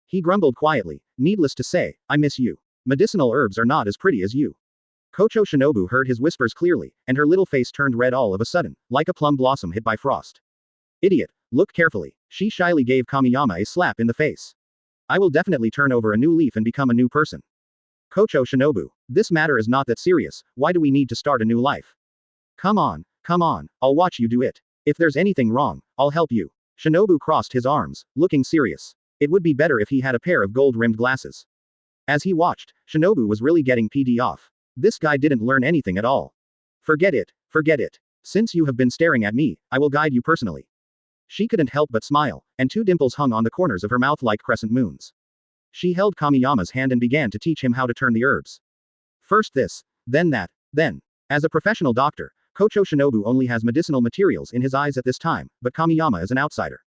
He grumbled quietly, needless to say, I miss you. Medicinal herbs are not as pretty as you. Kochou Shinobu heard his whispers clearly, and her little face turned red all of a sudden, like a plum blossom hit by frost. Idiot, look carefully. She shyly gave Kamiyama a slap in the face. I will definitely turn over a new leaf and become a new person. Kochou Shinobu, this matter is not that serious, why do we need to start a new life? Come on, I'll watch you do it. If there's anything wrong, I'll help you. Shinobu crossed his arms, looking serious. It would be better if he had a pair of gold-rimmed glasses. As he watched, Shinobu was really getting PD off. This guy didn't learn anything at all. Forget it. Since you have been staring at me, I will guide you personally. She couldn't help but smile, and two dimples hung on the corners of her mouth like crescent moons. She held Kamiyama's hand and began to teach him how to turn the herbs. First this, then that, then. As a professional doctor, Kochou Shinobu only has medicinal materials in his eyes at this time, but Kamiyama is an outsider.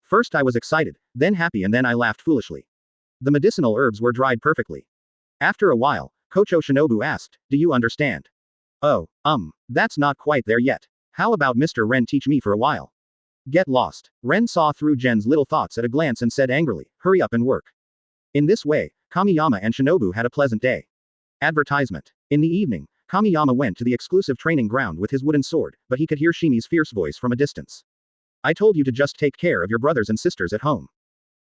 First I was excited, then happy and then I laughed foolishly. The medicinal herbs were dried perfectly. After a while, Kochou Shinobu asked, do you understand? Oh, that's not quite there yet. How about Mr. Ren teach me for a while? Get lost. Ren saw through Jen's little thoughts at a glance and said angrily, hurry up and work. In this way, Kamiyama and Shinobu had a pleasant day. Advertisement. In the evening, Kamiyama went to the exclusive training ground with his wooden sword, but he could hear Shimi's fierce voice from a distance. I told you to just take care of your brothers and sisters at home.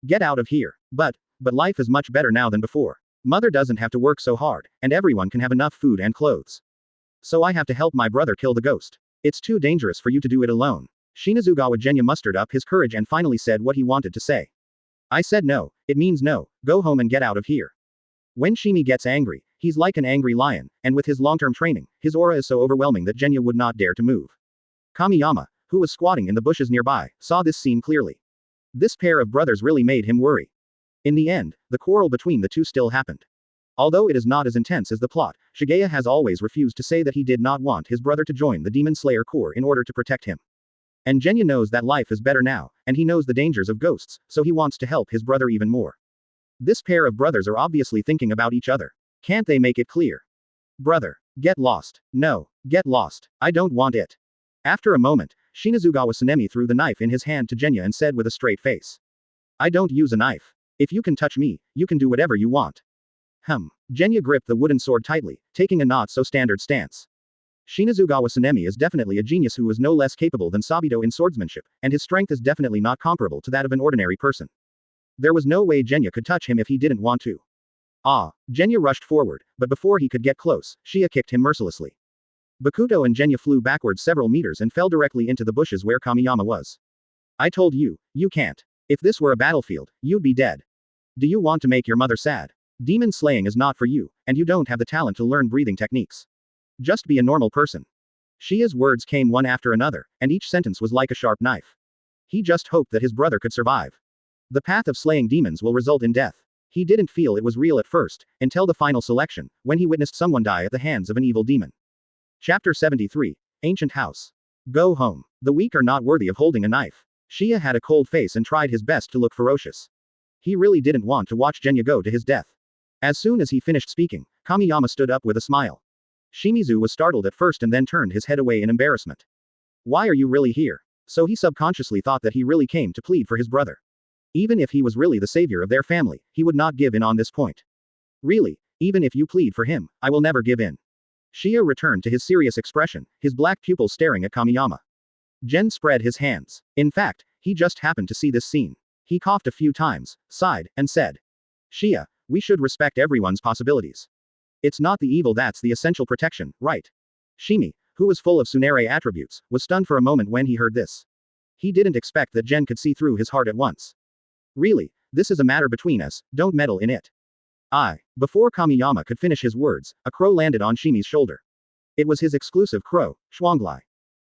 Get out of here. But life is much better now than before. Mother doesn't have to work so hard, and everyone can have enough food and clothes. So I have to help my brother kill the ghost. It's too dangerous for you to do it alone. Shinazugawa Genya mustered up his courage and finally said what he wanted to say. I said no, it means no, go home and get out of here. When Shimi gets angry, he's like an angry lion, and with his long-term training, his aura is so overwhelming that Genya would not dare to move. Kamiyama, who was squatting in the bushes nearby, saw this scene clearly. This pair of brothers really made him worry. In the end, the quarrel between the two still happened. Although it is not as intense as the plot, Shigeya has always refused to say that he did not want his brother to join the Demon Slayer Corps in order to protect him. And Genya knows that life is better now, and he knows the dangers of ghosts, so he wants to help his brother even more. This pair of brothers are obviously thinking about each other. Can't they make it clear? Brother, get lost. No, get lost. I don't want it. After a moment, Shinazugawa Sanemi threw the knife in his hand to Genya and said with a straight face. I don't use a knife. If you can touch me, you can do whatever you want. Genya gripped the wooden sword tightly, taking a not-so-standard stance. Shinazugawa Sanemi is definitely a genius who is no less capable than Sabito in swordsmanship, and his strength is definitely not comparable to that of an ordinary person. There was no way Genya could touch him if he didn't want to. Genya rushed forward, but before he could get close, Shia kicked him mercilessly. Bakuto and Genya flew backwards several meters and fell directly into the bushes where Kamiyama was. I told you, you can't. If this were a battlefield, you'd be dead. Do you want to make your mother sad? Demon slaying is not for you, and you don't have the talent to learn breathing techniques. Just be a normal person. Shia's words came one after another, and each sentence was like a sharp knife. He just hoped that his brother could survive. The path of slaying demons will result in death. He didn't feel it was real at first, until the final selection, when he witnessed someone die at the hands of an evil demon. Chapter 73. Ancient House. Go home. The weak are not worthy of holding a knife. Shia had a cold face and tried his best to look ferocious. He really didn't want to watch Genya go to his death. As soon as he finished speaking, Kamiyama stood up with a smile. Shimizu was startled at first and then turned his head away in embarrassment. Why are you really here? So he subconsciously thought that he really came to plead for his brother. Even if he was really the savior of their family, he would not give in on this point. Really, even if you plead for him, I will never give in. Shia returned to his serious expression, his black pupils staring at Kamiyama. Gen spread his hands. In fact, he just happened to see this scene. He coughed a few times, sighed, and said, Shia, we should respect everyone's possibilities. It's not the evil that's the essential protection, right? Shimi, who was full of Tsunere attributes, was stunned for a moment when he heard this. He didn't expect that Gen could see through his heart at once. Really, this is a matter between us, don't meddle in it. Before Kamiyama could finish his words, a crow landed on Shimi's shoulder. It was his exclusive crow, Shuanglai.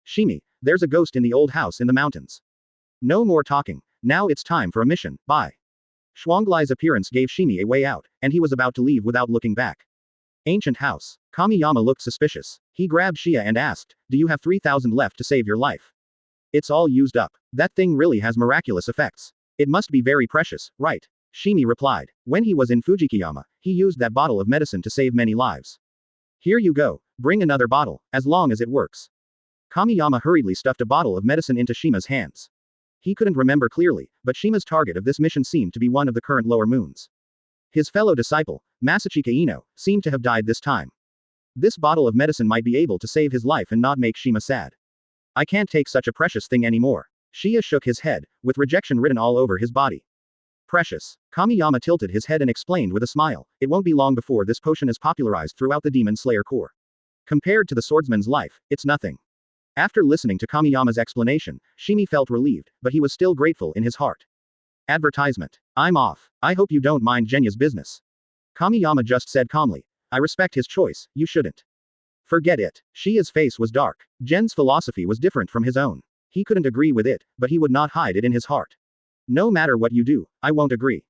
Shimi, there's a ghost in the old house in the mountains. No more talking, now it's time for a mission, bye. Shuanglai's appearance gave Shimi a way out, and he was about to leave without looking back. Ancient house. Kamiyama looked suspicious. He grabbed Shia and asked, do you have 3,000 left to save your life? It's all used up. That thing really has miraculous effects. It must be very precious, right? Shimi replied. When he was in Fujikiyama, he used that bottle of medicine to save many lives. Here you go, bring another bottle, as long as it works. Kamiyama hurriedly stuffed a bottle of medicine into Shima's hands. He couldn't remember clearly, but Shima's target of this mission seemed to be one of the current lower moons. His fellow disciple, Masachika Ino, seemed to have died this time. This bottle of medicine might be able to save his life and not make Shima sad. I can't take such a precious thing anymore. Shia shook his head, with rejection written all over his body. Precious. Kamiyama tilted his head and explained with a smile, it won't be long before this potion is popularized throughout the Demon Slayer Corps. Compared to the swordsman's life, it's nothing. After listening to Kamiyama's explanation, Shimi felt relieved, but he was still grateful in his heart. Advertisement. I'm off. I hope you don't mind Genya's business. Kamiyama just said calmly. I respect his choice, you shouldn't. Forget it. Shia's face was dark. Gen's philosophy was different from his own. He couldn't agree with it, but he would not hide it in his heart. No matter what you do, I won't agree.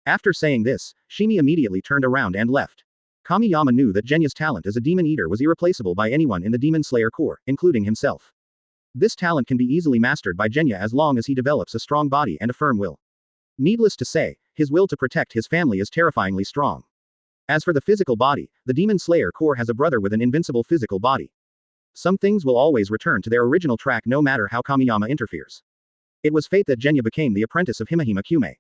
After saying this, Shimi immediately turned around and left. Kamiyama knew that Genya's talent as a demon eater was irreplaceable by anyone in the Demon Slayer Corps, including himself. This talent can be easily mastered by Genya as long as he develops a strong body and a firm will. Needless to say, his will to protect his family is terrifyingly strong. As for the physical body, the Demon Slayer Corps has a brother with an invincible physical body. Some things will always return to their original track no matter how Kamiyama interferes. It was fate that Genya became the apprentice of Himahimak.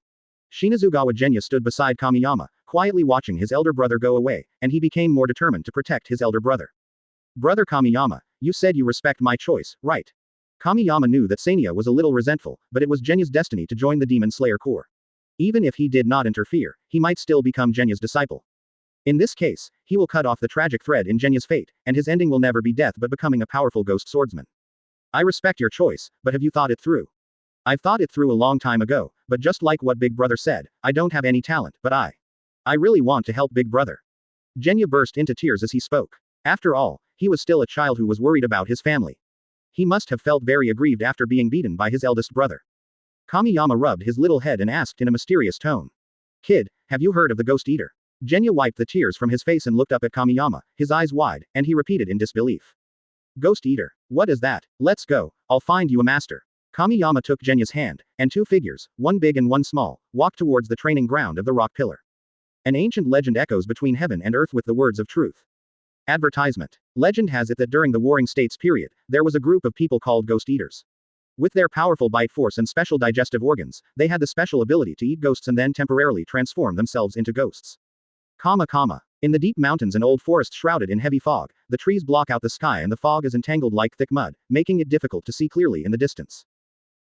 Shinazugawa Genya stood beside Kamiyama, quietly watching his elder brother go away, and he became more determined to protect his elder brother. Brother Kamiyama, you said you respect my choice, right? Kamiyama knew that Sanya was a little resentful, but it was Genya's destiny to join the Demon Slayer Corps. Even if he did not interfere, he might still become Genya's disciple. In this case, he will cut off the tragic thread in Genya's fate, and his ending will never be death but becoming a powerful ghost swordsman. I respect your choice, but have you thought it through? I've thought it through a long time ago, but just like what Big Brother said, I don't have any talent, but I really want to help Big Brother. Genya burst into tears as he spoke. After all, he was still a child who was worried about his family. He must have felt very aggrieved after being beaten by his eldest brother. Kamiyama rubbed his little head and asked in a mysterious tone. Kid, have you heard of the Ghost Eater? Genya wiped the tears from his face and looked up at Kamiyama, his eyes wide, and he repeated in disbelief. Ghost Eater. What is that? Let's go, I'll find you a master. Kamiyama took Genya's hand, and two figures, one big and one small, walked towards the training ground of the rock pillar. An ancient legend echoes between heaven and earth with the words of truth. Advertisement. Legend has it that during the Warring States period, there was a group of people called Ghost Eaters. With their powerful bite force and special digestive organs, they had the special ability to eat ghosts and then temporarily transform themselves into ghosts. In the deep mountains and old forests shrouded in heavy fog, the trees block out the sky and the fog is entangled like thick mud, making it difficult to see clearly in the distance.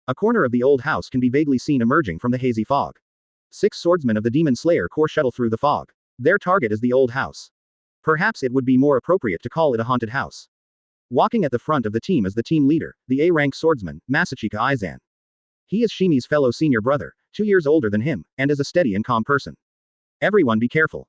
A corner of the old house can be vaguely seen emerging from the hazy fog. 6 swordsmen of the Demon Slayer Corps shuttle through the fog. Their target is the old house. Perhaps it would be more appropriate to call it a haunted house. Walking at the front of the team is the team leader, the A-rank swordsman, Masachika Izan. He is Shimi's fellow senior brother, 2 years older than him, and is a steady and calm person. Everyone be careful,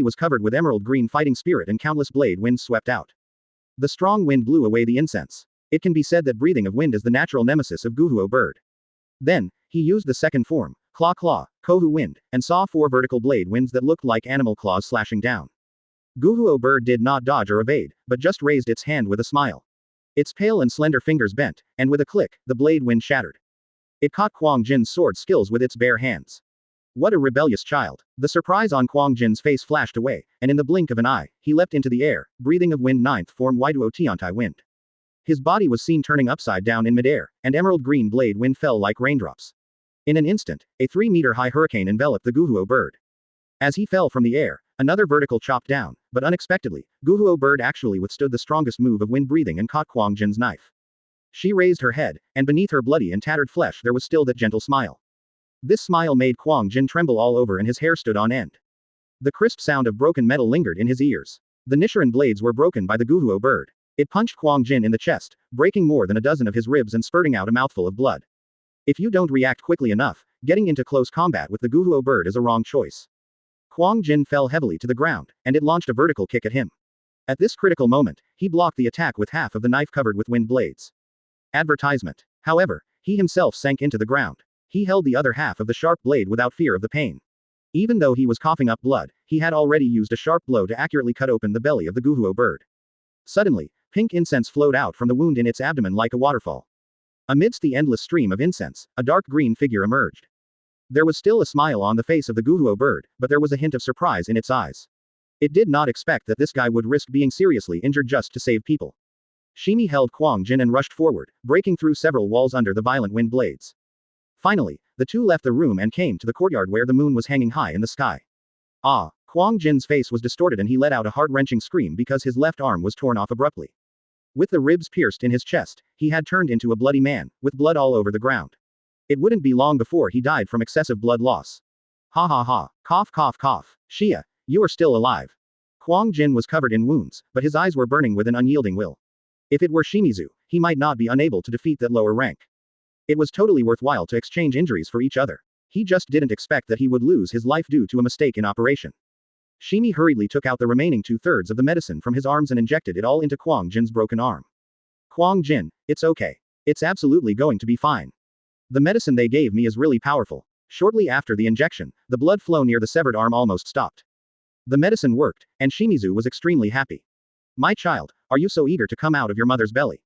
body was covered with emerald green fighting spirit and countless blade winds swept out. The strong wind blew away the incense. It can be said that breathing of wind is the natural nemesis of Guhuo bird. Then, he used the second form, Claw Claw, Kohu wind, and saw 4 vertical blade winds that looked like animal claws slashing down. Guhuo bird did not dodge or evade, but just raised its hand with a smile. Its pale and slender fingers bent, and with a click, the blade wind shattered. It caught Quang Jin's sword skills with its bare hands. What a rebellious child. The surprise on Quang Jin's face flashed away, and in the blink of an eye, he leapt into the air, breathing of wind ninth form Waiduo Tiantai wind. His body was seen turning upside down in midair, and emerald green blade wind fell like raindrops. In an instant, a 3-meter-high hurricane enveloped the Guhuo bird. As he fell from the air, another vertical chopped down, but unexpectedly, Guhuo bird actually withstood the strongest move of wind breathing and caught Kwang Jin's knife. She raised her head, and beneath her bloody and tattered flesh there was still that gentle smile. This smile made Kwang Jin tremble all over and his hair stood on end. The crisp sound of broken metal lingered in his ears. The Nichiren blades were broken by the Guhuo bird. It punched Kwang Jin in the chest, breaking more than a dozen of his ribs and spurting out a mouthful of blood. If you don't react quickly enough, getting into close combat with the Guhuo bird is a wrong choice. Kwang Jin fell heavily to the ground, and it launched a vertical kick at him. At this critical moment, he blocked the attack with half of the knife covered with wind blades. Advertisement. However, he himself sank into the ground. He held the other half of the sharp blade without fear of the pain. Even though he was coughing up blood, he had already used a sharp blow to accurately cut open the belly of the Guhuo bird. Suddenly, pink incense flowed out from the wound in its abdomen like a waterfall. Amidst the endless stream of incense, a dark green figure emerged. There was still a smile on the face of the Guhuo bird, but there was a hint of surprise in its eyes. It did not expect that this guy would risk being seriously injured just to save people. Shimi held Kwang Jin and rushed forward, breaking through several walls under the violent wind blades. Finally, the two left the room and came to the courtyard where the moon was hanging high in the sky. Ah! Kwang Jin's face was distorted and he let out a heart-wrenching scream because his left arm was torn off abruptly. With the ribs pierced in his chest, he had turned into a bloody man, with blood all over the ground. It wouldn't be long before he died from excessive blood loss. Ha ha ha, cough cough cough, Shia, you are still alive. Kwang Jin was covered in wounds, but his eyes were burning with an unyielding will. If it were Shimizu, he might not be unable to defeat that lower rank. It was totally worthwhile to exchange injuries for each other. He just didn't expect that he would lose his life due to a mistake in operation. Shimi hurriedly took out the remaining 2/3 of the medicine from his arms and injected it all into Kwang Jin's broken arm. Kwang Jin, it's okay. It's absolutely going to be fine. The medicine they gave me is really powerful. Shortly after the injection, the blood flow near the severed arm almost stopped. The medicine worked, and Shimizu was extremely happy. My child, are you so eager to come out of your mother's belly?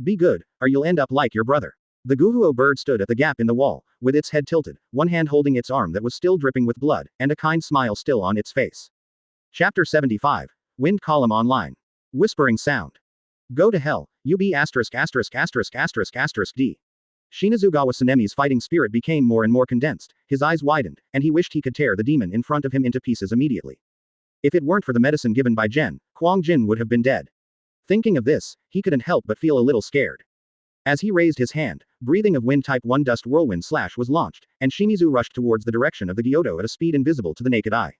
Be good, or you'll end up like your brother. The Guhuo bird stood at the gap in the wall, with its head tilted, one hand holding its arm that was still dripping with blood, and a kind smile still on its face. Chapter 75. Wind Column Online. Whispering Sound. Go to hell, you be asterisk asterisk asterisk asterisk asterisk D. Shinazugawa Sanemi's fighting spirit became more and more condensed, his eyes widened, and he wished he could tear the demon in front of him into pieces immediately. If it weren't for the medicine given by Jen, Kwang Jin would have been dead. Thinking of this, he couldn't help but feel a little scared. As he raised his hand, breathing of wind type 1 dust whirlwind slash was launched, and Shimizu rushed towards the direction of the Gyoto at a speed invisible to the naked eye.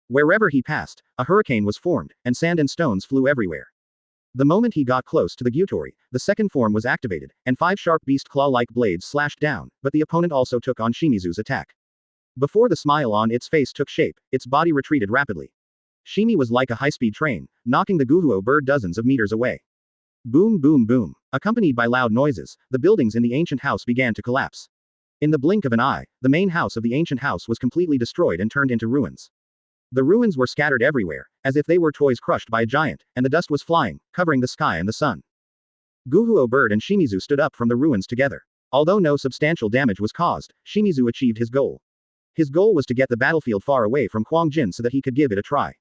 Wherever he passed, a hurricane was formed, and sand and stones flew everywhere. The moment he got close to the Gyutori, the second form was activated, and 5 sharp beast claw-like blades slashed down, but the opponent also took on Shimizu's attack. Before the smile on its face took shape, its body retreated rapidly. Shimi was like a high-speed train, knocking the Guhuo bird dozens of meters away. Boom boom boom. Accompanied by loud noises, the buildings in the ancient house began to collapse. In the blink of an eye, the main house of the ancient house was completely destroyed and turned into ruins. The ruins were scattered everywhere, as if they were toys crushed by a giant, and the dust was flying, covering the sky and the sun. Guhuo bird and Shimizu stood up from the ruins together. Although no substantial damage was caused, Shimizu achieved his goal. His goal was to get the battlefield far away from Kwang Jin so that he could give it a try.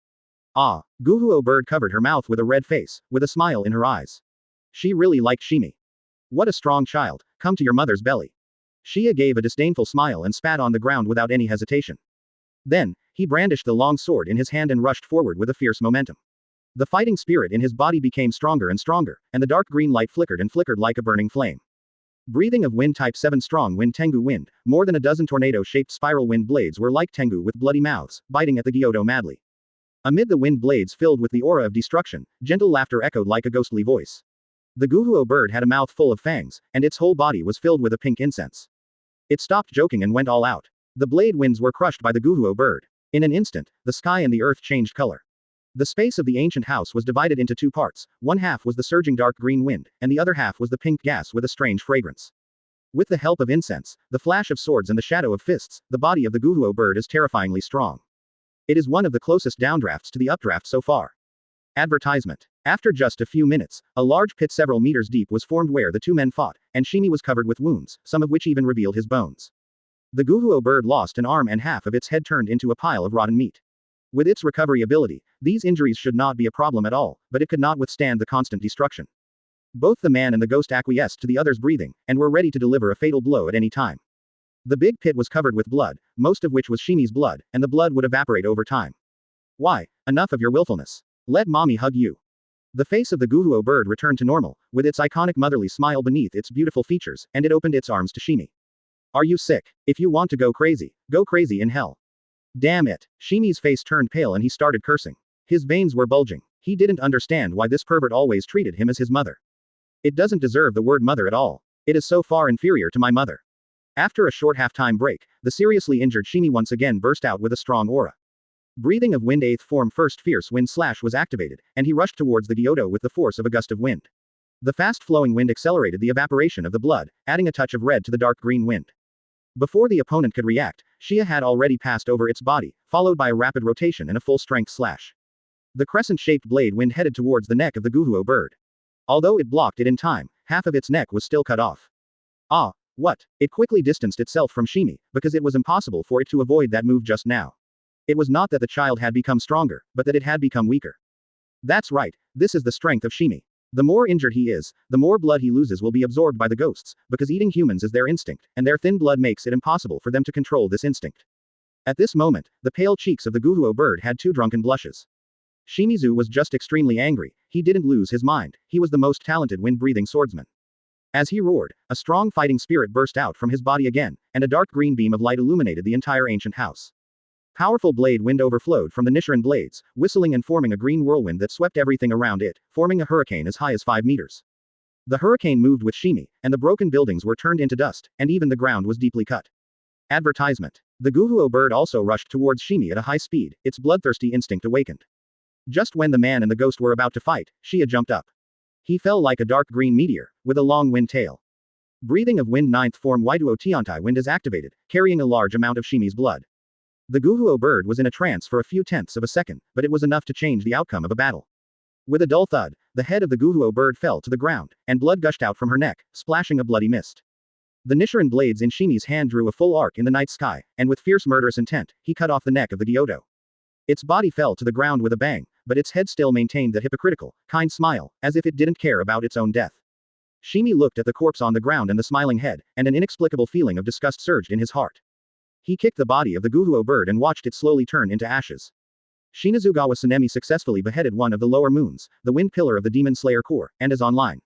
Ah, Guhuo bird covered her mouth with a red face, with a smile in her eyes. She really liked Shimi. What a strong child, come to your mother's belly. Shia gave a disdainful smile and spat on the ground without any hesitation. Then, he brandished the long sword in his hand and rushed forward with a fierce momentum. The fighting spirit in his body became stronger and stronger, and the dark green light flickered and flickered like a burning flame. Breathing of wind type 7 strong wind Tengu wind, more than a dozen tornado-shaped spiral wind blades were like Tengu with bloody mouths, biting at the Gyoto madly. Amid the wind blades filled with the aura of destruction, gentle laughter echoed like a ghostly voice. The Guhuo bird had a mouth full of fangs, and its whole body was filled with a pink incense. It stopped joking and went all out. The blade winds were crushed by the Guhuo bird. In an instant, the sky and the earth changed color. The space of the ancient house was divided into 2 parts, one half was the surging dark green wind, and the other half was the pink gas with a strange fragrance. With the help of incense, the flash of swords and the shadow of fists, the body of the Guhuo bird is terrifyingly strong. It is one of the closest downdrafts to the updraft so far. Advertisement. After just a few minutes, a large pit several meters deep was formed where the 2 men fought, and Shimi was covered with wounds, some of which even revealed his bones. The Guhuo bird lost an arm and half of its head turned into a pile of rotten meat. With its recovery ability, these injuries should not be a problem at all, but it could not withstand the constant destruction. Both the man and the ghost acquiesced to the other's breathing, and were ready to deliver a fatal blow at any time. The big pit was covered with blood, most of which was Shimi's blood, and the blood would evaporate over time. Why? Enough of your willfulness. Let mommy hug you. The face of the Guhuo bird returned to normal, with its iconic motherly smile beneath its beautiful features, and it opened its arms to Shimi. Are you sick? If you want to go crazy in hell. Damn it. Shimi's face turned pale and he started cursing. His veins were bulging. He didn't understand why this pervert always treated him as his mother. It doesn't deserve the word mother at all. It is so far inferior to my mother. After a short half-time break, the seriously injured Shimi once again burst out with a strong aura. Breathing of Wind 8th form First Fierce Wind Slash was activated, and he rushed towards the Gyoto with the force of a gust of wind. The fast-flowing wind accelerated the evaporation of the blood, adding a touch of red to the dark green wind. Before the opponent could react, Shia had already passed over its body, followed by a rapid rotation and a full-strength slash. The crescent-shaped blade wind headed towards the neck of the Guhuo bird. Although it blocked it in time, half of its neck was still cut off. Ah, what? It quickly distanced itself from Shimi, because it was impossible for it to avoid that move just now. It was not that the child had become stronger, but that it had become weaker. That's right, this is the strength of Shimi. The more injured he is, the more blood he loses will be absorbed by the ghosts, because eating humans is their instinct, and their thin blood makes it impossible for them to control this instinct. At this moment, the pale cheeks of the Guhuo bird had two drunken blushes. Shimizu was just extremely angry. He didn't lose his mind. He was the most talented wind-breathing swordsman. As he roared, a strong fighting spirit burst out from his body again, and a dark green beam of light illuminated the entire ancient house. Powerful blade wind overflowed from the Nichiren blades, whistling and forming a green whirlwind that swept everything around it, forming a hurricane as high as 5 meters. The hurricane moved with Shimi, and the broken buildings were turned into dust, and even the ground was deeply cut. Advertisement. The Guhuo bird also rushed towards Shimi at a high speed, its bloodthirsty instinct awakened. Just when the man and the ghost were about to fight, Shia jumped up. He fell like a dark green meteor, with a long wind tail. Breathing of Wind 9th form Waiduo Tiantai wind is activated, carrying a large amount of Shimi's blood. The Guhuo bird was in a trance for a few tenths of a second, but it was enough to change the outcome of a battle. With a dull thud, the head of the Guhuo bird fell to the ground, and blood gushed out from her neck, splashing a bloody mist. The Nichiren blades in Shimi's hand drew a full arc in the night sky, and with fierce murderous intent, he cut off the neck of the Gyoto. Its body fell to the ground with a bang, but its head still maintained that hypocritical, kind smile, as if it didn't care about its own death. Shimi looked at the corpse on the ground and the smiling head, and an inexplicable feeling of disgust surged in his heart. He kicked the body of the Guhuo bird and watched it slowly turn into ashes. Shinazugawa Tsunemi successfully beheaded one of the lower moons, the wind pillar of the Demon Slayer Corps, and is online.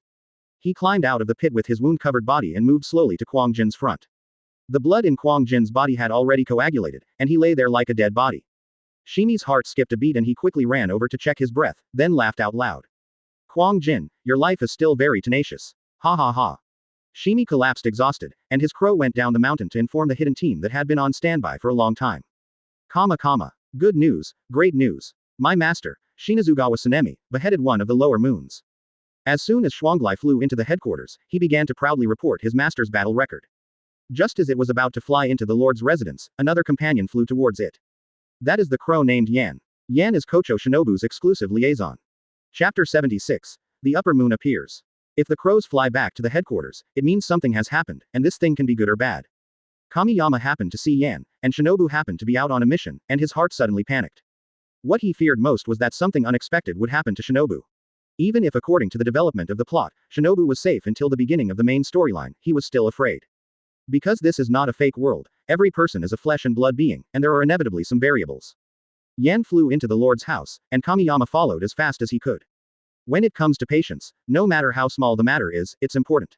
He climbed out of the pit with his wound-covered body and moved slowly to Kwang Jin's front. The blood in Kwang Jin's body had already coagulated, and he lay there like a dead body. Shimi's heart skipped a beat and he quickly ran over to check his breath, then laughed out loud. Kwang Jin, your life is still very tenacious. Ha ha ha. Shimi collapsed exhausted, and his crow went down the mountain to inform the hidden team that had been on standby for a long time. Good news, great news. My master, Shinazugawa Tsunemi, beheaded one of the lower moons. As soon as Xuanglai flew into the headquarters, he began to proudly report his master's battle record. Just as it was about to fly into the Lord's residence, another companion flew towards it. That is the crow named Yan. Yan is Kochou Shinobu's exclusive liaison. Chapter 76. The upper moon appears. If the crows fly back to the headquarters, it means something has happened, and this thing can be good or bad. Kamiyama happened to see Yan, and Shinobu happened to be out on a mission, and his heart suddenly panicked. What he feared most was that something unexpected would happen to Shinobu. Even if according to the development of the plot, Shinobu was safe until the beginning of the main storyline, he was still afraid. Because this is not a fake world, every person is a flesh and blood being, and there are inevitably some variables. Yan flew into the Lord's house, and Kamiyama followed as fast as he could. When it comes to patience, no matter how small the matter is, it's important.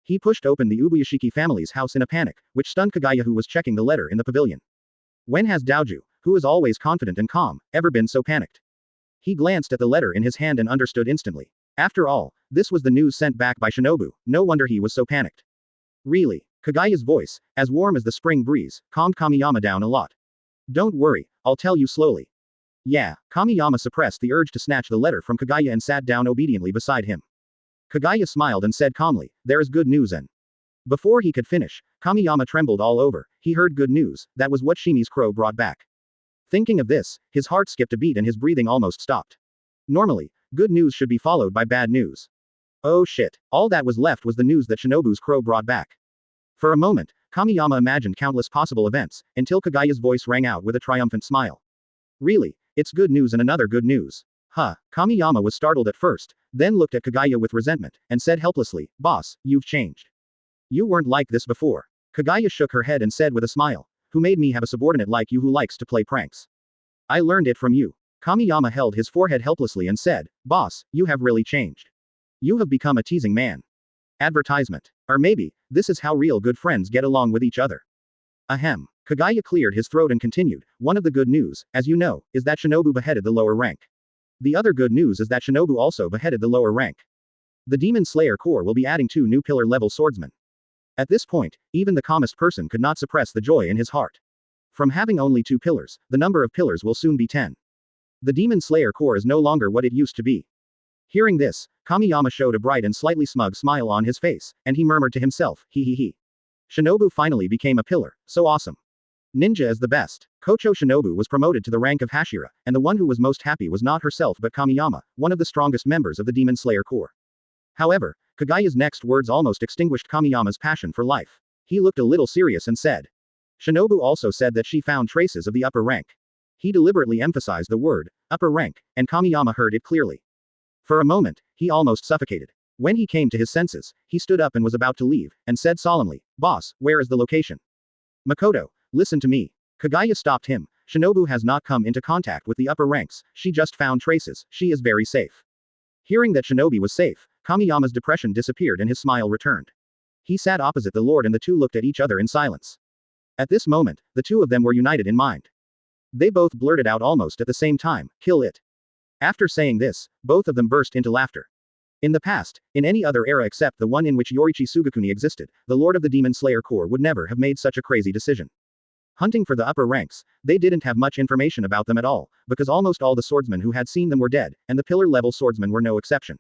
He pushed open the Ubuyashiki family's house in a panic, which stunned Kagaya, who was checking the letter in the pavilion. When has Daoju, who is always confident and calm, ever been so panicked? He glanced at the letter in his hand and understood instantly. After all, this was the news sent back by Shinobu, no wonder he was so panicked. Really? Kagaya's voice, as warm as the spring breeze, calmed Kamiyama down a lot. Don't worry, I'll tell you slowly. Yeah, Kamiyama suppressed the urge to snatch the letter from Kagaya and sat down obediently beside him. Kagaya smiled and said calmly, there is good news and. Before he could finish, Kamiyama trembled all over. He heard good news, that was what Shimi's crow brought back. Thinking of this, his heart skipped a beat and his breathing almost stopped. Normally, good news should be followed by bad news. Oh shit, all that was left was the news that Shinobu's crow brought back. For a moment, Kamiyama imagined countless possible events, until Kagaya's voice rang out with a triumphant smile. Really, it's good news and another good news. Huh, Kamiyama was startled at first, then looked at Kagaya with resentment, and said helplessly, boss, you've changed. You weren't like this before. Kagaya shook her head and said with a smile, who made me have a subordinate like you who likes to play pranks? I learned it from you. Kamiyama held his forehead helplessly and said, boss, you have really changed. You have become a teasing man. Advertisement. Or maybe, this is how real good friends get along with each other. Ahem. Kagaya cleared his throat and continued, one of the good news, as you know, is that Shinobu beheaded the lower rank. The other good news is that Shinobu also beheaded the lower rank. The Demon Slayer Corps will be adding 2 new pillar-level swordsmen. At this point, even the calmest person could not suppress the joy in his heart. From having only 2 pillars, the number of pillars will soon be 10. The Demon Slayer Corps is no longer what it used to be. Hearing this, Kamiyama showed a bright and slightly smug smile on his face, and he murmured to himself, he. Shinobu finally became a pillar, so awesome. Ninja is the best. Kochou Shinobu was promoted to the rank of Hashira, and the one who was most happy was not herself but Kamiyama, one of the strongest members of the Demon Slayer Corps. However, Kagaya's next words almost extinguished Kamiyama's passion for life. He looked a little serious and said. Shinobu also said that she found traces of the upper rank. He deliberately emphasized the word, upper rank, and Kamiyama heard it clearly. For a moment, he almost suffocated. When he came to his senses, he stood up and was about to leave, and said solemnly, boss, where is the location? Makoto, listen to me. Kagaya stopped him. Shinobu has not come into contact with the upper ranks, she just found traces, she is very safe. Hearing that Shinobi was safe, Kamiyama's depression disappeared and his smile returned. He sat opposite the Lord and the two looked at each other in silence. At this moment, the two of them were united in mind. They both blurted out almost at the same time, kill it. After saying this, both of them burst into laughter. In the past, in any other era except the one in which Yoriichi Sugakuni existed, the Lord of the Demon Slayer Corps would never have made such a crazy decision. Hunting for the upper ranks, they didn't have much information about them at all, because almost all the swordsmen who had seen them were dead, and the pillar-level swordsmen were no exception.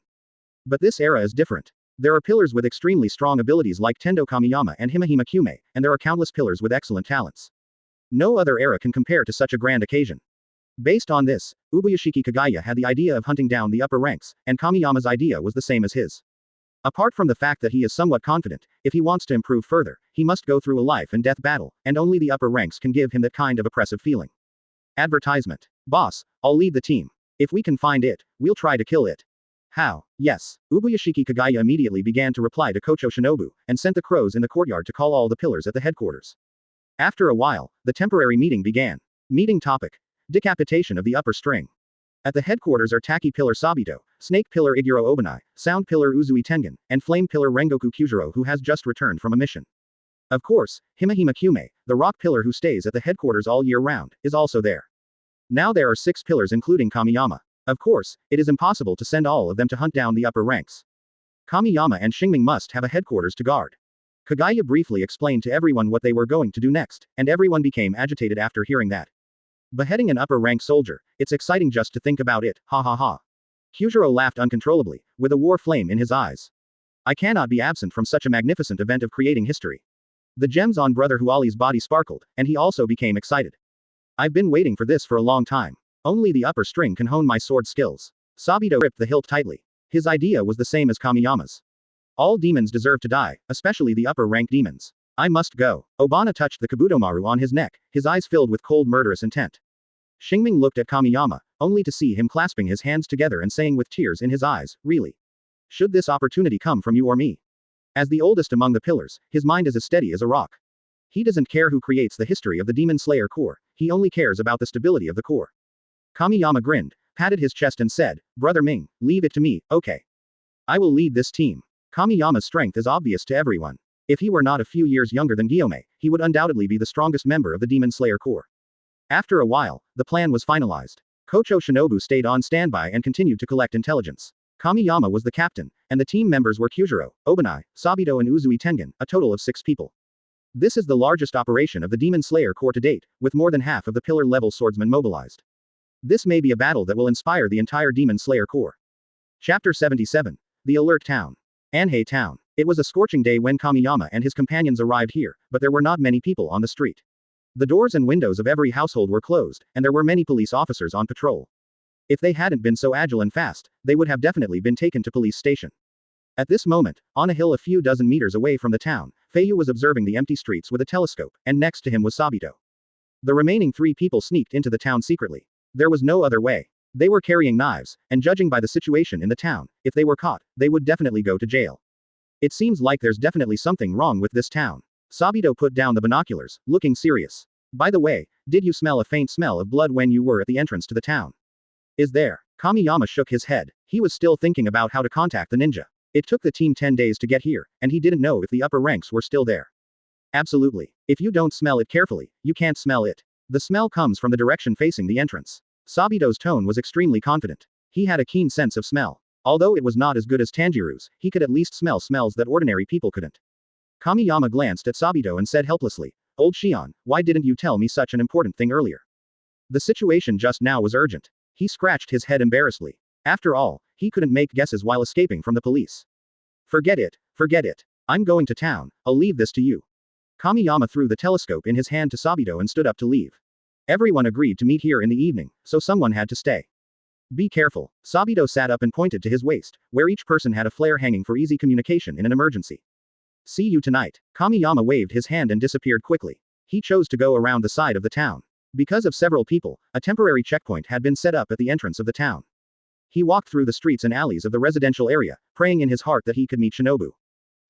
But this era is different. There are pillars with extremely strong abilities like Tendo Kamiyama and Himahimak, and there are countless pillars with excellent talents. No other era can compare to such a grand occasion. Based on this, Ubuyashiki Kagaya had the idea of hunting down the upper ranks, and Kamiyama's idea was the same as his. Apart from the fact that he is somewhat confident, if he wants to improve further, he must go through a life and death battle, and only the upper ranks can give him that kind of oppressive feeling. Advertisement. Boss, I'll lead the team. If we can find it, we'll try to kill it. How? Yes. Ubuyashiki Kagaya immediately began to reply to Kochou Shinobu, and sent the crows in the courtyard to call all the pillars at the headquarters. After a while, the temporary meeting began. Meeting topic. Decapitation of the upper string. At the headquarters are Taki Pillar Sabito, Snake Pillar Igro Obani, Sound Pillar Uzui Tengen, and Flame Pillar Rangoku Kyujiro who has just returned from a mission. Of course, Himahimak, the Rock Pillar who stays at the headquarters all year round, is also there. Now there are 6 pillars including Kamiyama. Of course, it is impossible to send all of them to hunt down the upper ranks. Kamiyama and Xingming must have a headquarters to guard. Kagaya briefly explained to everyone what they were going to do next, and everyone became agitated after hearing that. Beheading an upper-rank soldier, it's exciting just to think about it, ha ha ha. Kyujiro laughed uncontrollably, with a war flame in his eyes. I cannot be absent from such a magnificent event of creating history. The gems on Brother Huali's body sparkled, and he also became excited. I've been waiting for this for a long time. Only the upper string can hone my sword skills. Sabito gripped the hilt tightly. His idea was the same as Kamiyama's. All demons deserve to die, especially the upper-rank demons. I must go. Obana touched the Kabutomaru on his neck, his eyes filled with cold murderous intent. Xingming looked at Kamiyama, only to see him clasping his hands together and saying with tears in his eyes, really? Should this opportunity come from you or me? As the oldest among the pillars, his mind is as steady as a rock. He doesn't care who creates the history of the Demon Slayer Corps, he only cares about the stability of the Corps. Kamiyama grinned, patted his chest and said, Brother Ming, leave it to me, okay? I will lead this team. Kamiyama's strength is obvious to everyone. If he were not a few years younger than Guillaume, he would undoubtedly be the strongest member of the Demon Slayer Corps. After a while, the plan was finalized. Kochou Shinobu stayed on standby and continued to collect intelligence. Kamiyama was the captain, and the team members were Kyujiro, Obani, Sabito and Uzui Tengen, a total of 6 people. This is the largest operation of the Demon Slayer Corps to date, with more than half of the pillar-level swordsmen mobilized. This may be a battle that will inspire the entire Demon Slayer Corps. Chapter 77. The Alert Town. Anhei Town. It was a scorching day when Kamiyama and his companions arrived here, but there were not many people on the street. The doors and windows of every household were closed, and there were many police officers on patrol. If they hadn't been so agile and fast, they would have definitely been taken to police station. At this moment, on a hill a few dozen meters away from the town, Feiyu was observing the empty streets with a telescope, and next to him was Sabito. The remaining 3 people sneaked into the town secretly. There was no other way. They were carrying knives, and judging by the situation in the town, if they were caught, they would definitely go to jail. It seems like there's definitely something wrong with this town. Sabito put down the binoculars, looking serious. By the way, did you smell a faint smell of blood when you were at the entrance to the town? Is there? Kamiyama shook his head. He was still thinking about how to contact the ninja. It took the team 10 days to get here, and he didn't know if the upper ranks were still there. Absolutely. If you don't smell it carefully, you can't smell it. The smell comes from the direction facing the entrance. Sabito's tone was extremely confident. He had a keen sense of smell. Although it was not as good as Tanjiro's, he could at least smell smells that ordinary people couldn't. Kamiyama glanced at Sabito and said helplessly, "Old Shion, why didn't you tell me such an important thing earlier?" The situation just now was urgent. He scratched his head embarrassedly. After all, he couldn't make guesses while escaping from the police. Forget it, forget it. I'm going to town, I'll leave this to you. Kamiyama threw the telescope in his hand to Sabito and stood up to leave. Everyone agreed to meet here in the evening, so someone had to stay. Be careful. Sabito sat up and pointed to his waist, where each person had a flare hanging for easy communication in an emergency. See you tonight. Kamiyama waved his hand and disappeared quickly. He chose to go around the side of the town. Because of several people, a temporary checkpoint had been set up at the entrance of the town. He walked through the streets and alleys of the residential area, praying in his heart that he could meet Shinobu.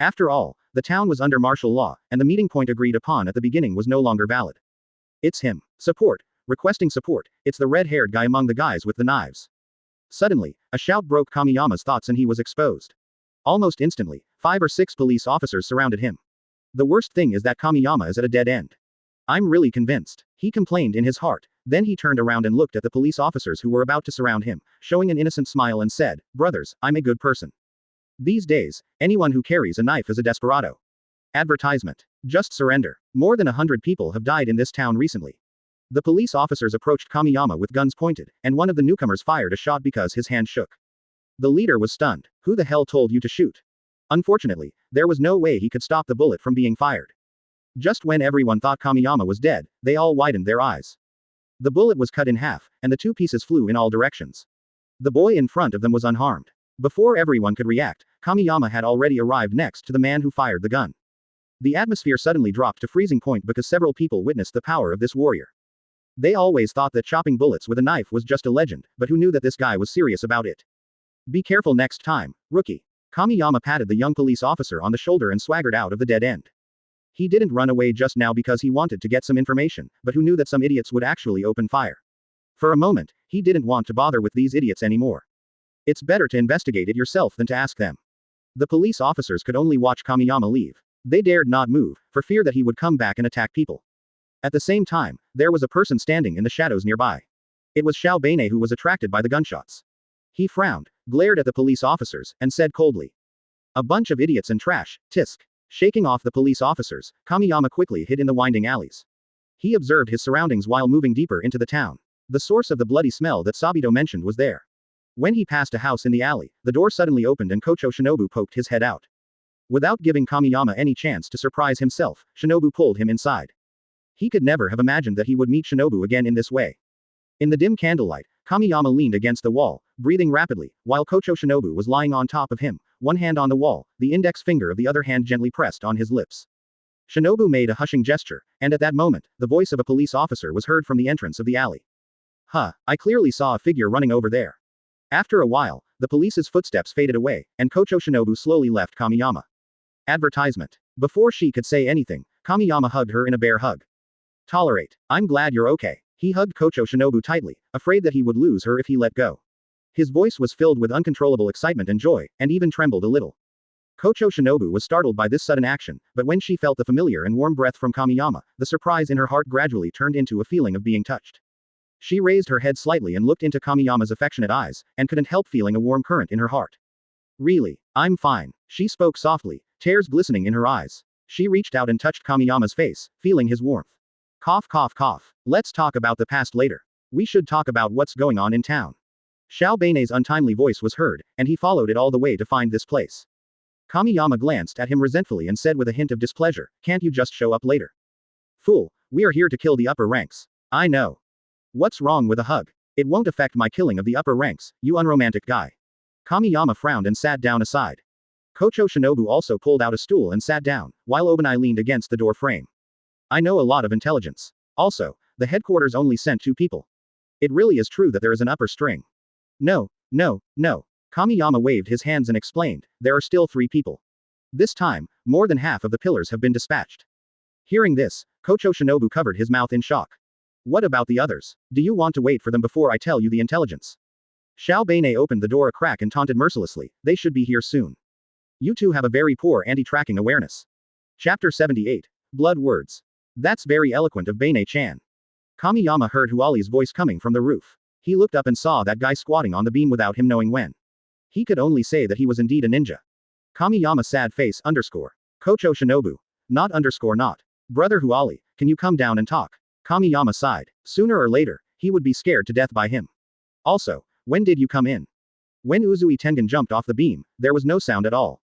After all, the town was under martial law, and the meeting point agreed upon at the beginning was no longer valid. It's him. Support. Requesting support. It's the red-haired guy among the guys with the knives. Suddenly, a shout broke Kamiyama's thoughts and he was exposed. Almost instantly, 5 or 6 police officers surrounded him. The worst thing is that Kamiyama is at a dead end. I'm really convinced. He complained in his heart. Then he turned around and looked at the police officers who were about to surround him, showing an innocent smile and said, "Brothers, I'm a good person. These days, anyone who carries a knife is a desperado." Advertisement. Just surrender. More than 100 people have died in this town recently. The police officers approached Kamiyama with guns pointed, and one of the newcomers fired a shot because his hand shook. The leader was stunned. Who the hell told you to shoot? Unfortunately, there was no way he could stop the bullet from being fired. Just when everyone thought Kamiyama was dead, they all widened their eyes. The bullet was cut in half, and the 2 pieces flew in all directions. The boy in front of them was unharmed. Before everyone could react, Kamiyama had already arrived next to the man who fired the gun. The atmosphere suddenly dropped to freezing point because several people witnessed the power of this warrior. They always thought that chopping bullets with a knife was just a legend, but who knew that this guy was serious about it? Be careful next time, rookie. Kamiyama patted the young police officer on the shoulder and swaggered out of the dead end. He didn't run away just now because he wanted to get some information, but who knew that some idiots would actually open fire. For a moment, he didn't want to bother with these idiots anymore. It's better to investigate it yourself than to ask them. The police officers could only watch Kamiyama leave. They dared not move, for fear that he would come back and attack people. At the same time, there was a person standing in the shadows nearby. It was Xiao Bane who was attracted by the gunshots. He frowned, glared at the police officers, and said coldly, "A bunch of idiots and trash, tisk." Shaking off the police officers, Kamiyama quickly hid in the winding alleys. He observed his surroundings while moving deeper into the town. The source of the bloody smell that Sabito mentioned was there. When he passed a house in the alley, the door suddenly opened and Kochou Shinobu poked his head out. Without giving Kamiyama any chance to surprise himself, Shinobu pulled him inside. He could never have imagined that he would meet Shinobu again in this way. In the dim candlelight, Kamiyama leaned against the wall, breathing rapidly, while Kochou Shinobu was lying on top of him, one hand on the wall, the index finger of the other hand gently pressed on his lips. Shinobu made a hushing gesture, and at that moment, the voice of a police officer was heard from the entrance of the alley. "Huh, I clearly saw a figure running over there." After a while, the police's footsteps faded away, and Kochou Shinobu slowly left Kamiyama. Advertisement. Before she could say anything, Kamiyama hugged her in a bear hug. "Tolerate. I'm glad you're okay." He hugged Kochou Shinobu tightly, afraid that he would lose her if he let go. His voice was filled with uncontrollable excitement and joy, and even trembled a little. Kochou Shinobu was startled by this sudden action, but when she felt the familiar and warm breath from Kamiyama, the surprise in her heart gradually turned into a feeling of being touched. She raised her head slightly and looked into Kamiyama's affectionate eyes, and couldn't help feeling a warm current in her heart. "Really, I'm fine." She spoke softly, tears glistening in her eyes. She reached out and touched Kamiyama's face, feeling his warmth. Cough cough cough. "Let's talk about the past later. We should talk about what's going on in town." Xiao Bane's untimely voice was heard, and he followed it all the way to find this place. Kamiyama glanced at him resentfully and said with a hint of displeasure, "Can't you just show up later?" "Fool, we are here to kill the upper ranks." "I know. What's wrong with a hug? It won't affect my killing of the upper ranks, you unromantic guy." Kamiyama frowned and sat down aside. Kochou Shinobu also pulled out a stool and sat down, while Obani leaned against the door frame. "I know a lot of intelligence. Also, the headquarters only sent 2 people. It really is true that there is an upper string. No, no, no. Kamiyama waved his hands and explained, there are still 3 people. This time, more than half of the pillars have been dispatched. Hearing this, Kochou Shinobu covered his mouth in shock. What about the others? Do you want to wait for them before I tell you the intelligence? Xiao Beinei opened the door a crack and taunted mercilessly, they should be here soon. You two have a very poor anti-tracking awareness. Chapter 78. Blood Words. That's very eloquent of Beinei-chan. Kamiyama heard Huali's voice coming from the roof. He looked up and saw that guy squatting on the beam without him knowing when. He could only say that he was indeed a ninja. Kamiyama sad face underscore. Kochou Shinobu. Not underscore not. Brother Huali, can you come down and talk? Kamiyama sighed. Sooner or later, he would be scared to death by him. Also, when did you come in? When Uzui Tengen jumped off the beam, there was no sound at all.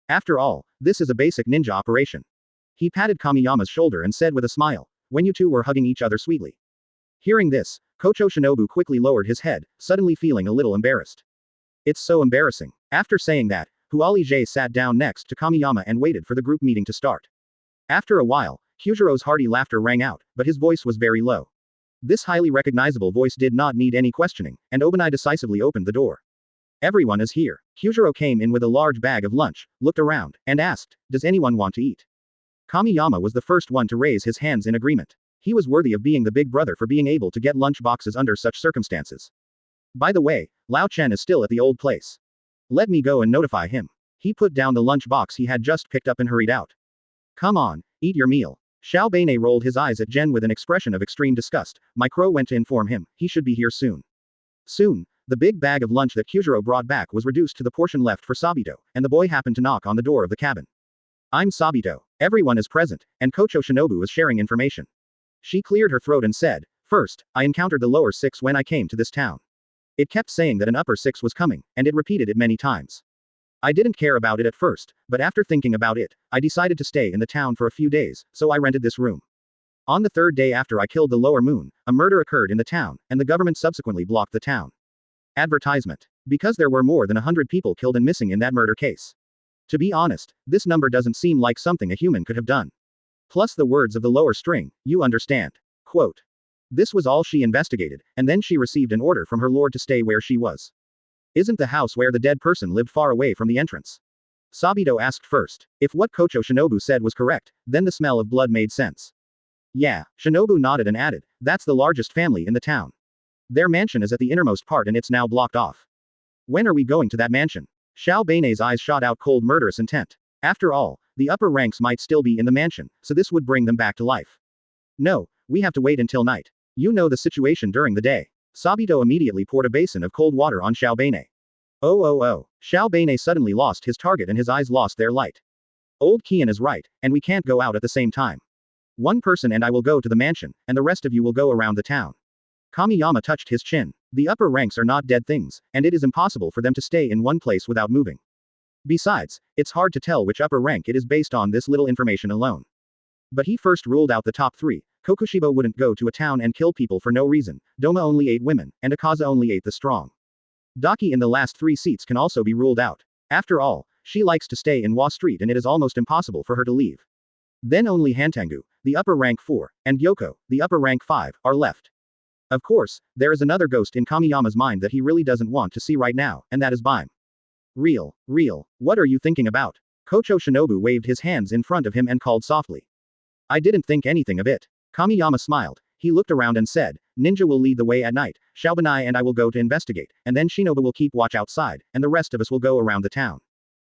After all, this is a basic ninja operation. He patted Kamiyama's shoulder and said with a smile, when you two were hugging each other sweetly. Hearing this, Kochou Shinobu quickly lowered his head, suddenly feeling a little embarrassed. It's so embarrassing. After saying that, Huali Jie sat down next to Kamiyama and waited for the group meeting to start. After a while, Kyujiro's hearty laughter rang out, but his voice was very low. This highly recognizable voice did not need any questioning, and Obani decisively opened the door. Everyone is here. Kyujiro came in with a large bag of lunch, looked around, and asked, does anyone want to eat? Kamiyama was the first one to raise his hands in agreement. He was worthy of being the big brother for being able to get lunch boxes under such circumstances. By the way, Lao Chen is still at the old place. Let me go and notify him. He put down the lunch box he had just picked up and hurried out. Come on, eat your meal. Xiao Beinei rolled his eyes at Jen with an expression of extreme disgust. My crow went to inform him, he should be here soon. Soon, the big bag of lunch that Kyujiro brought back was reduced to the portion left for Sabito, and the boy happened to knock on the door of the cabin. I'm Sabito. Everyone is present, and Kochou Shinobu is sharing information. She cleared her throat and said, first, I encountered the lower 6 when I came to this town. It kept saying that an upper 6 was coming, and it repeated it many times. I didn't care about it at first, but after thinking about it, I decided to stay in the town for a few days, so I rented this room. On the 3rd day after I killed the lower moon, a murder occurred in the town, and the government subsequently blocked the town. Advertisement. Because there were more than 100 people killed and missing in that murder case. To be honest, this number doesn't seem like something a human could have done. Plus the words of the lower string, you understand. Quote. This was all she investigated, and then she received an order from her lord to stay where she was. Isn't the house where the dead person lived far away from the entrance? Sabito asked first. If what Kochou Shinobu said was correct, then the smell of blood made sense. Yeah, Shinobu nodded and added, that's the largest family in the town. Their mansion is at the innermost part and it's now blocked off. When are we going to that mansion? Xiao Beinei's eyes shot out cold murderous intent. After all, the upper ranks might still be in the mansion, so this would bring them back to life. No, we have to wait until night. You know the situation during the day. Sabito immediately poured a basin of cold water on Xiao Beinei. Oh. Xiao Beinei suddenly lost his target and his eyes lost their light. Old Kian is right, and we can't go out at the same time. One person and I will go to the mansion, and the rest of you will go around the town. Kamiyama touched his chin. The upper ranks are not dead things, and it is impossible for them to stay in one place without moving. Besides, it's hard to tell which upper rank it is based on this little information alone. But he first ruled out the top 3. Kokushibo wouldn't go to a town and kill people for no reason, Doma only ate women, and Akaza only ate the strong. Daki in the last 3 seats can also be ruled out. After all, she likes to stay in Wa Street and it is almost impossible for her to leave. Then only Hantangu, the upper rank 4, and Gyoko, the upper rank 5, are left. Of course, there is another ghost in Kamiyama's mind that he really doesn't want to see right now, and that is Baim. Real, what are you thinking about? Kochou Shinobu waved his hands in front of him and called softly. I didn't think anything of it. Kamiyama smiled. He looked around and said, Ninja will lead the way at night, Xiaobanai and I will go to investigate, and then Shinobu will keep watch outside, and the rest of us will go around the town.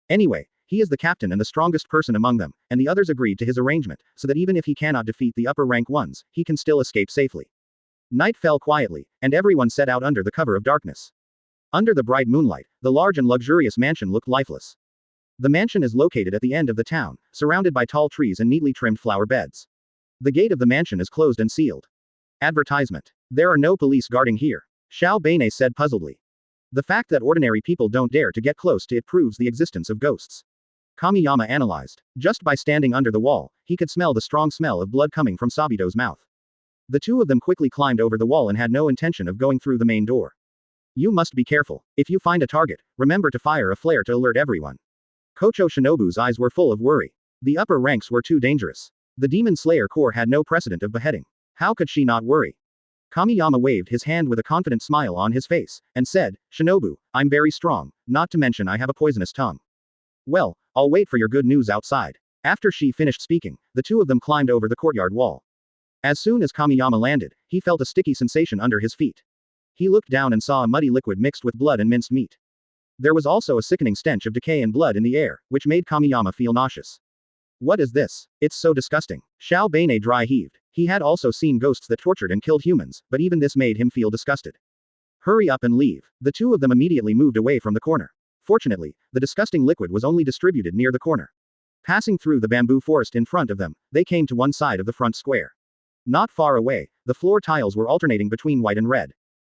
Anyway, he is the captain and the strongest person among them, and the others agreed to his arrangement, so that even if he cannot defeat the upper rank ones, he can still escape safely. Night fell quietly, and everyone set out under the cover of darkness. Under the bright moonlight, the large and luxurious mansion looked lifeless. The mansion is located at the end of the town, surrounded by tall trees and neatly trimmed flower beds. The gate of the mansion is closed and sealed. Advertisement. There are no police guarding here. Xiao Beinei said puzzledly. The fact that ordinary people don't dare to get close to it proves the existence of ghosts. Kamiyama analyzed. Just by standing under the wall, he could smell the strong smell of blood coming from Sabito's mouth. The two of them quickly climbed over the wall and had no intention of going through the main door. You must be careful. If you find a target, remember to fire a flare to alert everyone. Kochou Shinobu's eyes were full of worry. The upper ranks were too dangerous. The Demon Slayer Corps had no precedent of beheading. How could she not worry? Kamiyama waved his hand with a confident smile on his face, and said, Shinobu, I'm very strong, not to mention I have a poisonous tongue. Well, I'll wait for your good news outside. After she finished speaking, the two of them climbed over the courtyard wall. As soon as Kamiyama landed, he felt a sticky sensation under his feet. He looked down and saw a muddy liquid mixed with blood and minced meat. There was also a sickening stench of decay and blood in the air, which made Kamiyama feel nauseous. What is this? It's so disgusting. Xiao Bane dry heaved. He had also seen ghosts that tortured and killed humans, but even this made him feel disgusted. Hurry up and leave. The two of them immediately moved away from the corner. Fortunately, the disgusting liquid was only distributed near the corner. Passing through the bamboo forest in front of them, they came to one side of the front square. Not far away, the floor tiles were alternating between white and red.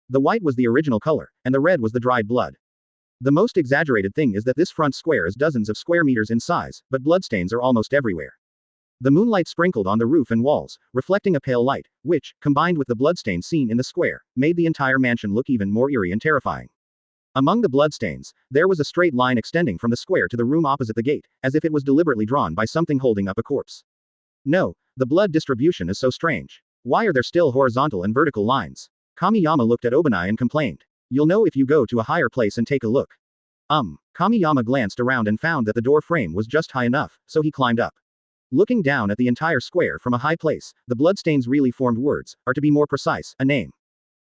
The white was the original color, and the red was the dried blood. The most exaggerated thing is that this front square is dozens of square meters in size, but bloodstains are almost everywhere. The moonlight sprinkled on the roof and walls, reflecting a pale light, which, combined with the bloodstains seen in the square, made the entire mansion look even more eerie and terrifying. Among the bloodstains, there was a straight line extending from the square to the room opposite the gate, as if it was deliberately drawn by something holding up a corpse. No, the blood distribution is so strange. Why are there still horizontal and vertical lines? Kamiyama looked at Obani and complained. You'll know if you go to a higher place and take a look. Kamiyama glanced around and found that the door frame was just high enough, so he climbed up. Looking down at the entire square from a high place, the bloodstains really formed words, or to be more precise, a name.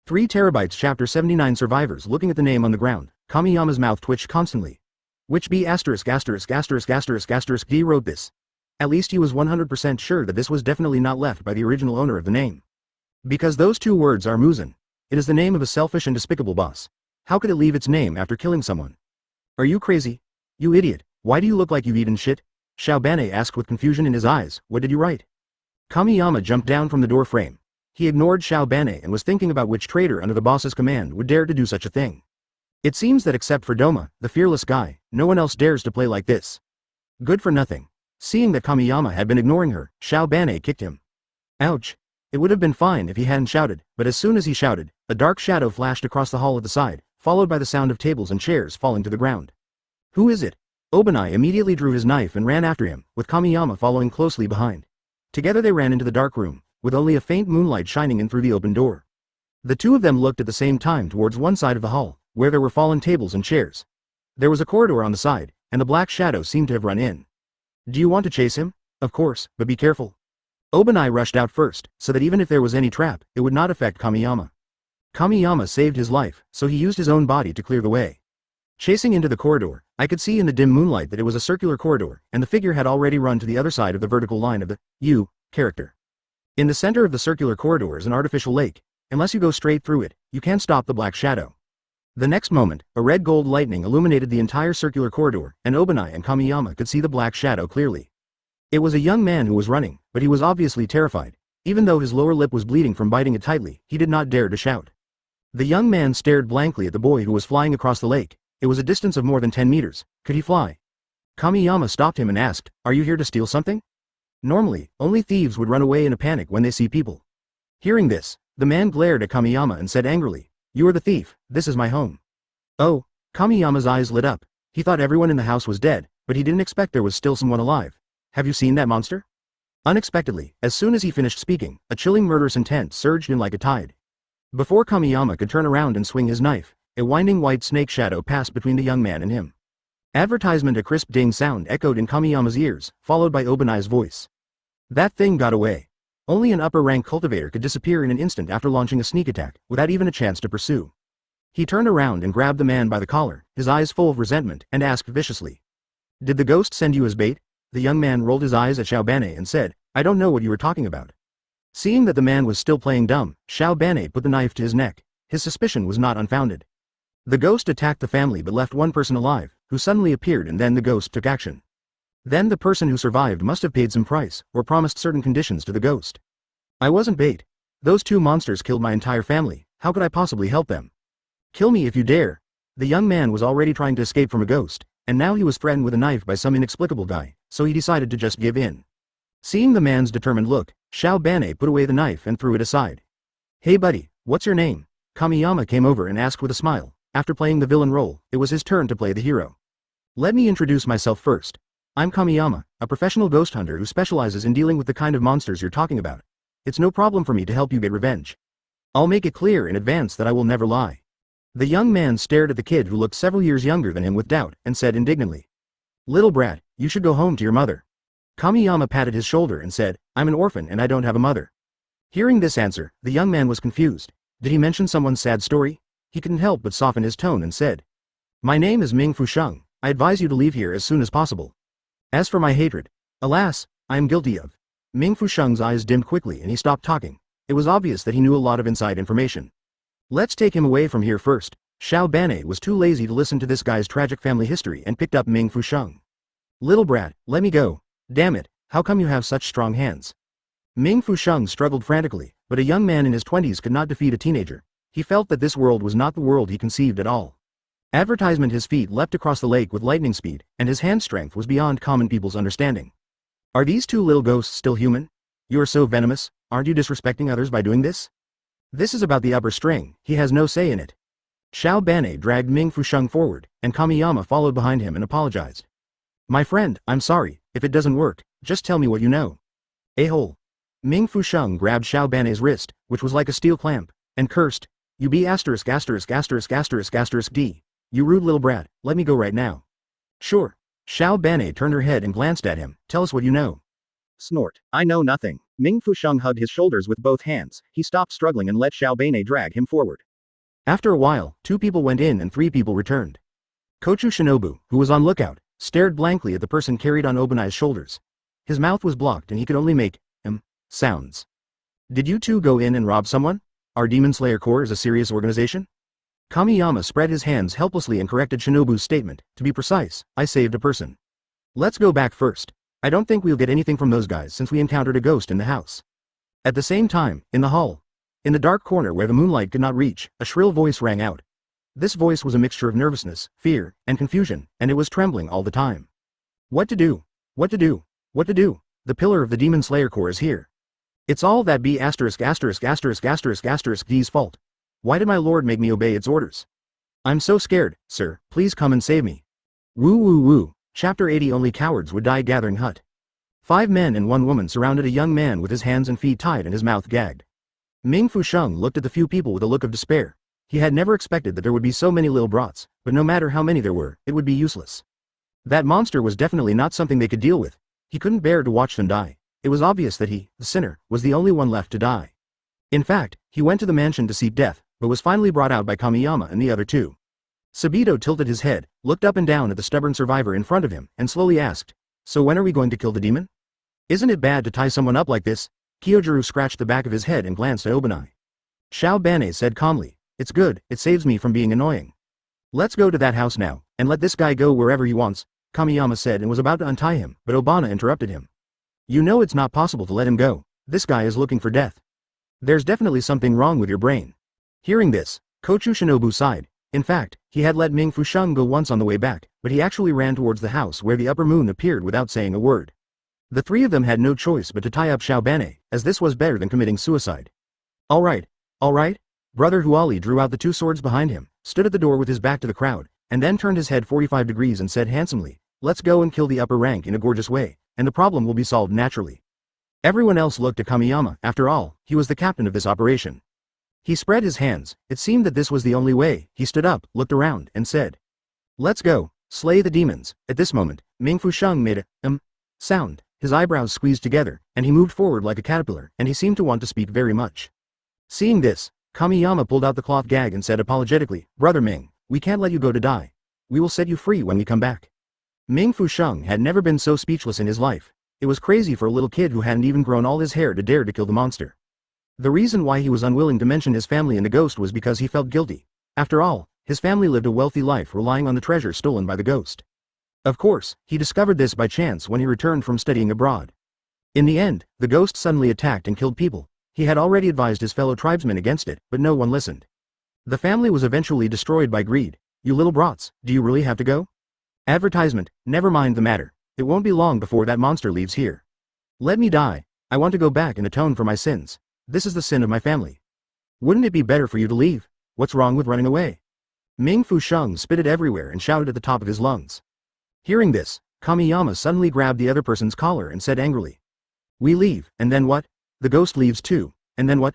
3 terabytes Chapter 79 Survivors. Looking at the name on the ground, Kamiyama's mouth twitched constantly. Which B********* D wrote this. At least he was 100% sure that this was definitely not left by the original owner of the name. Because those two words are Muzan. It is the name of a selfish and despicable boss. How could it leave its name after killing someone? Are you crazy? You idiot, why do you look like you've eaten shit? Xiao Bane asked with confusion in his eyes. What did you write? Kamiyama jumped down from the door frame. He ignored Xiao Bane and was thinking about which traitor under the boss's command would dare to do such a thing. It seems that except for Doma, the fearless guy, no one else dares to play like this. Good for nothing. Seeing that Kamiyama had been ignoring her, Xiao Bane kicked him. Ouch. It would have been fine if he hadn't shouted, but as soon as he shouted, a dark shadow flashed across the hall at the side, followed by the sound of tables and chairs falling to the ground. Who is it? Obani immediately drew his knife and ran after him, with Kamiyama following closely behind. Together they ran into the dark room, with only a faint moonlight shining in through the open door. The two of them looked at the same time towards one side of the hall, where there were fallen tables and chairs. There was a corridor on the side, and the black shadow seemed to have run in. Do you want to chase him? Of course, but be careful. Obani rushed out first, so that even if there was any trap, it would not affect Kamiyama. Kamiyama saved his life, so he used his own body to clear the way. Chasing into the corridor, I could see in the dim moonlight that it was a circular corridor, and the figure had already run to the other side of the vertical line of the U character. In the center of the circular corridor is an artificial lake. Unless you go straight through it, you can't stop the black shadow. The next moment, a red-gold lightning illuminated the entire circular corridor, and Obani and Kamiyama could see the black shadow clearly. It was a young man who was running, but he was obviously terrified. Even though his lower lip was bleeding from biting it tightly, he did not dare to shout. The young man stared blankly at the boy who was flying across the lake. It was a distance of more than 10 meters. Could he fly? Kamiyama stopped him and asked, "Are you here to steal something?" Normally, only thieves would run away in a panic when they see people. Hearing this, the man glared at Kamiyama and said angrily, "You are the thief, this is my home." Oh, Kamiyama's eyes lit up. He thought everyone in the house was dead, but he didn't expect there was still someone alive. Have you seen that monster? Unexpectedly, as soon as he finished speaking, a chilling murderous intent surged in like a tide. Before Kamiyama could turn around and swing his knife, a winding white snake shadow passed between the young man and him. Advertisement. A crisp ding sound echoed in Kamiyama's ears, followed by Obani's voice. That thing got away. Only an upper-rank cultivator could disappear in an instant after launching a sneak attack, without even a chance to pursue. He turned around and grabbed the man by the collar, his eyes full of resentment, and asked viciously, "Did the ghost send you as bait?" The young man rolled his eyes at Xiao Bane and said, "I don't know what you were talking about." Seeing that the man was still playing dumb, Xiao Bane put the knife to his neck. His suspicion was not unfounded. The ghost attacked the family but left one person alive, who suddenly appeared, and then the ghost took action. Then the person who survived must have paid some price, or promised certain conditions to the ghost. I wasn't bait. Those two monsters killed my entire family. How could I possibly help them? Kill me if you dare. The young man was already trying to escape from a ghost, and now he was threatened with a knife by some inexplicable guy, so he decided to just give in. Seeing the man's determined look, Xiao Bane put away the knife and threw it aside. "Hey buddy, what's your name?" Kamiyama came over and asked with a smile. After playing the villain role, it was his turn to play the hero. "Let me introduce myself first. I'm Kamiyama, a professional ghost hunter who specializes in dealing with the kind of monsters you're talking about. It's no problem for me to help you get revenge." I'll make it clear in advance that I will never lie. The young man stared at the kid who looked several years younger than him with doubt, and said indignantly. Little brat, you should go home to your mother. Kamiyama patted his shoulder and said, I'm an orphan and I don't have a mother. Hearing this answer, the young man was confused. Did he mention someone's sad story? He couldn't help but soften his tone and said. My name is Ming Fusheng. I advise you to leave here as soon as possible. As for my hatred, alas, I am guilty of. Ming Fusheng's eyes dimmed quickly and he stopped talking. It was obvious that he knew a lot of inside information. Let's take him away from here first. Xiao Banei was too lazy to listen to this guy's tragic family history and picked up Ming Fusheng. Little brat, let me go. Damn it, how come you have such strong hands? Ming Fusheng struggled frantically, but a young man in his 20s could not defeat a teenager. He felt that this world was not the world he conceived at all. Advertisement. His feet leapt across the lake with lightning speed, and his hand strength was beyond common people's understanding. Are these two little ghosts still human? You are so venomous, aren't you disrespecting others by doing this? This is about the upper string, he has no say in it. Xiao Banei dragged Ming Fusheng forward, and Kamiyama followed behind him and apologized. My friend, I'm sorry, if it doesn't work, just tell me what you know. A-hole. Ming Fusheng grabbed Xiao Banei's wrist, which was like a steel clamp, and cursed, You be asterisk asterisk asterisk asterisk asterisk D. You rude little brat, let me go right now. Sure. Xiao Banei turned her head and glanced at him. Tell us what you know. Snort. I know nothing. Ming Fusheng hugged his shoulders with both hands. He stopped struggling and let Xiao Banei drag him forward. After a while, 2 people went in and 3 people returned. Kochou Shinobu, who was on lookout, stared blankly at the person carried on Obani's shoulders. His mouth was blocked and he could only make sounds. Did you 2 go in and rob someone? Our Demon Slayer Corps is a serious organization? Kamiyama spread his hands helplessly and corrected Shinobu's statement. To be precise, I saved a person. Let's go back first. I don't think we'll get anything from those guys since we encountered a ghost in the house. At the same time, in the hall, in the dark corner where the moonlight could not reach, a shrill voice rang out. This voice was a mixture of nervousness, fear, and confusion, and it was trembling all the time. What to do? What to do? What to do? The pillar of the Demon Slayer Corps is here. It's all that B asterisk asterisk asterisk asterisk asterisk D's fault. Why did my lord make me obey its orders? I'm so scared, sir, please come and save me. Woo woo woo. Chapter 80. Only cowards would die. Gathering hut. 5 men and 1 woman surrounded a young man with his hands and feet tied and his mouth gagged. Ming Fusheng looked at the few people with a look of despair. He had never expected that there would be so many little brats, but no matter how many there were, it would be useless. That monster was definitely not something they could deal with. He couldn't bear to watch them die. It was obvious that he, the sinner, was the only one left to die. In fact, he went to the mansion to seek death, but was finally brought out by Kamiyama and the other 2. Sabito tilted his head, looked up and down at the stubborn survivor in front of him, and slowly asked, So when are we going to kill the demon? Isn't it bad to tie someone up like this? Kyojiro scratched the back of his head and glanced at Obani. Xiao Banei said calmly, It's good, it saves me from being annoying. Let's go to that house now, and let this guy go wherever he wants, Kamiyama said and was about to untie him, but Obana interrupted him. You know it's not possible to let him go. This guy is looking for death. There's definitely something wrong with your brain. Hearing this, Kochou Shinobu sighed. In fact, he had let Ming Fusheng go once on the way back, but he actually ran towards the house where the upper moon appeared without saying a word. The 3 of them had no choice but to tie up Xiao Banei, as this was better than committing suicide. Alright. Brother Huali drew out the 2 swords behind him, stood at the door with his back to the crowd, and then turned his head 45 degrees and said handsomely, Let's go and kill the upper rank in a gorgeous way, and the problem will be solved naturally. Everyone else looked at Kamiyama. After all, he was the captain of this operation. He spread his hands. It seemed that this was the only way. He stood up, looked around, and said, Let's go, slay the demons. At this moment, Ming Fusheng made a sound. His eyebrows squeezed together, and he moved forward like a caterpillar, and he seemed to want to speak very much. Seeing this, Kamiyama pulled out the cloth gag and said apologetically, Brother Ming, we can't let you go to die. We will set you free when we come back. Ming Fusheng had never been so speechless in his life. It was crazy for a little kid who hadn't even grown all his hair to dare to kill the monster. The reason why he was unwilling to mention his family and the ghost was because he felt guilty. After all, his family lived a wealthy life relying on the treasure stolen by the ghost. Of course, he discovered this by chance when he returned from studying abroad. In the end, the ghost suddenly attacked and killed people. He had already advised his fellow tribesmen against it, but no one listened. The family was eventually destroyed by greed. You little brats, do you really have to go? Advertisement, never mind the matter. It won't be long before that monster leaves here. Let me die. I want to go back and atone for my sins. This is the sin of my family. Wouldn't it be better for you to leave? What's wrong with running away? Ming Fusheng spitted everywhere and shouted at the top of his lungs. Hearing this, Kamiyama suddenly grabbed the other person's collar and said angrily. We leave, and then what? The ghost leaves too, and then what?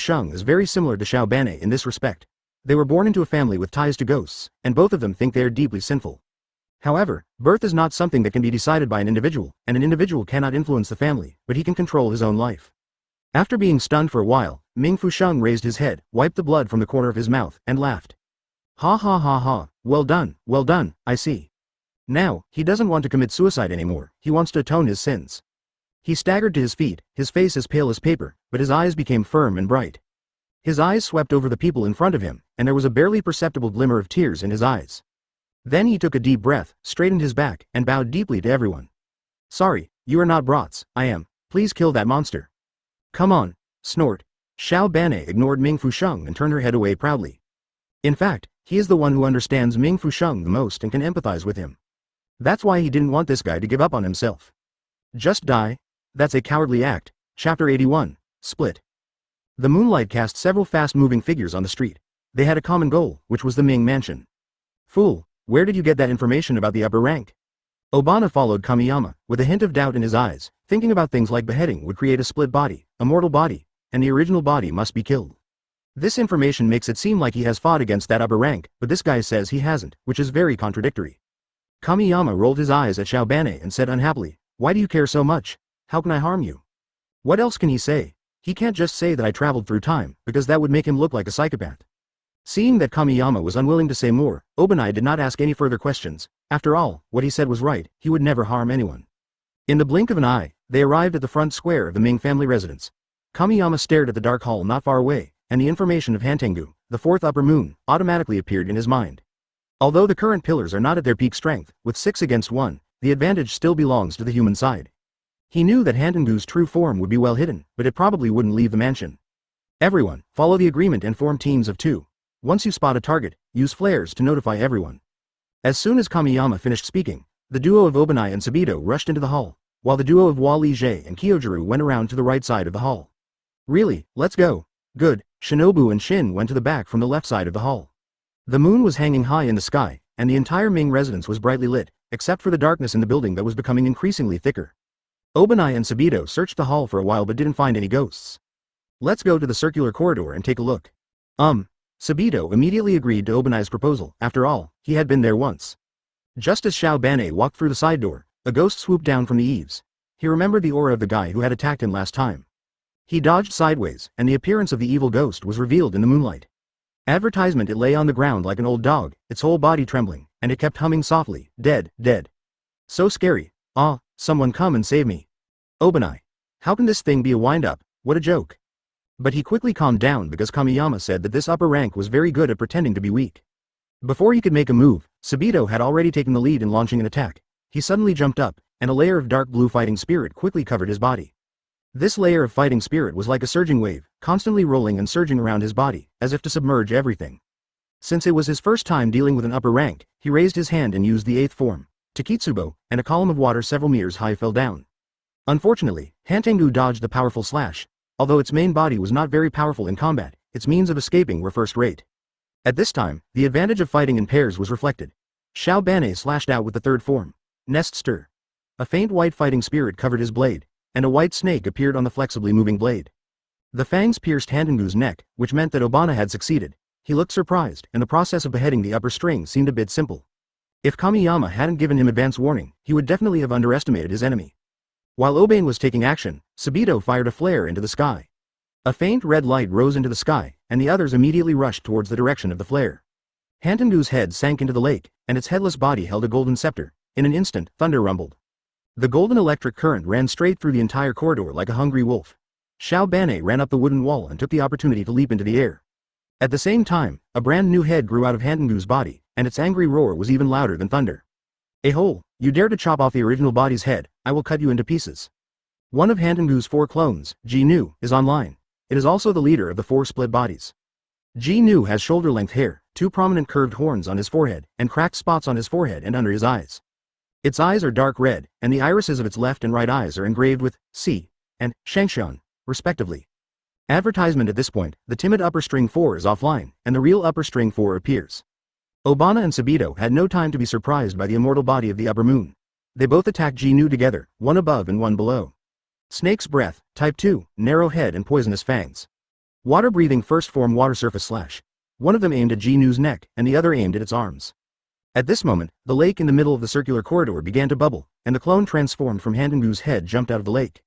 Fusheng is very similar to Xiao Banei in this respect. They were born into a family with ties to ghosts, and both of them think they are deeply sinful. However, birth is not something that can be decided by an individual, and an individual cannot influence the family, but he can control his own life. After being stunned for a while, Ming Fusheng raised his head, wiped the blood from the corner of his mouth, and laughed. Ha ha ha ha, well done, I see. Now, he doesn't want to commit suicide anymore, he wants to atone his sins. He staggered to his feet, his face as pale as paper, but his eyes became firm and bright. His eyes swept over the people in front of him, and there was a barely perceptible glimmer of tears in his eyes. Then he took a deep breath, straightened his back, and bowed deeply to everyone. Sorry, you are not brats, I am. Please kill that monster. Come on, snort. Xiao Banei ignored Ming Fusheng and turned her head away proudly. In fact, he is the one who understands Ming Fusheng the most and can empathize with him. That's why he didn't want this guy to give up on himself. Just die? That's a cowardly act. Chapter 81, Split. The moonlight cast several fast-moving figures on the street. They had a common goal, which was the Ming mansion. Fool, where did you get that information about the upper rank? Obana followed Kamiyama, with a hint of doubt in his eyes, thinking about things like beheading would create a split body, a mortal body, and the original body must be killed. This information makes it seem like he has fought against that upper rank, but this guy says he hasn't, which is very contradictory. Kamiyama rolled his eyes at Xiao Banei and said unhappily, why do you care so much? How can I harm you? What else can he say? He can't just say that I traveled through time, because that would make him look like a psychopath. Seeing that Kamiyama was unwilling to say more, Obani did not ask any further questions. After all, what he said was right, he would never harm anyone. In the blink of an eye, they arrived at the front square of the Ming family residence. Kamiyama stared at the dark hall not far away, and the information of Hantengu, the fourth upper moon, automatically appeared in his mind. Although the current pillars are not at their peak strength, with 6 against 1, the advantage still belongs to the human side. He knew that Hantengu's true form would be well hidden, but it probably wouldn't leave the mansion. Everyone, follow the agreement and form teams of 2. Once you spot a target, use flares to notify everyone. As soon as Kamiyama finished speaking, the duo of Obani and Sabito rushed into the hall, while the duo of Wali Jie and Kyojuru went around to the right side of the hall. Really, let's go. Good, Shinobu and Shin went to the back from the left side of the hall. The moon was hanging high in the sky, and the entire Ming residence was brightly lit, except for the darkness in the building that was becoming increasingly thicker. Obani and Sabito searched the hall for a while but didn't find any ghosts. Let's go to the circular corridor and take a look. Sabito immediately agreed to Obani's proposal, after all, he had been there once. Just as Xiao Banei walked through the side door, a ghost swooped down from the eaves. He remembered the aura of the guy who had attacked him last time. He dodged sideways, and the appearance of the evil ghost was revealed in the moonlight. Advertisement. It lay on the ground like an old dog, its whole body trembling, and it kept humming softly, dead, dead. So scary. Ah, someone come and save me. Obani. How can this thing be a wind-up? What a joke. But he quickly calmed down because Kamiyama said that this upper rank was very good at pretending to be weak. Before he could make a move, Sabito had already taken the lead in launching an attack. He suddenly jumped up, and a layer of dark blue fighting spirit quickly covered his body. This layer of fighting spirit was like a surging wave, constantly rolling and surging around his body, as if to submerge everything. Since it was his first time dealing with an upper rank, he raised his hand and used the 8th form, Takitsubo, and a column of water several meters high fell down. Unfortunately, Hantengu dodged the powerful slash. Although its main body was not very powerful in combat, its means of escaping were first-rate. At this time, the advantage of fighting in pairs was reflected. Xiao Bane slashed out with the 3rd form, Nest Stir. A faint white fighting spirit covered his blade, and a white snake appeared on the flexibly moving blade. The fangs pierced Hantengu's neck, which meant that Obana had succeeded. He looked surprised, and the process of beheading the upper string seemed a bit simple. If Kamiyama hadn't given him advance warning, he would definitely have underestimated his enemy. While Obane was taking action, Sabito fired a flare into the sky. A faint red light rose into the sky, and the others immediately rushed towards the direction of the flare. Hantengu's head sank into the lake, and its headless body held a golden scepter. In an instant, thunder rumbled. The golden electric current ran straight through the entire corridor like a hungry wolf. Xiao Bane ran up the wooden wall and took the opportunity to leap into the air. At the same time, a brand new head grew out of Hantengu's body, and its angry roar was even louder than thunder. "Ahole, you dare to chop off the original body's head, I will cut you into pieces." One of Hantengu's 4 clones, Ji-Nu, is online. It is also the leader of the 4 split bodies. Ji-Nu has shoulder-length hair, 2 prominent curved horns on his forehead, and cracked spots on his forehead and under his eyes. Its eyes are dark red, and the irises of its left and right eyes are engraved with C and Shangshan, respectively. Advertisement. At this point, the timid upper string 4 is offline, and the real upper string 4 appears. Obana and Sabito had no time to be surprised by the immortal body of the upper moon. They both attacked Ji-Nu together, one above and one below. Snake's breath, type 2, narrow head and poisonous fangs. Water-breathing first form water surface slash. One of them aimed at Ji-Nu's neck, and the other aimed at its arms. At this moment, the lake in the middle of the circular corridor began to bubble, and the clone transformed from Hantengu's head jumped out of the lake.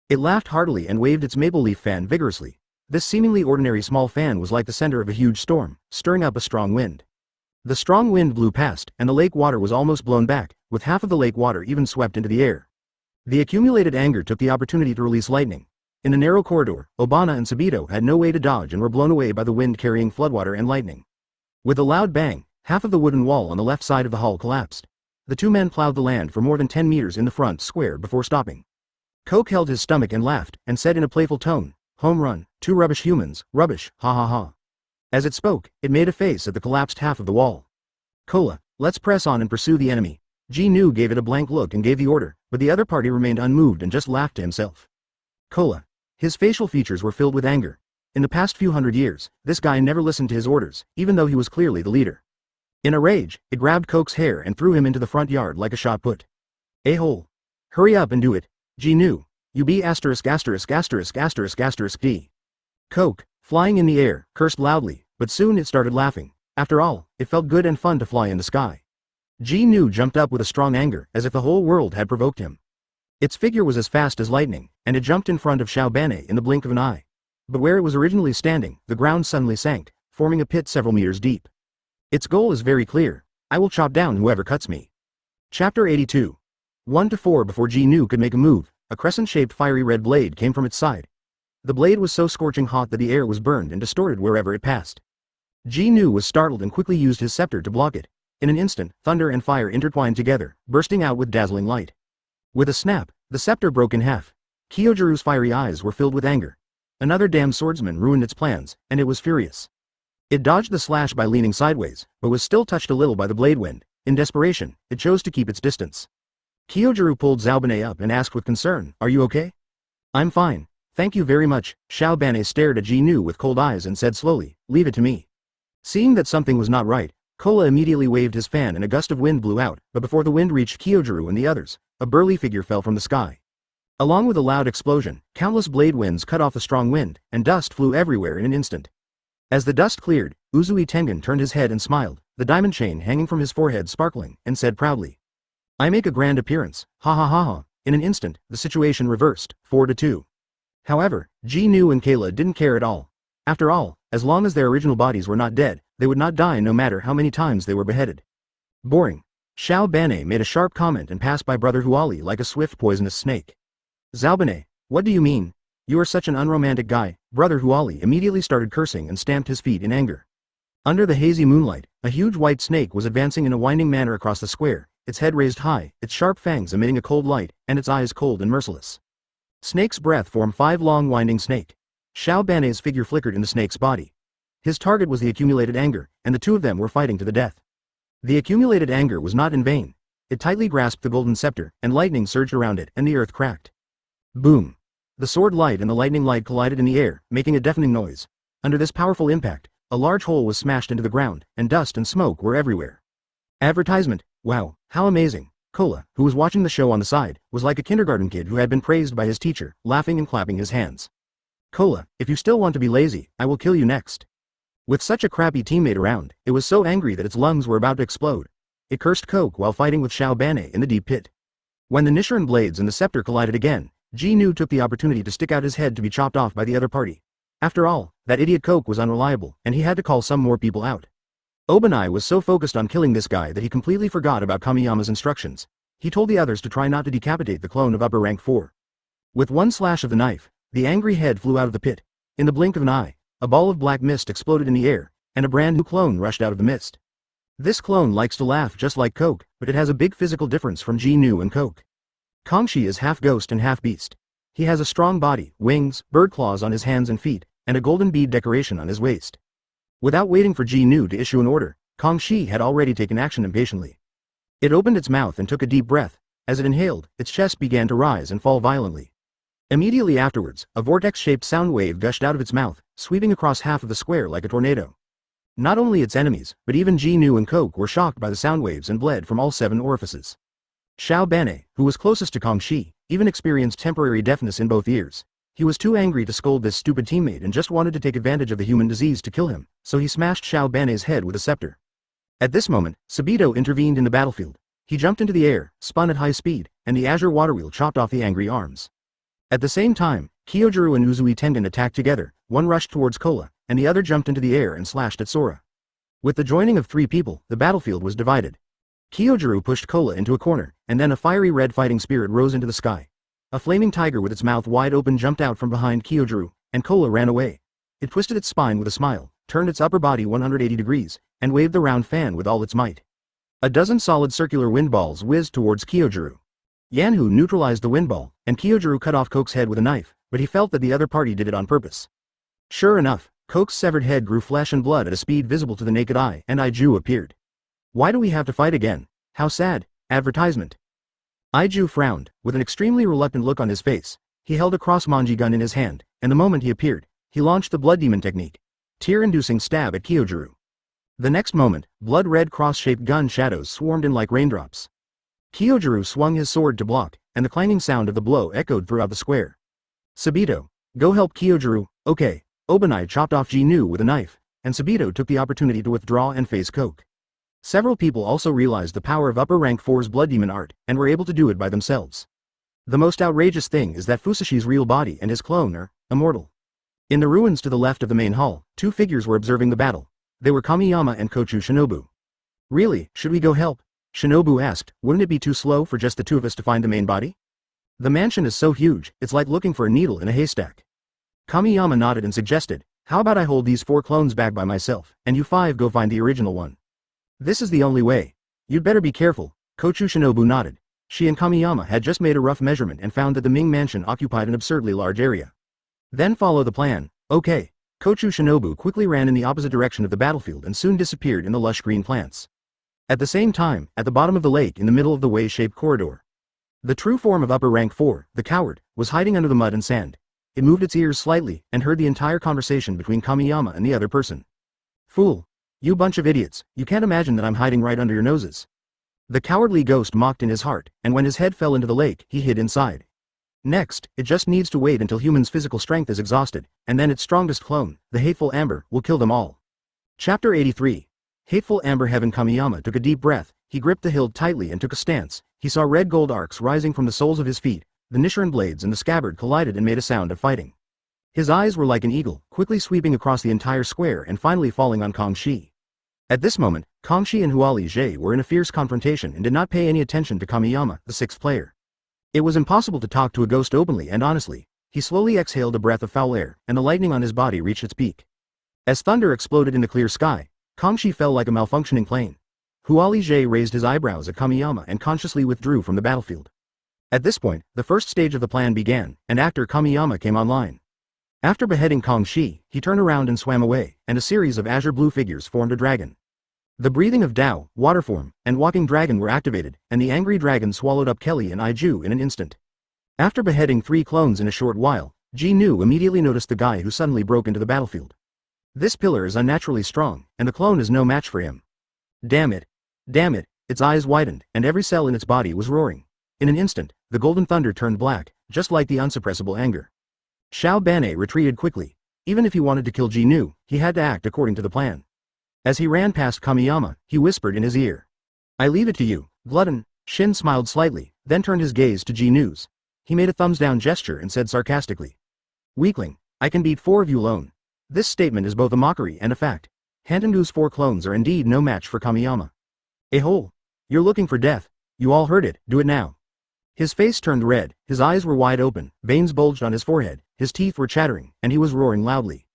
It laughed heartily and waved its maple leaf fan vigorously. This seemingly ordinary small fan was like the center of a huge storm, stirring up a strong wind. The strong wind blew past, and the lake water was almost blown back, with half of the lake water even swept into the air. The accumulated anger took the opportunity to release lightning. In the narrow corridor, Obana and Sabito had no way to dodge and were blown away by the wind carrying floodwater and lightning. With a loud bang, half of the wooden wall on the left side of the hall collapsed. The 2 men plowed the land for more than 10 meters in the front square before stopping. Koch held his stomach and laughed, and said in a playful tone, "Home run, 2 rubbish humans, rubbish, ha ha ha." As it spoke, it made a face at the collapsed half of the wall. "Cola, let's press on and pursue the enemy." Ji-Nu gave it a blank look and gave the order, but the other party remained unmoved and just laughed to himself. Cola. His facial features were filled with anger. In the past few hundred years, this guy never listened to his orders, even though he was clearly the leader. In a rage, it grabbed Koch's hair and threw him into the front yard like a shot put. "A-hole. Hurry up and do it, Ji-Nu. You be asterisk asterisk asterisk asterisk asterisk D." Koch, flying in the air, cursed loudly, but soon it started laughing. After all, it felt good and fun to fly in the sky. Ji-Nu jumped up with a strong anger, as if the whole world had provoked him. Its figure was as fast as lightning, and it jumped in front of Xiao Bane in the blink of an eye. But where it was originally standing, the ground suddenly sank, forming a pit several meters deep. Its goal is very clear. I will chop down whoever cuts me. Chapter 82. 1-4. Before Ji-Nu could make a move, a crescent-shaped fiery red blade came from its side. The blade was so scorching hot that the air was burned and distorted wherever it passed. Ji-Nu was startled and quickly used his scepter to block it. In an instant, thunder and fire intertwined together, bursting out with dazzling light. With a snap, the scepter broke in half. Kyojiru's fiery eyes were filled with anger. Another damn swordsman ruined its plans, and it was furious. It dodged the slash by leaning sideways, but was still touched a little by the blade wind. In desperation, it chose to keep its distance. Kyojiru pulled Xiaobane up and asked with concern, "Are you okay?" "I'm fine. Thank you very much." Xiaobane stared at Ji-Nu with cold eyes and said slowly, "Leave it to me." Seeing that something was not right, Kola immediately waved his fan and a gust of wind blew out, but before the wind reached Kyojiru and the others, a burly figure fell from the sky. Along with a loud explosion, countless blade winds cut off the strong wind, and dust flew everywhere in an instant. As the dust cleared, Uzui Tengen turned his head and smiled, the diamond chain hanging from his forehead sparkling, and said proudly, "I make a grand appearance, ha ha ha ha." In an instant, the situation reversed, 4-2. However, Ji-Nu and Kayla didn't care at all. After all, as long as their original bodies were not dead, they would not die no matter how many times they were beheaded. Boring. Xiao Banei made a sharp comment and passed by Brother Huali like a swift poisonous snake. Zhao Banei, what do you mean? You are such an unromantic guy. Brother Huali immediately started cursing and stamped his feet in anger. Under the hazy moonlight, a huge white snake was advancing in a winding manner across the square, its head raised high, its sharp fangs emitting a cold light, and its eyes cold and merciless. Snake's breath formed 5 long winding snake. Xiao Banei's figure flickered in the snake's body. His target was the accumulated anger, and the two of them were fighting to the death. The accumulated anger was not in vain. It tightly grasped the golden scepter, and lightning surged around it, and the earth cracked. Boom! The sword light and the lightning light collided in the air, making a deafening noise. Under this powerful impact, a large hole was smashed into the ground, and dust and smoke were everywhere. Advertisement. Wow, how amazing. Kola, who was watching the show on the side, was like a kindergarten kid who had been praised by his teacher, laughing and clapping his hands. Kola, if you still want to be lazy, I will kill you next. With such a crappy teammate around, it was so angry that its lungs were about to explode. It cursed Koch while fighting with Xiao Banei in the deep pit. When the Nichiren blades and the scepter collided again, Ji-Nu took the opportunity to stick out his head to be chopped off by the other party. After all, that idiot Koch was unreliable, and he had to call some more people out. Obani was so focused on killing this guy that he completely forgot about Kamiyama's instructions. He told the others to try not to decapitate the clone of upper rank 4. With one slash of the knife, the angry head flew out of the pit. In the blink of an eye, a ball of black mist exploded in the air, and a brand new clone rushed out of the mist. This clone likes to laugh just like Koch, but it has a big physical difference from Ji-Nu and Koch. Kangxi is half ghost and half beast. He has a strong body, wings, bird claws on his hands and feet, and a golden bead decoration on his waist. Without waiting for Ji-Nu to issue an order, Kangxi had already taken action impatiently. It opened its mouth and took a deep breath. As it inhaled, its chest began to rise and fall violently. Immediately afterwards, a vortex-shaped sound wave gushed out of its mouth, sweeping across half of the square like a tornado. Not only its enemies, but even Ji-Nu and Koch were shocked by the sound waves and bled from all 7 orifices. Xiao Banei, who was closest to Kangxi, even experienced temporary deafness in both ears. He was too angry to scold this stupid teammate and just wanted to take advantage of the human disease to kill him, so he smashed Xiao Banei's head with a scepter. At this moment, Sabito intervened in the battlefield. He jumped into the air, spun at high speed, and the azure water wheel chopped off the angry arms. At the same time, Kyojuro and Uzui Tengen attacked together. One rushed towards Kola, and the other jumped into the air and slashed at Sora. With the joining of 3 people, the battlefield was divided. Kyojuro pushed Kola into a corner, and then a fiery red fighting spirit rose into the sky. A flaming tiger with its mouth wide open jumped out from behind Kyojuro, and Kola ran away. It twisted its spine with a smile, turned its upper body 180 degrees, and waved the round fan with all its might. A dozen solid circular wind balls whizzed towards Kyojuro. Yanhu neutralized the wind ball, and Kyojuro cut off Koch's head with a knife, but he felt that the other party did it on purpose. Sure enough, Koch's severed head grew flesh and blood at a speed visible to the naked eye, and Aiju appeared. Why do we have to fight again? How sad. Advertisement. Aiju frowned, with an extremely reluctant look on his face. He held a cross-manji gun in his hand, and the moment he appeared, he launched the blood demon technique. Tear-inducing stab at Kyojuro. The next moment, blood-red cross-shaped gun shadows swarmed in like raindrops. Kyojuro swung his sword to block, and the clanging sound of the blow echoed throughout the square. Sabito, go help Kyojuro. Okay. Obani chopped off Ji-Nu with a knife, and Sabito took the opportunity to withdraw and face Koch. Several people also realized the power of upper rank 4's blood demon art, and were able to do it by themselves. The most outrageous thing is that Fusashi's real body and his clone are immortal. In the ruins to the left of the main hall, 2 figures were observing the battle. They were Kamiyama and Kochou Shinobu. Really, should we go help? Shinobu asked. Wouldn't it be too slow for just the 2 of us to find the main body? The mansion is so huge, it's like looking for a needle in a haystack. Kamiyama nodded and suggested, how about I hold these 4 clones back by myself, and you 5 go find the original one? This is the only way. You'd better be careful. Kochou Shinobu nodded. She and Kamiyama had just made a rough measurement and found that the Ming mansion occupied an absurdly large area. Then follow the plan. Okay. Kochou Shinobu quickly ran in the opposite direction of the battlefield and soon disappeared in the lush green plants. At the same time, at the bottom of the lake in the middle of the way-shaped corridor, the true form of upper rank 4, the coward, was hiding under the mud and sand. It moved its ears slightly and heard the entire conversation between Kamiyama and the other person. Fool. You bunch of idiots, you can't imagine that I'm hiding right under your noses. The cowardly ghost mocked in his heart, and when his head fell into the lake, he hid inside. Next, it just needs to wait until human's physical strength is exhausted, and then its strongest clone, the hateful Amber, will kill them all. Chapter 83. Hateful Amber Heaven. Kamiyama took a deep breath, he gripped the hilt tightly and took a stance. He saw red gold arcs rising from the soles of his feet, the Nichiren blades and the scabbard collided and made a sound of fighting. His eyes were like an eagle, quickly sweeping across the entire square and finally falling on Kang Shi. At this moment, Kang Shi and Huali were in a fierce confrontation and did not pay any attention to Kamiyama, the sixth player. It was impossible to talk to a ghost openly and honestly. He slowly exhaled a breath of foul air, and the lightning on his body reached its peak. As thunder exploded in the clear sky, Kang Shi fell like a malfunctioning plane. Huali raised his eyebrows at Kamiyama and consciously withdrew from the battlefield. At this point, the first stage of the plan began, and actor Kamiyama came online. After beheading Kang Shi, he turned around and swam away, and a series of azure blue figures formed a dragon. The breathing of Dao, water form, and walking dragon were activated, and the angry dragon swallowed up Kelly and Iju in an instant. After beheading 3 clones in a short while, Ji Nu immediately noticed the guy who suddenly broke into the battlefield. This pillar is unnaturally strong, and the clone is no match for him. Damn it! Damn it! Its eyes widened, and every cell in its body was roaring. In an instant, the golden thunder turned black, just like the unsuppressible anger. Xiao Banei retreated quickly. Even if he wanted to kill Ji Nu, he had to act according to the plan. As he ran past Kamiyama, he whispered in his ear. I leave it to you, glutton. Shin smiled slightly, then turned his gaze to Ji Nu's. He made a thumbs-down gesture and said sarcastically. Weakling, I can beat 4 of you alone. This statement is both a mockery and a fact. Hantengu's 4 clones are indeed no match for Kamiyama. Hole. You're looking for death. You all heard it, do it now. His face turned red, his eyes were wide open, veins bulged on his forehead, his teeth were chattering, and he was roaring loudly.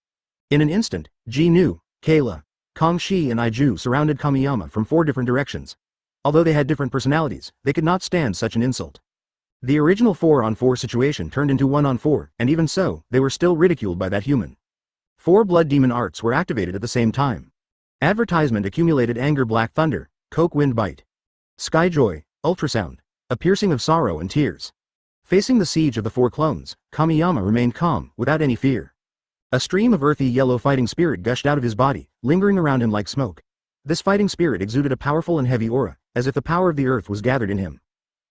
In an instant, Ji Nu, Kayla, Kang Shi and Iju surrounded Kamiyama from 4 different directions. Although they had different personalities, they could not stand such an insult. The original 4-on-4 situation turned into 1-on-4, and even so, they were still ridiculed by that human. 4 blood demon arts were activated at the same time. Advertisement accumulated anger black thunder, coke wind bite. Skyjoy, ultrasound, a piercing of sorrow and tears. Facing the siege of the 4 clones, Kamiyama remained calm, without any fear. A stream of earthy yellow fighting spirit gushed out of his body, lingering around him like smoke. This fighting spirit exuded a powerful and heavy aura, as if the power of the earth was gathered in him.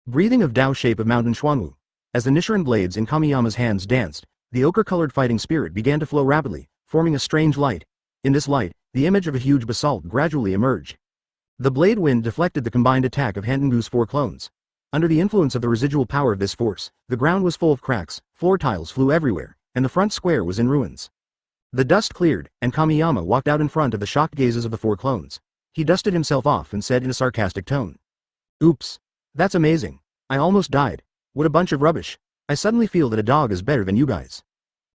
Breathing of Dao shape of mountain Xuanwu. As the Nichiren blades in Kamiyama's hands danced, the ochre-colored fighting spirit began to flow rapidly, forming a strange light. In this light, the image of a huge basalt gradually emerged. The blade wind deflected the combined attack of Hantengu's 4 clones. Under the influence of the residual power of this force, the ground was full of cracks, floor tiles flew everywhere, and the front square was in ruins. The dust cleared, and Kamiyama walked out in front of the shocked gazes of the 4 clones. He dusted himself off and said in a sarcastic tone. Oops. That's amazing. I almost died. What a bunch of rubbish. I suddenly feel that a dog is better than you guys.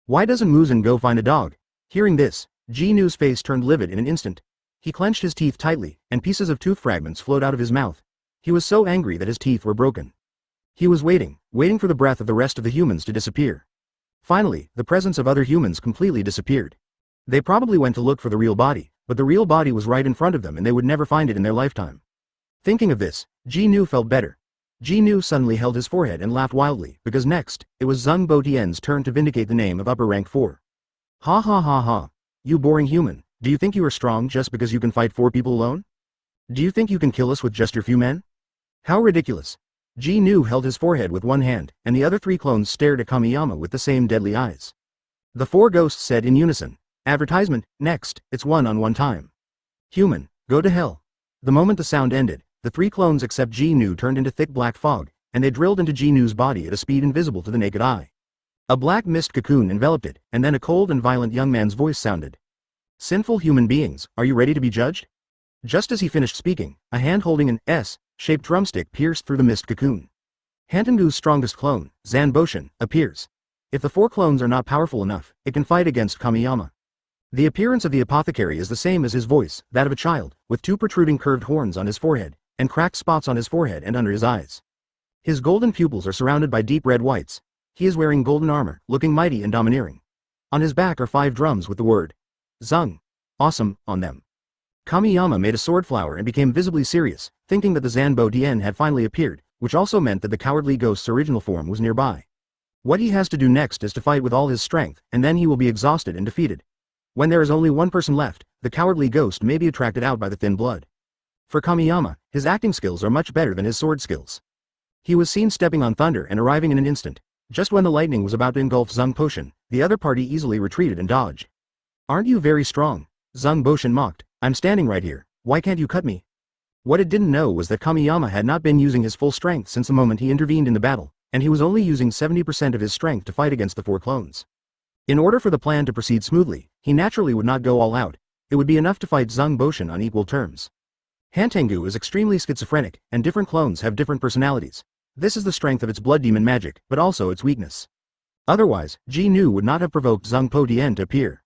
Why doesn't Muzan go find a dog? Hearing this, Ji Nu's face turned livid in an instant. He clenched his teeth tightly, and pieces of tooth fragments flowed out of his mouth. He was so angry that his teeth were broken. He was waiting for the breath of the rest of the humans to disappear. Finally, the presence of other humans completely disappeared. They probably went to look for the real body, but the real body was right in front of them and they would never find it in their lifetime. Thinking of this, Ji Nu felt better. Ji Nu suddenly held his forehead and laughed wildly, because next, it was Zheng Botian's turn to vindicate the name of upper rank 4. Ha ha ha ha. You boring human, do you think you are strong just because you can fight 4 people alone? Do you think you can kill us with just your few men? How ridiculous. Ji Nu held his forehead with one hand, and the other 3 clones stared at Kamiyama with the same deadly eyes. The 4 ghosts said in unison, advertisement, next, it's 1-on-1 time. Human, go to hell. The moment the sound ended, the 3 clones except Ji Nu turned into thick black fog, and they drilled into Ji Nu's body at a speed invisible to the naked eye. A black mist cocoon enveloped it, and then a cold and violent young man's voice sounded. Sinful human beings, are you ready to be judged? Just as he finished speaking, a hand holding an S-shaped drumstick pierced through the mist cocoon. Hantengu's strongest clone, Zan Boshin, appears. If the 4 clones are not powerful enough, it can fight against Kamiyama. The appearance of the apothecary is the same as his voice, that of a child, with 2 protruding curved horns on his forehead, and cracked spots on his forehead and under his eyes. His golden pupils are surrounded by deep red whites. He is wearing golden armor, looking mighty and domineering. On his back are 5 drums with the word Zeng, awesome, on them. Kamiyama made a sword flower and became visibly serious, thinking that the Zanbo Dien had finally appeared, which also meant that the cowardly ghost's original form was nearby. What he has to do next is to fight with all his strength, and then he will be exhausted and defeated. When there is only one person left, the cowardly ghost may be attracted out by the thin blood. For Kamiyama, his acting skills are much better than his sword skills. He was seen stepping on thunder and arriving in an instant. Just when the lightning was about to engulf Zeng Boshin, the other party easily retreated and dodged. Aren't you very strong? Zeng Boshin mocked. I'm standing right here, why can't you cut me? What it didn't know was that Kamiyama had not been using his full strength since the moment he intervened in the battle, and he was only using 70% of his strength to fight against the 4 clones. In order for the plan to proceed smoothly, he naturally would not go all out. It would be enough to fight Zhang Boshan on equal terms. Hantengu is extremely schizophrenic, and different clones have different personalities. This is the strength of its blood demon magic, but also its weakness. Otherwise, Ji Nu would not have provoked Zhang Po Dian to appear.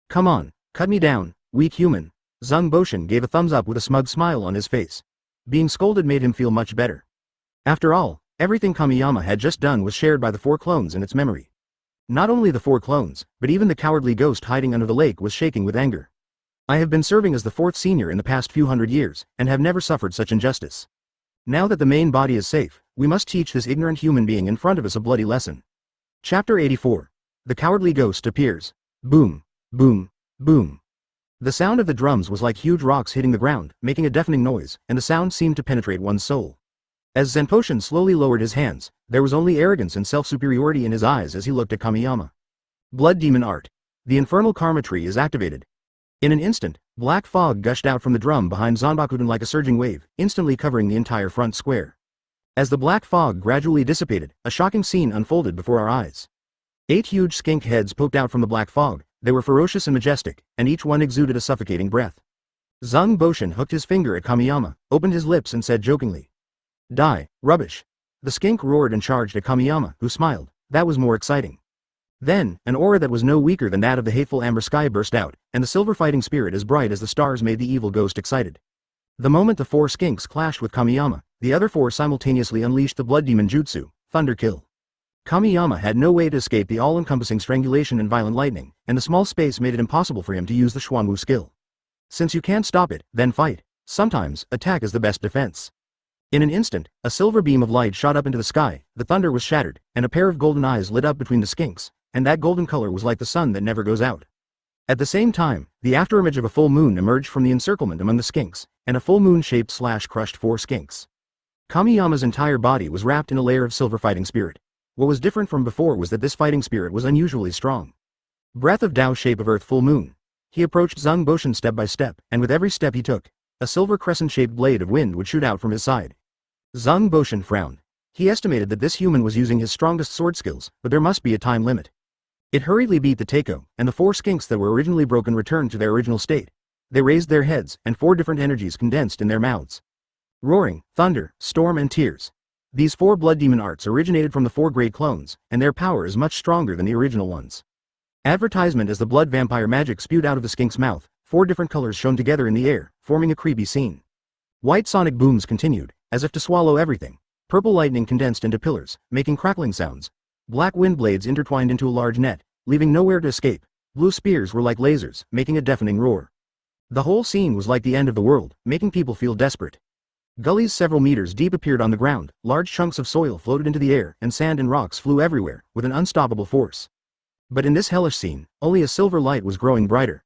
Come on, cut me down, weak human. Zhang Boshan gave a thumbs up with a smug smile on his face. Being scolded made him feel much better. After all, everything Kamiyama had just done was shared by the 4 clones in its memory. Not only the 4 clones, but even the cowardly ghost hiding under the lake was shaking with anger. I have been serving as the 4th senior in the past few hundred years, and have never suffered such injustice. Now that the main body is safe, we must teach this ignorant human being in front of us a bloody lesson. Chapter 84. The cowardly ghost appears. Boom, boom, boom. The sound of the drums was like huge rocks hitting the ground, making a deafening noise, and the sound seemed to penetrate one's soul. As Zenposhin slowly lowered his hands, there was only arrogance and self-superiority in his eyes as he looked at Kamiyama. Blood Demon Art. The infernal karma tree is activated. In an instant, black fog gushed out from the drum behind Zanbakudan like a surging wave, instantly covering the entire front square. As the black fog gradually dissipated, a shocking scene unfolded before our eyes. 8 huge skink heads poked out from the black fog. They were ferocious and majestic, and each one exuded a suffocating breath. Zhang Boshan hooked his finger at Kamiyama, opened his lips and said jokingly, "Die, rubbish." The skink roared and charged at Kamiyama, who smiled. That was more exciting. Then, an aura that was no weaker than that of the hateful amber sky burst out, and the silver fighting spirit as bright as the stars made the evil ghost excited. The moment the 4 skinks clashed with Kamiyama, the other 4 simultaneously unleashed the blood demon jutsu, Thunder Kill. Kamiyama had no way to escape the all-encompassing strangulation and violent lightning, and the small space made it impossible for him to use the Xuanwu skill. Since you can't stop it, then fight. Sometimes, attack is the best defense. In an instant, a silver beam of light shot up into the sky, the thunder was shattered, and a pair of golden eyes lit up between the skinks, and that golden color was like the sun that never goes out. At the same time, the afterimage of a full moon emerged from the encirclement among the skinks, and a full moon shaped slash crushed 4 skinks. Kamiyama's entire body was wrapped in a layer of silver fighting spirit. What was different from before was that this fighting spirit was unusually strong. Breath of Tao shape of earth full moon. He approached Zhang Boshan step by step, and with every step he took, a silver crescent-shaped blade of wind would shoot out from his side. Zhang Boshan frowned. He estimated that this human was using his strongest sword skills, but there must be a time limit. It hurriedly beat the Teiko, and the 4 skinks that were originally broken returned to their original state. They raised their heads, and 4 different energies condensed in their mouths. Roaring, thunder, storm and tears. These 4 blood demon arts originated from the 4 great clones, and their power is much stronger than the original ones. Advertisement as the blood vampire magic spewed out of the skink's mouth, 4 different colors shone together in the air, forming a creepy scene. White sonic booms continued, as if to swallow everything. Purple lightning condensed into pillars, making crackling sounds. Black wind blades intertwined into a large net, leaving nowhere to escape. Blue spears were like lasers, making a deafening roar. The whole scene was like the end of the world, making people feel desperate. Gullies several meters deep appeared on the ground, large chunks of soil floated into the air, and sand and rocks flew everywhere, with an unstoppable force. But in this hellish scene, only a silver light was growing brighter.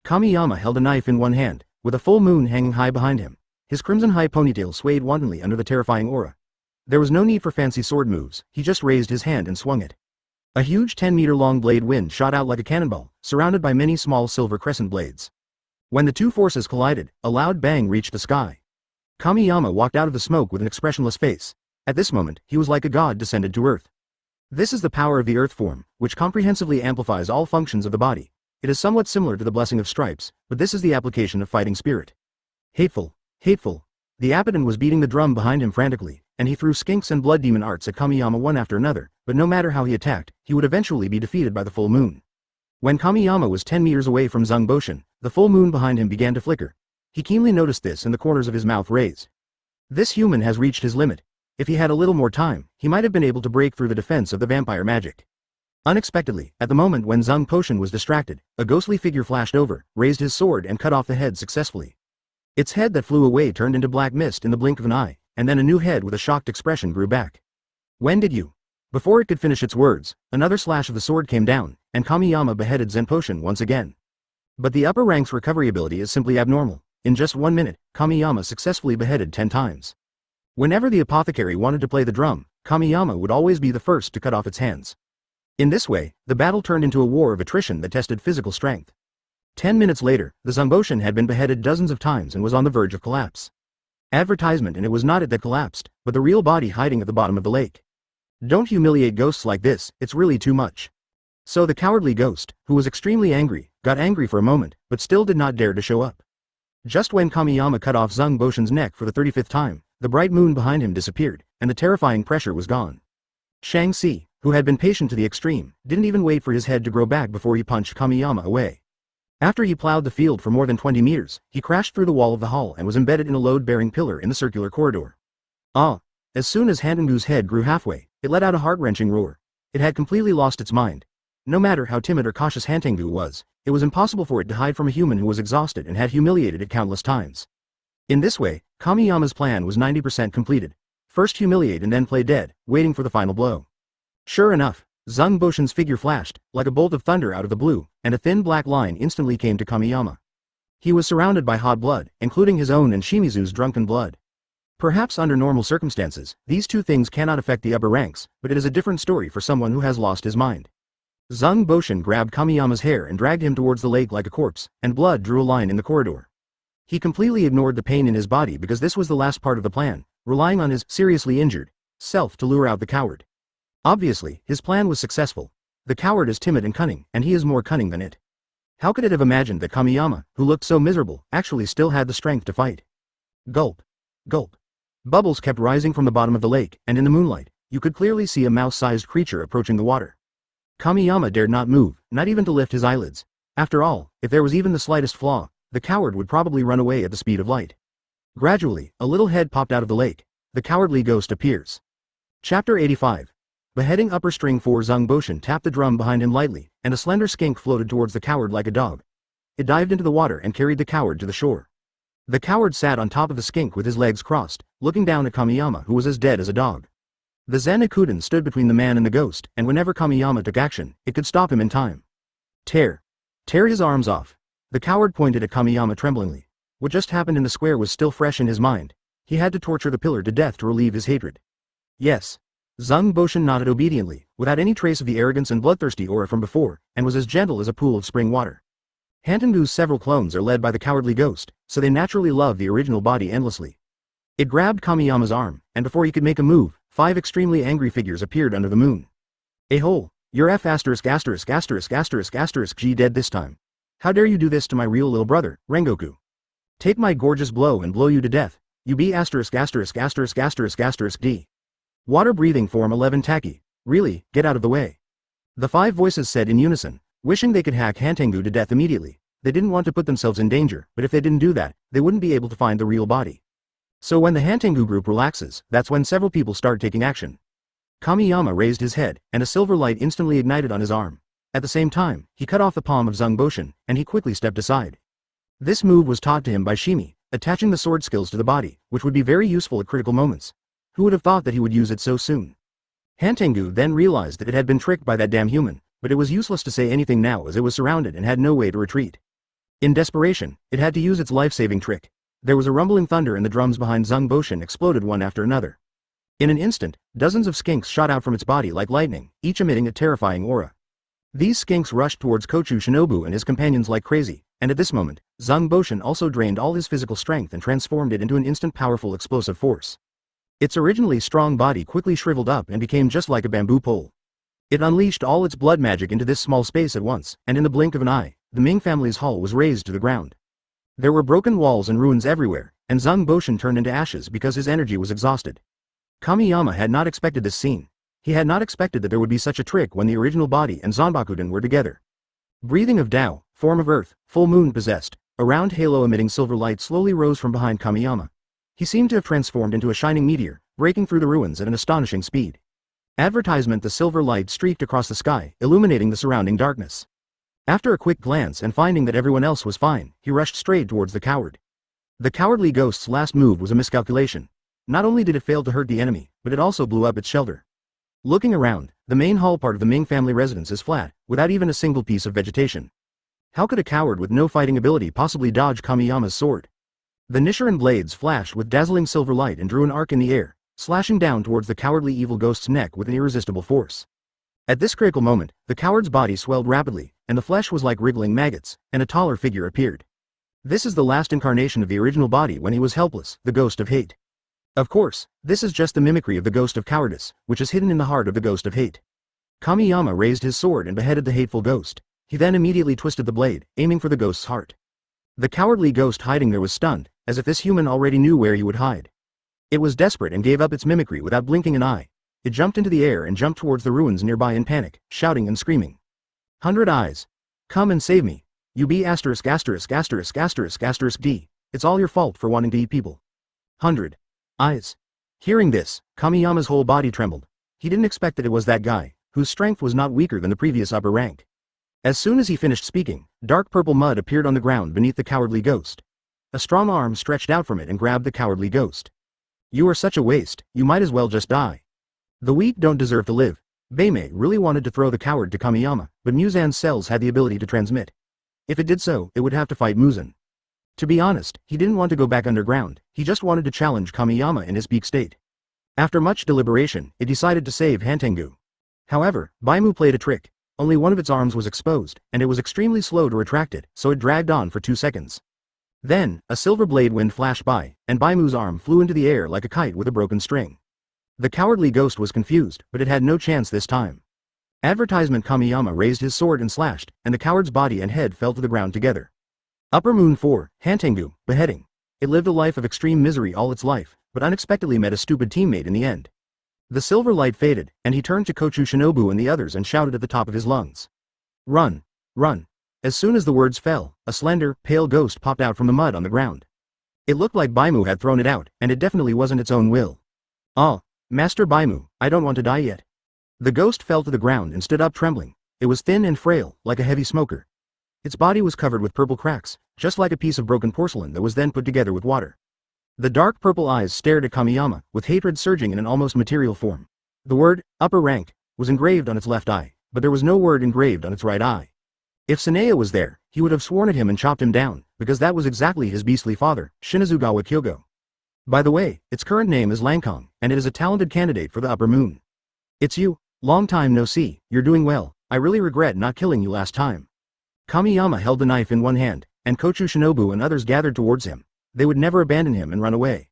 Kamiyama held a knife in one hand, with a full moon hanging high behind him. His crimson high ponytail swayed wantonly under the terrifying aura. There was no need for fancy sword moves, he just raised his hand and swung it. A huge 10-meter-long blade wind shot out like a cannonball, surrounded by many small silver crescent blades. When the 2 forces collided, a loud bang reached the sky. Kamiyama walked out of the smoke with an expressionless face. At this moment, he was like a god descended to earth. This is the power of the earth form, which comprehensively amplifies all functions of the body. It is somewhat similar to the blessing of stripes, but this is the application of fighting spirit. Hateful, hateful. The Apodan was beating the drum behind him frantically, and he threw skinks and blood demon arts at Kamiyama one after another, but no matter how he attacked, he would eventually be defeated by the full moon. When Kamiyama was 10 meters away from Zhang Boshan, the full moon behind him began to flicker. He keenly noticed this and the corners of his mouth raised. This human has reached his limit. If he had a little more time, he might have been able to break through the defense of the vampire magic. Unexpectedly, at the moment when Zhang Boshan was distracted, a ghostly figure flashed over, raised his sword and cut off the head successfully. Its head that flew away turned into black mist in the blink of an eye, and then a new head with a shocked expression grew back. When did you? Before it could finish its words, another slash of the sword came down, and Kamiyama beheaded Zenposhin once again. But the upper rank's recovery ability is simply abnormal. In just 1 minute, Kamiyama successfully beheaded 10 times. Whenever the apothecary wanted to play the drum, Kamiyama would always be the first to cut off its hands. In this way, the battle turned into a war of attrition that tested physical strength. 10 minutes later, the Zangboshan had been beheaded dozens of times and was on the verge of collapse. Advertisement, and it was not it that collapsed, but the real body hiding at the bottom of the lake. Don't humiliate ghosts like this, it's really too much. So the cowardly ghost, who was extremely angry, got angry for a moment, but still did not dare to show up. Just when Kamiyama cut off Zhang Boshan's neck for the 35th time, the bright moon behind him disappeared, and the terrifying pressure was gone. Shang Xi, who had been patient to the extreme, didn't even wait for his head to grow back before he punched Kamiyama away. After he plowed the field for more than 20 meters, he crashed through the wall of the hall and was embedded in a load-bearing pillar in the circular corridor. Ah! As soon as Hantengu's head grew halfway, it let out a heart-wrenching roar. It had completely lost its mind. No matter how timid or cautious Hantengu was, it was impossible for it to hide from a human who was exhausted and had humiliated it countless times. In this way, Kamiyama's plan was 90% completed. First humiliate and then play dead, waiting for the final blow. Sure enough, Zhang Boshan's figure flashed, like a bolt of thunder out of the blue, and a thin black line instantly came to Kamiyama. He was surrounded by hot blood, including his own and Shimizu's drunken blood. Perhaps under normal circumstances, these two things cannot affect the upper ranks, but it is a different story for someone who has lost his mind. Zhang Boshan grabbed Kamiyama's hair and dragged him towards the lake like a corpse, and blood drew a line in the corridor. He completely ignored the pain in his body because this was the last part of the plan, relying on his seriously injured self to lure out the coward. Obviously, his plan was successful. The coward is timid and cunning, and he is more cunning than it. How could it have imagined that Kamiyama, who looked so miserable, actually still had the strength to fight? Gulp. Gulp. Bubbles kept rising from the bottom of the lake, and in the moonlight, you could clearly see a mouse-sized creature approaching the water. Kamiyama dared not move, not even to lift his eyelids. After all, if there was even the slightest flaw, the coward would probably run away at the speed of light. Gradually, a little head popped out of the lake. The cowardly ghost appears. Chapter 85. Beheading. Upper string 4. Zhang Boshan tapped the drum behind him lightly, and a slender skink floated towards the coward like a dog. It dived into the water and carried the coward to the shore. The coward sat on top of the skink with his legs crossed, looking down at Kamiyama, who was as dead as a dog. The Zanakuden stood between the man and the ghost, and whenever Kamiyama took action, it could stop him in time. Tear. Tear his arms off. The coward pointed at Kamiyama tremblingly. What just happened in the square was still fresh in his mind. He had to torture the pillar to death to relieve his hatred. Yes. Zhang Boshan nodded obediently, without any trace of the arrogance and bloodthirsty aura from before, and was as gentle as a pool of spring water. Hantengu's several clones are led by the cowardly ghost, so they naturally love the original body endlessly. It grabbed Kamiyama's arm, and before he could make a move, 5 extremely angry figures appeared under the moon. A-hole, you're F************* G dead this time. How dare you do this to my real little brother, Rangoku? Take my gorgeous blow and blow you to death, you be ********** D. Water breathing form 11 Taki. Really, get out of the way. The 5 voices said in unison, wishing they could hack Hantengu to death immediately. They didn't want to put themselves in danger, but if they didn't do that, they wouldn't be able to find the real body. So when the Hantengu group relaxes, that's when several people start taking action. Kamiyama raised his head, and a silver light instantly ignited on his arm. At the same time, he cut off the palm of Zhang Boshan, and he quickly stepped aside. This move was taught to him by Shimi, attaching the sword skills to the body, which would be very useful at critical moments. Who would have thought that he would use it so soon? Hantengu then realized that it had been tricked by that damn human, but it was useless to say anything now as it was surrounded and had no way to retreat. In desperation, it had to use its life-saving trick. There was a rumbling thunder and the drums behind Zhang Boshan exploded one after another. In an instant, dozens of skinks shot out from its body like lightning, each emitting a terrifying aura. These skinks rushed towards Kochou Shinobu and his companions like crazy, and at this moment, Zhang Boshan also drained all his physical strength and transformed it into an instant powerful explosive force. Its originally strong body quickly shriveled up and became just like a bamboo pole. It unleashed all its blood magic into this small space at once, and in the blink of an eye, the Ming family's hall was razed to the ground. There were broken walls and ruins everywhere, and Zhang Boshan turned into ashes because his energy was exhausted. Kamiyama had not expected this scene. He had not expected that there would be such a trick when the original body and Zanbakuden were together. Breathing of Dao, form of earth, full moon possessed, a round halo emitting silver light slowly rose from behind Kamiyama. He seemed to have transformed into a shining meteor, breaking through the ruins at an astonishing speed. Advertisement. The silver light streaked across the sky, illuminating the surrounding darkness. After a quick glance and finding that everyone else was fine, he rushed straight towards the coward. The cowardly ghost's last move was a miscalculation. Not only did it fail to hurt the enemy, but it also blew up its shelter. Looking around, the main hall part of the Ming family residence is flat, without even a single piece of vegetation. How could a coward with no fighting ability possibly dodge Kamiyama's sword? The Nichiren blades flashed with dazzling silver light and drew an arc in the air, slashing down towards the cowardly evil ghost's neck with an irresistible force. At this critical moment, the coward's body swelled rapidly, and the flesh was like wriggling maggots, and a taller figure appeared. This is the last incarnation of the original body when he was helpless, the ghost of hate. Of course, this is just the mimicry of the ghost of cowardice, which is hidden in the heart of the ghost of hate. Kamiyama raised his sword and beheaded the hateful ghost. He then immediately twisted the blade, aiming for the ghost's heart. The cowardly ghost hiding there was stunned, as if this human already knew where he would hide. It was desperate and gave up its mimicry without blinking an eye. It jumped into the air and jumped towards the ruins nearby in panic, shouting and screaming. 100 eyes. Come and save me. You be asterisk asterisk asterisk asterisk asterisk D. It's all your fault for wanting to eat people. 100 eyes. Hearing this, Kamiyama's whole body trembled. He didn't expect that it was that guy, whose strength was not weaker than the previous upper rank. As soon as he finished speaking, dark purple mud appeared on the ground beneath the cowardly ghost. A strong arm stretched out from it and grabbed the cowardly ghost. You are such a waste, you might as well just die. The weak don't deserve to live. Beimei really wanted to throw the coward to Kamiyama, but Muzan's cells had the ability to transmit. If it did so, it would have to fight Muzan. To be honest, he didn't want to go back underground, he just wanted to challenge Kamiyama in his peak state. After much deliberation, it decided to save Hantengu. However, Baimu played a trick. Only one of its arms was exposed, and it was extremely slow to retract it, so it dragged on for 2 seconds. Then, a silver blade wind flashed by, and Baimu's arm flew into the air like a kite with a broken string. The cowardly ghost was confused, but it had no chance this time. Advertisement Kamiyama raised his sword and slashed, and the coward's body and head fell to the ground together. Upper Moon 4, Hantengu, Beheading. It lived a life of extreme misery all its life, but unexpectedly met a stupid teammate in the end. The silver light faded, and he turned to Kochou Shinobu and the others and shouted at the top of his lungs. Run! Run! As soon as the words fell, a slender, pale ghost popped out from the mud on the ground. It looked like Baimu had thrown it out, and it definitely wasn't its own will. Ah, Master Baimu, I don't want to die yet. The ghost fell to the ground and stood up trembling. It was thin and frail, like a heavy smoker. Its body was covered with purple cracks, just like a piece of broken porcelain that was then put together with water. The dark purple eyes stared at Kamiyama, with hatred surging in an almost material form. The word, upper rank, was engraved on its left eye, but there was no word engraved on its right eye. If Sanea was there, he would have sworn at him and chopped him down, because that was exactly his beastly father, Shinazugawa Kyogo. By the way, its current name is Langkong, and it is a talented candidate for the upper moon. It's you. Long time no see, you're doing well, I really regret not killing you last time. Kamiyama held the knife in one hand, and Kochou Shinobu and others gathered towards him. They would never abandon him and run away.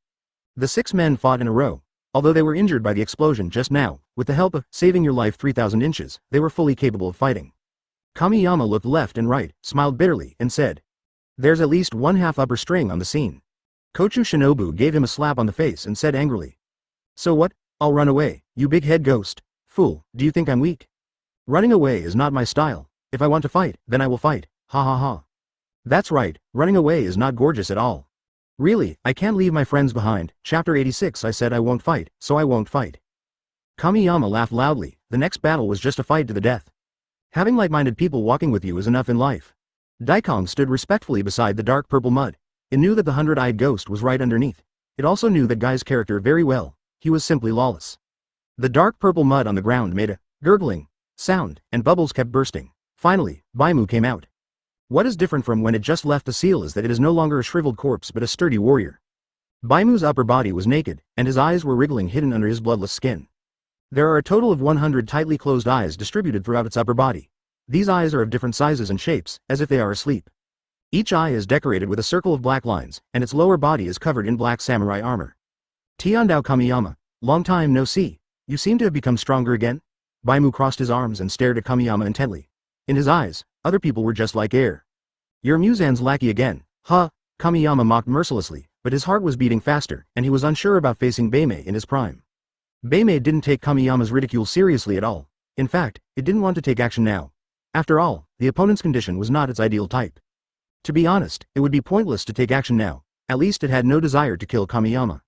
The 6 men fought in a row. Although they were injured by the explosion just now, with the help of saving your life 3,000 inches, they were fully capable of fighting. Kamiyama looked left and right, smiled bitterly, and said, There's at least 1/2 upper string on the scene. Kochou Shinobu gave him a slap on the face and said angrily. So what? I'll run away, you big head ghost. Fool, do you think I'm weak? Running away is not my style. If I want to fight, then I will fight, ha ha ha. That's right, running away is not gorgeous at all. Really, I can't leave my friends behind. Chapter 86 I said I won't fight, so I won't fight. Kamiyama laughed loudly. The next battle was just a fight to the death. Having like-minded people walking with you is enough in life. Daikong stood respectfully beside the dark purple mud. It knew that the 100-eyed ghost was right underneath. It also knew that guy's character very well. He was simply lawless. The dark purple mud on the ground made a gurgling sound, and bubbles kept bursting. Finally, Baimu came out. What is different from when it just left the seal is that it is no longer a shriveled corpse but a sturdy warrior. Baimu's upper body was naked, and his eyes were wriggling hidden under his bloodless skin. There are a total of 100 tightly closed eyes distributed throughout its upper body. These eyes are of different sizes and shapes, as if they are asleep. Each eye is decorated with a circle of black lines, and its lower body is covered in black samurai armor. Tiandao Kamiyama, long time no see. You seem to have become stronger again? Baimu crossed his arms and stared at Kamiyama intently. In his eyes, other people were just like air. You're Muzan's lackey again, huh? Kamiyama mocked mercilessly, but his heart was beating faster, and he was unsure about facing Beimei in his prime. Beimei didn't take Kamiyama's ridicule seriously at all. In fact, it didn't want to take action now. After all, the opponent's condition was not its ideal type. To be honest, it would be pointless to take action now. At least it had no desire to kill Kamiyama.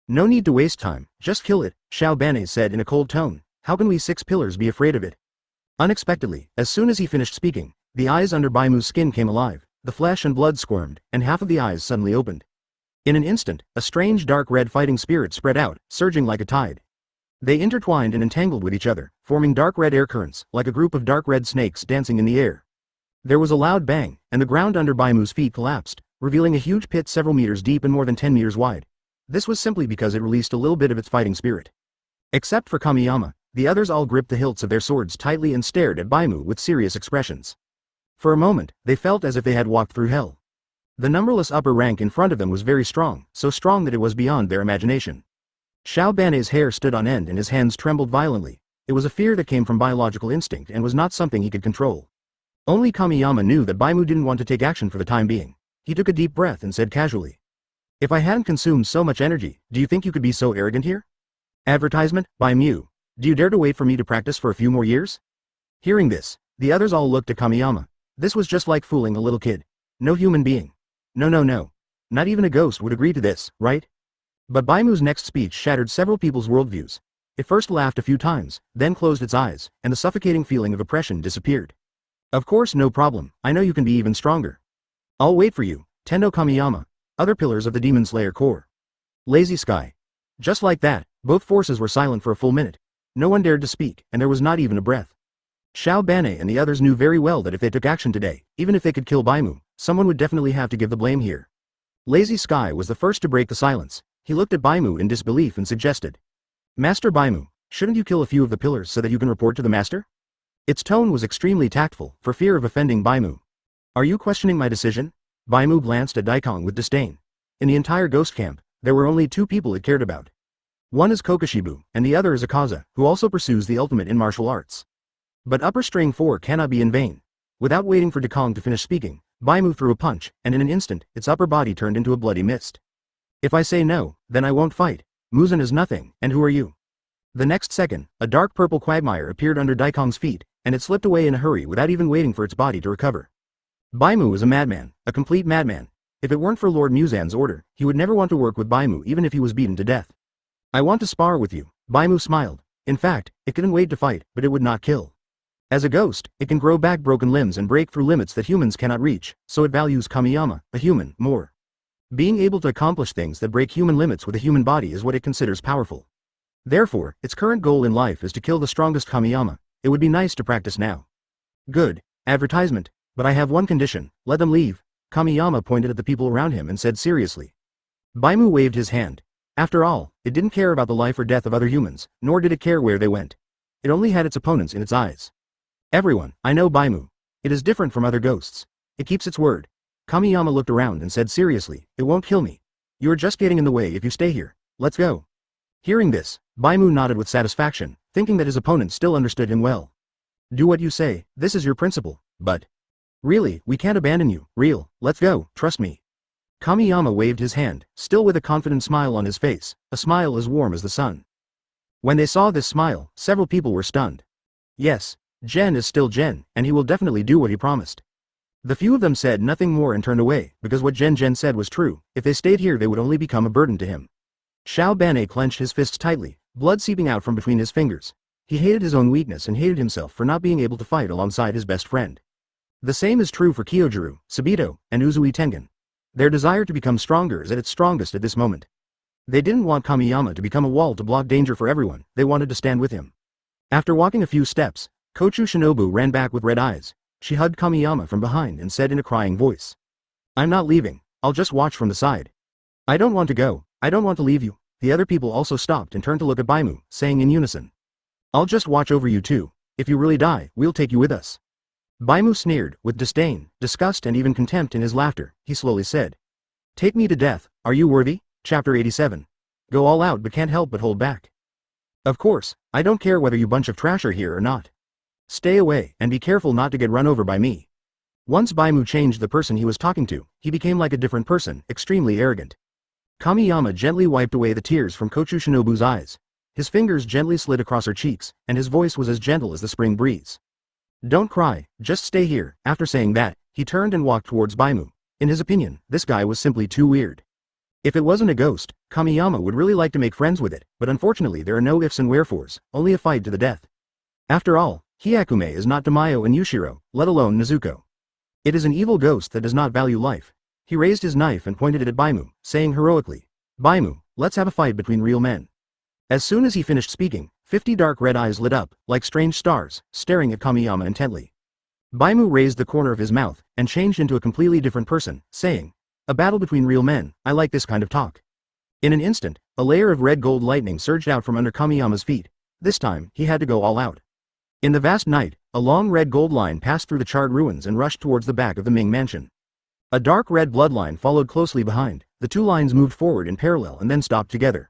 No need to waste time, just kill it, Xiao Banei said in a cold tone. How can we 6 pillars be afraid of it? Unexpectedly, as soon as he finished speaking, the eyes under Baimu's skin came alive, the flesh and blood squirmed, and half of the eyes suddenly opened. In an instant, a strange dark red fighting spirit spread out, surging like a tide. They intertwined and entangled with each other, forming dark red air currents, like a group of dark red snakes dancing in the air. There was a loud bang, and the ground under Baimu's feet collapsed, revealing a huge pit several meters deep and more than 10 meters wide. This was simply because it released a little bit of its fighting spirit. Except for Kamiyama, the others all gripped the hilts of their swords tightly and stared at Baimu with serious expressions. For a moment, they felt as if they had walked through hell. The numberless upper rank in front of them was very strong, so strong that it was beyond their imagination. Xiao Banei's hair stood on end and his hands trembled violently. It was a fear that came from biological instinct and was not something he could control. Only Kamiyama knew that Baimu didn't want to take action for the time being. He took a deep breath and said casually, "If I hadn't consumed so much energy, do you think you could be so arrogant here? Advertisement, by Mew. Do you dare to wait for me to practice for a few more years?" Hearing this, the others all looked at Kamiyama. This was just like fooling a little kid. No human being. No. Not even a ghost would agree to this, right? But Baimu's next speech shattered several people's worldviews. It first laughed a few times, then closed its eyes, and the suffocating feeling of oppression disappeared. "Of course, no problem. I know you can be even stronger. I'll wait for you, Tendo Kamiyama." Other pillars of the Demon Slayer core. Lazy Sky. Just like that, both forces were silent for a full minute. No one dared to speak, and there was not even a breath. Xiao Bane and the others knew very well that if they took action today, even if they could kill Baimu, someone would definitely have to give the blame here. Lazy Sky was the first to break the silence. He looked at Baimu in disbelief and suggested, "Master Baimu, shouldn't you kill a few of the pillars so that you can report to the master?" Its tone was extremely tactful, for fear of offending Baimu. "Are you questioning my decision?" Baimu glanced at Daikong with disdain. In the entire ghost camp, there were only two people it cared about. One is Kokushibu, and the other is Akaza, who also pursues the ultimate in martial arts. But upper string 4 cannot be in vain. Without waiting for Daikong to finish speaking, Baimu threw a punch, and in an instant, its upper body turned into a bloody mist. "If I say no, then I won't fight. Muzan is nothing, and who are you?" The next second, a dark purple quagmire appeared under Daikong's feet, and it slipped away in a hurry without even waiting for its body to recover. Baimu was a madman, a complete madman. If it weren't for Lord Muzan's order, he would never want to work with Baimu even if he was beaten to death. "I want to spar with you," Baimu smiled. In fact, it couldn't wait to fight, but it would not kill. As a ghost, it can grow back broken limbs and break through limits that humans cannot reach, so it values Kamiyama, a human, more. Being able to accomplish things that break human limits with a human body is what it considers powerful. Therefore, its current goal in life is to kill the strongest Kamiyama. It would be nice to practice now. "Good. Advertisement. But I have one condition, let them leave." Kamiyama pointed at the people around him and said seriously. Baimu waved his hand. After all, it didn't care about the life or death of other humans, nor did it care where they went. It only had its opponents in its eyes. "Everyone, I know Baimu. It is different from other ghosts. It keeps its word." Kamiyama looked around and said seriously, "It won't kill me. You are just getting in the way if you stay here. Let's go." Hearing this, Baimu nodded with satisfaction, thinking that his opponent still understood him well. "Do what you say, this is your principle, but... really, we can't abandon you, let's go, trust me." Kamiyama waved his hand, still with a confident smile on his face, a smile as warm as the sun. When they saw this smile, several people were stunned. Yes, Gen is still Gen, and he will definitely do what he promised. The few of them said nothing more and turned away, because what Gen said was true. If they stayed here they would only become a burden to him. Xiao Bane clenched his fists tightly, blood seeping out from between his fingers. He hated his own weakness and hated himself for not being able to fight alongside his best friend. The same is true for Kyojuro, Sabito, and Uzui Tengen. Their desire to become stronger is at its strongest at this moment. They didn't want Kamiyama to become a wall to block danger for everyone, they wanted to stand with him. After walking a few steps, Kochou Shinobu ran back with red eyes. She hugged Kamiyama from behind and said in a crying voice, "I'm not leaving, I'll just watch from the side. I don't want to go, I don't want to leave you." The other people also stopped and turned to look at Baimu, saying in unison, "I'll just watch over you too. If you really die, we'll take you with us." Baimu sneered, with disdain, disgust and even contempt in his laughter. He slowly said, "Take me to death, are you worthy?" Chapter 87. Go all out but can't help but hold back. "Of course, I don't care whether you bunch of trash are here or not. Stay away, and be careful not to get run over by me." Once Baimu changed the person he was talking to, he became like a different person, extremely arrogant. Kamiyama gently wiped away the tears from Kochou Shinobu's eyes. His fingers gently slid across her cheeks, and his voice was as gentle as the spring breeze. "Don't cry, just stay here." After saying that, he turned and walked towards Baimu. In his opinion, this guy was simply too weird. If it wasn't a ghost, Kamiyama would really like to make friends with it, but unfortunately there are no ifs and wherefores, only a fight to the death. After all, Hyakume is not Tamayo and Yushiro, let alone Nezuko. It is an evil ghost that does not value life. He raised his knife and pointed it at Baimu, saying heroically, "Baimu, let's have a fight between real men." As soon as he finished speaking, 50 dark red eyes lit up, like strange stars, staring at Kamiyama intently. Baimu raised the corner of his mouth, and changed into a completely different person, saying, "A battle between real men, I like this kind of talk." In an instant, a layer of red gold lightning surged out from under Kamiyama's feet. This time, he had to go all out. In the vast night, a long red gold line passed through the charred ruins and rushed towards the back of the Ming mansion. A dark red bloodline followed closely behind. The two lines moved forward in parallel and then stopped together.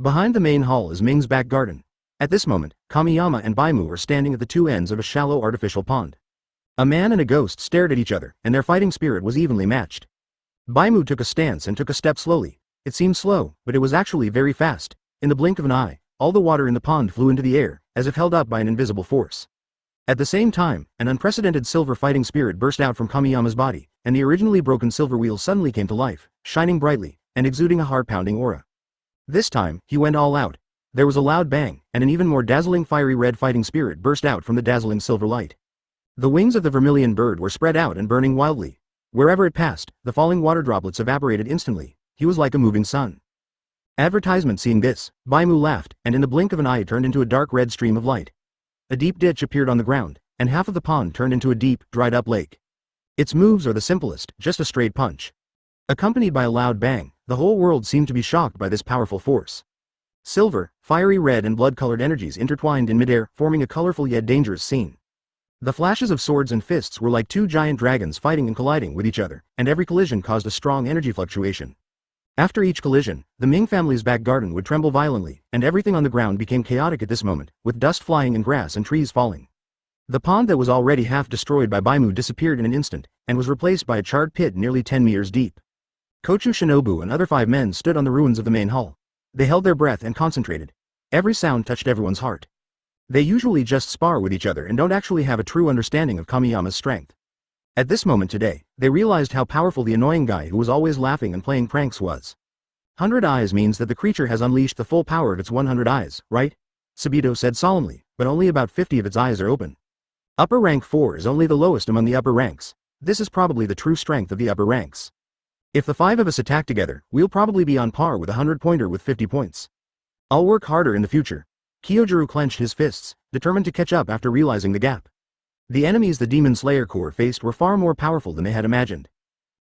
Behind the main hall is Ming's back garden. At this moment, Kamiyama and Baimu were standing at the two ends of a shallow artificial pond. A man and a ghost stared at each other, and their fighting spirit was evenly matched. Baimu took a stance and took a step slowly. It seemed slow, but it was actually very fast. In the blink of an eye, all the water in the pond flew into the air, as if held up by an invisible force. At the same time, an unprecedented silver fighting spirit burst out from Kamiyama's body, and the originally broken silver wheel suddenly came to life, shining brightly, and exuding a heart-pounding aura. This time, he went all out. There was a loud bang, and an even more dazzling fiery red fighting spirit burst out from the dazzling silver light. The wings of the vermilion bird were spread out and burning wildly. Wherever it passed, the falling water droplets evaporated instantly. He was like a moving sun. Advertisement. Seeing this, Baimu laughed, and in the blink of an eye turned into a dark red stream of light. A deep ditch appeared on the ground, and half of the pond turned into a deep, dried-up lake. Its moves are the simplest, just a straight punch. Accompanied by a loud bang, the whole world seemed to be shocked by this powerful force. Silver, fiery red and blood-colored energies intertwined in midair, forming a colorful yet dangerous scene. The flashes of swords and fists were like two giant dragons fighting and colliding with each other, and every collision caused a strong energy fluctuation. After each collision, the Ming family's back garden would tremble violently, and everything on the ground became chaotic at this moment, with dust flying and grass and trees falling. The pond that was already half destroyed by Baimu disappeared in an instant, and was replaced by a charred pit nearly 10 meters deep. Kochou Shinobu and other 5 men stood on the ruins of the main hall. They held their breath and concentrated. Every sound touched everyone's heart. They usually just spar with each other and don't actually have a true understanding of Kamiyama's strength. At this moment today, they realized how powerful the annoying guy who was always laughing and playing pranks was. 100 eyes means that the creature has unleashed the full power of its 100 eyes, right? Sabito said solemnly, but only about 50 of its eyes are open. Upper rank 4 is only the lowest among the upper ranks. This is probably the true strength of the upper ranks. If the 5 of us attack together, we'll probably be on par with a 100-pointer with 50 points. I'll work harder in the future. Kyojuro clenched his fists, determined to catch up after realizing the gap. The enemies the Demon Slayer Corps faced were far more powerful than they had imagined.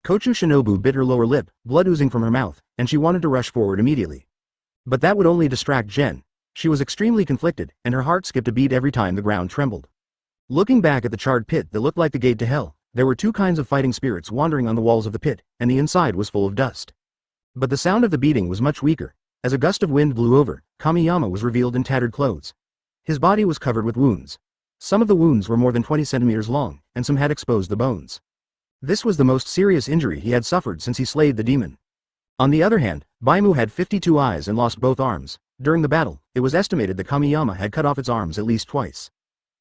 Kochou Shinobu bit her lower lip, blood oozing from her mouth, and she wanted to rush forward immediately. But that would only distract Jen. She was extremely conflicted, and her heart skipped a beat every time the ground trembled. Looking back at the charred pit that looked like the gate to hell, there were 2 kinds of fighting spirits wandering on the walls of the pit, and the inside was full of dust. But the sound of the beating was much weaker. As a gust of wind blew over, Kamiyama was revealed in tattered clothes. His body was covered with wounds. Some of the wounds were more than 20 centimeters long, and some had exposed the bones. This was the most serious injury he had suffered since he slayed the demon. On the other hand, Baimu had 52 eyes and lost both arms. During the battle, it was estimated that Kamiyama had cut off its arms at least twice.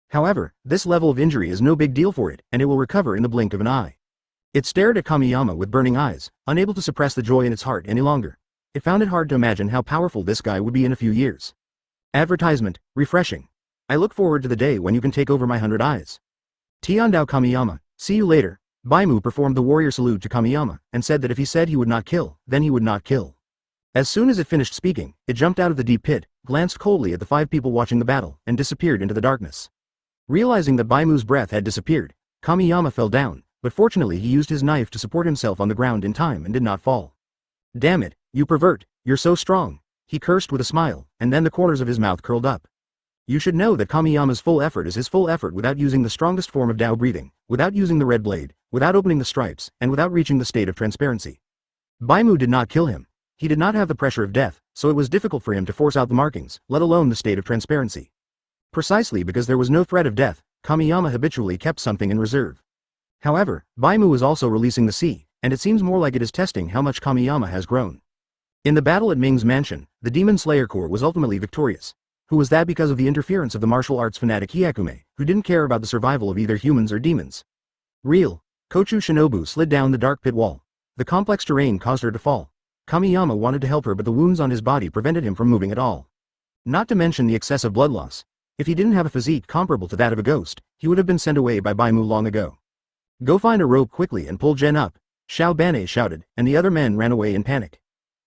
However, this level of injury is no big deal for it, and it will recover in the blink of an eye. It stared at Kamiyama with burning eyes, unable to suppress the joy in its heart any longer. It found it hard to imagine how powerful this guy would be in a few years. Advertisement, refreshing. I look forward to the day when you can take over my 100 eyes. Tiandao Kamiyama, see you later. Baimu performed the warrior salute to Kamiyama, and said that if he said he would not kill, then he would not kill. As soon as it finished speaking, it jumped out of the deep pit, glanced coldly at the 5 people watching the battle, and disappeared into the darkness. Realizing that Baimu's breath had disappeared, Kamiyama fell down, but fortunately he used his knife to support himself on the ground in time and did not fall. Damn it, you pervert, you're so strong, he cursed with a smile, and then the corners of his mouth curled up. You should know that Kamiyama's full effort is his full effort without using the strongest form of Dao breathing, without using the red blade, without opening the stripes, and without reaching the state of transparency. Baimu did not kill him. He did not have the pressure of death, so it was difficult for him to force out the markings, let alone the state of transparency. Precisely because there was no threat of death, Kamiyama habitually kept something in reserve. However, Baimu is also releasing the sea, and it seems more like it is testing how much Kamiyama has grown. In the battle at Ming's mansion, the Demon Slayer Corps was ultimately victorious. Who was that? Because of the interference of the martial arts fanatic Hyakume, who didn't care about the survival of either humans or demons. Real. Kochou Shinobu slid down the dark pit wall. The complex terrain caused her to fall. Kamiyama wanted to help her, but the wounds on his body prevented him from moving at all. Not to mention the excessive blood loss. If he didn't have a physique comparable to that of a ghost, he would have been sent away by Baimu long ago. Go find a rope quickly and pull Jen up, Xiao Bane shouted, and the other men ran away in panic.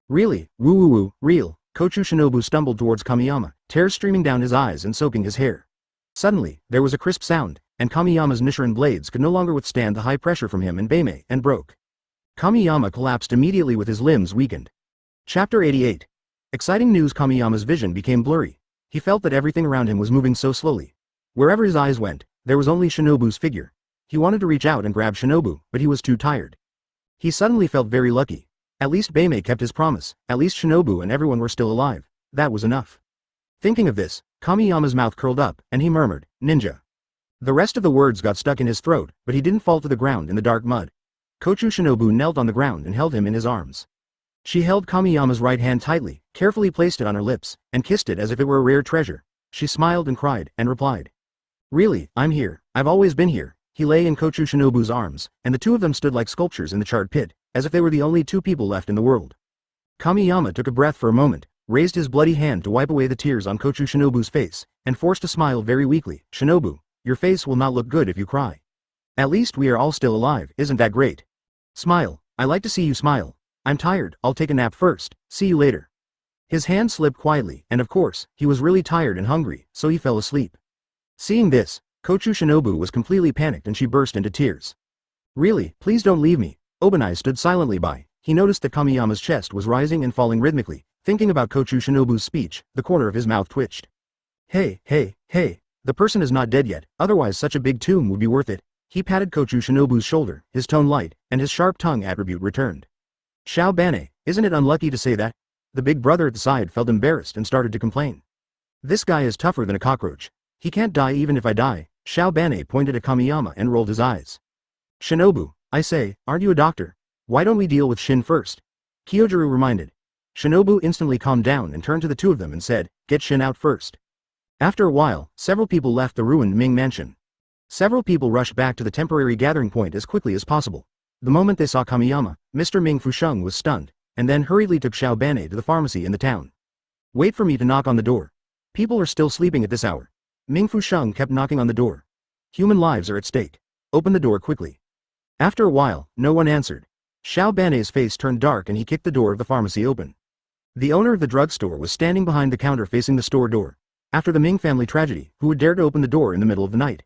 Really, woo, real. Kochou Shinobu stumbled towards Kamiyama, tears streaming down his eyes and soaking his hair. Suddenly, there was a crisp sound, and Kamiyama's Nichiren blades could no longer withstand the high pressure from him and Beime, and broke. Kamiyama collapsed immediately with his limbs weakened. Chapter 88. Exciting news. Kamiyama's vision became blurry. He felt that everything around him was moving so slowly. Wherever his eyes went, there was only Shinobu's figure. He wanted to reach out and grab Shinobu, but he was too tired. He suddenly felt very lucky. At least Beime kept his promise, at least Shinobu and everyone were still alive. That was enough. Thinking of this, Kamiyama's mouth curled up, and he murmured, "Ninja." The rest of the words got stuck in his throat, but he didn't fall to the ground in the dark mud. Kochou Shinobu knelt on the ground and held him in his arms. She held Kamiyama's right hand tightly, carefully placed it on her lips, and kissed it as if it were a rare treasure. She smiled and cried, and replied, "Really, I'm here, I've always been here." He lay in Kochou Shinobu's arms, and the two of them stood like sculptures in the charred pit, as if they were the only two people left in the world. Kamiyama took a breath for a moment, raised his bloody hand to wipe away the tears on Kochou Shinobu's face, and forced a smile very weakly. "Shinobu, your face will not look good if you cry. At least we are all still alive, isn't that great? Smile, I like to see you smile. I'm tired, I'll take a nap first, see you later." His hand slipped quietly, and of course, he was really tired and hungry, so he fell asleep. Seeing this, Kochou Shinobu was completely panicked and she burst into tears. "Really, please don't leave me." Obani stood silently by. He noticed that Kamiyama's chest was rising and falling rhythmically. Thinking about Kochou Shinobu's speech, the corner of his mouth twitched. Hey, the person is not dead yet, otherwise such a big tomb would be worth it." He patted Kochou Shinobu's shoulder, his tone light, and his sharp tongue attribute returned. "Xiao Bane, isn't it unlucky to say that?" The big brother at the side felt embarrassed and started to complain. "This guy is tougher than a cockroach. He can't die even if I die." Xiao Bane pointed at Kamiyama and rolled his eyes. "Shinobu, I say, aren't you a doctor? Why don't we deal with Shin first?" Kyojuru reminded. Shinobu instantly calmed down and turned to the two of them and said, "Get Shin out first." After a while, several people left the ruined Ming mansion. Several people rushed back to the temporary gathering point as quickly as possible. The moment they saw Kamiyama, Mr. Ming Fusheng was stunned, and then hurriedly took Xiao Bane to the pharmacy in the town. "Wait for me to knock on the door. People are still sleeping at this hour." Ming Fusheng kept knocking on the door. "Human lives are at stake. Open the door quickly." After a while, no one answered. Xiao Bane's face turned dark and he kicked the door of the pharmacy open. The owner of the drugstore was standing behind the counter facing the store door. After the Ming family tragedy, who would dare to open the door in the middle of the night?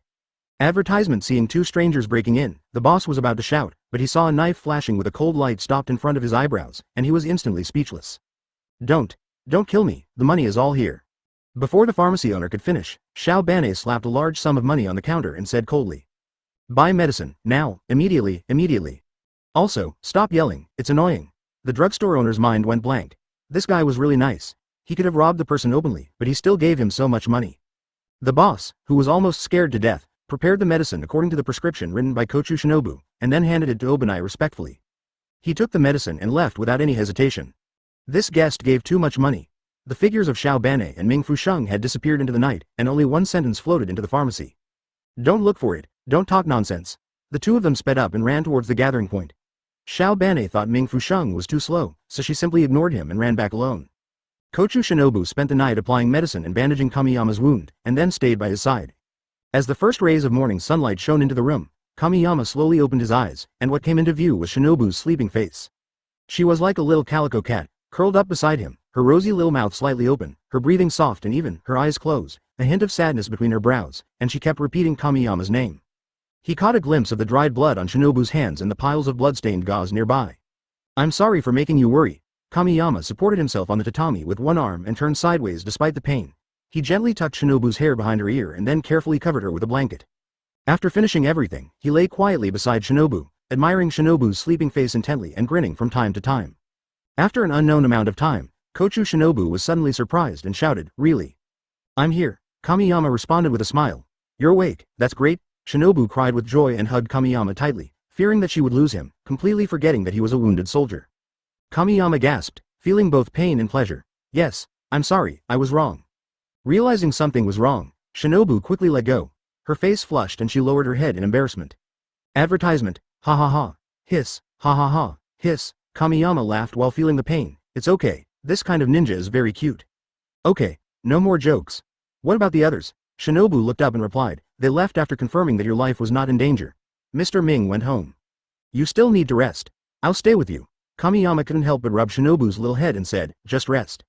Advertisement. Seeing two strangers breaking in, the boss was about to shout, but he saw a knife flashing with a cold light stopped in front of his eyebrows, and he was instantly speechless. Don't kill me, the money is all here." Before the pharmacy owner could finish, Xiao Bane slapped a large sum of money on the counter and said coldly, "Buy medicine, now, immediately. Also, stop yelling, it's annoying." The drugstore owner's mind went blank. This guy was really nice. He could have robbed the person openly, but he still gave him so much money. The boss, who was almost scared to death, prepared the medicine according to the prescription written by Kochou Shinobu, and then handed it to Obani respectfully. He took the medicine and left without any hesitation. This guest gave too much money. The figures of Xiao Bane and Ming Fusheng had disappeared into the night, and only one sentence floated into the pharmacy. "Don't look for it, don't talk nonsense." The two of them sped up and ran towards the gathering point. Xiao Bane thought Ming Fusheng was too slow, so she simply ignored him and ran back alone. Kochou Shinobu spent the night applying medicine and bandaging Kamiyama's wound, and then stayed by his side. As the first rays of morning sunlight shone into the room, Kamiyama slowly opened his eyes, and what came into view was Shinobu's sleeping face. She was like a little calico cat, curled up beside him, her rosy little mouth slightly open, her breathing soft and even, her eyes closed, a hint of sadness between her brows, and she kept repeating Kamiyama's name. He caught a glimpse of the dried blood on Shinobu's hands and the piles of blood-stained gauze nearby. "I'm sorry for making you worry." Kamiyama supported himself on the tatami with one arm and turned sideways despite the pain. He gently tucked Shinobu's hair behind her ear and then carefully covered her with a blanket. After finishing everything, he lay quietly beside Shinobu, admiring Shinobu's sleeping face intently and grinning from time to time. After an unknown amount of time, Kochou Shinobu was suddenly surprised and shouted, "Really? I'm here." Kamiyama responded with a smile. "You're awake, that's great." Shinobu cried with joy and hugged Kamiyama tightly, fearing that she would lose him, completely forgetting that he was a wounded soldier. Kamiyama gasped, feeling both pain and pleasure. "Yes, I'm sorry, I was wrong." Realizing something was wrong, Shinobu quickly let go. Her face flushed and she lowered her head in embarrassment. "Advertisement, ha ha ha, hiss, ha ha ha, hiss." Kamiyama laughed while feeling the pain. "It's okay, this kind of ninja is very cute." "Okay, no more jokes. What about the others?" Shinobu looked up and replied, "They left after confirming that your life was not in danger." Mr. Ming went home. "You still need to rest. I'll stay with you." Kamiyama couldn't help but rub Shinobu's little head and said, "Just rest."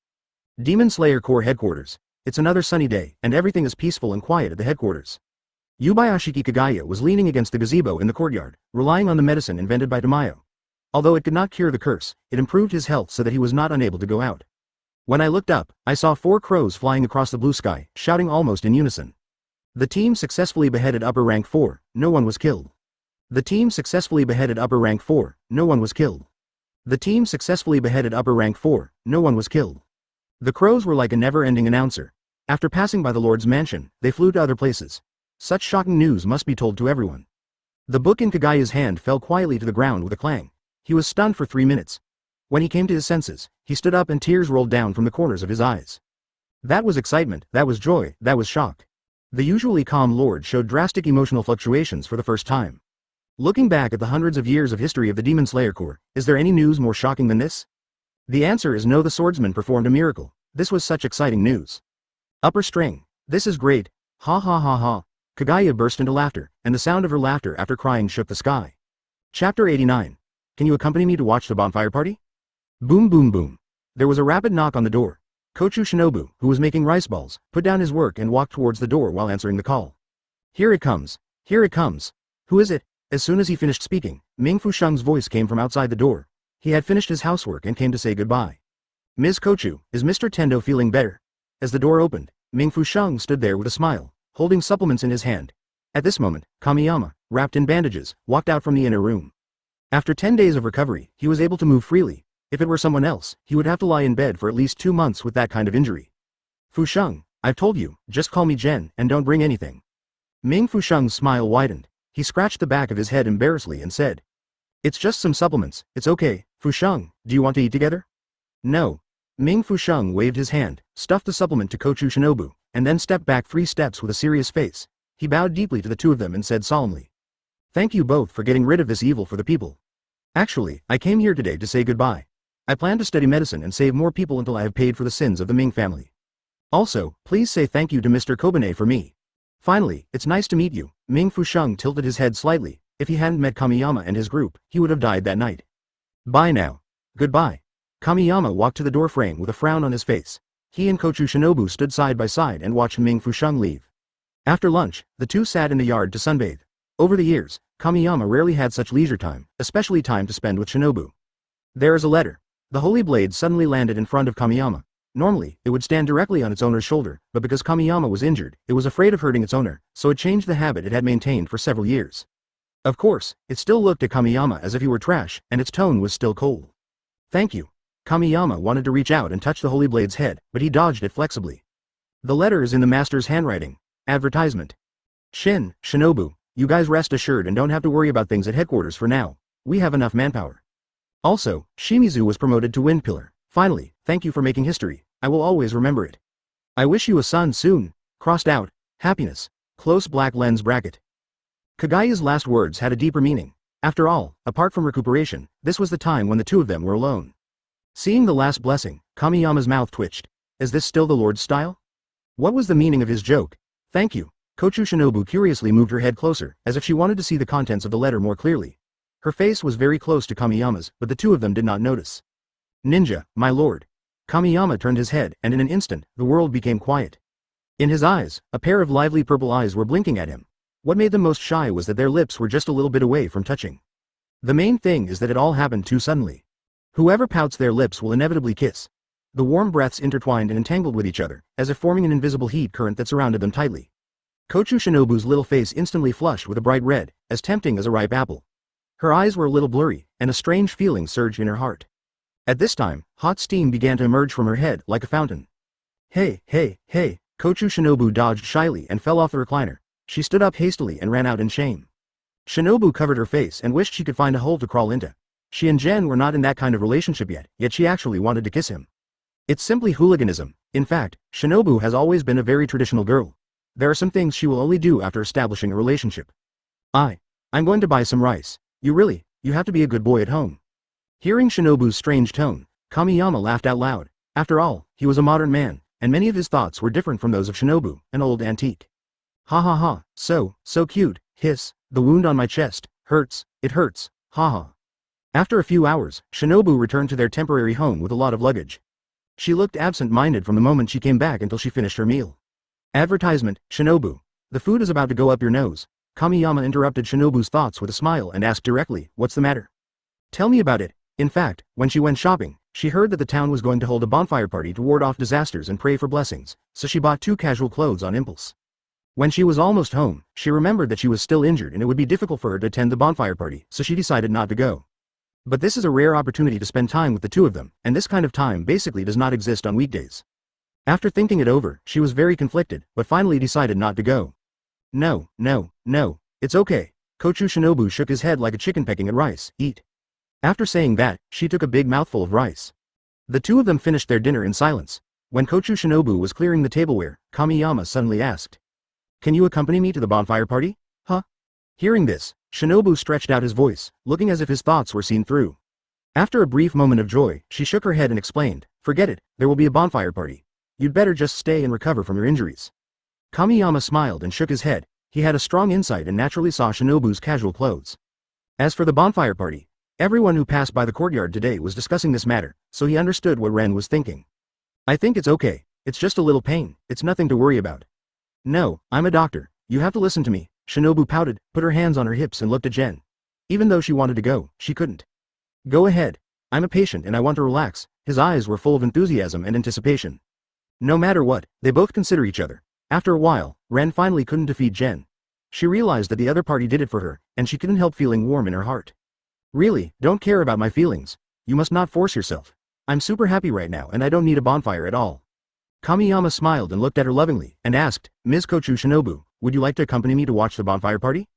Demon Slayer Corps Headquarters. It's another sunny day, and everything is peaceful and quiet at the headquarters. Yoriichi Kagaya was leaning against the gazebo in the courtyard, relying on the medicine invented by Tamayo. Although it could not cure the curse, it improved his health so that he was not unable to go out. When I looked up, I saw 4 crows flying across the blue sky, shouting almost in unison. The team successfully beheaded upper rank 4, no one was killed. The team successfully beheaded upper rank 4, no one was killed. The team successfully beheaded upper rank 4, no one was killed. The crows were like a never-ending announcer. After passing by the Lord's mansion, they flew to other places. Such shocking news must be told to everyone. The book in Kagaya's hand fell quietly to the ground with a clang. He was stunned for 3 minutes. When he came to his senses, he stood up and tears rolled down from the corners of his eyes. That was excitement, that was joy, that was shock. The usually calm Lord showed drastic emotional fluctuations for the first time. Looking back at the hundreds of years of history of the Demon Slayer Corps, is there any news more shocking than this? The answer is no. The swordsman performed a miracle. This was such exciting news. Upper string. This is great. Ha ha ha ha. Kagaya burst into laughter, and the sound of her laughter after crying shook the sky. Chapter 89. Can you accompany me to watch the bonfire party? Boom boom boom. There was a rapid knock on the door. Kochou Shinobu, who was making rice balls, put down his work and walked towards the door while answering the call. Here it comes. Here it comes. Who is it? As soon as he finished speaking, Ming Fusheng's voice came from outside the door. He had finished his housework and came to say goodbye. Ms. Kochu, is Mr. Tendo feeling better? As the door opened, Ming Fusheng stood there with a smile, holding supplements in his hand. At this moment, Kamiyama, wrapped in bandages, walked out from the inner room. After 10 days of recovery, he was able to move freely. If it were someone else, he would have to lie in bed for at least 2 months with that kind of injury. Fusheng, I've told you, just call me Jen and don't bring anything. Ming Fusheng's smile widened. He scratched the back of his head embarrassedly and said, it's just some supplements, it's okay. Fusheng, do you want to eat together? No. Ming Fusheng waved his hand, stuffed the supplement to Kochou Shinobu, and then stepped back 3 steps with a serious face. He bowed deeply to the two of them and said solemnly, thank you both for getting rid of this evil for the people. Actually, I came here today to say goodbye. I plan to study medicine and save more people until I have paid for the sins of the Ming family. Also, please say thank you to Mr. Kobane for me. Finally, it's nice to meet you. Ming Fusheng tilted his head slightly. If he hadn't met Kamiyama and his group, he would have died that night. Bye now. Goodbye. Kamiyama walked to the doorframe with a frown on his face. He and Kochou Shinobu stood side by side and watched Ming Fusheng leave. After lunch, the two sat in the yard to sunbathe. Over the years, Kamiyama rarely had such leisure time, especially time to spend with Shinobu. There is a letter. The holy blade suddenly landed in front of Kamiyama. Normally, it would stand directly on its owner's shoulder, but because Kamiyama was injured, it was afraid of hurting its owner, so it changed the habit it had maintained for several years. Of course, it still looked at Kamiyama as if he were trash, and its tone was still cold. Thank you. Kamiyama wanted to reach out and touch the holy blade's head, but he dodged it flexibly. The letter is in the master's handwriting. Advertisement. Shinobu, you guys rest assured and don't have to worry about things at headquarters for now. We have enough manpower. Also, Shimizu was promoted to Wind Pillar. Finally, thank you for making history. I will always remember it. I wish you a son soon. Crossed out. Happiness. Close black lens bracket. Kagaya's last words had a deeper meaning. After all, apart from recuperation, this was the time when the two of them were alone. Seeing the last blessing, Kamiyama's mouth twitched. Is this still the Lord's style? What was the meaning of his joke? Thank you. Kochou Shinobu curiously moved her head closer, as if she wanted to see the contents of the letter more clearly. Her face was very close to Kamiyama's, but the two of them did not notice. Ninja, my lord. Kamiyama turned his head, and in an instant, the world became quiet. In his eyes, a pair of lively purple eyes were blinking at him. What made them most shy was that their lips were just a little bit away from touching. The main thing is that it all happened too suddenly. Whoever pouts their lips will inevitably kiss. The warm breaths intertwined and entangled with each other, as if forming an invisible heat current that surrounded them tightly. Kochou Shinobu's little face instantly flushed with a bright red, as tempting as a ripe apple. Her eyes were a little blurry, and a strange feeling surged in her heart. At this time, hot steam began to emerge from her head like a fountain. Hey, Kochou Shinobu dodged shyly and fell off the recliner. She stood up hastily and ran out in shame. Shinobu covered her face and wished she could find a hole to crawl into. She and Jen were not in that kind of relationship yet she actually wanted to kiss him. It's simply hooliganism. In fact, Shinobu has always been a very traditional girl. There are some things she will only do after establishing a relationship. I'm going to buy some rice. You have to be a good boy at home. Hearing Shinobu's strange tone, Kamiyama laughed out loud. After all, he was a modern man, and many of his thoughts were different from those of Shinobu, an old antique. Ha ha ha, so cute, hiss, the wound on my chest, hurts, it hurts, ha ha. After a few hours, Shinobu returned to their temporary home with a lot of luggage. She looked absent-minded from the moment she came back until she finished her meal. Advertisement, Shinobu. The food is about to go up your nose. Kamiyama interrupted Shinobu's thoughts with a smile and asked directly, what's the matter? Tell me about it. In fact, when she went shopping, she heard that the town was going to hold a bonfire party to ward off disasters and pray for blessings, so she bought 2 casual clothes on impulse. When she was almost home, she remembered that she was still injured and it would be difficult for her to attend the bonfire party, so she decided not to go. But this is a rare opportunity to spend time with the two of them, and this kind of time basically does not exist on weekdays. After thinking it over, she was very conflicted, but finally decided not to go. No, no, no, it's okay. Kochou Shinobu shook his head like a chicken pecking at rice. Eat. After saying that, she took a big mouthful of rice. The two of them finished their dinner in silence. When Kochou Shinobu was clearing the tableware, Kamiyama suddenly asked, "Can you accompany me to the bonfire party?" Huh? Hearing this, Shinobu stretched out his voice, looking as if his thoughts were seen through. After a brief moment of joy, she shook her head and explained, "Forget it, there will be a bonfire party. You'd better just stay and recover from your injuries." Kamiyama smiled and shook his head. He had a strong insight and naturally saw Shinobu's casual clothes. As for the bonfire party, everyone who passed by the courtyard today was discussing this matter, so he understood what Ren was thinking. "I think it's okay, it's just a little pain, it's nothing to worry about." "No, I'm a doctor, you have to listen to me." Shinobu pouted, put her hands on her hips and looked at Jen. Even though she wanted to go, she couldn't. "Go ahead. I'm a patient and I want to relax." His eyes were full of enthusiasm and anticipation. No matter what, they both consider each other. After a while, Ren finally couldn't defeat Jen. She realized that the other party did it for her, and she couldn't help feeling warm in her heart. "Really, don't care about my feelings. You must not force yourself. I'm super happy right now and I don't need a bonfire at all." Kamiyama smiled and looked at her lovingly, and asked, "Ms. Kochou Shinobu, would you like to accompany me to watch the bonfire party?"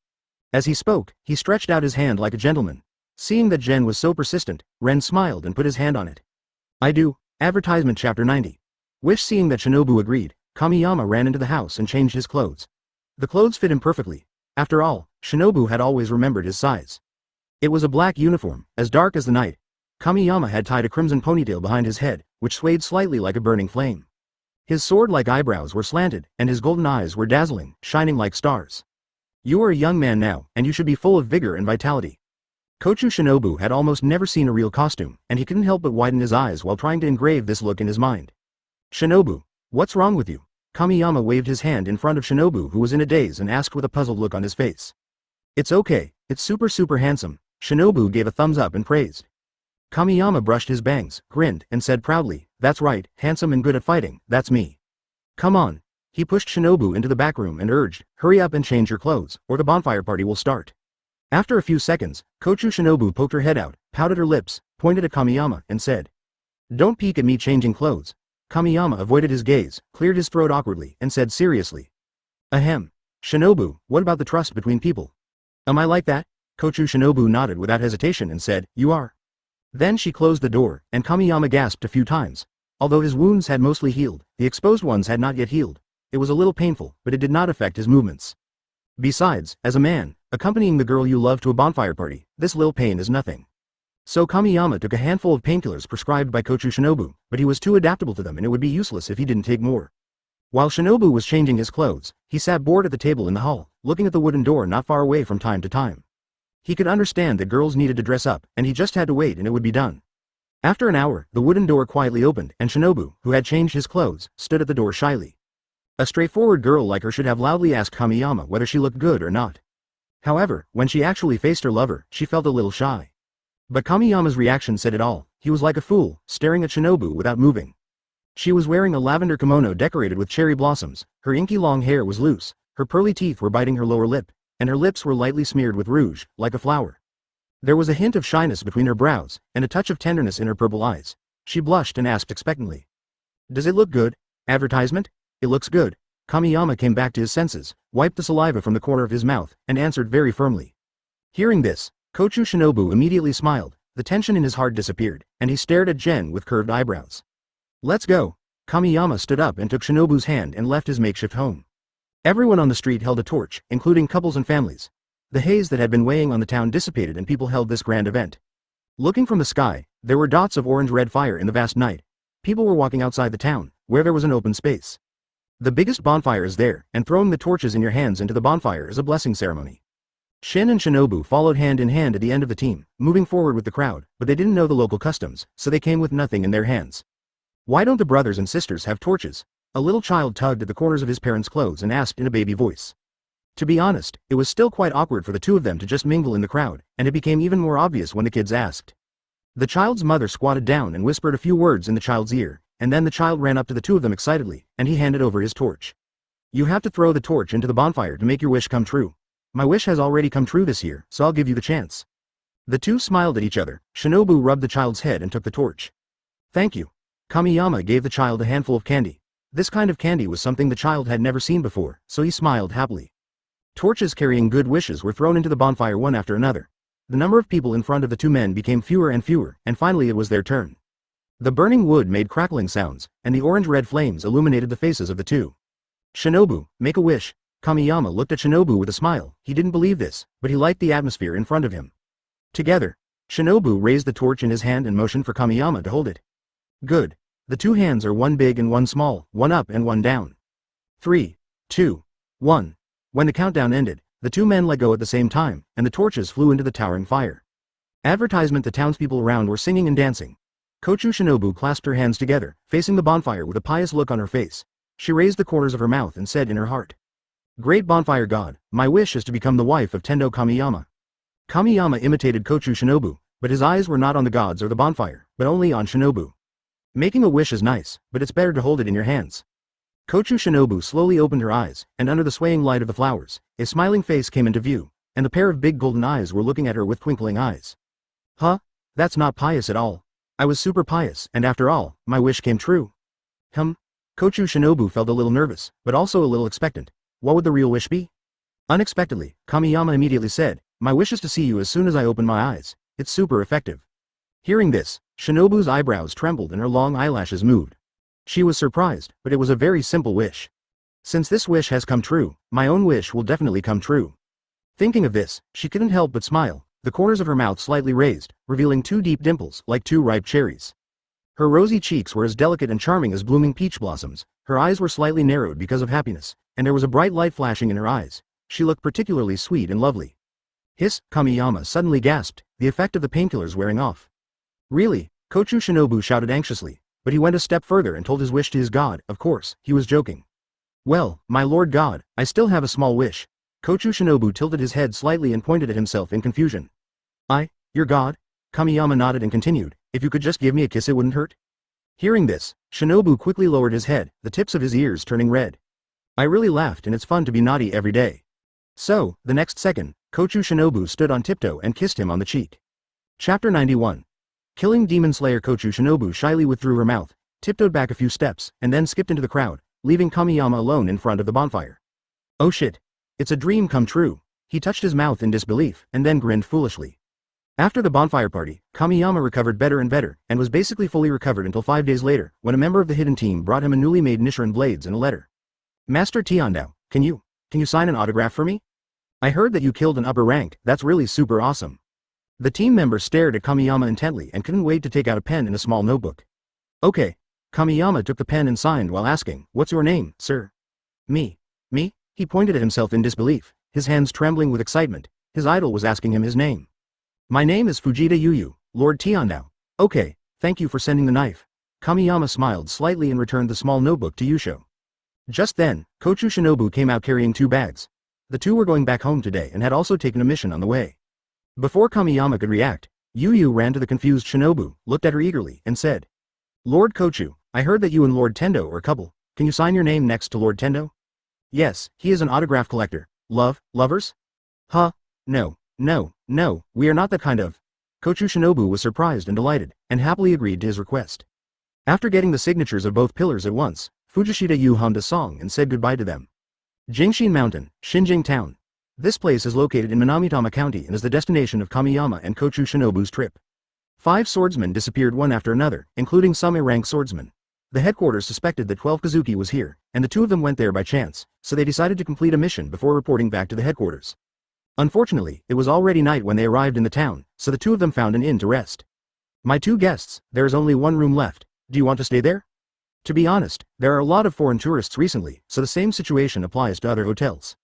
As he spoke, he stretched out his hand like a gentleman. Seeing that Jen was so persistent, Ren smiled and put his hand on it. "I do." Advertisement Chapter 90. Wish. Seeing that Shinobu agreed, Kamiyama ran into the house and changed his clothes. The clothes fit him perfectly. After all, Shinobu had always remembered his size. It was a black uniform, as dark as the night. Kamiyama had tied a crimson ponytail behind his head, which swayed slightly like a burning flame. His sword-like eyebrows were slanted, and his golden eyes were dazzling, shining like stars. "You are a young man now, and you should be full of vigor and vitality." Kochou Shinobu had almost never seen a real costume, and he couldn't help but widen his eyes while trying to engrave this look in his mind. "Shinobu, what's wrong with you?" Kamiyama waved his hand in front of Shinobu, who was in a daze, and asked with a puzzled look on his face. "It's okay, it's super handsome." Shinobu gave a thumbs up and praised. Kamiyama brushed his bangs, grinned, and said proudly, "That's right, handsome and good at fighting, that's me. Come on." He pushed Shinobu into the back room and urged, "Hurry up and change your clothes, or the bonfire party will start." After a few seconds, Kochou Shinobu poked her head out, pouted her lips, pointed at Kamiyama, and said, "Don't peek at me changing clothes." Kamiyama avoided his gaze, cleared his throat awkwardly, and said seriously, "Ahem. Shinobu, what about the trust between people? Am I like that?" Kochou Shinobu nodded without hesitation and said, "You are." Then she closed the door, and Kamiyama gasped a few times. Although his wounds had mostly healed, the exposed ones had not yet healed. It was a little painful, but it did not affect his movements. Besides, as a man, accompanying the girl you love to a bonfire party, this little pain is nothing. So Kamiyama took a handful of painkillers prescribed by Kochou Shinobu, but he was too adaptable to them and it would be useless if he didn't take more. While Shinobu was changing his clothes, he sat bored at the table in the hall, looking at the wooden door not far away from time to time. He could understand that girls needed to dress up, and he just had to wait and it would be done. After an hour, the wooden door quietly opened, and Shinobu, who had changed his clothes, stood at the door shyly. A straightforward girl like her should have loudly asked Kamiyama whether she looked good or not. However, when she actually faced her lover, she felt a little shy. But Kamiyama's reaction said it all. He was like a fool, staring at Shinobu without moving. She was wearing a lavender kimono decorated with cherry blossoms, her inky long hair was loose, her pearly teeth were biting her lower lip, and her lips were lightly smeared with rouge, like a flower. There was a hint of shyness between her brows, and a touch of tenderness in her purple eyes. She blushed and asked expectantly, "Does it look good? Advertisement? It looks good." Kamiyama came back to his senses, wiped the saliva from the corner of his mouth, and answered very firmly. Hearing this, Kochou Shinobu immediately smiled, the tension in his heart disappeared, and he stared at Jen with curved eyebrows. "Let's go." Kamiyama stood up and took Shinobu's hand and left his makeshift home. Everyone on the street held a torch, including couples and families. The haze that had been weighing on the town dissipated and people held this grand event. Looking from the sky, there were dots of orange-red fire in the vast night. People were walking outside the town, where there was an open space. The biggest bonfire is there, and throwing the torches in your hands into the bonfire is a blessing ceremony. Shin and Shinobu followed hand in hand at the end of the team, moving forward with the crowd, but they didn't know the local customs, so they came with nothing in their hands. "Why don't the brothers and sisters have torches?" A little child tugged at the corners of his parents' clothes and asked in a baby voice. To be honest, it was still quite awkward for the two of them to just mingle in the crowd, and it became even more obvious when the kids asked. The child's mother squatted down and whispered a few words in the child's ear, and then the child ran up to the two of them excitedly, and he handed over his torch. "You have to throw the torch into the bonfire to make your wish come true. My wish has already come true this year, so I'll give you the chance." The two smiled at each other. Shinobu rubbed the child's head and took the torch. "Thank you." Kamiyama gave the child a handful of candy. This kind of candy was something the child had never seen before, so he smiled happily. Torches carrying good wishes were thrown into the bonfire one after another. The number of people in front of the two men became fewer, and finally it was their turn. The burning wood made crackling sounds, and the orange-red flames illuminated the faces of the two. Shinobu, make a wish. Kamiyama looked at Shinobu with a smile. He didn't believe this, but he liked the atmosphere in front of him. Together, Shinobu raised the torch in his hand and motioned for Kamiyama to hold it. Good. The two hands are one big and one small, one up and one down. 3, 2, 1. When the countdown ended, the two men let go at the same time, and the torches flew into the towering fire. Advertisement. The townspeople around were singing and dancing. Kochou Shinobu clasped her hands together, facing the bonfire with a pious look on her face. She raised the corners of her mouth and said in her heart, "Great bonfire god, my wish is to become the wife of Tendo Kamiyama." Kamiyama imitated Kochou Shinobu, but his eyes were not on the gods or the bonfire, but only on Shinobu. Making a wish is nice, but it's better to hold it in your hands. Kochou Shinobu slowly opened her eyes, and under the swaying light of the flowers, a smiling face came into view, and the pair of big golden eyes were looking at her with twinkling eyes. Huh? That's not pious at all. I was super pious, and after all, my wish came true. Kochou Shinobu felt a little nervous, but also a little expectant. What would the real wish be? Unexpectedly, Kamiyama immediately said, "My wish is to see you as soon as I open my eyes. It's super effective." Hearing this, Shinobu's eyebrows trembled and her long eyelashes moved. She was surprised, but it was a very simple wish. Since this wish has come true, my own wish will definitely come true. Thinking of this, she couldn't help but smile, the corners of her mouth slightly raised, revealing two deep dimples like two ripe cherries. Her rosy cheeks were as delicate and charming as blooming peach blossoms, her eyes were slightly narrowed because of happiness, and there was a bright light flashing in her eyes. She looked particularly sweet and lovely. Hiss, Kamiyama suddenly gasped, the effect of the painkillers wearing off. Really? Kochou Shinobu shouted anxiously, but he went a step further and told his wish to his god. Of course, he was joking. Well, my lord god, I still have a small wish. Kochou Shinobu tilted his head slightly and pointed at himself in confusion. Your god? Kamiyama nodded and continued, if you could just give me a kiss it wouldn't hurt. Hearing this, Shinobu quickly lowered his head, the tips of his ears turning red. I really laughed, and it's fun to be naughty every day. So, the next second, Kochou Shinobu stood on tiptoe and kissed him on the cheek. Chapter 91. Killing Demon Slayer. Kochou Shinobu shyly withdrew her mouth, tiptoed back a few steps, and then skipped into the crowd, leaving Kamiyama alone in front of the bonfire. Oh shit. It's a dream come true. He touched his mouth in disbelief, and then grinned foolishly. After the bonfire party, Kamiyama recovered better and better, and was basically fully recovered until 5 days later, when a member of the hidden team brought him a newly made Nichiren blades and a letter. Master Tiandao, can you sign an autograph for me? I heard that you killed an upper rank. That's really super awesome. The team member stared at Kamiyama intently and couldn't wait to take out a pen and a small notebook. Okay. Kamiyama took the pen and signed while asking, what's your name, sir? Me? He pointed at himself in disbelief, his hands trembling with excitement. His idol was asking him his name. My name is Fujita Yuyu, Lord Tiandao. Okay, thank you for sending the knife. Kamiyama smiled slightly and returned the small notebook to Yusho. Just then, Kochou Shinobu came out carrying 2 bags. The two were going back home today and had also taken a mission on the way. Before Kamiyama could react, Yuyu ran to the confused Shinobu, looked at her eagerly, and said, Lord Kochu, I heard that you and Lord Tendo are a couple. Can you sign your name next to Lord Tendo? Yes, he is an autograph collector. Lovers? Huh? No, we are not that kind of. Kochou Shinobu was surprised and delighted, and happily agreed to his request. After getting the signatures of both pillars at once, Fujishita Yu hummed a song and said goodbye to them. Jingshin Mountain, Shinjing Town. This place is located in Minamitama County and is the destination of Kamiyama and Kochou Shinobu's trip. 5 swordsmen disappeared one after another, including some A-rank swordsmen. The headquarters suspected that 12 Kazuki was here, and the 2 of them went there by chance, so they decided to complete a mission before reporting back to the headquarters. Unfortunately, it was already night when they arrived in the town, so the 2 of them found an inn to rest. My 2 guests, there is only 1 room left. Do you want to stay there? To be honest, there are a lot of foreign tourists recently, so the same situation applies to other hotels.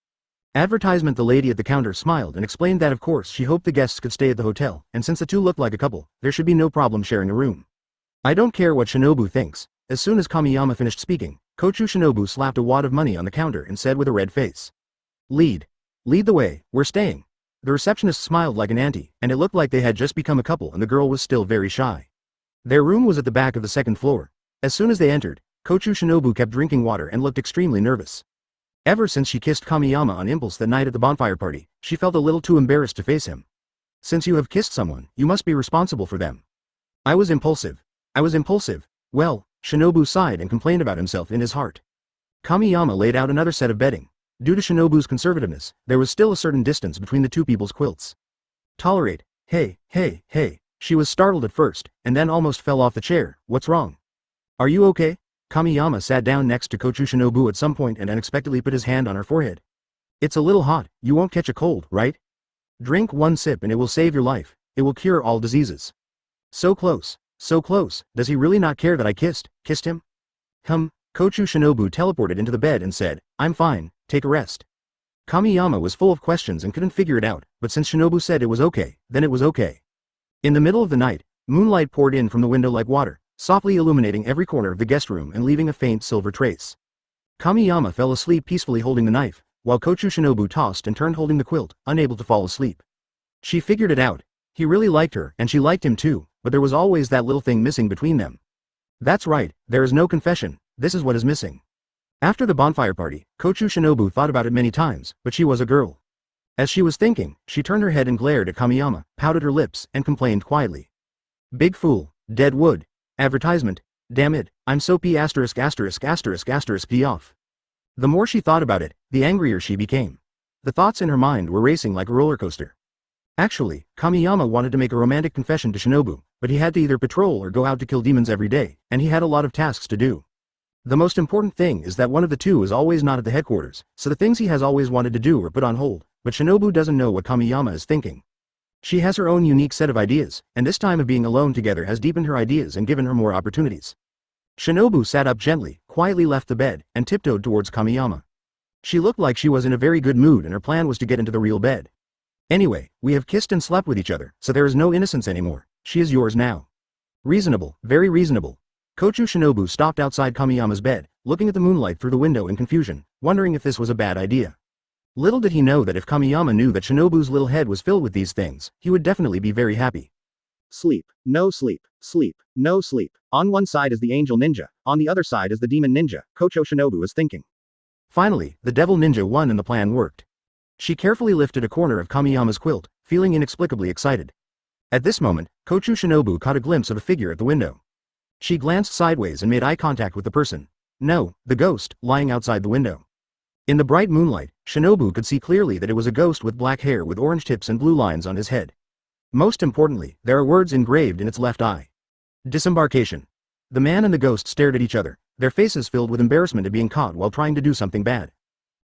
Advertisement. The lady at the counter smiled and explained that of course she hoped the guests could stay at the hotel, and since the 2 looked like a couple, there should be no problem sharing a room. I don't care what Shinobu thinks. As soon as Kamiyama finished speaking, Kochou Shinobu slapped a wad of money on the counter and said with a red face. Lead the way, we're staying. The receptionist smiled like an auntie, and it looked like they had just become a couple and the girl was still very shy. Their room was at the back of the 2nd floor. As soon as they entered, Kochou Shinobu kept drinking water and looked extremely nervous. Ever since she kissed Kamiyama on impulse that night at the bonfire party, she felt a little too embarrassed to face him. Since you have kissed someone, you must be responsible for them. I was impulsive. Well, Shinobu sighed and complained about himself in his heart. Kamiyama laid out another set of bedding. Due to Shinobu's conservativeness, there was still a certain distance between the two people's quilts. Tolerate. Hey, hey, hey. She was startled at first, and then almost fell off the chair. What's wrong? Are you okay? Kamiyama sat down next to Kochou Shinobu at some point and unexpectedly put his hand on her forehead. It's a little hot, you won't catch a cold, right? Drink one sip and it will save your life. It will cure all diseases. So close, does he really not care that I kissed him? Kochou Shinobu teleported into the bed and said, I'm fine, take a rest. Kamiyama was full of questions and couldn't figure it out, but since Shinobu said it was okay, then it was okay. In the middle of the night, moonlight poured in from the window like water, softly illuminating every corner of the guest room and leaving a faint silver trace. Kamiyama fell asleep peacefully holding the knife, while Kochou Shinobu tossed and turned holding the quilt, unable to fall asleep. She figured it out. He really liked her and she liked him too, but there was always that little thing missing between them. That's right, there is no confession, this is what is missing. After the bonfire party, Kochou Shinobu thought about it many times, but she was a girl. As she was thinking, she turned her head and glared at Kamiyama, pouted her lips, and complained quietly. Big fool, dead wood, advertisement, damn it, I'm so p********** off. The more she thought about it, the angrier she became. The thoughts in her mind were racing like a roller coaster. Actually, Kamiyama wanted to make a romantic confession to Shinobu, but he had to either patrol or go out to kill demons every day, and he had a lot of tasks to do. The most important thing is that one of the two is always not at the headquarters, so the things he has always wanted to do are put on hold, but Shinobu doesn't know what Kamiyama is thinking. She has her own unique set of ideas, and this time of being alone together has deepened her ideas and given her more opportunities. Shinobu sat up gently, quietly left the bed, and tiptoed towards Kamiyama. She looked like she was in a very good mood and her plan was to get into the real bed. Anyway, we have kissed and slept with each other, so there is no innocence anymore. She is yours now. Reasonable, very reasonable. Kochou Shinobu stopped outside Kamiyama's bed, looking at the moonlight through the window in confusion, wondering if this was a bad idea. Little did he know that if Kamiyama knew that Shinobu's little head was filled with these things, he would definitely be very happy. Sleep, no sleep, sleep, no sleep. On one side is the angel ninja, on the other side is the demon ninja, Kochou Shinobu was thinking. Finally, the devil ninja won and the plan worked. She carefully lifted a corner of Kamiyama's quilt, feeling inexplicably excited. At this moment, Kochou Shinobu caught a glimpse of a figure at the window. She glanced sideways and made eye contact with the person. No, the ghost, lying outside the window. In the bright moonlight, Shinobu could see clearly that it was a ghost with black hair with orange tips and blue lines on his head. Most importantly, there are words engraved in its left eye. Disembarkation. The man and the ghost stared at each other, their faces filled with embarrassment at being caught while trying to do something bad.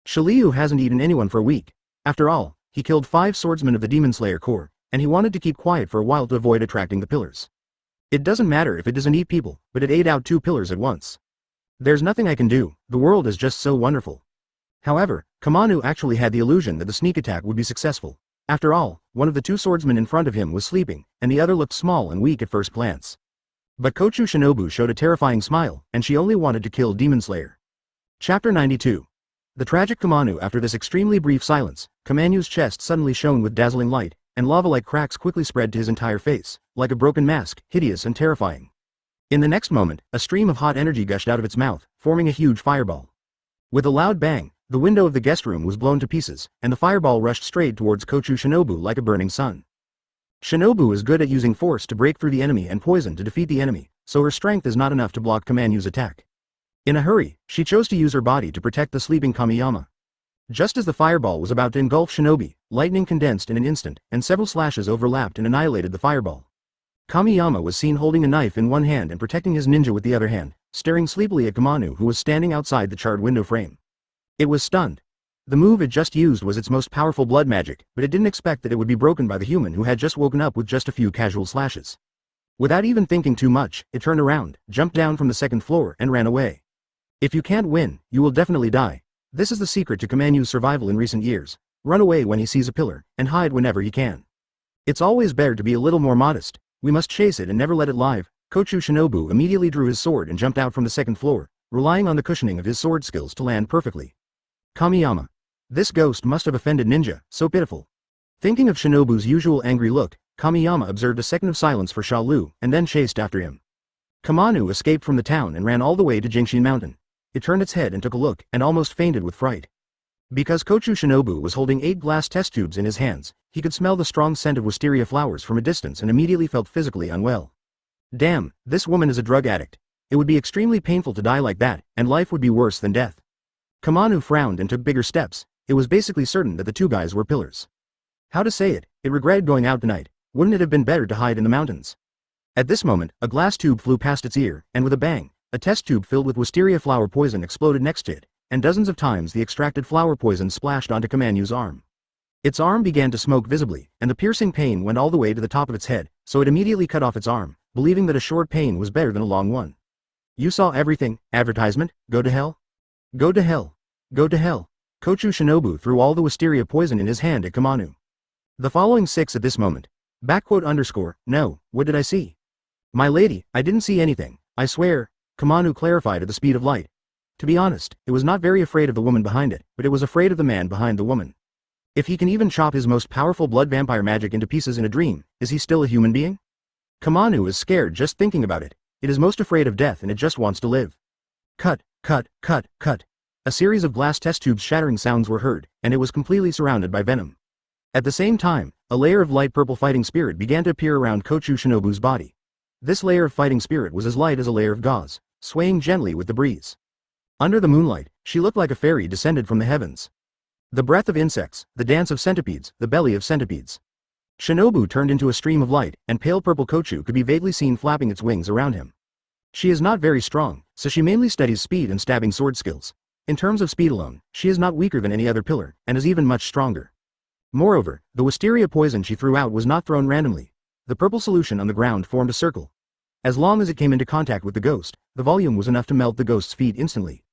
Shiliu hasn't eaten anyone for a week. After all, he killed 5 swordsmen of the Demon Slayer Corps, and he wanted to keep quiet for a while to avoid attracting the pillars. It doesn't matter if it doesn't eat people, but it ate out 2 pillars at once. There's nothing I can do, the world is just so wonderful. However, Kamanu actually had the illusion that the sneak attack would be successful. After all, one of the 2 swordsmen in front of him was sleeping, and the other looked small and weak at first glance. But Kochou Shinobu showed a terrifying smile, and she only wanted to kill Demon Slayer. Chapter 92. The tragic Kamanu. After this extremely brief silence, Kamanu's chest suddenly shone with dazzling light, and lava-like cracks quickly spread to his entire face, like a broken mask, hideous and terrifying. In the next moment, a stream of hot energy gushed out of its mouth, forming a huge fireball. With a loud bang, the window of the guest room was blown to pieces, and the fireball rushed straight towards Kochou Shinobu like a burning sun. Shinobu is good at using force to break through the enemy and poison to defeat the enemy, so her strength is not enough to block Kamanu's attack. In a hurry, she chose to use her body to protect the sleeping Kamiyama. Just as the fireball was about to engulf Shinobi, lightning condensed in an instant, and several slashes overlapped and annihilated the fireball. Kamiyama was seen holding a knife in one hand and protecting his ninja with the other hand, staring sleepily at Kamanu who was standing outside the charred window frame. It was stunned. The move it just used was its most powerful blood magic, but it didn't expect that it would be broken by the human who had just woken up with just a few casual slashes. Without even thinking too much, it turned around, jumped down from the 2nd floor, and ran away. If you can't win, you will definitely die. This is the secret to Kamanu's survival in recent years. Run away when he sees a pillar, and hide whenever he can. It's always better to be a little more modest. We must chase it and never let it live. Kochou Shinobu immediately drew his sword and jumped out from the 2nd floor, relying on the cushioning of his sword skills to land perfectly. Kamiyama. This ghost must have offended ninja, so pitiful. Thinking of Shinobu's usual angry look, Kamiyama observed a second of silence for Sha Lu, and then chased after him. Kamanu escaped from the town and ran all the way to Jingshin Mountain. It turned its head and took a look, and almost fainted with fright. Because Kochou Shinobu was holding 8 glass test tubes in his hands, he could smell the strong scent of wisteria flowers from a distance and immediately felt physically unwell. Damn, this woman is a drug addict. It would be extremely painful to die like that, and life would be worse than death. Kamanu frowned and took bigger steps. It was basically certain that the two guys were pillars. How to say it? It regretted going out tonight. Wouldn't it have been better to hide in the mountains? At this moment, a glass tube flew past its ear, and with a bang, a test tube filled with wisteria flower poison exploded next to it, and dozens of times the extracted flower poison splashed onto Kamanu's arm. Its arm began to smoke visibly, and the piercing pain went all the way to the top of its head, so it immediately cut off its arm, believing that a short pain was better than a long one. You saw everything, advertisement, go to hell? Go to hell. Go to hell. Kochou Shinobu threw all the wisteria poison in his hand at Kamanu. The following 6 at this moment. No, what did I see? My lady, I didn't see anything, I swear, Kamanu clarified at the speed of light. To be honest, it was not very afraid of the woman behind it, but it was afraid of the man behind the woman. If he can even chop his most powerful blood vampire magic into pieces in a dream, is he still a human being? Kamanu is scared just thinking about it. It is most afraid of death and it just wants to live. Cut. A series of glass test tubes shattering sounds were heard, and it was completely surrounded by venom. At the same time, a layer of light purple fighting spirit began to appear around Kochou Shinobu's body. This layer of fighting spirit was as light as a layer of gauze, swaying gently with the breeze. Under the moonlight, she looked like a fairy descended from the heavens. The breath of insects, the dance of centipedes, the belly of centipedes. Shinobu turned into a stream of light, and pale purple Kochu could be vaguely seen flapping its wings around him. She is not very strong, so she mainly studies speed and stabbing sword skills. In terms of speed alone, she is not weaker than any other pillar, and is even much stronger. Moreover, the wisteria poison she threw out was not thrown randomly. The purple solution on the ground formed a circle. As long as it came into contact with the ghost, the volume was enough to melt the ghost's feet instantly.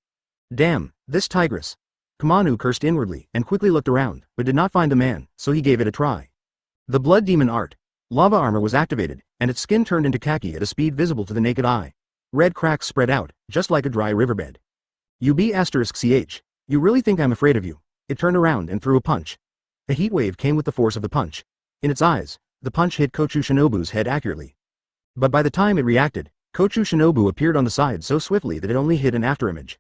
Damn, this tigress. Kamanu cursed inwardly and quickly looked around, but did not find the man, so he gave it a try. The blood demon art. Lava armor was activated, and its skin turned into khaki at a speed visible to the naked eye. Red cracks spread out, just like a dry riverbed. *ch. You really think I'm afraid of you? It turned around and threw a punch. A heat wave came with the force of the punch. In its eyes, the punch hit Kochou Shinobu's head accurately. But by the time it reacted, Kochou Shinobu appeared on the side so swiftly that it only hit an afterimage.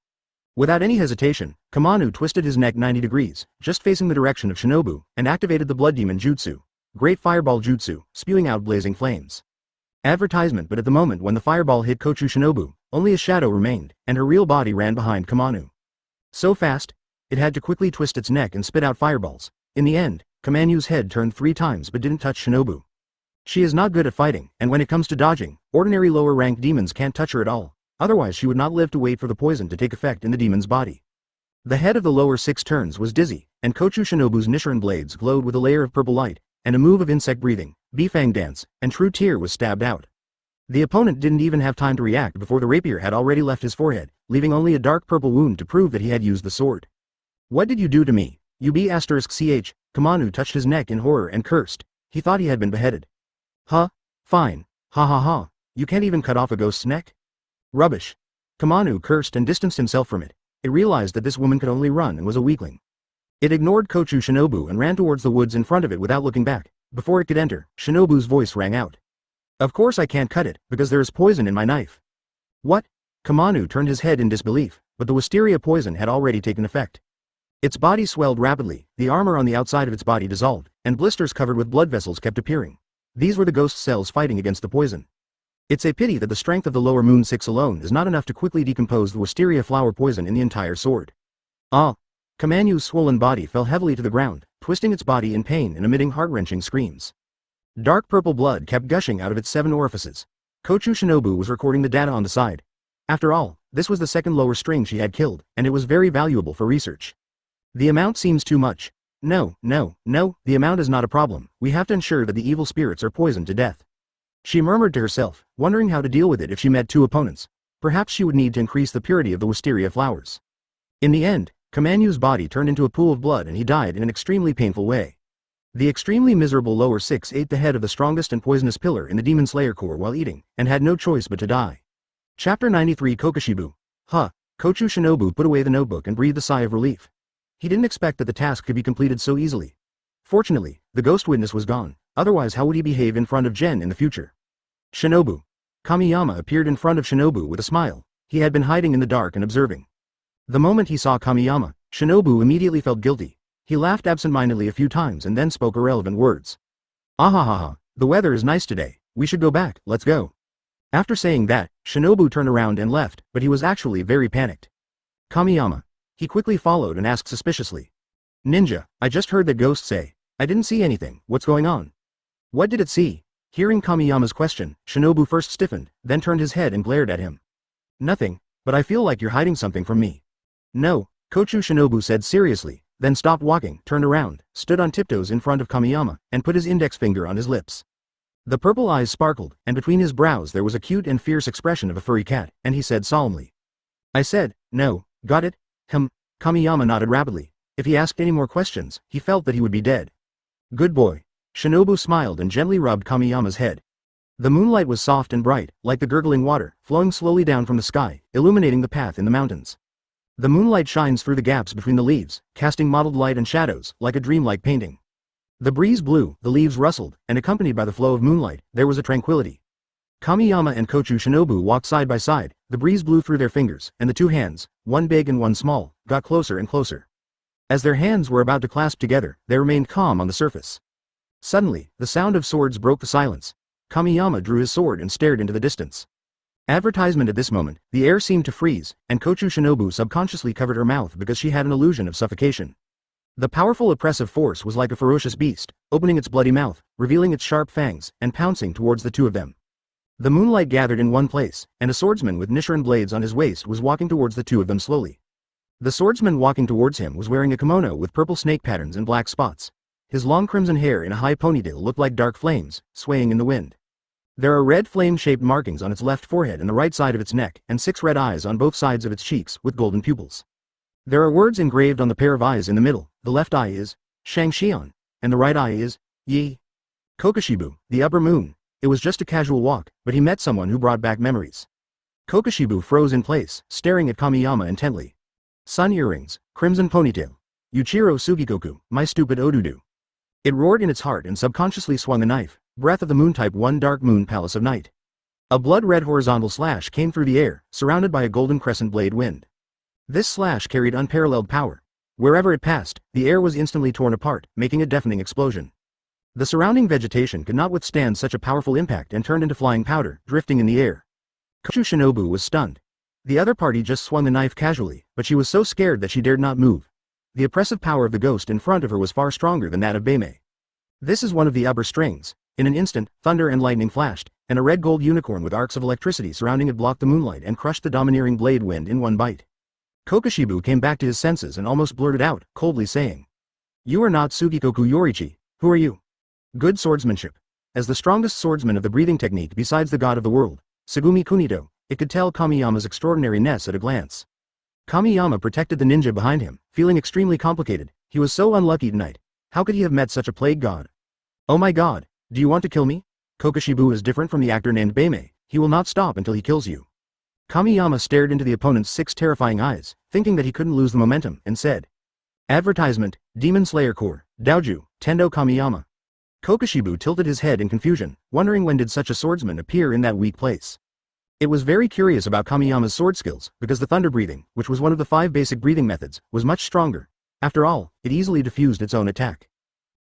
Without any hesitation, Kamanu twisted his neck 90 degrees, just facing the direction of Shinobu, and activated the blood demon jutsu. Great fireball jutsu, spewing out blazing flames. Advertisement, but at the moment when the fireball hit Kochou Shinobu, only a shadow remained, and her real body ran behind Kamanu. So fast, it had to quickly twist its neck and spit out fireballs. In the end, Kamanu's head turned 3 times but didn't touch Shinobu. She is not good at fighting, and when it comes to dodging, ordinary lower-ranked demons can't touch her at all, otherwise she would not live to wait for the poison to take effect in the demon's body. The head of the lower 6 turns was dizzy, and Kochou Shinobu's Nichiren blades glowed with a layer of purple light, and a move of insect breathing, bifang dance, and true tear was stabbed out. The opponent didn't even have time to react before the rapier had already left his forehead, leaving only a dark purple wound to prove that he had used the sword. What did you do to me? *ch. Kamanu touched his neck in horror and cursed. He thought he had been beheaded. Huh? Fine. Ha ha ha. You can't even cut off a ghost's neck? Rubbish. Kamanu cursed and distanced himself from it. It realized that this woman could only run and was a weakling. It ignored Kochou Shinobu and ran towards the woods in front of it without looking back. Before it could enter, Shinobu's voice rang out. Of course I can't cut it, because there is poison in my knife. What? Kamanu turned his head in disbelief, but the wisteria poison had already taken effect. Its body swelled rapidly, the armor on the outside of its body dissolved, and blisters covered with blood vessels kept appearing. These were the ghost cells fighting against the poison. It's a pity that the strength of the lower moon 6 alone is not enough to quickly decompose the wisteria flower poison in the entire sword. Ah! Kamanu's swollen body fell heavily to the ground, twisting its body in pain and emitting heart-wrenching screams. Dark purple blood kept gushing out of its 7 orifices. Kochou Shinobu was recording the data on the side. After all, this was the second lower string she had killed, and it was very valuable for research. The amount seems too much. No, the amount is not a problem. We have to ensure that the evil spirits are poisoned to death. She murmured to herself, wondering how to deal with it if she met 2 opponents. Perhaps she would need to increase the purity of the wisteria flowers. In the end, Kamanu's body turned into a pool of blood and he died in an extremely painful way. The extremely miserable lower 6 ate the head of the strongest and poisonous pillar in the Demon Slayer Corps while eating, and had no choice but to die. Chapter 93 Kokoshibu. Kochou Shinobu put away the notebook and breathed a sigh of relief. He didn't expect that the task could be completed so easily. Fortunately, the ghost witness was gone, otherwise how would he behave in front of Gen in the future? Shinobu. Kamiyama appeared in front of Shinobu with a smile. He had been hiding in the dark and observing. The moment he saw Kamiyama, Shinobu immediately felt guilty. He laughed absent-mindedly a few times and then spoke irrelevant words. Ahahaha, the weather is nice today, we should go back, let's go. After saying that, Shinobu turned around and left, but he was actually very panicked. Kamiyama. He quickly followed and asked suspiciously. Ninja, I just heard that ghost say. I didn't see anything, what's going on? What did it see? Hearing Kamiyama's question, Shinobu first stiffened, then turned his head and glared at him. Nothing, but I feel like you're hiding something from me. No, Kochou Shinobu said seriously, then stopped walking, turned around, stood on tiptoes in front of Kamiyama, and put his index finger on his lips. The purple eyes sparkled, and between his brows there was a cute and fierce expression of a furry cat, and he said solemnly. I said, no, got it? Kamiyama nodded rapidly. If he asked any more questions, he felt that he would be dead. Good boy. Shinobu smiled and gently rubbed Kamiyama's head. The moonlight was soft and bright, like the gurgling water, flowing slowly down from the sky, illuminating the path in the mountains. The moonlight shines through the gaps between the leaves, casting mottled light and shadows, like a dreamlike painting. The breeze blew, the leaves rustled, and accompanied by the flow of moonlight, there was a tranquility. Kamiyama and Kochou Shinobu walked side by side, the breeze blew through their fingers, and the two hands, one big and one small, got closer and closer. As their hands were about to clasp together, they remained calm on the surface. Suddenly, the sound of swords broke the silence. Kamiyama drew his sword and stared into the distance. Advertisement at this moment, the air seemed to freeze, and Kochou Shinobu subconsciously covered her mouth because she had an illusion of suffocation. The powerful oppressive force was like a ferocious beast, opening its bloody mouth, revealing its sharp fangs, and pouncing towards the two of them. The moonlight gathered in one place, and a swordsman with Nichiren blades on his waist was walking towards the two of them slowly. The swordsman walking towards him was wearing a kimono with purple snake patterns and black spots. His long crimson hair in a high ponytail looked like dark flames, swaying in the wind. There are red flame-shaped markings on its left forehead and the right side of its neck, and 6 red eyes on both sides of its cheeks, with golden pupils. There are words engraved on the pair of eyes in the middle. The left eye is Shang-Xian, and the right eye is Yi. Kokoshibu, the upper moon. It was just a casual walk, but he met someone who brought back memories. Kokoshibu froze in place, staring at Kamiyama intently. Sun earrings, crimson ponytail. Yuichiro Sugikoku, my stupid Odudu. It roared in its heart and subconsciously swung a knife, breath of the moon type 1 dark moon palace of night. A blood-red horizontal slash came through the air, surrounded by a golden crescent blade wind. This slash carried unparalleled power. Wherever it passed, the air was instantly torn apart, making a deafening explosion. The surrounding vegetation could not withstand such a powerful impact and turned into flying powder, drifting in the air. Kochou Shinobu was stunned. The other party just swung the knife casually, but she was so scared that she dared not move. The oppressive power of the ghost in front of her was far stronger than that of Beimei. This is one of the upper strings. In an instant, thunder and lightning flashed, and a red-gold unicorn with arcs of electricity surrounding it blocked the moonlight and crushed the domineering blade wind in one bite. Kokoshibu came back to his senses and almost blurted out, coldly saying, You are not Sugikoku Yoriichi. Who are you? Good swordsmanship. As the strongest swordsman of the breathing technique besides the god of the world, Tsugumi Kunito, it could tell Kamiyama's extraordinary-ness at a glance. Kamiyama protected the ninja behind him, feeling extremely complicated. He was so unlucky tonight. How could he have met such a plague god? Oh my god, do you want to kill me? Kokoshibu is different from the actor named Beimei. He will not stop until he kills you. Kamiyama stared into the opponent's 6 terrifying eyes, thinking that he couldn't lose the momentum, and said, Advertisement, Demon Slayer Corps, Daoju, Tendo Kamiyama. Kokoshibu tilted his head in confusion, wondering when did such a swordsman appear in that weak place. It was very curious about Kamiyama's sword skills, because the thunder breathing, which was one of the 5 basic breathing methods, was much stronger. After all, it easily diffused its own attack.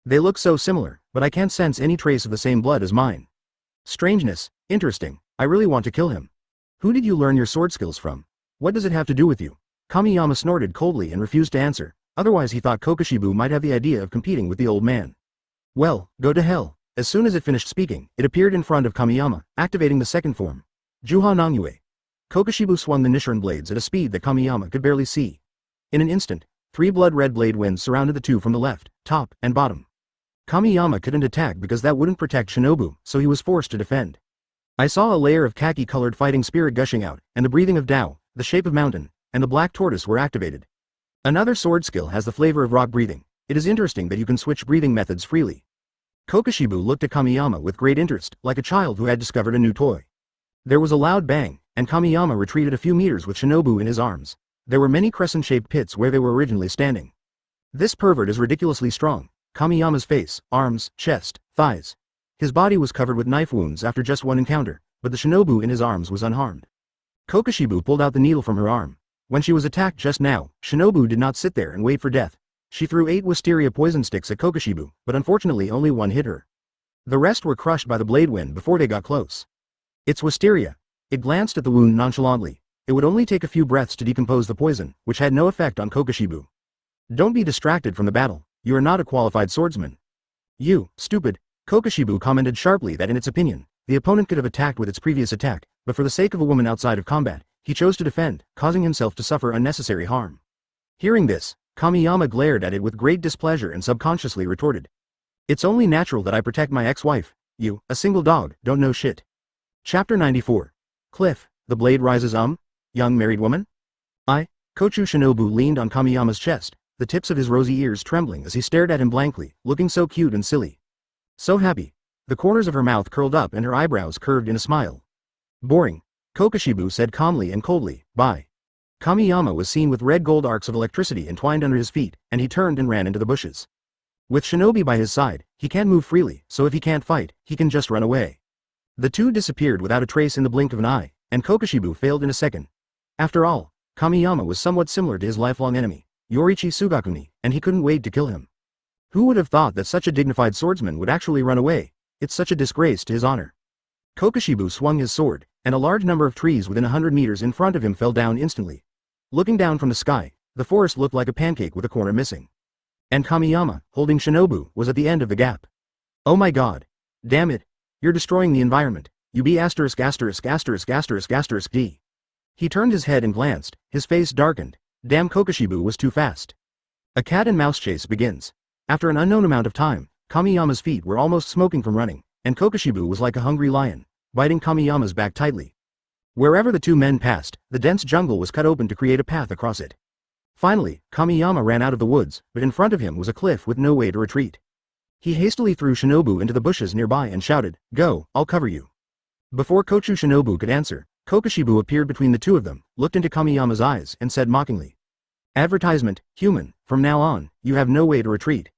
They look so similar, but I can't sense any trace of the same blood as mine. Strangeness, interesting, I really want to kill him. Who did you learn your sword skills from? What does it have to do with you? Kamiyama snorted coldly and refused to answer, otherwise he thought Kokoshibu might have the idea of competing with the old man. Well, go to hell. As soon as it finished speaking, it appeared in front of Kamiyama, activating the second form. Juha Nangyue. Kokoshibu swung the Nichiren blades at a speed that Kamiyama could barely see. In an instant, 3 blood-red blade winds surrounded the two from the left, top, and bottom. Kamiyama couldn't attack because that wouldn't protect Shinobu, so he was forced to defend. I saw a layer of khaki-colored fighting spirit gushing out, and the breathing of Dao, the shape of mountain, and the black tortoise were activated. Another sword skill has the flavor of rock breathing. It is interesting that you can switch breathing methods freely. Kokoshibu looked at Kamiyama with great interest, like a child who had discovered a new toy. There was a loud bang, and Kamiyama retreated a few meters with Shinobu in his arms. There were many crescent-shaped pits where they were originally standing. This pervert is ridiculously strong. Kamiyama's face, arms, chest, thighs. His body was covered with knife wounds after just one encounter, but the Shinobu in his arms was unharmed. Kokoshibu pulled out the needle from her arm. When she was attacked just now, Shinobu did not sit there and wait for death. She threw 8 wisteria poison sticks at Kokoshibu, but unfortunately only one hit her. The rest were crushed by the blade wind before they got close. It's wisteria, It glanced at the wound nonchalantly. It would only take a few breaths to decompose the poison, which had no effect on Kokushibu. Don't be distracted from the battle. You are not a qualified swordsman. You, stupid. Kokushibu commented sharply that in its opinion, the opponent could have attacked with its previous attack, but for the sake of a woman outside of combat, he chose to defend, causing himself to suffer unnecessary harm. Hearing this, Kamiyama glared at it with great displeasure and subconsciously retorted. It's only natural that I protect my ex-wife. You, a single dog, don't know shit. Chapter 94. Cliff, the blade rises young married woman? Kochou Shinobu leaned on Kamiyama's chest, the tips of his rosy ears trembling as he stared at him blankly, looking so cute and silly. So happy. The corners of her mouth curled up and her eyebrows curved in a smile. Boring. Kokushibu said calmly and coldly, bye. Kamiyama was seen with red gold arcs of electricity entwined under his feet, and he turned and ran into the bushes. With Shinobi by his side, he can't move freely, so if he can't fight, he can just run away. The two disappeared without a trace in the blink of an eye, and Kokushibu failed in a second. After all, Kamiyama was somewhat similar to his lifelong enemy, Yoriichi Sugakuni, and he couldn't wait to kill him. Who would have thought that such a dignified swordsman would actually run away? It's such a disgrace to his honor. Kokushibu swung his sword, and a large number of trees within 100 meters in front of him fell down instantly. Looking down from the sky, the forest looked like a pancake with a corner missing. And Kamiyama, holding Shinobu, was at the end of the gap. Oh my god. Damn it. You're destroying the environment. You be asterisk asterisk asterisk asterisk asterisk D. He turned his head and glanced, his face darkened. Damn, Kokushibu was too fast. A cat and mouse chase begins. After an unknown amount of time, Kamiyama's feet were almost smoking from running, and Kokushibu was like a hungry lion, biting Kamiyama's back tightly. Wherever the two men passed, the dense jungle was cut open to create a path across it. Finally, Kamiyama ran out of the woods, but in front of him was a cliff with no way to retreat. He hastily threw Shinobu into the bushes nearby and shouted, "Go, I'll cover you." Before Kochou Shinobu could answer, Kokushibu appeared between the two of them, looked into Kamiyama's eyes, and said mockingly, "Advertisement, human, from now on, you have no way to retreat."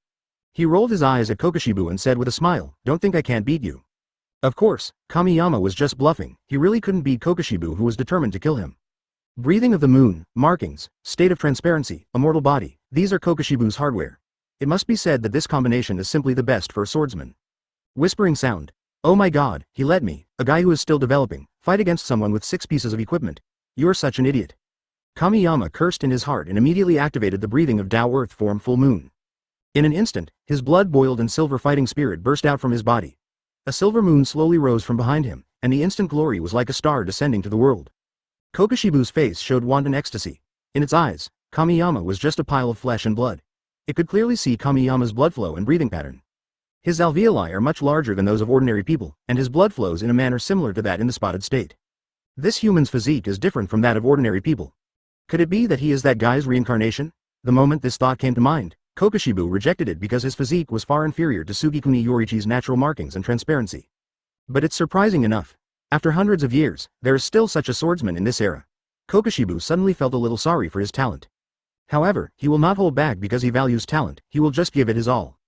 He rolled his eyes at Kokushibu and said with a smile, "Don't think I can't beat you." Of course, Kamiyama was just bluffing. He really couldn't beat Kokushibu, who was determined to kill him. Breathing of the moon, markings, state of transparency, immortal body, these are Kokushibu's hardware. It must be said that this combination is simply the best for a swordsman. Whispering sound. Oh my god, he let me, a guy who is still developing, fight against someone with 6 pieces of equipment. You're such an idiot. Kamiyama cursed in his heart and immediately activated the breathing of Dao Earth form full moon. In an instant, his blood boiled and silver fighting spirit burst out from his body. A silver moon slowly rose from behind him, and the instant glory was like a star descending to the world. Kokushibu's face showed wanton ecstasy. In its eyes, Kamiyama was just a pile of flesh and blood. It could clearly see Kamiyama's blood flow and breathing pattern. His alveoli are much larger than those of ordinary people, and his blood flows in a manner similar to that in the spotted state. This human's physique is different from that of ordinary people. Could it be that he is that guy's reincarnation? The moment this thought came to mind, Kokushibu rejected it because his physique was far inferior to Sugikuni Yoriichi's natural markings and transparency. But it's surprising enough. After hundreds of years, there is still such a swordsman in this era. Kokushibu suddenly felt a little sorry for his talent. However, he will not hold back because he values talent, he will just give it his all.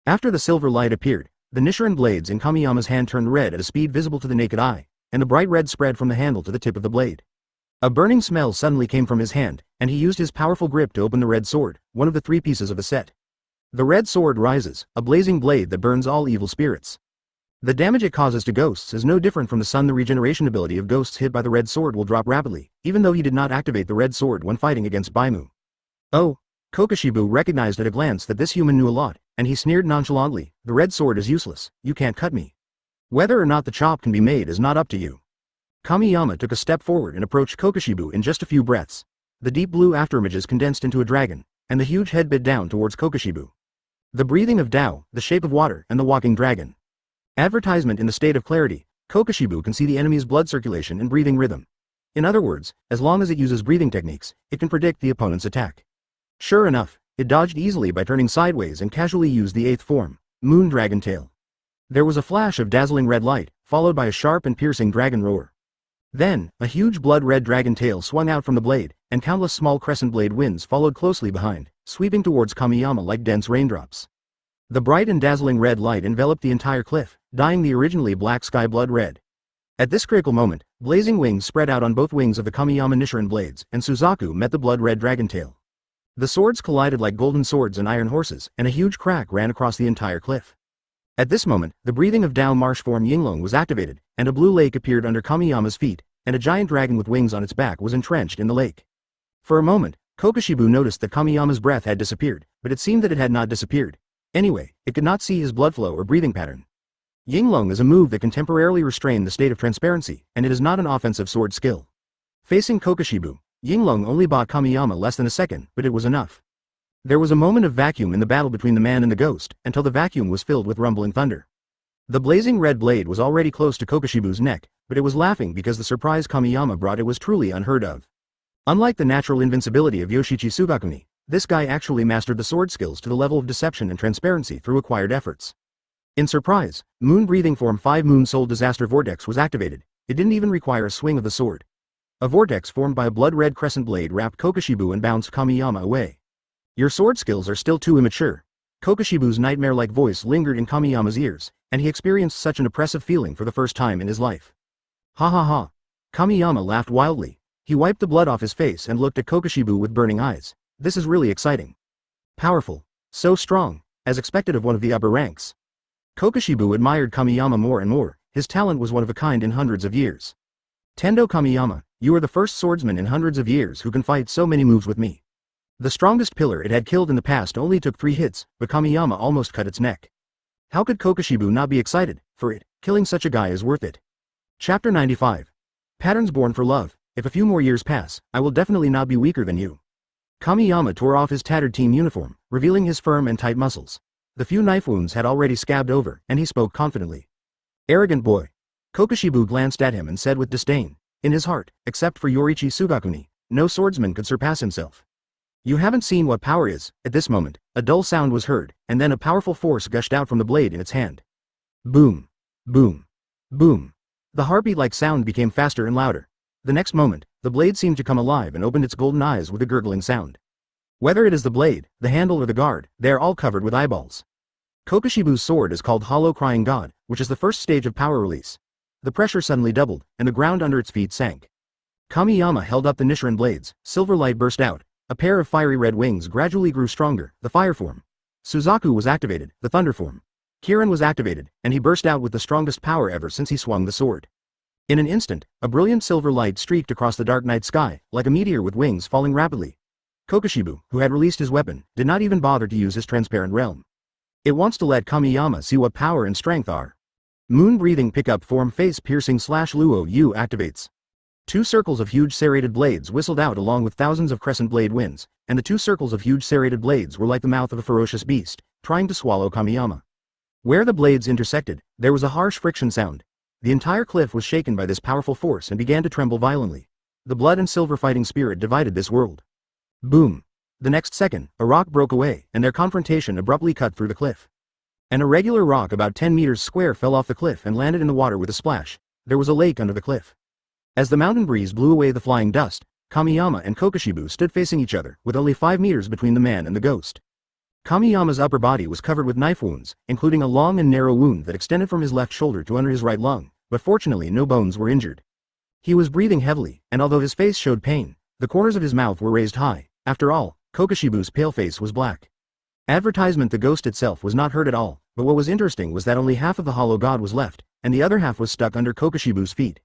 After the silver light appeared, the Nichiren blades in Kamiyama's hand turned red at a speed visible to the naked eye, and a bright red spread from the handle to the tip of the blade. A burning smell suddenly came from his hand, and he used his powerful grip to open the red sword, one of the 3 pieces of the set. The red sword rises, a blazing blade that burns all evil spirits. The damage it causes to ghosts is no different from the sun. The regeneration ability of ghosts hit by the red sword will drop rapidly, even though he did not activate the red sword when fighting against Baimu. Oh! Kokushibu recognized at a glance that this human knew a lot, and he sneered nonchalantly, "The red sword is useless, you can't cut me. Whether or not the chop can be made is not up to you." Kamiyama took a step forward and approached Kokushibu in just a few breaths. The deep blue afterimages condensed into a dragon, and the huge head bit down towards Kokushibu. The breathing of Dao, the shape of water, and the walking dragon. Advertisement in the state of clarity, Kokushibu can see the enemy's blood circulation and breathing rhythm. In other words, as long as it uses breathing techniques, it can predict the opponent's attack. Sure enough, it dodged easily by turning sideways and casually used the 8th form, Moon Dragon Tail. There was a flash of dazzling red light, followed by a sharp and piercing dragon roar. Then, a huge blood-red dragon tail swung out from the blade, and countless small crescent blade winds followed closely behind, sweeping towards Kamiyama like dense raindrops. The bright and dazzling red light enveloped the entire cliff, dyeing the originally black sky blood red. At this critical moment, blazing wings spread out on both wings of the Kamiyama Nichiren blades, and Suzaku met the blood-red dragon tail. The swords collided like golden swords and iron horses, and a huge crack ran across the entire cliff. At this moment, the breathing of Dao Marsh form Yinglong was activated, and a blue lake appeared under Kamiyama's feet, and a giant dragon with wings on its back was entrenched in the lake. For a moment, Kokushibu noticed that Kamiyama's breath had disappeared, but it seemed that it had not disappeared. Anyway, it could not see his blood flow or breathing pattern. Yinglong is a move that can temporarily restrain the state of transparency, and it is not an offensive sword skill. Facing Kokushibu, Yinglong only bought Kamiyama less than a second, but it was enough. There was a moment of vacuum in the battle between the man and the ghost, until the vacuum was filled with rumbling thunder. The blazing red blade was already close to Kokushibu's neck, but it was laughing because the surprise Kamiyama brought it was truly unheard of. Unlike the natural invincibility of Yoshichi Sugakuni, this guy actually mastered the sword skills to the level of deception and transparency through acquired efforts. In surprise, Moon Breathing Form 5 Moon Soul Disaster Vortex was activated. It didn't even require a swing of the sword. A vortex formed by a blood-red crescent blade wrapped Kokushibu and bounced Kamiyama away. Your sword skills are still too immature. Kokushibu's nightmare-like voice lingered in Kamiyama's ears, and he experienced such an oppressive feeling for the first time in his life. Ha ha ha. Kamiyama laughed wildly. He wiped the blood off his face and looked at Kokushibu with burning eyes. This is really exciting. Powerful. So strong, as expected of one of the upper ranks. Kokushibu admired Kamiyama more and more. His talent was one of a kind in hundreds of years. Tendo Kamiyama, you are the first swordsman in hundreds of years who can fight so many moves with me. The strongest pillar it had killed in the past only took 3 hits, but Kamiyama almost cut its neck. How could Kokushibu not be excited? For it, killing such a guy is worth it. Chapter 95. Patterns born for love. If a few more years pass, I will definitely not be weaker than you. Kamiyama tore off his tattered team uniform, revealing his firm and tight muscles. The few knife wounds had already scabbed over, and he spoke confidently. Arrogant boy. Kokushibu glanced at him and said with disdain. In his heart, except for Yoriichi Sugakuni, no swordsman could surpass himself. You haven't seen what power is. At this moment, a dull sound was heard, and then a powerful force gushed out from the blade in its hand. Boom. Boom. Boom. The heartbeat-like sound became faster and louder. The next moment, the blade seemed to come alive and opened its golden eyes with a gurgling sound. Whether it is the blade, the handle or the guard, they are all covered with eyeballs. Kokushibu's sword is called Hollow Crying God, which is the first stage of power release. The pressure suddenly doubled, and the ground under its feet sank. Kamiyama held up the Nichiren blades, silver light burst out. A pair of fiery red wings gradually grew stronger, the fire form. Suzaku was activated, the thunder form. Kirin was activated, and he burst out with the strongest power ever since he swung the sword. In an instant, a brilliant silver light streaked across the dark night sky, like a meteor with wings falling rapidly. Kokushibu, who had released his weapon, did not even bother to use his transparent realm. It wants to let Kamiyama see what power and strength are. Moon Breathing Pickup Form Face Piercing /Luo U activates. 2 circles of huge serrated blades whistled out along with thousands of crescent blade winds, and the 2 circles of huge serrated blades were like the mouth of a ferocious beast, trying to swallow Kamiyama. Where the blades intersected, there was a harsh friction sound. The entire cliff was shaken by this powerful force and began to tremble violently. The blood and silver fighting spirit divided this world. Boom. The next second, a rock broke away, and their confrontation abruptly cut through the cliff. An irregular rock about 10 meters square fell off the cliff and landed in the water with a splash. There was a lake under the cliff. As the mountain breeze blew away the flying dust, Kamiyama and Kokushibu stood facing each other, with only 5 meters between the man and the ghost. Kamiyama's upper body was covered with knife wounds, including a long and narrow wound that extended from his left shoulder to under his right lung, but fortunately no bones were injured. He was breathing heavily, and although his face showed pain, the corners of his mouth were raised high. After all, Kokushibu's pale face was black. Advertisement The ghost itself was not hurt at all, but what was interesting was that only half of the hollow god was left, and the other half was stuck under Kokushibu's feet.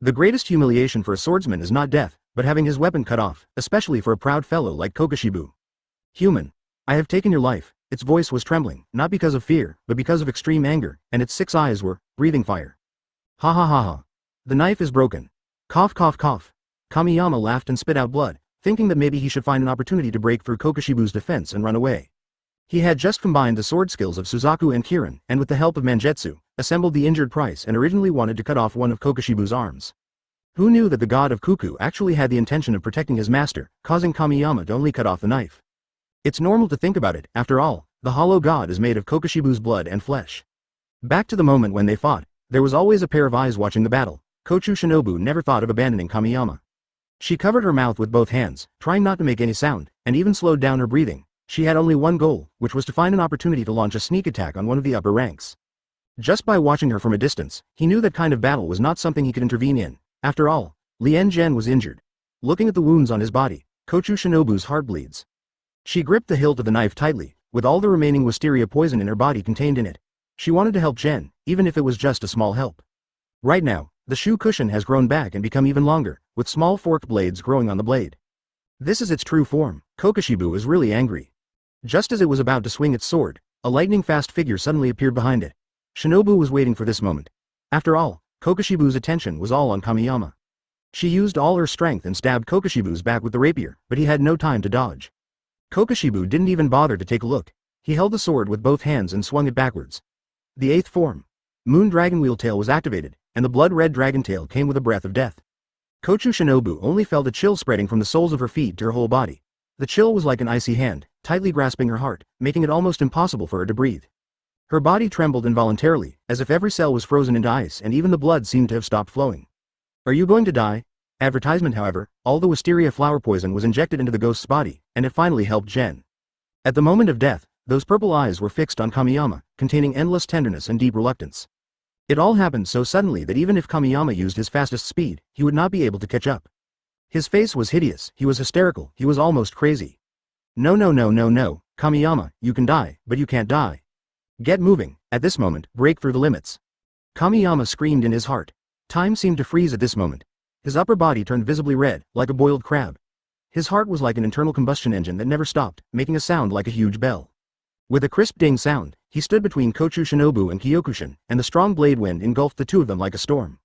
The greatest humiliation for a swordsman is not death, but having his weapon cut off, especially for a proud fellow like Kokushibu. Human. I have taken your life. Its voice was trembling, not because of fear, but because of extreme anger, and its 6 eyes were breathing fire. Ha ha ha ha. The knife is broken. Cough cough cough. Kamiyama laughed and spit out blood, thinking that maybe he should find an opportunity to break through Kokushibu's defense and run away. He had just combined the sword skills of Suzaku and Kirin, and with the help of Mangetsu, assembled the injured Price and originally wanted to cut off one of Kokushibu's arms. Who knew that the god of Kuku actually had the intention of protecting his master, causing Kamiyama to only cut off the knife? It's normal to think about it, after all, the hollow god is made of Kokushibu's blood and flesh. Back to the moment when they fought, there was always a pair of eyes watching the battle. Kochou Shinobu never thought of abandoning Kamiyama. She covered her mouth with both hands, trying not to make any sound, and even slowed down her breathing. She had only one goal, which was to find an opportunity to launch a sneak attack on one of the upper ranks. Just by watching her from a distance, he knew that kind of battle was not something he could intervene in. After all, Lien Zhen was injured. Looking at the wounds on his body, Kochou Shinobu's heart bleeds. She gripped the hilt of the knife tightly, with all the remaining wisteria poison in her body contained in it. She wanted to help Zhen, even if it was just a small help. Right now, The shoe cushion has grown back and become even longer, with small forked blades growing on the blade. This is its true form. Kokushibu is really angry. Just as it was about to swing its sword, a lightning-fast figure suddenly appeared behind it. Shinobu was waiting for this moment. After all, Kokushibu's attention was all on Kamiyama. She used all her strength and stabbed Kokushibu's back with the rapier, but he had no time to dodge. Kokushibu didn't even bother to take a look. He held the sword with both hands and swung it backwards. The eighth form. Moon Dragon Wheeltail was activated, and the blood-red dragon tail came with a breath of death. Kochou Shinobu only felt a chill spreading from the soles of her feet to her whole body. The chill was like an icy hand, tightly grasping her heart, making it almost impossible for her to breathe. Her body trembled involuntarily, as if every cell was frozen into ice and even the blood seemed to have stopped flowing. Are you going to die? Advertisement, however, all the wisteria flower poison was injected into the ghost's body, and it finally helped Jen. At the moment of death, those purple eyes were fixed on Kamiyama, containing endless tenderness and deep reluctance. It all happened so suddenly that even if Kamiyama used his fastest speed, he would not be able to catch up. His face was hideous, he was hysterical, he was almost crazy. No, no, no, no, no, Kamiyama, you can die, but you can't die. Get moving. At this moment, break through the limits. Kamiyama screamed in his heart. Time seemed to freeze at this moment. His upper body turned visibly red, like a boiled crab. His heart was like an internal combustion engine that never stopped, making a sound like a huge bell. With a crisp ding sound, he stood between Kochou Shinobu and Kyokushin, and the strong blade wind engulfed the two of them like a storm.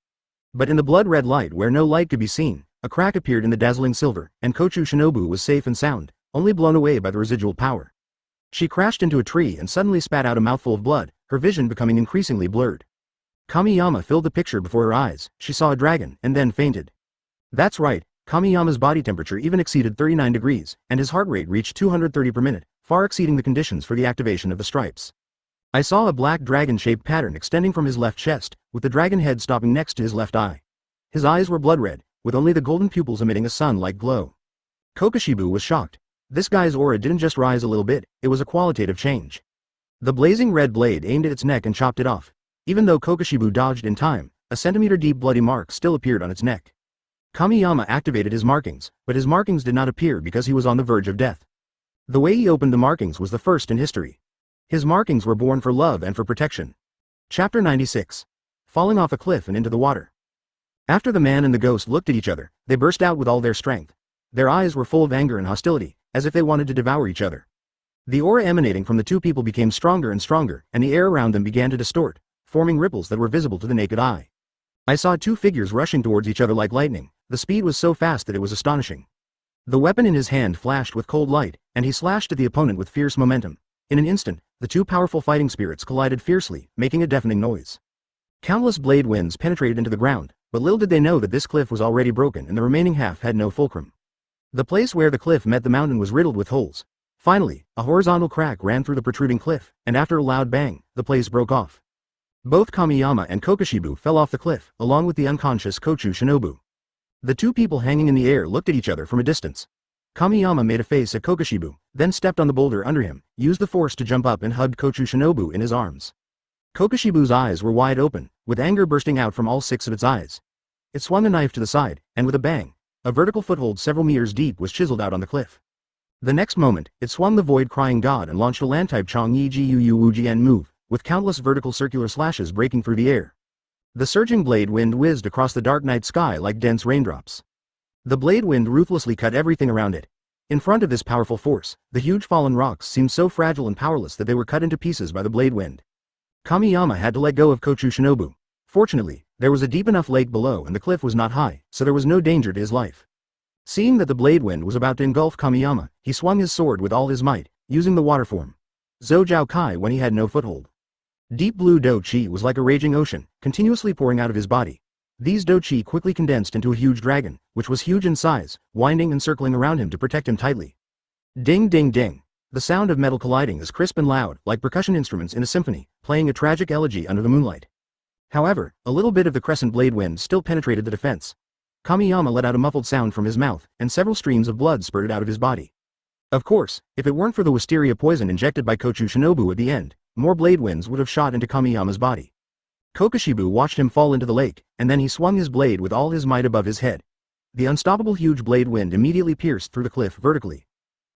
But in the blood-red light where no light could be seen, a crack appeared in the dazzling silver, and Kochou Shinobu was safe and sound, only blown away by the residual power. She crashed into a tree and suddenly spat out a mouthful of blood, her vision becoming increasingly blurred. Kamiyama filled the picture before her eyes. She saw a dragon, and then fainted. That's right, Kamiyama's body temperature even exceeded 39 degrees, and his heart rate reached 230 per minute, far exceeding the conditions for the activation of the stripes. I saw a black dragon-shaped pattern extending from his left chest, with the dragon head stopping next to his left eye. His eyes were blood-red, with only the golden pupils emitting a sun-like glow. Kokushibu was shocked. This guy's aura didn't just rise a little bit, it was a qualitative change. The blazing red blade aimed at its neck and chopped it off. Even though Kokushibu dodged in time, a centimeter-deep bloody mark still appeared on its neck. Kamiyama activated his markings, but his markings did not appear because he was on the verge of death. The way he opened the markings was the first in history. His markings were born for love and for protection. Chapter 96. Falling off a cliff and into the water. After the man and the ghost looked at each other, they burst out with all their strength. Their eyes were full of anger and hostility, as if they wanted to devour each other. The aura emanating from the two people became stronger and stronger, and the air around them began to distort, forming ripples that were visible to the naked eye. I saw two figures rushing towards each other like lightning. The speed was so fast that it was astonishing. The weapon in his hand flashed with cold light, and he slashed at the opponent with fierce momentum. In an instant, the two powerful fighting spirits collided fiercely, making a deafening noise. Countless blade winds penetrated into the ground, but little did they know that this cliff was already broken and the remaining half had no fulcrum. The place where the cliff met the mountain was riddled with holes. Finally, a horizontal crack ran through the protruding cliff, and after a loud bang, the place broke off. Both Kamiyama and Kokushibu fell off the cliff, along with the unconscious Kochou Shinobu. The two people hanging in the air looked at each other from a distance. Kamiyama made a face at Kokushibu, then stepped on the boulder under him, used the force to jump up and hugged Kochou Shinobu in his arms. Kokushibu's eyes were wide open, with anger bursting out from all six of its eyes. It swung a knife to the side, and with a bang, a vertical foothold several meters deep was chiseled out on the cliff. The next moment, it swung the void-crying god and launched a land-type Chong Yi Ji Yu Wu Jian move, with countless vertical circular slashes breaking through the air. The surging blade wind whizzed across the dark night sky like dense raindrops. The blade wind ruthlessly cut everything around it. In front of this powerful force, the huge fallen rocks seemed so fragile and powerless that they were cut into pieces by the blade wind. Kamiyama had to let go of Kochou Shinobu. Fortunately, there was a deep enough lake below and the cliff was not high, so there was no danger to his life. Seeing that the blade wind was about to engulf Kamiyama, he swung his sword with all his might, using the water form. Zhou Jiao Kai when he had no foothold. Deep blue Do Chi was like a raging ocean, continuously pouring out of his body. These Do Chi quickly condensed into a huge dragon, which was huge in size, winding and circling around him to protect him tightly. Ding ding ding. The sound of metal colliding is crisp and loud, like percussion instruments in a symphony, playing a tragic elegy under the moonlight. However, a little bit of the crescent blade wind still penetrated the defense. Kamiyama let out a muffled sound from his mouth, and several streams of blood spurted out of his body. Of course, if it weren't for the wisteria poison injected by Kochou Shinobu at the end, more blade winds would have shot into Kamiyama's body. Kokushibu watched him fall into the lake, and then he swung his blade with all his might above his head. The unstoppable huge blade wind immediately pierced through the cliff vertically.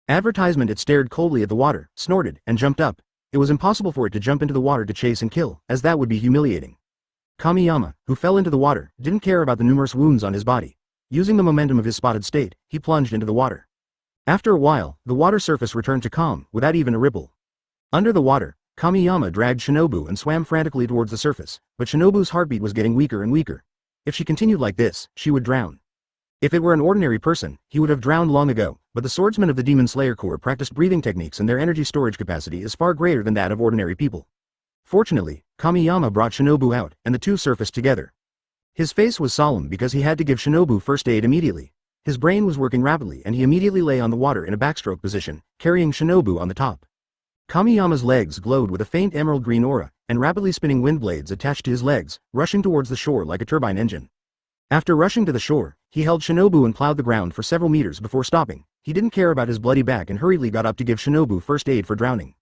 Advertisement. It stared coldly at the water, snorted, and jumped up. It was impossible for it to jump into the water to chase and kill, as that would be humiliating. Kamiyama, who fell into the water, didn't care about the numerous wounds on his body. Using the momentum of his spotted state, he plunged into the water. After a while, the water surface returned to calm, without even a ripple. Under the water, Kamiyama dragged Shinobu and swam frantically towards the surface, but Shinobu's heartbeat was getting weaker and weaker. If she continued like this, she would drown. If it were an ordinary person, he would have drowned long ago, but the swordsmen of the Demon Slayer Corps practiced breathing techniques and their energy storage capacity is far greater than that of ordinary people. Fortunately, Kamiyama brought Shinobu out, and the two surfaced together. His face was solemn because he had to give Shinobu first aid immediately. His brain was working rapidly and he immediately lay on the water in a backstroke position, carrying Shinobu on the top. Kamiyama's legs glowed with a faint emerald green aura, and rapidly spinning wind blades attached to his legs, rushing towards the shore like a turbine engine. After rushing to the shore, he held Shinobu and plowed the ground for several meters before stopping. He didn't care about his bloody back and hurriedly got up to give Shinobu first aid for drowning.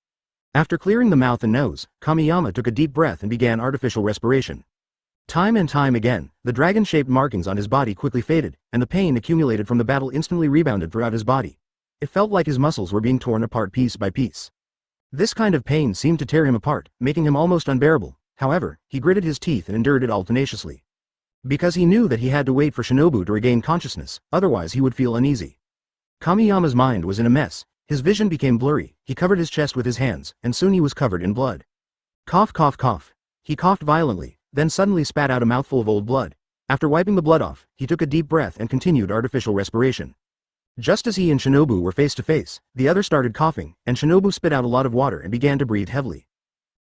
After clearing the mouth and nose, Kamiyama took a deep breath and began artificial respiration. Time and time again, the dragon-shaped markings on his body quickly faded, and the pain accumulated from the battle instantly rebounded throughout his body. It felt like his muscles were being torn apart piece by piece. This kind of pain seemed to tear him apart, making him almost unbearable. However, he gritted his teeth and endured it all tenaciously. Because he knew that he had to wait for Shinobu to regain consciousness, otherwise he would feel uneasy. Kamiyama's mind was in a mess. His vision became blurry, he covered his chest with his hands, and soon he was covered in blood. Cough cough cough. He coughed violently, then suddenly spat out a mouthful of old blood. After wiping the blood off, he took a deep breath and continued artificial respiration. Just as he and Shinobu were face to face, the other started coughing, and Shinobu spit out a lot of water and began to breathe heavily.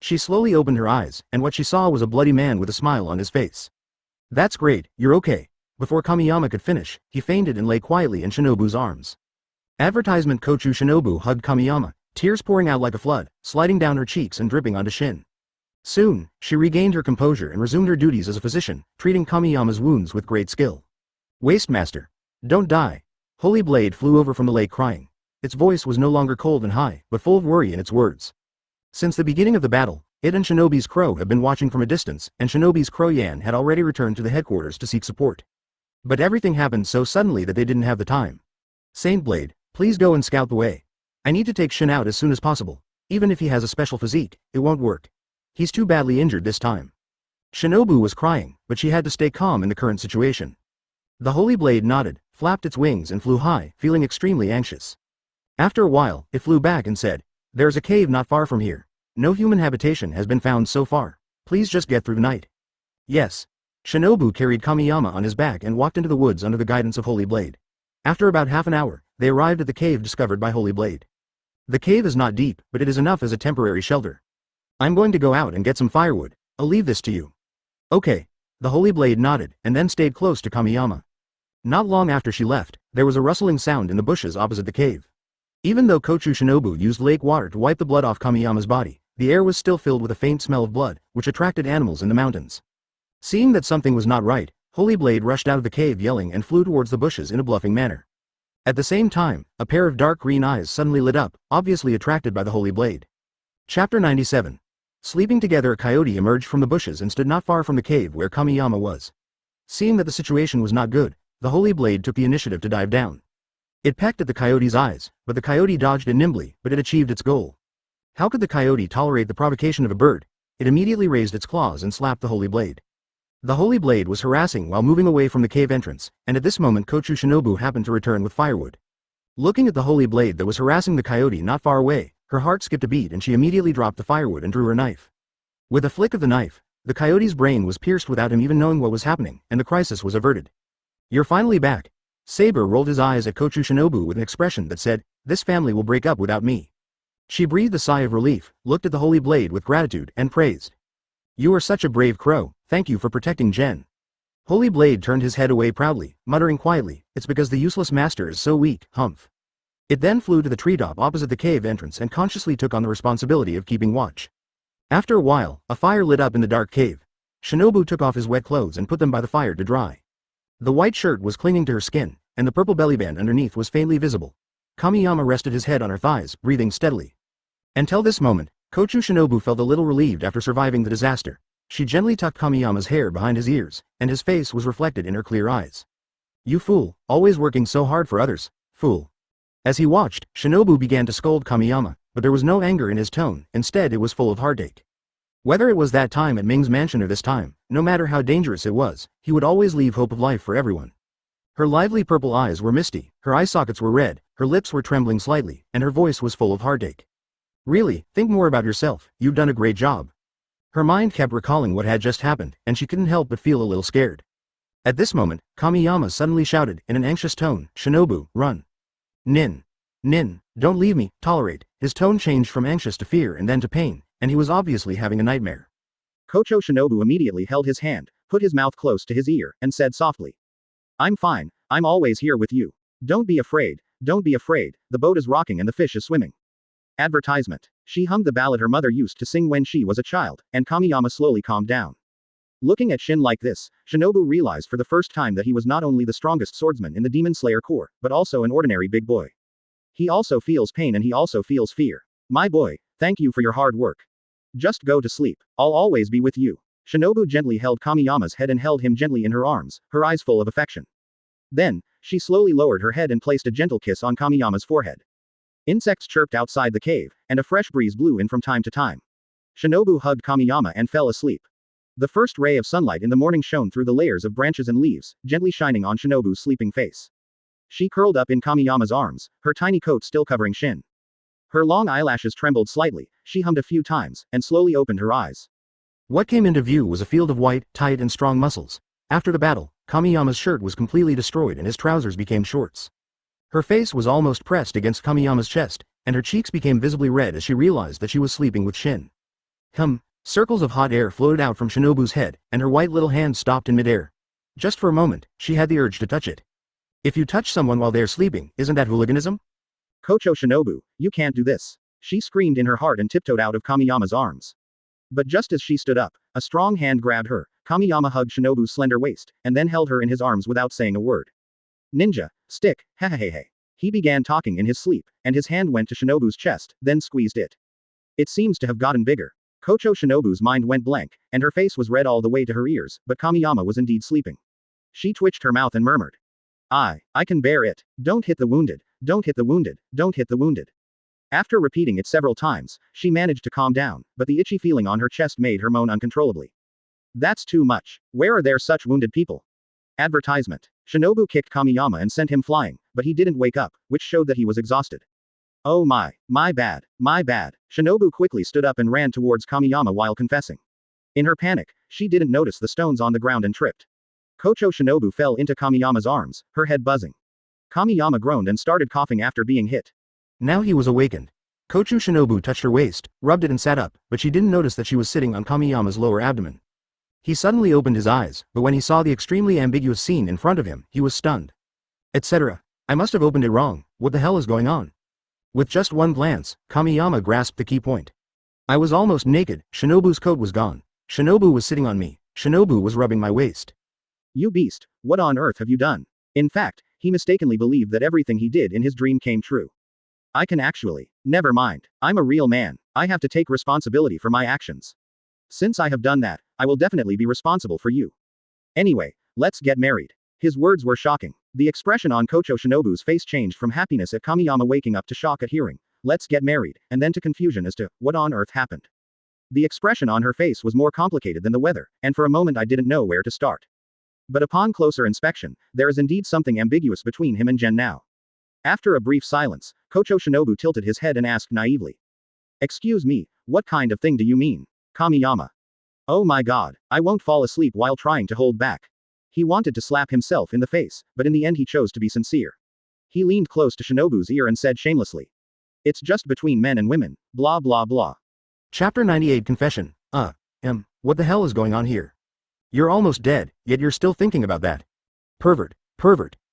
She slowly opened her eyes, and what she saw was a bloody man with a smile on his face. That's great, you're okay. Before Kamiyama could finish, he fainted and lay quietly in Shinobu's arms. Advertisement Kochou Shinobu hugged Kamiyama, tears pouring out like a flood, sliding down her cheeks and dripping onto Shin. Soon, she regained her composure and resumed her duties as a physician, treating Kamiyama's wounds with great skill. Waste Master. Don't die. Holy Blade flew over from the lake crying. Its voice was no longer cold and high, but full of worry in its words. Since the beginning of the battle, it and Shinobi's crow have been watching from a distance, and Shinobi's crow Yan had already returned to the headquarters to seek support. But everything happened so suddenly that they didn't have the time. Saint Blade, please go and scout the way. I need to take Shin out as soon as possible. Even if he has a special physique, it won't work. He's too badly injured this time. Shinobu was crying, but she had to stay calm in the current situation. The Holy Blade nodded, flapped its wings and flew high, feeling extremely anxious. After a while, it flew back and said, "There's a cave not far from here. No human habitation has been found so far. Please just get through the night." Yes. Shinobu carried Kamiyama on his back and walked into the woods under the guidance of Holy Blade. After about half an hour, they arrived at the cave discovered by Holy Blade. The cave is not deep, but it is enough as a temporary shelter. I'm going to go out and get some firewood. I'll leave this to you. Okay. The Holy Blade nodded, and then stayed close to Kamiyama. Not long after she left, there was a rustling sound in the bushes opposite the cave. Even though Kochou Shinobu used lake water to wipe the blood off Kamiyama's body, the air was still filled with a faint smell of blood, which attracted animals in the mountains. Seeing that something was not right, Holy Blade rushed out of the cave yelling and flew towards the bushes in a bluffing manner. At the same time, a pair of dark green eyes suddenly lit up, obviously attracted by the Holy Blade. Chapter 97. Sleeping together, a coyote emerged from the bushes and stood not far from the cave where Kamiyama was. Seeing that the situation was not good, the Holy Blade took the initiative to dive down. It pecked at the coyote's eyes, but the coyote dodged it nimbly, but it achieved its goal. How could the coyote tolerate the provocation of a bird? It immediately raised its claws and slapped the Holy Blade. The Holy Blade was harassing while moving away from the cave entrance, and at this moment Kochou Shinobu happened to return with firewood. Looking at the Holy Blade that was harassing the coyote not far away, her heart skipped a beat and she immediately dropped the firewood and drew her knife. With a flick of the knife, the coyote's brain was pierced without him even knowing what was happening, and the crisis was averted. "You're finally back." Saber rolled his eyes at Kochou Shinobu with an expression that said, "This family will break up without me." She breathed a sigh of relief, looked at the Holy Blade with gratitude, and praised. "You are such a brave crow, thank you for protecting Jen." Holy Blade turned his head away proudly, muttering quietly, "It's because the useless master is so weak, humph." It then flew to the treetop opposite the cave entrance and consciously took on the responsibility of keeping watch. After a while, a fire lit up in the dark cave. Shinobu took off his wet clothes and put them by the fire to dry. The white shirt was clinging to her skin, and the purple bellyband underneath was faintly visible. Kamiyama rested his head on her thighs, breathing steadily. Until this moment, Kochou Shinobu felt a little relieved after surviving the disaster. She gently tucked Kamiyama's hair behind his ears, and his face was reflected in her clear eyes. "You fool, always working so hard for others, fool." As he watched, Shinobu began to scold Kamiyama, but there was no anger in his tone, instead it was full of heartache. Whether it was that time at Ming's mansion or this time, no matter how dangerous it was, he would always leave hope of life for everyone. Her lively purple eyes were misty, her eye sockets were red, her lips were trembling slightly, and her voice was full of heartache. Really, think more about yourself, you've done a great job. Her mind kept recalling what had just happened, and she couldn't help but feel a little scared. At this moment, Kamiyama suddenly shouted, in an anxious tone, "Shinobu, run. Nin. Nin, don't leave me, tolerate." His tone changed from anxious to fear and then to pain, and he was obviously having a nightmare. Kochou Shinobu immediately held his hand, put his mouth close to his ear, and said softly. I'm fine, I'm always here with you. Don't be afraid, the boat is rocking and the fish is swimming. Advertisement. She hummed the ballad her mother used to sing when she was a child, and Kamiyama slowly calmed down. Looking at Shin like this, Shinobu realized for the first time that he was not only the strongest swordsman in the Demon Slayer Corps, but also an ordinary big boy. He also feels pain and he also feels fear. My boy, thank you for your hard work. Just go to sleep. I'll always be with you. Shinobu gently held Kamiyama's head and held him gently in her arms, her eyes full of affection. Then, she slowly lowered her head and placed a gentle kiss on Kamiyama's forehead. Insects chirped outside the cave, and a fresh breeze blew in from time to time. Shinobu hugged Kamiyama and fell asleep. The first ray of sunlight in the morning shone through the layers of branches and leaves, gently shining on Shinobu's sleeping face. She curled up in Kamiyama's arms, her tiny coat still covering Shin. Her long eyelashes trembled slightly, she hummed a few times, and slowly opened her eyes. What came into view was a field of white, tight and strong muscles. After the battle, Kamiyama's shirt was completely destroyed and his trousers became shorts. Her face was almost pressed against Kamiyama's chest, and her cheeks became visibly red as she realized that she was sleeping with Shin. Circles of hot air floated out from Shinobu's head, and her white little hand stopped in midair. Just for a moment, she had the urge to touch it. If you touch someone while they're sleeping, isn't that hooliganism? Kochou Shinobu, you can't do this. She screamed in her heart and tiptoed out of Kamiyama's arms. But just as she stood up, a strong hand grabbed her. Kamiyama hugged Shinobu's slender waist, and then held her in his arms without saying a word. Ninja, stick, hehehehe. He began talking in his sleep, and his hand went to Shinobu's chest, then squeezed it. It seems to have gotten bigger. Kochou Shinobu's mind went blank, and her face was red all the way to her ears, but Kamiyama was indeed sleeping. She twitched her mouth and murmured. I can bear it. Don't hit the wounded, don't hit the wounded, don't hit the wounded. After repeating it several times, she managed to calm down, but the itchy feeling on her chest made her moan uncontrollably. That's too much. Where are there such wounded people? Advertisement. Shinobu kicked Kamiyama and sent him flying, but he didn't wake up, which showed that he was exhausted. Oh my bad. Shinobu quickly stood up and ran towards Kamiyama while confessing. In her panic, she didn't notice the stones on the ground and tripped. Kochou Shinobu fell into Kamiyama's arms, her head buzzing. Kamiyama groaned and started coughing after being hit. Now he was awakened. Kochou Shinobu touched her waist, rubbed it and sat up, but she didn't notice that she was sitting on Kamiyama's lower abdomen. He suddenly opened his eyes, but when he saw the extremely ambiguous scene in front of him, he was stunned. Etc. I must have opened it wrong, what the hell is going on? With just one glance, Kamiyama grasped the key point. I was almost naked, Shinobu's coat was gone. Shinobu was sitting on me, Shinobu was rubbing my waist. You beast, what on earth have you done? In fact, he mistakenly believed that everything he did in his dream came true. I can actually. Never mind, I'm a real man, I have to take responsibility for my actions. Since I have done that, I will definitely be responsible for you. Anyway, let's get married. His words were shocking. The expression on Kochou Shinobu's face changed from happiness at Kamiyama waking up to shock at hearing, let's get married, and then to confusion as to, what on earth happened. The expression on her face was more complicated than the weather, and for a moment I didn't know where to start. But upon closer inspection, there is indeed something ambiguous between him and Jen now. After a brief silence, Kochou Shinobu tilted his head and asked naively. Excuse me, what kind of thing do you mean? Kamiyama. Oh my god, I won't fall asleep while trying to hold back. He wanted to slap himself in the face, but in the end he chose to be sincere. He leaned close to Shinobu's ear and said shamelessly. It's just between men and women, blah blah blah. Chapter 98 Confession. What the hell is going on here? You're almost dead, yet you're still thinking about that. Pervert,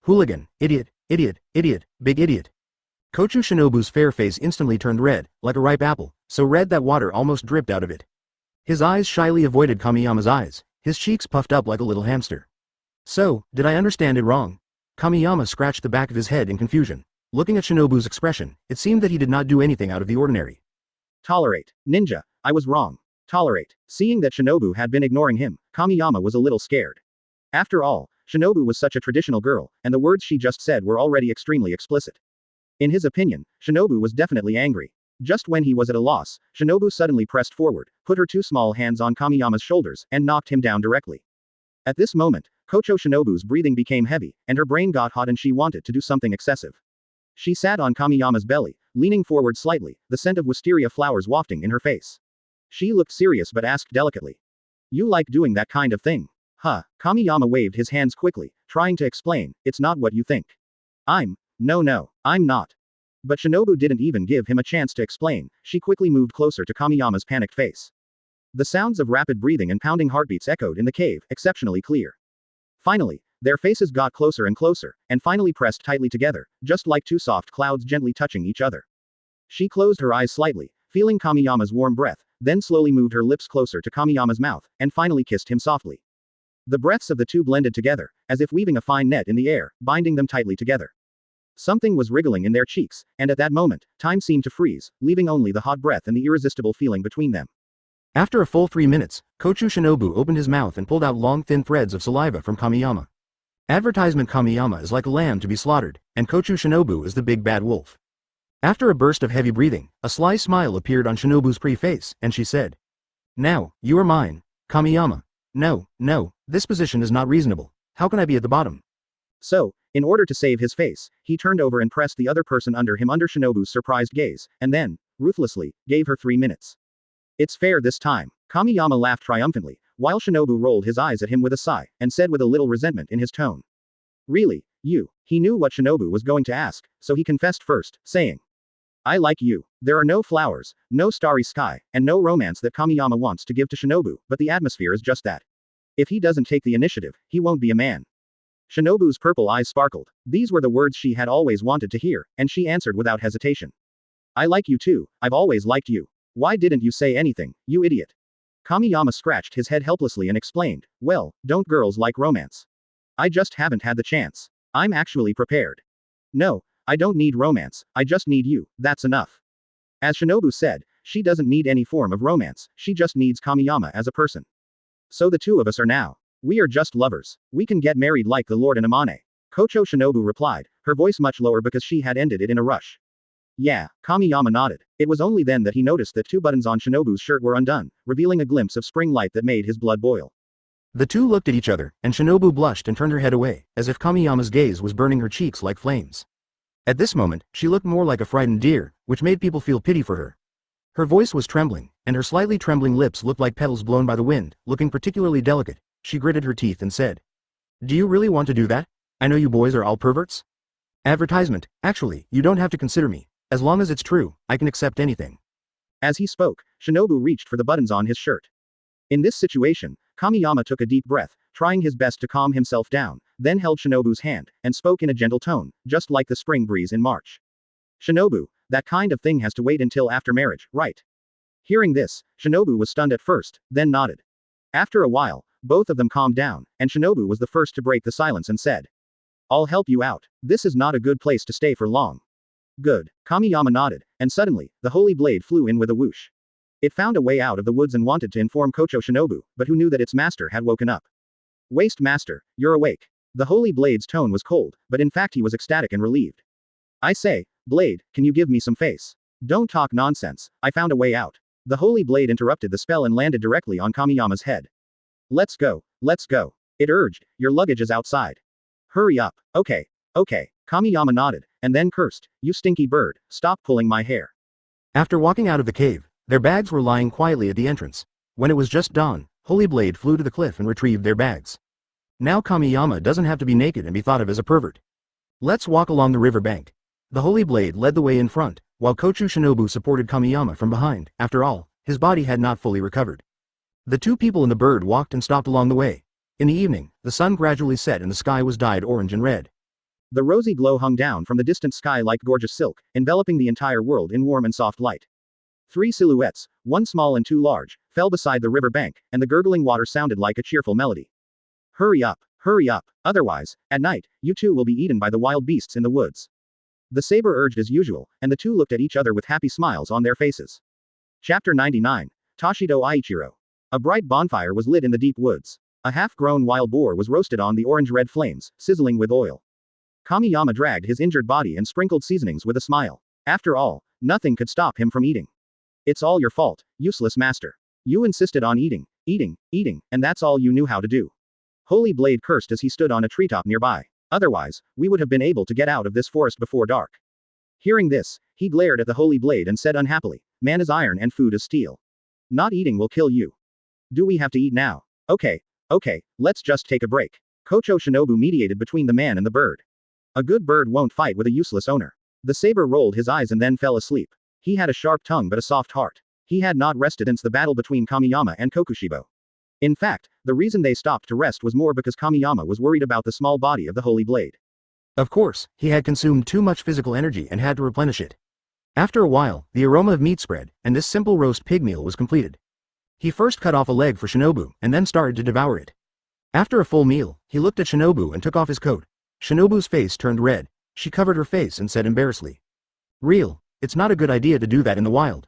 hooligan, idiot, big idiot. Kochu Shinobu's fair face instantly turned red, like a ripe apple, so red that water almost dripped out of it. His eyes shyly avoided Kamiyama's eyes, his cheeks puffed up like a little hamster. So, did I understand it wrong? Kamiyama scratched the back of his head in confusion. Looking at Shinobu's expression, it seemed that he did not do anything out of the ordinary. Tolerate, ninja, I was wrong. Tolerate. Seeing that Shinobu had been ignoring him, Kamiyama was a little scared. After all, Shinobu was such a traditional girl, and the words she just said were already extremely explicit. In his opinion, Shinobu was definitely angry. Just when he was at a loss, Shinobu suddenly pressed forward, put her two small hands on Kamiyama's shoulders, and knocked him down directly. At this moment, Kochou Shinobu's breathing became heavy, and her brain got hot and she wanted to do something excessive. She sat on Kamiyama's belly, leaning forward slightly, the scent of wisteria flowers wafting in her face. She looked serious but asked delicately. You like doing that kind of thing? Huh. Kamiyama waved his hands quickly, trying to explain, it's not what you think. No, I'm not. But Shinobu didn't even give him a chance to explain, she quickly moved closer to Kamiyama's panicked face. The sounds of rapid breathing and pounding heartbeats echoed in the cave, exceptionally clear. Finally, their faces got closer and closer, and finally pressed tightly together, just like two soft clouds gently touching each other. She closed her eyes slightly, feeling Kamiyama's warm breath, then slowly moved her lips closer to Kamiyama's mouth, and finally kissed him softly. The breaths of the two blended together, as if weaving a fine net in the air, binding them tightly together. Something was wriggling in their cheeks, and at that moment, time seemed to freeze, leaving only the hot breath and the irresistible feeling between them. After a full 3 minutes, Kochu Shinobu opened his mouth and pulled out long thin threads of saliva from Kamiyama. Advertisement: Kamiyama is like a lamb to be slaughtered, and Kochu Shinobu is the big bad wolf. After a burst of heavy breathing, a sly smile appeared on Shinobu's pretty face, and she said, Now, you are mine, Kamiyama. No, this position is not reasonable. How can I be at the bottom? So, in order to save his face, he turned over and pressed the other person under him under Shinobu's surprised gaze, and then, ruthlessly, gave her 3 minutes. It's fair this time. Kamiyama laughed triumphantly, while Shinobu rolled his eyes at him with a sigh, and said with a little resentment in his tone. Really, you? He knew what Shinobu was going to ask, so he confessed first, saying, I like you. There are no flowers, no starry sky, and no romance that Kamiyama wants to give to Shinobu, but the atmosphere is just that. If he doesn't take the initiative, he won't be a man. Shinobu's purple eyes sparkled. These were the words she had always wanted to hear, and she answered without hesitation. I like you too, I've always liked you. Why didn't you say anything, you idiot? Kamiyama scratched his head helplessly and explained, Well, don't girls like romance? I just haven't had the chance. I'm actually prepared. No, I don't need romance, I just need you, that's enough. As Shinobu said, she doesn't need any form of romance, she just needs Kamiyama as a person. So the two of us are now. We are just lovers. We can get married like the Lord and Amane. Kochou Shinobu replied, her voice much lower because she had ended it in a rush. Yeah, Kamiyama nodded. It was only then that he noticed that 2 buttons on Shinobu's shirt were undone, revealing a glimpse of spring light that made his blood boil. The two looked at each other, and Shinobu blushed and turned her head away, as if Kamiyama's gaze was burning her cheeks like flames. At this moment, she looked more like a frightened deer, which made people feel pity for her. Her voice was trembling, and her slightly trembling lips looked like petals blown by the wind, looking particularly delicate. She gritted her teeth and said, Do you really want to do that? I know you boys are all perverts. Advertisement: Actually, you don't have to consider me. As long as it's true, I can accept anything. As he spoke, Shinobu reached for the buttons on his shirt. In this situation, Kamiyama took a deep breath, trying his best to calm himself down, then held Shinobu's hand, and spoke in a gentle tone, just like the spring breeze in March. Shinobu, that kind of thing has to wait until after marriage, right? Hearing this, Shinobu was stunned at first, then nodded. After a while, both of them calmed down, and Shinobu was the first to break the silence and said, I'll help you out. This is not a good place to stay for long. Good. Kamiyama nodded, and suddenly, the holy blade flew in with a whoosh. It found a way out of the woods and wanted to inform Kochou Shinobu, but who knew that its master had woken up. Waste master, you're awake. The holy blade's tone was cold, but in fact he was ecstatic and relieved. I say, blade, can you give me some face? Don't talk nonsense, I found a way out. The holy blade interrupted the spell and landed directly on Kamiyama's head. Let's go, it urged, your luggage is outside. Hurry up, okay. Kamiyama nodded, and then cursed, You stinky bird, stop pulling my hair. After walking out of the cave, their bags were lying quietly at the entrance. When it was just dawn, Holy Blade flew to the cliff and retrieved their bags. Now Kamiyama doesn't have to be naked and be thought of as a pervert. Let's walk along the river bank. The Holy Blade led the way in front, while Kochou Shinobu supported Kamiyama from behind. After all, his body had not fully recovered. The two people in the bird walked and stopped along the way. In the evening, the sun gradually set and the sky was dyed orange and red. The rosy glow hung down from the distant sky like gorgeous silk, enveloping the entire world in warm and soft light. 3 silhouettes, 1 small and 2 large, fell beside the river bank, and the gurgling water sounded like a cheerful melody. Hurry up, otherwise, at night, you two will be eaten by the wild beasts in the woods. The saber urged as usual, and the two looked at each other with happy smiles on their faces. Chapter 99. Tashido Aichiro. A bright bonfire was lit in the deep woods. A half-grown wild boar was roasted on the orange-red flames, sizzling with oil. Kamiyama dragged his injured body and sprinkled seasonings with a smile. After all, nothing could stop him from eating. It's all your fault, useless master. You insisted on eating, and that's all you knew how to do. Holy Blade cursed as he stood on a treetop nearby. Otherwise, we would have been able to get out of this forest before dark. Hearing this, he glared at the Holy Blade and said unhappily, man is iron and food is steel. Not eating will kill you. Do we have to eat now? Okay, let's just take a break. Kochou Shinobu mediated between the man and the bird. A good bird won't fight with a useless owner. The saber rolled his eyes and then fell asleep. He had a sharp tongue but a soft heart. He had not rested since the battle between Kamiyama and Kokushibo. In fact, the reason they stopped to rest was more because Kamiyama was worried about the small body of the Holy Blade. Of course, he had consumed too much physical energy and had to replenish it. After a while, the aroma of meat spread, and this simple roast pig meal was completed. He first cut off a leg for Shinobu, and then started to devour it. After a full meal, he looked at Shinobu and took off his coat. Shinobu's face turned red. She covered her face and said embarrassedly, "Real, it's not a good idea to do that in the wild."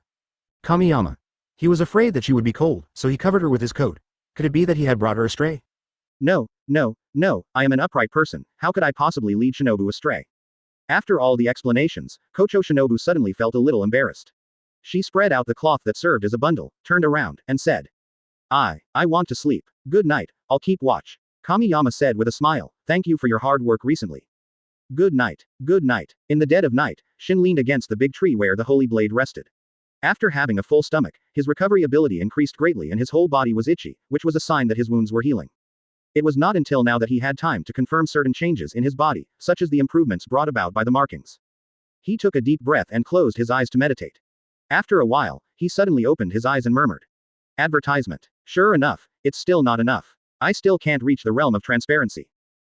Kamiyama. He was afraid that she would be cold, so he covered her with his coat. Could it be that he had brought her astray? No, I am an upright person, how could I possibly lead Shinobu astray? After all the explanations, Kochou Shinobu suddenly felt a little embarrassed. She spread out the cloth that served as a bundle, turned around, and said, I want to sleep. Good night, I'll keep watch. Kamiyama said with a smile, thank you for your hard work recently. Good night. In the dead of night, Shin leaned against the big tree where the Holy Blade rested. After having a full stomach, his recovery ability increased greatly and his whole body was itchy, which was a sign that his wounds were healing. It was not until now that he had time to confirm certain changes in his body, such as the improvements brought about by the markings. He took a deep breath and closed his eyes to meditate. After a while, he suddenly opened his eyes and murmured. Advertisement. Sure enough, it's still not enough. I still can't reach the realm of transparency.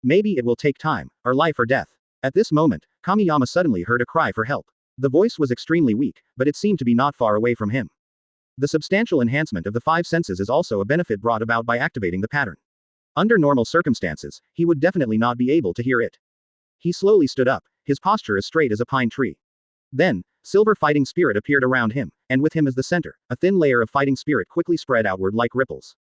Maybe it will take time, or life or death. At this moment, Kamiyama suddenly heard a cry for help. The voice was extremely weak, but it seemed to be not far away from him. The substantial enhancement of the five senses is also a benefit brought about by activating the pattern. Under normal circumstances, he would definitely not be able to hear it. He slowly stood up, his posture as straight as a pine tree. Then, silver fighting spirit appeared around him, and with him as the center, a thin layer of fighting spirit quickly spread outward like ripples.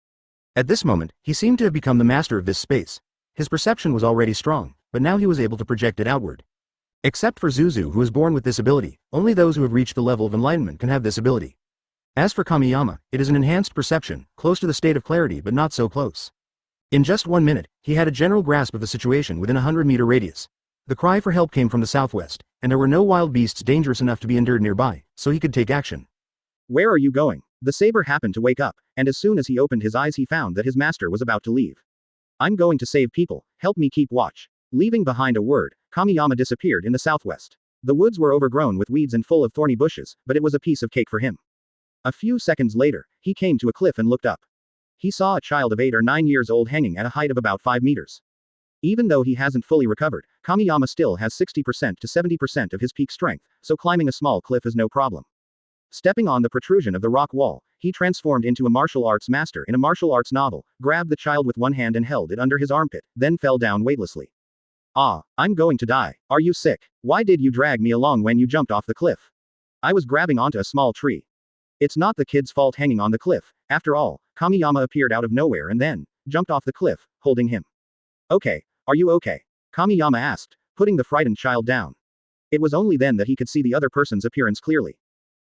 At this moment, he seemed to have become the master of this space. His perception was already strong, but now he was able to project it outward. Except for Zuzu, who is born with this ability, only those who have reached the level of enlightenment can have this ability. As for Kamiyama, it is an enhanced perception, close to the state of clarity but not so close. In just 1 minute, he had a general grasp of the situation within a 100-meter radius. The cry for help came from the southwest, and there were no wild beasts dangerous enough to be endured nearby, so he could take action. Where are you going? The saber happened to wake up, and as soon as he opened his eyes he found that his master was about to leave. I'm going to save people, help me keep watch. Leaving behind a word, Kamiyama disappeared in the southwest. The woods were overgrown with weeds and full of thorny bushes, but it was a piece of cake for him. A few seconds later, he came to a cliff and looked up. He saw a child of 8 or 9 years old hanging at a height of about 5 meters. Even though he hasn't fully recovered, Kamiyama still has 60% to 70% of his peak strength, so climbing a small cliff is no problem. Stepping on the protrusion of the rock wall, he transformed into a martial arts master in a martial arts novel, grabbed the child with one hand and held it under his armpit, then fell down weightlessly. Ah, I'm going to die. Are you sick? Why did you drag me along when you jumped off the cliff? I was grabbing onto a small tree. It's not the kid's fault hanging on the cliff. After all, Kamiyama appeared out of nowhere and then jumped off the cliff, holding him. Okay, are you okay? Kamiyama asked, putting the frightened child down. It was only then that he could see the other person's appearance clearly.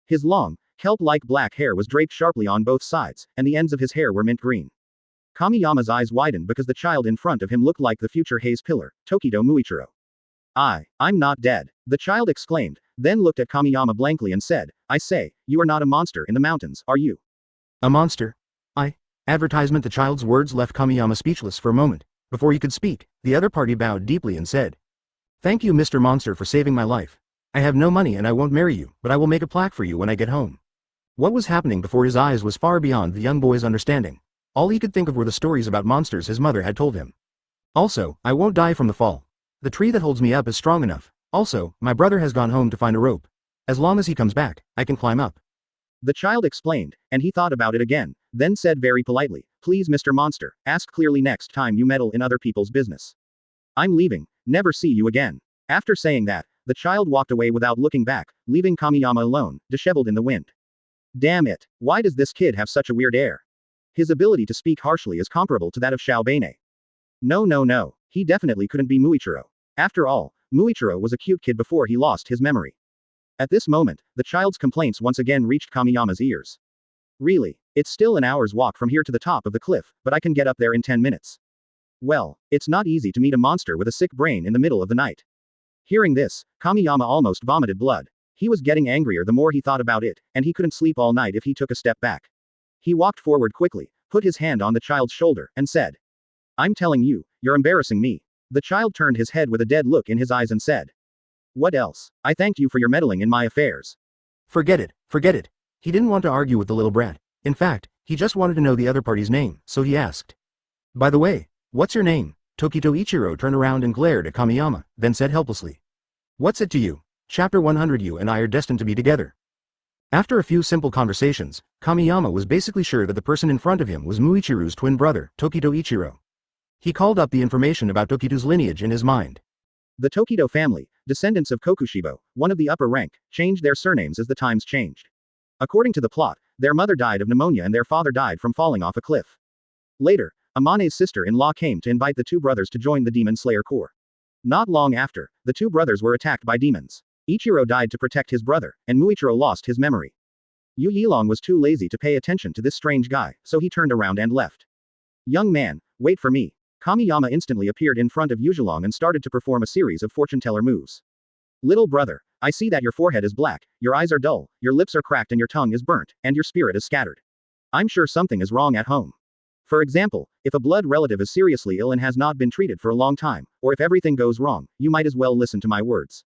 His long, kelp-like black hair was draped sharply on both sides, and the ends of his hair were mint green. Kamiyama's eyes widened because the child in front of him looked like the future Haze Pillar, Tokido Muichiro. I'm not dead, the child exclaimed, then looked at Kamiyama blankly and said, I say, you are not a monster in the mountains, are you? A monster? Advertisement. The child's words left Kamiyama speechless for a moment. Before he could speak, the other party bowed deeply and said, Thank you, Mr. Monster, for saving my life. I have no money and I won't marry you, but I will make a plaque for you when I get home. What was happening before his eyes was far beyond the young boy's understanding. All he could think of were the stories about monsters his mother had told him. Also, I won't die from the fall. The tree that holds me up is strong enough. Also, my brother has gone home to find a rope. As long as he comes back, I can climb up. The child explained, and he thought about it again, then said very politely, Please, Mr. Monster, ask clearly next time you meddle in other people's business. I'm leaving, never see you again. After saying that, the child walked away without looking back, leaving Kamiyama alone, disheveled in the wind. Damn it, why does this kid have such a weird air? His ability to speak harshly is comparable to that of Xiaobane. No, he definitely couldn't be Muichiro. After all, Muichiro was a cute kid before he lost his memory. At this moment, the child's complaints once again reached Kamiyama's ears. Really? It's still an hour's walk from here to the top of the cliff, but I can get up there in 10 minutes. Well, it's not easy to meet a monster with a sick brain in the middle of the night. Hearing this, Kamiyama almost vomited blood. He was getting angrier the more he thought about it, and he couldn't sleep all night if he took a step back. He walked forward quickly, put his hand on the child's shoulder, and said, "I'm telling you, you're embarrassing me." The child turned his head with a dead look in his eyes and said, "What else? I thanked you for your meddling in my affairs." Forget it, forget it. He didn't want to argue with the little brat. In fact, he just wanted to know the other party's name, so he asked. "By the way, what's your name?" Tokito Ichiro turned around and glared at Kamiyama, then said helplessly. "What's it to you? Chapter 100. You and I are destined to be together." After a few simple conversations, Kamiyama was basically sure that the person in front of him was Muichiru's twin brother, Tokito Ichiro. He called up the information about Tokito's lineage in his mind. The Tokito family, descendants of Kokushibo, one of the upper rank, changed their surnames as the times changed. According to the plot, their mother died of pneumonia and their father died from falling off a cliff. Later, Amane's sister-in-law came to invite the two brothers to join the Demon Slayer Corps. Not long after, the two brothers were attacked by demons. Ichiro died to protect his brother, and Muichiro lost his memory. Yu Yilong was too lazy to pay attention to this strange guy, so he turned around and left. "Young man, wait for me." Kamiyama instantly appeared in front of Yu Yilong and started to perform a series of fortune-teller moves. "Little brother, I see that your forehead is black, your eyes are dull, your lips are cracked and your tongue is burnt, and your spirit is scattered. I'm sure something is wrong at home. For example, if a blood relative is seriously ill and has not been treated for a long time, or if everything goes wrong, you might as well listen to my words.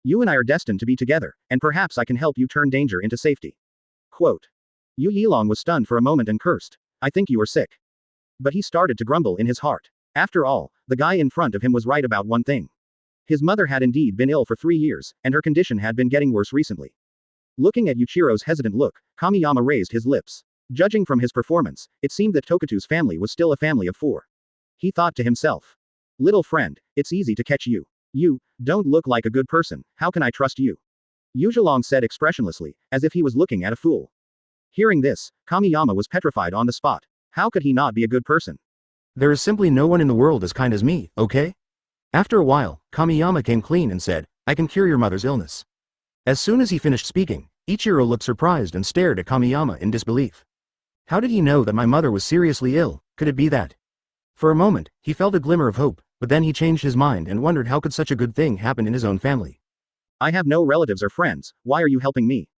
You and I are destined to be together, and perhaps I can help you turn danger into safety." Quote. Yu Yilong was stunned for a moment and cursed. "I think you are sick." But he started to grumble in his heart. After all, the guy in front of him was right about one thing. His mother had indeed been ill for 3 years, and her condition had been getting worse recently. Looking at Yuichiro's hesitant look, Kamiyama raised his lips. Judging from his performance, it seemed that Tokitu's family was still a family of 4. He thought to himself. "Little friend, it's easy to catch you. You don't look like a good person, how can I trust you?" Yu Zhilong said expressionlessly, as if he was looking at a fool. Hearing this, Kamiyama was petrified on the spot. How could he not be a good person? "There is simply no one in the world as kind as me, okay?" After a while, Kamiyama came clean and said, "I can cure your mother's illness." As soon as he finished speaking, Ichiro looked surprised and stared at Kamiyama in disbelief. How did he know that my mother was seriously ill? Could it be that? For a moment, he felt a glimmer of hope, but then he changed his mind and wondered how could such a good thing happen in his own family. "I have no relatives or friends, why are you helping me?"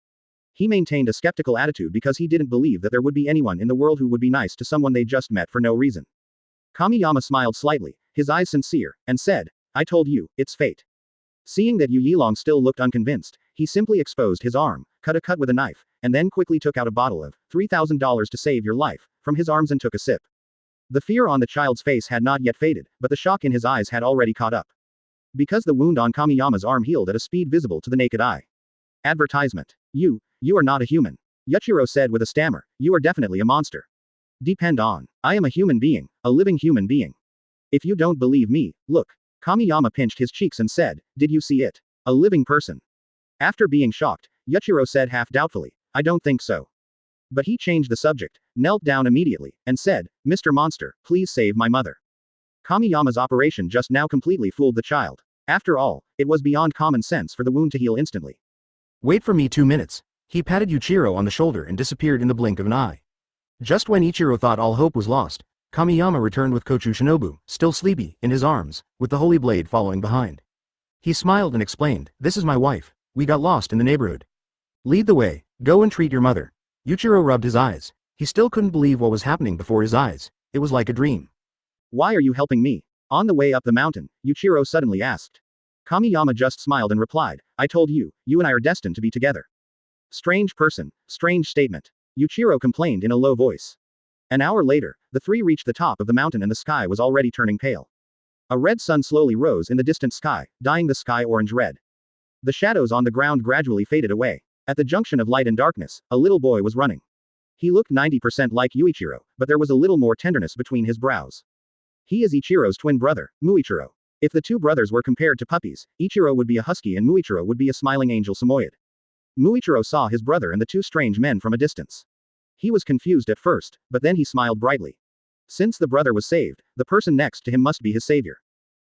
He maintained a skeptical attitude because he didn't believe that there would be anyone in the world who would be nice to someone they just met for no reason. Kamiyama smiled slightly, his eyes sincere, and said, "I told you, it's fate." Seeing that Yu Yilong still looked unconvinced, he simply exposed his arm, cut a cut with a knife, and then quickly took out a bottle of $3,000 to save your life from his arms and took a sip. The fear on the child's face had not yet faded, but the shock in his eyes had already caught up. Because the wound on Kamiyama's arm healed at a speed visible to the naked eye. Advertisement. You are not a human. Yuichiro said with a stammer, "You are definitely a monster." "Depend on. I am a human being, a living human being. If you don't believe me, look." Kamiyama pinched his cheeks and said, "Did you see it? A living person." After being shocked, Yuichiro said half doubtfully, "I don't think so." But he changed the subject, knelt down immediately, and said, "Mr. Monster, please save my mother." Kamiyama's operation just now completely fooled the child. After all, it was beyond common sense for the wound to heal instantly. "Wait for me 2 minutes." He patted Yuichiro on the shoulder and disappeared in the blink of an eye. Just when Ichiro thought all hope was lost, Kamiyama returned with Kochou Shinobu, still sleepy, in his arms, with the holy blade following behind. He smiled and explained, "This is my wife. We got lost in the neighborhood. Lead the way, go and treat your mother." Yuichiro rubbed his eyes. He still couldn't believe what was happening before his eyes. It was like a dream. "Why are you helping me?" On the way up the mountain, Yuichiro suddenly asked. Kamiyama just smiled and replied, "I told you, you and I are destined to be together." Strange person, strange statement. Yuichiro complained in a low voice. An hour later, the three reached the top of the mountain and the sky was already turning pale. A red sun slowly rose in the distant sky, dyeing the sky orange-red. The shadows on the ground gradually faded away. At the junction of light and darkness, a little boy was running. He looked 90% like Yuichiro, but there was a little more tenderness between his brows. He is Ichiro's twin brother, Muichiro. If the two brothers were compared to puppies, Ichiro would be a husky and Muichiro would be a smiling angel Samoyed. Muichiro saw his brother and the two strange men from a distance. He was confused at first, but then he smiled brightly. Since the brother was saved, the person next to him must be his savior.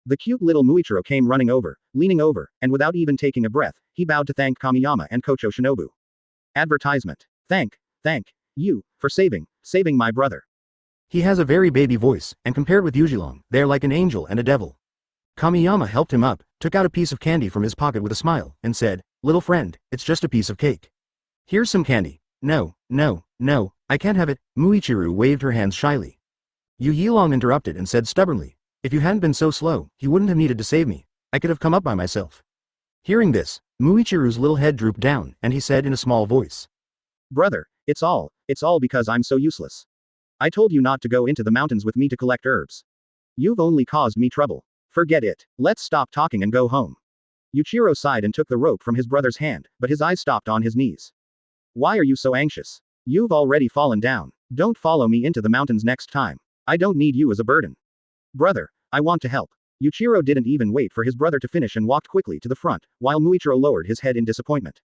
The cute little Muichiro came running over, leaning over, and without even taking a breath, he bowed to thank Kamiyama and Kochou Shinobu. Advertisement. Thank you, for saving my brother. He has a very baby voice, and compared with Yuzhilong, they are like an angel and a devil. Kamiyama helped him up, took out a piece of candy from his pocket with a smile, and said, "Little friend, it's just a piece of cake. Here's some candy." No, I can't have it." Muichiro waved her hands shyly. Yuzhilong interrupted and said stubbornly, "If you hadn't been so slow, he wouldn't have needed to save me. I could have come up by myself." Hearing this, Muichiro's little head drooped down, and he said in a small voice, "Brother, it's all because I'm so useless. I told you not to go into the mountains with me to collect herbs. You've only caused me trouble. Forget it. Let's stop talking and go home." Yuichiro sighed and took the rope from his brother's hand, but his eyes stopped on his knees. "Why are you so anxious? You've already fallen down. Don't follow me into the mountains next time. I don't need you as a burden." "Brother, I want to help." Yuichiro didn't even wait for his brother to finish and walked quickly to the front, while Muichiro lowered his head in disappointment.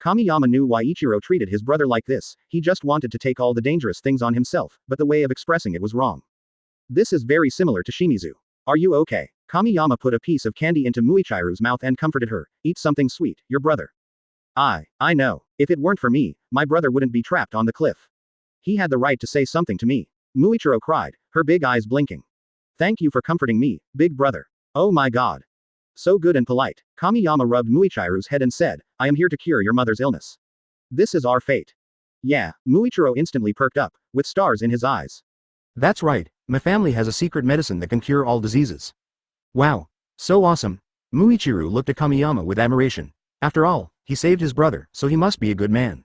Kamiyama knew why Ichiro treated his brother like this. He just wanted to take all the dangerous things on himself, but the way of expressing it was wrong. This is very similar to Shimizu. "Are you okay?" Kamiyama put a piece of candy into Muichiro's mouth and comforted her. "Eat something sweet, your brother." I know. If it weren't for me, my brother wouldn't be trapped on the cliff. He had the right to say something to me." Muichiro cried, her big eyes blinking. "Thank you for comforting me, big brother. Oh my god. So good and polite." Kamiyama rubbed Muichiro's head and said, "I am here to cure your mother's illness. This is our fate." "Yeah." Muichiro instantly perked up, with stars in his eyes. "That's right, my family has a secret medicine that can cure all diseases." "Wow. So awesome." Muichiro looked at Kamiyama with admiration. After all, he saved his brother, so he must be a good man.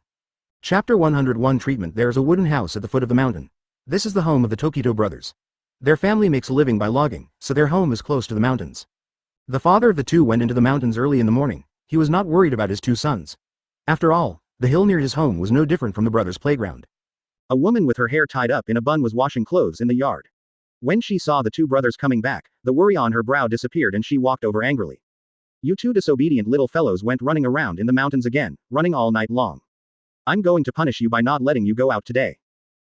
Chapter 101 Treatment. There is a wooden house at the foot of the mountain. This is the home of the Tokito brothers. Their family makes a living by logging, so their home is close to the mountains. The father of the two went into the mountains early in the morning. He was not worried about his two sons. After all, the hill near his home was no different from the brothers' playground. A woman with her hair tied up in a bun was washing clothes in the yard. When she saw the two brothers coming back, the worry on her brow disappeared and she walked over angrily. "You two disobedient little fellows went running around in the mountains again, running all night long. I'm going to punish you by not letting you go out today."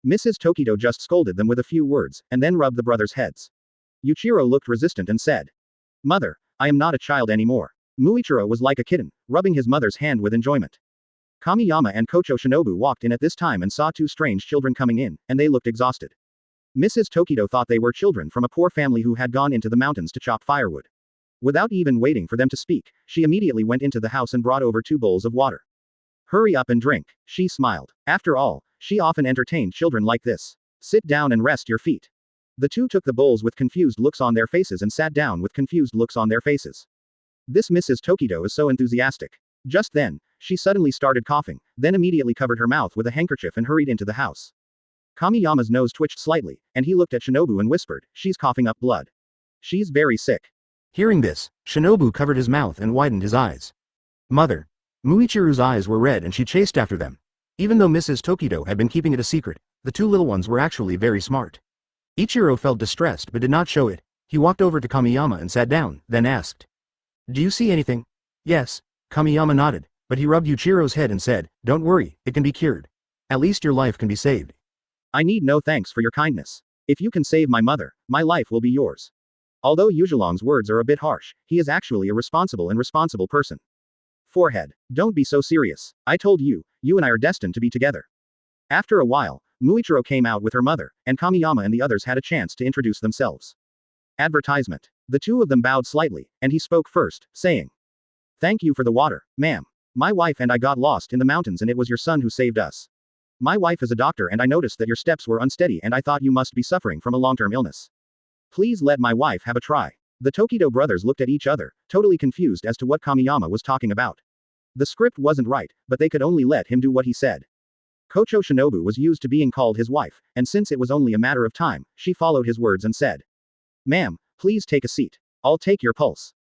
Mrs. Tokito just scolded them with a few words, and then rubbed the brothers' heads. Yuichiro looked resistant and said, "Mother, I am not a child anymore." Muichiro was like a kitten, rubbing his mother's hand with enjoyment. Kamiyama and Kochou Shinobu walked in at this time and saw two strange children coming in, and they looked exhausted. Mrs. Tokito thought they were children from a poor family who had gone into the mountains to chop firewood. Without even waiting for them to speak, she immediately went into the house and brought over 2 bowls of water. "Hurry up and drink," she smiled. After all, she often entertained children like this. "Sit down and rest your feet." The two took the bowls with confused looks on their faces and sat down with confused looks on their faces. This Mrs. Tokito is so enthusiastic. Just then, she suddenly started coughing, then immediately covered her mouth with a handkerchief and hurried into the house. Kamiyama's nose twitched slightly, and he looked at Shinobu and whispered, "She's coughing up blood. She's very sick." Hearing this, Shinobu covered his mouth and widened his eyes. "Mother." Muichiro's eyes were red and she chased after them. Even though Mrs. Tokito had been keeping it a secret, the two little ones were actually very smart. Ichiro felt distressed but did not show it. He walked over to Kamiyama and sat down, then asked, "Do you see anything?" "Yes." Kamiyama nodded, but he rubbed Yuichiro's head and said, "Don't worry, it can be cured. At least your life can be saved." "I need no thanks for your kindness. If you can save my mother, my life will be yours." Although Yuzhilong's words are a bit harsh, he is actually a responsible person. Forehead. "Don't be so serious. I told you, you and I are destined to be together." After a while, Muichiro came out with her mother, and Kamiyama and the others had a chance to introduce themselves. Advertisement. The two of them bowed slightly, and he spoke first, saying, "Thank you for the water, ma'am. My wife and I got lost in the mountains and it was your son who saved us. My wife is a doctor and I noticed that your steps were unsteady and I thought you must be suffering from a long-term illness. Please let my wife have a try." The Tokito brothers looked at each other, totally confused as to what Kamiyama was talking about. The script wasn't right, but they could only let him do what he said. Kochou Shinobu was used to being called his wife, and since it was only a matter of time, she followed his words and said, "Ma'am, please take a seat. I'll take your pulse."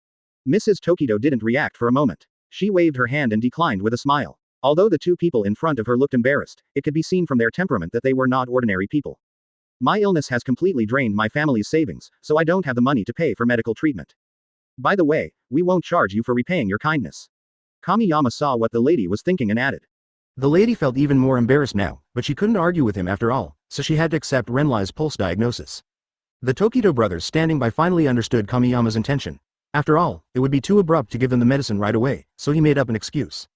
Mrs. Tokito didn't react for a moment. She waved her hand and declined with a smile. Although the two people in front of her looked embarrassed, it could be seen from their temperament that they were not ordinary people. "My illness has completely drained my family's savings, so I don't have the money to pay for medical treatment. By the way, we won't charge you for repaying your kindness." Kamiyama saw what the lady was thinking and added. The lady felt even more embarrassed now, but she couldn't argue with him after all, so she had to accept Renlai's pulse diagnosis. The Tokido brothers standing by finally understood Kamiyama's intention. After all, it would be too abrupt to give them the medicine right away, so he made up an excuse.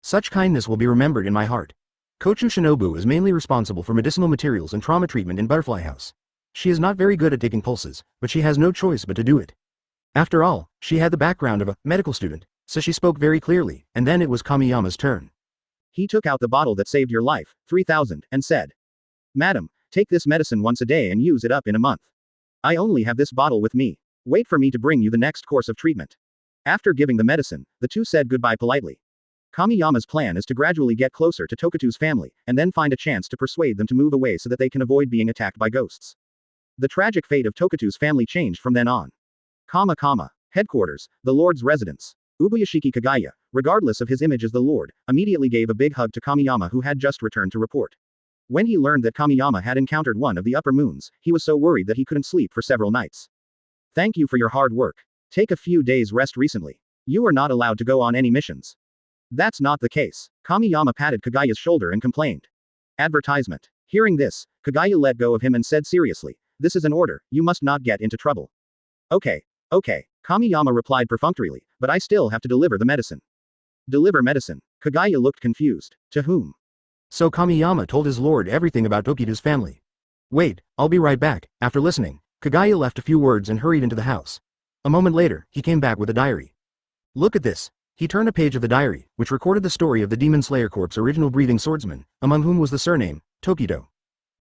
Such kindness will be remembered in my heart. Kochou Shinobu is mainly responsible for medicinal materials and trauma treatment in Butterfly House. She is not very good at taking pulses, but she has no choice but to do it. After all, she had the background of a medical student, so she spoke very clearly, and then it was Kamiyama's turn. He took out the bottle that saved your life, 3000, and said, "Madam, take this medicine once a day and use it up in a month. I only have this bottle with me. Wait for me to bring you the next course of treatment." After giving the medicine, the two said goodbye politely. Kamiyama's plan is to gradually get closer to Tokuto's family, and then find a chance to persuade them to move away so that they can avoid being attacked by ghosts. The tragic fate of Tokuto's family changed from then on. Headquarters, the Lord's residence. Ubuyashiki Kagaya, regardless of his image as the Lord, immediately gave a big hug to Kamiyama, who had just returned to report. When he learned that Kamiyama had encountered one of the upper moons, he was so worried that he couldn't sleep for several nights. "Thank you for your hard work. Take a few days rest recently. You are not allowed to go on any missions." "That's not the case." Kamiyama patted Kagaya's shoulder and complained. Advertisement. Hearing this, Kagaya let go of him and said seriously, "This is an order, you must not get into trouble." Okay. Kamiyama replied perfunctorily, "But I still have to deliver the medicine." "Deliver medicine?" Kagaya looked confused. "To whom?" So Kamiyama told his lord everything about Tokido's family. "Wait, I'll be right back." After listening, Kagaya left a few words and hurried into the house. A moment later, he came back with a diary. "Look at this." He turned a page of the diary, which recorded the story of the Demon Slayer Corp's original breathing swordsman, among whom was the surname, Tokido.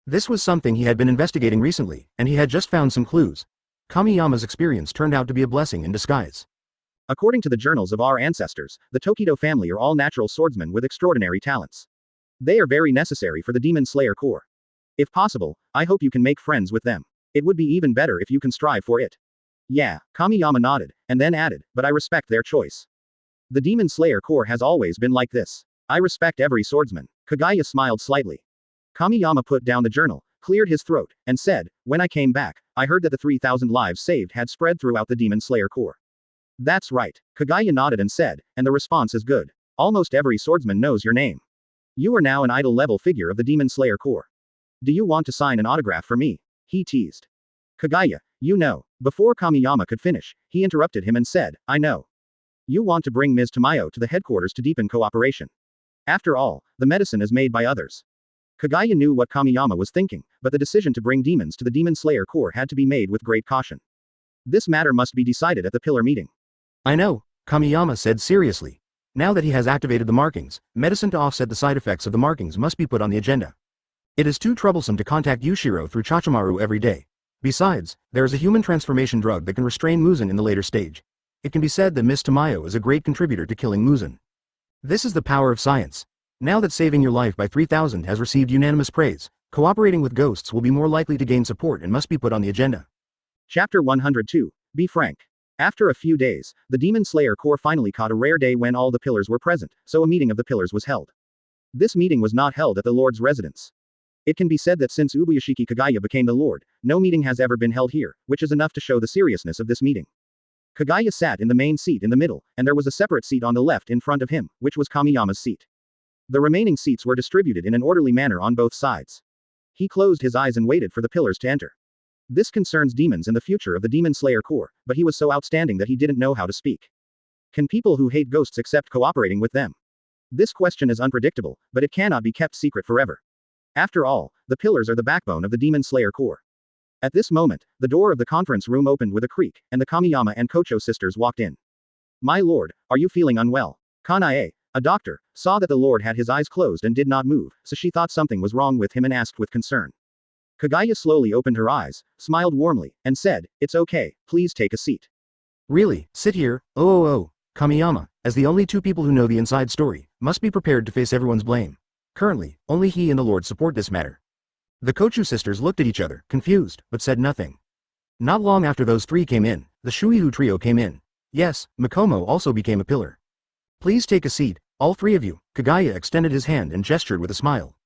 This was something he had been investigating recently, and he had just found some clues. Kamiyama's experience turned out to be a blessing in disguise. According to the journals of our ancestors, the Tokido family are all natural swordsmen with extraordinary talents. They are very necessary for the Demon Slayer Corps. If possible, I hope you can make friends with them. It would be even better if you can strive for it. Yeah, Kamiyama nodded, and then added, "But I respect their choice. The Demon Slayer Corps has always been like this. I respect every swordsman." Kagaya smiled slightly. Kamiyama put down the journal, cleared his throat, and said, "When I came back, I heard that the 3,000 lives saved had spread throughout the Demon Slayer Corps." "That's right." Kagaya nodded and said, "And the response is good. Almost every swordsman knows your name. You are now an idol-level figure of the Demon Slayer Corps. Do you want to sign an autograph for me?" He teased. Kagaya, "You know." Before Kamiyama could finish, he interrupted him and said, "I know. You want to bring Ms. Tamayo to the headquarters to deepen cooperation. After all, the medicine is made by others." Kagaya knew what Kamiyama was thinking, but the decision to bring demons to the Demon Slayer Corps had to be made with great caution. This matter must be decided at the pillar meeting. "I know," Kamiyama said seriously. Now that he has activated the markings, medicine to offset the side effects of the markings must be put on the agenda. It is too troublesome to contact Yushiro through Chachimaru every day. Besides, there is a human transformation drug that can restrain Muzan in the later stage. It can be said that Miss Tamayo is a great contributor to killing Muzan. This is the power of science. Now that saving your life by 3,000 has received unanimous praise, cooperating with ghosts will be more likely to gain support and must be put on the agenda. Chapter 102. Be frank. After a few days, the Demon Slayer Corps finally caught a rare day when all the pillars were present, so a meeting of the pillars was held. This meeting was not held at the Lord's residence. It can be said that since Ubuyashiki Kagaya became the Lord, no meeting has ever been held here, which is enough to show the seriousness of this meeting. Kagaya sat in the main seat in the middle, and there was a separate seat on the left in front of him, which was Kamiyama's seat. The remaining seats were distributed in an orderly manner on both sides. He closed his eyes and waited for the pillars to enter. This concerns demons and the future of the Demon Slayer Corps, but he was so outstanding that he didn't know how to speak. Can people who hate ghosts accept cooperating with them? This question is unpredictable, but it cannot be kept secret forever. After all, the pillars are the backbone of the Demon Slayer Corps. At this moment, the door of the conference room opened with a creak, and the Kamiyama and Kochou sisters walked in. "My lord, are you feeling unwell?" Kanae, a doctor, saw that the lord had his eyes closed and did not move, so she thought something was wrong with him and asked with concern. Kagaya slowly opened her eyes, smiled warmly, and said, "It's okay, please take a seat." "Really, sit here." Oh, Kamiyama, as the only two people who know the inside story, must be prepared to face everyone's blame. Currently, only he and the lord support this matter. The Kochu sisters looked at each other, confused, but said nothing. Not long after those three came in, the Shuihu trio came in. Yes, Mikomo also became a pillar. "Please take a seat, all three of you." Kagaya extended his hand and gestured with a smile.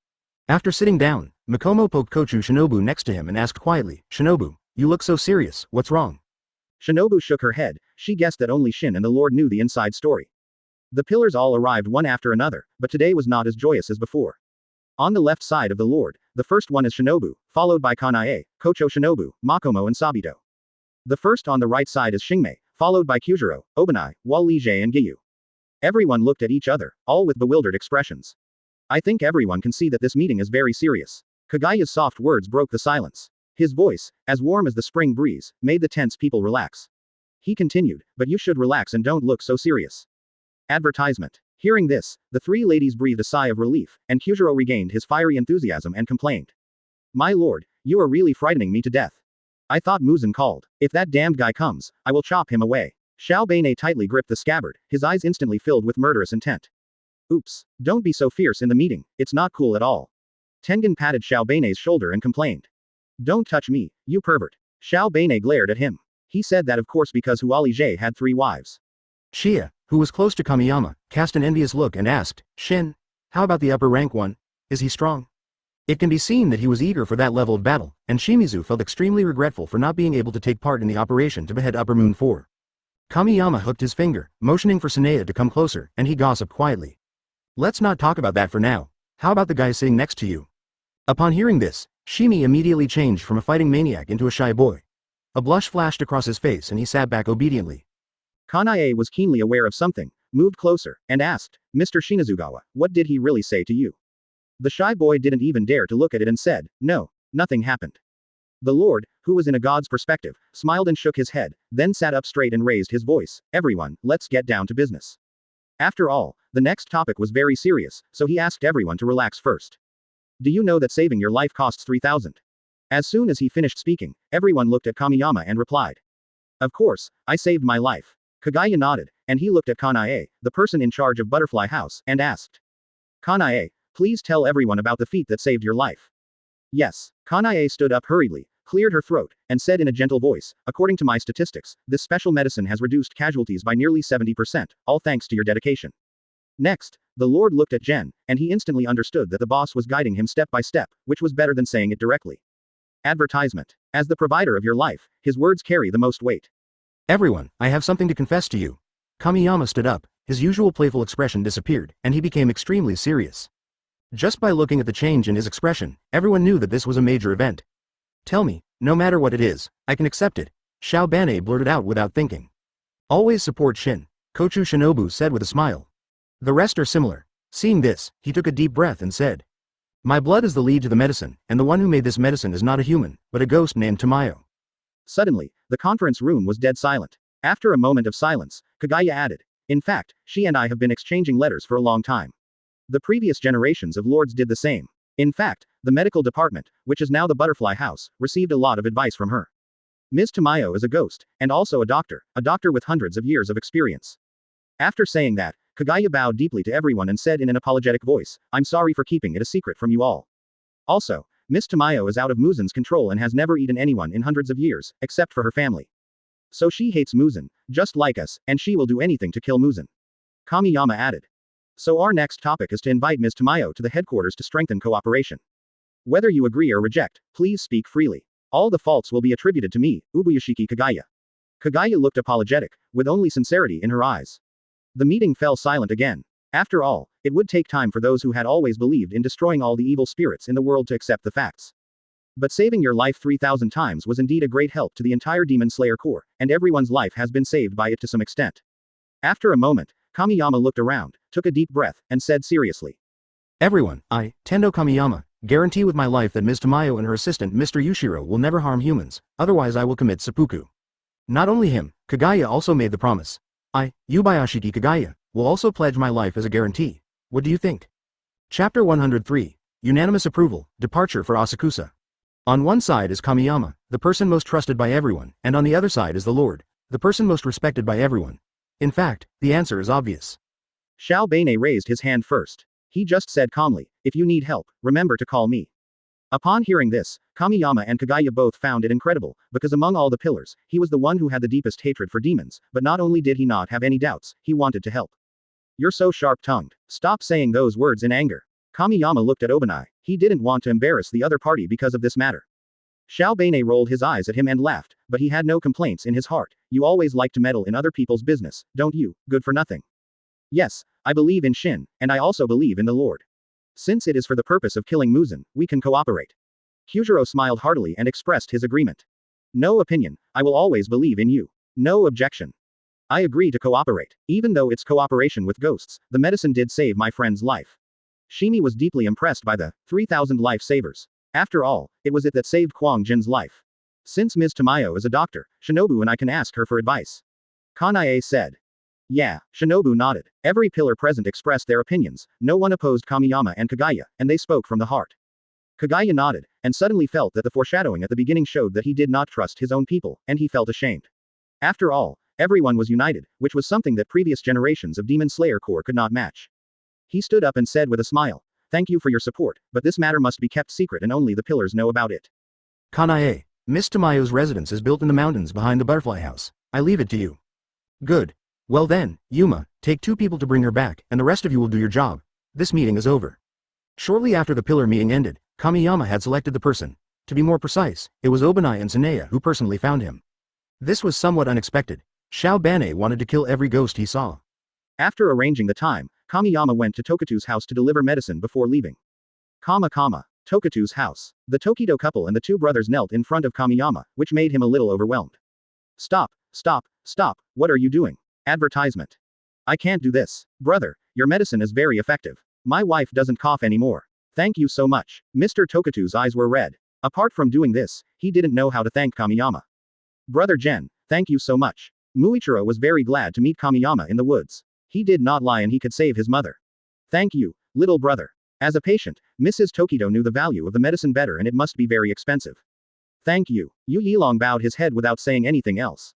After sitting down, Mikomo poked Kochou Shinobu next to him and asked quietly, "Shinobu, you look so serious, what's wrong?" Shinobu shook her head. She guessed that only Shin and the lord knew the inside story. The pillars all arrived one after another, but today was not as joyous as before. On the left side of the Lord, the first one is Shinobu, followed by Kanae, Kochou Shinobu, Makomo and Sabito. The first on the right side is Shingmei, followed by Kyujiro, Obani, Walije and Giyu. Everyone looked at each other, all with bewildered expressions. I think everyone can see that this meeting is very serious. Kagaya's soft words broke the silence. His voice, as warm as the spring breeze, made the tense people relax. He continued, but you should relax and don't look so serious. Advertisement. Hearing this, the three ladies breathed a sigh of relief, and Kyujiro regained his fiery enthusiasm and complained. My lord, you are really frightening me to death. I thought Muzan called. If that damned guy comes, I will chop him away. Xiao Beinei tightly gripped the scabbard, his eyes instantly filled with murderous intent. Oops, don't be so fierce in the meeting, it's not cool at all. Tengen patted Xiao Beinei's shoulder and complained. Don't touch me, you pervert. Xiao Beinei glared at him. He said that of course because Huali had 3 wives. Shia, who was close to Kamiyama, cast an envious look and asked, Shin, how about the upper rank one? Is he strong? It can be seen that he was eager for that level of battle, and Shimizu felt extremely regretful for not being able to take part in the operation to behead Upper Moon 4. Kamiyama hooked his finger, motioning for Sanea to come closer, and he gossiped quietly. Let's not talk about that for now. How about the guy sitting next to you? Upon hearing this, Shimi immediately changed from a fighting maniac into a shy boy. A blush flashed across his face and he sat back obediently. Kanae was keenly aware of something, moved closer, and asked, Mr. Shinazugawa, what did he really say to you? The shy boy didn't even dare to look at it and said, no, nothing happened. The Lord, who was in a god's perspective, smiled and shook his head, then sat up straight and raised his voice, everyone, let's get down to business. After all, the next topic was very serious, so he asked everyone to relax first. Do you know that saving your life costs 3,000? As soon as he finished speaking, everyone looked at Kamiyama and replied. Of course, I saved my life. Kagaya nodded, and he looked at Kanae, the person in charge of Butterfly House, and asked. Kanae, please tell everyone about the feat that saved your life. Yes. Kanae stood up hurriedly, cleared her throat, and said in a gentle voice, according to my statistics, this special medicine has reduced casualties by nearly 70%, all thanks to your dedication. Next, the Lord looked at Jen, and he instantly understood that the boss was guiding him step by step, which was better than saying it directly. Advertisement. As the provider of your life, his words carry the most weight. Everyone, I have something to confess to you. Kamiyama stood up, his usual playful expression disappeared, and he became extremely serious. Just by looking at the change in his expression, everyone knew that this was a major event. Tell me, no matter what it is, I can accept it, Xiao Beinei blurted out without thinking. Always support Shin, Kochou Shinobu said with a smile. The rest are similar. Seeing this, he took a deep breath and said. My blood is the lead to the medicine, and the one who made this medicine is not a human, but a ghost named Tamayo. Suddenly, the conference room was dead silent. After a moment of silence, Kagaya added. In fact, she and I have been exchanging letters for a long time. The previous generations of lords did the same. In fact, the medical department, which is now the Butterfly House, received a lot of advice from her. Ms. Tamayo is a ghost, and also a doctor with hundreds of years of experience. After saying that, Kagaya bowed deeply to everyone and said in an apologetic voice, I'm sorry for keeping it a secret from you all. Also, Ms. Tamayo is out of Muzan's control and has never eaten anyone in hundreds of years, except for her family. So she hates Muzan, just like us, and she will do anything to kill Muzan. Kamiyama added. So our next topic is to invite Ms. Tamayo to the headquarters to strengthen cooperation. Whether you agree or reject, please speak freely. All the faults will be attributed to me, Ubuyashiki Kagaya. Kagaya looked apologetic, with only sincerity in her eyes. The meeting fell silent again. After all, it would take time for those who had always believed in destroying all the evil spirits in the world to accept the facts. But saving your life 3,000 times was indeed a great help to the entire Demon Slayer Corps, and everyone's life has been saved by it to some extent. After a moment, Kamiyama looked around, took a deep breath, and said seriously. Everyone, I, Tendo Kamiyama, guarantee with my life that Ms. Tamayo and her assistant Mr. Yushiro will never harm humans, otherwise I will commit seppuku. Not only him, Kagaya also made the promise. I, Yubayashiki Kagaya, will also pledge my life as a guarantee. What do you think? Chapter 103. Unanimous Approval, Departure for Asakusa. On one side is Kamiyama, the person most trusted by everyone, and on the other side is the Lord, the person most respected by everyone. In fact, the answer is obvious. Xiao Beinei raised his hand first. He just said calmly, if you need help, remember to call me. Upon hearing this, Kamiyama and Kagaya both found it incredible, because among all the pillars, he was the one who had the deepest hatred for demons, but not only did he not have any doubts, he wanted to help. You're so sharp-tongued. Stop saying those words in anger. Kamiyama looked at Obani. He didn't want to embarrass the other party because of this matter. Xiao Beinei rolled his eyes at him and laughed, but he had no complaints in his heart. You always like to meddle in other people's business, don't you, good for nothing? Yes, I believe in Shin, and I also believe in the Lord. Since it is for the purpose of killing Muzan, we can cooperate. Kyujiro smiled heartily and expressed his agreement. No opinion, I will always believe in you. No objection. I agree to cooperate. Even though it's cooperation with ghosts, the medicine did save my friend's life. Shimi was deeply impressed by the 3,000 life savers. After all, it was it that saved Kwang Jin's life. Since Ms. Tamayo is a doctor, Shinobu and I can ask her for advice. Kanae said. Yeah, Shinobu nodded. Every pillar present expressed their opinions, no one opposed Kamiyama and Kagaya, and they spoke from the heart. Kagaya nodded, and suddenly felt that the foreshadowing at the beginning showed that he did not trust his own people, and he felt ashamed. After all, everyone was united, which was something that previous generations of Demon Slayer Corps could not match. He stood up and said with a smile, "Thank you for your support, but this matter must be kept secret and only the pillars know about it." Kanae, Miss Tamayo's residence is built in the mountains behind the butterfly house. I leave it to you. Good. Well then, Yuma, take 2 people to bring her back, and the rest of you will do your job. This meeting is over. Shortly after the pillar meeting ended, Kamiyama had selected the person. To be more precise, it was Obani and Tsuneya who personally found him. This was somewhat unexpected. Xiao Bane wanted to kill every ghost he saw. After arranging the time, Kamiyama went to Tokuto's house to deliver medicine before leaving. Tokuto's house. The Tokido couple and the 2 brothers knelt in front of Kamiyama, which made him a little overwhelmed. Stop, what are you doing? Advertisement. I can't do this. Brother, your medicine is very effective. My wife doesn't cough anymore. Thank you so much. Mr. Tokuto's eyes were red. Apart from doing this, he didn't know how to thank Kamiyama. Brother Gen, thank you so much. Muichiro was very glad to meet Kamiyama in the woods. He did not lie and he could save his mother. Thank you, little brother. As a patient, Mrs. Tokido knew the value of the medicine better and it must be very expensive. Thank you. Yu Yilong bowed his head without saying anything else.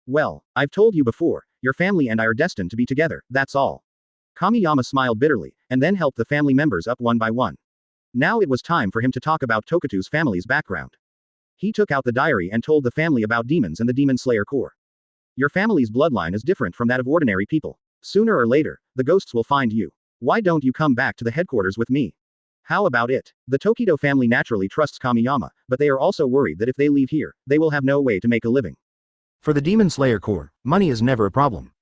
Well, I've told you before, your family and I are destined to be together, that's all. Kamiyama smiled bitterly, and then helped the family members up one by one. Now it was time for him to talk about Tokuto's family's background. He took out the diary and told the family about demons and the Demon Slayer Corps. Your family's bloodline is different from that of ordinary people. Sooner or later, the ghosts will find you. Why don't you come back to the headquarters with me? How about it? The Tokido family naturally trusts Kamiyama, but they are also worried that if they leave here, they will have no way to make a living. For the Demon Slayer Corps, money is never a problem.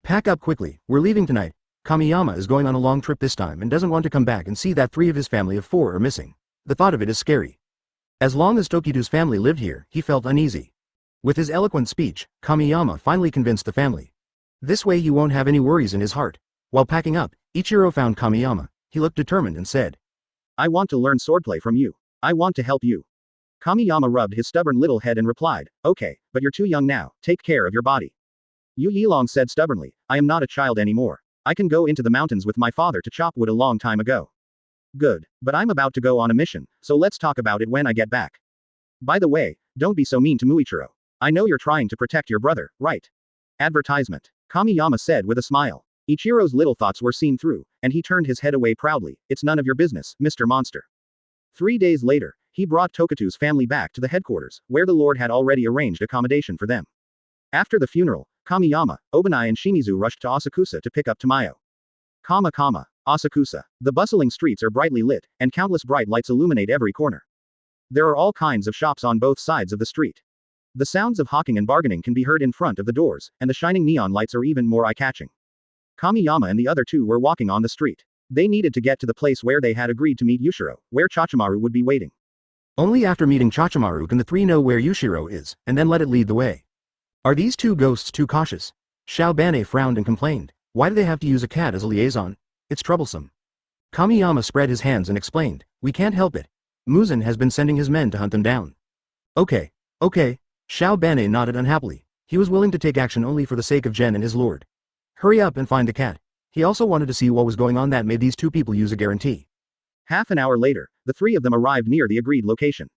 Pack up quickly, we're leaving tonight. Kamiyama is going on a long trip this time and doesn't want to come back and see that 3 of his family of 4 are missing. The thought of it is scary. As long as Tokido's family lived here, he felt uneasy. With his eloquent speech, Kamiyama finally convinced the family. This way he won't have any worries in his heart. While packing up, Ichiro found Kamiyama. He looked determined and said, I want to learn swordplay from you. I want to help you. Kamiyama rubbed his stubborn little head and replied, okay, but you're too young now, take care of your body. Yu Yilong said stubbornly, I am not a child anymore. I can go into the mountains with my father to chop wood a long time ago. Good, but I'm about to go on a mission, so let's talk about it when I get back. By the way, don't be so mean to Muichiro. I know you're trying to protect your brother, right? Advertisement. Kamiyama said with a smile. Ichiro's little thoughts were seen through, and he turned his head away proudly. It's none of your business, Mr. Monster. 3 days later, he brought Tokuto's family back to the headquarters, where the Lord had already arranged accommodation for them. After the funeral, Kamiyama, Obani and Shimizu rushed to Asakusa to pick up Tamayo. Asakusa. The bustling streets are brightly lit, and countless bright lights illuminate every corner. There are all kinds of shops on both sides of the street. The sounds of hawking and bargaining can be heard in front of the doors, and the shining neon lights are even more eye-catching. Kamiyama and the other 2 were walking on the street. They needed to get to the place where they had agreed to meet Yushiro, where Chachimaru would be waiting. Only after meeting Chachimaru can the 3 know where Yushiro is, and then let it lead the way. Are these 2 ghosts too cautious? Xiao Bane frowned and complained. Why do they have to use a cat as a liaison? It's troublesome. Kamiyama spread his hands and explained, we can't help it. Muzan has been sending his men to hunt them down. Okay. Xiao Bane nodded unhappily. He was willing to take action only for the sake of Gen and his lord. Hurry up and find the cat. He also wanted to see what was going on that made these 2 people use a guarantee. Half an hour later, the 3 of them arrived near the agreed location.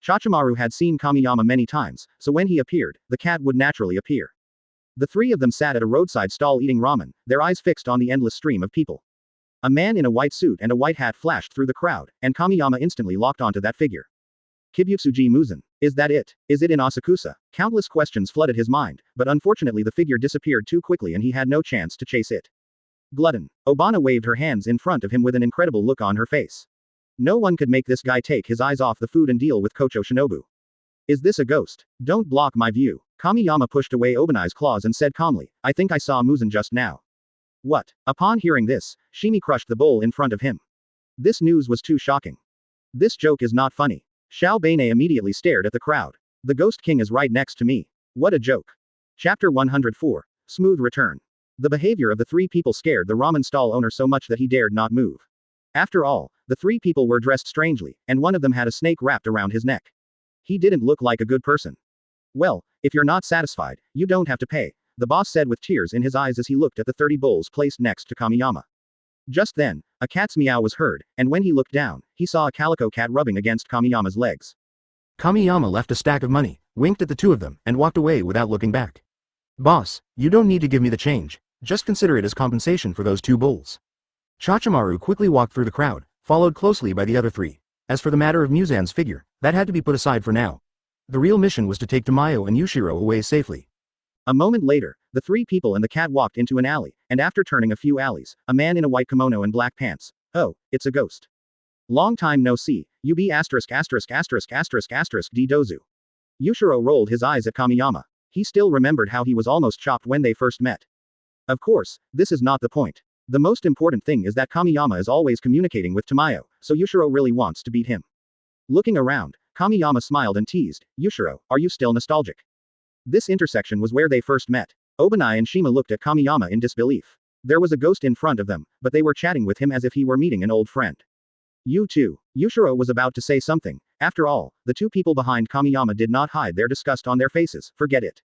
Chachimaru had seen Kamiyama many times, so when he appeared, the cat would naturally appear. The 3 of them sat at a roadside stall eating ramen, their eyes fixed on the endless stream of people. A man in a white suit and a white hat flashed through the crowd, and Kamiyama instantly locked onto that figure. Kibutsuji Muzan. Is that it? Is it in Asakusa? Countless questions flooded his mind, but unfortunately the figure disappeared too quickly and he had no chance to chase it. Glutton. Obana waved her hands in front of him with an incredible look on her face. No one could make this guy take his eyes off the food and deal with Kochou Shinobu. Is this a ghost? Don't block my view. Kamiyama pushed away Obani's claws and said calmly, I think I saw Muzan just now. What? Upon hearing this, Shimi crushed the bowl in front of him. This news was too shocking. This joke is not funny. Xiao Beine immediately stared at the crowd. The Ghost King is right next to me. What a joke. Chapter 104. Smooth return. The behavior of the three people scared the ramen stall owner so much that he dared not move. After all, the three people were dressed strangely, and one of them had a snake wrapped around his neck. He didn't look like a good person. Well, if you're not satisfied, you don't have to pay, the boss said with tears in his eyes as he looked at the 30 bowls placed next to Kamiyama. Just then, a cat's meow was heard, and when he looked down, he saw a calico cat rubbing against Kamiyama's legs. Kamiyama left a stack of money, winked at the two of them, and walked away without looking back. Boss, you don't need to give me the change, just consider it as compensation for those 2 bowls. Chachimaru quickly walked through the crowd, followed closely by the other 3. As for the matter of Muzan's figure, that had to be put aside for now. The real mission was to take Tamayo and Yushiro away safely. A moment later, the 3 people and the cat walked into an alley, and after turning a few alleys, a man in a white kimono and black pants. Oh, it's a ghost. Long time no see, you be asterisk asterisk asterisk asterisk asterisk d dozu. Yushiro rolled his eyes at Kamiyama. He still remembered how he was almost chopped when they first met. Of course, this is not the point. The most important thing is that Kamiyama is always communicating with Tamayo, so Yushiro really wants to beat him. Looking around, Kamiyama smiled and teased, Yushiro, are you still nostalgic? This intersection was where they first met. Obani and Shima looked at Kamiyama in disbelief. There was a ghost in front of them, but they were chatting with him as if he were meeting an old friend. You too. Yushiro was about to say something. After all, the 2 people behind Kamiyama did not hide their disgust on their faces, forget it.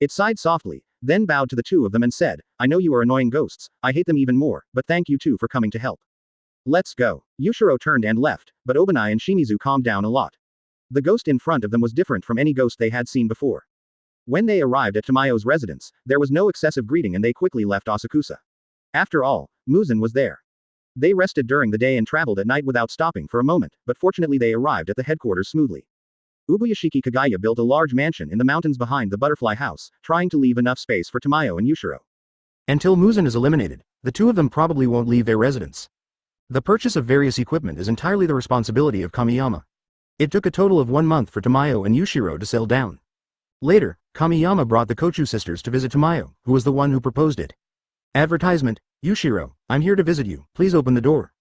It sighed softly, then bowed to the 2 of them and said, I know you are annoying ghosts, I hate them even more, but thank you too for coming to help. Let's go. Yushiro turned and left, but Obani and Shimizu calmed down a lot. The ghost in front of them was different from any ghost they had seen before. When they arrived at Tamayo's residence, there was no excessive greeting and they quickly left Asakusa. After all, Muzan was there. They rested during the day and traveled at night without stopping for a moment, but fortunately they arrived at the headquarters smoothly. Ubuyashiki Kagaya built a large mansion in the mountains behind the butterfly house, trying to leave enough space for Tamayo and Yushiro. Until Muzan is eliminated, the 2 of them probably won't leave their residence. The purchase of various equipment is entirely the responsibility of Kamiyama. It took a total of 1 month for Tamayo and Yushiro to settle down. Later, Kamiyama brought the Kochu sisters to visit Tamayo, who was the one who proposed it. Advertisement, Yushiro, I'm here to visit you, please open the door.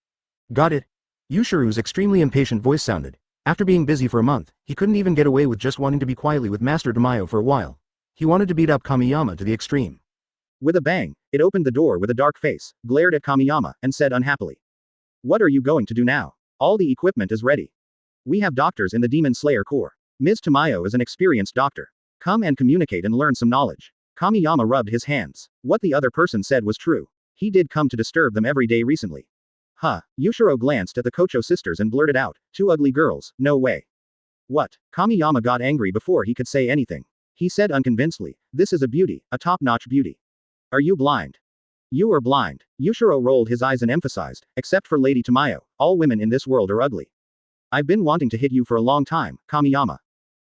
Got it? Yushiro's extremely impatient voice sounded. After being busy for a month, he couldn't even get away with just wanting to be quietly with Master Tamayo for a while. He wanted to beat up Kamiyama to the extreme. With a bang, it opened the door with a dark face, glared at Kamiyama, and said unhappily. What are you going to do now? All the equipment is ready. We have doctors in the Demon Slayer Corps. Ms. Tamayo is an experienced doctor. Come and communicate and learn some knowledge. Kamiyama rubbed his hands. What the other person said was true. He did come to disturb them every day recently. Huh. Yushiro glanced at the Kochou sisters and blurted out, 2 ugly girls, no way. What? Kamiyama got angry before he could say anything. He said unconvincedly, this is a beauty, a top-notch beauty. Are you blind? You are blind. Yushiro rolled his eyes and emphasized, except for Lady Tamayo, all women in this world are ugly. I've been wanting to hit you for a long time, Kamiyama.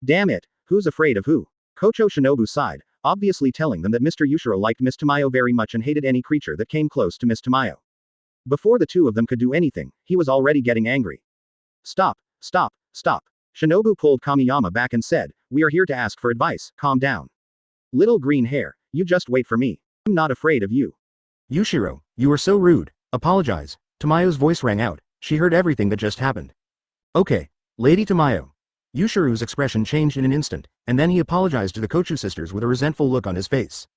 Damn it, who's afraid of who? Kochou Shinobu sighed, obviously telling them that Mr. Yushiro liked Miss Tamayo very much and hated any creature that came close to Miss Tamayo. Before the 2 of them could do anything, he was already getting angry. Stop, stop, stop. Shinobu pulled Kamiyama back and said, we are here to ask for advice, calm down. Little green hair, you just wait for me. I'm not afraid of you. Yushiro, you are so rude, apologize. Tamayo's voice rang out, she heard everything that just happened. Okay, Lady Tamayo. Yushiro's expression changed in an instant, and then he apologized to the Kochu sisters with a resentful look on his face.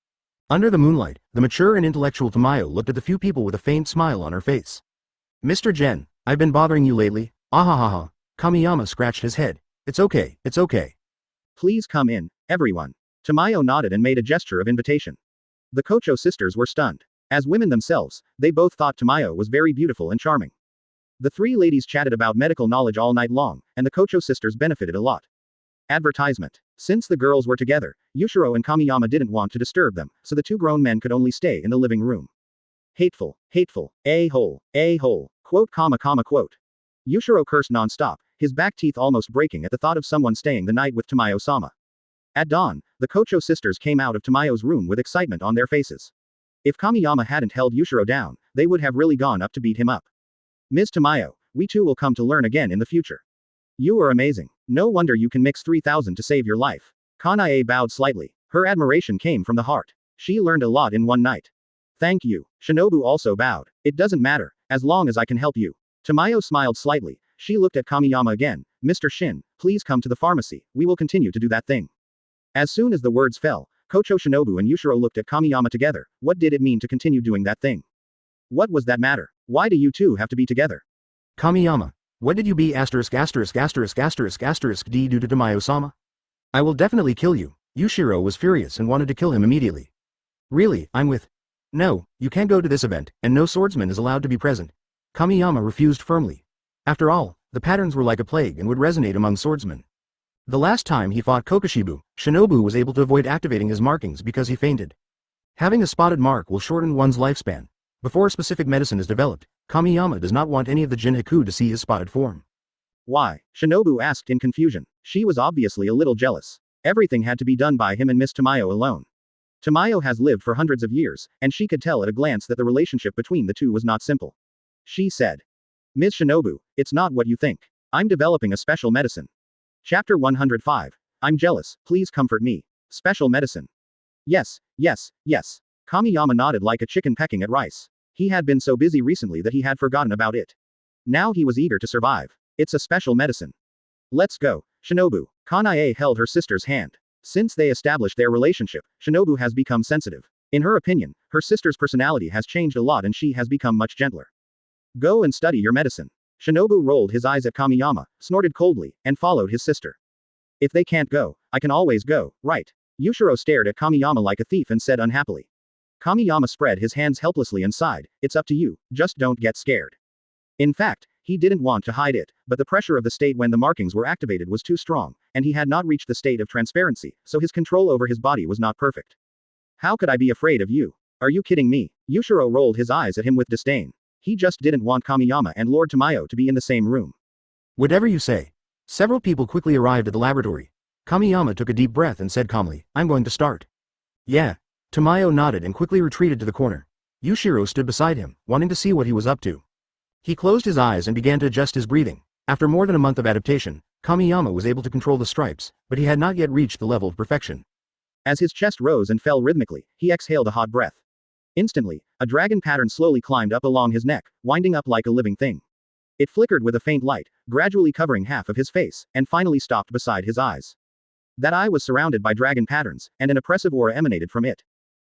Under the moonlight, the mature and intellectual Tamayo looked at the few people with a faint smile on her face. Mr. Gen, I've been bothering you lately, ahahaha. Kamiyama scratched his head. It's okay, it's okay. Please come in, everyone. Tamayo nodded and made a gesture of invitation. The Kochou sisters were stunned. As women themselves, they both thought Tamayo was very beautiful and charming. The 3 ladies chatted about medical knowledge all night long, and the Kochou sisters benefited a lot. Advertisement. Since the girls were together, Yushiro and Kamiyama didn't want to disturb them, so the 2 grown men could only stay in the living room. Hateful, hateful, a-hole, quote, quote. Yushiro cursed non-stop, his back teeth almost breaking at the thought of someone staying the night with Tamayo-sama. At dawn, the Kochou sisters came out of Tamayo's room with excitement on their faces. If Kamiyama hadn't held Yushiro down, they would have really gone up to beat him up. Ms. Tamayo, we too will come to learn again in the future. You are amazing. No wonder you can mix 3,000 to save your life. Kanae bowed slightly. Her admiration came from the heart. She learned a lot in one night. Thank you. Shinobu also bowed. It doesn't matter, as long as I can help you. Tamayo smiled slightly. She looked at Kamiyama again. Mr. Shin, please come to the pharmacy. We will continue to do that thing. As soon as the words fell, Kochou Shinobu and Yushiro looked at Kamiyama together. What did it mean to continue doing that thing? What was that matter? Why do you two have to be together? Kamiyama, what did you be ********* D due to Tamayo-sama? I will definitely kill you. Yushiro was furious and wanted to kill him immediately. Really, I'm with. No, you can't go to this event, and no swordsman is allowed to be present. Kamiyama refused firmly. After all, the patterns were like a plague and would resonate among swordsmen. The last time he fought Kokushibu, Shinobu was able to avoid activating his markings because he fainted. Having a spotted mark will shorten one's lifespan. Before a specific medicine is developed, Kamiyama does not want any of the Jinhaku to see his spotted form. Why? Shinobu asked in confusion. She was obviously a little jealous. Everything had to be done by him and Miss Tamayo alone. Tamayo has lived for hundreds of years, and she could tell at a glance that the relationship between the two was not simple. She said. Ms. Shinobu, it's not what you think. I'm developing a special medicine. Chapter 105. I'm jealous, please comfort me. Special medicine. Yes, yes, yes. Kamiyama nodded like a chicken pecking at rice. He had been so busy recently that he had forgotten about it. Now he was eager to survive. It's a special medicine. Let's go. Shinobu. Kanae held her sister's hand. Since they established their relationship, Shinobu has become sensitive. In her opinion, her sister's personality has changed a lot and she has become much gentler. Go and study your medicine. Shinobu rolled his eyes at Kamiyama, snorted coldly, and followed his sister. If they can't go, I can always go, right? Yushiro stared at Kamiyama like a thief and said unhappily. Kamiyama spread his hands helplessly and sighed, it's up to you, just don't get scared. In fact, he didn't want to hide it, but the pressure of the state when the markings were activated was too strong, and he had not reached the state of transparency, so his control over his body was not perfect. How could I be afraid of you? Are you kidding me? Yushiro rolled his eyes at him with disdain. He just didn't want Kamiyama and Lord Tamayo to be in the same room. Whatever you say. Several people quickly arrived at the laboratory. Kamiyama took a deep breath and said calmly, I'm going to start. Yeah. Tamayo nodded and quickly retreated to the corner. Yushiro stood beside him, wanting to see what he was up to. He closed his eyes and began to adjust his breathing. After more than a month of adaptation, Kamiyama was able to control the stripes, but he had not yet reached the level of perfection. As his chest rose and fell rhythmically, he exhaled a hot breath. Instantly, a dragon pattern slowly climbed up along his neck, winding up like a living thing. It flickered with a faint light, gradually covering half of his face, and finally stopped beside his eyes. That eye was surrounded by dragon patterns, and an oppressive aura emanated from it.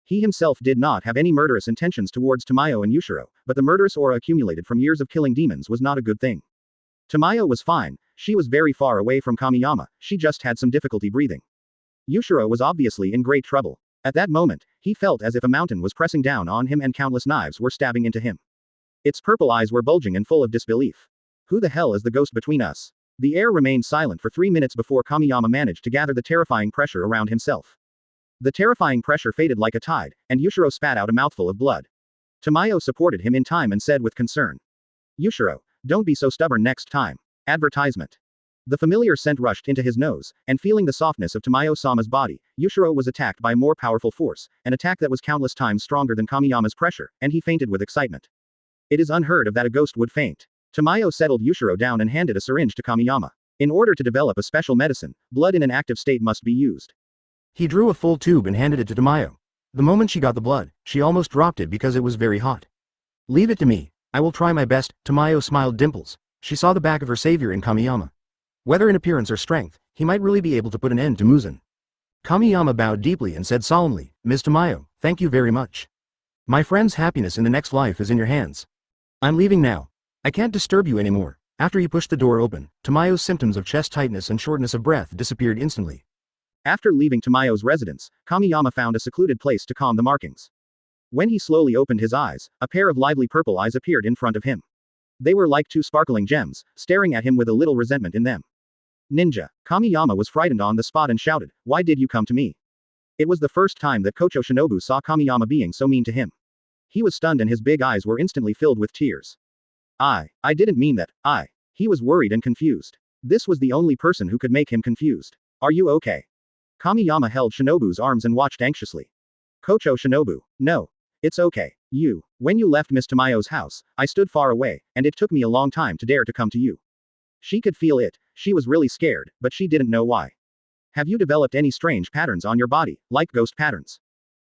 He himself did not have any murderous intentions towards Tamayo and Yushiro, but the murderous aura accumulated from years of killing demons was not a good thing. Tamayo was fine, she was very far away from Kamiyama, she just had some difficulty breathing. Yushiro was obviously in great trouble. At that moment, he felt as if a mountain was pressing down on him and countless knives were stabbing into him. Its purple eyes were bulging and full of disbelief. Who the hell is the ghost between us? The air remained silent for 3 minutes before Kamiyama managed to gather the terrifying pressure around himself. The terrifying pressure faded like a tide, and Yushiro spat out a mouthful of blood. Tamayo supported him in time and said with concern. Yushiro, don't be so stubborn next time. Advertisement. The familiar scent rushed into his nose, and feeling the softness of Tamayo-sama's body, Yushiro was attacked by a more powerful force, an attack that was countless times stronger than Kamiyama's pressure, and he fainted with excitement. It is unheard of that a ghost would faint. Tamayo settled Yushiro down and handed a syringe to Kamiyama. In order to develop a special medicine, blood in an active state must be used. He drew a full tube and handed it to Tamayo. The moment she got the blood, she almost dropped it because it was very hot. Leave it to me. I will try my best. Tamayo smiled dimples. She saw the back of her savior in Kamiyama. Whether in appearance or strength, he might really be able to put an end to Muzan. Kamiyama bowed deeply and said solemnly, Ms. Tamayo, thank you very much. My friend's happiness in the next life is in your hands. I'm leaving now. I can't disturb you anymore. After he pushed the door open, Tamayo's symptoms of chest tightness and shortness of breath disappeared instantly. After leaving Tamayo's residence, Kamiyama found a secluded place to calm the markings. When he slowly opened his eyes, a pair of lively purple eyes appeared in front of him. They were like two sparkling gems, staring at him with a little resentment in them. Ninja. Kamiyama was frightened on the spot and shouted, Why did you come to me? It was the first time that Kochou Shinobu saw Kamiyama being so mean to him. He was stunned and his big eyes were instantly filled with tears. I didn't mean that, He was worried and confused. This was the only person who could make him confused. Are you okay? Kamiyama held Shinobu's arms and watched anxiously. Kochou Shinobu. No. It's okay. When you left Miss Tamayo's house, I stood far away, and it took me a long time to dare to come to you. She could feel it, she was really scared, but she didn't know why. Have you developed any strange patterns on your body, like ghost patterns?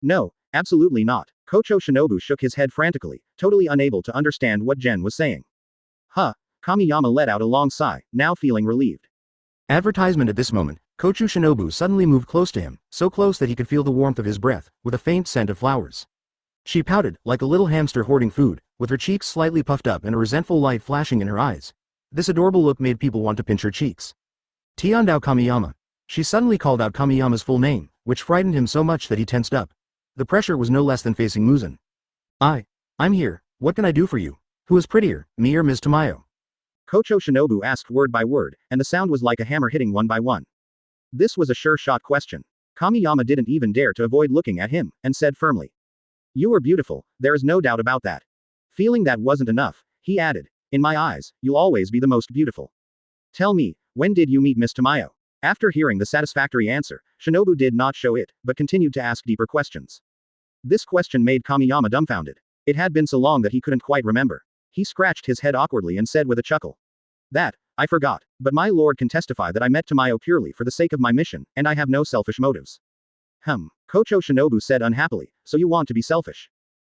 No, absolutely not. Kochou Shinobu shook his head frantically, totally unable to understand what Jen was saying. Huh. Kamiyama let out a long sigh, now feeling relieved. Advertisement. At this moment, Kochou Shinobu suddenly moved close to him, so close that he could feel the warmth of his breath, with a faint scent of flowers. She pouted, like a little hamster hoarding food, with her cheeks slightly puffed up and a resentful light flashing in her eyes. This adorable look made people want to pinch her cheeks. Tiandao Kamiyama. She suddenly called out Kamiyama's full name, which frightened him so much that he tensed up. The pressure was no less than facing Muzan. I'm here, what can I do for you? Who is prettier, me or Ms. Tamayo? Kochou Shinobu asked word by word, and the sound was like a hammer hitting one by one. This was a sure-shot question. Kamiyama didn't even dare to avoid looking at him, and said firmly. You are beautiful, there is no doubt about that. Feeling that wasn't enough, he added, in my eyes, you'll always be the most beautiful. Tell me, when did you meet Miss Tamayo? After hearing the satisfactory answer, Shinobu did not show it, but continued to ask deeper questions. This question made Kamiyama dumbfounded. It had been so long that he couldn't quite remember. He scratched his head awkwardly and said with a chuckle. That, I forgot, but my lord can testify that I met Tamayo purely for the sake of my mission, and I have no selfish motives. Kochou Shinobu said unhappily, so you want to be selfish.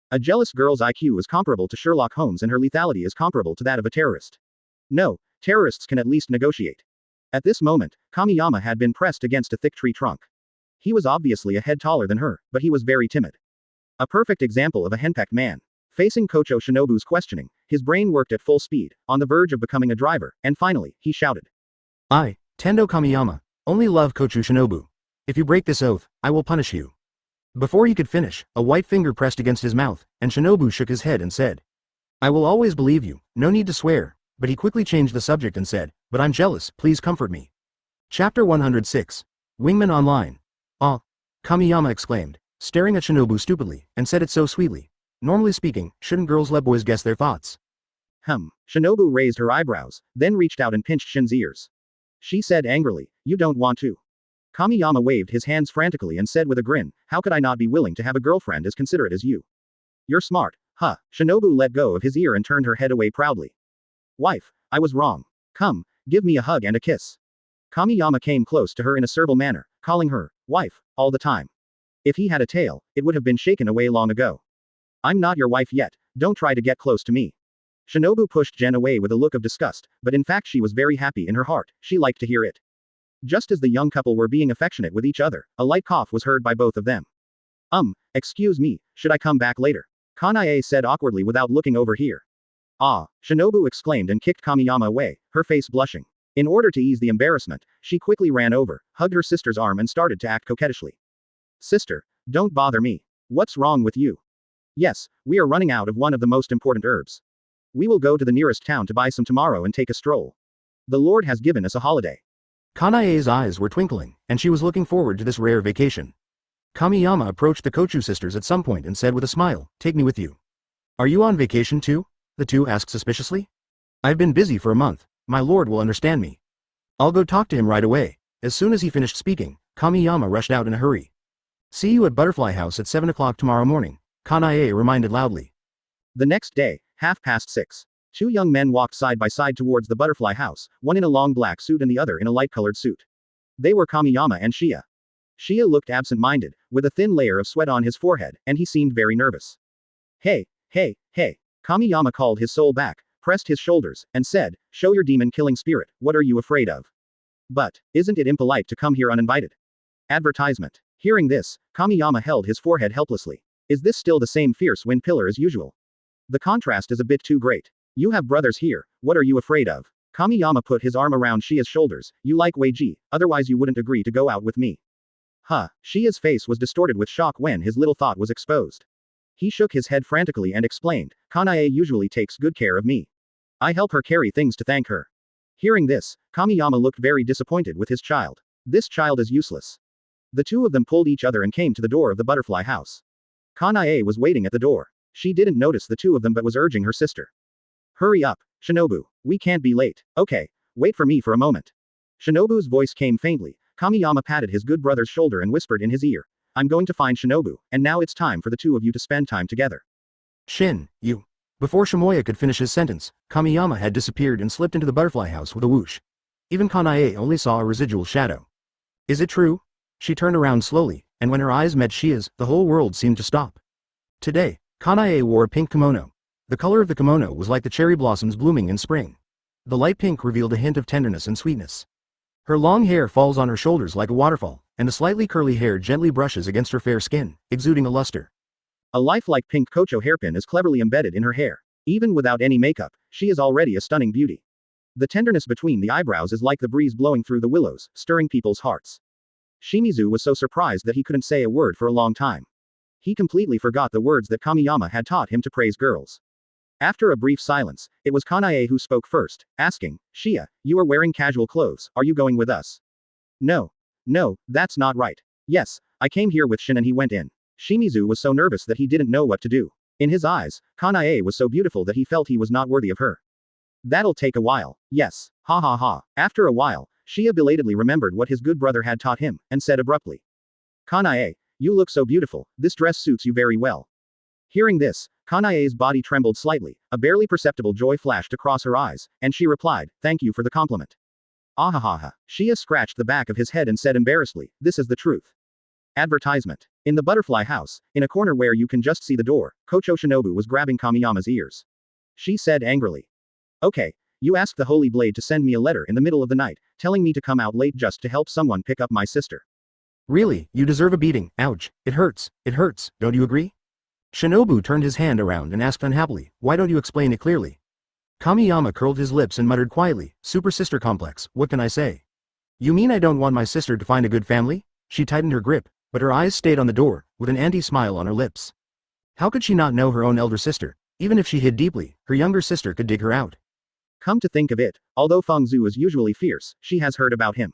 A jealous girl's IQ is comparable to Sherlock Holmes and her lethality is comparable to that of a terrorist. No, terrorists can at least negotiate. At this moment, Kamiyama had been pressed against a thick tree trunk. He was obviously a head taller than her, but he was very timid. A perfect example of a henpecked man. Facing Kochou Shinobu's questioning, his brain worked at full speed, on the verge of becoming a driver, and finally, he shouted. I, Tendo Kamiyama, only love Kochou Shinobu. If you break this oath, I will punish you. Before he could finish, a white finger pressed against his mouth, and Shinobu shook his head and said. I will always believe you, no need to swear, but he quickly changed the subject and said, but I'm jealous, please comfort me. Chapter 106. Wingman Online. Ah, Kamiyama exclaimed, staring at Shinobu stupidly, and said it so sweetly. Normally speaking, shouldn't girls let boys guess their thoughts? Shinobu raised her eyebrows, then reached out and pinched Shin's ears. She said angrily, you don't want to. Kamiyama waved his hands frantically and said with a grin, how could I not be willing to have a girlfriend as considerate as you? You're smart, huh? Shinobu let go of his ear and turned her head away proudly. Wife, I was wrong. Come, give me a hug and a kiss. Kamiyama came close to her in a servile manner, calling her, wife, all the time. If he had a tail, it would have been shaken away long ago. I'm not your wife yet, don't try to get close to me. Shinobu pushed Jen away with a look of disgust, but in fact she was very happy in her heart, she liked to hear it. Just as the young couple were being affectionate with each other, a light cough was heard by both of them. Excuse me, should I come back later? Kanae said awkwardly without looking over here. Ah, Shinobu exclaimed and kicked Kamiyama away, her face blushing. In order to ease the embarrassment, she quickly ran over, hugged her sister's arm and started to act coquettishly. Sister, don't bother me. What's wrong with you? Yes, we are running out of one of the most important herbs. We will go to the nearest town to buy some tomorrow and take a stroll. The Lord has given us a holiday. Kanae's eyes were twinkling, and she was looking forward to this rare vacation. Kamiyama approached the Kochu sisters at some point and said with a smile, take me with you. Are you on vacation too? The two asked suspiciously. I've been busy for a month, my lord will understand me. I'll go talk to him right away. As soon as he finished speaking, Kamiyama rushed out in a hurry. See you at Butterfly House at 7 o'clock tomorrow morning, Kanae reminded loudly. The next day, 6:30. Two young men walked side by side towards the Butterfly House, one in a long black suit and the other in a light-colored suit. They were Kamiyama and Shia. Shia looked absent-minded, with a thin layer of sweat on his forehead, and he seemed very nervous. Hey. Kamiyama called his soul back, pressed his shoulders, and said, show your demon-killing spirit, what are you afraid of? But, isn't it impolite to come here uninvited? Advertisement. Hearing this, Kamiyama held his forehead helplessly. Is this still the same fierce wind pillar as usual? The contrast is a bit too great. You have brothers here, what are you afraid of? Kamiyama put his arm around Shia's shoulders, you like Weiji, otherwise you wouldn't agree to go out with me. Shia's face was distorted with shock when his little thought was exposed. He shook his head frantically and explained, Kanae usually takes good care of me. I help her carry things to thank her. Hearing this, Kamiyama looked very disappointed with his child. This child is useless. The two of them pulled each other and came to the door of the Butterfly House. Kanae was waiting at the door. She didn't notice the two of them but was urging her sister. Hurry up, Shinobu. We can't be late. Okay, wait for me for a moment. Shinobu's voice came faintly. Kamiyama patted his good brother's shoulder and whispered in his ear. I'm going to find Shinobu, and now it's time for the two of you to spend time together. Shin, you. Before Shimoya could finish his sentence, Kamiyama had disappeared and slipped into the Butterfly House with a whoosh. Even Kanae only saw a residual shadow. Is it true? She turned around slowly, and when her eyes met Shia's, the whole world seemed to stop. Today, Kanae wore a pink kimono. The color of the kimono was like the cherry blossoms blooming in spring. The light pink revealed a hint of tenderness and sweetness. Her long hair falls on her shoulders like a waterfall, and the slightly curly hair gently brushes against her fair skin, exuding a luster. A lifelike pink Kocho hairpin is cleverly embedded in her hair. Even without any makeup, she is already a stunning beauty. The tenderness between the eyebrows is like the breeze blowing through the willows, stirring people's hearts. Shimizu was so surprised that he couldn't say a word for a long time. He completely forgot the words that Kamiyama had taught him to praise girls. After a brief silence, it was Kanae who spoke first, asking, Shia, you are wearing casual clothes, are you going with us? No. No, that's not right. Yes, I came here with Shin and he went in. Shimizu was so nervous that he didn't know what to do. In his eyes, Kanae was so beautiful that he felt he was not worthy of her. That'll take a while, yes, ha ha ha. After a while, Shia belatedly remembered what his good brother had taught him, and said abruptly. Kanae, you look so beautiful, this dress suits you very well. Hearing this, Kanae's body trembled slightly, a barely perceptible joy flashed across her eyes, and she replied, thank you for the compliment. Ahahaha. Shia scratched the back of his head and said embarrassedly, this is the truth. Advertisement. In the butterfly house, in a corner where you can just see the door, Kochou Shinobu was grabbing Kamiyama's ears. She said angrily. Okay, you asked the Holy Blade to send me a letter in the middle of the night, telling me to come out late just to help someone pick up my sister. Really, you deserve a beating, ouch, it hurts, don't you agree? Shinobu turned his hand around and asked unhappily, why don't you explain it clearly? Kamiyama curled his lips and muttered quietly, super sister complex, what can I say? You mean I don't want my sister to find a good family? She tightened her grip, but her eyes stayed on the door, with an anti-smile on her lips. How could she not know her own elder sister? Even if she hid deeply, her younger sister could dig her out. Come to think of it, although Fengzu is usually fierce, she has heard about him.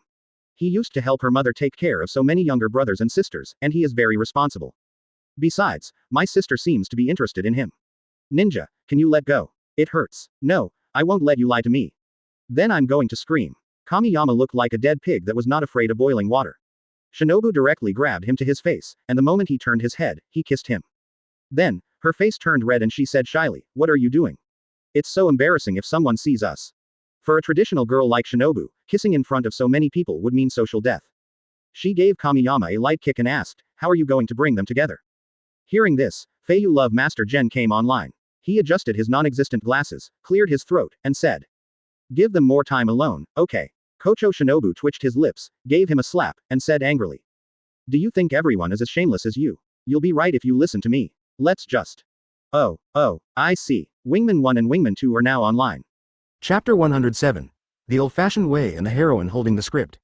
He used to help her mother take care of so many younger brothers and sisters, and he is very responsible. Besides, my sister seems to be interested in him. Ninja, can you let go? It hurts. No, I won't let you lie to me. Then I'm going to scream. Kamiyama looked like a dead pig that was not afraid of boiling water. Shinobu directly grabbed him to his face, and the moment he turned his head, he kissed him. Then, her face turned red and she said shyly, what are you doing? It's so embarrassing if someone sees us. For a traditional girl like Shinobu, kissing in front of so many people would mean social death. She gave Kamiyama a light kick and asked, how are you going to bring them together? Hearing this, Feiyu Love Master Gen came online. He adjusted his non-existent glasses, cleared his throat, and said. Give them more time alone, okay. Kochou Shinobu twitched his lips, gave him a slap, and said angrily. Do you think everyone is as shameless as you? You'll be right if you listen to me. Let's just. Oh, I see. Wingman 1 and Wingman 2 are now online. Chapter 107. The Old-Fashioned Way and the Heroine Holding the Script.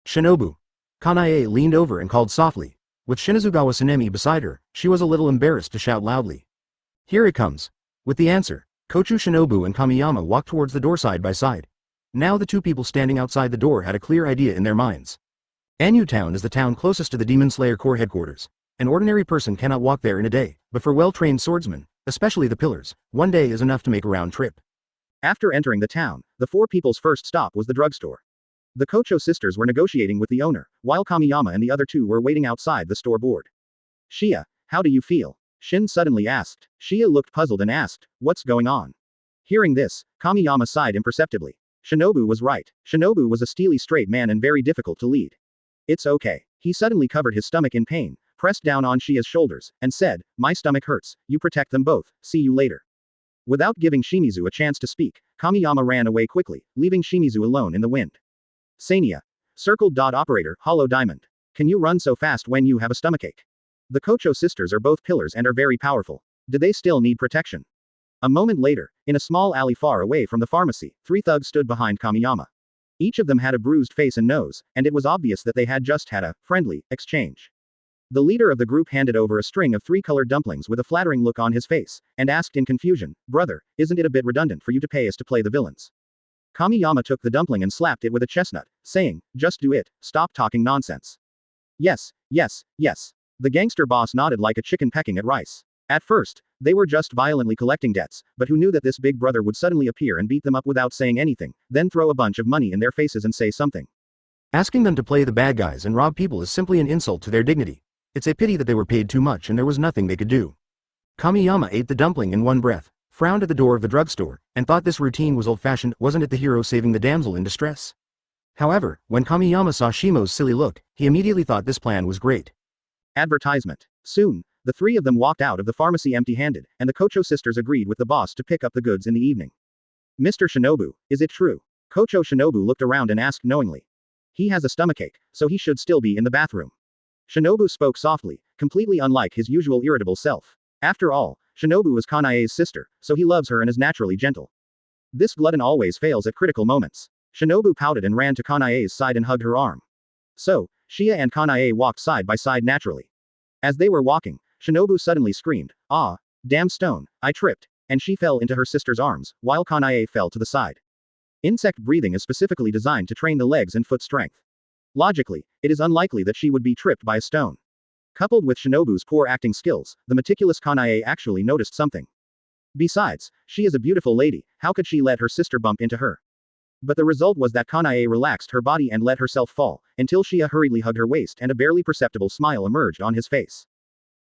Shinobu. Kanae leaned over and called softly. With Shinazugawa Tsunemi beside her, she was a little embarrassed to shout loudly. Here it comes. With the answer, Kochu Shinobu and Kamiyama walked towards the door side by side. Now the two people standing outside the door had a clear idea in their minds. Anyu Town is the town closest to the Demon Slayer Corps headquarters. An ordinary person cannot walk there in a day, but for well-trained swordsmen, especially the pillars, one day is enough to make a round trip. After entering the town, the four people's first stop was the drugstore. The Kocho sisters were negotiating with the owner, while Kamiyama and the other two were waiting outside the store board. Shia, how do you feel? Shin suddenly asked. Shia looked puzzled and asked, what's going on? Hearing this, Kamiyama sighed imperceptibly. Shinobu was right. Shinobu was a steely straight man and very difficult to lead. It's okay. He suddenly covered his stomach in pain, pressed down on Shia's shoulders, and said, my stomach hurts, you protect them both, see you later. Without giving Shimizu a chance to speak, Kamiyama ran away quickly, leaving Shimizu alone in the wind. Sania. Circled dot operator, hollow diamond. Can you run so fast when you have a stomachache? The Kocho sisters are both pillars and are very powerful. Do they still need protection? A moment later, in a small alley far away from the pharmacy, three thugs stood behind Kamiyama. Each of them had a bruised face and nose, and it was obvious that they had just had a friendly exchange. The leader of the group handed over a string of three-colored dumplings with a flattering look on his face, and asked in confusion, brother, isn't it a bit redundant for you to pay us to play the villains? Kamiyama took the dumpling and slapped it with a chestnut, saying, just do it, stop talking nonsense. Yes. The gangster boss nodded like a chicken pecking at rice. At first, they were just violently collecting debts, but who knew that this big brother would suddenly appear and beat them up without saying anything, then throw a bunch of money in their faces and say something. Asking them to play the bad guys and rob people is simply an insult to their dignity. It's a pity that they were paid too much and there was nothing they could do. Kamiyama ate the dumpling in one breath, frowned at the door of the drugstore, and thought this routine was old-fashioned. Wasn't it the hero saving the damsel in distress? However, when Kamiyama saw Shimo's silly look, he immediately thought this plan was great. Advertisement. Soon, The three of them walked out of the pharmacy empty-handed, and the Kochou sisters agreed with the boss to pick up the goods in the evening. Mr. Shinobu, is it true? Kochou Shinobu looked around and asked knowingly. He has a stomachache, so he should still be in the bathroom. Shinobu spoke softly, completely unlike his usual irritable self. After all, Shinobu is Kanae's sister, so he loves her and is naturally gentle. This glutton always fails at critical moments. Shinobu pouted and ran to Kanae's side and hugged her arm. So, Shia and Kanae walked side by side naturally. As they were walking, Shinobu suddenly screamed, "Ah, damn stone, I tripped," and she fell into her sister's arms, while Kanae fell to the side. Insect breathing is specifically designed to train the legs and foot strength. Logically, it is unlikely that she would be tripped by a stone. Coupled with Shinobu's poor acting skills, the meticulous Kanae actually noticed something. Besides, she is a beautiful lady, how could she let her sister bump into her? But the result was that Kanae relaxed her body and let herself fall, until Shia hurriedly hugged her waist and a barely perceptible smile emerged on his face.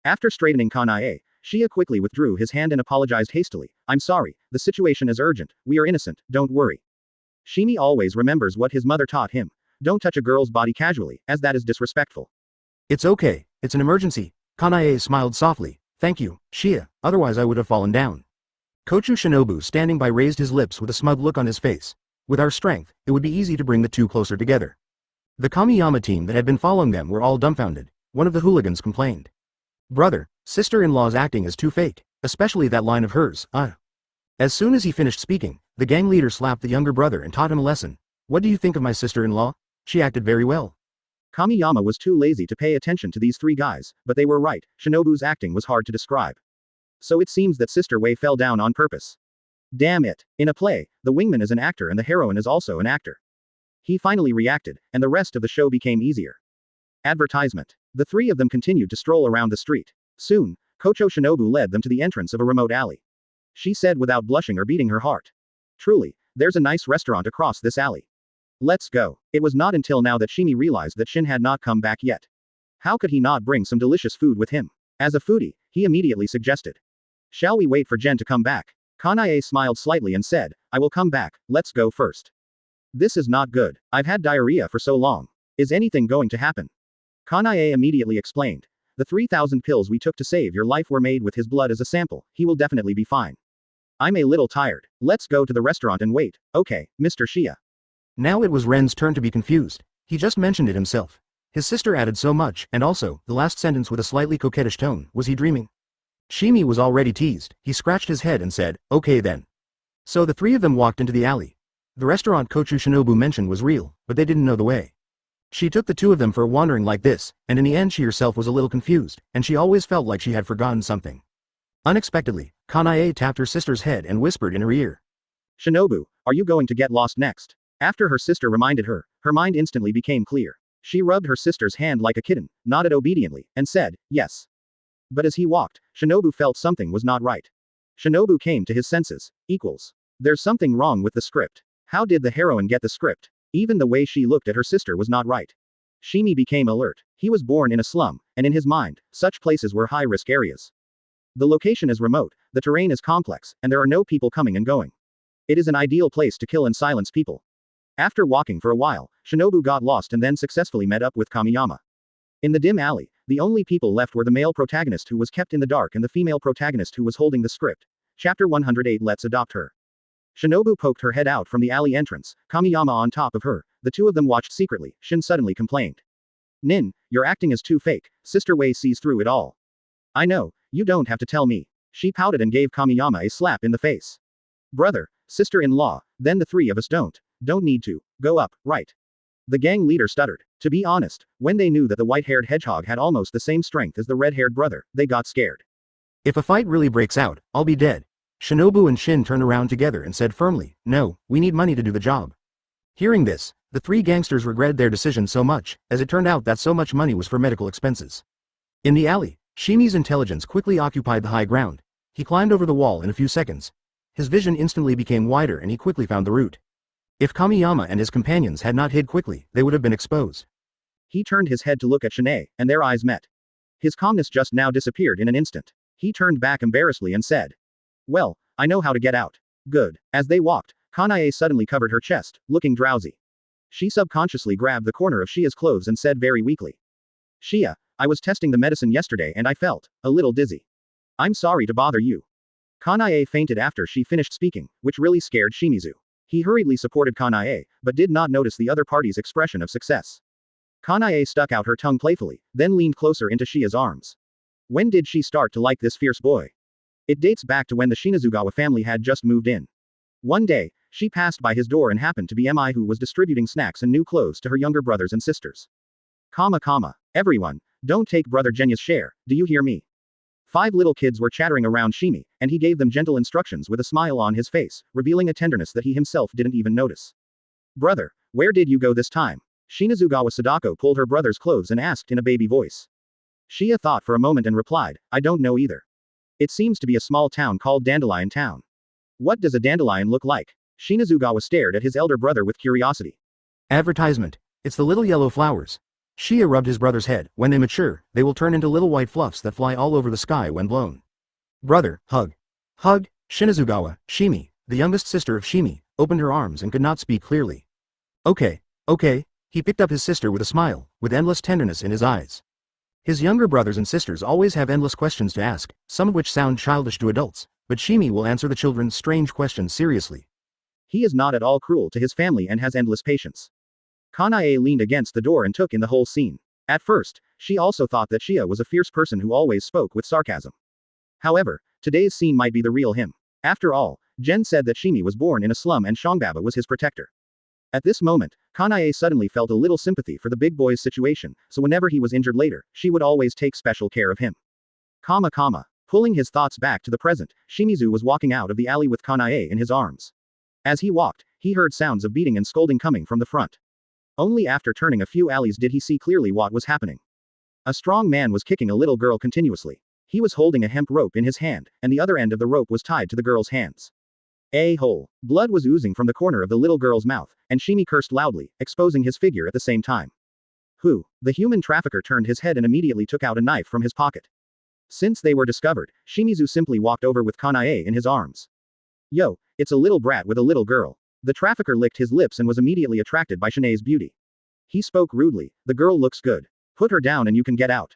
After straightening Kanae, Shia quickly withdrew his hand and apologized hastily. "I'm sorry, the situation is urgent, we are innocent, don't worry." Shimi always remembers what his mother taught him. Don't touch a girl's body casually, as that is disrespectful. It's okay, it's an emergency. Kanae smiled softly. Thank you, Shia, otherwise I would have fallen down. Kochou Shinobu standing by raised his lips with a smug look on his face. With our strength, it would be easy to bring the two closer together. The Kamiyama team that had been following them were all dumbfounded. One of the hooligans complained. Brother, sister-in-law's acting is too fake, especially that line of hers, As soon as he finished speaking, the gang leader slapped the younger brother and taught him a lesson. What do you think of my sister-in-law? She acted very well. Kamiyama was too lazy to pay attention to these three guys, but they were right, Shinobu's acting was hard to describe. So it seems that Sister Wei fell down on purpose. Damn it. In a play, the wingman is an actor and the heroine is also an actor. He finally reacted, and the rest of the show became easier. Advertisement. The three of them continued to stroll around the street. Soon, Kochou Shinobu led them to the entrance of a remote alley. She said without blushing or beating her heart. Truly, there's a nice restaurant across this alley. Let's go. It was not until now that Shimi realized that Shin had not come back yet. How could he not bring some delicious food with him? As a foodie, he immediately suggested. Shall we wait for Jen to come back? Kanae smiled slightly and said, I will come back, let's go first. This is not good. I've had diarrhea for so long. Is anything going to happen? Kanae immediately explained. The 3,000 pills we took to save your life were made with his blood as a sample, he will definitely be fine. I'm a little tired. Let's go to the restaurant and wait. Okay, Mr. Shia. Now it was Ren's turn to be confused. He just mentioned it himself. His sister added so much, and also, the last sentence with a slightly coquettish tone, was he dreaming? Shimi was already teased. He scratched his head and said, okay then. So the three of them walked into the alley. The restaurant Kochu Shinobu mentioned was real, but they didn't know the way. She took the two of them for wandering like this, and in the end she herself was a little confused, and she always felt like she had forgotten something. Unexpectedly, Kanae tapped her sister's head and whispered in her ear. Shinobu, are you going to get lost next? After her sister reminded her, her mind instantly became clear. She rubbed her sister's hand like a kitten, nodded obediently, and said, yes. But as he walked, Shinobu felt something was not right. Shinobu came to his senses. There's something wrong with the script. How did the heroine get the script? Even the way she looked at her sister was not right. Shimi became alert. He was born in a slum, and in his mind, such places were high-risk areas. The location is remote, the terrain is complex, and there are no people coming and going. It is an ideal place to kill and silence people. After walking for a while, Shinobu got lost and then successfully met up with Kamiyama. In the dim alley, the only people left were the male protagonist who was kept in the dark and the female protagonist who was holding the script. Chapter 108 Let's adopt her. Shinobu poked her head out from the alley entrance, Kamiyama on top of her. The two of them watched secretly. Shin suddenly complained. Nin, your acting is too fake, Sister Wei sees through it all. I know, you don't have to tell me. She pouted and gave Kamiyama a slap in the face. Brother, sister-in-law, then the three of us don't need to go up, right? The gang leader stuttered. To be honest, when they knew that the white-haired hedgehog had almost the same strength as the red-haired brother, they got scared. If a fight really breaks out, I'll be dead. Shinobu and Shin turned around together and said firmly, no, we need money to do the job. Hearing this, the three gangsters regretted their decision so much, as it turned out that so much money was for medical expenses. In the alley, Shimi's intelligence quickly occupied the high ground. He climbed over the wall in a few seconds. His vision instantly became wider and he quickly found the route. If Kamiyama and his companions had not hid quickly, they would have been exposed. He turned his head to look at Shanae, and their eyes met. His calmness just now disappeared in an instant. He turned back embarrassedly and said, well, I know how to get out. Good. As they walked, Kanae suddenly covered her chest, looking drowsy. She subconsciously grabbed the corner of Shia's clothes and said very weakly. Shia, I was testing the medicine yesterday and I felt a little dizzy. I'm sorry to bother you. Kanae fainted after she finished speaking, which really scared Shimizu. He hurriedly supported Kanae, but did not notice the other party's expression of success. Kanae stuck out her tongue playfully, then leaned closer into Shia's arms. When did she start to like this fierce boy? It dates back to when the Shinazugawa family had just moved in. One day, she passed by his door and happened to be Mi, who was distributing snacks and new clothes to her younger brothers and sisters. Everyone, don't take Brother Genya's share, do you hear me? 5 little kids were chattering around Shimi, and he gave them gentle instructions with a smile on his face, revealing a tenderness that he himself didn't even notice. Brother, where did you go this time? Shinazugawa Sadako pulled her brother's clothes and asked in a baby voice. Shia thought for a moment and replied, I don't know either. It seems to be a small town called Dandelion Town. What does a dandelion look like? Shinazugawa stared at his elder brother with curiosity. Advertisement. It's the little yellow flowers. Shia rubbed his brother's head. When they mature, they will turn into little white fluffs that fly all over the sky when blown. Brother, hug. Hug. Shinazugawa, Shimi, the youngest sister of Shimi, opened her arms and could not speak clearly. Okay. He picked up his sister with a smile, with endless tenderness in his eyes. His younger brothers and sisters always have endless questions to ask, some of which sound childish to adults, but Shimi will answer the children's strange questions seriously. He is not at all cruel to his family and has endless patience. Kanae leaned against the door and took in the whole scene. At first, she also thought that Shia was a fierce person who always spoke with sarcasm. However, today's scene might be the real him. After all, Jen said that Shimi was born in a slum and Shongbaba was his protector. At this moment, Kanae suddenly felt a little sympathy for the big boy's situation, so whenever he was injured later, she would always take special care of him. Pulling his thoughts back to the present, Shimizu was walking out of the alley with Kanae in his arms. As he walked, he heard sounds of beating and scolding coming from the front. Only after turning a few alleys did he see clearly what was happening. A strong man was kicking a little girl continuously. He was holding a hemp rope in his hand, and the other end of the rope was tied to the girl's hands. A-hole. Blood was oozing from the corner of the little girl's mouth, and Shimi cursed loudly, exposing his figure at the same time. Who? The human trafficker turned his head and immediately took out a knife from his pocket. Since they were discovered, Shimizu simply walked over with Kanae in his arms. Yo, it's a little brat with a little girl. The trafficker licked his lips and was immediately attracted by Shanae's beauty. He spoke rudely, the girl looks good. Put her down and you can get out.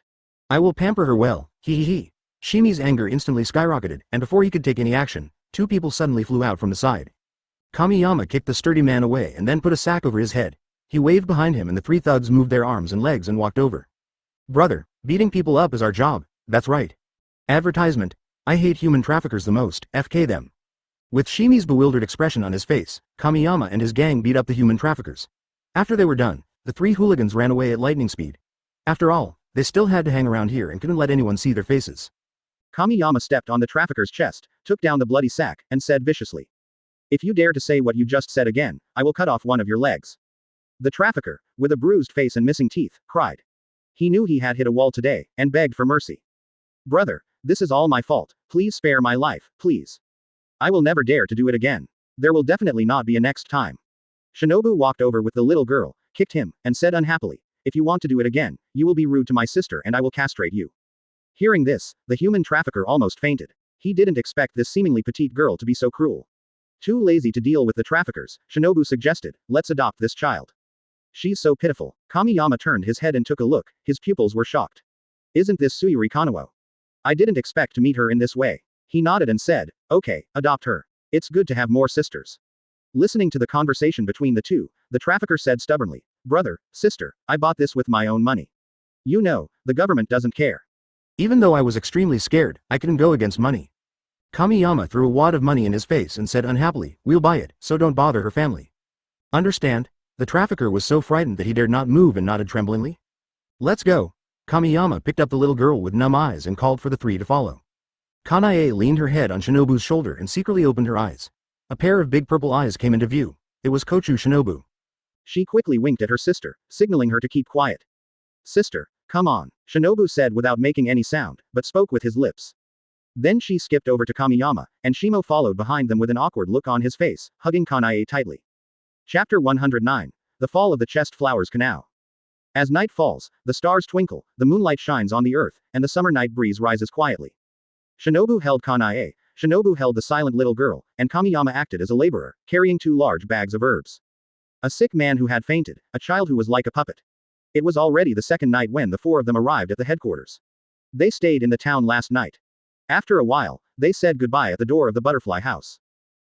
I will pamper her well, he. Shimi's anger instantly skyrocketed, and before he could take any action, 2 people suddenly flew out from the side. Kamiyama kicked the sturdy man away and then put a sack over his head. He waved behind him and the 3 thugs moved their arms and legs and walked over. Brother, beating people up is our job, that's right. Advertisement. I hate human traffickers the most, FK them. With Shimi's bewildered expression on his face, Kamiyama and his gang beat up the human traffickers. After they were done, the 3 hooligans ran away at lightning speed. After all, they still had to hang around here and couldn't let anyone see their faces. Kamiyama stepped on the trafficker's chest, took down the bloody sack, and said viciously. If you dare to say what you just said again, I will cut off one of your legs. The trafficker, with a bruised face and missing teeth, cried. He knew he had hit a wall today, and begged for mercy. Brother, this is all my fault, please spare my life, please. I will never dare to do it again. There will definitely not be a next time. Shinobu walked over with the little girl, kicked him, and said unhappily, if you want to do it again, you will be rude to my sister and I will castrate you. Hearing this, the human trafficker almost fainted. He didn't expect this seemingly petite girl to be so cruel. Too lazy to deal with the traffickers, Shinobu suggested, let's adopt this child. She's so pitiful. Kamiyama turned his head and took a look, his pupils were shocked. Isn't this Tsuyuri Kanawo? I didn't expect to meet her in this way. He nodded and said, okay, adopt her. It's good to have more sisters. Listening to the conversation between the two, the trafficker said stubbornly, brother, sister, I bought this with my own money. You know, the government doesn't care. Even though I was extremely scared, I couldn't go against money. Kamiyama threw a wad of money in his face and said unhappily, we'll buy it, so don't bother her family. Understand? The trafficker was so frightened that he dared not move and nodded tremblingly. Let's go. Kamiyama picked up the little girl with numb eyes and called for the 3 to follow. Kanae leaned her head on Shinobu's shoulder and secretly opened her eyes. A pair of big purple eyes came into view. It was Kochou Shinobu. She quickly winked at her sister, signaling her to keep quiet. Sister, come on, Shinobu said without making any sound, but spoke with his lips. Then she skipped over to Kamiyama, and Shimo followed behind them with an awkward look on his face, hugging Kanae tightly. Chapter 109. The Fall of the Chest Flowers Canal. As night falls, the stars twinkle, the moonlight shines on the earth, and the summer night breeze rises quietly. Shinobu held Kanae, Shinobu held the silent little girl, and Kamiyama acted as a laborer, carrying 2 large bags of herbs. A sick man who had fainted, a child who was like a puppet. It was already the second night when the four of them arrived at the headquarters. They stayed in the town last night. After a while, they said goodbye at the door of the butterfly house.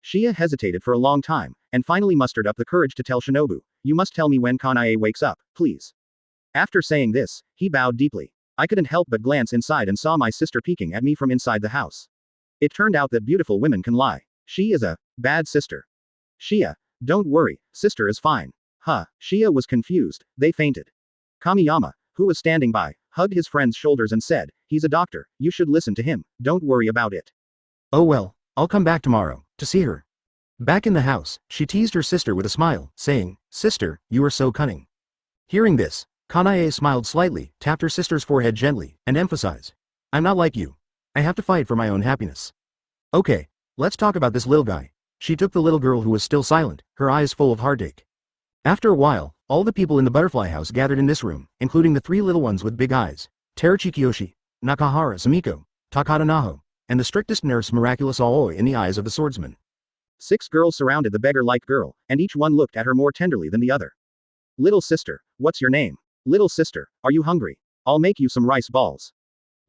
Shia hesitated for a long time, and finally mustered up the courage to tell Shinobu, "You must tell me when Kanae wakes up, please." After saying this, he bowed deeply. I couldn't help but glance inside and saw my sister peeking at me from inside the house. It turned out that beautiful women can lie. She is a bad sister. Shia, don't worry, sister is fine. Shia was confused, they fainted. Kamiyama, who was standing by, hugged his friend's shoulders and said, "He's a doctor, you should listen to him, don't worry about it." Oh well, I'll come back tomorrow, to see her. Back in the house, she teased her sister with a smile, saying, "Sister, you are so cunning." Hearing this, Kanae smiled slightly, tapped her sister's forehead gently, and emphasized, "I'm not like you. I have to fight for my own happiness." Okay, let's talk about this little guy. She took the little girl who was still silent, her eyes full of heartache. After a while, all the people in the butterfly house gathered in this room, including the three little ones with big eyes, Teruchi Kiyoshi, Nakahara Sumiko, Takada Naho, and the strictest nurse Miraculous Aoi in the eyes of the swordsman. 6 girls surrounded the beggar-like girl, and each one looked at her more tenderly than the other. "Little sister, what's your name? Little sister, are you hungry? I'll make you some rice balls."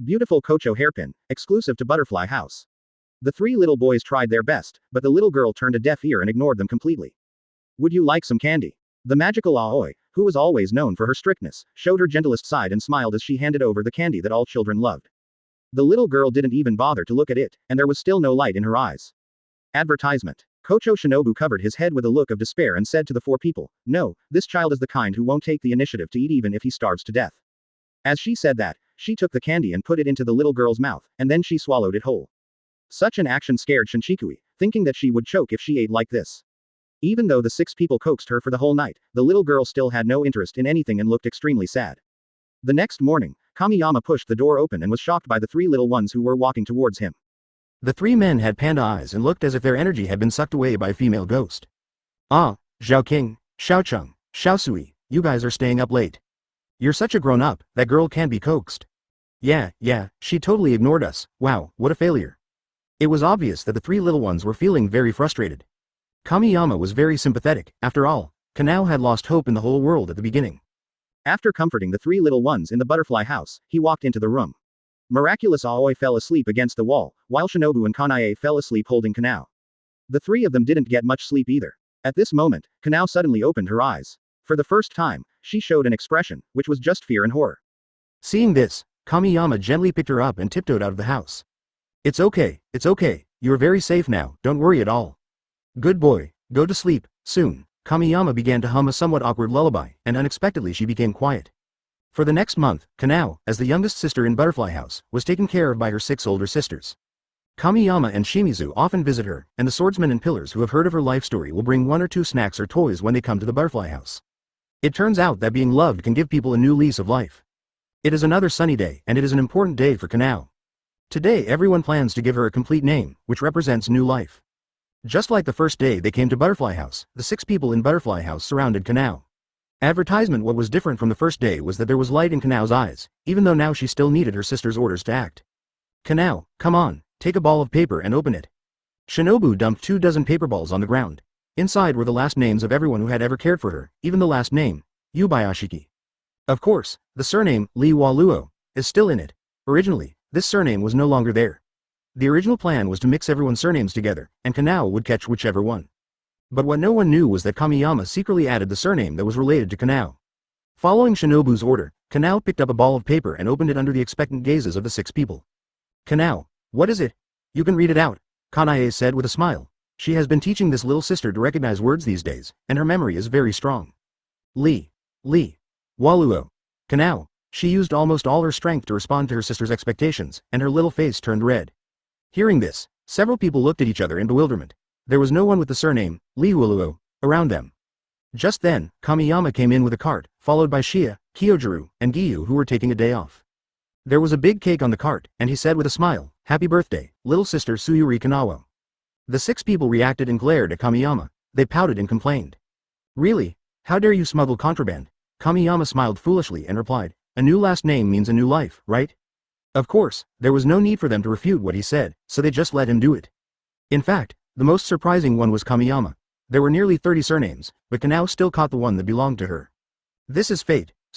Beautiful Kocho hairpin, exclusive to Butterfly House. The 3 little boys tried their best, but the little girl turned a deaf ear and ignored them completely. "Would you like some candy?" The magical Aoi, who was always known for her strictness, showed her gentlest side and smiled as she handed over the candy that all children loved. The little girl didn't even bother to look at it, and there was still no light in her eyes. Advertisement. Kochou Shinobu covered his head with a look of despair and said to the 4 people, "No, this child is the kind who won't take the initiative to eat even if he starves to death." As she said that, she took the candy and put it into the little girl's mouth, and then she swallowed it whole. Such an action scared Shinchikui, thinking that she would choke if she ate like this. Even though the 6 people coaxed her for the whole night, the little girl still had no interest in anything and looked extremely sad. The next morning, Kamiyama pushed the door open and was shocked by the 3 little ones who were walking towards him. The 3 men had panda eyes and looked as if their energy had been sucked away by a female ghost. "Ah, Zhao King, Xiao Cheng, Xiao Sui, you guys are staying up late. You're such a grown-up, that girl can't be coaxed." Yeah, she totally ignored us, wow, what a failure. It was obvious that the 3 little ones were feeling very frustrated. Kamiyama was very sympathetic, after all, Kanao had lost hope in the whole world at the beginning. After comforting the 3 little ones in the butterfly house, he walked into the room. Miraculous Aoi fell asleep against the wall, while Shinobu and Kanae fell asleep holding Kanao. The 3 of them didn't get much sleep either. At this moment, Kanao suddenly opened her eyes. For the first time, she showed an expression, which was just fear and horror. Seeing this, Kamiyama gently picked her up and tiptoed out of the house. It's okay, you're very safe now, don't worry at all. Good boy, go to sleep." Soon, Kamiyama began to hum a somewhat awkward lullaby, and unexpectedly she became quiet. For the next month, Kanao, as the youngest sister in Butterfly House, was taken care of by her 6 older sisters. Kamiyama and Shimizu often visit her, and the swordsmen and pillars who have heard of her life story will bring 1 or 2 snacks or toys when they come to the Butterfly House. It turns out that being loved can give people a new lease of life. It is another sunny day, and it is an important day for Kanao. Today everyone plans to give her a complete name, which represents new life. Just like the first day they came to Butterfly House, the 6 people in Butterfly House surrounded Kanao. Advertisement. What was different from the first day was that there was light in Kanao's eyes, even though now she still needed her sister's orders to act. "Kanao, come on, take a ball of paper and open it." Shinobu dumped 2 dozen paper balls on the ground. Inside were the last names of everyone who had ever cared for her, even the last name, Yoriichi. Of course, the surname, Li Waluo, is still in it. Originally, this surname was no longer there. The original plan was to mix everyone's surnames together, and Kanao would catch whichever one. But what no one knew was that Kamiyama secretly added the surname that was related to Kanao. Following Shinobu's order, Kanao picked up a ball of paper and opened it under the expectant gazes of the 6 people. "Kanao, what is it? You can read it out," Kanae said with a smile. She has been teaching this little sister to recognize words these days, and her memory is very strong. Li Waluo, Kanao. She used almost all her strength to respond to her sister's expectations, and her little face turned red. Hearing this, several people looked at each other in bewilderment. There was no one with the surname, Li Waluo, around them. Just then, Kamiyama came in with a cart, followed by Shia, Kyojuru, and Giyu who were taking a day off. There was a big cake on the cart, and he said with a smile, "Happy birthday, little sister Tsuyuri Kanawa." The 6 people reacted and glared at Kamiyama. They pouted and complained. "Really? How dare you smuggle contraband?" Kamiyama smiled foolishly and replied, "A new last name means a new life, right?" Of course, there was no need for them to refute what he said, so they just let him do it. In fact, the most surprising one was Kamiyama. There were nearly 30 surnames, but Kanao still caught the one that belonged to her. This is fate,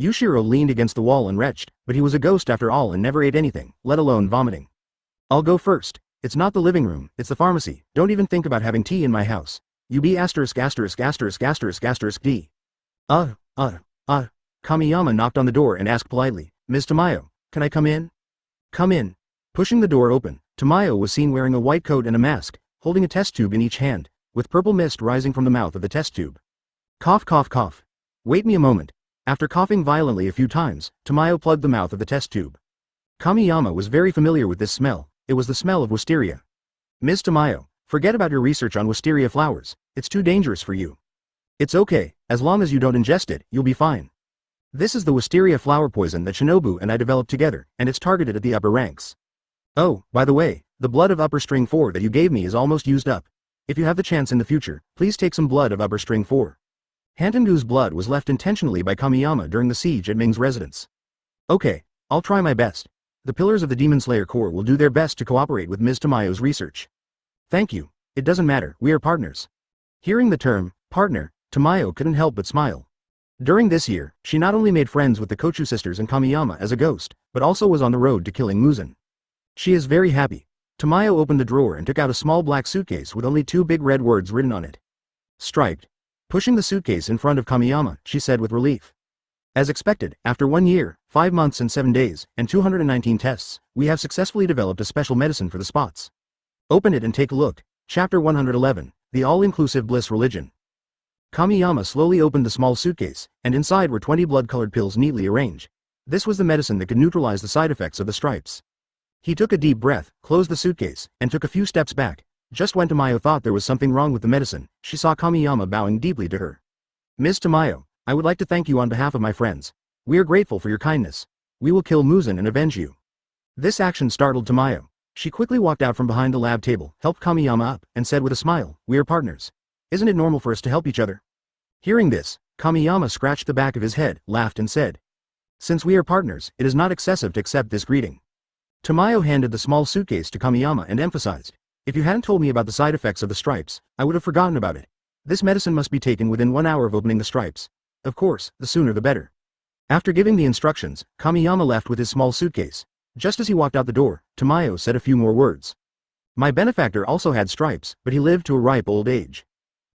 Yushiro leaned against the wall and retched, but he was a ghost after all and never ate anything, let alone vomiting. I'll go first. It's not the living room, it's the pharmacy. Don't even think about having tea in my house. You be asterisk asterisk asterisk asterisk asterisk D. Kamiyama knocked on the door and asked politely, Ms. Tamayo, can I come in? Come in. Pushing the door open, Tamayo was seen wearing a white coat and a mask, holding a test tube in each hand, with purple mist rising from the mouth of the test tube. Cough cough cough. Wait me a moment. After coughing violently a few times, Tamayo plugged the mouth of the test tube. Kamiyama was very familiar with this smell. It was the smell of wisteria. Ms. Tamayo, forget about your research on wisteria flowers. It's too dangerous for you. It's okay, as long as you don't ingest it, you'll be fine. This is the wisteria flower poison that Shinobu and I developed together, and it's targeted at the upper ranks. Oh, by the way, the blood of upper string 4 that you gave me is almost used up. If you have the chance in the future, please take some blood of upper string 4. Hantengu's blood was left intentionally by Kamiyama during the siege at Ming's residence. Okay, I'll try my best. The pillars of the Demon Slayer Corps will do their best to cooperate with Ms. Tamayo's research. Thank you. It doesn't matter, we are partners. Hearing the term, partner, Tamayo couldn't help but smile. During this year, she not only made friends with the Kochu sisters and Kamiyama as a ghost, but also was on the road to killing Muzan. She is very happy. Tamayo opened the drawer and took out a small black suitcase with only 2 big red words written on it. Striped. Pushing the suitcase in front of Kamiyama, she said with relief. As expected, after 1 year, 5 months and 7 days, and 219 tests, we have successfully developed a special medicine for the spots. Open it and take a look. Chapter 111, The All-Inclusive Bliss Religion. Kamiyama slowly opened the small suitcase, and inside were 20 blood-colored pills neatly arranged. This was the medicine that could neutralize the side effects of the stripes. He took a deep breath, closed the suitcase, and took a few steps back. Just when Tamayo thought there was something wrong with the medicine, she saw Kamiyama bowing deeply to her. Ms. Tamayo, I would like to thank you on behalf of my friends. We are grateful for your kindness. We will kill Muzan and avenge you. This action startled Tamayo. She quickly walked out from behind the lab table, helped Kamiyama up, and said with a smile, we are partners. Isn't it normal for us to help each other? Hearing this, Kamiyama scratched the back of his head, laughed and said, since we are partners, it is not excessive to accept this greeting. Tamayo handed the small suitcase to Kamiyama and emphasized, if you hadn't told me about the side effects of the stripes, I would have forgotten about it. This medicine must be taken within 1 hour of opening the stripes. Of course, the sooner the better. After giving the instructions, Kamiyama left with his small suitcase. Just as he walked out the door, Tamayo said a few more words. My benefactor also had stripes, but he lived to a ripe old age.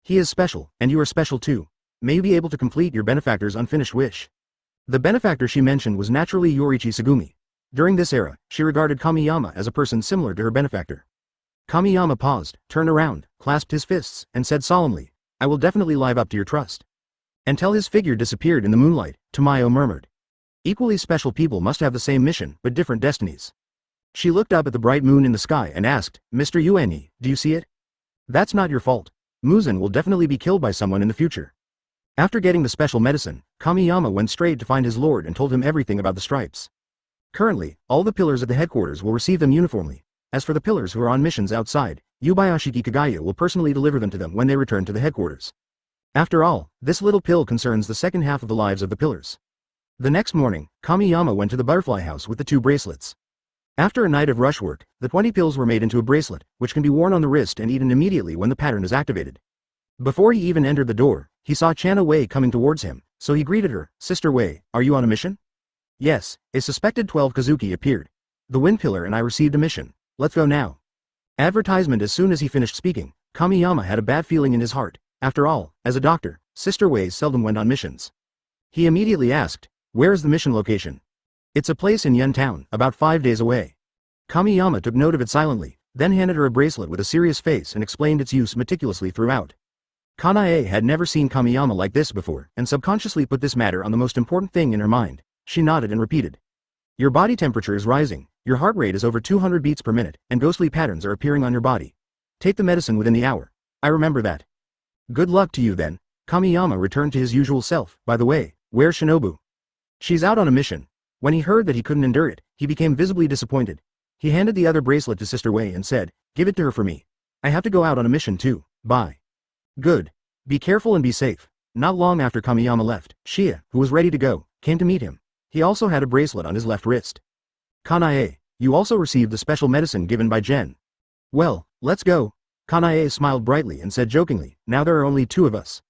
He is special, and you are special too. May you be able to complete your benefactor's unfinished wish. The benefactor she mentioned was naturally Yoriichi Tsugumi. During this era, she regarded Kamiyama as a person similar to her benefactor. Kamiyama paused, turned around, clasped his fists, and said solemnly, I will definitely live up to your trust. Until his figure disappeared in the moonlight, Tamayo murmured. Equally special people must have the same mission, but different destinies. She looked up at the bright moon in the sky and asked, Mr. Yuani, do you see it? That's not your fault. Muzan will definitely be killed by someone in the future. After getting the special medicine, Kamiyama went straight to find his lord and told him everything about the stripes. Currently, all the pillars at the headquarters will receive them uniformly. As for the pillars who are on missions outside, Yubayashiki Kagaya will personally deliver them to them when they return to the headquarters. After all, this little pill concerns the second half of the lives of the pillars. The next morning, Kamiyama went to the butterfly house with the 2 bracelets. After a night of rush work, the 20 pills were made into a bracelet, which can be worn on the wrist and eaten immediately when the pattern is activated. Before he even entered the door, he saw Chana Wei coming towards him, so he greeted her, Sister Wei, are you on a mission? Yes, a suspected 12 Kazuki appeared. The Wind Pillar and I received a mission. Let's go now. Advertisement. As soon as he finished speaking, Kamiyama had a bad feeling in his heart. After all, as a doctor, Sister Wei seldom went on missions. He immediately asked, where is the mission location? It's a place in Yun Town, about 5 days away. Kamiyama took note of it silently, then handed her a bracelet with a serious face and explained its use meticulously throughout. Kanae had never seen Kamiyama like this before, and subconsciously put this matter on the most important thing in her mind. She nodded and repeated. Your body temperature is rising, your heart rate is over 200 beats per minute, and ghostly patterns are appearing on your body. Take the medicine within the hour. I remember that. Good luck to you then. Kamiyama returned to his usual self. By the way, where's Shinobu? She's out on a mission. When he heard that he couldn't endure it, he became visibly disappointed. He handed the other bracelet to Sister Wei and said, give it to her for me. I have to go out on a mission too. Bye. Good. Be careful and be safe. Not long after Kamiyama left, Shia, who was ready to go, came to meet him. He also had a bracelet on his left wrist. Kanae, you also received the special medicine given by Jen. Well, let's go. Kanae smiled brightly and said jokingly, now there are only 2 of us.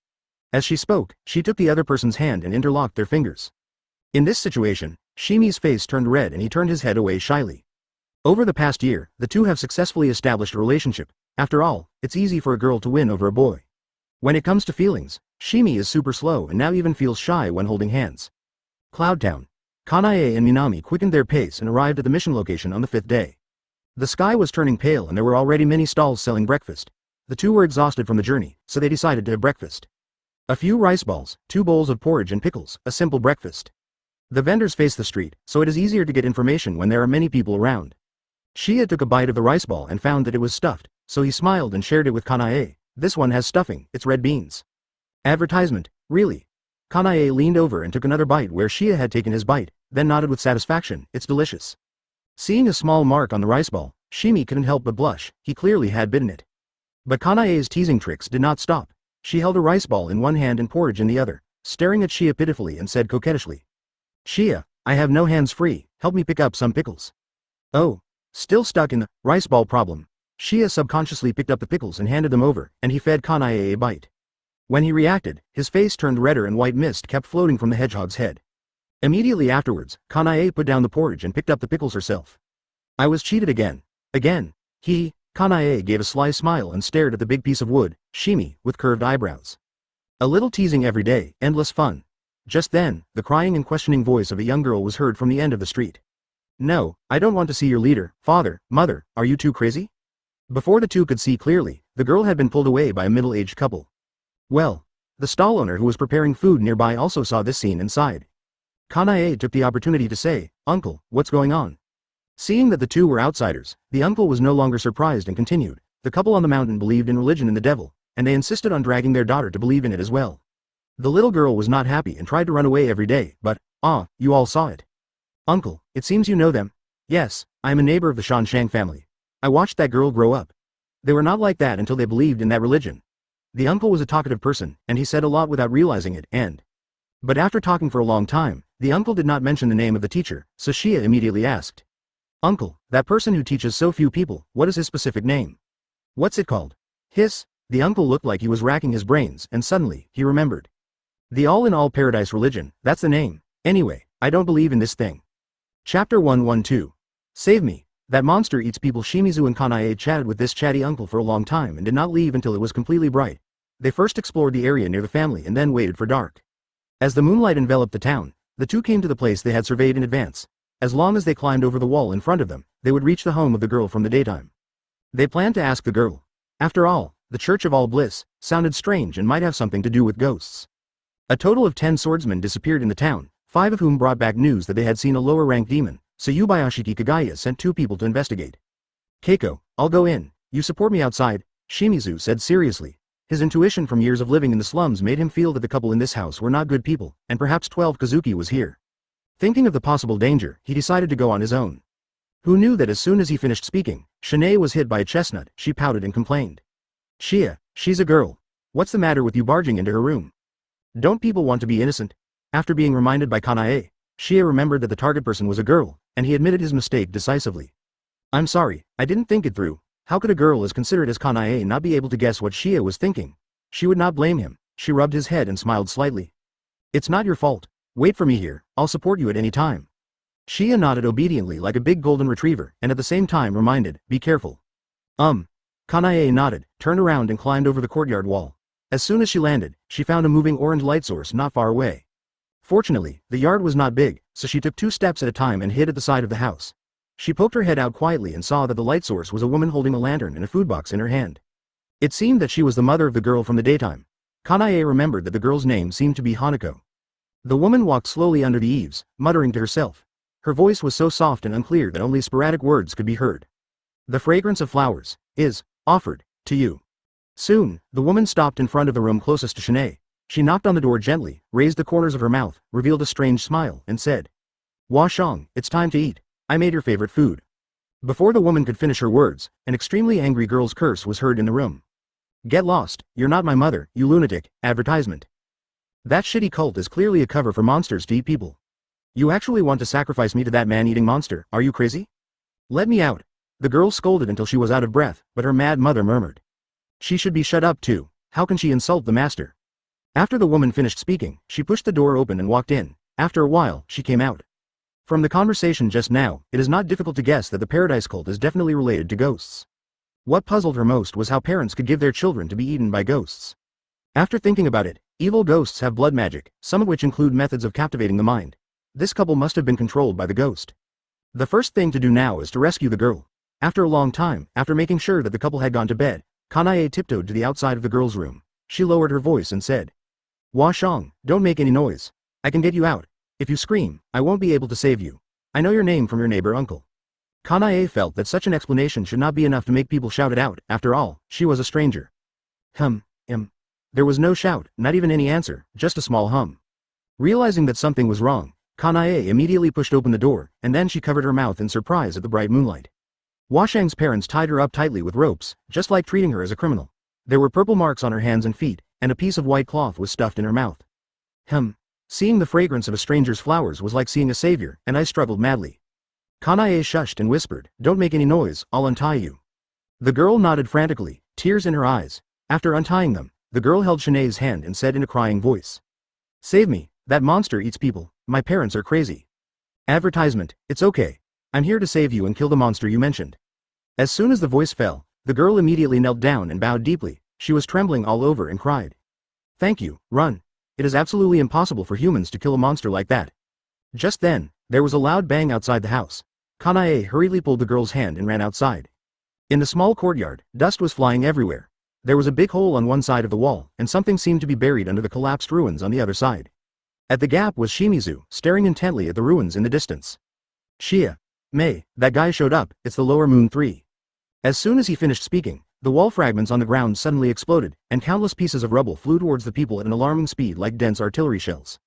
As she spoke, she took the other person's hand and interlocked their fingers. In this situation, Shimi's face turned red and he turned his head away shyly. Over the past year, the two have successfully established a relationship. After all, it's easy for a girl to win over a boy. When it comes to feelings, Shimi is super slow and now even feels shy when holding hands. Cloud Town. Kanae and Minami quickened their pace and arrived at the mission location on the 5th day. The sky was turning pale and there were already many stalls selling breakfast. The two were exhausted from the journey, so they decided to have breakfast. A few rice balls, 2 bowls of porridge and pickles, a simple breakfast. The vendors face the street, so it is easier to get information when there are many people around. Shia took a bite of the rice ball and found that it was stuffed, so he smiled and shared it with Kanae. This one has stuffing, it's red beans. Advertisement, really? Kanae leaned over and took another bite where Shia had taken his bite, then nodded with satisfaction, it's delicious. Seeing a small mark on the rice ball, Shimi couldn't help but blush, he clearly had bitten it. But Kanae's teasing tricks did not stop. She held a rice ball in one hand and porridge in the other, staring at Shia pitifully and said coquettishly. Shia, I have no hands free, help me pick up some pickles. Oh. Still stuck in the rice ball problem, Shia subconsciously picked up the pickles and handed them over, and he fed Kanae a bite. When he reacted, his face turned redder and white mist kept floating from the hedgehog's head. Immediately afterwards, Kanae put down the porridge and picked up the pickles herself. I was cheated again. Again. Kanae gave a sly smile and stared at the big piece of wood, Shimi, with curved eyebrows. A little teasing every day, endless fun. Just then, the crying and questioning voice of a young girl was heard from the end of the street. No, I don't want to see your leader, father, mother, are you too crazy? Before the two could see clearly, the girl had been pulled away by a middle-aged couple. Well, the stall owner who was preparing food nearby also saw this scene and sighed. Kanae took the opportunity to say, Uncle, what's going on? Seeing that the two were outsiders, the uncle was no longer surprised and continued, the couple on the mountain believed in religion and the devil, and they insisted on dragging their daughter to believe in it as well. The little girl was not happy and tried to run away every day, but, you all saw it. Uncle, it seems you know them. Yes, I am a neighbor of the Shanshang family. I watched that girl grow up. They were not like that until they believed in that religion. The uncle was a talkative person, and he said a lot without realizing it, But after talking for a long time, the uncle did not mention the name of the teacher, so Shia immediately asked. Uncle, that person who teaches so few people, what is his specific name? What's it called? The uncle looked like he was racking his brains, and suddenly, he remembered. The all-in-all paradise religion, that's the name. Anyway, I don't believe in this thing. Chapter 112. Save me. That monster eats people. Shimizu and Kanae chatted with this chatty uncle for a long time and did not leave until it was completely bright. They first explored the area near the family and then waited for dark. As the moonlight enveloped the town, the two came to the place they had surveyed in advance. As long as they climbed over the wall in front of them, they would reach the home of the girl from the daytime. They planned to ask the girl. After all, the Church of All Bliss sounded strange and might have something to do with ghosts. A total of 10 swordsmen disappeared in the town, 5 of whom brought back news that they had seen a lower-ranked demon, so Yoriichi Kagaya sent 2 people to investigate. Keiko, I'll go in, you support me outside, Shimizu said seriously. His intuition from years of living in the slums made him feel that the couple in this house were not good people, and perhaps 12 Kazuki was here. Thinking of the possible danger, he decided to go on his own. Who knew that as soon as he finished speaking, Shanae was hit by a chestnut, she pouted and complained. Shia, she's a girl. What's the matter with you barging into her room? Don't people want to be innocent? After being reminded by Kanae, Shia remembered that the target person was a girl, and he admitted his mistake decisively. I'm sorry, I didn't think it through. How could a girl as considerate as Kanae not be able to guess what Shia was thinking? She would not blame him. She rubbed his head and smiled slightly. It's not your fault. Wait for me here, I'll support you at any time. Shia nodded obediently like a big golden retriever, and at the same time reminded, be careful. Kanae nodded, turned around and climbed over the courtyard wall. As soon as she landed, she found a moving orange light source not far away. Fortunately, the yard was not big, so she took 2 steps at a time and hid at the side of the house. She poked her head out quietly and saw that the light source was a woman holding a lantern and a food box in her hand. It seemed that she was the mother of the girl from the daytime. Kanae remembered that the girl's name seemed to be Hanako. The woman walked slowly under the eaves, muttering to herself. Her voice was so soft and unclear that only sporadic words could be heard. The fragrance of flowers is offered to you. Soon, the woman stopped in front of the room closest to Shanae. She knocked on the door gently, raised the corners of her mouth, revealed a strange smile, and said, Wa Shang, it's time to eat. I made your favorite food. Before the woman could finish her words, an extremely angry girl's curse was heard in the room. Get lost, you're not my mother, you lunatic. Advertisement. That shitty cult is clearly a cover for monsters to eat people. You actually want to sacrifice me to that man-eating monster, are you crazy? Let me out. The girl scolded until she was out of breath, but her mad mother murmured. She should be shut up too. How can she insult the master? After the woman finished speaking, she pushed the door open and walked in, After a while, she came out. From the conversation just now, it is not difficult to guess that the paradise cult is definitely related to ghosts. What puzzled her most was how parents could give their children to be eaten by ghosts. After thinking about it, evil ghosts have blood magic, some of which include methods of captivating the mind. This couple must have been controlled by the ghost. The first thing to do now is to rescue the girl. After a long time, after making sure that the couple had gone to bed, Kanae tiptoed to the outside of the girl's room. She lowered her voice and said, "Hua Shang, don't make any noise. I can get you out. If you scream, I won't be able to save you. I know your name from your neighbor uncle." Kanae felt that such an explanation should not be enough to make people shout it out. After all, she was a stranger. There was no shout, not even any answer, just a small hum. Realizing that something was wrong, Kanae immediately pushed open the door, and then she covered her mouth in surprise at the bright moonlight. Hua Shang's parents tied her up tightly with ropes, just like treating her as a criminal. There were purple marks on her hands and feet, and a piece of white cloth was stuffed in her mouth. Seeing the fragrance of a stranger's flowers was like seeing a savior, and I struggled madly. Kanae shushed and whispered, "Don't make any noise, I'll untie you." The girl nodded frantically, tears in her eyes. After untying them, the girl held Shanae's hand and said in a crying voice, "Save me, that monster eats people, my parents are crazy." Advertisement, it's okay. I'm here to save you and kill the monster you mentioned. As soon as the voice fell, the girl immediately knelt down and bowed deeply. She was trembling all over and cried, "Thank you, run. It is absolutely impossible for humans to kill a monster like that." Just then, there was a loud bang outside the house. Kanae hurriedly pulled the girl's hand and ran outside. In the small courtyard, dust was flying everywhere. There was a big hole on one side of the wall, and something seemed to be buried under the collapsed ruins on the other side. At the gap was Shimizu, staring intently at the ruins in the distance. "Shia. May, that guy showed up, it's the Lower Moon 3. As soon as he finished speaking, the wall fragments on the ground suddenly exploded, and countless pieces of rubble flew towards the people at an alarming speed like dense artillery shells.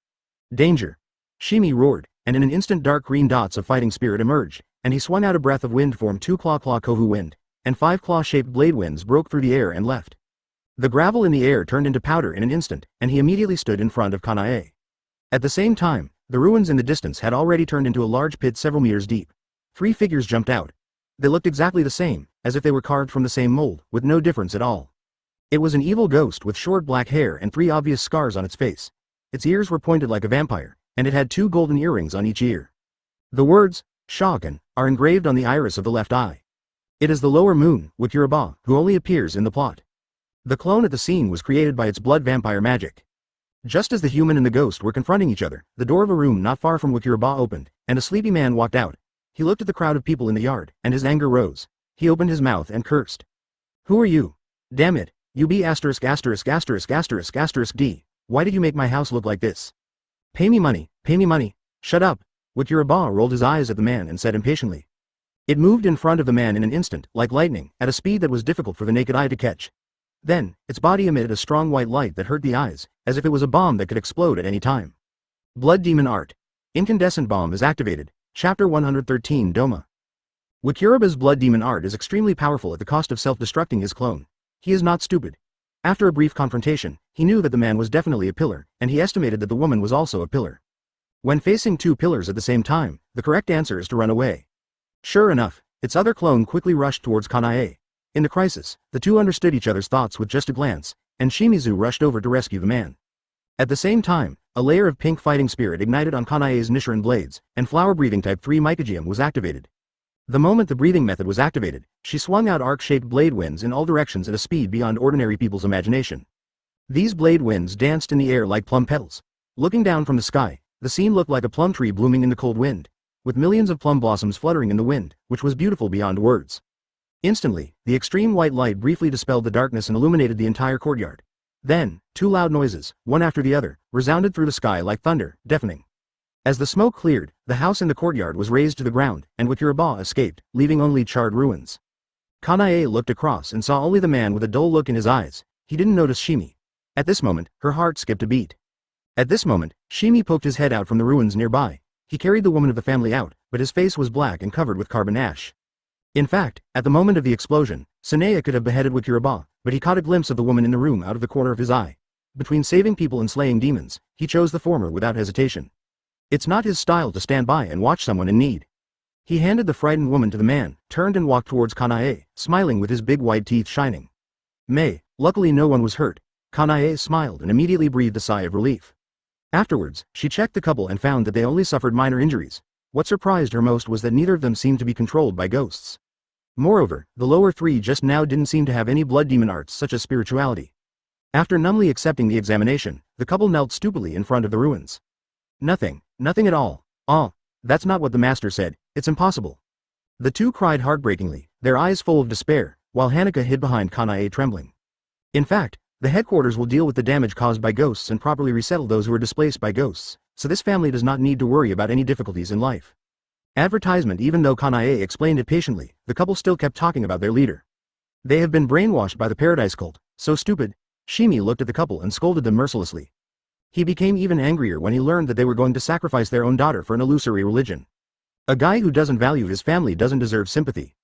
"Danger!" Shimi roared, and in an instant dark green dots of fighting spirit emerged, and he swung out a breath of wind formed 2 claw kovu wind, and 5 claw-shaped blade winds broke through the air and left. The gravel in the air turned into powder in an instant, and he immediately stood in front of Kanae. At the same time, the ruins in the distance had already turned into a large pit several meters deep. 3 figures jumped out. They looked exactly the same, as if they were carved from the same mold, with no difference at all. It was an evil ghost with short black hair and 3 obvious scars on its face. Its ears were pointed like a vampire, and it had 2 golden earrings on each ear. The words, "Shogun," are engraved on the iris of the left eye. It is the Lower Moon, Wikiraba, who only appears in the plot. The clone at the scene was created by its blood vampire magic. Just as the human and the ghost were confronting each other, the door of a room not far from Wikiraba opened, and a sleepy man walked out. He looked at the crowd of people in the yard, and his anger rose. He opened his mouth and cursed. "Who are you? Damn it, you be asterisk asterisk asterisk asterisk asterisk D. Why did you make my house look like this? Pay me money, pay me money." "Shut up." Wikiraba rolled his eyes at the man and said impatiently. It moved in front of the man in an instant, like lightning, at a speed that was difficult for the naked eye to catch. Then, its body emitted a strong white light that hurt the eyes, as if it was a bomb that could explode at any time. Blood Demon Art. Incandescent Bomb is activated. Chapter 113 Doma. Wikiraba's Blood Demon Art is extremely powerful at the cost of self-destructing his clone. He is not stupid. After a brief confrontation, he knew that the man was definitely a pillar, and he estimated that the woman was also a pillar. When facing 2 pillars at the same time, the correct answer is to run away. Sure enough, its other clone quickly rushed towards Kanae. In the crisis, the 2 understood each other's thoughts with just a glance, and Shimizu rushed over to rescue the man. At the same time, a layer of pink fighting spirit ignited on Kanae's Nichiren blades, and flower-breathing type 3 Mycogeum was activated. The moment the breathing method was activated, she swung out arc-shaped blade winds in all directions at a speed beyond ordinary people's imagination. These blade winds danced in the air like plum petals. Looking down from the sky, the scene looked like a plum tree blooming in the cold wind, with millions of plum blossoms fluttering in the wind, which was beautiful beyond words. Instantly, the extreme white light briefly dispelled the darkness and illuminated the entire courtyard. Then, 2 loud noises, one after the other, resounded through the sky like thunder, deafening. As the smoke cleared, the house in the courtyard was razed to the ground, and Wikiraba escaped, leaving only charred ruins. Kanae looked across and saw only the man with a dull look in his eyes. He didn't notice Shimi. At this moment, her heart skipped a beat. At this moment, Shimi poked his head out from the ruins nearby. He carried the woman of the family out, but his face was black and covered with carbon ash. In fact, at the moment of the explosion, Sanea could have beheaded Wikiraba, but he caught a glimpse of the woman in the room out of the corner of his eye. Between saving people and slaying demons, he chose the former without hesitation. It's not his style to stand by and watch someone in need. He handed the frightened woman to the man, turned and walked towards Kanae, smiling with his big white teeth shining. Luckily no one was hurt. Kanae smiled and immediately breathed a sigh of relief. Afterwards, she checked the couple and found that they only suffered minor injuries. What surprised her most was that neither of them seemed to be controlled by ghosts. Moreover, the lower three just now didn't seem to have any blood demon arts such as spirituality. After numbly accepting the examination, the couple knelt stupidly in front of the ruins. Nothing at all. Oh, that's not what the master said, it's impossible. The two cried heartbreakingly, their eyes full of despair, while Hanaka hid behind Kanae trembling. In fact, the headquarters will deal with the damage caused by ghosts and properly resettle those who are displaced by ghosts, so this family does not need to worry about any difficulties in life. Advertisement. Even though Kanae explained it patiently, the couple still kept talking about their leader. They have been brainwashed by the paradise cult, so stupid. Shimi looked at the couple and scolded them mercilessly. He became even angrier when he learned that they were going to sacrifice their own daughter for an illusory religion. A guy who doesn't value his family doesn't deserve sympathy.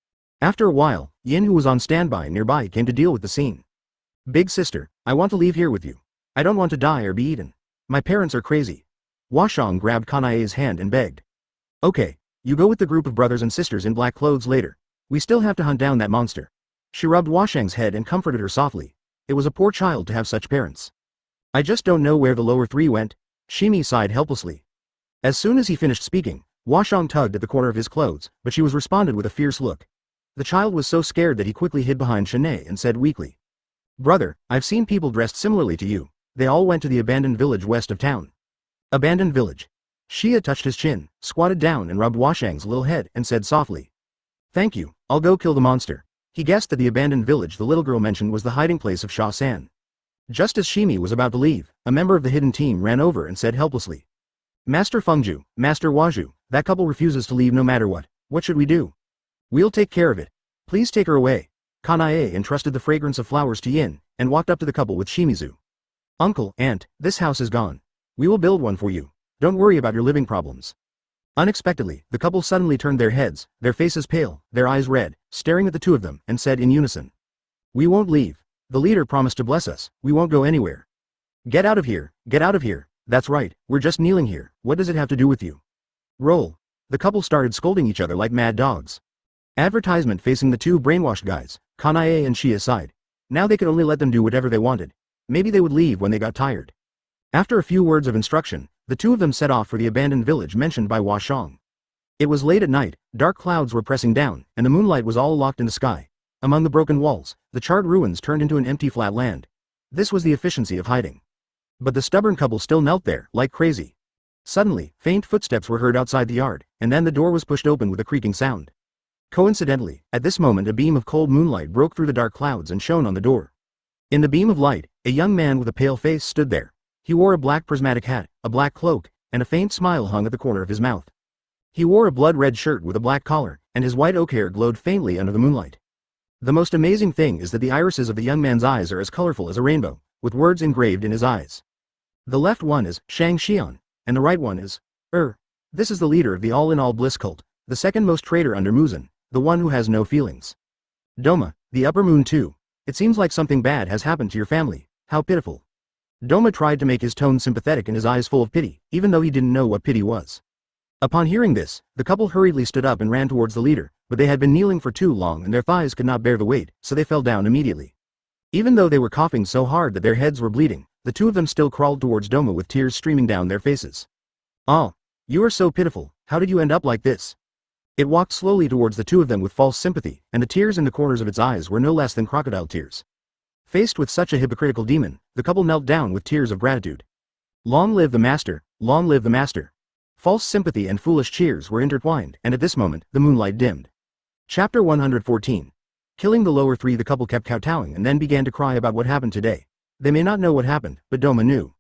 After a while, Yin, who was on standby nearby, came to deal with the scene. Big sister, I want to leave here with you. I don't want to die or be eaten. My parents are crazy. Washong grabbed Kanae's hand and begged. Okay, you go with the group of brothers and sisters in black clothes later. We still have to hunt down that monster. She rubbed Washang's head and comforted her softly. It was a poor child to have such parents. I just don't know where the lower three went. Shimi sighed helplessly. As soon as he finished speaking, Washong tugged at the corner of his clothes, but she was responded with a fierce look. The child was so scared that he quickly hid behind Shanae and said weakly. Brother, I've seen people dressed similarly to you. They all went to the abandoned village west of town. Abandoned village. Shia touched his chin, squatted down and rubbed Washang's little head and said softly. Thank you, I'll go kill the monster. He guessed that the abandoned village the little girl mentioned was the hiding place of Sha-san. Just as Shimi was about to leave, a member of the hidden team ran over and said helplessly. Master Fengju, Master Waju, that couple refuses to leave no matter what. What should we do? We'll take care of it. Please take her away. Kanae entrusted the fragrance of flowers to Yin, and walked up to the couple with Shimizu. Uncle, aunt, this house is gone. We will build one for you. Don't worry about your living problems. Unexpectedly, the couple suddenly turned their heads, their faces pale, their eyes red, staring at the two of them, and said in unison. We won't leave. The leader promised to bless us, we won't go anywhere. Get out of here, that's right, we're just kneeling here, what does it have to do with you? Roll. The couple started scolding each other like mad dogs. Advertisement facing the two brainwashed guys, Kanae and Shia sighed. Now they could only let them do whatever they wanted. Maybe they would leave when they got tired. After a few words of instruction, the two of them set off for the abandoned village mentioned by Washong. It was late at night, dark clouds were pressing down, and the moonlight was all locked in the sky. Among the broken walls, the charred ruins turned into an empty flat land. This was the efficiency of hiding. But the stubborn couple still knelt there, like crazy. Suddenly, faint footsteps were heard outside the yard, and then the door was pushed open with a creaking sound. Coincidentally, at this moment a beam of cold moonlight broke through the dark clouds and shone on the door. In the beam of light, a young man with a pale face stood there. He wore a black prismatic hat, a black cloak, and a faint smile hung at the corner of his mouth. He wore a blood-red shirt with a black collar, and his white oak hair glowed faintly under the moonlight. The most amazing thing is that the irises of the young man's eyes are as colorful as a rainbow, with words engraved in his eyes. The left one is Shang Xian, and the right one is This is the leader of the all-in-all bliss cult, the second most traitor under Muzan, the one who has no feelings. Doma, the upper moon too. It seems like something bad has happened to your family. How pitiful. Doma tried to make his tone sympathetic and his eyes full of pity, even though he didn't know what pity was. Upon hearing this, the couple hurriedly stood up and ran towards the leader, but they had been kneeling for too long and their thighs could not bear the weight, so they fell down immediately. Even though they were coughing so hard that their heads were bleeding, the two of them still crawled towards Doma with tears streaming down their faces. Oh, you are so pitiful, how did you end up like this? It walked slowly towards the two of them with false sympathy, and the tears in the corners of its eyes were no less than crocodile tears. Faced with such a hypocritical demon, the couple knelt down with tears of gratitude. Long live the master, long live the master. False sympathy and foolish cheers were intertwined, and at this moment, the moonlight dimmed. Chapter 114. Killing the lower three. The couple kept kowtowing and then began to cry about what happened today. They may not know what happened, but Doma knew.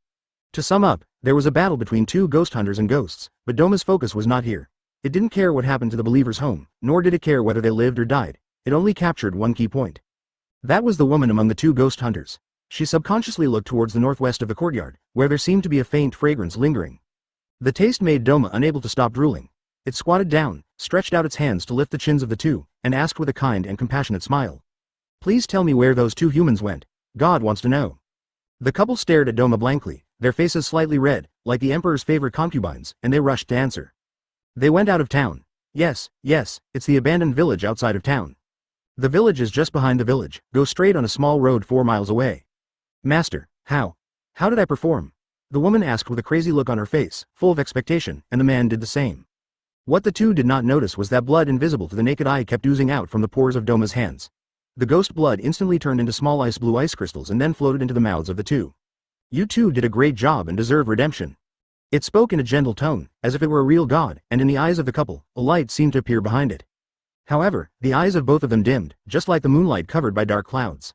To sum up, there was a battle between two ghost hunters and ghosts, but Doma's focus was not here. It didn't care what happened to the believer's home, nor did it care whether they lived or died. It only captured one key point. That was the woman among the two ghost hunters. She subconsciously looked towards the northwest of the courtyard, where there seemed to be a faint fragrance lingering. The taste made Doma unable to stop drooling. It squatted down, stretched out its hands to lift the chins of the two, and asked with a kind and compassionate smile. Please tell me where those two humans went. God wants to know. The couple stared at Doma blankly, their faces slightly red, like the emperor's favorite concubines, and they rushed to answer. They went out of town. Yes, it's the abandoned village outside of town. The village is just behind the village, go straight on a small road 4 miles away. Master, how? How did I perform? The woman asked with a crazy look on her face, full of expectation, and the man did the same. What the two did not notice was that blood invisible to the naked eye kept oozing out from the pores of Doma's hands. The ghost blood instantly turned into small blue ice crystals and then floated into the mouths of the two. You two did a great job and deserve redemption. It spoke in a gentle tone, as if it were a real god, and in the eyes of the couple, a light seemed to appear behind it. However, the eyes of both of them dimmed, just like the moonlight covered by dark clouds.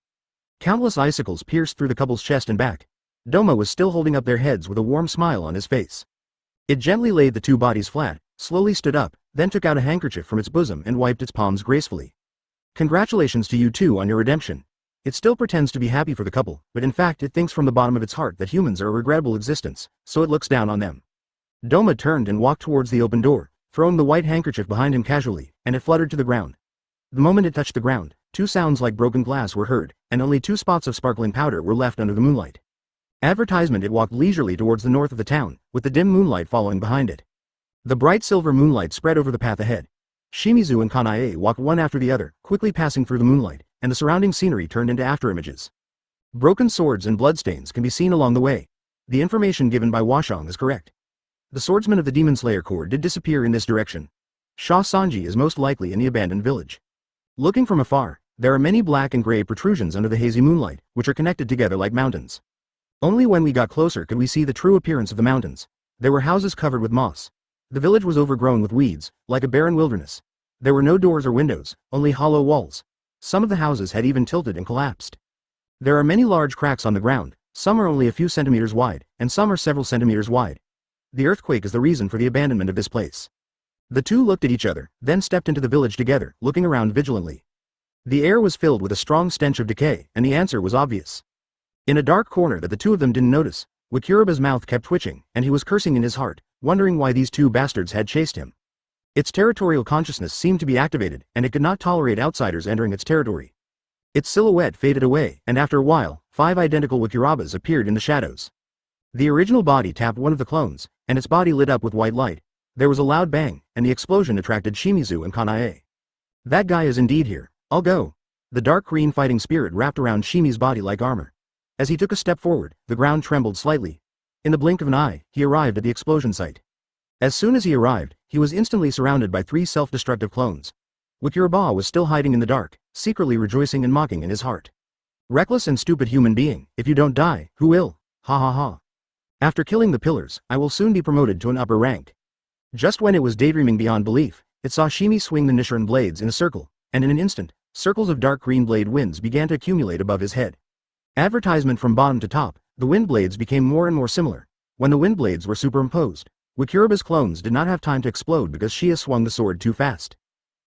Countless icicles pierced through the couple's chest and back. Doma was still holding up their heads with a warm smile on his face. It gently laid the two bodies flat, slowly stood up, then took out a handkerchief from its bosom and wiped its palms gracefully. Congratulations to you two on your redemption. It still pretends to be happy for the couple, but in fact it thinks from the bottom of its heart that humans are a regrettable existence, so it looks down on them. Doma turned and walked towards the open door, throwing the white handkerchief behind him casually, and it fluttered to the ground. The moment it touched the ground, two sounds like broken glass were heard, and only two spots of sparkling powder were left under the moonlight. Advertisement. It walked leisurely towards the north of the town, with the dim moonlight following behind it. The bright silver moonlight spread over the path ahead. Shimizu and Kanae walked one after the other, quickly passing through the moonlight, and the surrounding scenery turned into afterimages. Broken swords and bloodstains can be seen along the way. The information given by Washong is correct. The swordsman of the Demon Slayer Corps did disappear in this direction. Sha Sanji is most likely in the abandoned village. Looking from afar, there are many black and gray protrusions under the hazy moonlight, which are connected together like mountains. Only when we got closer could we see the true appearance of the mountains. There were houses covered with moss. The village was overgrown with weeds, like a barren wilderness. There were no doors or windows, only hollow walls. Some of the houses had even tilted and collapsed. There are many large cracks on the ground, some are only a few centimeters wide, and some are several centimeters wide. The earthquake is the reason for the abandonment of this place. The two looked at each other, then stepped into the village together, looking around vigilantly. The air was filled with a strong stench of decay, and the answer was obvious. In a dark corner that the two of them didn't notice, Wakuraba's mouth kept twitching, and he was cursing in his heart, wondering why these two bastards had chased him. Its territorial consciousness seemed to be activated, and it could not tolerate outsiders entering its territory. Its silhouette faded away, and after a while, 5 identical Wakurabas appeared in the shadows. The original body tapped one of the clones, and its body lit up with white light. There was a loud bang, and the explosion attracted Shimizu and Kanae. That guy is indeed here. I'll go. The dark green fighting spirit wrapped around Shimi's body like armor. As he took a step forward, the ground trembled slightly. In the blink of an eye, he arrived at the explosion site. As soon as he arrived, he was instantly surrounded by 3 self-destructive clones. Wakuraba was still hiding in the dark, secretly rejoicing and mocking in his heart. Reckless and stupid human being, if you don't die, who will? Ha ha ha. After killing the pillars, I will soon be promoted to an upper rank. Just when it was daydreaming beyond belief, it saw Shimi swing the Nichiren blades in a circle, and in an instant, circles of dark green blade winds began to accumulate above his head. Advertisement from bottom to top, the wind blades became more and more similar. When the wind blades were superimposed, Wakuraba's clones did not have time to explode because Shia swung the sword too fast.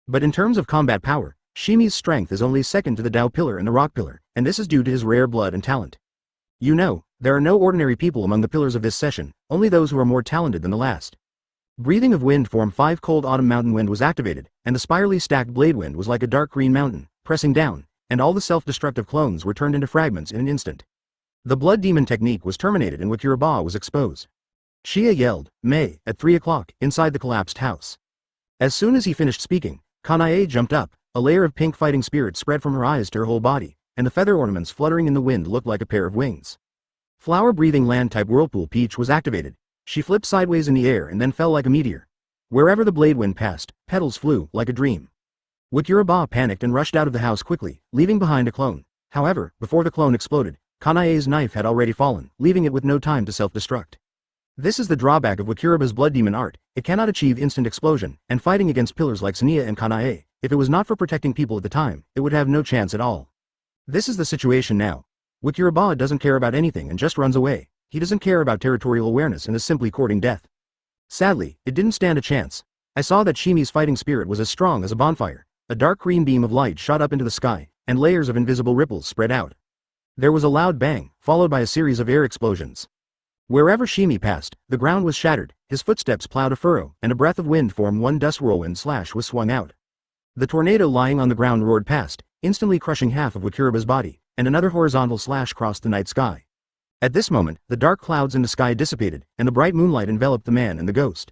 But in terms of combat power, Shimi's strength is only second to the Dao pillar and the rock pillar, and this is due to his rare blood and talent. You know, there are no ordinary people among the pillars of this session, only those who are more talented than the last. Breathing of Wind Form 5 Cold Autumn Mountain Wind was activated, and the spirally stacked blade wind was like a dark green mountain, pressing down, and all the self-destructive clones were turned into fragments in an instant. The blood demon technique was terminated and Wakuraba was exposed. Shia yelled, "May," at 3 o'clock, inside the collapsed house. As soon as he finished speaking, Kanae jumped up, a layer of pink fighting spirit spread from her eyes to her whole body, and the feather ornaments fluttering in the wind looked like a pair of wings. Flower-breathing land-type whirlpool Peach was activated. She flipped sideways in the air and then fell like a meteor. Wherever the blade wind passed, petals flew, like a dream. Wakuraba panicked and rushed out of the house quickly, leaving behind a clone. However, before the clone exploded, Kanae's knife had already fallen, leaving it with no time to self-destruct. This is the drawback of Wakuraba's blood demon art, it cannot achieve instant explosion, and fighting against pillars like Sania and Kanae, if it was not for protecting people at the time, it would have no chance at all. This is the situation now. Wakuraba doesn't care about anything and just runs away. He doesn't care about territorial awareness and is simply courting death. Sadly, it didn't stand a chance. I saw that Shimi's fighting spirit was as strong as a bonfire. A dark green beam of light shot up into the sky, and layers of invisible ripples spread out. There was a loud bang, followed by a series of air explosions. Wherever Shimi passed, the ground was shattered, his footsteps plowed a furrow, and a breath of wind formed one dust whirlwind slash was swung out. The tornado lying on the ground roared past, instantly crushing half of Wakuraba's body, and another horizontal slash crossed the night sky. At this moment, the dark clouds in the sky dissipated, and the bright moonlight enveloped the man and the ghost.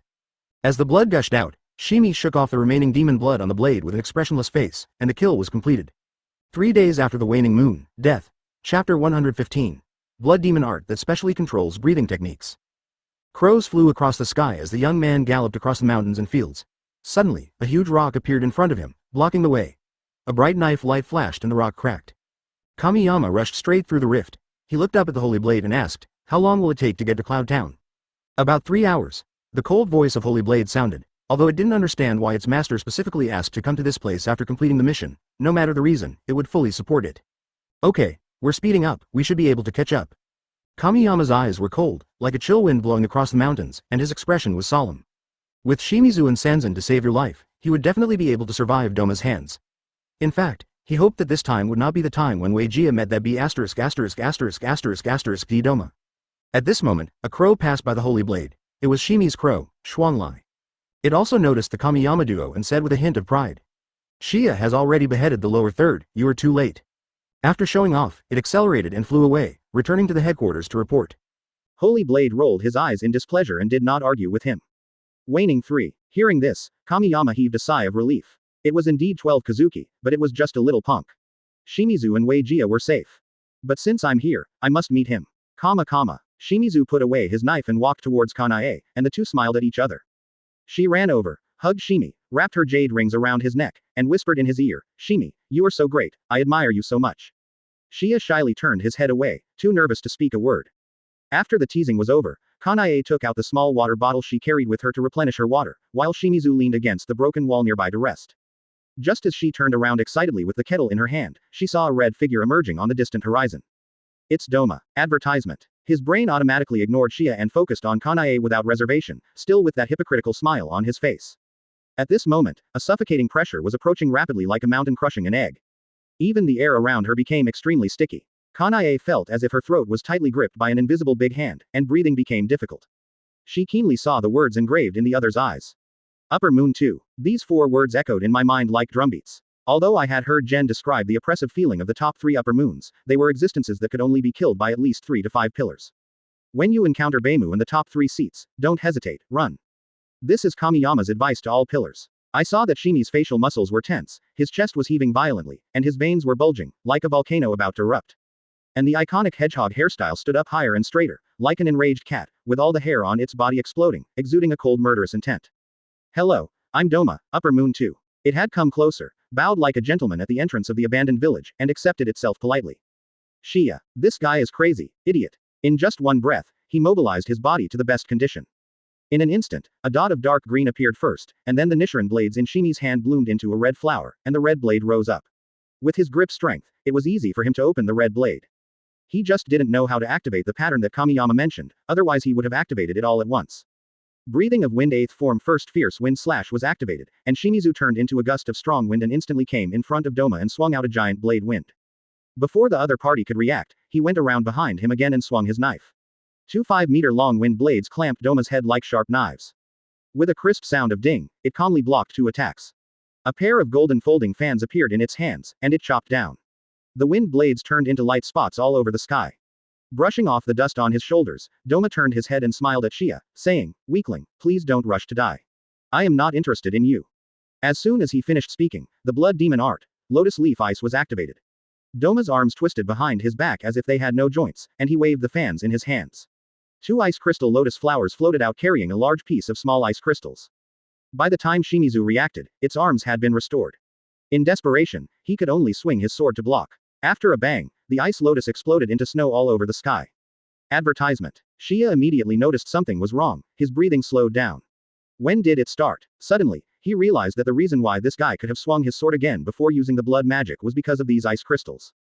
As the blood gushed out, Shimi shook off the remaining demon blood on the blade with an expressionless face, and the kill was completed. 3 days after the waning moon, death. Chapter 115. blood demon art that specially controls breathing techniques. Crows flew across the sky as the young man galloped across the mountains and fields. Suddenly, a huge rock appeared in front of him, blocking the way. A bright knife light flashed and the rock cracked. Kamiyama rushed straight through the rift. He looked up at the holy blade and asked, "How long will it take to get to Cloud Town?" "About 3 hours." The cold voice of Holy Blade sounded, although it didn't understand why its master specifically asked to come to this place after completing the mission. No matter the reason, it would fully support it. "Okay, we're speeding up, we should be able to catch up." Kamiyama's eyes were cold, like a chill wind blowing across the mountains, and his expression was solemn. With Shimizu and Sanzan to save your life, he would definitely be able to survive Doma's hands. In fact, he hoped that this time would not be the time when Weijia met that B*********** D Doma. At this moment, a crow passed by the holy blade. It was Shimi's crow, Xuanlai. It also noticed the Kamiyama duo and said with a hint of pride, "Shia has already beheaded the lower third, you are too late." After showing off, it accelerated and flew away, returning to the headquarters to report. Holy Blade rolled his eyes in displeasure and did not argue with him. Waning 3. Hearing this, Kamiyama heaved a sigh of relief. It was indeed 12 Kazuki, but it was just a little punk. Shimizu and Weijia were safe. But since I'm here, I must meet him. Shimizu put away his knife and walked towards Kanae, and the two smiled at each other. She ran over, hugged Shimi, wrapped her jade rings around his neck, and whispered in his ear, "Shimi, you are so great, I admire you so much." Shia shyly turned his head away, too nervous to speak a word. After the teasing was over, Kanae took out the small water bottle she carried with her to replenish her water, while Shimizu leaned against the broken wall nearby to rest. Just as she turned around excitedly with the kettle in her hand, she saw a red figure emerging on the distant horizon. "It's Doma." Advertisement. His brain automatically ignored Shia and focused on Kanae without reservation, still with that hypocritical smile on his face. At this moment, a suffocating pressure was approaching rapidly like a mountain crushing an egg. Even the air around her became extremely sticky. Kanae felt as if her throat was tightly gripped by an invisible big hand, and breathing became difficult. She keenly saw the words engraved in the other's eyes. Upper Moon 2. These 4 words echoed in my mind like drumbeats. Although I had heard Gen describe the oppressive feeling of the top 3 upper moons, they were existences that could only be killed by at least 3 to 5 pillars. When you encounter Beimu in the top 3 seats, don't hesitate, run. This is Kamiyama's advice to all pillars. I saw that Shimi's facial muscles were tense, his chest was heaving violently, and his veins were bulging, like a volcano about to erupt. And the iconic hedgehog hairstyle stood up higher and straighter, like an enraged cat, with all the hair on its body exploding, exuding a cold murderous intent. "Hello, I'm Doma, Upper Moon 2. It had come closer, bowed like a gentleman at the entrance of the abandoned village, and accepted itself politely. "Shia, this guy is crazy, idiot." In just one breath, he mobilized his body to the best condition. In an instant, a dot of dark green appeared first, and then the Nichiren blades in Shimi's hand bloomed into a red flower, and the red blade rose up. With his grip strength, it was easy for him to open the red blade. He just didn't know how to activate the pattern that Kamiyama mentioned, otherwise he would have activated it all at once. Breathing of Wind 8th form First Fierce Wind Slash was activated, and Shimizu turned into a gust of strong wind and instantly came in front of Doma and swung out a giant blade wind. Before the other party could react, he went around behind him again and swung his knife. 2 5-meter-long wind blades clamped Doma's head like sharp knives. With a crisp sound of ding, it calmly blocked 2 attacks. A pair of golden folding fans appeared in its hands, and it chopped down. The wind blades turned into light spots all over the sky. Brushing off the dust on his shoulders, Doma turned his head and smiled at Shia, saying, "Weakling, please don't rush to die. I am not interested in you." As soon as he finished speaking, the blood demon art, Lotus Leaf Ice was activated. Doma's arms twisted behind his back as if they had no joints, and he waved the fans in his hands. 2 ice crystal lotus flowers floated out carrying a large piece of small ice crystals. By the time Shimizu reacted, its arms had been restored. In desperation, he could only swing his sword to block. After a bang, the ice lotus exploded into snow all over the sky. Advertisement. Shia immediately noticed something was wrong, his breathing slowed down. When did it start? Suddenly, he realized that the reason why this guy could have swung his sword again before using the blood magic was because of these ice crystals.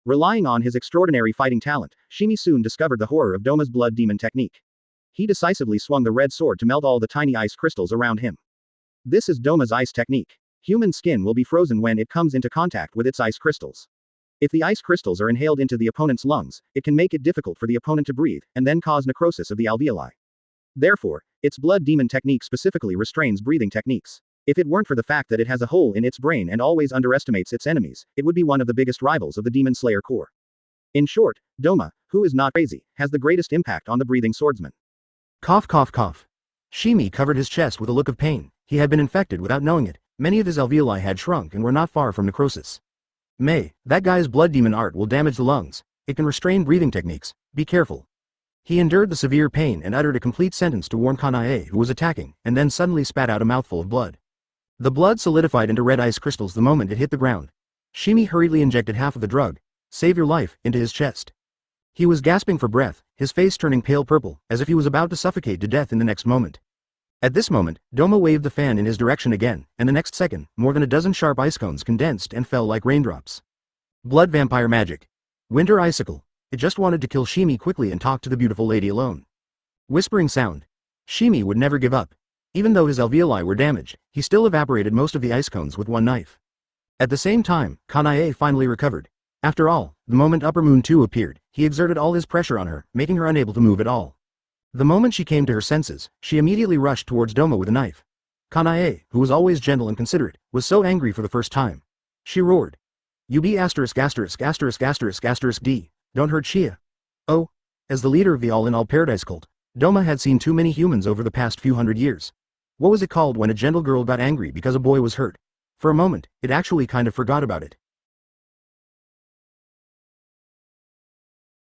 Relying on his extraordinary fighting talent, Shimi soon discovered the horror of Doma's blood demon technique. He decisively swung the red sword to melt all the tiny ice crystals around him. This is Doma's ice technique. Human skin will be frozen when it comes into contact with its ice crystals. If the ice crystals are inhaled into the opponent's lungs, it can make it difficult for the opponent to breathe, and then cause necrosis of the alveoli. Therefore, its blood demon technique specifically restrains breathing techniques. If it weren't for the fact that it has a hole in its brain and always underestimates its enemies, it would be one of the biggest rivals of the Demon Slayer Corps. In short, Doma, who is not crazy, has the greatest impact on the breathing swordsman. Cough cough cough. Shimi covered his chest with a look of pain. He had been infected without knowing it. Many of his alveoli had shrunk and were not far from necrosis. That guy's blood demon art will damage the lungs. It can restrain breathing techniques, Be careful. He endured the severe pain and uttered a complete sentence to warn Kanae who was attacking, and then suddenly spat out a mouthful of blood. The blood solidified into red ice crystals the moment it hit the ground. Shimi hurriedly injected half of the drug, save your life, into his chest. He was gasping for breath, his face turning pale purple, as if he was about to suffocate to death in the next moment. At this moment, Doma waved the fan in his direction again, and the next second, more than a dozen sharp ice cones condensed and fell like raindrops. Blood vampire magic. Winter icicle. It just wanted to kill Shimi quickly and talk to the beautiful lady alone. Whispering sound. Shimi would never give up. Even though his alveoli were damaged, he still evaporated most of the ice cones with one knife. At the same time, Kanae finally recovered. After all, the moment Upper Moon 2 appeared, he exerted all his pressure on her, making her unable to move at all. The moment she came to her senses, she immediately rushed towards Doma with a knife. Kanae, who was always gentle and considerate, was so angry for the first time. She roared. You be asterisk asterisk asterisk asterisk asterisk D. Don't hurt Shia. Oh. As the leader of the all-in-all paradise cult, Doma had seen too many humans over the past few hundred years. What was it called when a gentle girl got angry because a boy was hurt? For a moment, it actually kind of forgot about it.